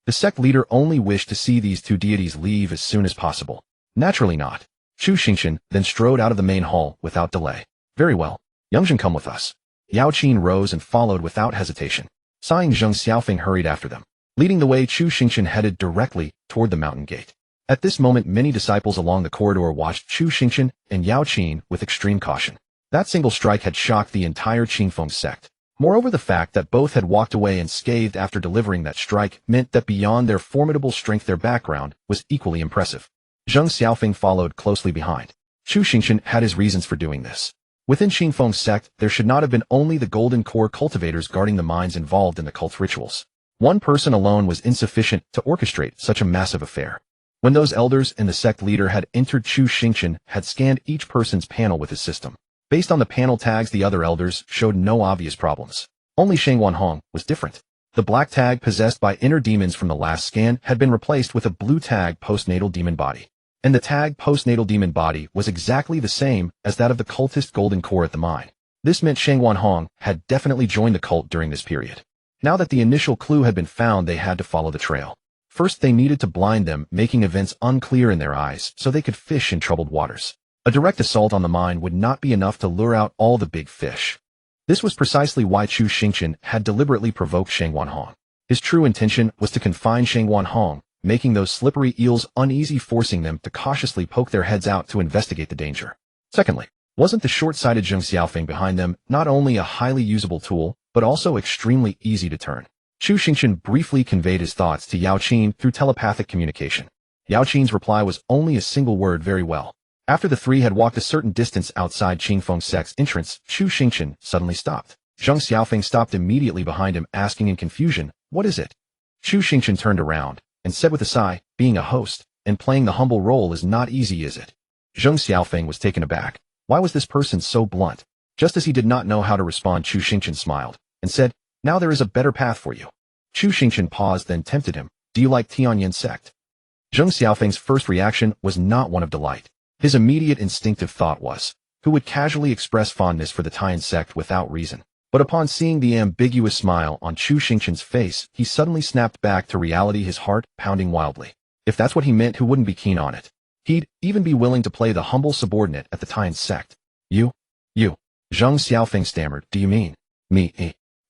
The sect leader only wished to see these two deities leave as soon as possible. "Naturally not." Chu Xingchen then strode out of the main hall without delay. "Very well. Youngzhen, come with us." Yao Qin rose and followed without hesitation. Sighing, Zheng Xiaofeng hurried after them. Leading the way, Chu Xingchen headed directly toward the mountain gate. At this moment, many disciples along the corridor watched Chu Xingchen and Yao Qin with extreme caution. That single strike had shocked the entire Qingfeng sect. Moreover, the fact that both had walked away unscathed after delivering that strike meant that beyond their formidable strength, their background was equally impressive. Zheng Xiaofeng followed closely behind. Chu Xingchen had his reasons for doing this. Within Qingfeng sect, there should not have been only the golden core cultivators guarding the minds involved in the cult rituals. One person alone was insufficient to orchestrate such a massive affair. When those elders and the sect leader had entered, Chu Xingchen had scanned each person's panel with his system. Based on the panel tags, the other elders showed no obvious problems. Only Shangwan Hong was different. The black tag possessed by inner demons from the last scan had been replaced with a blue tag, postnatal demon body. And the tag postnatal demon body was exactly the same as that of the cultist golden core at the mine. This meant Shangwan Hong had definitely joined the cult during this period. Now that the initial clue had been found, they had to follow the trail. First, they needed to blind them, making events unclear in their eyes so they could fish in troubled waters. A direct assault on the mine would not be enough to lure out all the big fish. This was precisely why Chu Xingchen had deliberately provoked Shang Wanhong. His true intention was to confine Shang Wanhong, making those slippery eels uneasy, forcing them to cautiously poke their heads out to investigate the danger. Secondly, wasn't the short-sighted Zheng Xiaofeng behind them not only a highly usable tool, but also extremely easy to turn? Chu Xingchen briefly conveyed his thoughts to Yao Qin through telepathic communication. Yao Qin's reply was only a single word: very well. After the three had walked a certain distance outside Qingfeng Sect's entrance, Chu Xingchen suddenly stopped. Zheng Xiaofeng stopped immediately behind him, asking in confusion, "What is it?" Chu Xingchen turned around and said with a sigh, "Being a host and playing the humble role is not easy, is it?" Zheng Xiaofeng was taken aback. Why was this person so blunt? Just as he did not know how to respond, Chu Xingchen smiled and said, "Now there is a better path for you." Chu Xingchen paused, then tempted him. "Do you like Tianyan sect?" Zheng Xiaofeng's first reaction was not one of delight. His immediate instinctive thought was, who would casually express fondness for the Tian sect without reason? But upon seeing the ambiguous smile on Chu Xingchen's face, he suddenly snapped back to reality, his heart pounding wildly. If that's what he meant, who wouldn't be keen on it? He'd even be willing to play the humble subordinate at the Tian sect. You? Zheng Xiaofeng stammered, "Do you mean me?"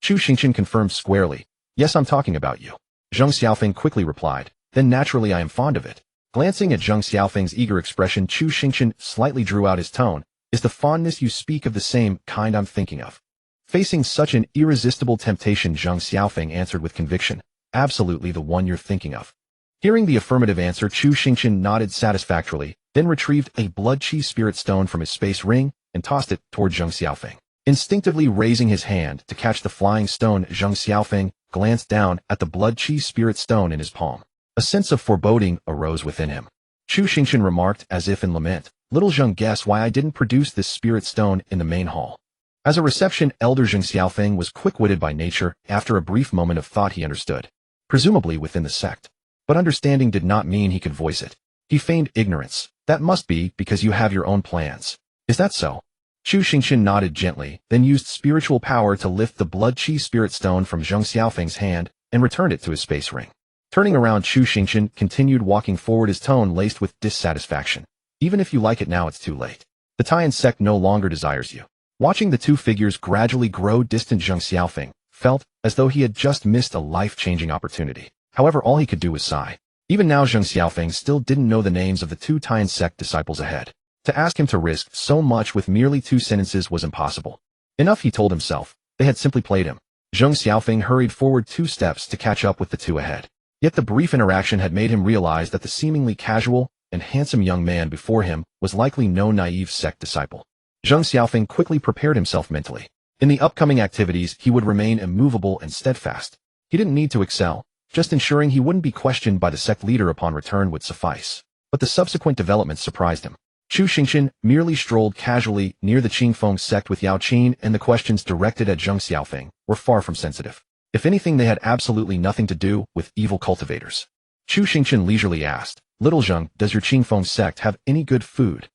Chu Xingchen confirmed squarely, "Yes, I'm talking about you." Zheng Xiaofeng quickly replied, "Then naturally I am fond of it." Glancing at Zheng Xiaofeng's eager expression, Chu Xingchen slightly drew out his tone. "Is the fondness you speak of the same kind I'm thinking of?" Facing such an irresistible temptation, Zheng Xiaofeng answered with conviction, "Absolutely the one you're thinking of." Hearing the affirmative answer, Chu Xingchen nodded satisfactorily, then retrieved a blood chi spirit stone from his space ring and tossed it toward Zheng Xiaofeng. Instinctively raising his hand to catch the flying stone, Zheng Xiaofeng glanced down at the blood chi spirit stone in his palm. A sense of foreboding arose within him. Chu Xingchen remarked as if in lament, "Little Zheng, guess why I didn't produce this spirit stone in the main hall." As a reception elder, Zheng Xiaofeng was quick-witted by nature. After a brief moment of thought, he understood. Presumably within the sect. But understanding did not mean he could voice it. He feigned ignorance. "That must be because you have your own plans. Is that so?" Chu Xingchen nodded gently, then used spiritual power to lift the blood chi spirit stone from Zheng Xiaofeng's hand and returned it to his space ring. Turning around, Chu Xingchen continued walking forward, his tone laced with dissatisfaction. "Even if you like it now, it's too late. The Tian sect no longer desires you." Watching the two figures gradually grow distant, Zheng Xiaofeng felt as though he had just missed a life-changing opportunity. However, all he could do was sigh. Even now, Zheng Xiaofeng still didn't know the names of the two Tian sect disciples ahead. To ask him to risk so much with merely 2 sentences was impossible. Enough, he told himself. They had simply played him. Zheng Xiaofeng hurried forward 2 steps to catch up with the two ahead. Yet the brief interaction had made him realize that the seemingly casual and handsome young man before him was likely no naive sect disciple. Zheng Xiaofeng quickly prepared himself mentally. In the upcoming activities, he would remain immovable and steadfast. He didn't need to excel. Just ensuring he wouldn't be questioned by the sect leader upon return would suffice. But the subsequent developments surprised him. Chu Xingchen merely strolled casually near the Qingfeng sect with Yao Qin, and the questions directed at Zheng Xiaofeng were far from sensitive. If anything, they had absolutely nothing to do with evil cultivators. Chu Xingchen leisurely asked, "Little Zheng, does your Qingfeng sect have any good food?"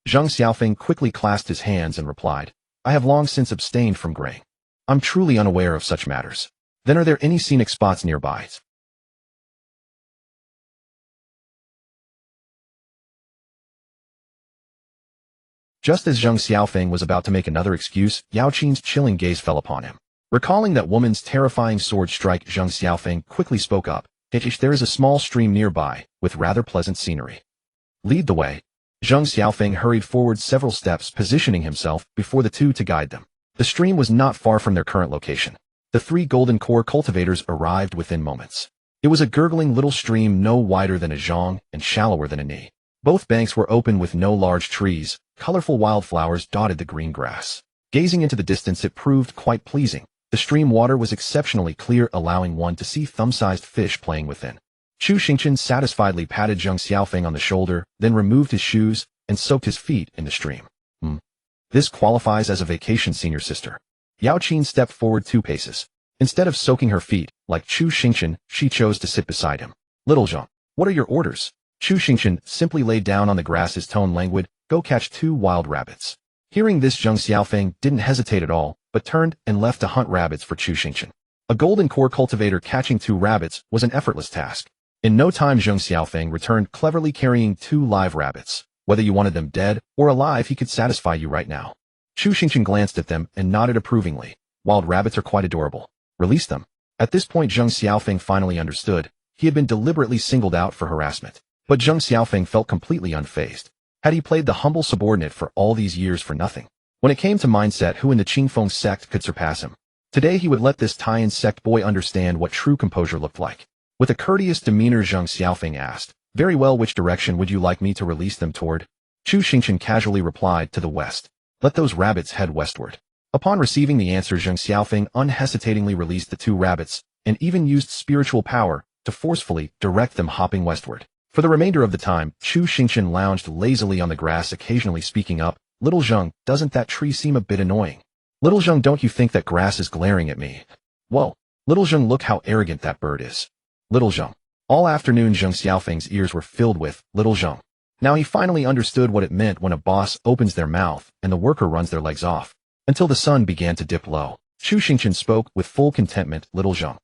Zheng Xiaofeng quickly clasped his hands and replied, "I have long since abstained from grain. I'm truly unaware of such matters." "Then are there any scenic spots nearby?" Just as Zheng Xiaofeng was about to make another excuse, Yao Qin's chilling gaze fell upon him. Recalling that woman's terrifying sword strike, Zheng Xiaofeng quickly spoke up, "There is a small stream nearby, with rather pleasant scenery. Lead the way." Zheng Xiaofeng hurried forward several steps, positioning himself before the two to guide them. The stream was not far from their current location. The 3 golden core cultivators arrived within moments. It was a gurgling little stream no wider than a zhong and shallower than a knee. Both banks were open with no large trees. Colorful wildflowers dotted the green grass. Gazing into the distance, it proved quite pleasing. The stream water was exceptionally clear, allowing one to see thumb-sized fish playing within. Chu Xingchen satisfiedly patted Zheng Xiaofeng on the shoulder, then removed his shoes and soaked his feet in the stream. This qualifies as a vacation, senior sister." Yao Qin stepped forward 2 paces. Instead of soaking her feet, like Chu Xingchen, she chose to sit beside him. "Little Zheng, what are your orders?" Chu Xingchen simply laid down on the grass, his tone languid, "Go catch 2 wild rabbits." Hearing this, Zheng Xiaofeng didn't hesitate at all, but turned and left to hunt rabbits for Chu Xingchen. A golden core cultivator catching 2 rabbits was an effortless task. In no time Zheng Xiaofeng returned cleverly carrying 2 live rabbits. Whether you wanted them dead or alive, he could satisfy you right now. Chu Xingchen glanced at them and nodded approvingly. Wild rabbits are quite adorable. Release them. At this point Zheng Xiaofeng finally understood. He had been deliberately singled out for harassment. But Zheng Xiaofeng felt completely unfazed. Had he played the humble subordinate for all these years for nothing? When it came to mindset, who in the Qingfeng sect could surpass him? Today he would let this Taiyan sect boy understand what true composure looked like. With a courteous demeanor Zheng Xiaofeng asked, "Very well, which direction would you like me to release them toward?" Chu Xingchen casually replied, "To the west. Let those rabbits head westward." Upon receiving the answer, Zheng Xiaofeng unhesitatingly released the 2 rabbits, and even used spiritual power to forcefully direct them hopping westward. For the remainder of the time, Chu Xingchen lounged lazily on the grass, occasionally speaking up. "Little Zheng, doesn't that tree seem a bit annoying? Little Zheng, don't you think that grass is glaring at me? Whoa, Little Zheng, look how arrogant that bird is. Little Zheng." All afternoon Zheng Xiaofeng's ears were filled with "Little Zheng." Now he finally understood what it meant when a boss opens their mouth and the worker runs their legs off. Until the sun began to dip low, Chu Xingchen spoke with full contentment, "Little Zheng."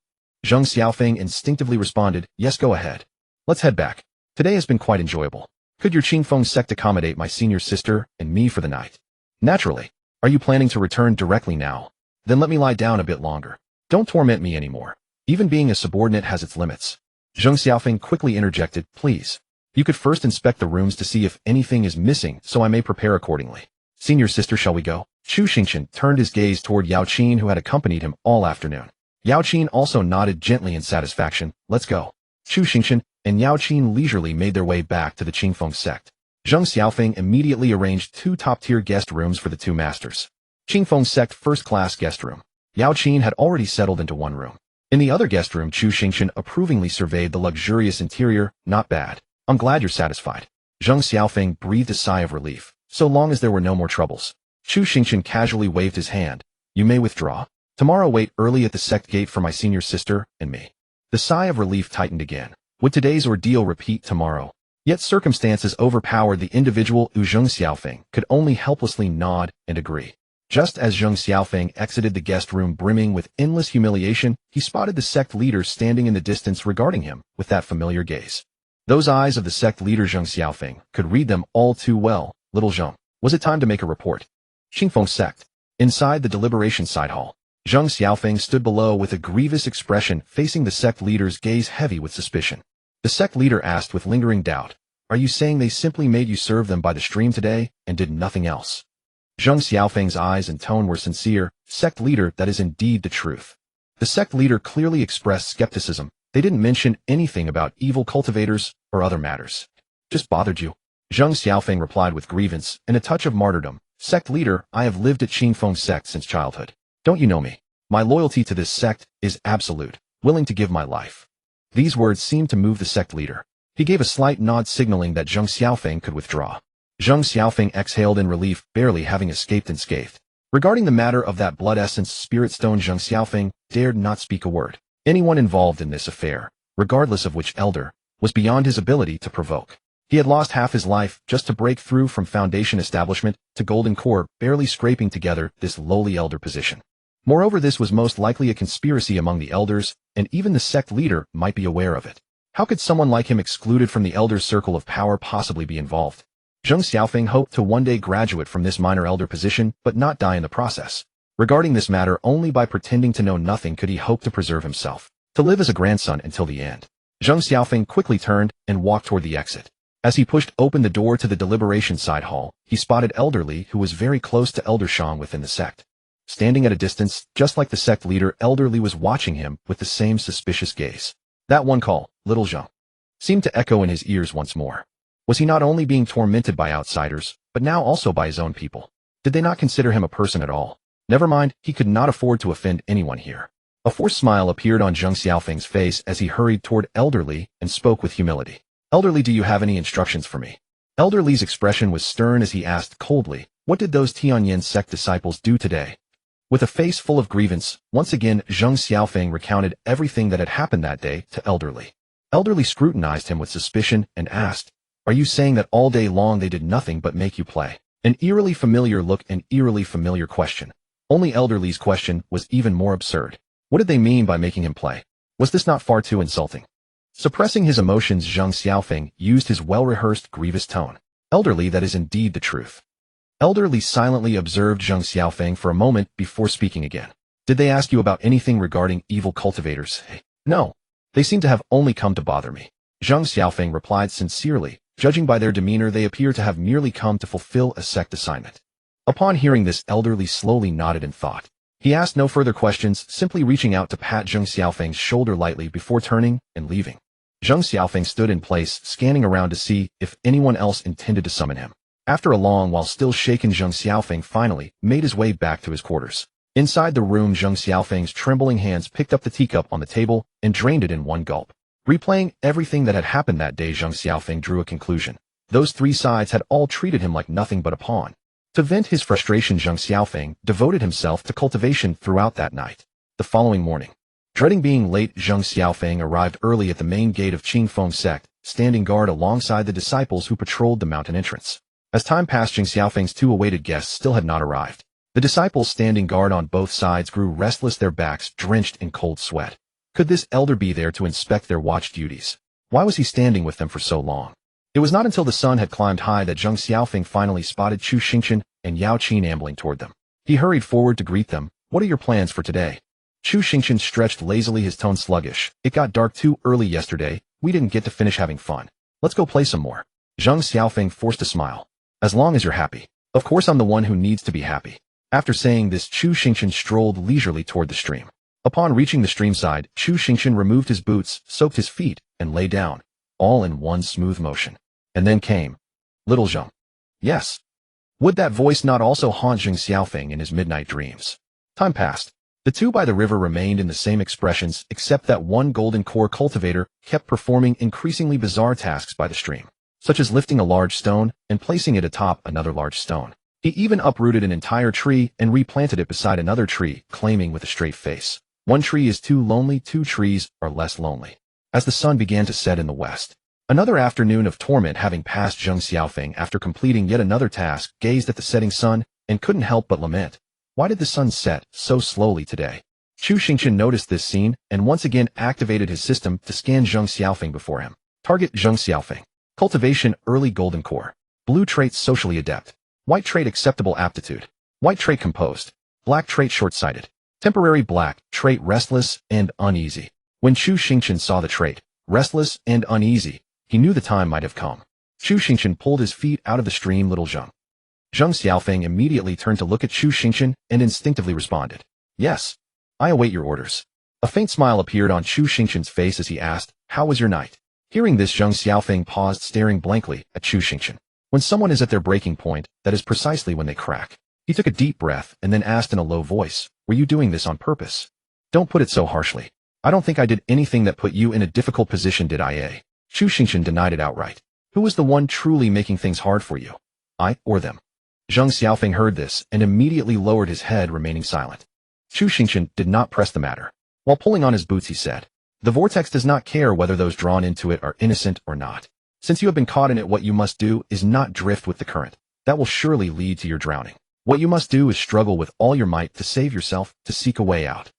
Zheng Xiaofeng instinctively responded, "Yes, go ahead. Let's head back. Today has been quite enjoyable. Could your Qingfeng sect accommodate my senior sister and me for the night?" "Naturally. Are you planning to return directly now? Then let me lie down a bit longer. Don't torment me anymore. Even being a subordinate has its limits." Zheng Xiaofeng quickly interjected, "Please. You could first inspect the rooms to see if anything is missing so I may prepare accordingly. Senior sister, shall we go?" Chu Xingchen turned his gaze toward Yao Qin, who had accompanied him all afternoon. Yao Qin also nodded gently in satisfaction. "Let's go." Chu Xingchen and Yao Qin leisurely made their way back to the Qingfeng sect. Zheng Xiaofeng immediately arranged 2 top-tier guest rooms for the 2 masters. Qingfeng sect first-class guest room. Yao Qin had already settled into one room. In the other guest room, Chu Xingchen approvingly surveyed the luxurious interior. "Not bad. I'm glad you're satisfied." Zheng Xiaofeng breathed a sigh of relief, so long as there were no more troubles. Chu Xingchen casually waved his hand. "You may withdraw. Tomorrow wait early at the sect gate for my senior sister and me." The sigh of relief tightened again. Would today's ordeal repeat tomorrow? Yet circumstances overpowered the individual. Zheng Xiaofeng could only helplessly nod and agree. Just as Zheng Xiaofeng exited the guest room brimming with endless humiliation, he spotted the sect leader standing in the distance regarding him with that familiar gaze. Those eyes of the sect leader Zheng Xiaofeng could read them all too well. "Little Zheng, was it time to make a report?" Qingfeng sect. Inside the deliberation side hall, Zheng Xiaofeng stood below with a grievous expression, facing the sect leader's gaze heavy with suspicion. The sect leader asked with lingering doubt, "Are you saying they simply made you serve them by the stream today and did nothing else?" Zheng Xiaofeng's eyes and tone were sincere. "Sect leader, that is indeed the truth." The sect leader clearly expressed skepticism. "They didn't mention anything about evil cultivators or other matters. Just bothered you." Zheng Xiaofeng replied with grievance and a touch of martyrdom. "Sect leader, I have lived at Qingfeng sect since childhood. Don't you know me? My loyalty to this sect is absolute, willing to give my life." These words seemed to move the sect leader. He gave a slight nod signaling that Zheng Xiaofeng could withdraw. Zheng Xiaofeng exhaled in relief, barely having escaped unscathed. Regarding the matter of that blood essence spirit stone, Zheng Xiaofeng dared not speak a word. Anyone involved in this affair, regardless of which elder, was beyond his ability to provoke. He had lost half his life just to break through from Foundation establishment to Golden Core, barely scraping together this lowly elder position. Moreover, this was most likely a conspiracy among the elders, and even the sect leader might be aware of it. How could someone like him, excluded from the elders' circle of power, possibly be involved? Zheng Xiaofeng hoped to one day graduate from this minor elder position, but not die in the process. Regarding this matter, only by pretending to know nothing could he hope to preserve himself, to live as a grandson until the end. Zheng Xiaofeng quickly turned and walked toward the exit. As he pushed open the door to the deliberation side hall, he spotted Elderly, who was very close to Elder Shang within the sect. Standing at a distance, just like the sect leader, Elderly was watching him with the same suspicious gaze. That one call, "Little Zheng," seemed to echo in his ears once more. Was he not only being tormented by outsiders, but now also by his own people? Did they not consider him a person at all? Never mind, he could not afford to offend anyone here. A forced smile appeared on Zheng Xiaofeng's face as he hurried toward Elderly and spoke with humility. "Elderly, do you have any instructions for me?" Elderly's expression was stern as he asked coldly, "What did those Tianyan sect disciples do today?" With a face full of grievance, once again Zheng Xiaofeng recounted everything that had happened that day to Elderly. Elderly scrutinized him with suspicion and asked, "Are you saying that all day long they did nothing but make you play?" An eerily familiar look, an eerily familiar question. Only Elderly's question was even more absurd. What did they mean by making him play? Was this not far too insulting? Suppressing his emotions, Zhang Xiaofeng used his well-rehearsed, grievous tone. Elderly, that is indeed the truth. Elderly silently observed Zhang Xiaofeng for a moment before speaking again. Did they ask you about anything regarding evil cultivators? No. They seem to have only come to bother me. Zhang Xiaofeng replied sincerely. Judging by their demeanor, they appear to have merely come to fulfill a sect assignment. Upon hearing this, Elderly slowly nodded in thought. He asked no further questions, simply reaching out to pat Zhang Xiaofeng's shoulder lightly before turning and leaving. Zhang Xiaofeng stood in place, scanning around to see if anyone else intended to summon him. After a long while, still shaken, Zhang Xiaofeng finally made his way back to his quarters. Inside the room, Zhang Xiaofeng's trembling hands picked up the teacup on the table and drained it in one gulp. Replaying everything that had happened that day, Zhang Xiaofeng drew a conclusion. Those three sides had all treated him like nothing but a pawn. To vent his frustration, Zhang Xiaofeng devoted himself to cultivation throughout that night. The following morning, dreading being late, Zhang Xiaofeng arrived early at the main gate of Qingfeng sect, standing guard alongside the disciples who patrolled the mountain entrance. As time passed, Zhang Xiaofeng's two awaited guests still had not arrived. The disciples standing guard on both sides grew restless, their backs drenched in cold sweat. Could this elder be there to inspect their watch duties? Why was he standing with them for so long? It was not until the sun had climbed high that Zhang Xiaofeng finally spotted Chu Xingchen and Yao Qin ambling toward them. He hurried forward to greet them. What are your plans for today? Chu Xingchen stretched lazily, his tone sluggish. It got dark too early yesterday. We didn't get to finish having fun. Let's go play some more. Zhang Xiaofeng forced a smile. As long as you're happy. Of course I'm the one who needs to be happy. After saying this, Chu Xingchen strolled leisurely toward the stream. Upon reaching the stream side, Chu Xingchen removed his boots, soaked his feet, and lay down, all in one smooth motion. And then came Little Zheng. Yes. Would that voice not also haunt Zhang Xiaofeng in his midnight dreams? Time passed. The two by the river remained in the same expressions, except that one golden core cultivator kept performing increasingly bizarre tasks by the stream, such as lifting a large stone and placing it atop another large stone. He even uprooted an entire tree and replanted it beside another tree, claiming with a straight face, one tree is too lonely, two trees are less lonely. As the sun began to set in the west, another afternoon of torment having passed, Zhang Xiaofeng, after completing yet another task, gazed at the setting sun and couldn't help but lament. Why did the sun set so slowly today? Chu Xingchen noticed this scene and once again activated his system to scan Zhang Xiaofeng before him. Target: Zhang Xiaofeng. Cultivation: early golden core. Blue trait: socially adept. White trait: acceptable aptitude. White trait: composed. Black trait: short-sighted. Temporary black trait: restless and uneasy. When Chu Xingchen saw the trait, restless and uneasy, he knew the time might have come. Chu Xingchen pulled his feet out of the stream. Little Zheng. Zhang Xiaofeng immediately turned to look at Chu Xingchen and instinctively responded. Yes. I await your orders. A faint smile appeared on Chu Xingchen's face as he asked, how was your night? Hearing this, Zhang Xiaofeng paused, staring blankly at Chu Xingchen. When someone is at their breaking point, that is precisely when they crack. He took a deep breath and then asked in a low voice, were you doing this on purpose? Don't put it so harshly. I don't think I did anything that put you in a difficult position, did I? Chu Xingchen denied it outright. Who was the one truly making things hard for you? I or them? Zhang Xiaofeng heard this and immediately lowered his head, remaining silent. Chu Xingchen did not press the matter. While pulling on his boots, he said, the vortex does not care whether those drawn into it are innocent or not. Since you have been caught in it, what you must do is not drift with the current. That will surely lead to your drowning. What you must do is struggle with all your might to save yourself, to seek a way out.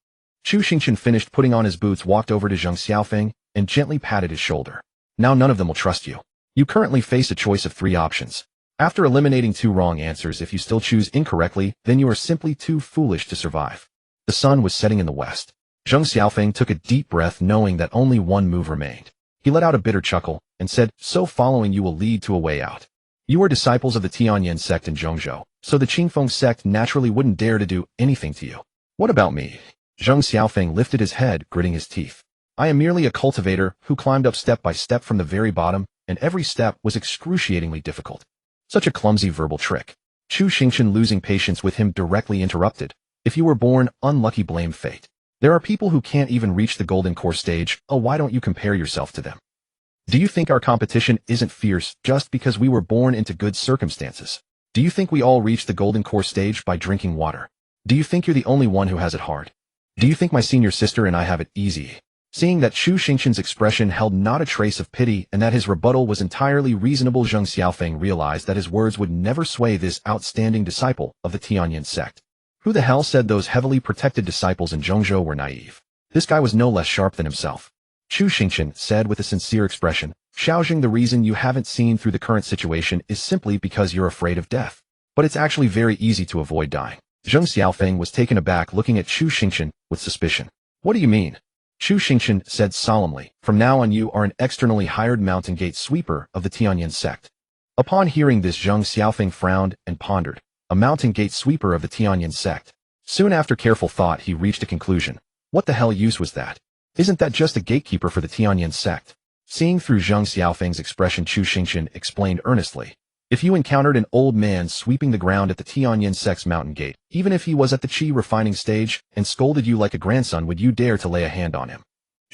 Chu Xingchen finished putting on his boots, walked over to Zhang Xiaofeng, and gently patted his shoulder. Now none of them will trust you. You currently face a choice of 3 options. After eliminating 2 wrong answers, if you still choose incorrectly, then you are simply too foolish to survive. The sun was setting in the west. Zhang Xiaofeng took a deep breath, knowing that only one move remained. He let out a bitter chuckle and said, so following you will lead to a way out. You are disciples of the Tianyan sect in Zhongzhou, so the Qingfeng sect naturally wouldn't dare to do anything to you. What about me? Zhang Xiaofeng lifted his head, gritting his teeth. I am merely a cultivator who climbed up step by step from the very bottom, and every step was excruciatingly difficult. Such a clumsy verbal trick. Chu Xingchen, losing patience with him, directly interrupted. If you were born unlucky, blame fate. There are people who can't even reach the golden core stage. Oh, why don't you compare yourself to them? Do you think our competition isn't fierce just because we were born into good circumstances? Do you think we all reach the golden core stage by drinking water? Do you think you're the only one who has it hard? Do you think my senior sister and I have it easy? Seeing that Chu Xingchen's expression held not a trace of pity and that his rebuttal was entirely reasonable, Zhang Xiaofeng realized that his words would never sway this outstanding disciple of the Tianyan sect. Who the hell said those heavily protected disciples in Zhongzhou were naive? This guy was no less sharp than himself. Chu Xingchen said with a sincere expression, Xiaojing, the reason you haven't seen through the current situation is simply because you're afraid of death. But it's actually very easy to avoid dying. Zheng Xiaofeng was taken aback looking at Chu Xingchen with suspicion. What do you mean? Chu Xingchen said solemnly, from now on you are an externally hired mountain gate sweeper of the Tianyin sect. Upon hearing this, Zheng Xiaofeng frowned and pondered. A mountain gate sweeper of the Tianyin sect. Soon after careful thought he reached a conclusion. What the hell use was that? Isn't that just a gatekeeper for the Tianyin sect? Seeing through Zheng Xiaofeng's expression, Chu Xingchen explained earnestly. If you encountered an old man sweeping the ground at the Tianyin sect's mountain gate, even if he was at the qi refining stage, and scolded you like a grandson, would you dare to lay a hand on him?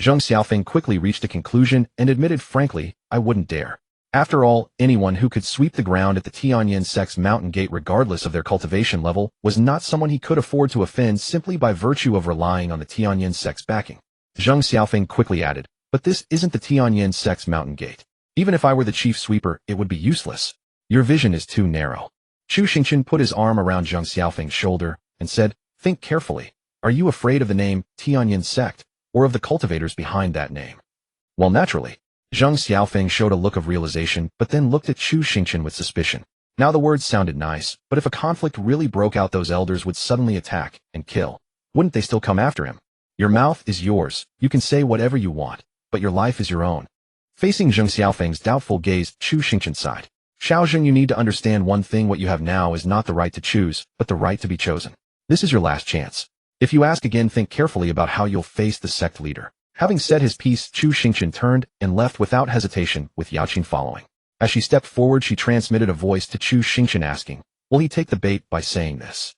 Zheng Xiaofeng quickly reached a conclusion and admitted frankly, I wouldn't dare. After all, anyone who could sweep the ground at the Tianyin sect's mountain gate regardless of their cultivation level was not someone he could afford to offend simply by virtue of relying on the Tianyin sect's backing. Zheng Xiaofeng quickly added, but this isn't the Tianyin sect's mountain gate. Even if I were the chief sweeper, it would be useless. Your vision is too narrow. Chu Xingchen put his arm around Zheng Xiaofeng's shoulder and said, think carefully. Are you afraid of the name Tianyin sect, or of the cultivators behind that name? Well, naturally. Zheng Xiaofeng showed a look of realization, but then looked at Chu Xingchen with suspicion. Now the words sounded nice, but if a conflict really broke out, those elders would suddenly attack and kill. Wouldn't they still come after him? Your mouth is yours. You can say whatever you want, but your life is your own. Facing Zheng Xiaofeng's doubtful gaze, Chu Xingchen sighed. Xiaojing, you need to understand one thing. What you have now is not the right to choose, but the right to be chosen. This is your last chance. If you ask again, think carefully about how you'll face the sect leader. Having said his piece, Chu Xingchen turned and left without hesitation, with Yaoqin following. As she stepped forward, she transmitted a voice to Chu Xingchen asking, will he take the bait by saying this?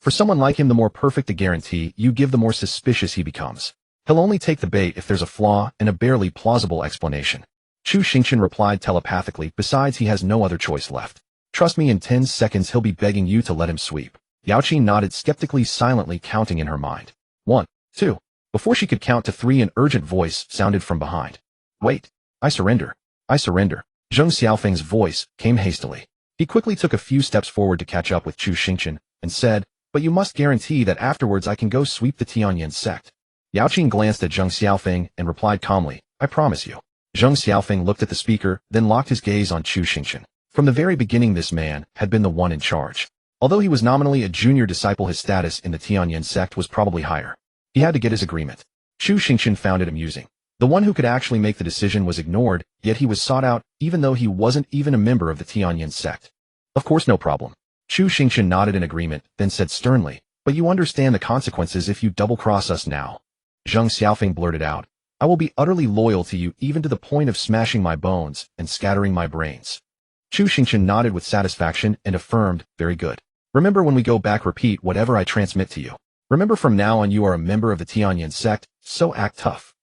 For someone like him, the more perfect a guarantee you give, the more suspicious he becomes. He'll only take the bait if there's a flaw and a barely plausible explanation. Chu Xingchen replied telepathically, besides he has no other choice left. Trust me, in 10 seconds he'll be begging you to let him sweep. Yaoqin nodded skeptically, silently counting in her mind. 1, 2. Before she could count to 3, an urgent voice sounded from behind. Wait. I surrender. I surrender. Zheng Xiaofeng's voice came hastily. He quickly took a few steps forward to catch up with Chu Xingchen and said, but you must guarantee that afterwards I can go sweep the Tianyin sect. Yaoqin glanced at Zheng Xiaofeng and replied calmly, I promise you. Zheng Xiaofeng looked at the speaker, then locked his gaze on Chu Xingchen. From the very beginning, this man had been the one in charge. Although he was nominally a junior disciple, his status in the Tianyin sect was probably higher. He had to get his agreement. Chu Xingchen found it amusing. The one who could actually make the decision was ignored, yet he was sought out, even though he wasn't even a member of the Tianyin sect. Of course, no problem. Chu Xingchen nodded in agreement, then said sternly, but you understand the consequences if you double-cross us now. Zheng Xiaofeng blurted out, I will be utterly loyal to you, even to the point of smashing my bones and scattering my brains. Chu Xingchen nodded with satisfaction and affirmed, very good. Remember, when we go back, repeat whatever I transmit to you. Remember, from now on you are a member of the Tianyin sect, so act tough.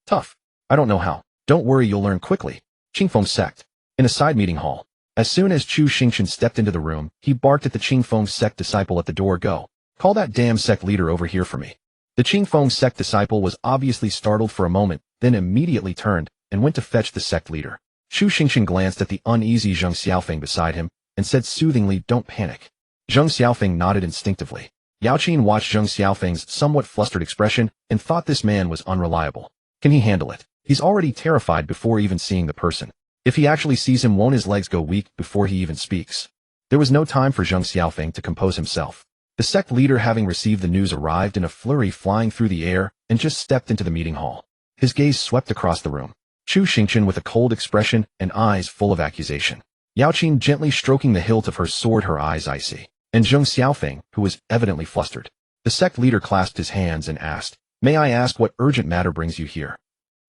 Tough. I don't know how. Don't worry, you'll learn quickly. Qingfeng sect. In a side meeting hall. As soon as Chu Xingchen stepped into the room, he barked at the Qingfeng sect disciple at the door, go. Call that damn sect leader over here for me. The Qingfeng sect disciple was obviously startled for a moment, then immediately turned and went to fetch the sect leader. Chu Xingchen glanced at the uneasy Zheng Xiaofeng beside him and said soothingly, don't panic. Zheng Xiaofeng nodded instinctively. Yaoqin watched Zheng Xiaofeng's somewhat flustered expression and thought this man was unreliable. Can he handle it? He's already terrified before even seeing the person. If he actually sees him, won't his legs go weak before he even speaks? There was no time for Zheng Xiaofeng to compose himself. The sect leader, having received the news, arrived in a flurry, flying through the air, and just stepped into the meeting hall. His gaze swept across the room. Chu Xingchen with a cold expression and eyes full of accusation. Yaoqin gently stroking the hilt of her sword, her eyes icy. And Zheng Xiaofeng, who was evidently flustered. The sect leader clasped his hands and asked, may I ask what urgent matter brings you here?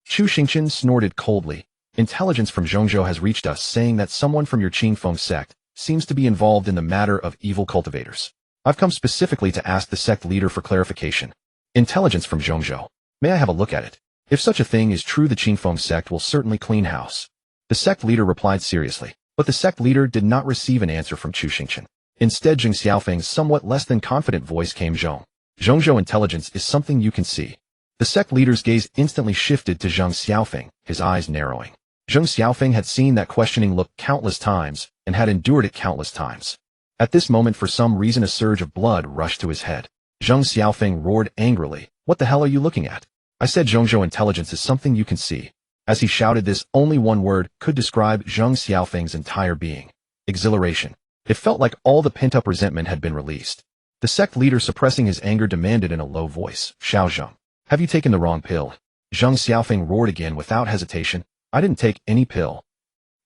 Chu Xingchen snorted coldly. Intelligence from Zhongzhou has reached us saying that someone from your Qingfeng sect seems to be involved in the matter of evil cultivators. I've come specifically to ask the sect leader for clarification. Intelligence from Zhongzhou. May I have a look at it? If such a thing is true, the Qingfeng sect will certainly clean house. The sect leader replied seriously, but the sect leader did not receive an answer from Chu Xingchen. Instead, Zheng Xiaofeng's somewhat less than confident voice came. Zhongzhou intelligence is something you can see. The sect leader's gaze instantly shifted to Zheng Xiaofeng, his eyes narrowing. Zheng Xiaofeng had seen that questioning look countless times and had endured it countless times. At this moment, for some reason, a surge of blood rushed to his head. Zheng Xiaofeng roared angrily. What the hell are you looking at? I said Zhongzhou intelligence is something you can see. As he shouted this, only one word could describe Zheng Xiaofeng's entire being. Exhilaration. It felt like all the pent-up resentment had been released. The sect leader, suppressing his anger, demanded in a low voice, Xiao Zheng, have you taken the wrong pill? Zheng Xiaofeng roared again without hesitation. I didn't take any pill.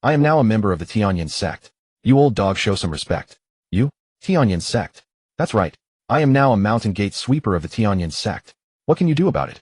I am now a member of the Tianyin sect. You old dog, show some respect. You? Tianyin sect. That's right. I am now a mountain gate sweeper of the Tianyin sect. What can you do about it?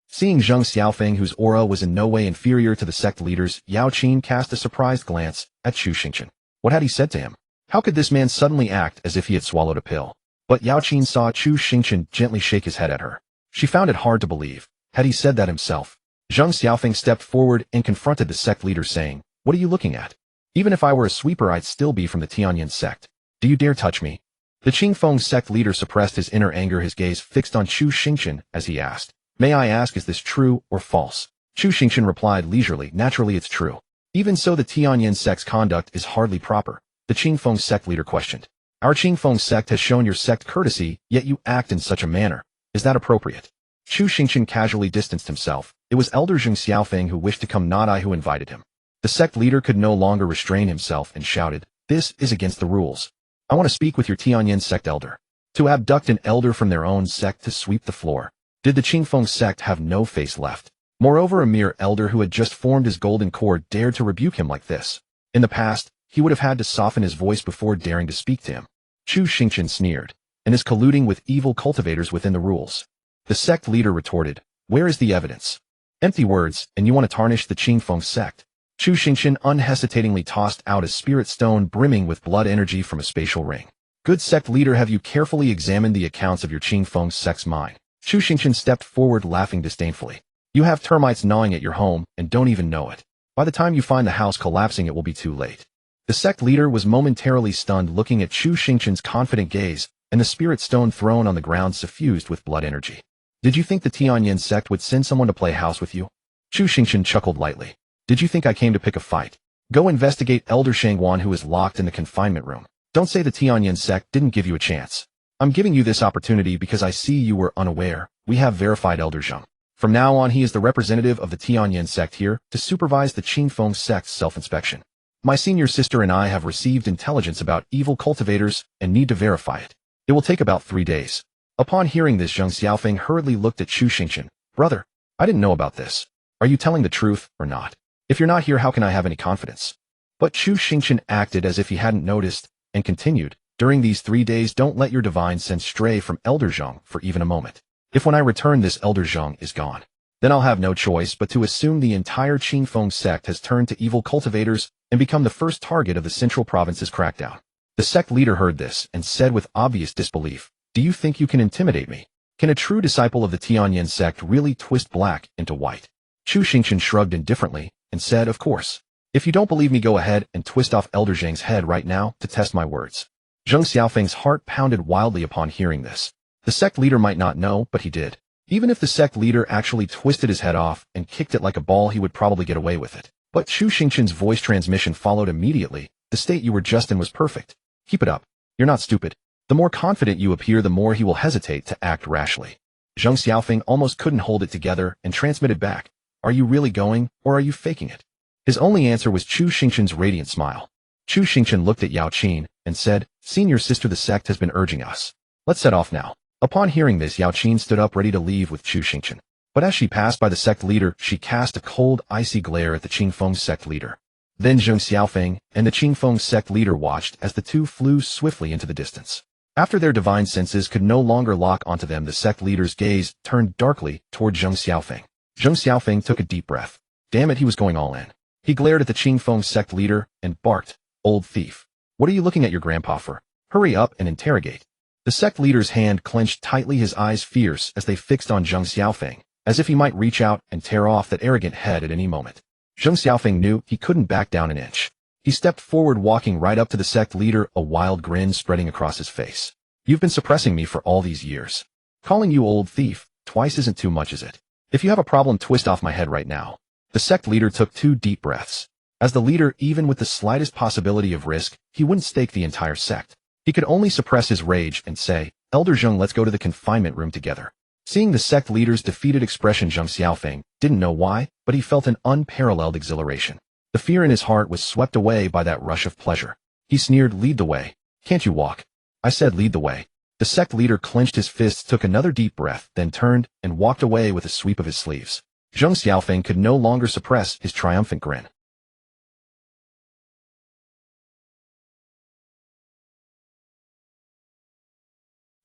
Seeing Zheng Xiaofeng, whose aura was in no way inferior to the sect leaders, Yao Qin cast a surprised glance at Chu Xingchen. What had he said to him? How could this man suddenly act as if he had swallowed a pill? But Yao Qin saw Chu Xingchen gently shake his head at her. She found it hard to believe. Had he said that himself? Zheng Xiaofeng stepped forward and confronted the sect leader, saying, What are you looking at? Even if I were a sweeper, I'd still be from the Tianyin sect. Do you dare touch me? The Qingfeng sect leader suppressed his inner anger, his gaze fixed on Chu Xingchen as he asked, May I ask, is this true or false? Chu Xingchen replied leisurely, Naturally it's true. Even so, the Tianyin sect's conduct is hardly proper. The Qingfeng sect leader questioned. Our Qingfeng sect has shown your sect courtesy, yet you act in such a manner. Is that appropriate? Chu Xingchen casually distanced himself. It was Elder Zheng Xiaofeng who wished to come, not I who invited him. The sect leader could no longer restrain himself and shouted, This is against the rules. I want to speak with your Tianyin sect elder. To abduct an elder from their own sect to sweep the floor. Did the Qingfeng sect have no face left? Moreover, a mere elder who had just formed his golden cord dared to rebuke him like this. In the past, he would have had to soften his voice before daring to speak to him. Chu Xingchen sneered, and is colluding with evil cultivators within the rules. The sect leader retorted, Where is the evidence? Empty words, and you want to tarnish the Qingfeng sect? Chu Xingchen unhesitatingly tossed out a spirit stone brimming with blood energy from a spatial ring. Good sect leader, have you carefully examined the accounts of your Qingfeng sect's mind? Chu Xingchen stepped forward, laughing disdainfully. You have termites gnawing at your home and don't even know it. By the time you find the house collapsing, it will be too late. The sect leader was momentarily stunned, looking at Chu Xingchen's confident gaze, and the spirit stone thrown on the ground suffused with blood energy. Did you think the Tianyin sect would send someone to play house with you? Chu Xingchen chuckled lightly. Did you think I came to pick a fight? Go investigate Elder Shangwan, who is locked in the confinement room. Don't say the Tianyin sect didn't give you a chance. I'm giving you this opportunity because I see you were unaware. We have verified Elder Zheng. From now on, he is the representative of the Tianyin sect here to supervise the Qingfeng sect's self-inspection. My senior sister and I have received intelligence about evil cultivators and need to verify it. It will take about 3 days. Upon hearing this, Zheng Xiaofeng hurriedly looked at Chu Xingchen. Brother, I didn't know about this. Are you telling the truth or not? If you're not here, how can I have any confidence? But Chu Xingchen acted as if he hadn't noticed and continued. During these 3 days, don't let your divine sense stray from Elder Zheng for even a moment. If when I return this Elder Zheng is gone, then I'll have no choice but to assume the entire Qingfeng sect has turned to evil cultivators and become the first target of the Central Province's crackdown. The sect leader heard this and said with obvious disbelief, Do you think you can intimidate me? Can a true disciple of the Tianyin sect really twist black into white? Chu Xingchen shrugged indifferently and said, Of course. If you don't believe me, go ahead and twist off Elder Zheng's head right now to test my words. Zheng Xiaofeng's heart pounded wildly upon hearing this. The sect leader might not know, but he did. Even if the sect leader actually twisted his head off and kicked it like a ball, he would probably get away with it. But Chu Xingchen's voice transmission followed immediately. The state you were just in was perfect. Keep it up. You're not stupid. The more confident you appear, the more he will hesitate to act rashly. Zheng Xiaofeng almost couldn't hold it together and transmitted back. Are you really going, or are you faking it? His only answer was Chu Xingchen's radiant smile. Chu Xingchen looked at Yao Qin and said, Senior sister, the sect has been urging us. Let's set off now. Upon hearing this, Yao Qin stood up ready to leave with Chu Xingchen. But as she passed by the sect leader, she cast a cold, icy glare at the Qingfeng sect leader. Then Zheng Xiaofeng and the Qingfeng sect leader watched as the two flew swiftly into the distance. After their divine senses could no longer lock onto them, the sect leader's gaze turned darkly toward Zheng Xiaofeng. Zheng Xiaofeng took a deep breath. Damn it, he was going all in. He glared at the Qingfeng sect leader and barked, Old thief. What are you looking at your grandpa for? Hurry up and interrogate. The sect leader's hand clenched tightly, his eyes fierce as they fixed on Zheng Xiaofeng, as if he might reach out and tear off that arrogant head at any moment. Zheng Xiaofeng knew he couldn't back down an inch. He stepped forward, walking right up to the sect leader, a wild grin spreading across his face. You've been suppressing me for all these years. Calling you old thief twice isn't too much, is it? If you have a problem, twist off my head right now. The sect leader took 2 deep breaths. As the leader, even with the slightest possibility of risk, he wouldn't stake the entire sect. He could only suppress his rage and say, "Elder Zheng, let's go to the confinement room together." Seeing the sect leader's defeated expression, Zheng Xiaofeng didn't know why, but he felt an unparalleled exhilaration. The fear in his heart was swept away by that rush of pleasure. He sneered, "Lead the way. Can't you walk?" "I said lead the way." The sect leader clenched his fists, took another deep breath, then turned and walked away with a sweep of his sleeves. Zheng Xiaofeng could no longer suppress his triumphant grin.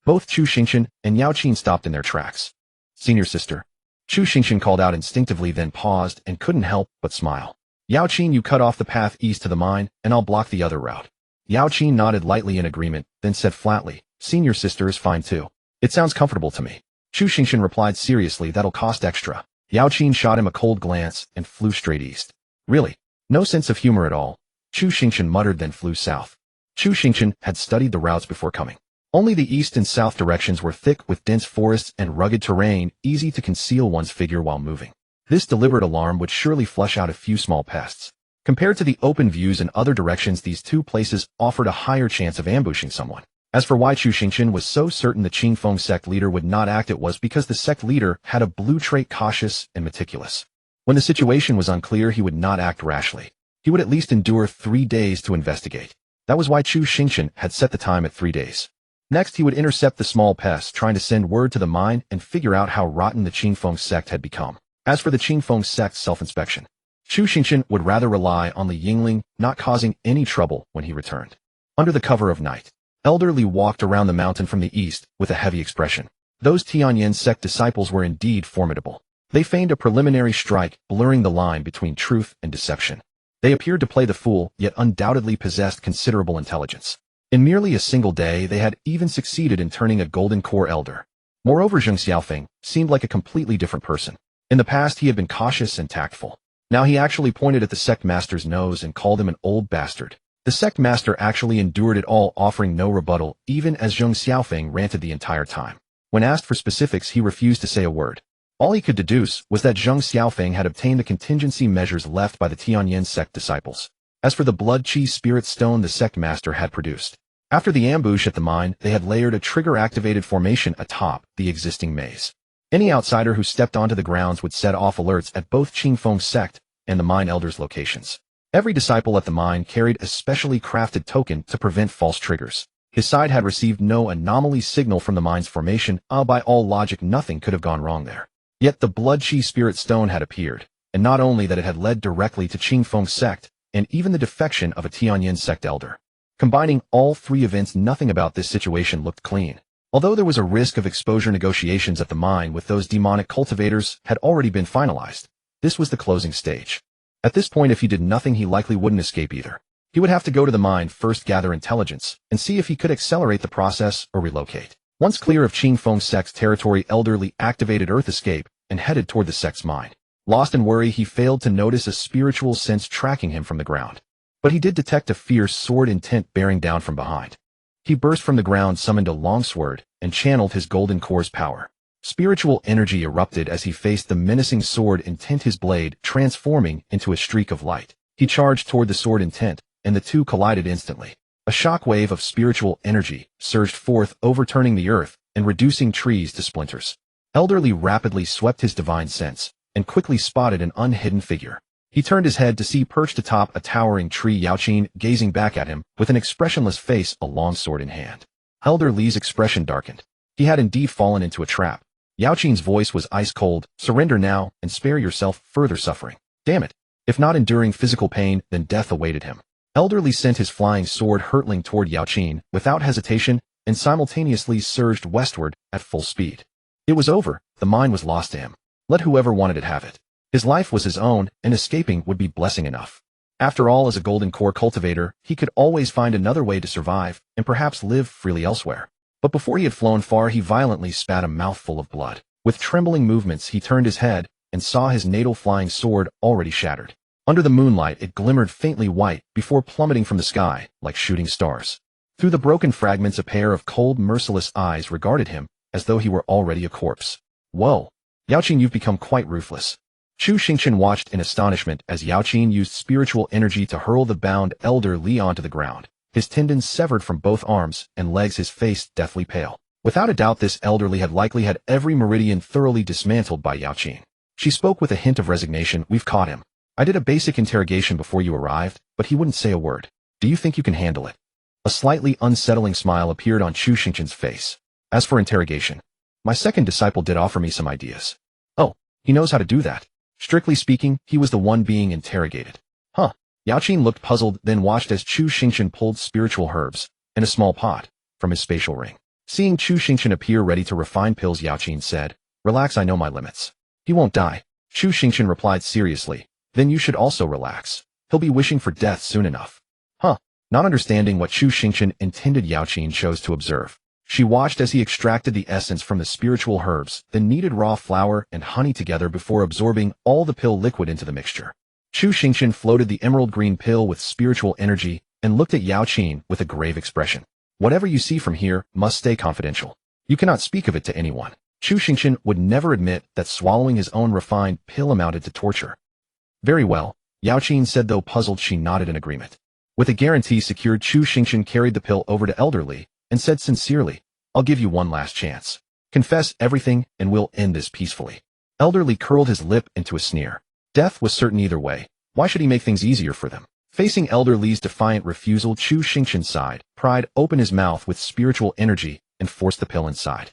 Both Chu Xingchen and Yao Qin stopped in their tracks. "Senior sister." Chu Xingchen called out instinctively, then paused and couldn't help but smile. "Yao Qin, you cut off the path east to the mine, and I'll block the other route." Yao Qin nodded lightly in agreement, then said flatly, "Senior sister is fine too. It sounds comfortable to me." Chu Xingchen replied seriously, "That'll cost extra." Yao Qin shot him a cold glance and flew straight east. "Really? No sense of humor at all." Chu Xingchen muttered, then flew south. Chu Xingchen had studied the routes before coming. Only the east and south directions were thick with dense forests and rugged terrain, easy to conceal one's figure while moving. This deliberate alarm would surely flush out a few small pests. Compared to the open views in other directions, these two places offered a higher chance of ambushing someone. As for why Chu Xingchen was so certain the Qingfeng sect leader would not act, it was because the sect leader had a blue trait: cautious and meticulous. When the situation was unclear, he would not act rashly. He would at least endure 3 days to investigate. That was why Chu Xingchen had set the time at 3 days. Next, he would intercept the small pests, trying to send word to the mine and figure out how rotten the Qingfeng sect had become. As for the Qingfeng sect's self-inspection, Chu Xingchen would rather rely on the Yingling not causing any trouble when he returned. Under the cover of night, Elder Li walked around the mountain from the east with a heavy expression. Those Tianyan sect disciples were indeed formidable. They feigned a preliminary strike, blurring the line between truth and deception. They appeared to play the fool, yet undoubtedly possessed considerable intelligence. In merely a single day, they had even succeeded in turning a golden core elder. Moreover, Zheng Xiaofeng seemed like a completely different person. In the past, he had been cautious and tactful. Now he actually pointed at the sect master's nose and called him an old bastard. The sect master actually endured it all, offering no rebuttal, even as Zheng Xiaofeng ranted the entire time. When asked for specifics, he refused to say a word. All he could deduce was that Zheng Xiaofeng had obtained the contingency measures left by the Tianyan sect disciples. As for the blood chi spirit stone the sect master had produced, after the ambush at the mine, they had layered a trigger-activated formation atop the existing maze. Any outsider who stepped onto the grounds would set off alerts at both Qingfeng sect and the mine elders' locations. Every disciple at the mine carried a specially crafted token to prevent false triggers. His side had received no anomaly signal from the mine's formation. By all logic, nothing could have gone wrong there. Yet the blood chi spirit stone had appeared, and not only that, it had led directly to Qingfeng sect and even the defection of a Tianyan sect elder. Combining all three events, nothing about this situation looked clean. Although there was a risk of exposure, negotiations at the mine with those demonic cultivators had already been finalized. This was the closing stage. At this point, if he did nothing, he likely wouldn't escape either. He would have to go to the mine first, gather intelligence, and see if he could accelerate the process or relocate. Once clear of Qingfeng sect's territory, Elder Li activated Earth Escape and headed toward the sect's mine. Lost in worry, he failed to notice a spiritual sense tracking him from the ground. But he did detect a fierce sword intent bearing down from behind. He burst from the ground, summoned a longsword, and channeled his golden core's power. Spiritual energy erupted as he faced the menacing sword intent, his blade transforming into a streak of light. He charged toward the sword intent, and the two collided instantly. A shockwave of spiritual energy surged forth, overturning the earth and reducing trees to splinters. Elder Li rapidly swept his divine sense and quickly spotted an unhidden figure. He turned his head to see perched atop a towering tree Yao Qin gazing back at him with an expressionless face, a long sword in hand. Elder Li's expression darkened. He had indeed fallen into a trap. Yao Qin's voice was ice cold. "Surrender now and spare yourself further suffering." Damn it. If not enduring physical pain, then death awaited him. Elder Li sent his flying sword hurtling toward Yao Qin without hesitation and simultaneously surged westward at full speed. It was over. The mine was lost to him. Let whoever wanted it have it. His life was his own, and escaping would be blessing enough. After all, as a golden core cultivator, he could always find another way to survive and perhaps live freely elsewhere. But before he had flown far, he violently spat a mouthful of blood. With trembling movements, he turned his head and saw his natal flying sword already shattered. Under the moonlight, it glimmered faintly white before plummeting from the sky like shooting stars. Through the broken fragments, a pair of cold, merciless eyes regarded him as though he were already a corpse. Whoa! Yao Qin, you've become quite ruthless. Chu Xingchen watched in astonishment as Yao Qin used spiritual energy to hurl the bound Elder Li onto the ground. his tendons severed from both arms and legs, his face deathly pale. Without a doubt, this elderly had likely had every meridian thoroughly dismantled by Yao Qin. She spoke with a hint of resignation. We've caught him. I did a basic interrogation before you arrived, but he wouldn't say a word. Do you think you can handle it? A slightly unsettling smile appeared on Chu Xingchen's face. As for interrogation, my second disciple did offer me some ideas. Oh, he knows how to do that. Strictly speaking, he was the one being interrogated. Huh. Yao Qin looked puzzled, then watched as Chu Xingchen pulled spiritual herbs and a small pot from his spatial ring. Seeing Chu Xingchen appear ready to refine pills, Yao Qin said, "Relax, I know my limits." "He won't die," Chu Xingchen replied seriously. "Then you should also relax. He'll be wishing for death soon enough." Huh. Not understanding what Chu Xingchen intended, Yao Qin chose to observe. She watched as he extracted the essence from the spiritual herbs, then kneaded raw flour and honey together before absorbing all the pill liquid into the mixture. Chu Xingchen floated the emerald green pill with spiritual energy and looked at Yao Qin with a grave expression. "Whatever you see from here must stay confidential. You cannot speak of it to anyone." Chu Xingchen would never admit that swallowing his own refined pill amounted to torture. "Very well," Yao Qin said, though puzzled. She nodded in agreement. With a guarantee secured, Chu Xingchen carried the pill over to Elderly and said sincerely, "I'll give you one last chance. Confess everything and we'll end this peacefully." Elderly curled his lip into a sneer. Death was certain either way. Why should he make things easier for them? Facing Elderly's defiant refusal, Chu Xingchen sighed, pried open his mouth with spiritual energy, and forced the pill inside.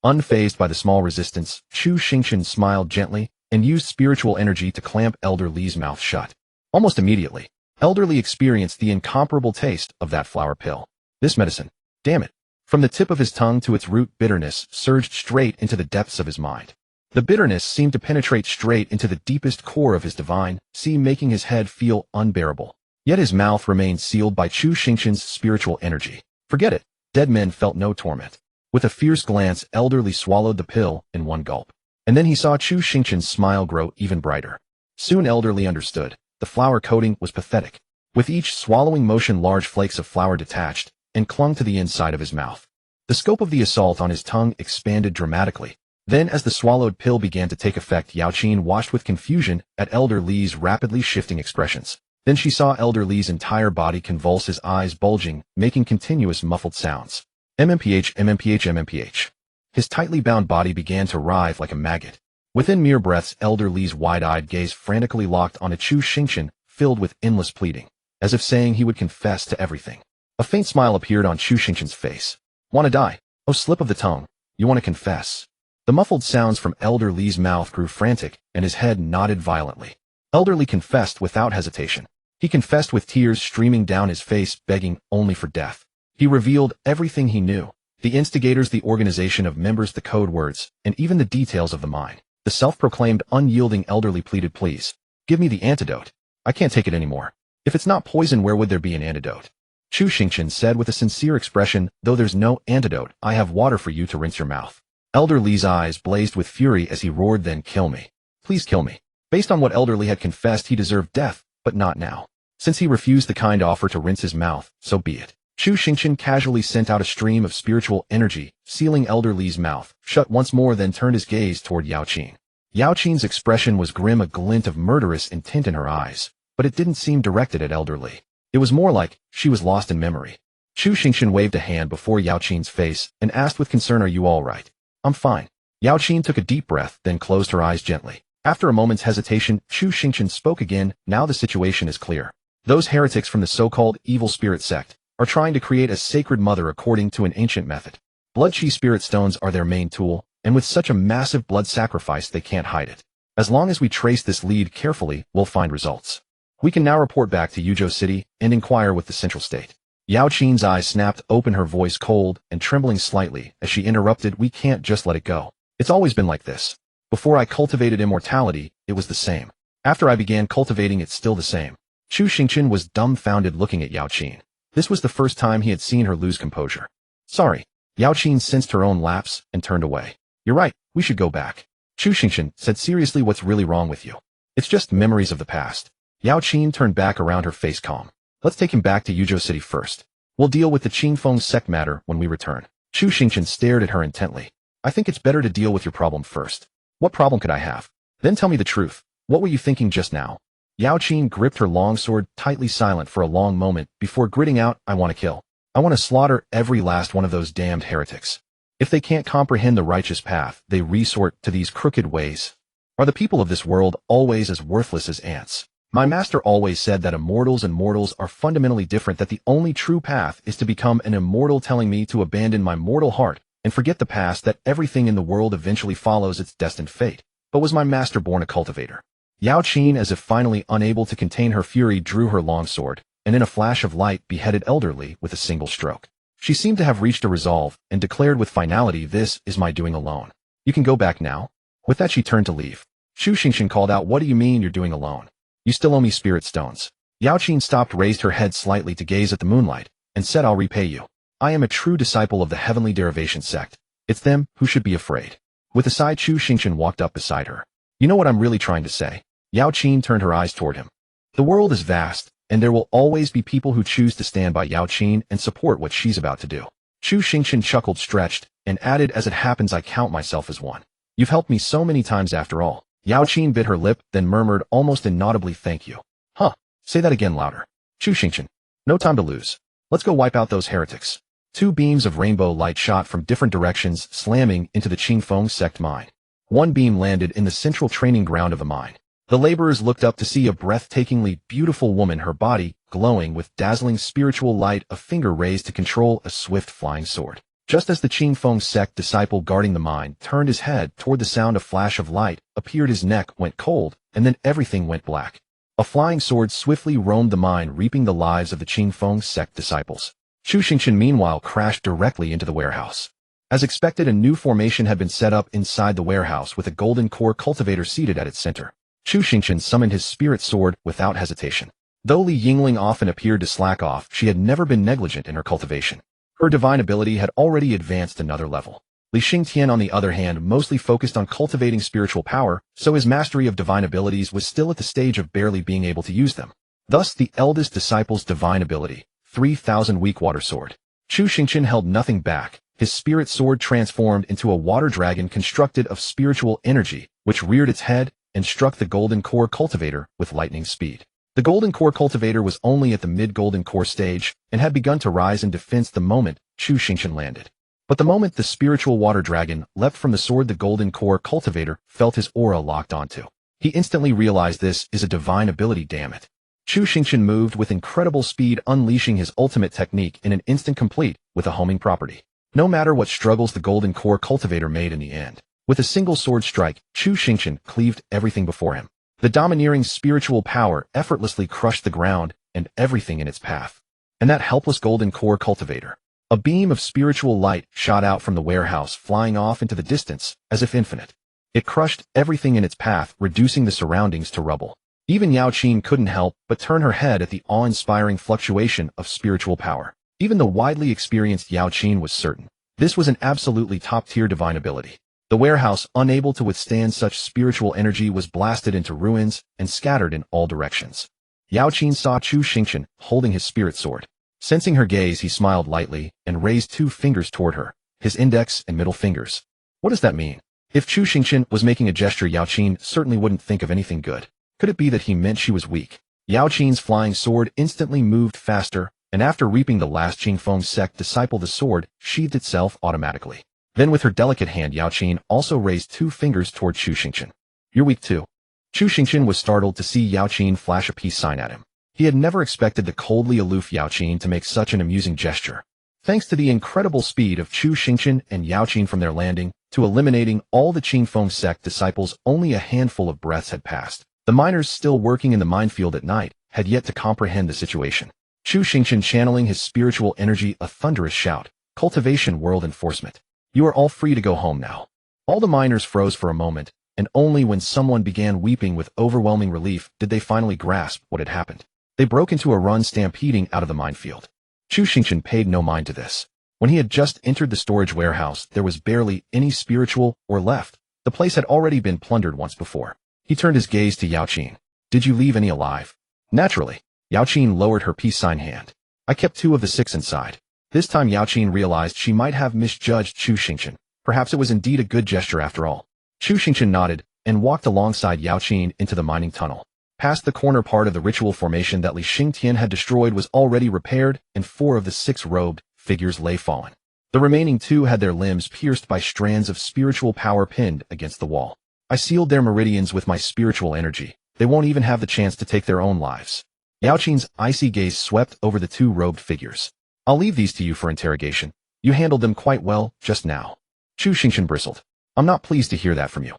Unfazed by the small resistance, Chu Xingchen smiled gently and used spiritual energy to clamp Elderly's mouth shut. Almost immediately, Elderly experienced the incomparable taste of that flower pill. This medicine, damn it, from the tip of his tongue to its root, bitterness surged straight into the depths of his mind. The bitterness seemed to penetrate straight into the deepest core of his divine sea, making his head feel unbearable. Yet his mouth remained sealed by Chu Xingchen's spiritual energy. Forget it, dead men felt no torment. With a fierce glance, Elderly swallowed the pill in one gulp. And then he saw Chu Xingchen's smile grow even brighter. Soon Elderly understood. The flour coating was pathetic. With each swallowing motion, large flakes of flour detached and clung to the inside of his mouth. The scope of the assault on his tongue expanded dramatically. Then, as the swallowed pill began to take effect, Yao Qin watched with confusion at Elderly's rapidly shifting expressions. Then she saw Elderly's entire body convulse, his eyes bulging, making continuous muffled sounds. MMPH, MMPH, MMPH. His tightly bound body began to writhe like a maggot. Within mere breaths, Elderly's wide-eyed gaze frantically locked on a Chu Xingchen, filled with endless pleading, as if saying he would confess to everything. A faint smile appeared on Chu Xingchen's face. "Want to die? Oh, slip of the tongue. You want to confess?" The muffled sounds from Elderly's mouth grew frantic, and his head nodded violently. Elderly confessed without hesitation. He confessed with tears streaming down his face, begging only for death. He revealed everything he knew. The instigators, the organization of members, the code words, and even the details of the mine. The self-proclaimed unyielding Elderly pleaded, "Please, give me the antidote. I can't take it anymore. If it's not poison, where would there be an antidote?" Chu Xingchen said with a sincere expression, "Though there's no antidote, I have water for you to rinse your mouth." Elderly's eyes blazed with fury as he roared, "Then kill me. Please kill me." Based on what Elderly had confessed, he deserved death, but not now. Since he refused the kind offer to rinse his mouth, so be it. Chu Xingchen casually sent out a stream of spiritual energy, sealing Elderly's mouth shut once more, then turned his gaze toward Yao Qin. Yao Qin's expression was grim, a glint of murderous intent in her eyes, but it didn't seem directed at Elderly. It was more like she was lost in memory. Chu Xingchen waved a hand before Yao Qin's face and asked with concern, "Are you all right?" "I'm fine." Yao Qin took a deep breath, then closed her eyes gently. After a moment's hesitation, Chu Xingchen spoke again. "Now the situation is clear. Those heretics from the so-called evil spirit sect are trying to create a sacred mother according to an ancient method. Blood chi spirit stones are their main tool, and with such a massive blood sacrifice they can't hide it. As long as we trace this lead carefully, we'll find results. We can now report back to Yuzhou City and inquire with the central state." Yao Qin's eyes snapped open, her voice cold and trembling slightly as she interrupted, "We can't just let it go. It's always been like this. Before I cultivated immortality, it was the same. After I began cultivating, it's still the same." Chu Xingchen was dumbfounded, looking at Yao Qin. This was the first time he had seen her lose composure. "Sorry." Yao Qin sensed her own lapse and turned away. "You're right, we should go back." Chu Xingchen said seriously, "What's really wrong with you?" "It's just memories of the past." Yao Qin turned back around, her face calm. "Let's take him back to Yuzhou City first. We'll deal with the Qingfeng sect matter when we return." Chu Xingchen stared at her intently. "I think it's better to deal with your problem first. What problem could I have? Then tell me the truth. What were you thinking just now? Yao Qin gripped her long sword, tightly silent for a long moment, before gritting out, I want to kill. I want to slaughter every last one of those damned heretics. If they can't comprehend the righteous path, they resort to these crooked ways. Are the people of this world always as worthless as ants? My master always said that immortals and mortals are fundamentally different, that the only true path is to become an immortal, telling me to abandon my mortal heart and forget the past, that everything in the world eventually follows its destined fate. But was my master born a cultivator? Yao Qin, as if finally unable to contain her fury, drew her long sword, and in a flash of light beheaded elderly with a single stroke. She seemed to have reached a resolve, and declared with finality, this is my doing alone. You can go back now. With that she turned to leave. Chu Xingchen called out, what do you mean you're doing alone? You still owe me spirit stones. Yao Qin stopped, raised her head slightly to gaze at the moonlight, and said, I'll repay you. I am a true disciple of the Heavenly Derivation Sect. It's them who should be afraid. With a sigh, Chu Xingchen walked up beside her. You know what I'm really trying to say? Yao Qin turned her eyes toward him. The world is vast, and there will always be people who choose to stand by Yao Qin and support what she's about to do. Chu Xingchen chuckled, stretched, and added, as it happens, I count myself as one. You've helped me so many times after all. Yao Qin bit her lip, then murmured almost inaudibly, thank you. Huh. Say that again louder. Chu Xingchen. No time to lose. Let's go wipe out those heretics. Two beams of rainbow light shot from different directions, slamming into the Qingfeng sect mine. One beam landed in the central training ground of the mine. The laborers looked up to see a breathtakingly beautiful woman, her body glowing with dazzling spiritual light, a finger raised to control a swift flying sword. Just as the Qingfeng sect disciple guarding the mine turned his head toward the sound, a flash of light appeared, his neck went cold, and then everything went black. A flying sword swiftly roamed the mine, reaping the lives of the Qingfeng sect disciples. Chu Xingchen meanwhile crashed directly into the warehouse. As expected, a new formation had been set up inside the warehouse with a golden core cultivator seated at its center. Chu Xingchen summoned his spirit sword without hesitation. Though Li Yingling often appeared to slack off, she had never been negligent in her cultivation. Her divine ability had already advanced another level. Li Xingtian, on the other hand, mostly focused on cultivating spiritual power, so his mastery of divine abilities was still at the stage of barely being able to use them. Thus, the eldest disciple's divine ability, 3,000 weak water sword. Chu Xingchen held nothing back. His spirit sword transformed into a water dragon constructed of spiritual energy, which reared its head and struck the golden core cultivator with lightning speed. The golden core cultivator was only at the mid-golden core stage and had begun to rise in defense the moment Chu Xingchen landed. But the moment the spiritual water dragon leapt from the sword, the golden core cultivator felt his aura locked onto. He instantly realized, this is a divine ability, damn it. Chu Xingchen moved with incredible speed, unleashing his ultimate technique in an instant, complete with a homing property. No matter what struggles the golden core cultivator made in the end, with a single sword strike, Chu Xingchen cleaved everything before him. The domineering spiritual power effortlessly crushed the ground and everything in its path. And that helpless golden core cultivator. A beam of spiritual light shot out from the warehouse, flying off into the distance, as if infinite. It crushed everything in its path, reducing the surroundings to rubble. Even Yao Qin couldn't help but turn her head at the awe-inspiring fluctuation of spiritual power. Even the widely experienced Yao Qin was certain this was an absolutely top-tier divine ability. The warehouse, unable to withstand such spiritual energy, was blasted into ruins and scattered in all directions. Yao Qin saw Chu Xingchen holding his spirit sword. Sensing her gaze, he smiled lightly and raised two fingers toward her, his index and middle fingers. What does that mean? If Chu Xingchen was making a gesture, Yao Qin certainly wouldn't think of anything good. Could it be that he meant she was weak? Yao Qin's flying sword instantly moved faster, and after reaping the last Qingfeng sect disciple, the sword sheathed itself automatically. Then with her delicate hand, Yao Qin also raised two fingers toward Chu Xingchen. You're weak too. Chu Xingchen was startled to see Yao Qin flash a peace sign at him. He had never expected the coldly aloof Yao Qin to make such an amusing gesture. Thanks to the incredible speed of Chu Xingchen and Yao Qin from their landing to eliminating all the Qingfeng sect disciples, only a handful of breaths had passed. The miners still working in the minefield at night had yet to comprehend the situation. Chu Xingchen channeling his spiritual energy, a thunderous shout. Cultivation World Enforcement. You are all free to go home now. All the miners froze for a moment, and only when someone began weeping with overwhelming relief did they finally grasp what had happened. They broke into a run, stampeding out of the minefield. Chu Xingchen paid no mind to this. When he had just entered the storage warehouse, there was barely any spiritual or left. The place had already been plundered once before. He turned his gaze to Yao Qin. Did you leave any alive? Naturally. Yao Qin lowered her peace sign hand. I kept 2 of the 6 inside. This time Yao Qin realized she might have misjudged Chu Xingchen. Perhaps it was indeed a good gesture after all. Chu Xingchen nodded and walked alongside Yao Qin into the mining tunnel. Past the corner part of the ritual formation that Li Xingtian had destroyed was already repaired, and 4 of the 6 robed figures lay fallen. The remaining 2 had their limbs pierced by strands of spiritual power pinned against the wall. I sealed their meridians with my spiritual energy. They won't even have the chance to take their own lives. Yao Qin's icy gaze swept over the 2 robed figures. I'll leave these to you for interrogation. You handled them quite well just now. Chu Xingchen bristled. I'm not pleased to hear that from you.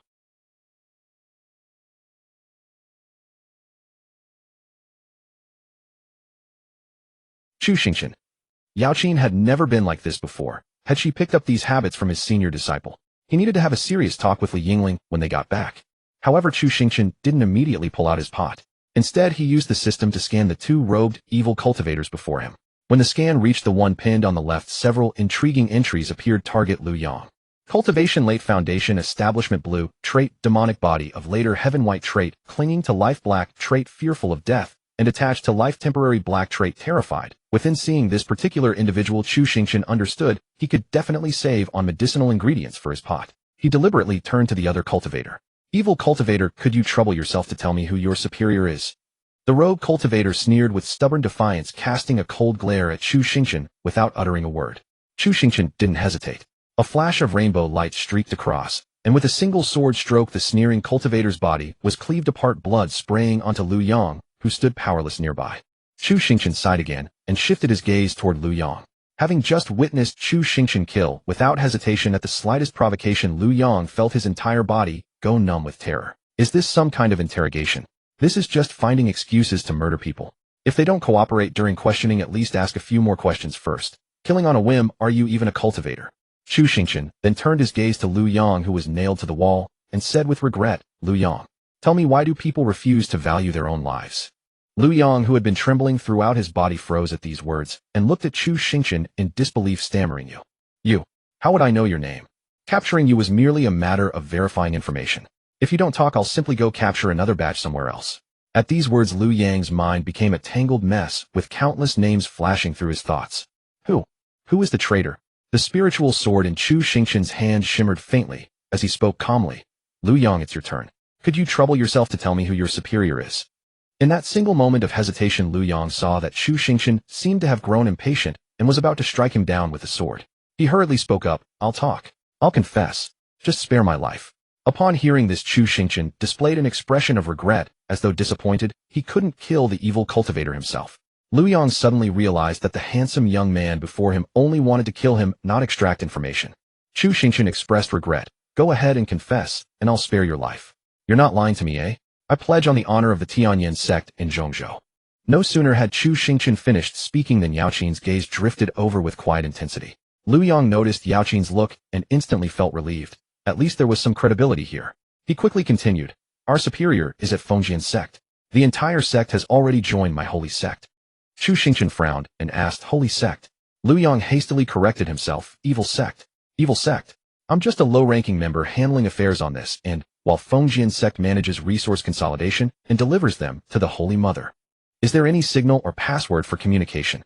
Chu Xingchen. Yao Qin had never been like this before. Had she picked up these habits from his senior disciple? He needed to have a serious talk with Li Yingling when they got back. However, Chu Xingchen didn't immediately pull out his pot. Instead, he used the system to scan the 2 robed, evil cultivators before him. When the scan reached the one pinned on the left, several intriguing entries appeared. Target Lu Yang. Cultivation late foundation establishment blue, trait demonic body of later heaven white trait, clinging to life black trait fearful of death, and attached to life temporary black trait terrified. Within seeing this particular individual, Chu Xingchen understood he could definitely save on medicinal ingredients for his pot. He deliberately turned to the other cultivator. Evil cultivator, could you trouble yourself to tell me who your superior is? The rogue cultivator sneered with stubborn defiance, casting a cold glare at Chu Xingchen without uttering a word. Chu Xingchen didn't hesitate. A flash of rainbow light streaked across, and with a single sword stroke the sneering cultivator's body was cleaved apart, blood spraying onto Lu Yang, who stood powerless nearby. Chu Xingchen sighed again and shifted his gaze toward Lu Yang. Having just witnessed Chu Xingchen kill without hesitation at the slightest provocation, Lu Yang felt his entire body go numb with terror. Is this some kind of interrogation? This is just finding excuses to murder people. If they don't cooperate during questioning, at least ask a few more questions first. Killing on a whim, are you even a cultivator? Chu Xingchen then turned his gaze to Lu Yang, who was nailed to the wall, and said with regret, Lu Yang, tell me, why do people refuse to value their own lives? Lu Yang, who had been trembling throughout his body, froze at these words and looked at Chu Xingchen in disbelief, stammering, You? How would I know your name? Capturing you was merely a matter of verifying information. If you don't talk, I'll simply go capture another batch somewhere else. At these words, Lu Yang's mind became a tangled mess, with countless names flashing through his thoughts. Who is the traitor? The spiritual sword in Chu Xingchen's hand shimmered faintly as he spoke calmly. Lu Yang, it's your turn. Could you trouble yourself to tell me who your superior is? In that single moment of hesitation, Lu Yang saw that Chu Xingchen seemed to have grown impatient and was about to strike him down with the sword. He hurriedly spoke up, I'll talk. I'll confess. Just spare my life. Upon hearing this, Chu Xingchen displayed an expression of regret, as though disappointed he couldn't kill the evil cultivator himself. Lu Yang suddenly realized that the handsome young man before him only wanted to kill him, not extract information. Chu Xingchen expressed regret. Go ahead and confess, and I'll spare your life. You're not lying to me, eh? I pledge on the honor of the Tianyan sect in Zhongzhou. No sooner had Chu Xingchen finished speaking than Yao Qin's gaze drifted over with quiet intensity. Lu Yang noticed Yao Qin's look and instantly felt relieved. At least there was some credibility here. He quickly continued, Our superior is at Fengjian sect. The entire sect has already joined my holy sect. Chu Xingchen frowned and asked, Holy sect? Lu Yang hastily corrected himself, Evil sect. Evil sect. I'm just a low-ranking member handling affairs on this, and while Fengjian sect manages resource consolidation and delivers them to the Holy Mother. Is there any signal or password for communication?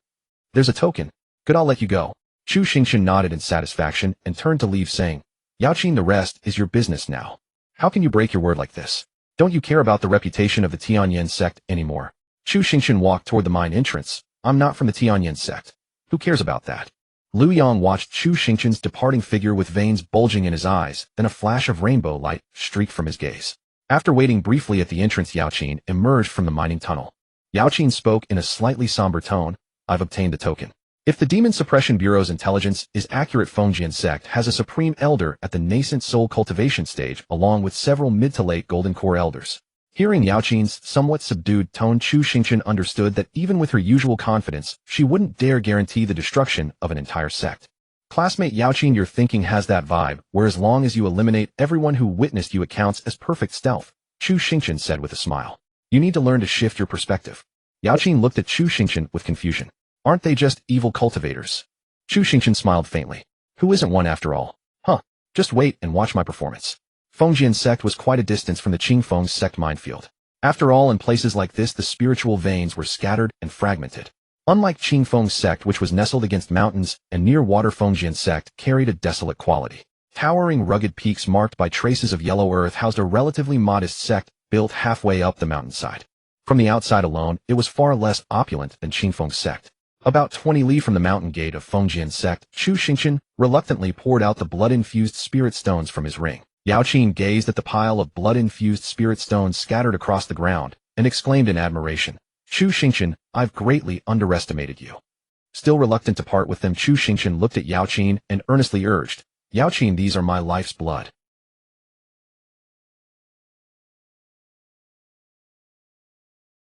There's a token. Good, I'll let you go. Chu Xingchen nodded in satisfaction and turned to leave, saying, Yao Qin, the rest is your business now. How can you break your word like this? Don't you care about the reputation of the Tianyan sect anymore? Chu Xingchen walked toward the mine entrance. I'm not from the Tianyan sect. Who cares about that? Lu Yang watched Chu Xingchen's departing figure with veins bulging in his eyes, then a flash of rainbow light streaked from his gaze. After waiting briefly at the entrance, Yao Qin emerged from the mining tunnel. Yao Qin spoke in a slightly somber tone, I've obtained the token. If the Demon Suppression Bureau's intelligence is accurate, Fengjian sect has a supreme elder at the nascent soul cultivation stage, along with several mid to late golden core elders. Hearing Yao Qin's somewhat subdued tone, Chu Xingchen understood that even with her usual confidence, she wouldn't dare guarantee the destruction of an entire sect. Classmate Yao Qin, your thinking has that vibe, where as long as you eliminate everyone who witnessed you, it counts as perfect stealth, Chu Xingchen said with a smile. You need to learn to shift your perspective. Yao Qin looked at Chu Xingchen with confusion. Aren't they just evil cultivators? Chu Xingchen smiled faintly. Who isn't one after all? Just wait and watch my performance. Fengjian sect was quite a distance from the Qingfeng sect minefield. After all, in places like this, the spiritual veins were scattered and fragmented. Unlike Qingfeng sect, which was nestled against mountains and near water, Fengjian sect carried a desolate quality. Towering rugged peaks marked by traces of yellow earth housed a relatively modest sect built halfway up the mountainside. From the outside alone, it was far less opulent than Qingfeng's sect. About 20 li from the mountain gate of Fengjian sect, Chu Xingchen reluctantly poured out the blood-infused spirit stones from his ring. Yao Qin gazed at the pile of blood-infused spirit stones scattered across the ground and exclaimed in admiration, "Chu Xingchen, I've greatly underestimated you." Still reluctant to part with them, Chu Xingchen looked at Yao Qin and earnestly urged, "Yao Qin, these are my life's blood."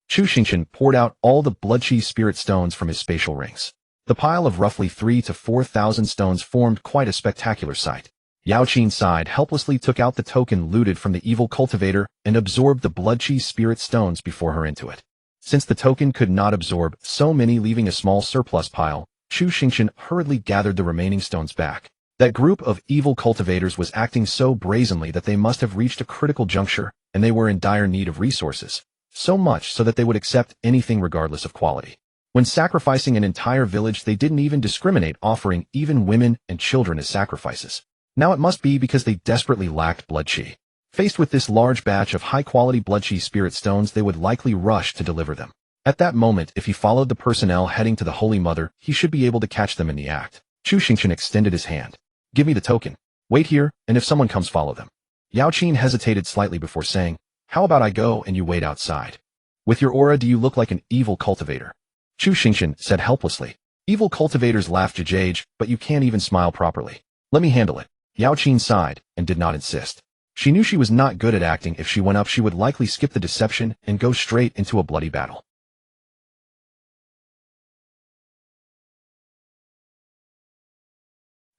Chu Xingchen poured out all the blood-chi spirit stones from his spatial rings. The pile of roughly 3,000 to 4,000 stones formed quite a spectacular sight. Yao Qin sighed, helplessly took out the token looted from the evil cultivator and absorbed the blood-chi spirit stones before her into it. Since the token could not absorb so many, leaving a small surplus pile, Chu Xingchen hurriedly gathered the remaining stones back. That group of evil cultivators was acting so brazenly that they must have reached a critical juncture, and they were in dire need of resources. So much so that they would accept anything regardless of quality. When sacrificing an entire village, they didn't even discriminate, offering even women and children as sacrifices. Now it must be because they desperately lacked blood chi. Faced with this large batch of high-quality blood chi spirit stones, they would likely rush to deliver them. At that moment, if he followed the personnel heading to the Holy Mother, he should be able to catch them in the act. Chu Xingchen extended his hand. "Give me the token. Wait here, and if someone comes, follow them." Yao Qin hesitated slightly before saying, "How about I go and you wait outside? With your aura, do you look like an evil cultivator?" Chu Xingchen said helplessly. "Evil cultivators laugh jajage, but you can't even smile properly. Let me handle it." Yao Qin sighed and did not insist. She knew she was not good at acting. If she went up, she would likely skip the deception and go straight into a bloody battle.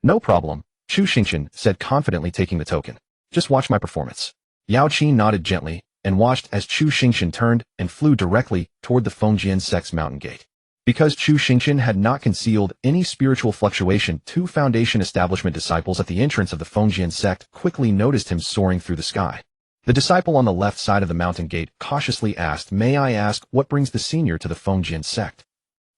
"No problem," Chu Xingchen said confidently, taking the token. "Just watch my performance." Yao Qin nodded gently and watched as Chu Xingchen turned and flew directly toward the Fengjian sect's mountain gate. Because Chu Xingchen had not concealed any spiritual fluctuation, 2 Foundation establishment disciples at the entrance of the Fengjian sect quickly noticed him soaring through the sky. The disciple on the left side of the mountain gate cautiously asked, "May I ask what brings the senior to the Fengjian sect?"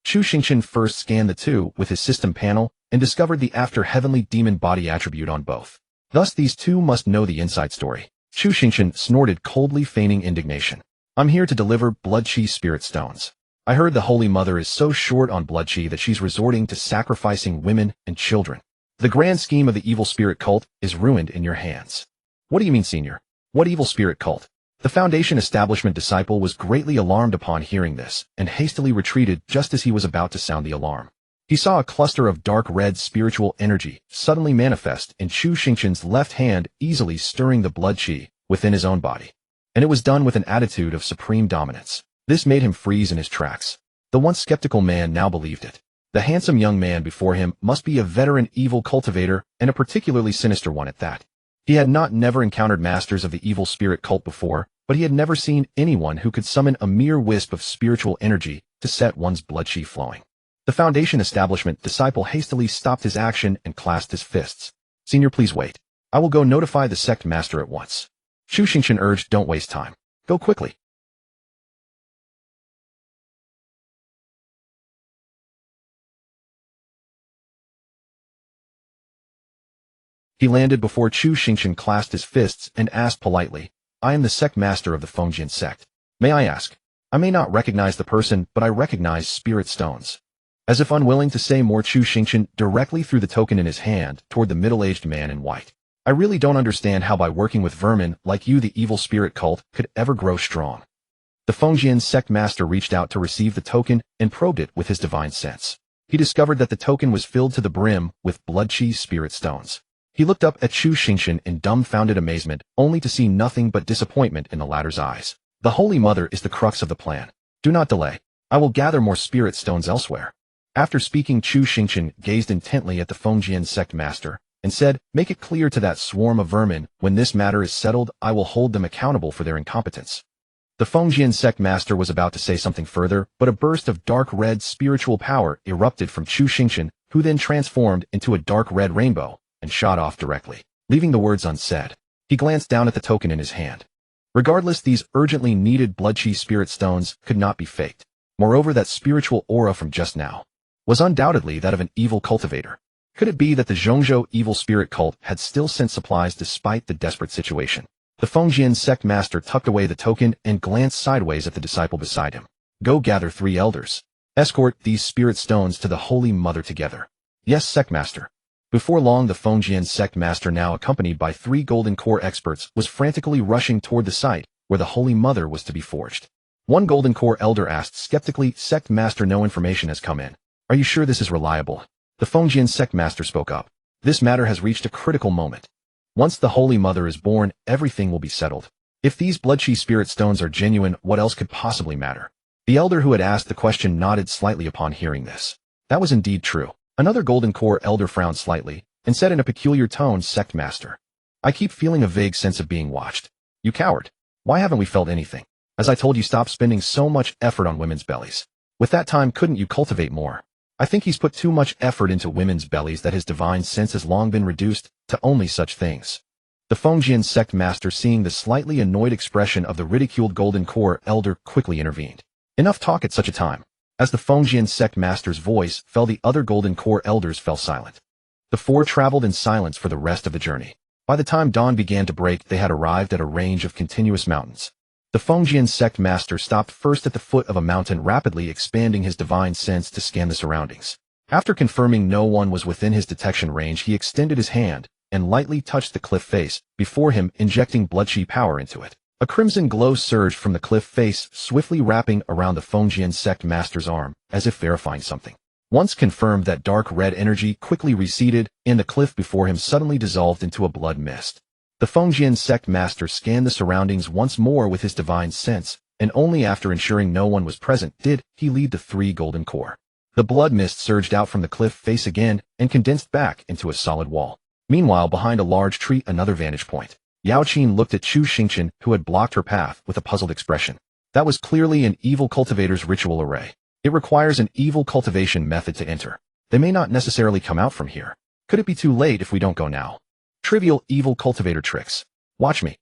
Chu Xingchen first scanned the two with his system panel and discovered the after heavenly demon body attribute on both. Thus these two must know the inside story. Chu Xingchen snorted coldly, feigning indignation. "I'm here to deliver blood chi spirit stones. I heard the Holy Mother is so short on blood chi that she's resorting to sacrificing women and children. The grand scheme of the evil spirit cult is ruined in your hands." "What do you mean, senior? What evil spirit cult?" The Foundation establishment disciple was greatly alarmed upon hearing this, and hastily retreated just as he was about to sound the alarm. He saw a cluster of dark red spiritual energy suddenly manifest in Chu Xingchen's left hand, easily stirring the blood chi within his own body. And it was done with an attitude of supreme dominance. This made him freeze in his tracks. The once skeptical man now believed it. The handsome young man before him must be a veteran evil cultivator, and a particularly sinister one at that. He had never encountered masters of the evil spirit cult before, but he had never seen anyone who could summon a mere wisp of spiritual energy to set one's blood chi flowing. The Foundation establishment disciple hastily stopped his action and clasped his fists. "Senior, please wait. I will go notify the sect master at once." Chu Xingchen urged, "Don't waste time. Go quickly." He landed before Chu Xingchen clasped his fists and asked politely, "I am the sect master of the Fengjian sect. May I ask? I may not recognize the person, but I recognize spirit stones." As if unwilling to say more, Chu Xingchen directly threw the token in his hand toward the middle-aged man in white. "I really don't understand how by working with vermin like you the evil spirit cult could ever grow strong." The Fengjian sect master reached out to receive the token and probed it with his divine sense. He discovered that the token was filled to the brim with blood chi spirit stones. He looked up at Chu Xingchen in dumbfounded amazement, only to see nothing but disappointment in the latter's eyes. "The Holy Mother is the crux of the plan. Do not delay. I will gather more spirit stones elsewhere." After speaking, Chu Xingchen gazed intently at the Fengjian sect master and said, "Make it clear to that swarm of vermin, when this matter is settled, I will hold them accountable for their incompetence." The Fengjian sect master was about to say something further, but a burst of dark red spiritual power erupted from Chu Xingchen, who then transformed into a dark red rainbow and shot off directly, leaving the words unsaid. He glanced down at the token in his hand. Regardless, these urgently needed blood chi spirit stones could not be faked. Moreover, that spiritual aura from just now was undoubtedly that of an evil cultivator. Could it be that the Zhongzhou evil spirit cult had still sent supplies despite the desperate situation? The Fengjian sect master tucked away the token and glanced sideways at the disciple beside him. Go gather 3 elders. Escort these spirit stones to the Holy Mother together. Yes, sect master. Before long, the Fengjian sect master, now accompanied by 3 golden core experts, was frantically rushing toward the site where the Holy Mother was to be forged. One golden core elder asked skeptically, Sect master, no information has come in. Are you sure this is reliable? The Fengjian sect master spoke up. This matter has reached a critical moment. Once the Holy Mother is born, everything will be settled. If these blood-chi spirit stones are genuine, what else could possibly matter? The elder who had asked the question nodded slightly upon hearing this. That was indeed true. Another golden core elder frowned slightly and said in a peculiar tone, Sect master, I keep feeling a vague sense of being watched. You coward. Why haven't we felt anything? As I told you, stop spending so much effort on women's bellies. With that time, couldn't you cultivate more? I think he's put too much effort into women's bellies that his divine sense has long been reduced to only such things. The Fengjian sect master, seeing the slightly annoyed expression of the ridiculed golden core elder, quickly intervened. Enough talk at such a time. As the Fengjian sect master's voice fell, the other golden core elders fell silent. The 4 traveled in silence for the rest of the journey. By the time dawn began to break, they had arrived at a range of continuous mountains. The Fengjian sect master stopped first at the foot of a mountain, rapidly expanding his divine sense to scan the surroundings. After confirming no one was within his detection range, he extended his hand and lightly touched the cliff face before him, injecting blood-chi power into it. A crimson glow surged from the cliff face, swiftly wrapping around the Fengjian sect master's arm, as if verifying something. Once confirmed, that dark red energy quickly receded, and the cliff before him suddenly dissolved into a blood mist. The Fengjian sect master scanned the surroundings once more with his divine sense, and only after ensuring no one was present did he lead the 3 golden core. The blood mist surged out from the cliff face again and condensed back into a solid wall. Meanwhile, behind a large tree, another vantage point. Yao Qin looked at Chu Xingchen, who had blocked her path, with a puzzled expression. That was clearly an evil cultivator's ritual array. It requires an evil cultivation method to enter. They may not necessarily come out from here. Could it be too late if we don't go now? Trivial evil cultivator tricks. Watch me.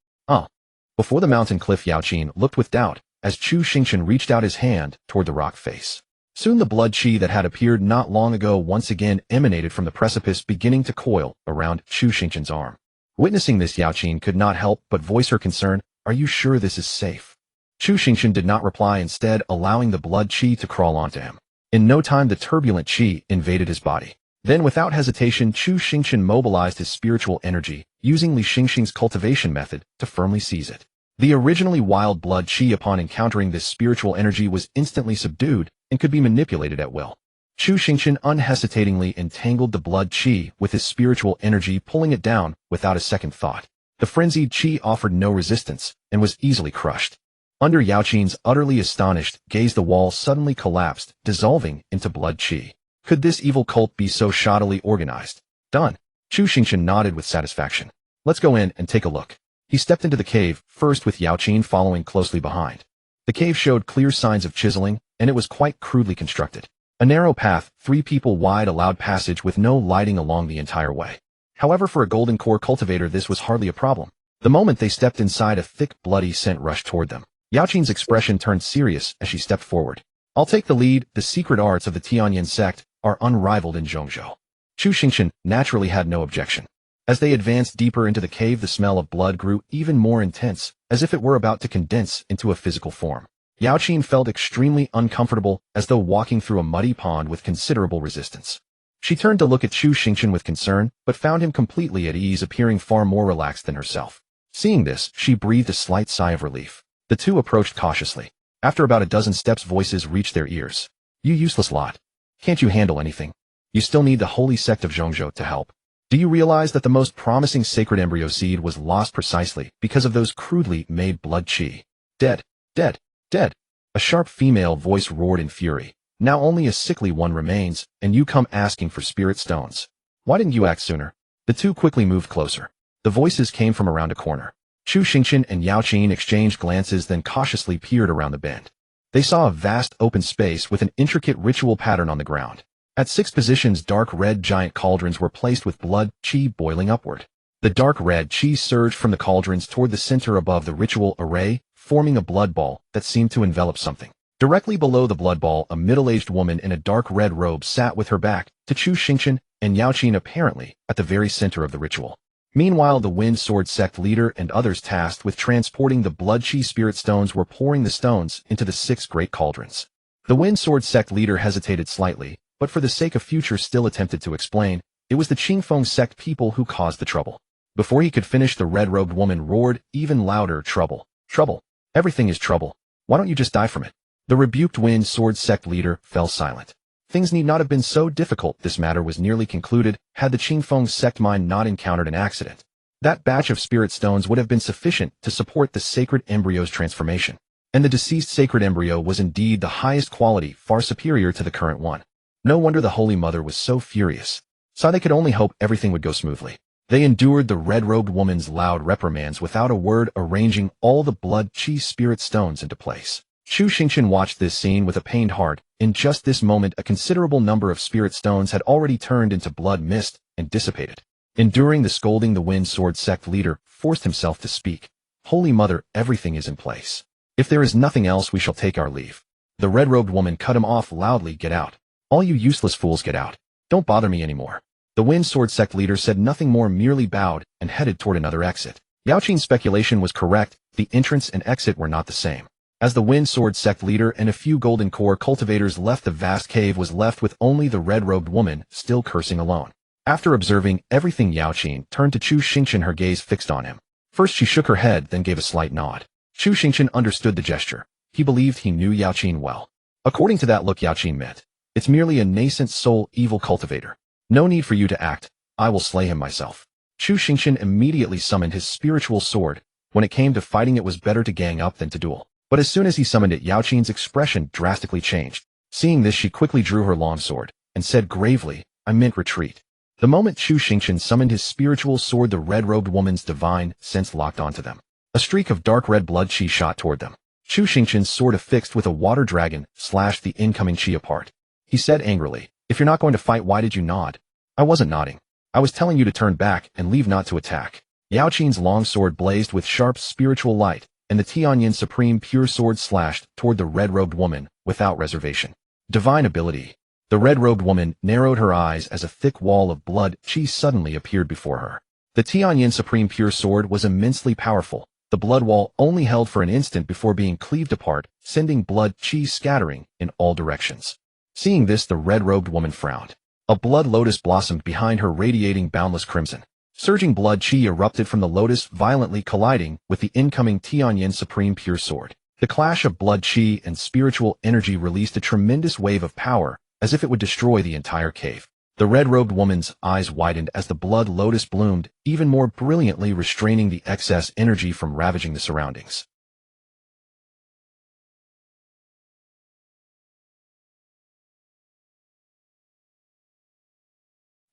Before the mountain cliff, Yao Qin looked with doubt as Chu Xingchen reached out his hand toward the rock face. Soon the blood chi that had appeared not long ago once again emanated from the precipice, beginning to coil around Chu Xingchen's arm. Witnessing this, Yao Qin could not help but voice her concern. Are you sure this is safe? Chu Xingchen did not reply, instead allowing the blood chi to crawl onto him. In no time, the turbulent chi invaded his body. Then, without hesitation, Chu Xingchen mobilized his spiritual energy, using Li Xingxing's cultivation method to firmly seize it. The originally wild blood chi, upon encountering this spiritual energy, was instantly subdued and could be manipulated at will. Chu Xingchen unhesitatingly entangled the blood chi with his spiritual energy, pulling it down without a second thought. The frenzied chi offered no resistance and was easily crushed. Under Yao Qin's utterly astonished gaze, the wall suddenly collapsed, dissolving into blood chi. Could this evil cult be so shoddily organized? Done. Chu Xingchen nodded with satisfaction. Let's go in and take a look. He stepped into the cave, first with Yao Qin following closely behind. The cave showed clear signs of chiseling, and it was quite crudely constructed. A narrow path, 3 people wide, allowed passage with no lighting along the entire way. However, for a golden core cultivator, this was hardly a problem. The moment they stepped inside, a thick, bloody scent rushed toward them. Yao Qin's expression turned serious as she stepped forward. I'll take the lead. The secret arts of the Tianyan sect are unrivaled in Zhongzhou. Chu Xingchen naturally had no objection. As they advanced deeper into the cave, the smell of blood grew even more intense, as if it were about to condense into a physical form. Yao Qin felt extremely uncomfortable, as though walking through a muddy pond with considerable resistance. She turned to look at Chu Xingchen with concern, but found him completely at ease, appearing far more relaxed than herself. Seeing this, she breathed a slight sigh of relief. The 2 approached cautiously. After about a dozen steps, voices reached their ears. You useless lot. Can't you handle anything? You still need the holy sect of Zhongzhou to help. Do you realize that the most promising sacred embryo seed was lost precisely because of those crudely made blood chi? Dead, dead, dead. A sharp female voice roared in fury. Now only a sickly one remains, and you come asking for spirit stones. Why didn't you act sooner? The 2 quickly moved closer. The voices came from around a corner. Chu Xingchen and Yao Qin exchanged glances, then cautiously peered around the bend. They saw a vast open space with an intricate ritual pattern on the ground. At 6 positions, dark red giant cauldrons were placed with blood chi boiling upward. The dark red chi surged from the cauldrons toward the center above the ritual array, forming a blood ball that seemed to envelop something. Directly below the blood ball, a middle-aged woman in a dark red robe sat with her back to Chu Xingchen and Yaoqin, apparently at the very center of the ritual. Meanwhile, the Wind Sword Sect leader and others tasked with transporting the blood chi spirit stones were pouring the stones into the 6 great cauldrons. The Wind Sword Sect leader hesitated slightly, but for the sake of future still attempted to explain, it was the Qingfeng sect people who caused the trouble. Before he could finish, the red-robed woman roared even louder, "Trouble! Trouble! Everything is trouble. Why don't you just die from it?" The rebuked Wind Sword Sect leader fell silent. Things need not have been so difficult. This matter was nearly concluded had the Qingfeng sect mind not encountered an accident. That batch of spirit stones would have been sufficient to support the sacred embryo's transformation. And the deceased sacred embryo was indeed the highest quality, far superior to the current one. No wonder the Holy Mother was so furious. So they could only hope everything would go smoothly. They endured the red-robed woman's loud reprimands without a word, arranging all the blood chi spirit stones into place. Chu Xingchen watched this scene with a pained heart. In just this moment, a considerable number of spirit stones had already turned into blood mist and dissipated. Enduring the scolding, the Wind Sword Sect leader forced himself to speak. "Holy Mother, everything is in place. If there is nothing else, we shall take our leave." The red-robed woman cut him off loudly. "Get out. All you useless fools, get out. Don't bother me anymore." The Wind Sword Sect leader said nothing more, merely bowed and headed toward another exit. Yaoqin's speculation was correct. The entrance and exit were not the same. As the Wind Sword Sect leader and a few golden core cultivators left, the vast cave was left with only the red-robed woman still cursing alone. After observing everything, Yaoqin turned to Chu Xingchen, her gaze fixed on him. First she shook her head, then gave a slight nod. Chu Xingchen understood the gesture. He believed he knew Yaoqin well. According to that look Yaoqin meant, "It's merely a nascent soul evil cultivator. No need for you to act. I will slay him myself." Chu Xingchen immediately summoned his spiritual sword. When it came to fighting, it was better to gang up than to duel. But as soon as he summoned it, Yaoqin's expression drastically changed. Seeing this, she quickly drew her long sword and said gravely, "I meant retreat." The moment Chu Xingchen summoned his spiritual sword, the red-robed woman's divine sense locked onto them. A streak of dark red blood chi shot toward them. Chu Xingchen's sword, affixed with a water dragon, slashed the incoming chi apart. He said angrily, "If you're not going to fight, why did you nod?" "I wasn't nodding. I was telling you to turn back and leave, not to attack." Yaoqin's long sword blazed with sharp spiritual light, and the Tianyin Supreme Pure Sword slashed toward the red-robed woman without reservation. Divine ability. The red-robed woman narrowed her eyes as a thick wall of blood chi suddenly appeared before her. The Tianyin Supreme Pure Sword was immensely powerful. The blood wall only held for an instant before being cleaved apart, sending blood chi scattering in all directions. Seeing this, the red-robed woman frowned. A blood lotus blossomed behind her, radiating boundless crimson. Surging blood chi erupted from the lotus, violently colliding with the incoming Tianyin Supreme Pure Sword. The clash of blood chi and spiritual energy released a tremendous wave of power, as if it would destroy the entire cave. The red-robed woman's eyes widened as the blood lotus bloomed even more brilliantly, restraining the excess energy from ravaging the surroundings.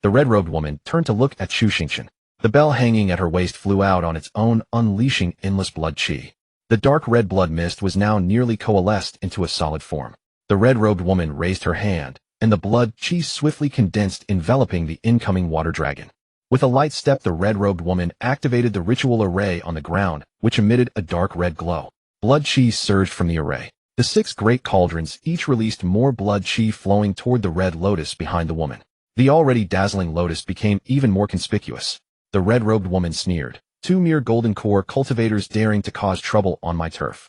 The red-robed woman turned to look at Chu Xingchen. The bell hanging at her waist flew out on its own, unleashing endless blood chi. The dark red blood mist was now nearly coalesced into a solid form. The red-robed woman raised her hand, and the blood chi swiftly condensed, enveloping the incoming water dragon. With a light step, the red-robed woman activated the ritual array on the ground, which emitted a dark red glow. Blood chi surged from the array. The 6 great cauldrons each released more blood chi, flowing toward the red lotus behind the woman. The already dazzling lotus became even more conspicuous. The red-robed woman sneered, "2 mere golden core cultivators daring to cause trouble on my turf."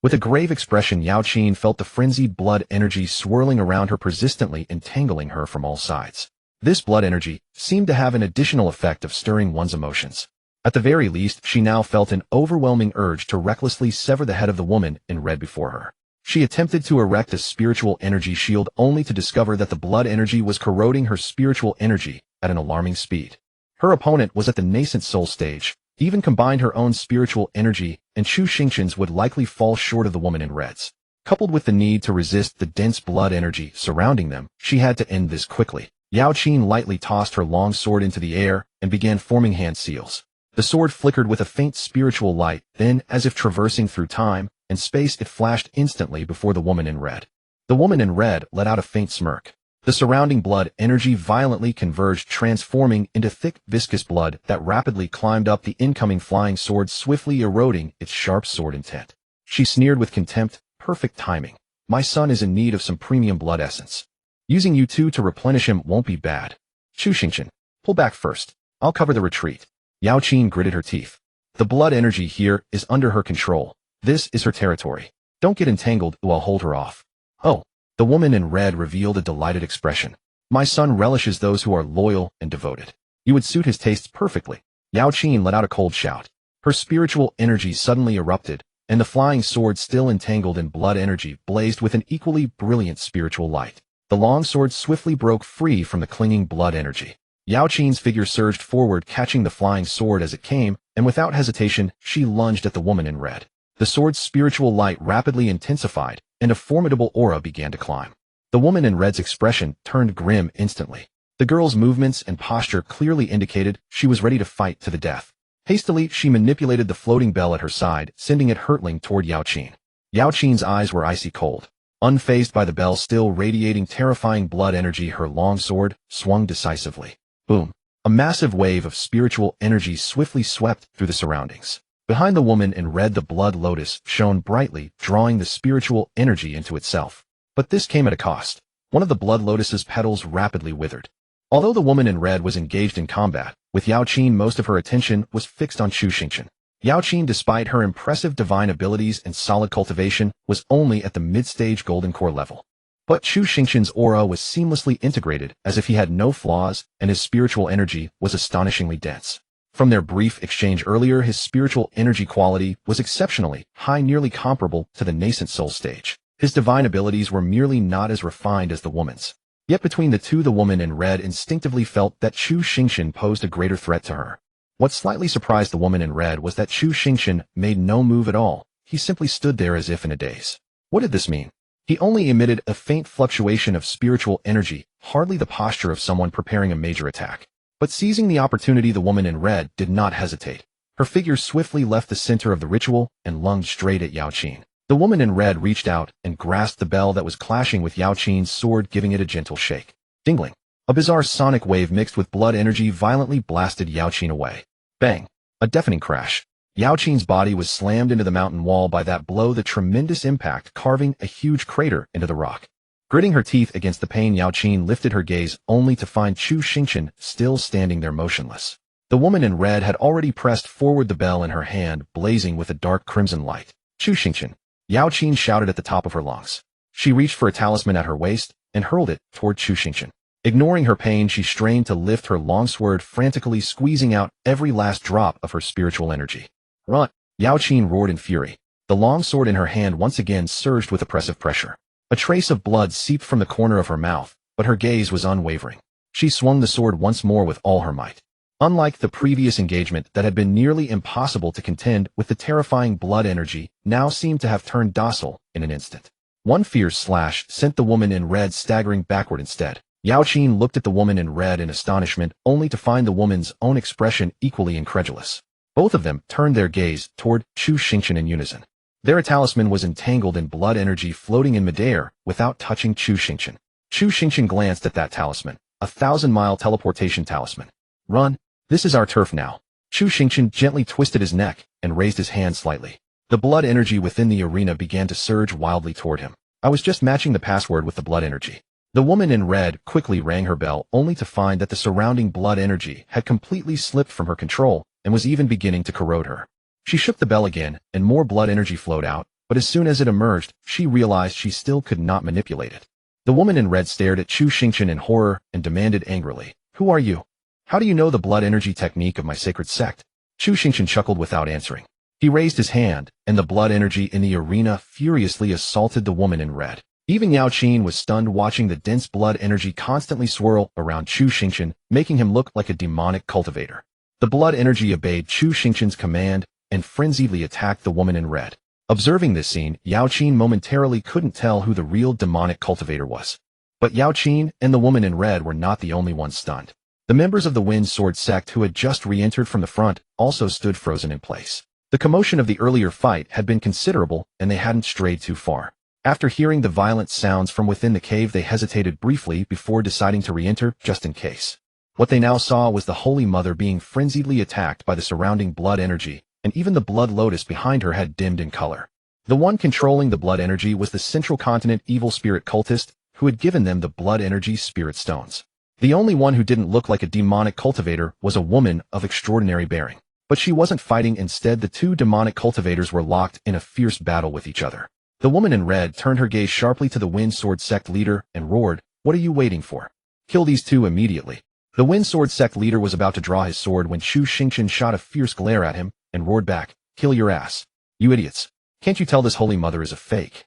With a grave expression, Yaoqin felt the frenzied blood energy swirling around her, persistently entangling her from all sides. This blood energy seemed to have an additional effect of stirring one's emotions. At the very least, she now felt an overwhelming urge to recklessly sever the head of the woman in red before her. She attempted to erect a spiritual energy shield, only to discover that the blood energy was corroding her spiritual energy at an alarming speed. Her opponent was at the nascent soul stage. Even combined, her own spiritual energy and Chu Xingchen's would likely fall short of the woman in reds. Coupled with the need to resist the dense blood energy surrounding them, she had to end this quickly. Yaoqin lightly tossed her long sword into the air and began forming hand seals. The sword flickered with a faint spiritual light, then, as if traversing through time and space, it flashed instantly before the woman in red. The woman in red let out a faint smirk. The surrounding blood energy violently converged, transforming into thick, viscous blood that rapidly climbed up the incoming flying sword, swiftly eroding its sharp sword intent. She sneered with contempt, "Perfect timing. My son is in need of some premium blood essence. Using you two to replenish him won't be bad. Chu Xingchen, pull back first. I'll cover the retreat. Yao Qin gritted her teeth. The blood energy here is under her control. This is her territory. Don't get entangled or I'll hold her off. Oh, the woman in red revealed a delighted expression. My son relishes those who are loyal and devoted. You would suit his tastes perfectly. Yao Qin let out a cold shout. Her spiritual energy suddenly erupted, and the flying sword, still entangled in blood energy, blazed with an equally brilliant spiritual light. The long sword swiftly broke free from the clinging blood energy. Yao Qin's figure surged forward, catching the flying sword as it came, and without hesitation, she lunged at the woman in red. The sword's spiritual light rapidly intensified, and a formidable aura began to climb. The woman in red's expression turned grim instantly. The girl's movements and posture clearly indicated she was ready to fight to the death. Hastily, she manipulated the floating bell at her side, sending it hurtling toward Yao Qin. Yao Qin's eyes were icy cold. Unfazed by the bell still radiating terrifying blood energy, her long sword swung decisively. Boom! A massive wave of spiritual energy swiftly swept through the surroundings. Behind the woman in red, the blood lotus shone brightly, drawing the spiritual energy into itself. But this came at a cost. One of the blood lotus's petals rapidly withered. Although the woman in red was engaged in combat, with Yao Qin most of her attention was fixed on Chu Xingchen. Yao Qin, despite her impressive divine abilities and solid cultivation, was only at the mid-stage golden core level. But Chu Xingchen's aura was seamlessly integrated, as if he had no flaws, and his spiritual energy was astonishingly dense. From their brief exchange earlier, his spiritual energy quality was exceptionally high, nearly comparable to the nascent soul stage. His divine abilities were merely not as refined as the woman's. Yet between the two, the woman in red instinctively felt that Chu Xingchen posed a greater threat to her. What slightly surprised the woman in red was that Chu Xingchen made no move at all. He simply stood there as if in a daze. What did this mean? He only emitted a faint fluctuation of spiritual energy, hardly the posture of someone preparing a major attack. But seizing the opportunity, the woman in red did not hesitate. Her figure swiftly left the center of the ritual and lunged straight at Yao Qin. The woman in red reached out and grasped the bell that was clashing with Yao Qin's sword, giving it a gentle shake. Dingling. A bizarre sonic wave mixed with blood energy violently blasted Yao Qin away. Bang! A deafening crash. Yao Qin's body was slammed into the mountain wall by that blow, the tremendous impact carving a huge crater into the rock. Gritting her teeth against the pain, Yao Qin lifted her gaze only to find Chu Xingchen still standing there motionless. The woman in red had already pressed forward, the bell in her hand blazing with a dark crimson light. Chu Xingchen! Yao Qin shouted at the top of her lungs. She reached for a talisman at her waist and hurled it toward Chu Xingchen. Ignoring her pain, she strained to lift her long sword, frantically squeezing out every last drop of her spiritual energy. Run! Yao Qin roared in fury. The long sword in her hand once again surged with oppressive pressure. A trace of blood seeped from the corner of her mouth, but her gaze was unwavering. She swung the sword once more with all her might. Unlike the previous engagement that had been nearly impossible to contend with, the terrifying blood energy now seemed to have turned docile in an instant. One fierce slash sent the woman in red staggering backward instead. Yao Qin looked at the woman in red in astonishment, only to find the woman's own expression equally incredulous. Both of them turned their gaze toward Chu Xingchen in unison. Their talisman was entangled in blood energy, floating in midair without touching Chu Xingchen. Chu Xingchen glanced at that talisman, a 1,000-mile teleportation talisman. Run! This is our turf now. Chu Xingchen gently twisted his neck and raised his hand slightly. The blood energy within the arena began to surge wildly toward him. I was just matching the password with the blood energy. The woman in red quickly rang her bell, only to find that the surrounding blood energy had completely slipped from her control and was even beginning to corrode her. She shook the bell again, and more blood energy flowed out, but as soon as it emerged, she realized she still could not manipulate it. The woman in red stared at Chu Xingchen in horror and demanded angrily, "Who are you? How do you know the blood energy technique of my sacred sect?" Chu Xingchen chuckled without answering. He raised his hand, and the blood energy in the arena furiously assaulted the woman in red. Even Yao Qin was stunned, watching the dense blood energy constantly swirl around Chu Xingchen, making him look like a demonic cultivator. The blood energy obeyed Chu Xingchen's command and frenziedly attacked the woman in red. Observing this scene, Yao Qin momentarily couldn't tell who the real demonic cultivator was. But Yao Qin and the woman in red were not the only ones stunned. The members of the Wind Sword sect who had just re-entered from the front also stood frozen in place. The commotion of the earlier fight had been considerable, and they hadn't strayed too far. After hearing the violent sounds from within the cave, they hesitated briefly before deciding to re-enter just in case. What they now saw was the Holy Mother being frenziedly attacked by the surrounding blood energy, and even the blood lotus behind her had dimmed in color. The one controlling the blood energy was the Central Continent evil spirit cultist who had given them the blood energy spirit stones. The only one who didn't look like a demonic cultivator was a woman of extraordinary bearing. But she wasn't fighting. Instead, the two demonic cultivators were locked in a fierce battle with each other. The woman in red turned her gaze sharply to the Wind Sword Sect leader and roared, "What are you waiting for? Kill these two immediately." The Wind Sword Sect leader was about to draw his sword when Chu Xingchen shot a fierce glare at him and roared back, "Kill your ass. You idiots. Can't you tell this holy mother is a fake?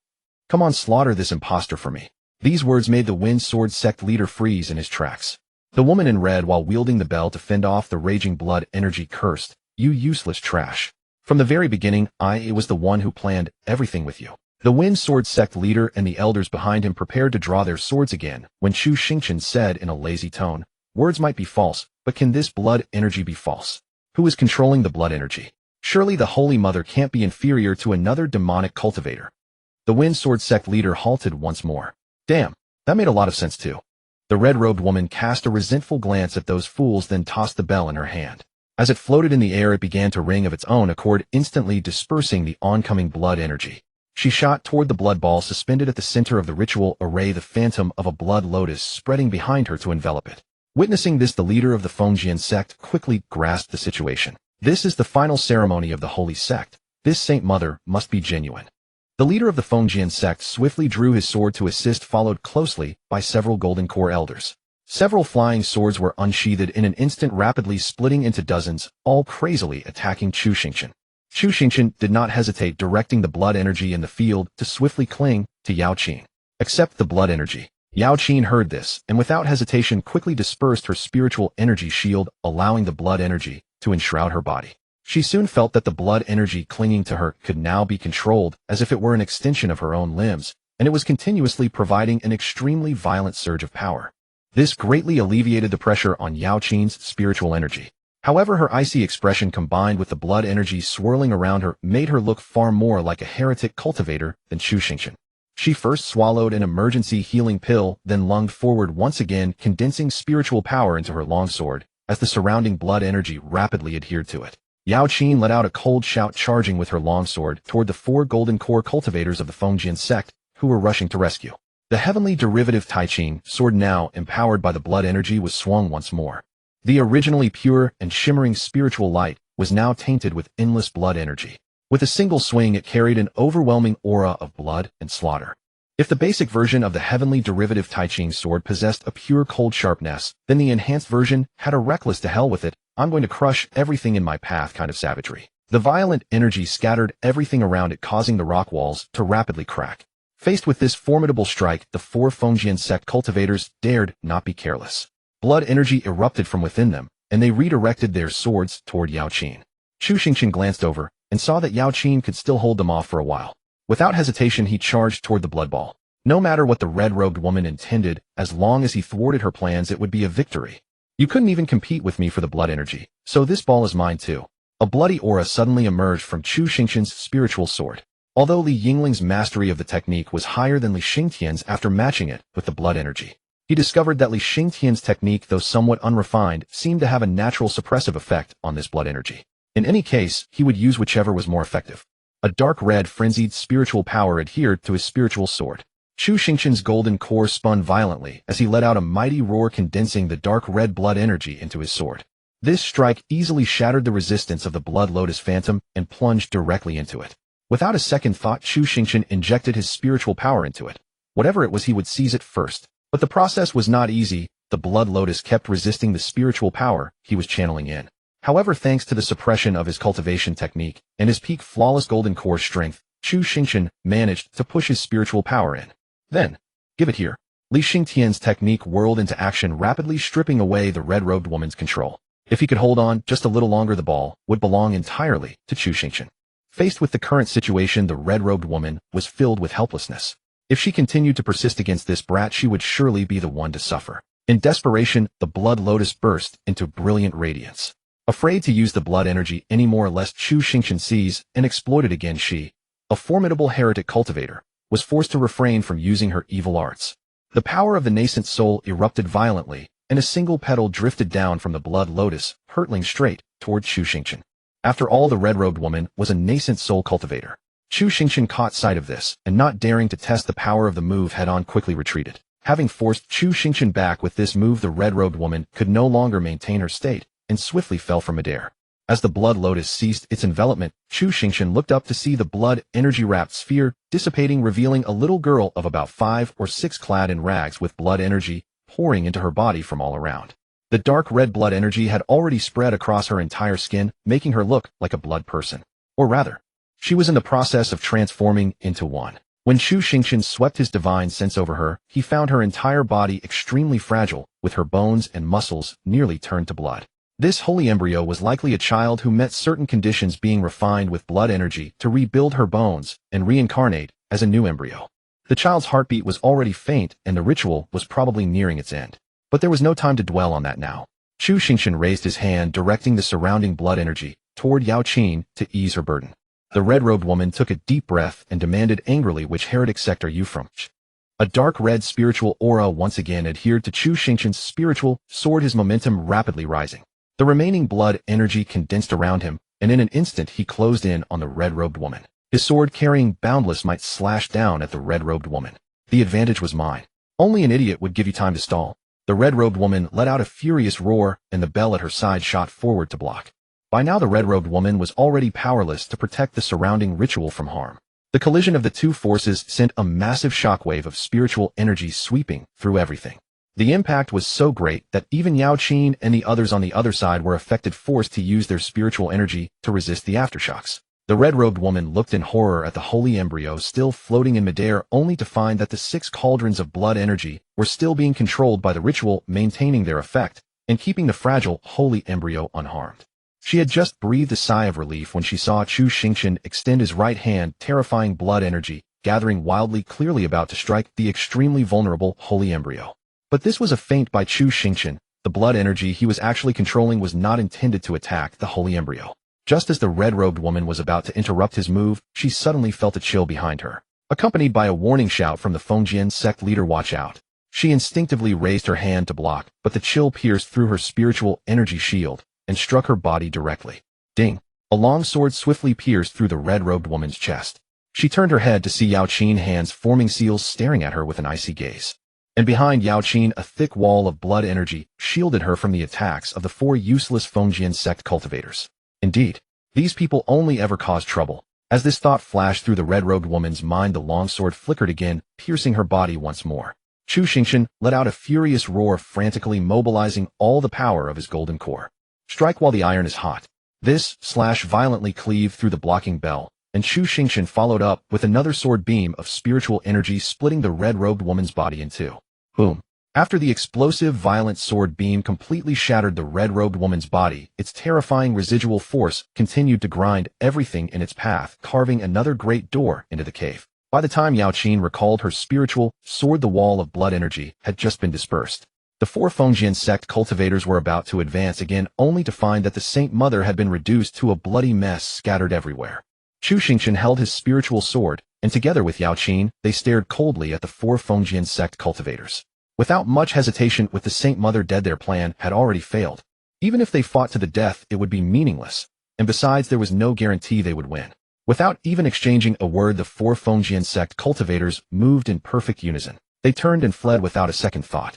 Come on, slaughter this imposter for me." These words made the Wind Sword Sect leader freeze in his tracks. The woman in red, while wielding the bell to fend off the raging blood energy, cursed, "You useless trash. From the very beginning, I was the one who planned everything with you." The Wind Sword Sect leader and the elders behind him prepared to draw their swords again when Chu Xingchen said in a lazy tone, "Words might be false, but can this blood energy be false? Who is controlling the blood energy? Surely the Holy Mother can't be inferior to another demonic cultivator." The Wind Sword Sect leader halted once more. Damn, that made a lot of sense too. The red-robed woman cast a resentful glance at those fools, then tossed the bell in her hand. As it floated in the air, it began to ring of its own accord, instantly dispersing the oncoming blood energy. She shot toward the blood ball suspended at the center of the ritual array, the phantom of a blood lotus spreading behind her to envelop it. Witnessing this, the leader of the Fengjian sect quickly grasped the situation. This is the final ceremony of the holy sect. This Saint Mother must be genuine. The leader of the Fengjian sect swiftly drew his sword to assist, followed closely by several golden core elders. Several flying swords were unsheathed in an instant, rapidly splitting into dozens, all crazily attacking Chu Xingchen. Chu Xingchen did not hesitate, directing the blood energy in the field to swiftly cling to Yao Qin. Accept the blood energy. Yao Qin heard this, and without hesitation quickly dispersed her spiritual energy shield, allowing the blood energy to enshroud her body. She soon felt that the blood energy clinging to her could now be controlled as if it were an extension of her own limbs, and it was continuously providing an extremely violent surge of power. This greatly alleviated the pressure on Yao Qin's spiritual energy. However, her icy expression combined with the blood energy swirling around her made her look far more like a heretic cultivator than Chu Xingchen. She first swallowed an emergency healing pill, then lunged forward once again, condensing spiritual power into her longsword as the surrounding blood energy rapidly adhered to it. Yao Qin let out a cold shout, charging with her longsword toward the four golden core cultivators of the Fengjian sect who were rushing to rescue. The heavenly derivative Taiqing sword, now empowered by the blood energy, was swung once more. The originally pure and shimmering spiritual light was now tainted with endless blood energy. With a single swing, it carried an overwhelming aura of blood and slaughter. If the basic version of the heavenly derivative Taiqing sword possessed a pure cold sharpness, then the enhanced version had a reckless "to hell with it, I'm going to crush everything in my path" kind of savagery. The violent energy scattered everything around it, causing the rock walls to rapidly crack. Faced with this formidable strike, the four Fengjian sect cultivators dared not be careless. Blood energy erupted from within them, and they redirected their swords toward Yao Qin. Chu Xingchen glanced over and saw that Yao Qin could still hold them off for a while. Without hesitation, he charged toward the blood ball. No matter what the red-robed woman intended, as long as he thwarted her plans, it would be a victory. "You couldn't even compete with me for the blood energy, so this ball is mine too." A bloody aura suddenly emerged from Chu Xingchen's spiritual sword. Although Li Yingling's mastery of the technique was higher than Li Xingtian's, after matching it with the blood energy, he discovered that Li Xingtian's technique, though somewhat unrefined, seemed to have a natural suppressive effect on this blood energy. In any case, he would use whichever was more effective. A dark red, frenzied spiritual power adhered to his spiritual sword. Chu Xingchen's golden core spun violently as he let out a mighty roar, condensing the dark red blood energy into his sword. This strike easily shattered the resistance of the Blood Lotus Phantom and plunged directly into it. Without a second thought, Chu Xingchen injected his spiritual power into it. Whatever it was, he would seize it first. But the process was not easy. The Blood Lotus kept resisting the spiritual power he was channeling in. However, thanks to the suppression of his cultivation technique and his peak flawless golden core strength, Chu Xingchen managed to push his spiritual power in. Then, "Give it here." Li Xingtian's technique whirled into action, rapidly stripping away the red-robed woman's control. If he could hold on just a little longer, the ball would belong entirely to Chu Xingchen. Faced with the current situation, the red-robed woman was filled with helplessness. If she continued to persist against this brat, she would surely be the one to suffer. In desperation, the Blood Lotus burst into brilliant radiance. Afraid to use the blood energy anymore lest Chu Xingchen seize and exploit it again, she, a formidable heretic cultivator, was forced to refrain from using her evil arts. The power of the nascent soul erupted violently, and a single petal drifted down from the Blood Lotus, hurtling straight toward Chu Xingchen. After all, the red-robed woman was a nascent soul cultivator. Chu Xingchen caught sight of this, and not daring to test the power of the move head-on quickly retreated. Having forced Chu Xingchen back with this move, the red-robed woman could no longer maintain her state, and swiftly fell from midair. As the blood lotus ceased its envelopment, Chu Xingchen looked up to see the blood energy-wrapped sphere dissipating, revealing a little girl of about 5 or 6 clad in rags with blood energy pouring into her body from all around. The dark red blood energy had already spread across her entire skin, making her look like a blood person. Or rather, she was in the process of transforming into one. When Chu Xingchen swept his divine sense over her, he found her entire body extremely fragile, with her bones and muscles nearly turned to blood. This holy embryo was likely a child who met certain conditions, being refined with blood energy to rebuild her bones and reincarnate as a new embryo. The child's heartbeat was already faint, and the ritual was probably nearing its end. But there was no time to dwell on that now. Chu Xingchen raised his hand, directing the surrounding blood energy toward Yao Qin to ease her burden. The red-robed woman took a deep breath and demanded angrily, "Which heretic sect are you from?" A dark red spiritual aura once again adhered to Chu Xingchen's spiritual sword, his momentum rapidly rising. The remaining blood energy condensed around him, and in an instant he closed in on the red-robed woman. His sword, carrying boundless might, slashed down at the red-robed woman. The advantage was mine. Only an idiot would give you time to stall. The red-robed woman let out a furious roar, and the bell at her side shot forward to block. By now the red-robed woman was already powerless to protect the surrounding ritual from harm. The collision of the two forces sent a massive shockwave of spiritual energy sweeping through everything. The impact was so great that even Yao Qin and the others on the other side were affected, forced to use their spiritual energy to resist the aftershocks. The red-robed woman looked in horror at the holy embryo still floating in midair, only to find that the 6 cauldrons of blood energy were still being controlled by the ritual, maintaining their effect and keeping the fragile holy embryo unharmed. She had just breathed a sigh of relief when she saw Chu Xingchen extend his right hand, terrifying blood energy gathering wildly, clearly about to strike the extremely vulnerable holy embryo. But this was a feint by Chu Xingchen. The blood energy he was actually controlling was not intended to attack the holy embryo. Just as the red-robed woman was about to interrupt his move, she suddenly felt a chill behind her, accompanied by a warning shout from the Fengjian sect leader, "Watch out." She instinctively raised her hand to block, but the chill pierced through her spiritual energy shield and struck her body directly. Ding! A long sword swiftly pierced through the red-robed woman's chest. She turned her head to see Yao Qin, hands forming seals, staring at her with an icy gaze. And behind Yao Qin, a thick wall of blood energy shielded her from the attacks of the 4 useless Fengjian sect cultivators. Indeed, these people only ever cause trouble. As this thought flashed through the red-robed woman's mind, the longsword flickered again, piercing her body once more. Chu Xingchen let out a furious roar, frantically mobilizing all the power of his golden core. Strike while the iron is hot. This slash violently cleaved through the blocking bell, and Chu Xingchen followed up with another sword beam of spiritual energy, splitting the red-robed woman's body in two. Boom. After the explosive, violent sword beam completely shattered the red-robed woman's body, its terrifying residual force continued to grind everything in its path, carving another great door into the cave. By the time Yao Qin recalled her spiritual sword, the wall of blood energy had just been dispersed. The 4 Fengjian sect cultivators were about to advance again, only to find that the Saint Mother had been reduced to a bloody mess scattered everywhere. Chu Xingchen held his spiritual sword, and together with Yao Qin, they stared coldly at the 4 Fengjian sect cultivators. Without much hesitation, with the Saint Mother dead, their plan had already failed. Even if they fought to the death, it would be meaningless, and besides, there was no guarantee they would win. Without even exchanging a word, the 4 Fengjian sect cultivators moved in perfect unison. They turned and fled without a second thought.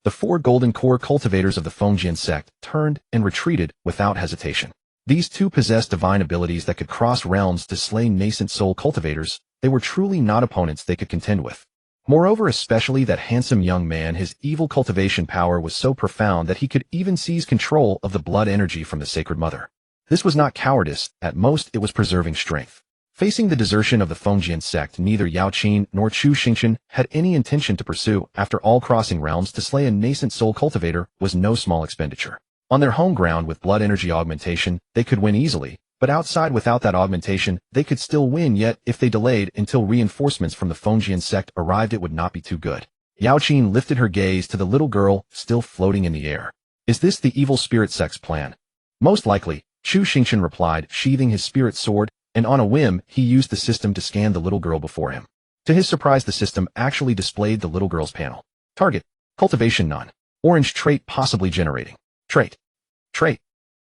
The 4 golden core cultivators of the Fengjian sect turned and retreated without hesitation. These 2 possessed divine abilities that could cross realms to slay nascent soul cultivators. They were truly not opponents they could contend with. Moreover, especially that handsome young man, his evil cultivation power was so profound that he could even seize control of the blood energy from the Sacred Mother. This was not cowardice, at most it was preserving strength. Facing the desertion of the Fengjian sect, neither Yao Qin nor Chu Xingchen had any intention to pursue. After all, crossing realms to slay a nascent soul cultivator was no small expenditure. On their home ground with blood energy augmentation, they could win easily, but outside without that augmentation, they could still win, yet if they delayed until reinforcements from the Fengjian sect arrived, it would not be too good. Yao Qin lifted her gaze to the little girl still floating in the air. "Is this the evil spirit sect's plan?" "Most likely," Chu Xingchen replied, sheathing his spirit sword, and on a whim, he used the system to scan the little girl before him. To his surprise, the system actually displayed the little girl's panel. Target: Cultivation none. Orange trait possibly generating. Trait.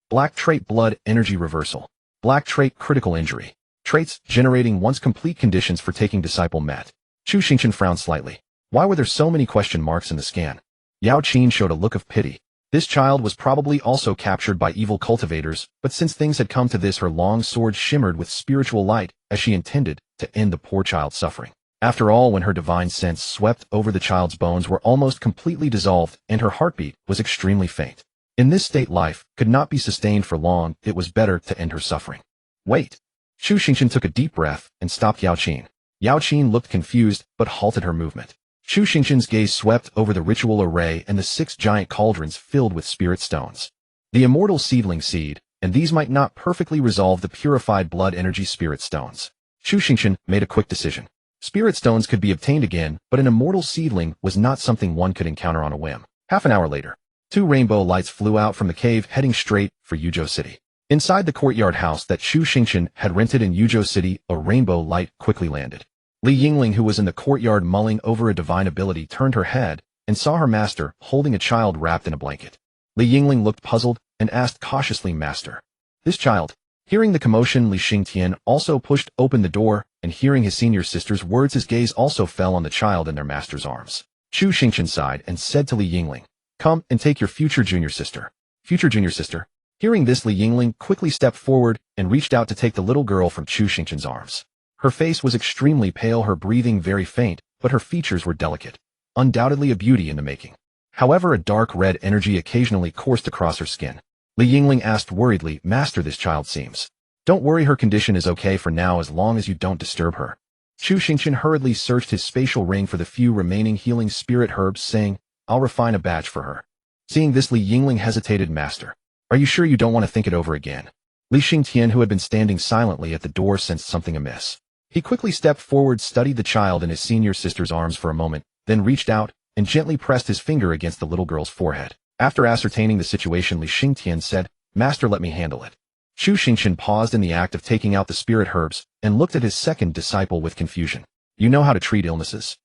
Black trait blood energy reversal. Black trait critical injury. traits generating once complete conditions for taking disciple met. Chu Xingchen frowned slightly. Why were there so many question marks in the scan? Yao Qin showed a look of pity. This child was probably also captured by evil cultivators, but since things had come to this, her long sword shimmered with spiritual light as she intended to end the poor child's suffering. After all, when her divine sense swept over the child's bones were almost completely dissolved and her heartbeat was extremely faint. In this state, life could not be sustained for long. It was better to end her suffering. Wait. Chu Xingchen took a deep breath and stopped Yao Qin. Yao Qin looked confused but halted her movement. Chu Xingchen's gaze swept over the ritual array and the 6 giant cauldrons filled with spirit stones. The immortal seedling seed, and these might not perfectly resolve the purified blood energy spirit stones. Chu Xingchen made a quick decision. Spirit stones could be obtained again, but an immortal seedling was not something one could encounter on a whim. Half an hour later, 2 rainbow lights flew out from the cave heading straight for Yuzhou City. Inside the courtyard house that Chu Xingchen had rented in Yuzhou City, a rainbow light quickly landed. Li Yingling, who was in the courtyard mulling over a divine ability, turned her head and saw her master holding a child wrapped in a blanket. Li Yingling looked puzzled and asked cautiously, "Master, this child?" Hearing the commotion, Li Xingtian also pushed open the door, and hearing his senior sister's words, his gaze also fell on the child in their master's arms. Chu Xingchen sighed and said to Li Yingling, "Come and take your future junior sister." Future junior sister? Hearing this, Li Yingling quickly stepped forward and reached out to take the little girl from Chu Xingchen's arms. Her face was extremely pale, her breathing very faint, but her features were delicate. Undoubtedly a beauty in the making. However, a dark red energy occasionally coursed across her skin. Li Yingling asked worriedly, "Master, this child seems." "Don't worry, her condition is okay for now as long as you don't disturb her." Chu Xingchen hurriedly searched his spatial ring for the few remaining healing spirit herbs, saying, "I'll refine a batch for her." Seeing this, Li Yingling hesitated. "Master, are you sure you don't want to think it over again?" Li Xingtian, who had been standing silently at the door, sensed something amiss. He quickly stepped forward, studied the child in his senior sister's arms for a moment, then reached out and gently pressed his finger against the little girl's forehead. After ascertaining the situation, Li Xingtian said, "Master, let me handle it." Chu Xingchen paused in the act of taking out the spirit herbs and looked at his second disciple with confusion. "You know how to treat illnesses?"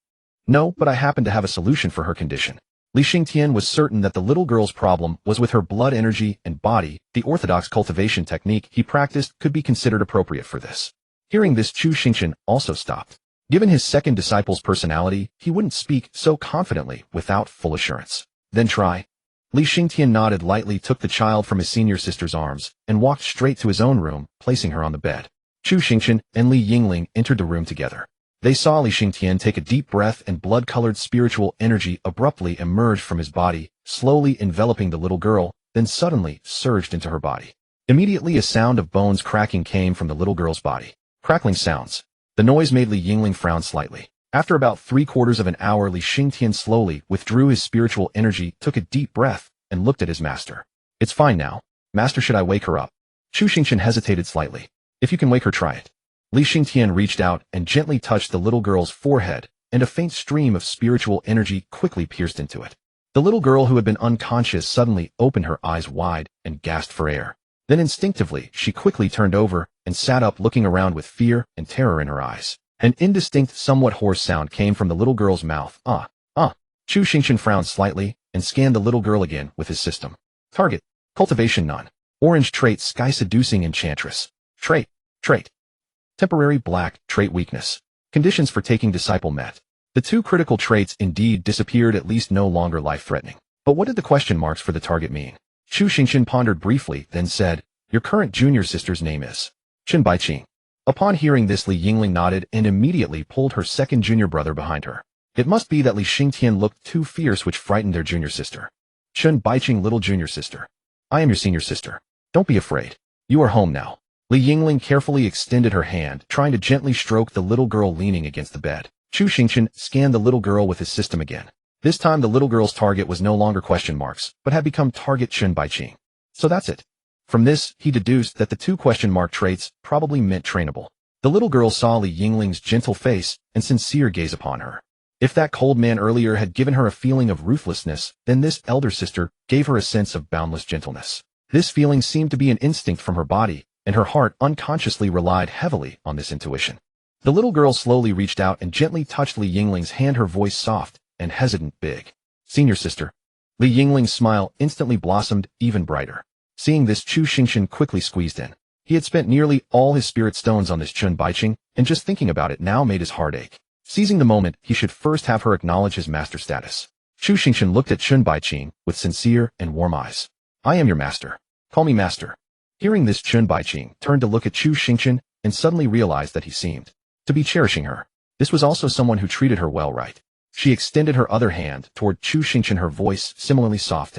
"No, but I happen to have a solution for her condition." Li Xingtian was certain that the little girl's problem was with her blood energy and body. The orthodox cultivation technique he practiced could be considered appropriate for this. Hearing this, Chu Xingchen also stopped. Given his second disciple's personality, he wouldn't speak so confidently without full assurance. "Then try." Li Xingtian nodded lightly, took the child from his senior sister's arms, and walked straight to his own room, placing her on the bed. Chu Xingchen and Li Yingling entered the room together. They saw Li Xingtian take a deep breath and blood-colored spiritual energy abruptly emerged from his body, slowly enveloping the little girl, then suddenly surged into her body. Immediately a sound of bones cracking came from the little girl's body. Crackling sounds. The noise made Li Yingling frown slightly. After about 3/4 of an hour, Li Xingtian slowly withdrew his spiritual energy, took a deep breath, and looked at his master. "It's fine now. Master, should I wake her up?" Chu Xingchen hesitated slightly. "If you can wake her, try it." Li Xingtian reached out and gently touched the little girl's forehead, and a faint stream of spiritual energy quickly pierced into it. The little girl, who had been unconscious, suddenly opened her eyes wide and gasped for air. Then instinctively, she quickly turned over and sat up, looking around with fear and terror in her eyes. An indistinct, somewhat hoarse sound came from the little girl's mouth. Chu Xingchen frowned slightly and scanned the little girl again with his system. Target: Cultivation none. Orange trait: Sky Seducing Enchantress. Trait: Temporary black trait weakness. Conditions for taking disciple met. The 2 critical traits indeed disappeared, at least no longer life-threatening. But what did the question marks for the target mean? Chu Xingchen pondered briefly, then said, "Your current junior sister's name is Chen Baiqing." Upon hearing this, Li Yingling nodded and immediately pulled her second junior brother behind her. It must be that Li Xingtian looked too fierce, which frightened their junior sister. "Chen Baiqing, little junior sister. I am your senior sister. Don't be afraid. You are home now." Li Yingling carefully extended her hand, trying to gently stroke the little girl leaning against the bed. Chu Xingchen scanned the little girl with his system again. This time the little girl's target was no longer question marks, but had become target Chen Baiqing. So that's it. From this, he deduced that the 2 question mark traits probably meant trainable. The little girl saw Li Yingling's gentle face and sincere gaze upon her. If that cold man earlier had given her a feeling of ruthlessness, then this elder sister gave her a sense of boundless gentleness. This feeling seemed to be an instinct from her body, and her heart unconsciously relied heavily on this intuition. The little girl slowly reached out and gently touched Li Yingling's hand, her voice soft and hesitant. "Big senior sister." Li Yingling's smile instantly blossomed even brighter. Seeing this, Chu Xingchen quickly squeezed in. He had spent nearly all his spirit stones on this Chun Baiqing, and just thinking about it now made his heart ache. Seizing the moment, he should first have her acknowledge his master status. Chu Xingchen looked at Chun Baiqing with sincere and warm eyes. I am your master. Call me master. Hearing this, Chun Baiqing turned to look at Chu Xingchen and suddenly realized that he seemed to be cherishing her. This was also someone who treated her well, right? She extended her other hand toward Chu Xingchen, her voice similarly soft.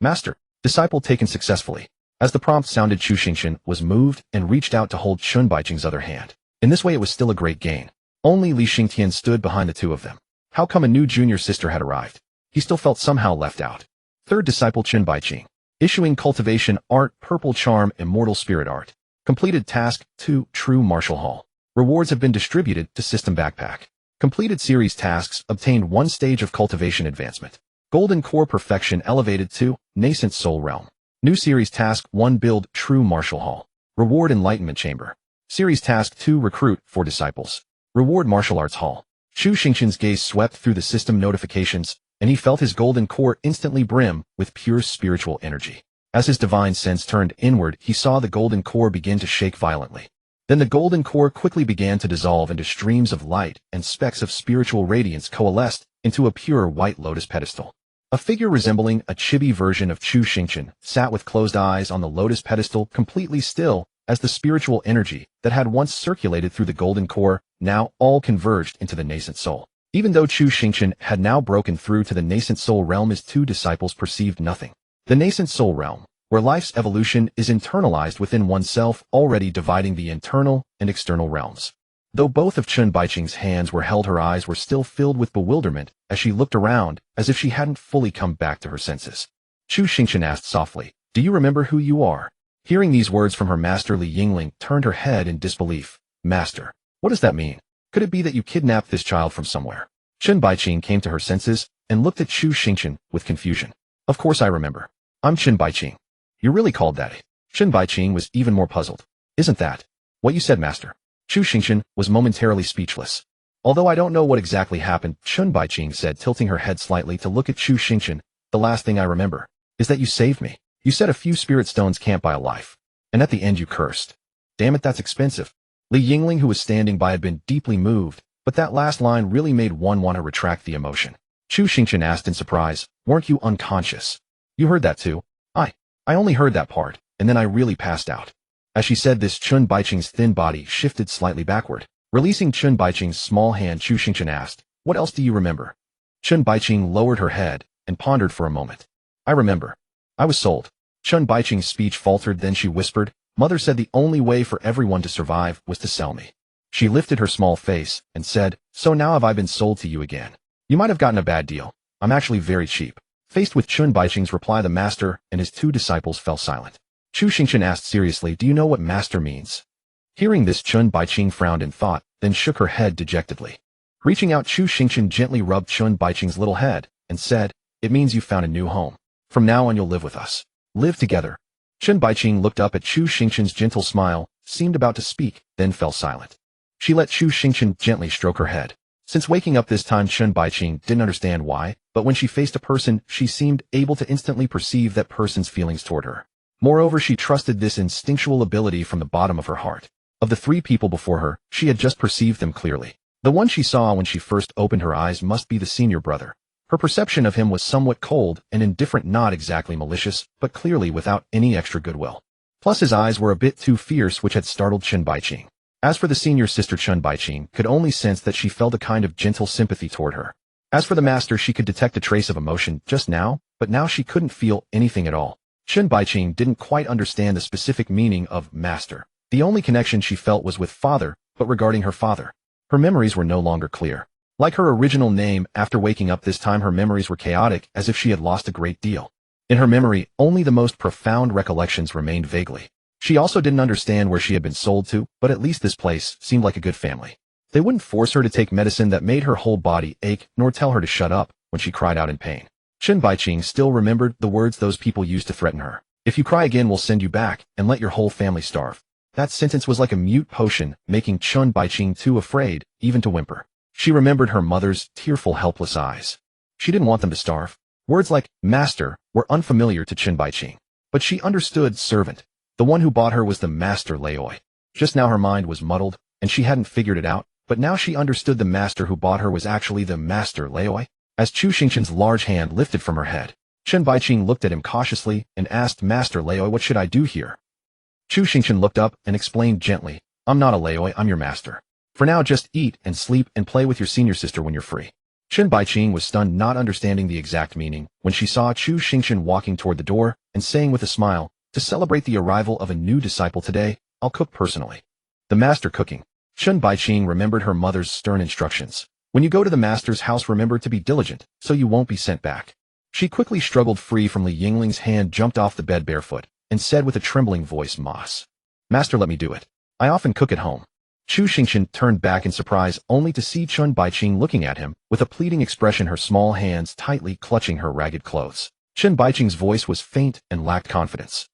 Master. Disciple taken successfully. As the prompt sounded, Chu Xingchen was moved and reached out to hold Chun Baiqing's other hand. In this way it was still a great gain. Only Li Xingtian stood behind the two of them. How come a new junior sister had arrived? He still felt somehow left out. Third disciple Chun Baiqing. Issuing Cultivation Art Purple Charm Immortal Spirit Art. Completed Task 2 True Martial Hall. Rewards have been distributed to System Backpack. Completed Series Tasks obtained 1 stage of Cultivation Advancement. Golden Core Perfection elevated to Nascent Soul Realm. New Series Task 1 Build True Martial Hall. Reward Enlightenment Chamber. Series Task 2 Recruit 4 Disciples. Reward Martial Arts Hall. Chu Xingchen's gaze swept through the system notifications, and he felt his golden core instantly brim with pure spiritual energy. As his divine sense turned inward, he saw the golden core begin to shake violently. Then the golden core quickly began to dissolve into streams of light, and specks of spiritual radiance coalesced into a pure white lotus pedestal. A figure resembling a chibi version of Chu Xingchen sat with closed eyes on the lotus pedestal, completely still, as the spiritual energy that had once circulated through the golden core now all converged into the nascent soul. Even though Chu Xingchen had now broken through to the nascent soul realm, his two disciples perceived nothing. The nascent soul realm, where life's evolution is internalized within oneself, already dividing the internal and external realms. Though both of Chun Baiqing's hands were held, her eyes were still filled with bewilderment as she looked around, as if she hadn't fully come back to her senses. Chu Xingchen asked softly, "Do you remember who you are?" Hearing these words from her master, Li Yingling turned her head in disbelief. "Master, what does that mean? Could it be that you kidnapped this child from somewhere?" Chun Baiqing came to her senses and looked at Chu Xingchen with confusion. "Of course I remember. I'm Chun Baiqing." "You're really called that?" Chun Baiqing was even more puzzled. "Isn't that what you said, master?" Chu Xingchen was momentarily speechless. "Although I don't know what exactly happened," Chun Baiqing said, tilting her head slightly to look at Chu Xingchen, "the last thing I remember is that you saved me. You said a few spirit stones can't buy a life. And at the end you cursed. Damn it, that's expensive." Li Yingling, who was standing by, had been deeply moved, but that last line really made one want to retract the emotion. Chu Xingchen asked in surprise, "Weren't you unconscious?" "You heard that too?" I only heard that part, and then I really passed out." As she said this, Chun Baiqing's thin body shifted slightly backward. Releasing Chun Baiqing's small hand, Chu Xingchen asked, "What else do you remember?" Chun Baiqing lowered her head and pondered for a moment. "I remember. I was sold." Chun Baiqing's speech faltered, then she whispered, "Mother said the only way for everyone to survive was to sell me." She lifted her small face and said, "So now have I been sold to you again? You might have gotten a bad deal. I'm actually very cheap." Faced with Chun Baiqing's reply, the master and his two disciples fell silent. Chu Xingchen asked seriously, "Do you know what master means?" Hearing this, Chun Baiqing frowned in thought, then shook her head dejectedly. Reaching out, Chu Xingchen gently rubbed Chun Baiqing's little head and said, "It means you found a new home. From now on you'll live with us. Live together." Chun Baiqing looked up at Chu Xingchen's gentle smile, seemed about to speak, then fell silent. She let Chu Xingchen gently stroke her head. Since waking up this time, Chun Baiqing didn't understand why, but when she faced a person, she seemed able to instantly perceive that person's feelings toward her. Moreover, she trusted this instinctual ability from the bottom of her heart. Of the three people before her, she had just perceived them clearly. The one she saw when she first opened her eyes must be the senior brother. Her perception of him was somewhat cold and indifferent, not exactly malicious, but clearly without any extra goodwill. Plus his eyes were a bit too fierce, which had startled Chun Baiqing. As for the senior sister, Chun Baiqing could only sense that she felt a kind of gentle sympathy toward her. As for the master, she could detect a trace of emotion just now, but now she couldn't feel anything at all. Chun Baiqing didn't quite understand the specific meaning of master. The only connection she felt was with father, but regarding her father, her memories were no longer clear. Like her original name, after waking up this time her memories were chaotic, as if she had lost a great deal. In her memory, only the most profound recollections remained vaguely. She also didn't understand where she had been sold to, but at least this place seemed like a good family. They wouldn't force her to take medicine that made her whole body ache, nor tell her to shut up when she cried out in pain. Chun Baiqing still remembered the words those people used to threaten her. "If you cry again, we'll send you back and let your whole family starve." That sentence was like a mute potion, making Chun Baiqing too afraid even to whimper. She remembered her mother's tearful, helpless eyes. She didn't want them to starve. Words like master were unfamiliar to Chun Baiqing, but she understood servant. The one who bought her was the master Laoi. Just now her mind was muddled, and she hadn't figured it out, but now she understood the master who bought her was actually the master Laoi. As Chu Xingchen's large hand lifted from her head, Chen Baiqing looked at him cautiously and asked, Master Laoi, what should I do here? Chu Xingchen looked up and explained gently, I'm not a Laoi, I'm your master. For now just eat and sleep and play with your senior sister when you're free. Chen Baiqing was stunned, not understanding the exact meaning, when she saw Chu Xingchen walking toward the door and saying with a smile, to celebrate the arrival of a new disciple today, I'll cook personally. The master cooking. Chen Baiqing remembered her mother's stern instructions. When you go to the master's house, remember to be diligent, so you won't be sent back. She quickly struggled free from Li Yingling's hand, jumped off the bed barefoot, and said with a trembling voice, Mas. Master, let me do it. I often cook at home. Chu Xingchen turned back in surprise, only to see Chen Baiqing looking at him, with a pleading expression, her small hands tightly clutching her ragged clothes. Chen Baiqing's voice was faint and lacked confidence.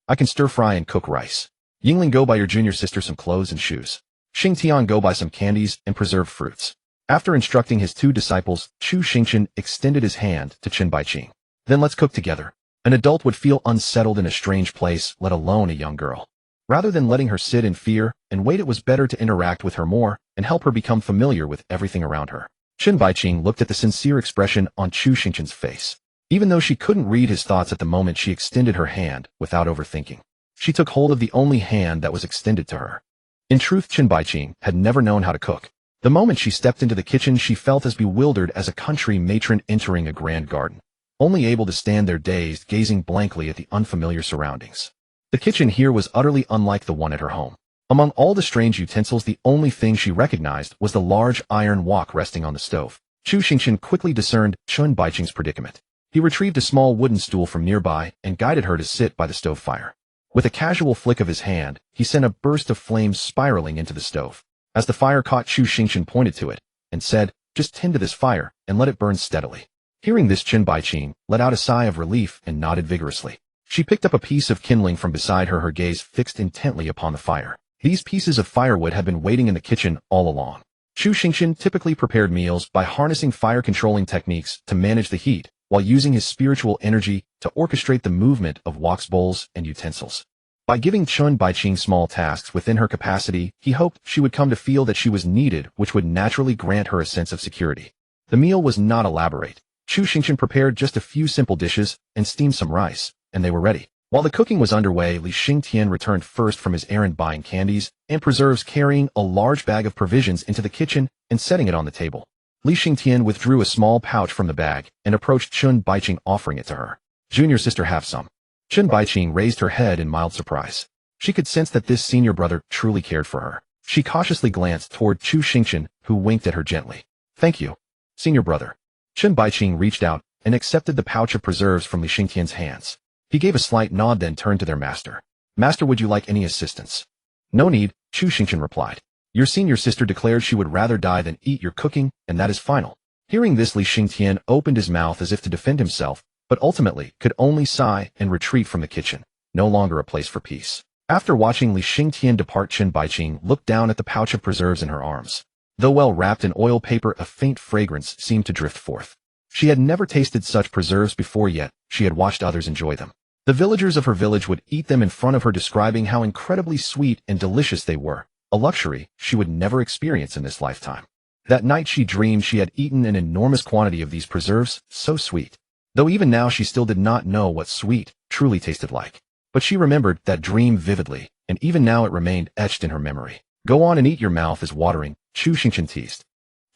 I can stir-fry and cook rice. Yingling, go buy your junior sister some clothes and shoes. Xing Tian, go buy some candies and preserved fruits. After instructing his two disciples, Chu Xingchen extended his hand to Chen Baiqing. Then let's cook together. An adult would feel unsettled in a strange place, let alone a young girl. Rather than letting her sit in fear and wait, it was better to interact with her more and help her become familiar with everything around her. Chen Baiqing looked at the sincere expression on Chu Xingchen's face. Even though she couldn't read his thoughts at the moment, she extended her hand without overthinking. She took hold of the only hand that was extended to her. In truth, Chen Baiqing had never known how to cook. The moment she stepped into the kitchen, she felt as bewildered as a country matron entering a grand garden, only able to stand there dazed, gazing blankly at the unfamiliar surroundings. The kitchen here was utterly unlike the one at her home. Among all the strange utensils, the only thing she recognized was the large iron wok resting on the stove. Chu Xingchen quickly discerned Chen Baiqing's predicament. He retrieved a small wooden stool from nearby and guided her to sit by the stove fire. With a casual flick of his hand, he sent a burst of flames spiraling into the stove. As the fire caught, Chu Xingchen pointed to it and said, just tend to this fire and let it burn steadily. Hearing this, Chen Baiqing let out a sigh of relief and nodded vigorously. She picked up a piece of kindling from beside her, her gaze fixed intently upon the fire. These pieces of firewood had been waiting in the kitchen all along. Chu Xingchen typically prepared meals by harnessing fire-controlling techniques to manage the heat, while using his spiritual energy to orchestrate the movement of wok's bowls and utensils. By giving Chen Baiqing small tasks within her capacity, he hoped she would come to feel that she was needed, which would naturally grant her a sense of security. The meal was not elaborate. Chu Xingchen prepared just a few simple dishes and steamed some rice, and they were ready. While the cooking was underway, Li Xingtian returned first from his errand, buying candies and preserves, carrying a large bag of provisions into the kitchen and setting it on the table. Li Xingtian withdrew a small pouch from the bag and approached Chen Baiqing, offering it to her. Junior sister, have some. Chen Baiqing raised her head in mild surprise. She could sense that this senior brother truly cared for her. She cautiously glanced toward Chu Xingchen, who winked at her gently. Thank you, senior brother. Chen Baiqing reached out and accepted the pouch of preserves from Li Xingtian's hands. He gave a slight nod, then turned to their master. Master, would you like any assistance? No need, Chu Xingchen replied. Your senior sister declared she would rather die than eat your cooking, and that is final. Hearing this, Li Xingtian opened his mouth as if to defend himself, but ultimately could only sigh and retreat from the kitchen, no longer a place for peace. After watching Li Xingtian depart, Chen Baiqing looked down at the pouch of preserves in her arms. Though well wrapped in oil paper, a faint fragrance seemed to drift forth. She had never tasted such preserves before, yet she had watched others enjoy them. The villagers of her village would eat them in front of her, describing how incredibly sweet and delicious they were, a luxury she would never experience in this lifetime. That night she dreamed she had eaten an enormous quantity of these preserves, so sweet. Though even now she still did not know what sweet truly tasted like. But she remembered that dream vividly, and even now it remained etched in her memory. Go on and eat, your mouth is watering, Chu Xingchen teased.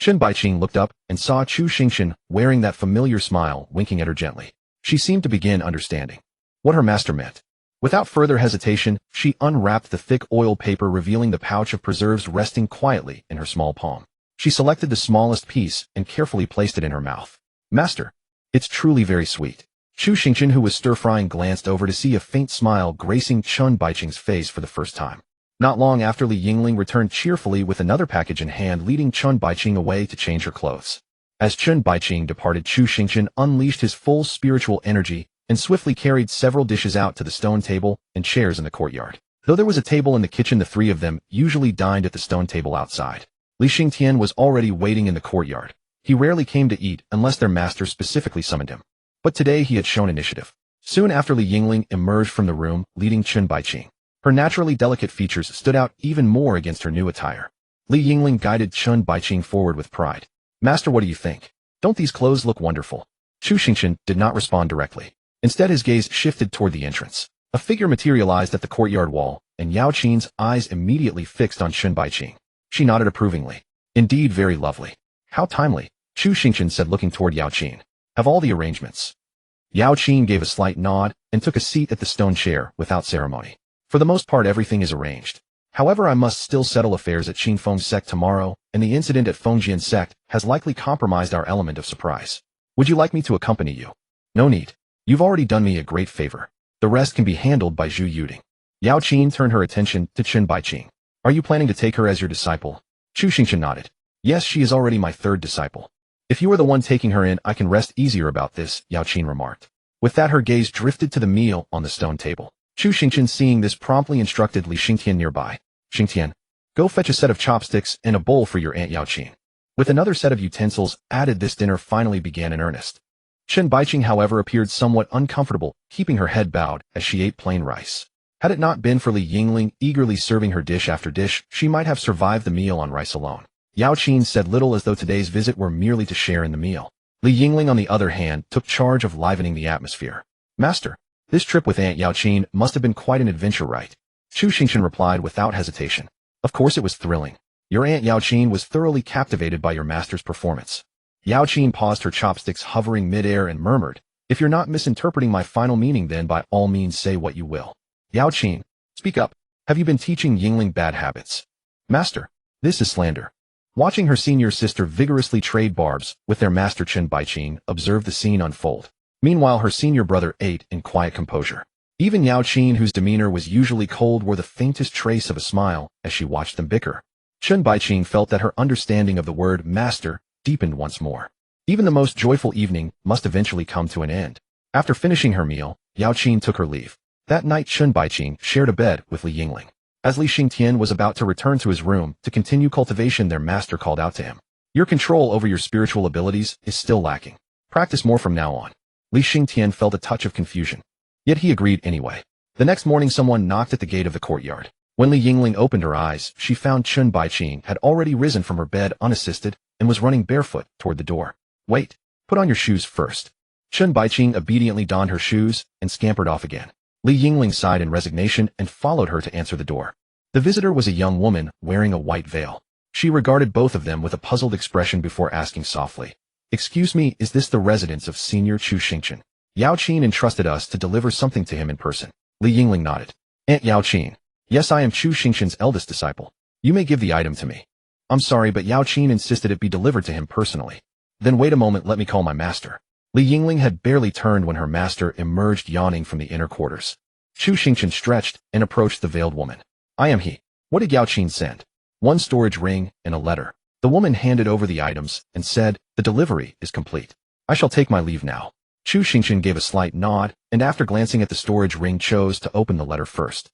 Chen Baiqing looked up and saw Chu Xingchen wearing that familiar smile, winking at her gently. She seemed to begin understanding what her master meant. Without further hesitation, she unwrapped the thick oil paper, revealing the pouch of preserves resting quietly in her small palm. She selected the smallest piece and carefully placed it in her mouth. Master, it's truly very sweet. Chu Xingchen, who was stir-frying, glanced over to see a faint smile gracing Chen Baiqing's face for the first time. Not long after, Li Yingling returned cheerfully with another package in hand, leading Chen Baiqing away to change her clothes. As Chen Baiqing departed, Chu Xingchen unleashed his full spiritual energy and swiftly carried several dishes out to the stone table and chairs in the courtyard. Though there was a table in the kitchen, the three of them usually dined at the stone table outside. Li Xingtian was already waiting in the courtyard. He rarely came to eat unless their master specifically summoned him. But today he had shown initiative. Soon after, Li Yingling emerged from the room, leading Chun Baiqing. Her naturally delicate features stood out even more against her new attire. Li Yingling guided Chun Baiqing forward with pride. Master, what do you think? Don't these clothes look wonderful? Chu Xingchen did not respond directly. Instead, his gaze shifted toward the entrance. A figure materialized at the courtyard wall, and Yao Qin's eyes immediately fixed on Chun Baiqing. She nodded approvingly. Indeed, very lovely. How timely, Chu Xingchen said, looking toward Yao Qin. Have all the arrangements? Yao Qin gave a slight nod and took a seat at the stone chair without ceremony. For the most part, everything is arranged. However, I must still settle affairs at Qingfeng Sect tomorrow, and the incident at Fengjian Sect has likely compromised our element of surprise. Would you like me to accompany you? No need. You've already done me a great favor. The rest can be handled by Zhu Yuding. Yao Qin turned her attention to Chun Baiqing. Are you planning to take her as your disciple? Chu Xingchen nodded. Yes, she is already my third disciple. If you are the one taking her in, I can rest easier about this, Yao Qin remarked. With that, her gaze drifted to the meal on the stone table. Chu Xingchen, seeing this, promptly instructed Li Xingtian nearby. Xingtian, go fetch a set of chopsticks and a bowl for your Aunt Yao Qin. With another set of utensils added, this dinner finally began in earnest. Chun Baiqing, however, appeared somewhat uncomfortable, keeping her head bowed as she ate plain rice. Had it not been for Li Yingling eagerly serving her dish after dish, she might have survived the meal on rice alone. Yao Qin said little, as though today's visit were merely to share in the meal. Li Yingling, on the other hand, took charge of livening the atmosphere. Master, this trip with Aunt Yao Qin must have been quite an adventure, right? Chu Xingchen replied without hesitation. Of course it was thrilling. Your Aunt Yao Qin was thoroughly captivated by your master's performance. Yao Qin paused, her chopsticks hovering mid-air, and murmured, If you're not misinterpreting my final meaning, then by all means say what you will. Yao Qin, speak up. Have you been teaching Yingling bad habits? Master, this is slander. Watching her senior sister vigorously trade barbs with their master, Chun Baiqing observed the scene unfold. Meanwhile, her senior brother ate in quiet composure. Even Yao Qin, whose demeanor was usually cold, wore the faintest trace of a smile as she watched them bicker. Chun Baiqing felt that her understanding of the word master deepened once more. Even the most joyful evening must eventually come to an end. After finishing her meal, Yao Qin took her leave. That night, Chun Baiqing shared a bed with Li Yingling. As Li Xingtian was about to return to his room to continue cultivation, their master called out to him. Your control over your spiritual abilities is still lacking. Practice more from now on. Li Xingtian felt a touch of confusion. Yet he agreed anyway. The next morning, someone knocked at the gate of the courtyard. When Li Yingling opened her eyes, she found Chun Baiqing had already risen from her bed unassisted and was running barefoot toward the door. Wait, put on your shoes first. Chun Baiqing obediently donned her shoes and scampered off again. Li Yingling sighed in resignation and followed her to answer the door. The visitor was a young woman wearing a white veil. She regarded both of them with a puzzled expression before asking softly, Excuse me, is this the residence of Senior Chu Xingchen? Yao Qin entrusted us to deliver something to him in person. Li Yingling nodded. Aunt Yao Qin. Yes, I am Chu Xingchen's eldest disciple. You may give the item to me. I'm sorry, but Yao Qin insisted it be delivered to him personally. Then wait a moment, let me call my master. Li Yingling had barely turned when her master emerged yawning from the inner quarters. Chu Xingchen stretched and approached the veiled woman. I am he. What did Yao Qin send? One storage ring and a letter. The woman handed over the items and said, The delivery is complete. I shall take my leave now. Chu Xingchen gave a slight nod, and after glancing at the storage ring, chose to open the letter first.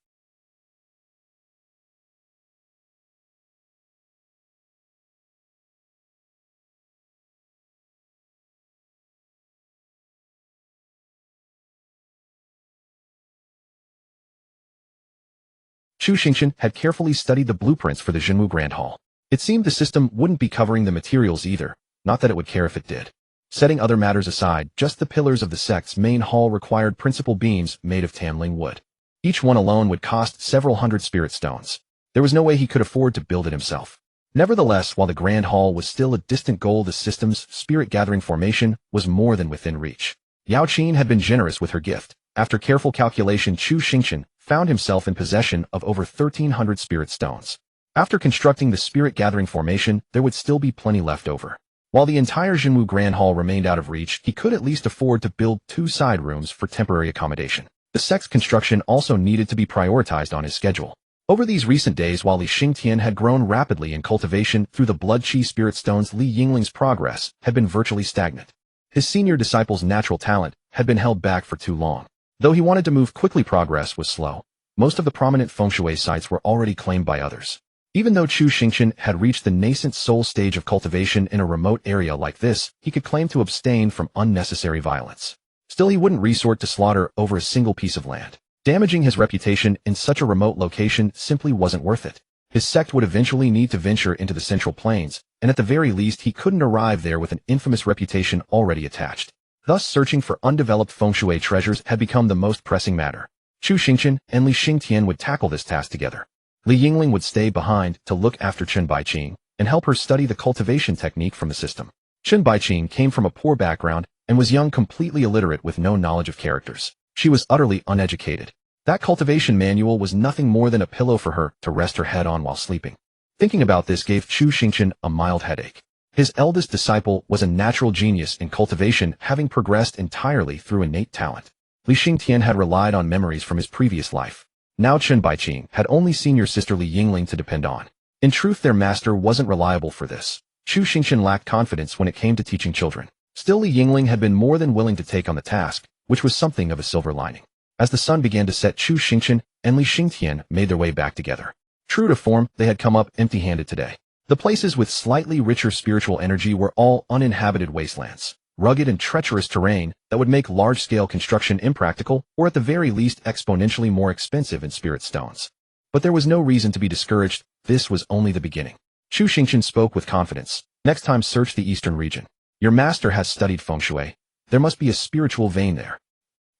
Chu Xingchen had carefully studied the blueprints for the Jinwu Grand Hall. It seemed the system wouldn't be covering the materials either, not that it would care if it did. Setting other matters aside, just the pillars of the sect's main hall required principal beams made of tanling wood. Each one alone would cost several hundred spirit stones. There was no way he could afford to build it himself. Nevertheless, while the Grand Hall was still a distant goal, the system's spirit-gathering formation was more than within reach. Yao Qin had been generous with her gift. After careful calculation, Chu Xingchen found himself in possession of over 1,300 spirit stones. After constructing the spirit-gathering formation, there would still be plenty left over. While the entire Jinwu Grand Hall remained out of reach, he could at least afford to build 2 side rooms for temporary accommodation. The sect's construction also needed to be prioritized on his schedule. Over these recent days, while Li Xingtian had grown rapidly in cultivation through the blood chi spirit stones, Li Yingling's progress had been virtually stagnant. His senior disciple's natural talent had been held back for too long. Though he wanted to move quickly, progress was slow. Most of the prominent feng shui sites were already claimed by others. Even though Chu Xingchen had reached the nascent soul stage of cultivation in a remote area like this, he could claim to abstain from unnecessary violence. Still, he wouldn't resort to slaughter over a single piece of land. Damaging his reputation in such a remote location simply wasn't worth it. His sect would eventually need to venture into the Central Plains, and at the very least he couldn't arrive there with an infamous reputation already attached. Thus, searching for undeveloped feng shui treasures had become the most pressing matter. Chu Xingchen and Li Xingtian would tackle this task together. Li Yingling would stay behind to look after Chen Baiqing and help her study the cultivation technique from the system. Chen Baiqing came from a poor background and was young, completely illiterate with no knowledge of characters. She was utterly uneducated. That cultivation manual was nothing more than a pillow for her to rest her head on while sleeping. Thinking about this gave Chu Xingchen a mild headache. His eldest disciple was a natural genius in cultivation, having progressed entirely through innate talent. Li Xingtian had relied on memories from his previous life. Now Chen Baiqing had only senior sister Li Yingling to depend on. In truth, their master wasn't reliable for this. Chu Xingchen lacked confidence when it came to teaching children. Still, Li Yingling had been more than willing to take on the task, which was something of a silver lining. As the sun began to set, Chu Xingchen and Li Xingtian made their way back together. True to form, they had come up empty-handed today. The places with slightly richer spiritual energy were all uninhabited wastelands, rugged and treacherous terrain that would make large-scale construction impractical, or at the very least exponentially more expensive in spirit stones. But there was no reason to be discouraged. This was only the beginning. Chu Xingchen spoke with confidence. Next time, search the eastern region. Your master has studied feng shui. There must be a spiritual vein there.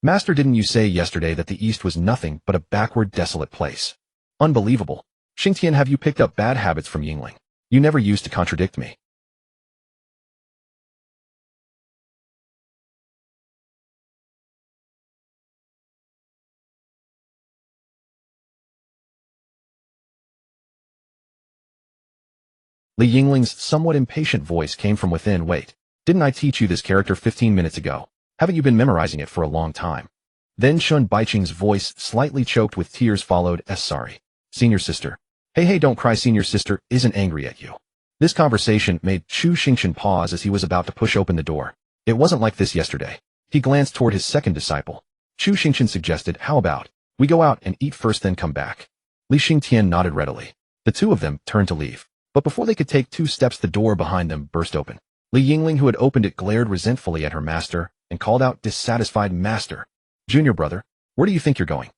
Master, didn't you say yesterday that the east was nothing but a backward, desolate place? Unbelievable. Xingtian, have you picked up bad habits from Yingling? You never used to contradict me. Li Yingling's somewhat impatient voice came from within. Wait, didn't I teach you this character 15 minutes ago? Haven't you been memorizing it for a long time? Then Chen Baiqing's voice, slightly choked with tears, followed, sorry. Senior sister. Hey, don't cry, senior sister isn't angry at you. This conversation made Chu Xingchen pause as he was about to push open the door. It wasn't like this yesterday. He glanced toward his second disciple. Chu Xingchen suggested, how about we go out and eat first, then come back? Li Xingtian nodded readily. The two of them turned to leave. But before they could take 2 steps, the door behind them burst open. Li Yingling, who had opened it, glared resentfully at her master and called out, dissatisfied, Master. Junior brother, where do you think you're going?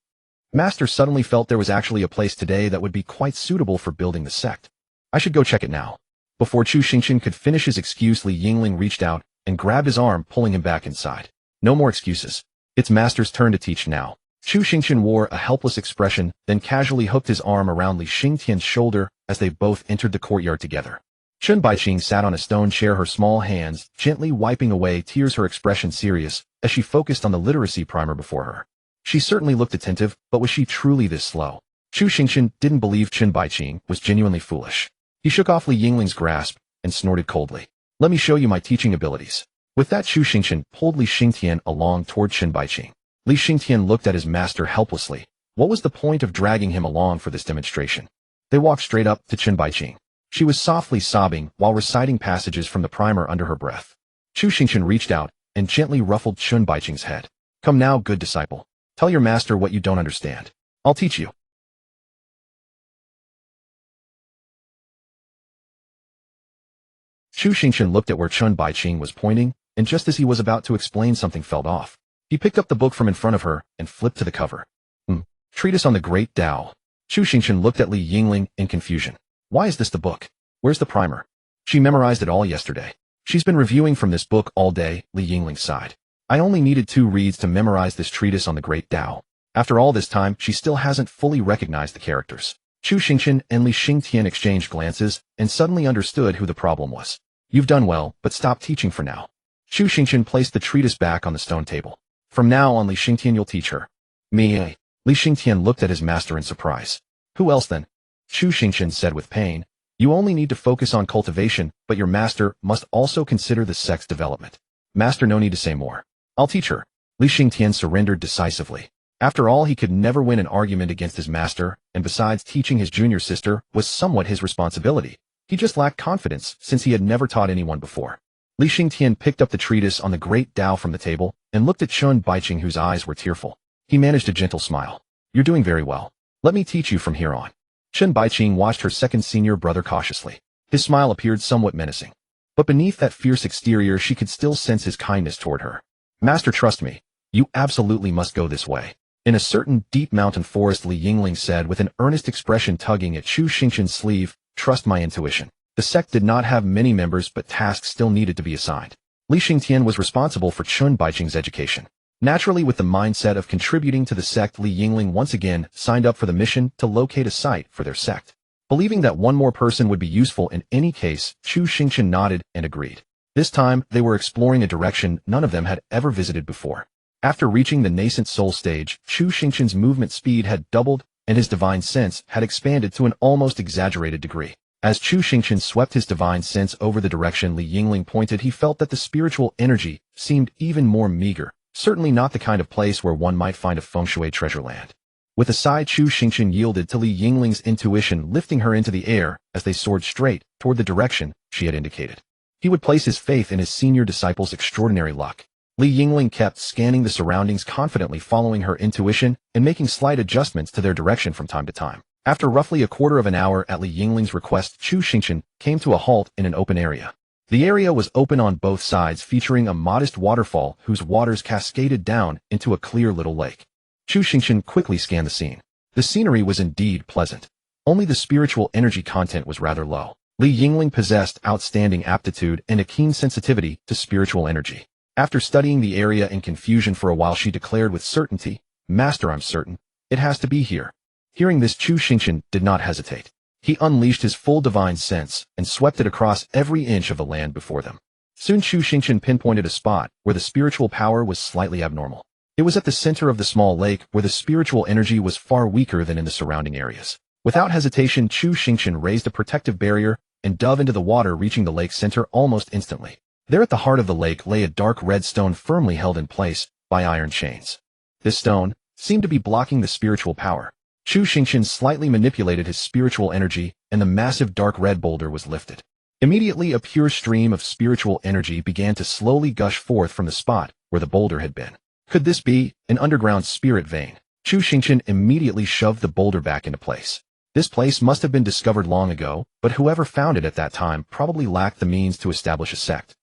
Master suddenly felt there was actually a place today that would be quite suitable for building the sect. I should go check it now. Before Chu Xingchen could finish his excuse, Li Yingling reached out and grabbed his arm, pulling him back inside. No more excuses. It's Master's turn to teach now. Chu Xingchen wore a helpless expression, then casually hooked his arm around Li Xingtian's shoulder as they both entered the courtyard together. Chen Baiqing sat on a stone chair, her small hands gently wiping away tears, her expression serious as she focused on the literacy primer before her. She certainly looked attentive, but was she truly this slow? Chu Xingchen didn't believe Chen Baiqing was genuinely foolish. He shook off Li Yingling's grasp and snorted coldly. Let me show you my teaching abilities. With that, Chu Xingchen pulled Li Xingtian along toward Chen Baiqing. Li Xingtian looked at his master helplessly. What was the point of dragging him along for this demonstration? They walked straight up to Chen Baiqing. She was softly sobbing while reciting passages from the primer under her breath. Chu Xingchen reached out and gently ruffled Chen Baiqing's head. Come now, good disciple. Tell your master what you don't understand. I'll teach you. Chu Xingchen looked at where Chen Baiqing was pointing, and just as he was about to explain, something fell off. He picked up the book from in front of her and flipped to the cover. Treatise on the Great Tao. Chu Xingchen looked at Li Yingling in confusion. Why is this the book? Where's the primer? She memorized it all yesterday. She's been reviewing from this book all day, Li Yingling sighed. I only needed 2 reads to memorize this treatise on the Great Tao. After all this time, she still hasn't fully recognized the characters. Chu Xingchen and Li Xingtian exchanged glances and suddenly understood who the problem was. You've done well, but stop teaching for now. Chu Xingchen placed the treatise back on the stone table. From now on, Li Xingtian, you'll teach her. Me? Li Xingtian looked at his master in surprise. Who else then? Chu Xingchen said with pain. You only need to focus on cultivation, but your master must also consider the sect's development. Master, no need to say more. I'll teach her. Li Xingtian surrendered decisively. After all, he could never win an argument against his master, and besides, teaching his junior sister was somewhat his responsibility. He just lacked confidence since he had never taught anyone before. Li Xingtian picked up the treatise on the Great Tao from the table and looked at Chen Baiqing, whose eyes were tearful. He managed a gentle smile. You're doing very well. Let me teach you from here on. Chen Baiqing watched her second senior brother cautiously. His smile appeared somewhat menacing. But beneath that fierce exterior, she could still sense his kindness toward her. Master, trust me. You absolutely must go this way. In a certain deep mountain forest, Li Yingling said with an earnest expression, tugging at Chu Xingchen's sleeve, "Trust my intuition." The sect did not have many members, but tasks still needed to be assigned. Li Xingtian was responsible for Chun Baiqing's education. Naturally, with the mindset of contributing to the sect, Li Yingling once again signed up for the mission to locate a site for their sect. Believing that one more person would be useful in any case, Chu Xingchen nodded and agreed. This time, they were exploring a direction none of them had ever visited before. After reaching the nascent soul stage, Chu Xingchen's movement speed had doubled, and his divine sense had expanded to an almost exaggerated degree. As Chu Xingchen swept his divine sense over the direction Li Yingling pointed, he felt that the spiritual energy seemed even more meager, certainly not the kind of place where one might find a feng shui treasure land. With a sigh, Chu Xingchen yielded to Li Yingling's intuition, lifting her into the air as they soared straight toward the direction she had indicated. He would place his faith in his senior disciple's extraordinary luck. Li Yingling kept scanning the surroundings, confidently following her intuition and making slight adjustments to their direction from time to time. After roughly a quarter of an hour at Li Yingling's request, Chu Xingchen came to a halt in an open area. The area was open on both sides, featuring a modest waterfall whose waters cascaded down into a clear little lake. Chu Xingchen quickly scanned the scene. The scenery was indeed pleasant. Only the spiritual energy content was rather low. Li Yingling possessed outstanding aptitude and a keen sensitivity to spiritual energy. After studying the area in confusion for a while, she declared with certainty, "Master, I'm certain. It has to be here." Hearing this, Chu Xingchen did not hesitate. He unleashed his full divine sense and swept it across every inch of the land before them. Soon Chu Xingchen pinpointed a spot where the spiritual power was slightly abnormal. It was at the center of the small lake, where the spiritual energy was far weaker than in the surrounding areas. Without hesitation, Chu Xingchen raised a protective barrier and dove into the water, reaching the lake's center almost instantly. There at the heart of the lake lay a dark red stone firmly held in place by iron chains. This stone seemed to be blocking the spiritual power. Chu Xingchen slightly manipulated his spiritual energy, and the massive dark red boulder was lifted. Immediately, a pure stream of spiritual energy began to slowly gush forth from the spot where the boulder had been. Could this be an underground spirit vein? Chu Xingchen immediately shoved the boulder back into place. This place must have been discovered long ago, but whoever found it at that time probably lacked the means to establish a sect.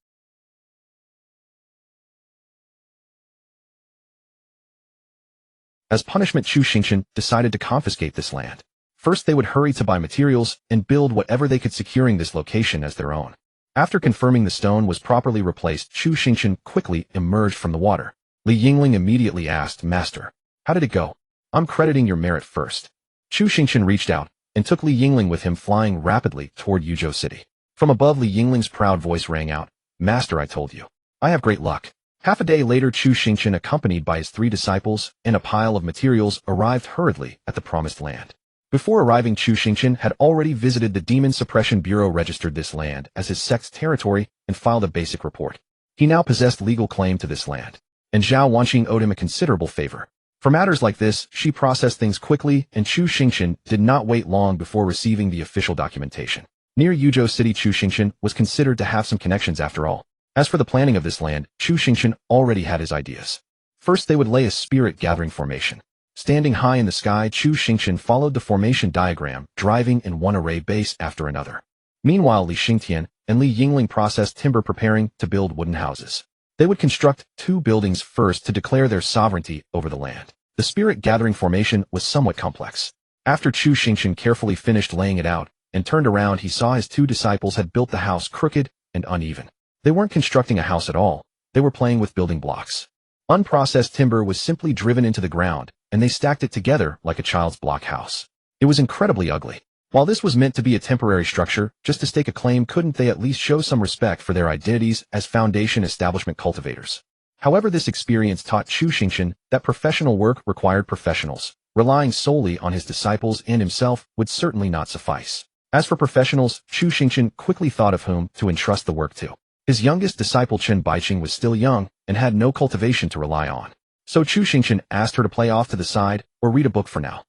As punishment, Chu Xingchen decided to confiscate this land. First, they would hurry to buy materials and build whatever they could, securing this location as their own. After confirming the stone was properly replaced, Chu Xingchen quickly emerged from the water. Li Yingling immediately asked, "Master, how did it go?" "I'm crediting your merit first." Chu Xingchen reached out and took Li Yingling with him, flying rapidly toward Yuzhou City. From above, Li Yingling's proud voice rang out, "Master, I told you. I have great luck." Half a day later, Chu Xingchen, accompanied by his 3 disciples and a pile of materials, arrived hurriedly at the promised land. Before arriving, Chu Xingchen had already visited the Demon Suppression Bureau, registered this land as his sect's territory, and filed a basic report. He now possessed legal claim to this land, and Zhao Wanqing owed him a considerable favor. For matters like this, she processed things quickly, and Chu Xingchen did not wait long before receiving the official documentation. Near Yuzhou City, Chu Xingchen was considered to have some connections after all. As for the planning of this land, Chu Xingchen already had his ideas. First, they would lay a spirit-gathering formation. Standing high in the sky, Chu Xingchen followed the formation diagram, driving in one array base after another. Meanwhile, Li Xingtian and Li Yingling processed timber, preparing to build wooden houses. They would construct 2 buildings first to declare their sovereignty over the land. The spirit-gathering formation was somewhat complex. After Chu Xingchen carefully finished laying it out and turned around, he saw his 2 disciples had built the house crooked and uneven. They weren't constructing a house at all. They were playing with building blocks. Unprocessed timber was simply driven into the ground, and they stacked it together like a child's block house. It was incredibly ugly. While this was meant to be a temporary structure, just to stake a claim, couldn't they at least show some respect for their identities as foundation establishment cultivators? However, this experience taught Chu Xingchen that professional work required professionals. Relying solely on his disciples and himself would certainly not suffice. As for professionals, Chu Xingchen quickly thought of whom to entrust the work to. His youngest disciple, Chun Baiqing, was still young and had no cultivation to rely on. So Chu Xingchen asked her to play off to the side or read a book for now.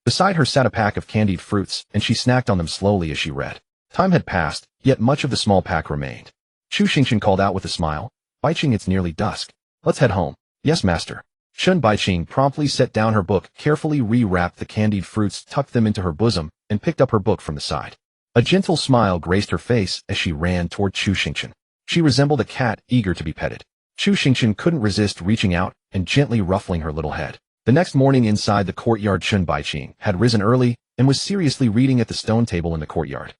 Beside her sat a pack of candied fruits, and she snacked on them slowly as she read. Time had passed, yet much of the small pack remained. Chu Xingchen called out with a smile, "Baiqing, it's nearly dusk. Let's head home." "Yes, master." Chun Baiqing promptly set down her book, carefully re-wrapped the candied fruits, tucked them into her bosom, and picked up her book from the side. A gentle smile graced her face as she ran toward Chu Xingchen. She resembled a cat eager to be petted. Chu Xingchen couldn't resist reaching out and gently ruffling her little head. The next morning inside the courtyard, Chun Baiqing had risen early and was seriously reading at the stone table in the courtyard.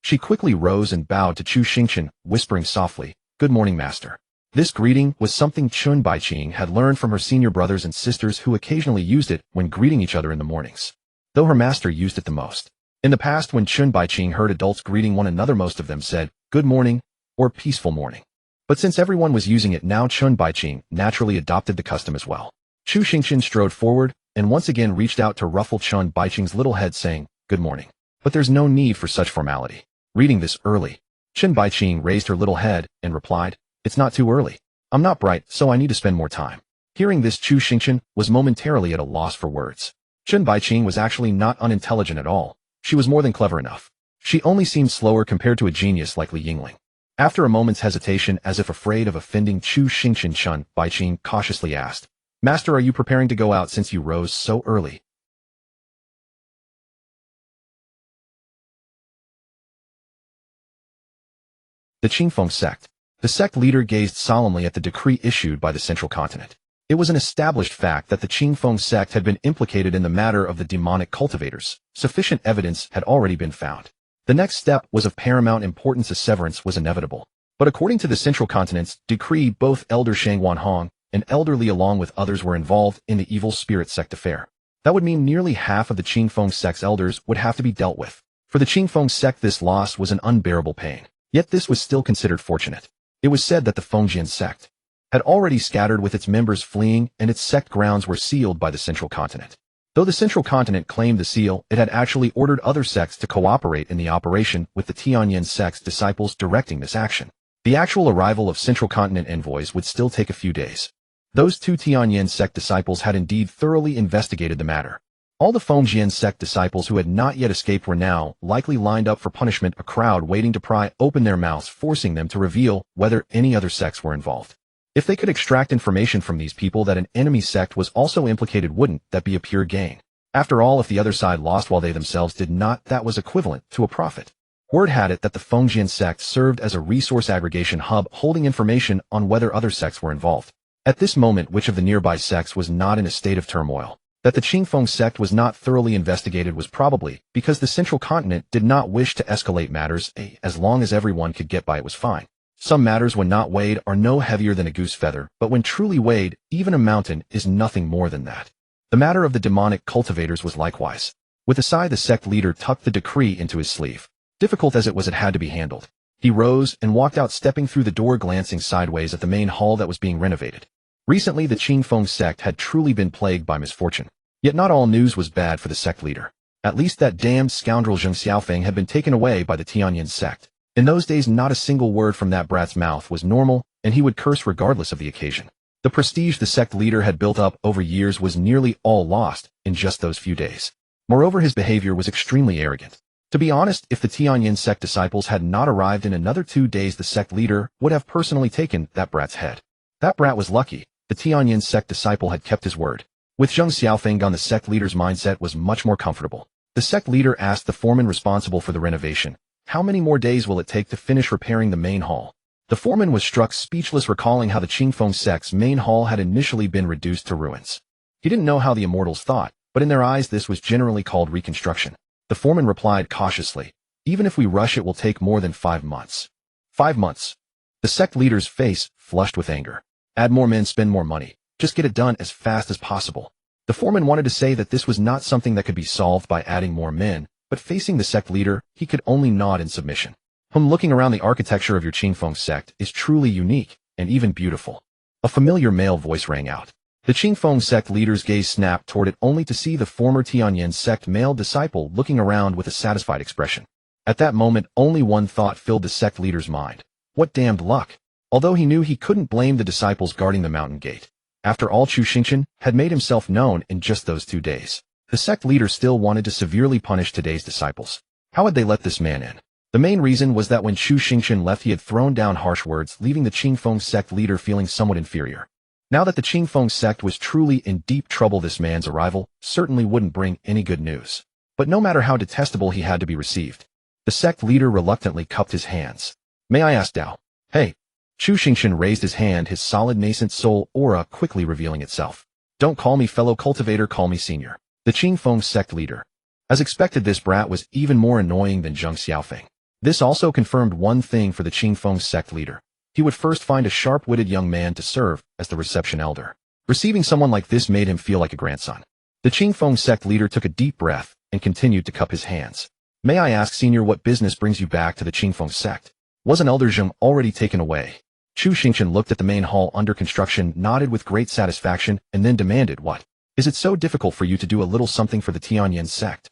She quickly rose and bowed to Chu Xingchen, whispering softly, "Good morning, master." This greeting was something Chun Baiqing had learned from her senior brothers and sisters who occasionally used it when greeting each other in the mornings, though her master used it the most. In the past, when Chun Baiqing heard adults greeting one another, most of them said, "Good morning," or "Peaceful morning." But since everyone was using it now, Chun Baiqing naturally adopted the custom as well. Chu Xingchen strode forward and once again reached out to ruffle Chun Baiqing's little head, saying, "Good morning." But there's no need for such formality. Reading this early, Chun Baiqing raised her little head and replied, "It's not too early. I'm not bright, so I need to spend more time." Hearing this, Chu Xingchen was momentarily at a loss for words. Chun Baiqing was actually not unintelligent at all. She was more than clever enough. She only seemed slower compared to a genius like Li Yingling. After a moment's hesitation, as if afraid of offending Chu Xingchen, Chun Baiqing cautiously asked, "Master, are you preparing to go out since you rose so early?" The Qingfeng sect. The sect leader gazed solemnly at the decree issued by the central continent. It was an established fact that the Qingfeng sect had been implicated in the matter of the demonic cultivators. Sufficient evidence had already been found. The next step was of paramount importance, as severance was inevitable. But according to the central continent's decree, both Elder Shang Wanhong and Elder Li along with others were involved in the evil spirit sect affair. That would mean nearly half of the Qingfeng sect's elders would have to be dealt with. For the Qingfeng sect, this loss was an unbearable pain. Yet this was still considered fortunate. It was said that the Fengjian sect had already scattered, with its members fleeing, and its sect grounds were sealed by the central continent. Though the central continent claimed the seal, it had actually ordered other sects to cooperate in the operation, with the Tianyan sect's disciples directing this action. The actual arrival of central continent envoys would still take a few days. Those two Tianyan sect disciples had indeed thoroughly investigated the matter. All the Fengjian sect disciples who had not yet escaped were now likely lined up for punishment, a crowd waiting to pry open their mouths, forcing them to reveal whether any other sects were involved. If they could extract information from these people that an enemy sect was also implicated, wouldn't that be a pure gain? After all, if the other side lost while they themselves did not, that was equivalent to a profit. Word had it that the Fengjian sect served as a resource aggregation hub, holding information on whether other sects were involved. At this moment, which of the nearby sects was not in a state of turmoil? That the Qingfeng sect was not thoroughly investigated was probably because the central continent did not wish to escalate matters. As long as everyone could get by, it was fine. Some matters, when not weighed, are no heavier than a goose feather, but when truly weighed, even a mountain is nothing more than that. The matter of the demonic cultivators was likewise. With a sigh, the sect leader tucked the decree into his sleeve. Difficult as it was, it had to be handled. He rose and walked out, stepping through the door, glancing sideways at the main hall that was being renovated. Recently, the Qingfeng sect had truly been plagued by misfortune. Yet not all news was bad for the sect leader. At least that damned scoundrel Zheng Xiaofeng had been taken away by the Tianyan sect. In those days, not a single word from that brat's mouth was normal, and he would curse regardless of the occasion. The prestige the sect leader had built up over years was nearly all lost in just those few days. Moreover, his behavior was extremely arrogant. To be honest, if the Tianyan sect disciples had not arrived in another 2 days, the sect leader would have personally taken that brat's head. That brat was lucky. The Tianyan sect disciple had kept his word. With Zheng Xiaofeng gone, the sect leader's mindset was much more comfortable. The sect leader asked the foreman responsible for the renovation, "How many more days will it take to finish repairing the main hall?" The foreman was struck speechless, recalling how the Qingfeng sect's main hall had initially been reduced to ruins. He didn't know how the immortals thought, but in their eyes this was generally called reconstruction. The foreman replied cautiously, "Even if we rush, it will take more than 5 months. 5 months. The sect leader's face flushed with anger. Add more men, spend more money. Just get it done as fast as possible. The foreman wanted to say that this was not something that could be solved by adding more men, but facing the sect leader, he could only nod in submission. Looking around, the architecture of your Qingfeng sect is truly unique and even beautiful. A familiar male voice rang out. The Qingfeng sect leader's gaze snapped toward it, only to see the former Tianyan sect male disciple looking around with a satisfied expression. At that moment, only one thought filled the sect leader's mind. What damned luck! Although he knew he couldn't blame the disciples guarding the mountain gate. After all, Chu Xingchen had made himself known in just those 2 days. The sect leader still wanted to severely punish today's disciples. How had they let this man in? The main reason was that when Chu Xingchen left, he had thrown down harsh words, leaving the Qingfeng sect leader feeling somewhat inferior. Now that the Qingfeng sect was truly in deep trouble, this man's arrival certainly wouldn't bring any good news. But no matter how detestable he had to be received, the sect leader reluctantly cupped his hands. May I ask, Dao? Hey. Chu Xingchen raised his hand, his solid nascent soul aura quickly revealing itself. Don't call me fellow cultivator, call me senior. The Qingfeng sect leader. As expected, this brat was even more annoying than Zheng Xiaofeng. This also confirmed one thing for the Qingfeng sect leader. He would first find a sharp-witted young man to serve as the reception elder. Receiving someone like this made him feel like a grandson. The Qingfeng sect leader took a deep breath and continued to cup his hands. May I ask, senior, what business brings you back to the Qingfeng sect? Wasn't Elder Zheng already taken away? Chu Xingchen looked at the main hall under construction, nodded with great satisfaction, and then demanded, what? Is it so difficult for you to do a little something for the Tianyan sect?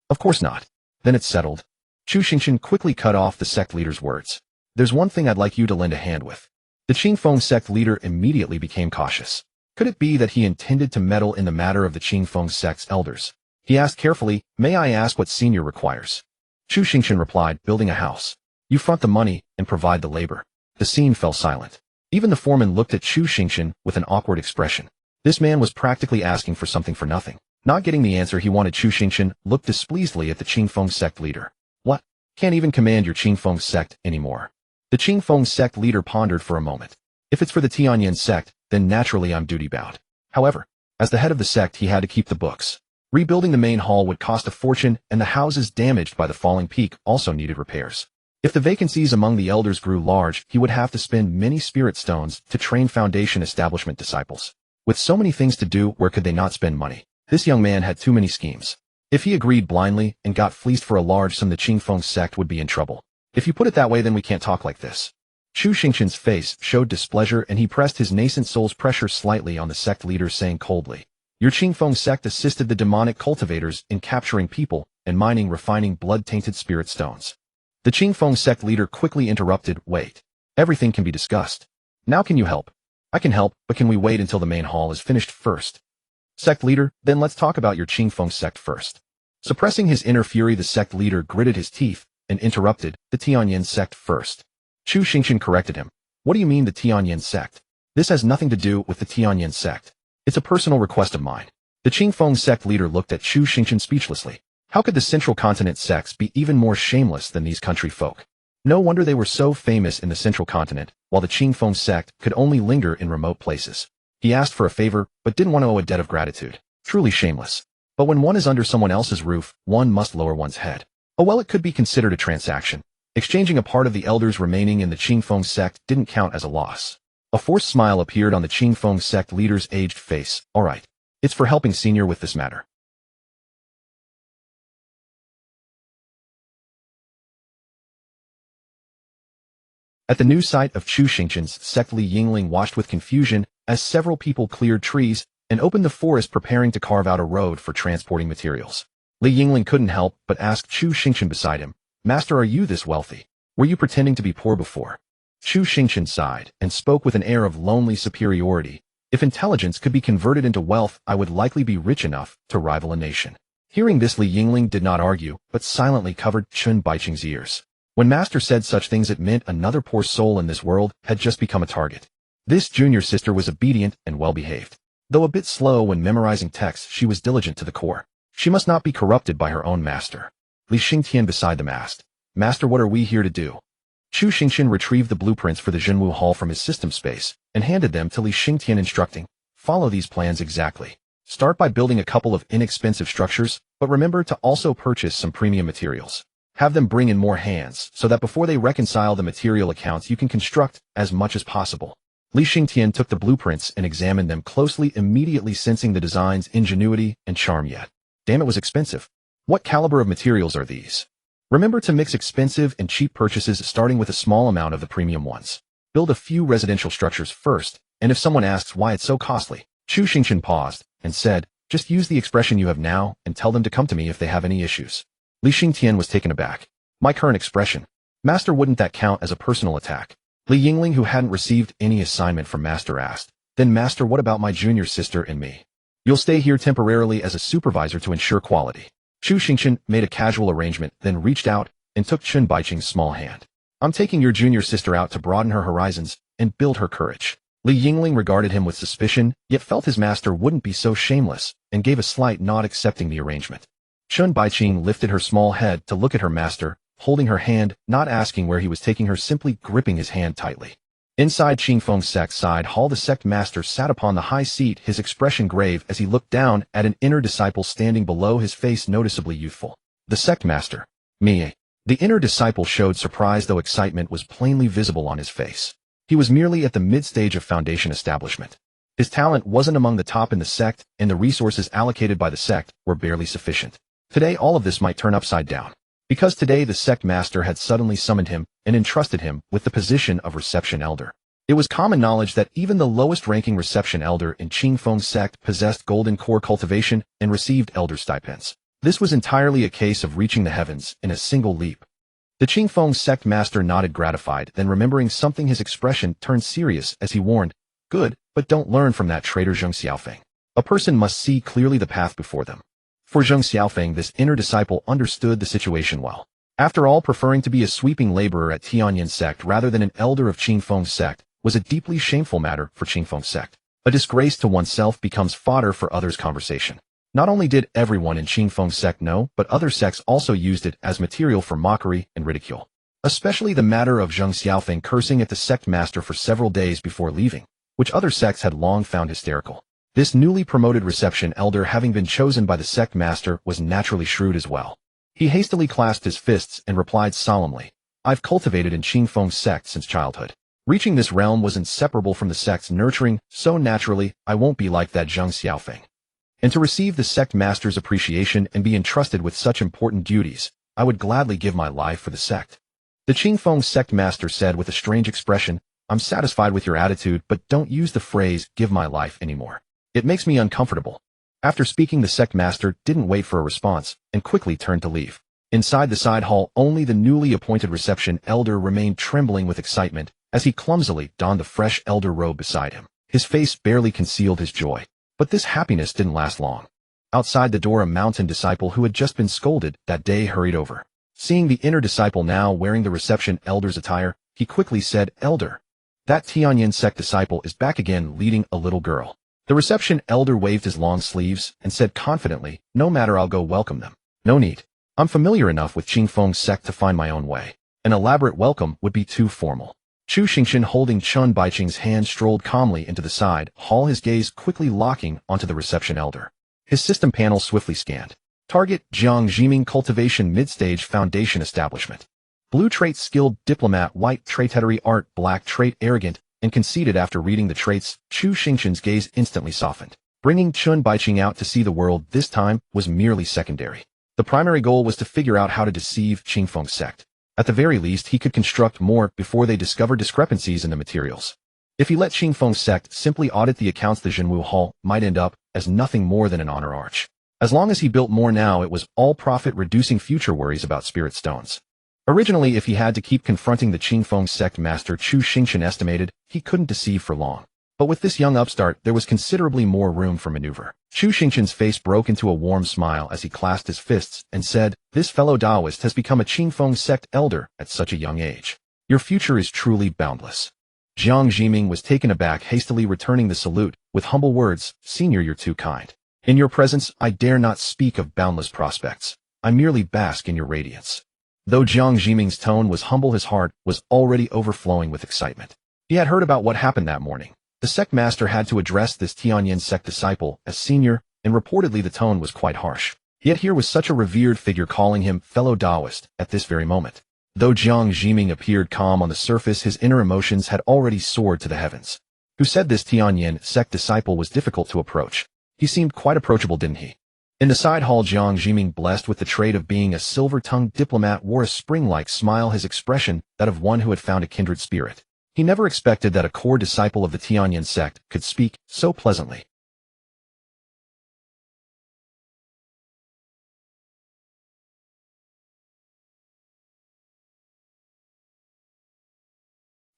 Of course not. Then it's settled. Chu Xingchen quickly cut off the sect leader's words. There's one thing I'd like you to lend a hand with. The Qingfeng sect leader immediately became cautious. Could it be that he intended to meddle in the matter of the Qingfeng sect's elders? He asked carefully, may I ask what senior requires? Chu Xingchen replied, building a house. You front the money and provide the labor. The scene fell silent. Even the foreman looked at Chu Xingchen with an awkward expression. This man was practically asking for something for nothing. Not getting the answer he wanted, Chu Xingchen looked displeasedly at the Qingfeng sect leader. What? Can't even command your Qingfeng sect anymore. The Qingfeng sect leader pondered for a moment. If it's for the Tianyan sect, then naturally I'm duty-bound. However, as the head of the sect, he had to keep the books. Rebuilding the main hall would cost a fortune, and the houses damaged by the falling peak also needed repairs. If the vacancies among the elders grew large, he would have to spend many spirit stones to train foundation establishment disciples. With so many things to do, where could they not spend money? This young man had too many schemes. If he agreed blindly and got fleeced for a large sum, the Qingfeng sect would be in trouble. If you put it that way, then we can't talk like this. Chu Xingchen's face showed displeasure, and he pressed his nascent soul's pressure slightly on the sect leader, saying coldly, your Qingfeng sect assisted the demonic cultivators in capturing people and mining refining blood-tainted spirit stones. The Qingfeng sect leader quickly interrupted, wait. Everything can be discussed. Now can you help? I can help, but can we wait until the main hall is finished first? Sect leader, then let's talk about your Qingfeng sect first. Suppressing his inner fury, the sect leader gritted his teeth and interrupted, the Tianyan sect first. Chu Xingchen corrected him. What do you mean the Tianyan sect? This has nothing to do with the Tianyan sect. It's a personal request of mine. The Qingfeng sect leader looked at Chu Xingchen speechlessly. How could the Central Continent sects be even more shameless than these country folk? No wonder they were so famous in the Central Continent, while the Qingfeng sect could only linger in remote places. He asked for a favor, but didn't want to owe a debt of gratitude. Truly shameless. But when one is under someone else's roof, one must lower one's head. Oh well, it could be considered a transaction. Exchanging a part of the elders remaining in the Qingfeng sect didn't count as a loss. A forced smile appeared on the Qingfeng sect leader's aged face. All right. It's for helping senior with this matter. At the new site of Chu Xingchen's sect, Li Yingling watched with confusion as several people cleared trees and opened the forest, preparing to carve out a road for transporting materials. Li Yingling couldn't help but ask Chu Xingchen beside him, Master, are you this wealthy? Were you pretending to be poor before? Chu Xingchen sighed and spoke with an air of lonely superiority. If intelligence could be converted into wealth, I would likely be rich enough to rival a nation. Hearing this, Li Yingling did not argue, but silently covered Chun Baiqing's ears. When Master said such things, it meant another poor soul in this world had just become a target. This junior sister was obedient and well-behaved. Though a bit slow when memorizing texts, she was diligent to the core. She must not be corrupted by her own master. Li Xingtian beside them asked, Master, what are we here to do? Chu Xingchen retrieved the blueprints for the Zhenwu Hall from his system space and handed them to Li Xingtian, instructing, follow these plans exactly. Start by building a couple of inexpensive structures, but remember to also purchase some premium materials. Have them bring in more hands so that before they reconcile the material accounts, you can construct as much as possible. Li Xingtian took the blueprints and examined them closely, immediately sensing the design's ingenuity and charm. Yet, damn, it was expensive. What caliber of materials are these? Remember to mix expensive and cheap purchases, starting with a small amount of the premium ones. Build a few residential structures first, and if someone asks why it's so costly, Chu Xingchen paused and said, just use the expression you have now and tell them to come to me if they have any issues. Li Xingtian was taken aback. My current expression? Master, wouldn't that count as a personal attack? Li Yingling, who hadn't received any assignment from Master, asked. Then Master, what about my junior sister and me? You'll stay here temporarily as a supervisor to ensure quality. Chu Xingchen made a casual arrangement, then reached out and took Chun Baiqing's small hand. I'm taking your junior sister out to broaden her horizons and build her courage. Li Yingling regarded him with suspicion, yet felt his master wouldn't be so shameless, and gave a slight nod accepting the arrangement. Chun Baiqing lifted her small head to look at her master, holding her hand, not asking where he was taking her, simply gripping his hand tightly. Inside Qingfeng Sect's side hall, the sect master sat upon the high seat, his expression grave as he looked down at an inner disciple standing below, his face noticeably youthful. The sect master, Mie. The inner disciple showed surprise, though excitement was plainly visible on his face. He was merely at the mid-stage of foundation establishment. His talent wasn't among the top in the sect, and the resources allocated by the sect were barely sufficient. Today all of this might turn upside down. Because today the sect master had suddenly summoned him and entrusted him with the position of reception elder. It was common knowledge that even the lowest-ranking reception elder in Qingfeng Sect possessed golden core cultivation and received elder stipends. This was entirely a case of reaching the heavens in a single leap. The Qingfeng Sect master nodded gratified, then remembering something his expression turned serious as he warned, "Good, but don't learn from that traitor Zheng Xiaofeng. A person must see clearly the path before them." For Zheng Xiaofeng, this inner disciple understood the situation well. After all, preferring to be a sweeping laborer at Tianyin Sect rather than an elder of Qingfeng Sect was a deeply shameful matter for Qingfeng Sect. A disgrace to oneself becomes fodder for others' conversation. Not only did everyone in Qingfeng Sect know, but other sects also used it as material for mockery and ridicule. Especially the matter of Zheng Xiaofeng cursing at the sect master for several days before leaving, which other sects had long found hysterical. This newly promoted reception elder, having been chosen by the sect master, was naturally shrewd as well. He hastily clasped his fists and replied solemnly, "I've cultivated in Qingfeng Sect since childhood. Reaching this realm was inseparable from the sect's nurturing, so naturally, I won't be like that Zheng Xiaofeng. And to receive the sect master's appreciation and be entrusted with such important duties, I would gladly give my life for the sect." The Qingfeng Sect master said with a strange expression, "I'm satisfied with your attitude, but don't use the phrase, 'give my life' anymore. It makes me uncomfortable." After speaking, the sect master didn't wait for a response and quickly turned to leave. Inside the side hall, only the newly appointed reception elder remained, trembling with excitement as he clumsily donned the fresh elder robe beside him. His face barely concealed his joy. But this happiness didn't last long. Outside the door, a mountain disciple who had just been scolded that day hurried over. Seeing the inner disciple now wearing the reception elder's attire, he quickly said, "Elder, that Tianyin Sect disciple is back again, leading a little girl." The reception elder waved his long sleeves and said confidently, "No matter, I'll go welcome them. No need. I'm familiar enough with Qingfeng Sect to find my own way. An elaborate welcome would be too formal." Chu Xingchen, holding Chun Baiqing's hand, strolled calmly into the side hall, his gaze quickly locking onto the reception elder. His system panel swiftly scanned. Target: Jiang Jiming, Cultivation, Mid-Stage Foundation Establishment. Blue trait: skilled diplomat. White trait: hetery art. Black trait: arrogant and conceited. After reading the traits, Chu Xingchen's gaze instantly softened. Bringing Chun Baiqing out to see the world this time was merely secondary. The primary goal was to figure out how to deceive Qingfeng Sect. At the very least, he could construct more before they discovered discrepancies in the materials. If he let Qingfeng Sect simply audit the accounts, the Zhenwu Hall might end up as nothing more than an honor arch. As long as he built more now, it was all profit, reducing future worries about spirit stones. Originally, if he had to keep confronting the Qingfeng Sect master, Chu Xingchen estimated he couldn't deceive for long. But with this young upstart, there was considerably more room for maneuver. Chu Xingchen's face broke into a warm smile as he clasped his fists and said, "This fellow Taoist has become a Qingfeng Sect elder at such a young age. Your future is truly boundless." Jiang Jiming was taken aback, hastily returning the salute with humble words, "Senior, you're too kind. In your presence, I dare not speak of boundless prospects. I merely bask in your radiance." Though Jiang Jiming's tone was humble, his heart was already overflowing with excitement. He had heard about what happened that morning. The sect master had to address this Tianyin Sect disciple as senior, and reportedly the tone was quite harsh. Yet here was such a revered figure calling him fellow Taoist at this very moment. Though Jiang Jiming appeared calm on the surface, his inner emotions had already soared to the heavens. Who said this Tianyin Sect disciple was difficult to approach? He seemed quite approachable, didn't he? In the side hall, Jiang Jiming, blessed with the trait of being a silver-tongued diplomat, wore a spring-like smile, his expression that of one who had found a kindred spirit. He never expected that a core disciple of the Tianyin Sect could speak so pleasantly.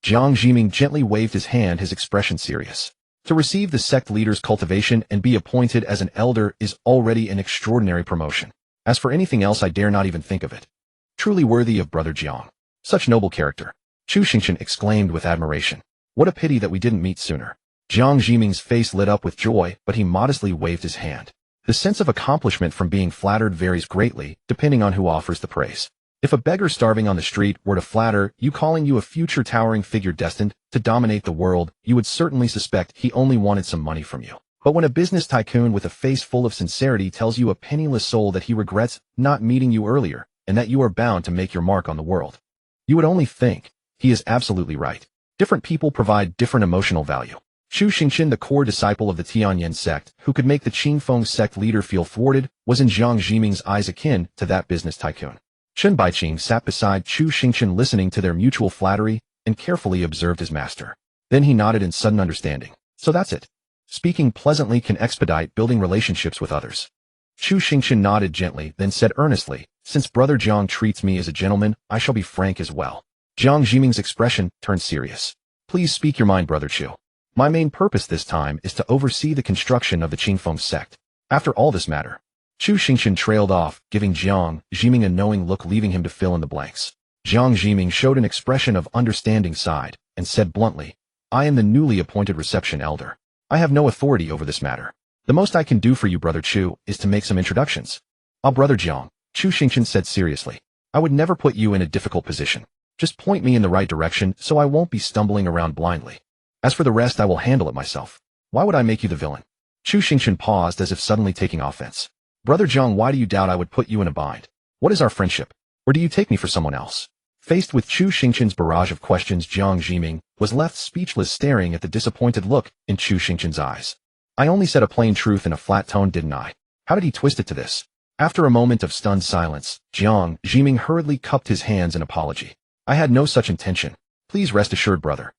Jiang Jiming gently waved his hand, his expression serious. To receive the sect leader's cultivation and be appointed as an elder is already an extraordinary promotion. As for anything else, I dare not even think of it. Truly worthy of Brother Jiang. Such noble character. Chu Xingchen exclaimed with admiration. What a pity that we didn't meet sooner. Jiang Jiming's face lit up with joy, but he modestly waved his hand. The sense of accomplishment from being flattered varies greatly, depending on who offers the praise. If a beggar starving on the street were to flatter you, calling you a future towering figure destined to dominate the world, you would certainly suspect he only wanted some money from you. But when a business tycoon with a face full of sincerity tells you a penniless soul that he regrets not meeting you earlier, and that you are bound to make your mark on the world, you would only think, he is absolutely right. Different people provide different emotional value. Chu Xingchen, the core disciple of the Tianyan sect, who could make the Qingfeng sect leader feel thwarted, was in Jiang Jiming's eyes akin to that business tycoon. Chen Baiqing sat beside Chu Xingchen listening to their mutual flattery and carefully observed his master. Then he nodded in sudden understanding. So that's it. Speaking pleasantly can expedite building relationships with others. Chu Xingchen nodded gently, then said earnestly, since Brother Jiang treats me as a gentleman, I shall be frank as well. Jiang Jiming's expression turned serious. Please speak your mind, Brother Chu. My main purpose this time is to oversee the construction of the Qingfeng sect. After all this matter. Chu Xingchen trailed off, giving Jiang Jiming a knowing look, leaving him to fill in the blanks. Jiang Jiming showed an expression of understanding side, and said bluntly, I am the newly appointed reception elder. I have no authority over this matter. The most I can do for you, Brother Chu, is to make some introductions. Brother Jiang, Chu Xingchen said seriously. I would never put you in a difficult position. Just point me in the right direction so I won't be stumbling around blindly. As for the rest, I will handle it myself. Why would I make you the villain? Chu Xingchen paused as if suddenly taking offense. Brother Jiang, why do you doubt I would put you in a bind? What is our friendship? Or do you take me for someone else? Faced with Chu Xingchen's barrage of questions, Jiang Jiming was left speechless, staring at the disappointed look in Chu Xingchen's eyes. I only said a plain truth in a flat tone, didn't I? How did he twist it to this? After a moment of stunned silence, Jiang Jiming hurriedly cupped his hands in apology. I had no such intention. Please rest assured, brother.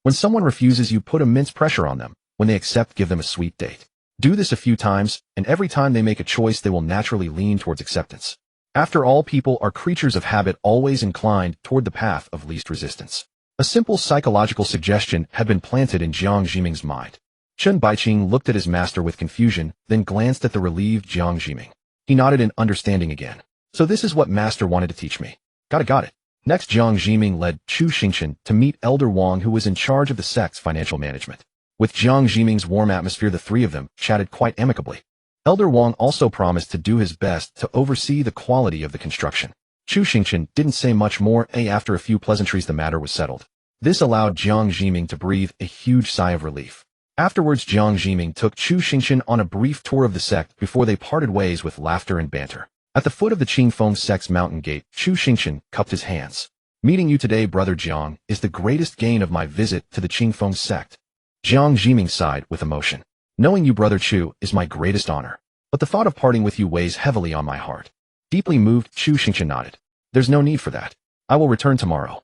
When someone refuses you, put immense pressure on them. When they accept, give them a sweet date. Do this a few times, and every time they make a choice, they will naturally lean towards acceptance. After all, people are creatures of habit, always inclined toward the path of least resistance. A simple psychological suggestion had been planted in Jiang Jiming's mind. Chen Baiqing looked at his master with confusion, then glanced at the relieved Jiang Jiming. He nodded in understanding again. So this is what master wanted to teach me. Got it. Next, Jiang Jiming led Chu Xingchen to meet Elder Wang, who was in charge of the sect's financial management. With Jiang Jiming's warm atmosphere, the three of them chatted quite amicably. Elder Wang also promised to do his best to oversee the quality of the construction. Chu Xingchen didn't say much more, after a few pleasantries the matter was settled. This allowed Jiang Jiming to breathe a huge sigh of relief. Afterwards, Jiang Jiming took Chu Xingchen on a brief tour of the sect before they parted ways with laughter and banter. At the foot of the Qingfeng sect's mountain gate, Chu Xingchen cupped his hands. Meeting you today, Brother Jiang, is the greatest gain of my visit to the Qingfeng sect. Jiang Jiming sighed with emotion. Knowing you, Brother Chu, is my greatest honor. But the thought of parting with you weighs heavily on my heart. Deeply moved, Chu Xingchen nodded. There's no need for that. I will return tomorrow.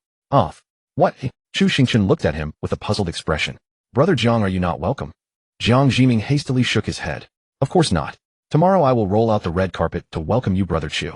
What? Chu Xingchen looked at him with a puzzled expression. Brother Jiang, are you not welcome? Jiang Jiming hastily shook his head. Of course not. Tomorrow I will roll out the red carpet to welcome you, Brother Chu.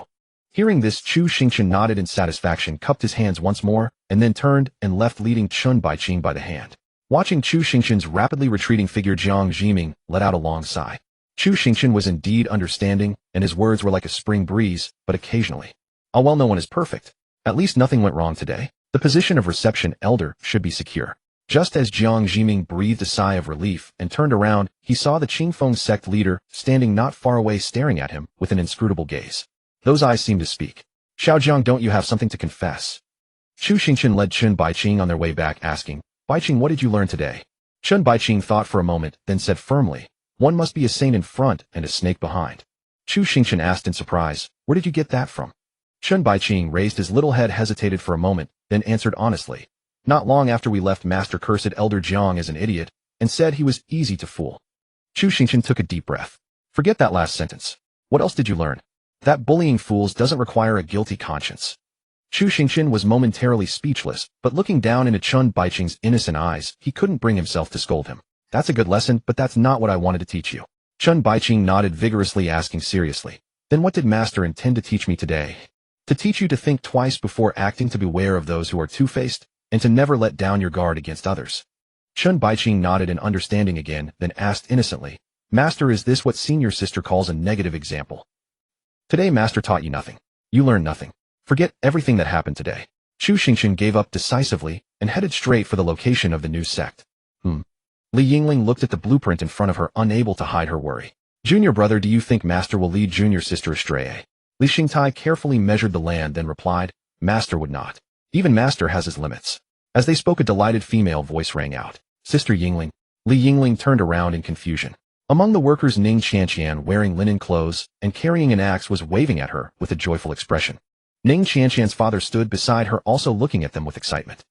Hearing this, Chu Xingchen nodded in satisfaction, cupped his hands once more, and then turned and left, leading Chen Baiqing by the hand. Watching Chu Xingchen's rapidly retreating figure, Jiang Jiming let out a long sigh. Chu Xingchen was indeed understanding, and his words were like a spring breeze, but occasionally. Well, no one is perfect. At least nothing went wrong today. The position of reception elder should be secure. Just as Jiang Jiming breathed a sigh of relief and turned around, he saw the Qingfeng sect leader standing not far away, staring at him with an inscrutable gaze. Those eyes seemed to speak. Xiaojiang, don't you have something to confess? Chu Xingchen led Chen Baiqing on their way back, asking, Baiqing, what did you learn today? Chen Baiqing thought for a moment, then said firmly, one must be a saint in front and a snake behind. Chu Xingchen asked in surprise, where did you get that from? Chen Baiqing raised his little head, hesitated for a moment, then answered honestly. Not long after we left, Master cursed Elder Jiang as an idiot, and said he was easy to fool. Chu Xingchen took a deep breath. Forget that last sentence. What else did you learn? That bullying fools doesn't require a guilty conscience. Chu Xingchen was momentarily speechless, but looking down into Chen Baiqing's innocent eyes, he couldn't bring himself to scold him. That's a good lesson, but that's not what I wanted to teach you. Chen Baiqing nodded vigorously, asking seriously, then what did Master intend to teach me today? To teach you to think twice before acting, to beware of those who are two-faced, and to never let down your guard against others. Chen Baiqing nodded in understanding again, then asked innocently, Master, is this what senior sister calls a negative example? Today Master taught you nothing. You learn nothing. Forget everything that happened today. Chu Xingchen gave up decisively and headed straight for the location of the new sect. Li Yingling looked at the blueprint in front of her, unable to hide her worry. Junior brother, do you think Master will lead junior sister astray? Li Xingtai carefully measured the land, then replied, Master would not. Even Master has his limits. As they spoke, a delighted female voice rang out. Sister Yingling. Li Yingling turned around in confusion. Among the workers, Ning Qianqian, wearing linen clothes and carrying an axe, was waving at her with a joyful expression. Ning Qianqian's father stood beside her, also looking at them with excitement.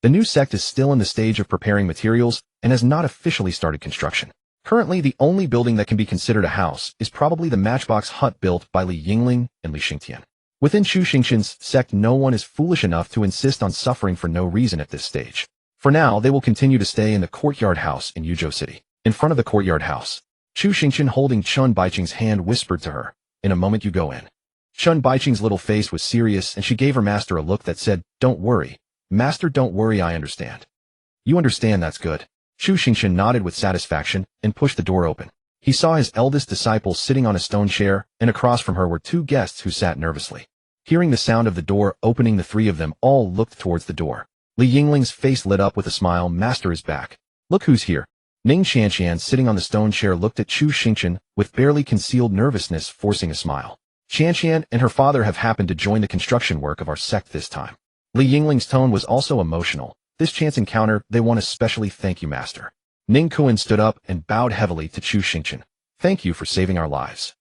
The new sect is still in the stage of preparing materials and has not officially started construction. Currently, the only building that can be considered a house is probably the matchbox hut built by Li Yingling and Li Xingtian. Within Chu Xingchen's sect, no one is foolish enough to insist on suffering for no reason at this stage. For now, they will continue to stay in the courtyard house in Yuzhou City. In front of the courtyard house, Chu Xingchen, holding Chun Baiqing's hand, whispered to her, In a moment you go in. Chun Baiqing's little face was serious, and she gave her master a look that said, Don't worry. Master, don't worry, I understand. You understand, that's good. Chu Xingchen nodded with satisfaction and pushed the door open. He saw his eldest disciple sitting on a stone chair, and across from her were two guests who sat nervously. Hearing the sound of the door opening, the three of them all looked towards the door. Li Yingling's face lit up with a smile. Master is back. Look who's here. Ning Qianqian, sitting on the stone chair, looked at Chu Xingchen with barely concealed nervousness, forcing a smile. Qianqian and her father have happened to join the construction work of our sect this time. Li Yingling's tone was also emotional. This chance encounter, they want to especially thank you, Master. Ning Kuan stood up and bowed heavily to Chu Xingchen. Thank you for saving our lives.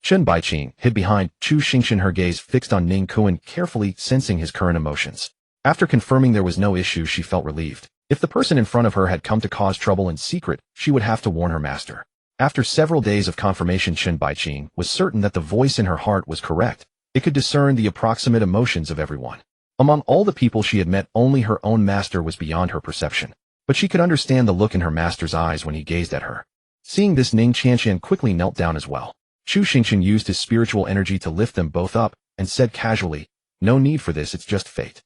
Chun Baiqing hid behind Chu Xingchen, her gaze fixed on Ning Kuan, carefully sensing his current emotions. After confirming there was no issue, she felt relieved. If the person in front of her had come to cause trouble in secret, she would have to warn her master. After several days of confirmation, Chun Baiqing was certain that the voice in her heart was correct. It could discern the approximate emotions of everyone. Among all the people she had met, only her own master was beyond her perception. But she could understand the look in her master's eyes when he gazed at her. Seeing this, Ning Qianqian quickly knelt down as well. Chu Xingchen used his spiritual energy to lift them both up and said casually, No need for this, it's just fate.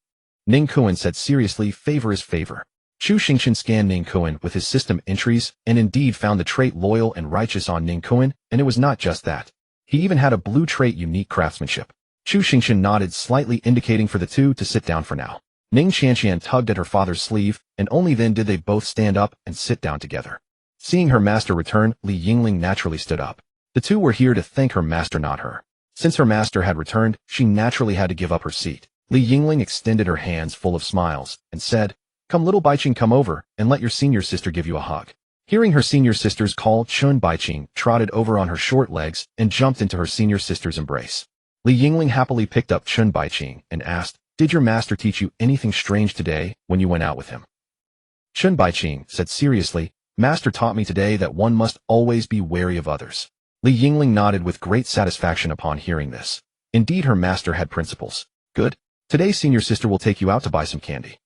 Ning Kuan said seriously, Favor is favor. Chu Xingchen scanned Ning Kuan with his system entries and indeed found the trait loyal and righteous on Ning Kuan, and it was not just that. He even had a blue trait, unique craftsmanship. Chu Xingchen nodded slightly, indicating for the two to sit down for now. Ning Qianqian tugged at her father's sleeve, and only then did they both stand up and sit down together. Seeing her master return, Li Yingling naturally stood up. The two were here to thank her master, not her. Since her master had returned, she naturally had to give up her seat. Li Yingling extended her hands full of smiles and said, Come, little Baiqing, come over and let your senior sister give you a hug. Hearing her senior sister's call, Chun Baiqing trotted over on her short legs and jumped into her senior sister's embrace. Li Yingling happily picked up Chun Baiqing and asked, Did your master teach you anything strange today when you went out with him? Chun Baiqing said seriously, Master taught me today that one must always be wary of others. Li Yingling nodded with great satisfaction upon hearing this. Indeed, her master had principles. Good. Today senior sister will take you out to buy some candy.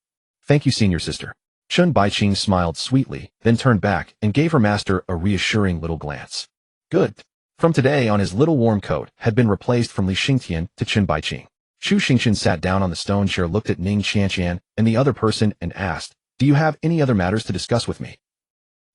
Thank you, senior sister. Chun Baiqing smiled sweetly, then turned back and gave her master a reassuring little glance. Good. From today on, his little warm coat had been replaced from Li Xingtian to Chun Baiqing. Chu Xingchen sat down on the stone chair, looked at Ning Qianqian and the other person and asked, Do you have any other matters to discuss with me?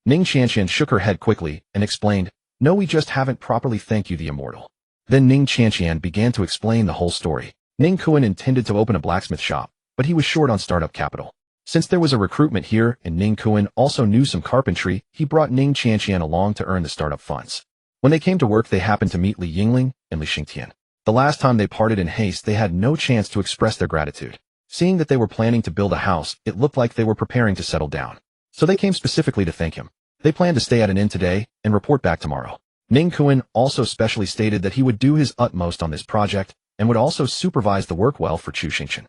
Ning Qianqian shook her head quickly and explained, No, we just haven't properly thanked you, the immortal. Then Ning Qianqian began to explain the whole story. Ning Kuan intended to open a blacksmith shop, but he was short on startup capital. Since there was a recruitment here and Ning Kuan also knew some carpentry, he brought Ning Qianqian along to earn the startup funds. When they came to work, they happened to meet Li Yingling and Li Xingtian. The last time they parted in haste, they had no chance to express their gratitude. Seeing that they were planning to build a house, it looked like they were preparing to settle down. So they came specifically to thank him. They planned to stay at an inn today and report back tomorrow. Ning Kuan also specially stated that he would do his utmost on this project and would also supervise the work well for Chu Xingchen.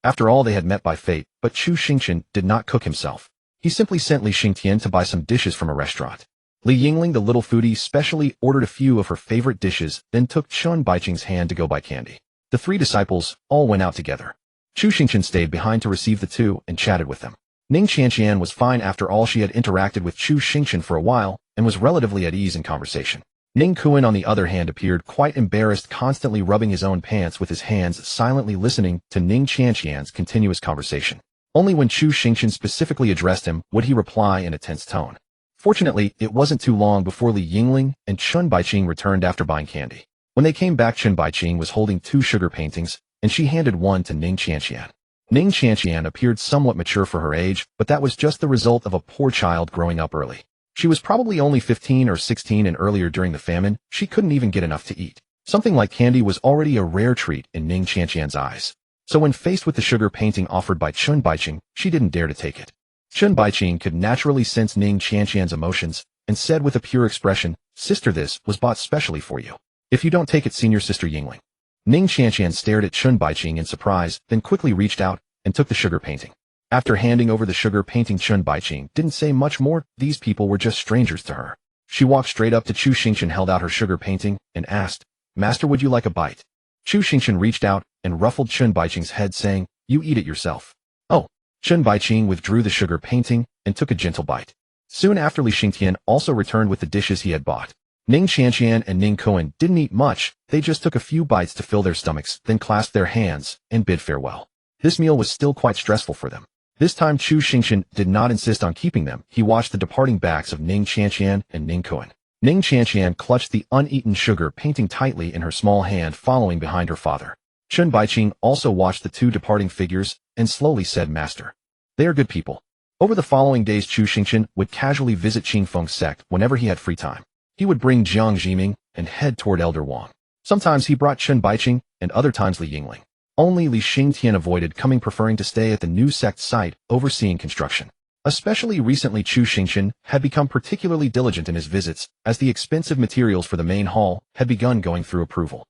After all, they had met by fate, but Chu Xingchen did not cook himself. He simply sent Li Xingtian to buy some dishes from a restaurant. Li Yingling, the little foodie, specially ordered a few of her favorite dishes, then took Chun Baiqing's hand to go buy candy. The three disciples all went out together. Chu Xingchen stayed behind to receive the two and chatted with them. Ning Qianqian was fine after all. She had interacted with Chu Xingchen for a while and was relatively at ease in conversation. Ning Kuan, on the other hand, appeared quite embarrassed, constantly rubbing his own pants with his hands, silently listening to Ning Qianqian's continuous conversation. Only when Chu Xingchen specifically addressed him would he reply in a tense tone. Fortunately, it wasn't too long before Li Yingling and Chun Baiqing returned after buying candy. When they came back, Chun Baiqing was holding 2 sugar paintings, and she handed one to Ning Qianqian. Ning Qianqian appeared somewhat mature for her age, but that was just the result of a poor child growing up early. She was probably only 15 or 16, and earlier during the famine, she couldn't even get enough to eat. Something like candy was already a rare treat in Ning Qianqian's eyes. So when faced with the sugar painting offered by Chun Baiqing, she didn't dare to take it. Chun Baiqing could naturally sense Ning Qianqian's emotions and said with a pure expression, "Sister, this was bought specially for you. If you don't take it, senior sister Yingling." Ning Qianqian stared at Chun Baiqing in surprise, then quickly reached out and took the sugar painting. After handing over the sugar painting, Chun Baiqing didn't say much more. These people were just strangers to her. She walked straight up to Chu Xingchen, held out her sugar painting, and asked, "Master, would you like a bite?" Chu Xingchen reached out and ruffled Chun Baiqing's head, saying, "You eat it yourself." "Oh." Chun Baiqing withdrew the sugar painting and took a gentle bite. Soon after, Li Xingtian also returned with the dishes he had bought. Ning Qianqian and Ning Koan didn't eat much. They just took a few bites to fill their stomachs, then clasped their hands and bid farewell. This meal was still quite stressful for them. This time Chu Xingchen did not insist on keeping them. He watched the departing backs of Ning Qianqian and Ning Koan. Ning Qianqian clutched the uneaten sugar painting tightly in her small hand, following behind her father. Chun Baiqing also watched the 2 departing figures and slowly said, "Master, they are good people." Over the following days, Chu Xingchen would casually visit Qingfeng sect whenever he had free time. He would bring Jiang Zhiming and head toward Elder Wang. Sometimes he brought Chun Baiqing and other times Li Yingling. Only Li Xingtian avoided coming, preferring to stay at the new sect site overseeing construction. Especially recently, Chu Xingchen had become particularly diligent in his visits, as the expensive materials for the main hall had begun going through approval.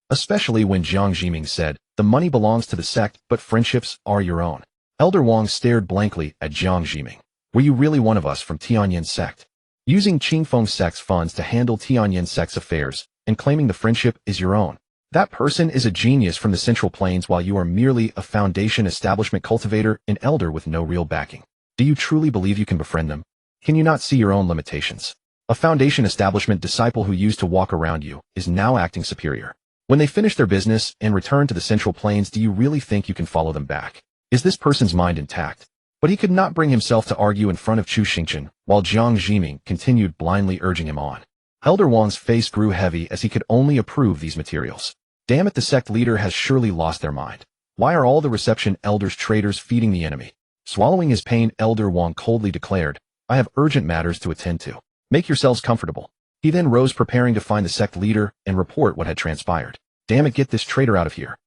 Especially when Jiang Zhiming said, "The money belongs to the sect, but friendships are your own." Elder Wang stared blankly at Jiang Zhiming. "Were you really one of us from Tianyin sect? Using Qingfeng sect's funds to handle Tianyin sect's affairs, and claiming the friendship is your own? That person is a genius from the Central Plains, while you are merely a foundation establishment cultivator, an elder with no real backing. Do you truly believe you can befriend them? Can you not see your own limitations? A foundation establishment disciple who used to walk around you is now acting superior. When they finish their business and return to the Central Plains, do you really think you can follow them back? Is this person's mind intact?" But he could not bring himself to argue in front of Chu Xingchen, while Jiang Zhiming continued blindly urging him on. Elder Wang's face grew heavy as he could only approve these materials. Damn it, the sect leader has surely lost their mind. Why are all the reception elders traitors feeding the enemy? Swallowing his pain, Elder Wang coldly declared, "I have urgent matters to attend to. Make yourselves comfortable." He then rose, preparing to find the sect leader and report what had transpired. "Damn it, get this traitor out of here."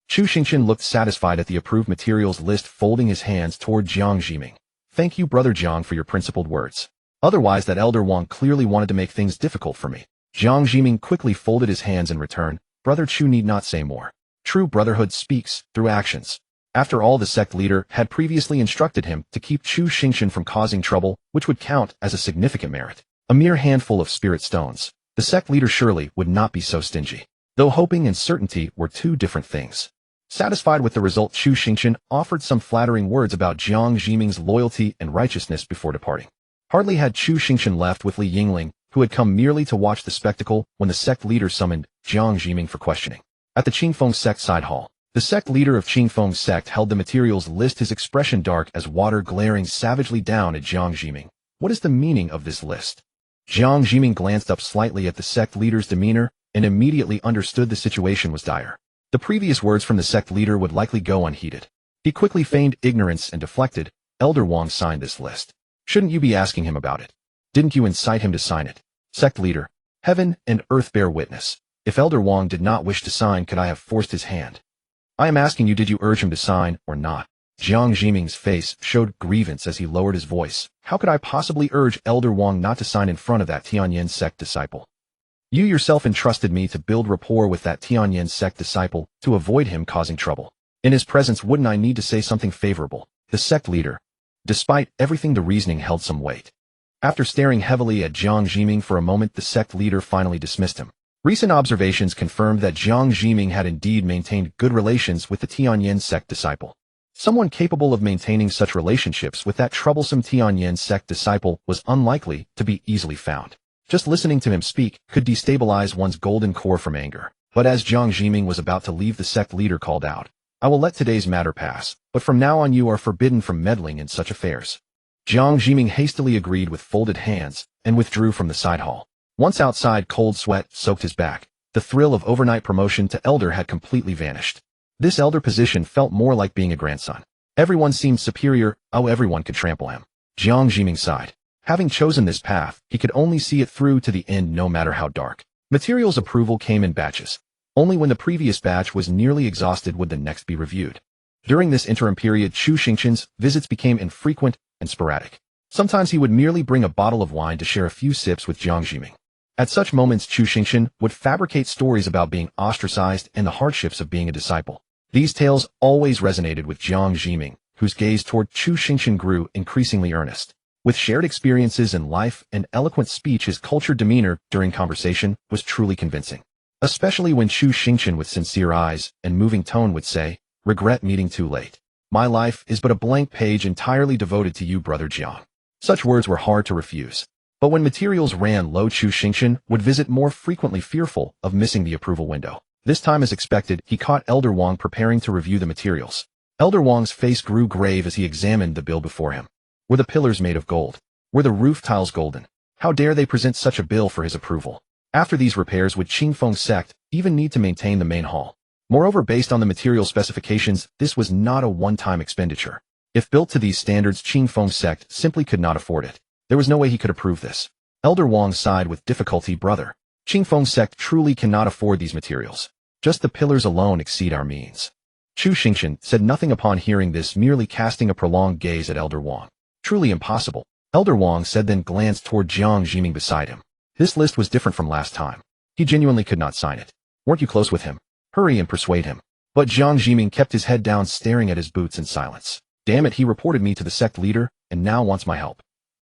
Chu Xingchen looked satisfied at the approved materials list, folding his hands toward Jiang Zhiming. "Thank you, Brother Jiang, for your principled words. Otherwise, that Elder Wang clearly wanted to make things difficult for me." Jiang Zhiming quickly folded his hands in return. "Brother Chu need not say more. True brotherhood speaks through actions." After all, the sect leader had previously instructed him to keep Chu Xingchen from causing trouble, which would count as a significant merit. A mere handful of spirit stones. The sect leader surely would not be so stingy. Though hoping and certainty were 2 different things. Satisfied with the result, Chu Xingchen offered some flattering words about Jiang Zhiming's loyalty and righteousness before departing. Hardly had Chu Xingchen left with Li Yingling, who had come merely to watch the spectacle, when the sect leader summoned Jiang Zhiming for questioning. At the Qingfeng sect side hall, the sect leader of Qingfeng sect held the materials list, his expression dark as water, glaring savagely down at Jiang Zhiming. "What is the meaning of this list?" Jiang Zhiming glanced up slightly at the sect leader's demeanor and immediately understood the situation was dire. The previous words from the sect leader would likely go unheeded. He quickly feigned ignorance and deflected. "Elder Wang signed this list. Shouldn't you be asking him about it? Didn't you incite him to sign it?" Sect leader: "Heaven and earth bear witness. If Elder Wang did not wish to sign, could I have forced his hand? I am asking you, did you urge him to sign or not?" Jiang Zhiming's face showed grievance as he lowered his voice. "How could I possibly urge Elder Wang not to sign in front of that Tianyin sect disciple? You yourself entrusted me to build rapport with that Tianyin sect disciple to avoid him causing trouble. In his presence, wouldn't I need to say something favorable?" The sect leader. Despite everything, the reasoning held some weight. After staring heavily at Jiang Zhiming for a moment, the sect leader finally dismissed him. Recent observations confirmed that Jiang Zhiming had indeed maintained good relations with the Tianyin sect disciple. Someone capable of maintaining such relationships with that troublesome Tianyan sect disciple was unlikely to be easily found. Just listening to him speak could destabilize one's golden core from anger. But as Jiang Zhiming was about to leave, the sect leader called out, "I will let today's matter pass, but from now on you are forbidden from meddling in such affairs." Jiang Zhiming hastily agreed with folded hands and withdrew from the side hall. Once outside, cold sweat soaked his back. The thrill of overnight promotion to elder had completely vanished. This elder position felt more like being a grandson. Everyone seemed superior, everyone could trample him. Jiang Zhiming sighed. Having chosen this path, he could only see it through to the end no matter how dark. Materials approval came in batches. Only when the previous batch was nearly exhausted would the next be reviewed. During this interim period, Chu Xingchen's visits became infrequent and sporadic. Sometimes he would merely bring a bottle of wine to share a few sips with Jiang Zhiming. At such moments, Chu Xingchen would fabricate stories about being ostracized and the hardships of being a disciple. These tales always resonated with Jiang Zhiming, whose gaze toward Chu Xingchen grew increasingly earnest. With shared experiences in life and eloquent speech, his cultured demeanor during conversation was truly convincing. Especially when Chu Xingchen with sincere eyes and moving tone would say, "Regret meeting too late. My life is but a blank page entirely devoted to you, brother Jiang." Such words were hard to refuse. But when materials ran low, Chu Xingchen would visit more frequently, fearful of missing the approval window. This time, as expected, he caught Elder Wang preparing to review the materials. Elder Wang's face grew grave as he examined the bill before him. Were the pillars made of gold? Were the roof tiles golden? How dare they present such a bill for his approval? After these repairs, would Qingfeng sect even need to maintain the main hall? Moreover, based on the material specifications, this was not a one-time expenditure. If built to these standards, Qingfeng sect simply could not afford it. There was no way he could approve this. Elder Wang sighed with difficulty. "Brother, Qingfeng sect truly cannot afford these materials. Just the pillars alone exceed our means." Chu Xingchen said nothing upon hearing this, merely casting a prolonged gaze at Elder Wang. "Truly impossible," Elder Wang said, then glanced toward Jiang Zhiming beside him. This list was different from last time. He genuinely could not sign it. "Weren't you close with him? Hurry and persuade him." But Jiang Zhiming kept his head down, staring at his boots in silence. "Damn it, he reported me to the sect leader and now wants my help.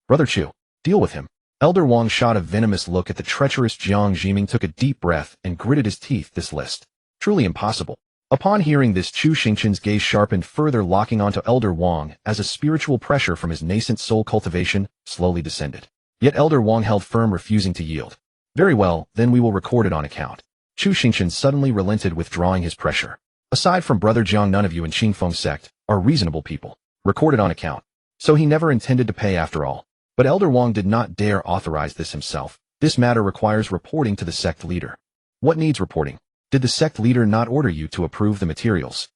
Brother Chu, deal with him." Elder Wang shot a venomous look at the treacherous Jiang Zhiming, took a deep breath, and gritted his teeth. This list. Truly impossible. Upon hearing this, Chu Xingchen's gaze sharpened further, locking onto Elder Wang as a spiritual pressure from his nascent soul cultivation slowly descended. Yet Elder Wang held firm, refusing to yield. "Very well, then we will record it on account." Chu Xingchen suddenly relented, withdrawing his pressure. "Aside from Brother Jiang, none of you in Qingfeng sect are reasonable people. Record it on account." So he never intended to pay after all. But Elder Wang did not dare authorize this himself. This matter requires reporting to the sect leader. "What needs reporting? Did the sect leader not order you to approve the materials?"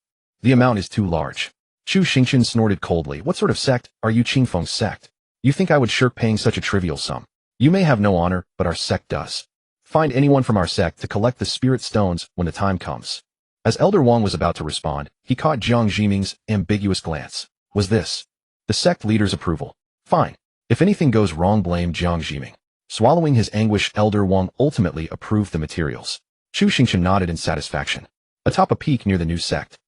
"The amount is too large." Chu Xingchen snorted coldly. "What sort of sect are you, Qingfeng sect? You think I would shirk paying such a trivial sum? You may have no honor, but our sect does. Find anyone from our sect to collect the spirit stones when the time comes." As Elder Wang was about to respond, he caught Jiang Zhiming's ambiguous glance. Was this the sect leader's approval? Fine. If anything goes wrong, blame Jiang Zhiming. Swallowing his anguish, Elder Wang ultimately approved the materials. Chu Xingchen nodded in satisfaction. Atop a peak near the new sect,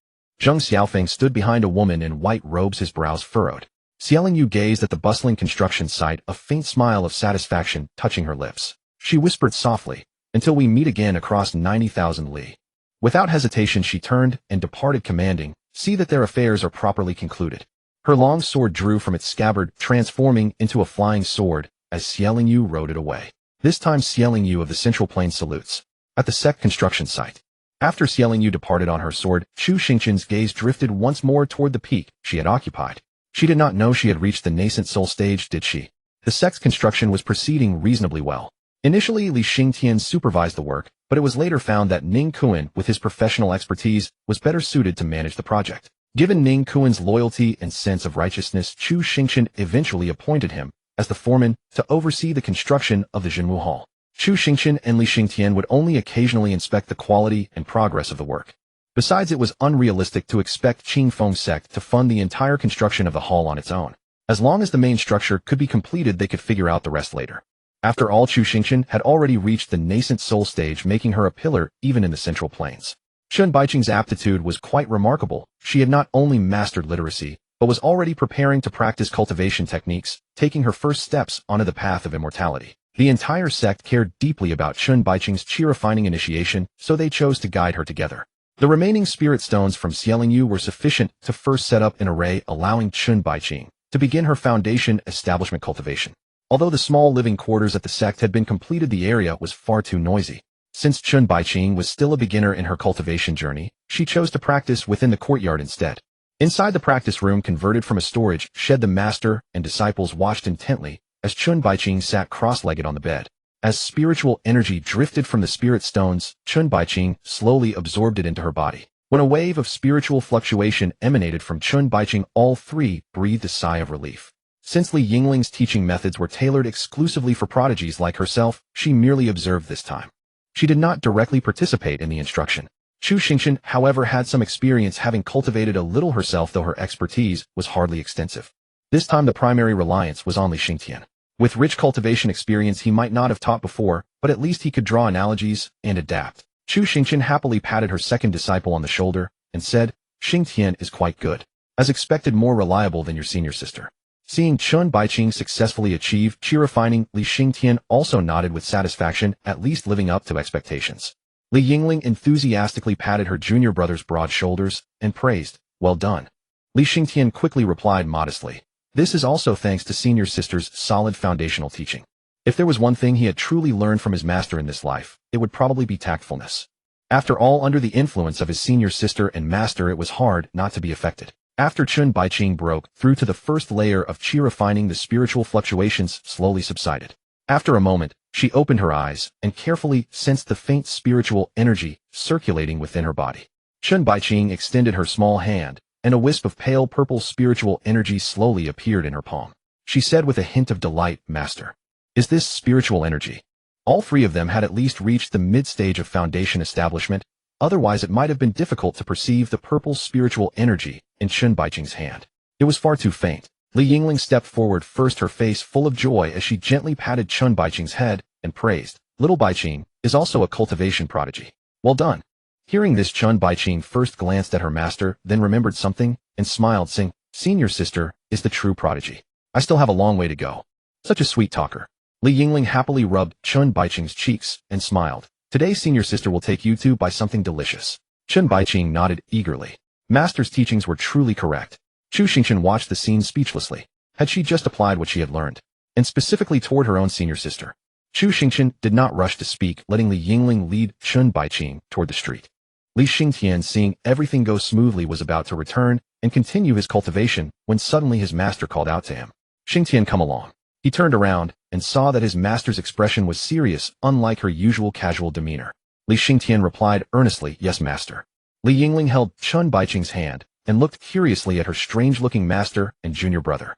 Zheng Xiaofeng stood behind a woman in white robes, his brows furrowed. Xiaoling Yu gazed at the bustling construction site, a faint smile of satisfaction touching her lips. She whispered softly, "Until we meet again across 90,000 li." Without hesitation, she turned and departed, commanding, "See that their affairs are properly concluded." Her long sword drew from its scabbard, transforming into a flying sword as Xiaoling Yu rode it away. This time Xiaoling Yu of the Central Plain salutes. At the sect construction site. After Xiaoling Yu departed on her sword, Chu Xingchen's gaze drifted once more toward the peak she had occupied. She did not know she had reached the nascent soul stage, did she? The sect's construction was proceeding reasonably well. Initially, Li Xingtian supervised the work, but it was later found that Ning Kuan, with his professional expertise, was better suited to manage the project. Given Ning Kuan's loyalty and sense of righteousness, Chu Xingchen eventually appointed him as the foreman to oversee the construction of the Jinwu Hall. Chu Xingchen and Li Xingtian would only occasionally inspect the quality and progress of the work. Besides, it was unrealistic to expect Qingfeng sect to fund the entire construction of the hall on its own. As long as the main structure could be completed, they could figure out the rest later. After all, Chu Xingchen had already reached the nascent soul stage, making her a pillar even in the Central Plains. Chun Baiqing's aptitude was quite remarkable. She had not only mastered literacy, but was already preparing to practice cultivation techniques, taking her first steps onto the path of immortality. The entire sect cared deeply about Chun Baiqing's chi refining initiation, so they chose to guide her together. The remaining spirit stones from Xiaolingyu were sufficient to first set up an array allowing Chun Baiqing to begin her foundation establishment cultivation. Although the small living quarters at the sect had been completed, the area was far too noisy. Since Chun Baiqing was still a beginner in her cultivation journey, she chose to practice within the courtyard instead. Inside the practice room converted from a storage shed, the master and disciples watched intently as Chun Baiqing sat cross-legged on the bed. As spiritual energy drifted from the spirit stones, Chun Baiqing slowly absorbed it into her body. When a wave of spiritual fluctuation emanated from Chun Baiqing, all three breathed a sigh of relief. Since Li Yingling's teaching methods were tailored exclusively for prodigies like herself, she merely observed this time. She did not directly participate in the instruction. Chu Xingchen, however, had some experience, having cultivated a little herself, though her expertise was hardly extensive. This time the primary reliance was on Li Xingtian. With rich cultivation experience, he might not have taught before, but at least he could draw analogies and adapt. Chu Xingchen happily patted her second disciple on the shoulder and said, "Xingtian is quite good. As expected, more reliable than your senior sister." Seeing Chun Baiqing successfully achieve chi refining, Li Xingtian also nodded with satisfaction, at least living up to expectations. Li Yingling enthusiastically patted her junior brother's broad shoulders and praised, "Well done." Li Xingtian quickly replied modestly, "This is also thanks to senior sister's solid foundational teaching. If there was one thing he had truly learned from his master in this life, it would probably be tactfulness." After all, under the influence of his senior sister and master, it was hard not to be affected. After Chun Baiqing broke through to the first layer of chi refining, the spiritual fluctuations slowly subsided. After a moment, she opened her eyes and carefully sensed the faint spiritual energy circulating within her body. Chun Baiqing extended her small hand, and a wisp of pale purple spiritual energy slowly appeared in her palm. She said with a hint of delight, "Master, is this spiritual energy?" All three of them had at least reached the mid-stage of foundation establishment, otherwise it might have been difficult to perceive the purple spiritual energy in Chun Baiqing's hand. It was far too faint. Li Yingling stepped forward first, her face full of joy as she gently patted Chun Baiqing's head and praised, "Little Baiqing is also a cultivation prodigy. Well done." Hearing this, Chun Baiqing first glanced at her master, then remembered something, and smiled, saying, "Senior sister is the true prodigy. I still have a long way to go." Such a sweet talker. Li Yingling happily rubbed Chun Baiqing's cheeks and smiled. "Today senior sister will take you to buy something delicious." Chun Baiqing nodded eagerly. Master's teachings were truly correct. Chu Xingchen watched the scene speechlessly. Had she just applied what she had learned? And specifically toward her own senior sister. Chu Xingchen did not rush to speak, letting Li Yingling lead Chun Baiqing toward the street. Li Xingtian, seeing everything go smoothly, was about to return and continue his cultivation when suddenly his master called out to him, "Xingtian, come along." He turned around and saw that his master's expression was serious, unlike her usual casual demeanor. Li Xingtian replied earnestly, "Yes, master." Li Yingling held Chun Baiqing's hand and looked curiously at her strange-looking master and junior brother.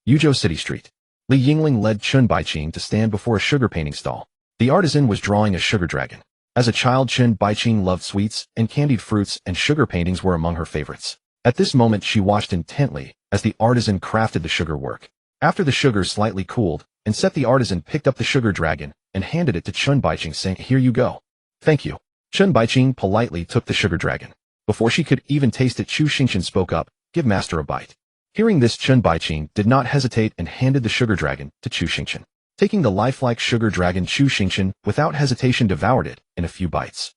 Yuzhou City Street. Li Yingling led Chun Baiqing to stand before a sugar painting stall. The artisan was drawing a sugar dragon. As a child, Chun Baiqing loved sweets and candied fruits, and sugar paintings were among her favorites. At this moment, she watched intently as the artisan crafted the sugar work. After the sugar slightly cooled and set, the artisan picked up the sugar dragon and handed it to Chun Baiqing, saying, "Here you go." "Thank you." Chun Baiqing politely took the sugar dragon. Before she could even taste it, Chu Xingchen spoke up, "Give master a bite." Hearing this, Chun Baiqing did not hesitate and handed the sugar dragon to Chu Xingchen. Taking the lifelike sugar dragon, Chu Xingchen without hesitation devoured it in a few bites.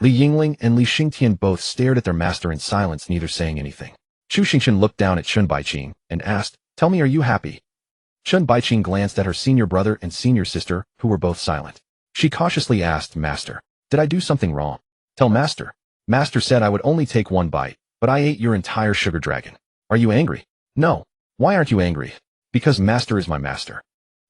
Li Yingling and Li Xingtian both stared at their master in silence, neither saying anything. Chu Xingchen looked down at Chun Baiqing and asked, "Tell me, are you happy?" Chun Baiqing glanced at her senior brother and senior sister, who were both silent. She cautiously asked, "Master, did I do something wrong?" "Tell master." "Master said I would only take one bite, but I ate your entire sugar dragon. Are you angry?" "No." "Why aren't you angry?" "Because master is my master."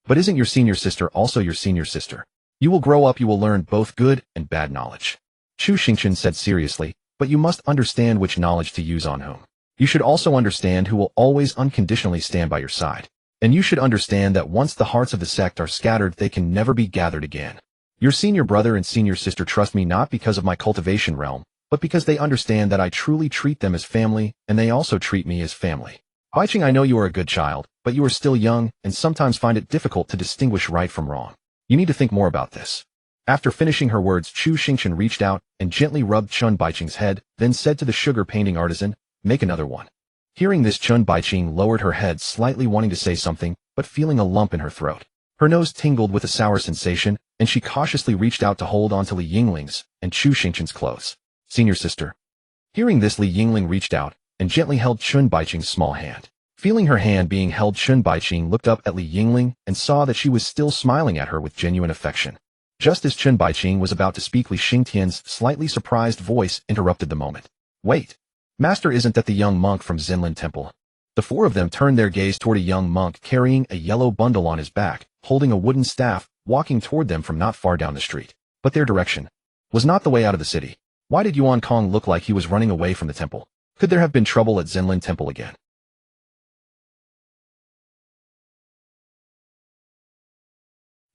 "But isn't your senior sister also your senior sister? You will grow up, you will learn both good and bad knowledge." Chu Xingchen said seriously, "But you must understand which knowledge to use on whom. You should also understand who will always unconditionally stand by your side. And you should understand that once the hearts of the sect are scattered, they can never be gathered again. Your senior brother and senior sister trust me not because of my cultivation realm, but because they understand that I truly treat them as family, and they also treat me as family. Baiqing, I know you are a good child, but you are still young and sometimes find it difficult to distinguish right from wrong. You need to think more about this." After finishing her words, Chu Xingchen reached out and gently rubbed Chun Baiqing's head, then said to the sugar painting artisan, "Make another one." Hearing this, Chun Baiqing lowered her head slightly, wanting to say something, but feeling a lump in her throat. Her nose tingled with a sour sensation, and she cautiously reached out to hold onto Li Yingling's and Chu Xingchen's clothes. Senior sister. Hearing this, Li Yingling reached out and gently held Chun Baiqing's small hand. Feeling her hand being held, Chun Baiqing looked up at Li Yingling and saw that she was still smiling at her with genuine affection. Just as Chun Baiqing was about to speak, Li Xingtian's slightly surprised voice interrupted the moment. Wait. Master, isn't that the young monk from Zinlin Temple? The four of them turned their gaze toward a young monk carrying a yellow bundle on his back, holding a wooden staff, walking toward them from not far down the street. But their direction was not the way out of the city. Why did Yuan Kong look like he was running away from the temple? Could there have been trouble at Zinlin Temple again?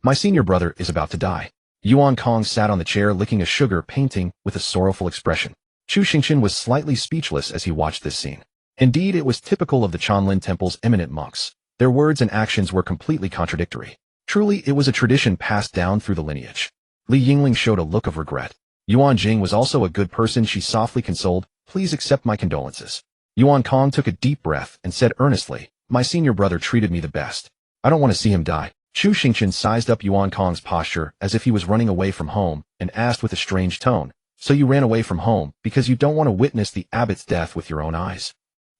My senior brother is about to die. Yuan Kong sat on the chair licking a sugar painting with a sorrowful expression. Chu Xingchen was slightly speechless as he watched this scene. Indeed, it was typical of the Chanlin Temple's eminent monks. Their words and actions were completely contradictory. Truly, it was a tradition passed down through the lineage. Li Yingling showed a look of regret. Yuan Jing was also a good person, she softly consoled. Please accept my condolences. Yuan Kong took a deep breath and said earnestly, my senior brother treated me the best. I don't want to see him die. Chu Xingchen sized up Yuan Kong's posture as if he was running away from home and asked with a strange tone, so you ran away from home because you don't want to witness the abbot's death with your own eyes?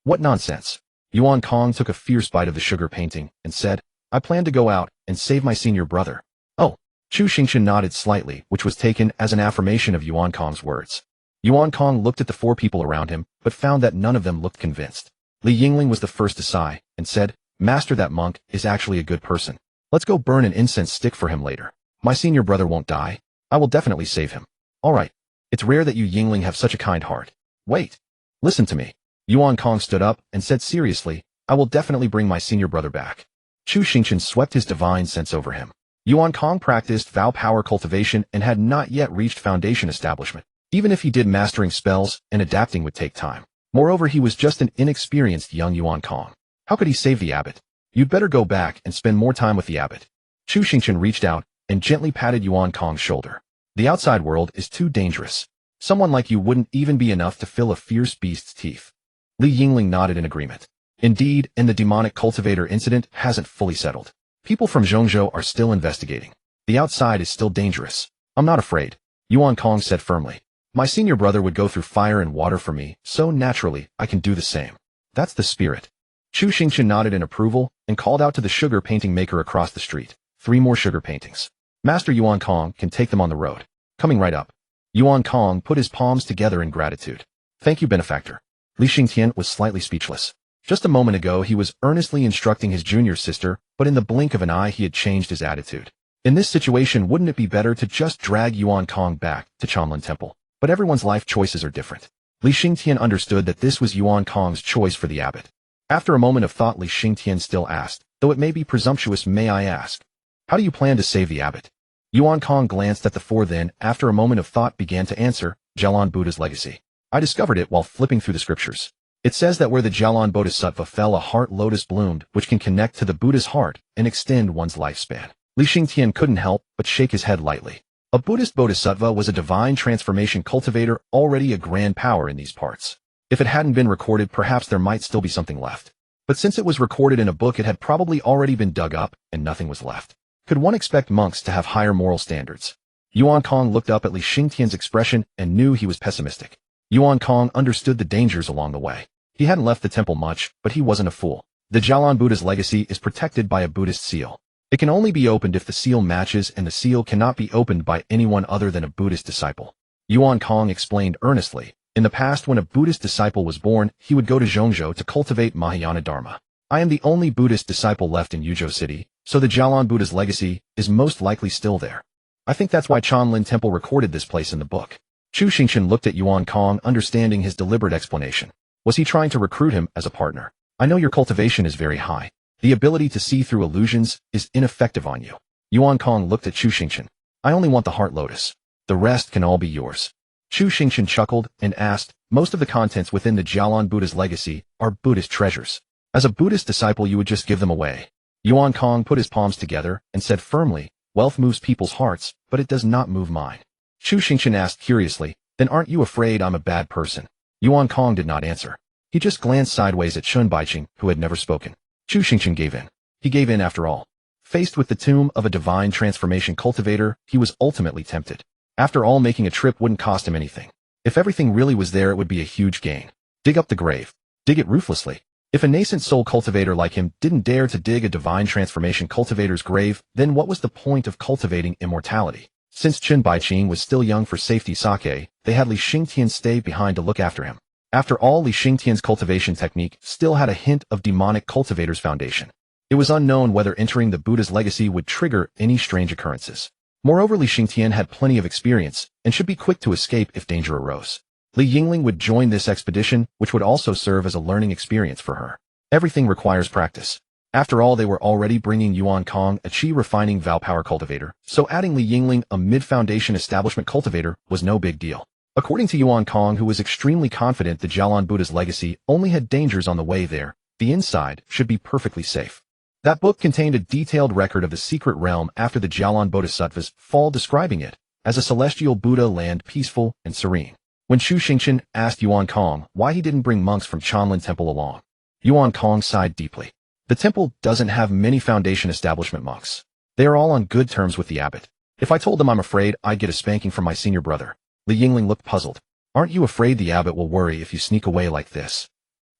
What nonsense. Yuan Kong took a fierce bite of the sugar painting and said, I plan to go out and save my senior brother. Oh. Chu Xingchen nodded slightly, which was taken as an affirmation of Yuan Kong's words. Yuan Kong looked at the four people around him, but found that none of them looked convinced. Li Yingling was the first to sigh and said, Master, that monk is actually a good person. Let's go burn an incense stick for him later. My senior brother won't die. I will definitely save him. All right. It's rare that you Yingling have such a kind heart. Wait. Listen to me. Yuan Kong stood up and said seriously, I will definitely bring my senior brother back. Chu Xingchen swept his divine sense over him. Yuan Kong practiced vow power cultivation and had not yet reached foundation establishment. Even if he did, mastering spells and adapting would take time. Moreover, he was just an inexperienced young Yuan Kong. How could he save the abbot? You'd better go back and spend more time with the abbot. Chu Xingchen reached out and gently patted Yuan Kong's shoulder. The outside world is too dangerous. Someone like you wouldn't even be enough to fill a fierce beast's teeth. Li Yingling nodded in agreement. Indeed, and the demonic cultivator incident hasn't fully settled. People from Zhongzhou are still investigating. The outside is still dangerous. I'm not afraid, Yuan Kong said firmly. My senior brother would go through fire and water for me, so naturally, I can do the same. That's the spirit. Chu Xingchen nodded in approval and called out to the sugar painting maker across the street. 3 more sugar paintings. Master Yuan Kong can take them on the road. Coming right up. Yuan Kong put his palms together in gratitude. Thank you, benefactor. Li Xingtian was slightly speechless. Just a moment ago, he was earnestly instructing his junior sister, but in the blink of an eye, he had changed his attitude. In this situation, wouldn't it be better to just drag Yuan Kong back to Chanlin Temple? But everyone's life choices are different. Li Xingtian understood that this was Yuan Kong's choice for the abbot. After a moment of thought, Li Xingtian still asked, though it may be presumptuous, may I ask, how do you plan to save the abbot? Yuan Kong glanced at the four, then, after a moment of thought, began to answer, Jalan Buddha's legacy. I discovered it while flipping through the scriptures. It says that where the Jalan Bodhisattva fell, a heart lotus bloomed, which can connect to the Buddha's heart and extend one's lifespan. Li Xingtian couldn't help but shake his head lightly. A Buddhist bodhisattva was a divine transformation cultivator, already a grand power in these parts. If it hadn't been recorded, perhaps there might still be something left. But since it was recorded in a book, it had probably already been dug up, and nothing was left. Could one expect monks to have higher moral standards? Yuan Kong looked up at Li Xingtian's expression and knew he was pessimistic. Yuan Kong understood the dangers along the way. He hadn't left the temple much, but he wasn't a fool. The Jalan Buddha's legacy is protected by a Buddhist seal. It can only be opened if the seal matches, and the seal cannot be opened by anyone other than a Buddhist disciple. Yuan Kong explained earnestly. In the past, when a Buddhist disciple was born, he would go to Zhongzhou to cultivate Mahayana Dharma. I am the only Buddhist disciple left in Yuzhou City, so the Jalan Buddha's legacy is most likely still there. I think that's why Chanlin Temple recorded this place in the book. Chu Xingchen looked at Yuan Kong, understanding his deliberate explanation. Was he trying to recruit him as a partner? I know your cultivation is very high. The ability to see through illusions is ineffective on you. Yuan Kong looked at Chu Xingchen. I only want the heart lotus. The rest can all be yours. Chu Xingchen chuckled and asked, most of the contents within the Jalan Buddha's legacy are Buddhist treasures. As a Buddhist disciple, you would just give them away. Yuan Kong put his palms together and said firmly, wealth moves people's hearts, but it does not move mine. Chu Xingchen asked curiously, then aren't you afraid I'm a bad person? Yuan Kong did not answer. He just glanced sideways at Chun Baiqing, who had never spoken. Chu Xingchen gave in. He gave in after all. Faced with the tomb of a divine transformation cultivator, he was ultimately tempted. After all, making a trip wouldn't cost him anything. If everything really was there, it would be a huge gain. Dig up the grave. Dig it ruthlessly. If a nascent soul cultivator like him didn't dare to dig a divine transformation cultivator's grave, then what was the point of cultivating immortality? Since Chen Baiqing was still young for safety sake, they had Li Xingtian stay behind to look after him. After all, Li Xingtian's cultivation technique still had a hint of demonic cultivator's foundation. It was unknown whether entering the Buddha's legacy would trigger any strange occurrences. Moreover, Li Xingtian had plenty of experience and should be quick to escape if danger arose. Li Yingling would join this expedition, which would also serve as a learning experience for her. Everything requires practice. After all, they were already bringing Yuan Kong a chi refining Vow Power cultivator, so adding Li Yingling a mid-foundation establishment cultivator was no big deal. According to Yuan Kong, who was extremely confident the Jialan Buddha's legacy only had dangers on the way there, the inside should be perfectly safe. That book contained a detailed record of the secret realm after the Jialan Bodhisattva's fall, describing it as a celestial Buddha land peaceful and serene. When Chu Xingchen asked Yuan Kong why he didn't bring monks from Chanlin Temple along, Yuan Kong sighed deeply. The temple doesn't have many foundation establishment monks. They are all on good terms with the abbot. If I told them I'm afraid I'd get a spanking from my senior brother. Li Yingling looked puzzled. Aren't you afraid the abbot will worry if you sneak away like this?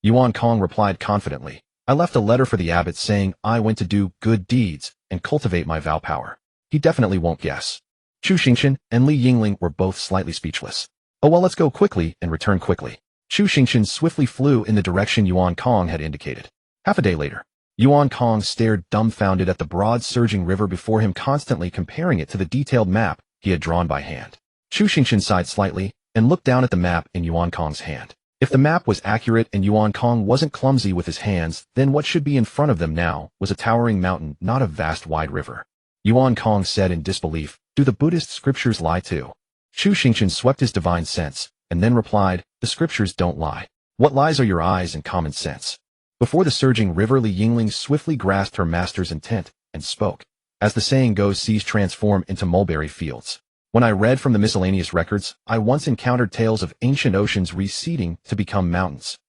Yuan Kong replied confidently. I left a letter for the abbot saying I went to do good deeds and cultivate my vow power. He definitely won't guess. Chu Xingchen and Li Yingling were both slightly speechless. Oh well, let's go quickly and return quickly. Chu Xingchen swiftly flew in the direction Yuan Kong had indicated. Half a day later, Yuan Kong stared dumbfounded at the broad surging river before him, constantly comparing it to the detailed map he had drawn by hand. Chu Xingchen sighed slightly and looked down at the map in Yuan Kong's hand. If the map was accurate and Yuan Kong wasn't clumsy with his hands, then what should be in front of them now was a towering mountain, not a vast wide river. Yuan Kong said in disbelief, do the Buddhist scriptures lie too? Chu Xingchen swept his divine sense, and then replied, the scriptures don't lie. What lies are your eyes and common sense. Before the surging river, Li Yingling swiftly grasped her master's intent, and spoke. As the saying goes, seas transform into mulberry fields. When I read from the miscellaneous records, I once encountered tales of ancient oceans receding to become mountains.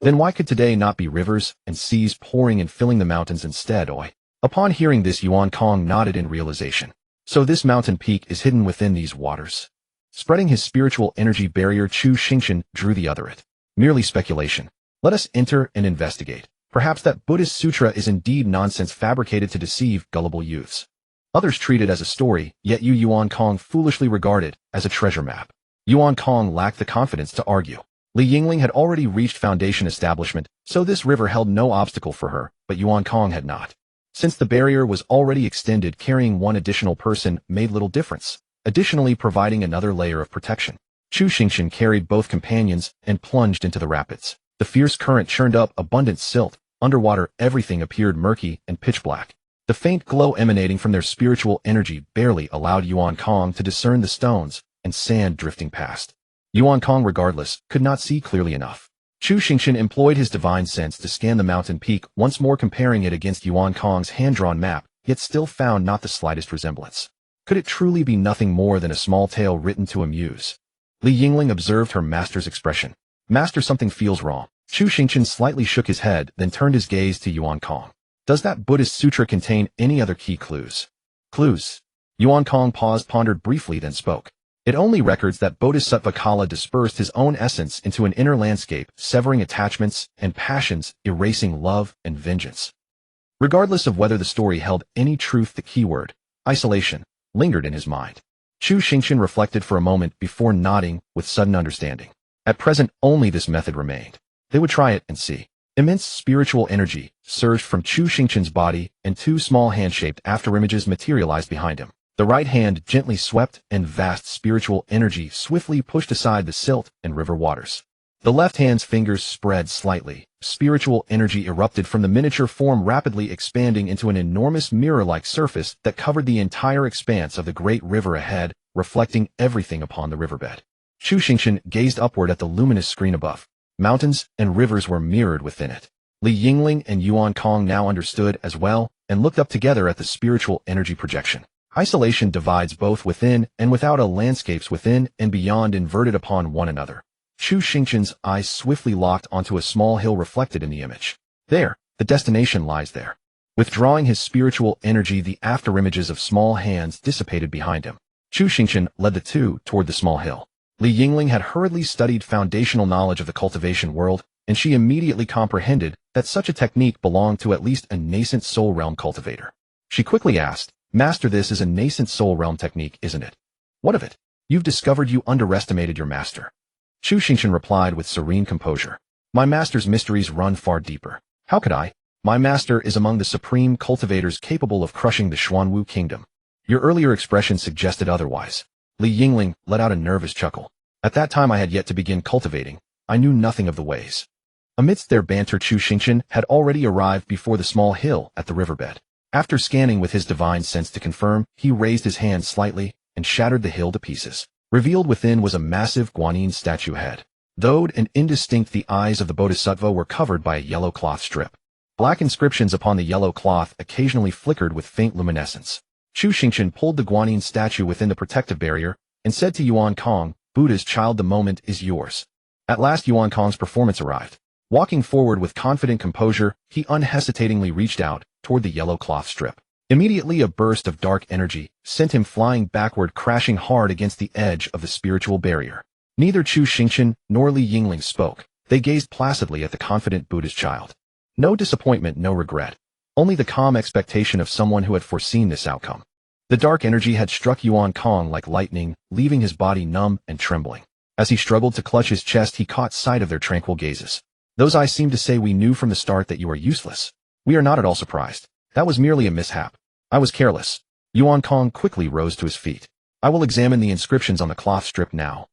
Then why could today not be rivers and seas pouring and filling the mountains instead, oi? Upon hearing this, Yuan Kong nodded in realization. So this mountain peak is hidden within these waters. Spreading his spiritual energy barrier, Chu Xingchen drew the other it. Merely speculation. Let us enter and investigate. Perhaps that Buddhist sutra is indeed nonsense fabricated to deceive gullible youths. Others treat it as a story, yet Yuan Kong foolishly regard it as a treasure map. Yuan Kong lacked the confidence to argue. Li Yingling had already reached foundation establishment, so this river held no obstacle for her, but Yuan Kong had not. Since the barrier was already extended, carrying one additional person made little difference, additionally providing another layer of protection. Chu Xingchen carried both companions and plunged into the rapids. The fierce current churned up abundant silt. Underwater, everything appeared murky and pitch black. The faint glow emanating from their spiritual energy barely allowed Yuan Kong to discern the stones and sand drifting past. Yuan Kong, regardless, could not see clearly enough. Chu Xingchen employed his divine sense to scan the mountain peak, once more comparing it against Yuan Kong's hand-drawn map, yet still found not the slightest resemblance. Could it truly be nothing more than a small tale written to amuse? Li Yingling observed her master's expression. Master, something feels wrong. Chu Xingchen slightly shook his head, then turned his gaze to Yuan Kong. Does that Buddhist sutra contain any other key clues? Clues? Yuan Kong paused, pondered briefly, then spoke. It only records that Bodhisattva Kala dispersed his own essence into an inner landscape, severing attachments and passions, erasing love and vengeance. Regardless of whether the story held any truth, the keyword, isolation, lingered in his mind. Chu Xingchen reflected for a moment before nodding with sudden understanding. At present, only this method remained. They would try it and see. Immense spiritual energy surged from Chu Xingchen's body, and two small hand-shaped afterimages materialized behind him. The right hand gently swept, and vast spiritual energy swiftly pushed aside the silt and river waters. The left hand's fingers spread slightly. Spiritual energy erupted from the miniature form, rapidly expanding into an enormous mirror-like surface that covered the entire expanse of the great river ahead, reflecting everything upon the riverbed. Chu Xingchen gazed upward at the luminous screen above. Mountains and rivers were mirrored within it. Li Yingling and Yuan Kong now understood as well, and looked up together at the spiritual energy projection. Isolation divides both within and without, a landscapes within and beyond inverted upon one another. Chu Xingchen's eyes swiftly locked onto a small hill reflected in the image. There, the destination lies there. Withdrawing his spiritual energy, the afterimages of small hands dissipated behind him. Chu Xingchen led the two toward the small hill. Li Yingling had hurriedly studied foundational knowledge of the cultivation world, and she immediately comprehended that such a technique belonged to at least a nascent soul realm cultivator. She quickly asked, "Master, this is a nascent soul realm technique, isn't it?" "What of it? You've discovered you underestimated your master." Chu Xingchen replied with serene composure. "My master's mysteries run far deeper. How could I? My master is among the supreme cultivators capable of crushing the Xuanwu kingdom." "Your earlier expression suggested otherwise." Li Yingling let out a nervous chuckle. "At that time I had yet to begin cultivating. I knew nothing of the ways." Amidst their banter, Chu Xingchen had already arrived before the small hill at the riverbed. After scanning with his divine sense to confirm, he raised his hand slightly and shattered the hill to pieces. Revealed within was a massive guanyin statue head. Though and indistinct, the eyes of the bodhisattva were covered by a yellow cloth strip. Black inscriptions upon the yellow cloth occasionally flickered with faint luminescence. Chu Xingchen pulled the guanyin statue within the protective barrier and said to Yuan Kong, "Buddha's child, the moment is yours." At last Yuan Kong's performance arrived. Walking forward with confident composure, he unhesitatingly reached out toward the yellow cloth strip. Immediately a burst of dark energy sent him flying backward, crashing hard against the edge of the spiritual barrier. Neither Chu Xingchen nor Li Yingling spoke. They gazed placidly at the confident Buddha's child. No disappointment, no regret. Only the calm expectation of someone who had foreseen this outcome. The dark energy had struck Yuan Kong like lightning, leaving his body numb and trembling. As he struggled to clutch his chest, he caught sight of their tranquil gazes. "Those eyes seem to say, we knew from the start that you are useless. We are not at all surprised. That was merely a mishap. I was careless." Yuan Kong quickly rose to his feet. "I will examine the inscriptions on the cloth strip now."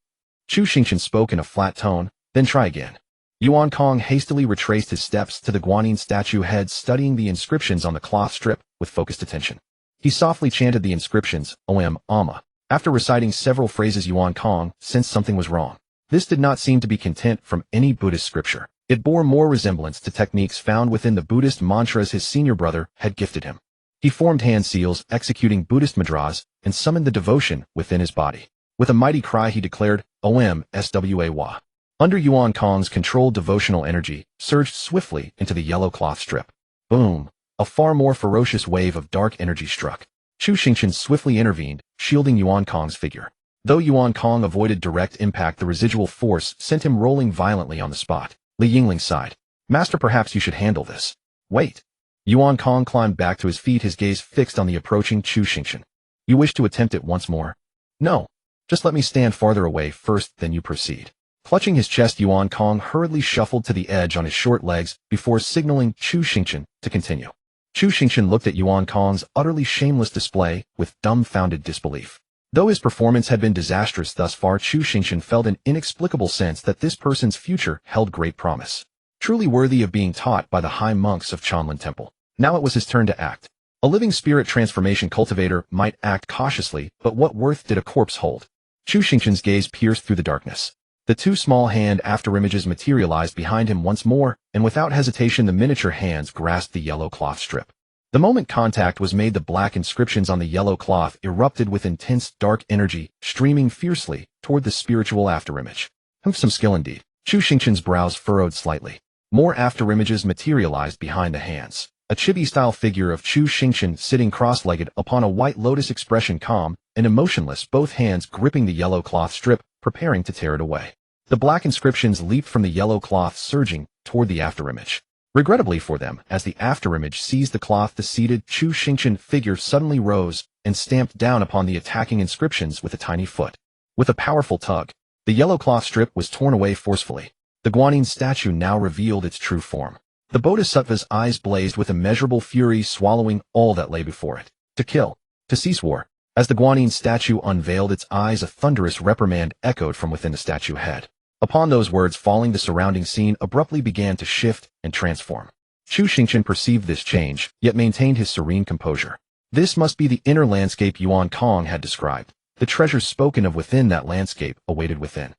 Chu Xingchen spoke in a flat tone, "Then try again." Yuan Kong hastily retraced his steps to the guanyin statue head, studying the inscriptions on the cloth strip with focused attention. He softly chanted the inscriptions, "Om, Amma." After reciting several phrases, Yuan Kong sensed something was wrong. This did not seem to be content from any Buddhist scripture. It bore more resemblance to techniques found within the Buddhist mantras his senior brother had gifted him. He formed hand seals, executing Buddhist mudras, and summoned the devotion within his body. With a mighty cry, he declared, "Om Sway." Under Yuan Kong's controlled devotional energy surged swiftly into the yellow cloth strip. Boom! A far more ferocious wave of dark energy struck. Chu Xingchen swiftly intervened, shielding Yuan Kong's figure. Though Yuan Kong avoided direct impact, the residual force sent him rolling violently on the spot. Li Yingling sighed. "Master, perhaps you should handle this." "Wait." Yuan Kong climbed back to his feet, his gaze fixed on the approaching Chu Xingchen. "You wish to attempt it once more?" "No. Just let me stand farther away first, then you proceed." Clutching his chest, Yuan Kong hurriedly shuffled to the edge on his short legs before signaling Chu Xingchen to continue. Chu Xingchen looked at Yuan Kong's utterly shameless display with dumbfounded disbelief. Though his performance had been disastrous thus far, Chu Xingchen felt an inexplicable sense that this person's future held great promise. Truly worthy of being taught by the high monks of Chanlin Temple. Now it was his turn to act. A living spirit transformation cultivator might act cautiously, but what worth did a corpse hold? Chu Xingchen's gaze pierced through the darkness. The two small hand afterimages materialized behind him once more, and without hesitation the miniature hands grasped the yellow cloth strip. The moment contact was made, the black inscriptions on the yellow cloth erupted with intense dark energy, streaming fiercely toward the spiritual afterimage. Some skill indeed. Chu Xingchen's brows furrowed slightly. More afterimages materialized behind the hands. A chibi-style figure of Chu Xingchen sitting cross-legged upon a white lotus, expression calm and emotionless, both hands gripping the yellow cloth strip, preparing to tear it away. The black inscriptions leaped from the yellow cloth, surging toward the afterimage. Regrettably for them, as the afterimage seized the cloth, the seated Chu Xingchen figure suddenly rose and stamped down upon the attacking inscriptions with a tiny foot. With a powerful tug, the yellow cloth strip was torn away forcefully. The guanyin statue now revealed its true form. The bodhisattva's eyes blazed with immeasurable fury, swallowing all that lay before it. To kill, to cease war. As the guanyin statue unveiled its eyes, a thunderous reprimand echoed from within the statue head. Upon those words falling, the surrounding scene abruptly began to shift and transform. Chu Xingchen perceived this change, yet maintained his serene composure. This must be the inner landscape Yuan Kong had described. The treasures spoken of within that landscape awaited within.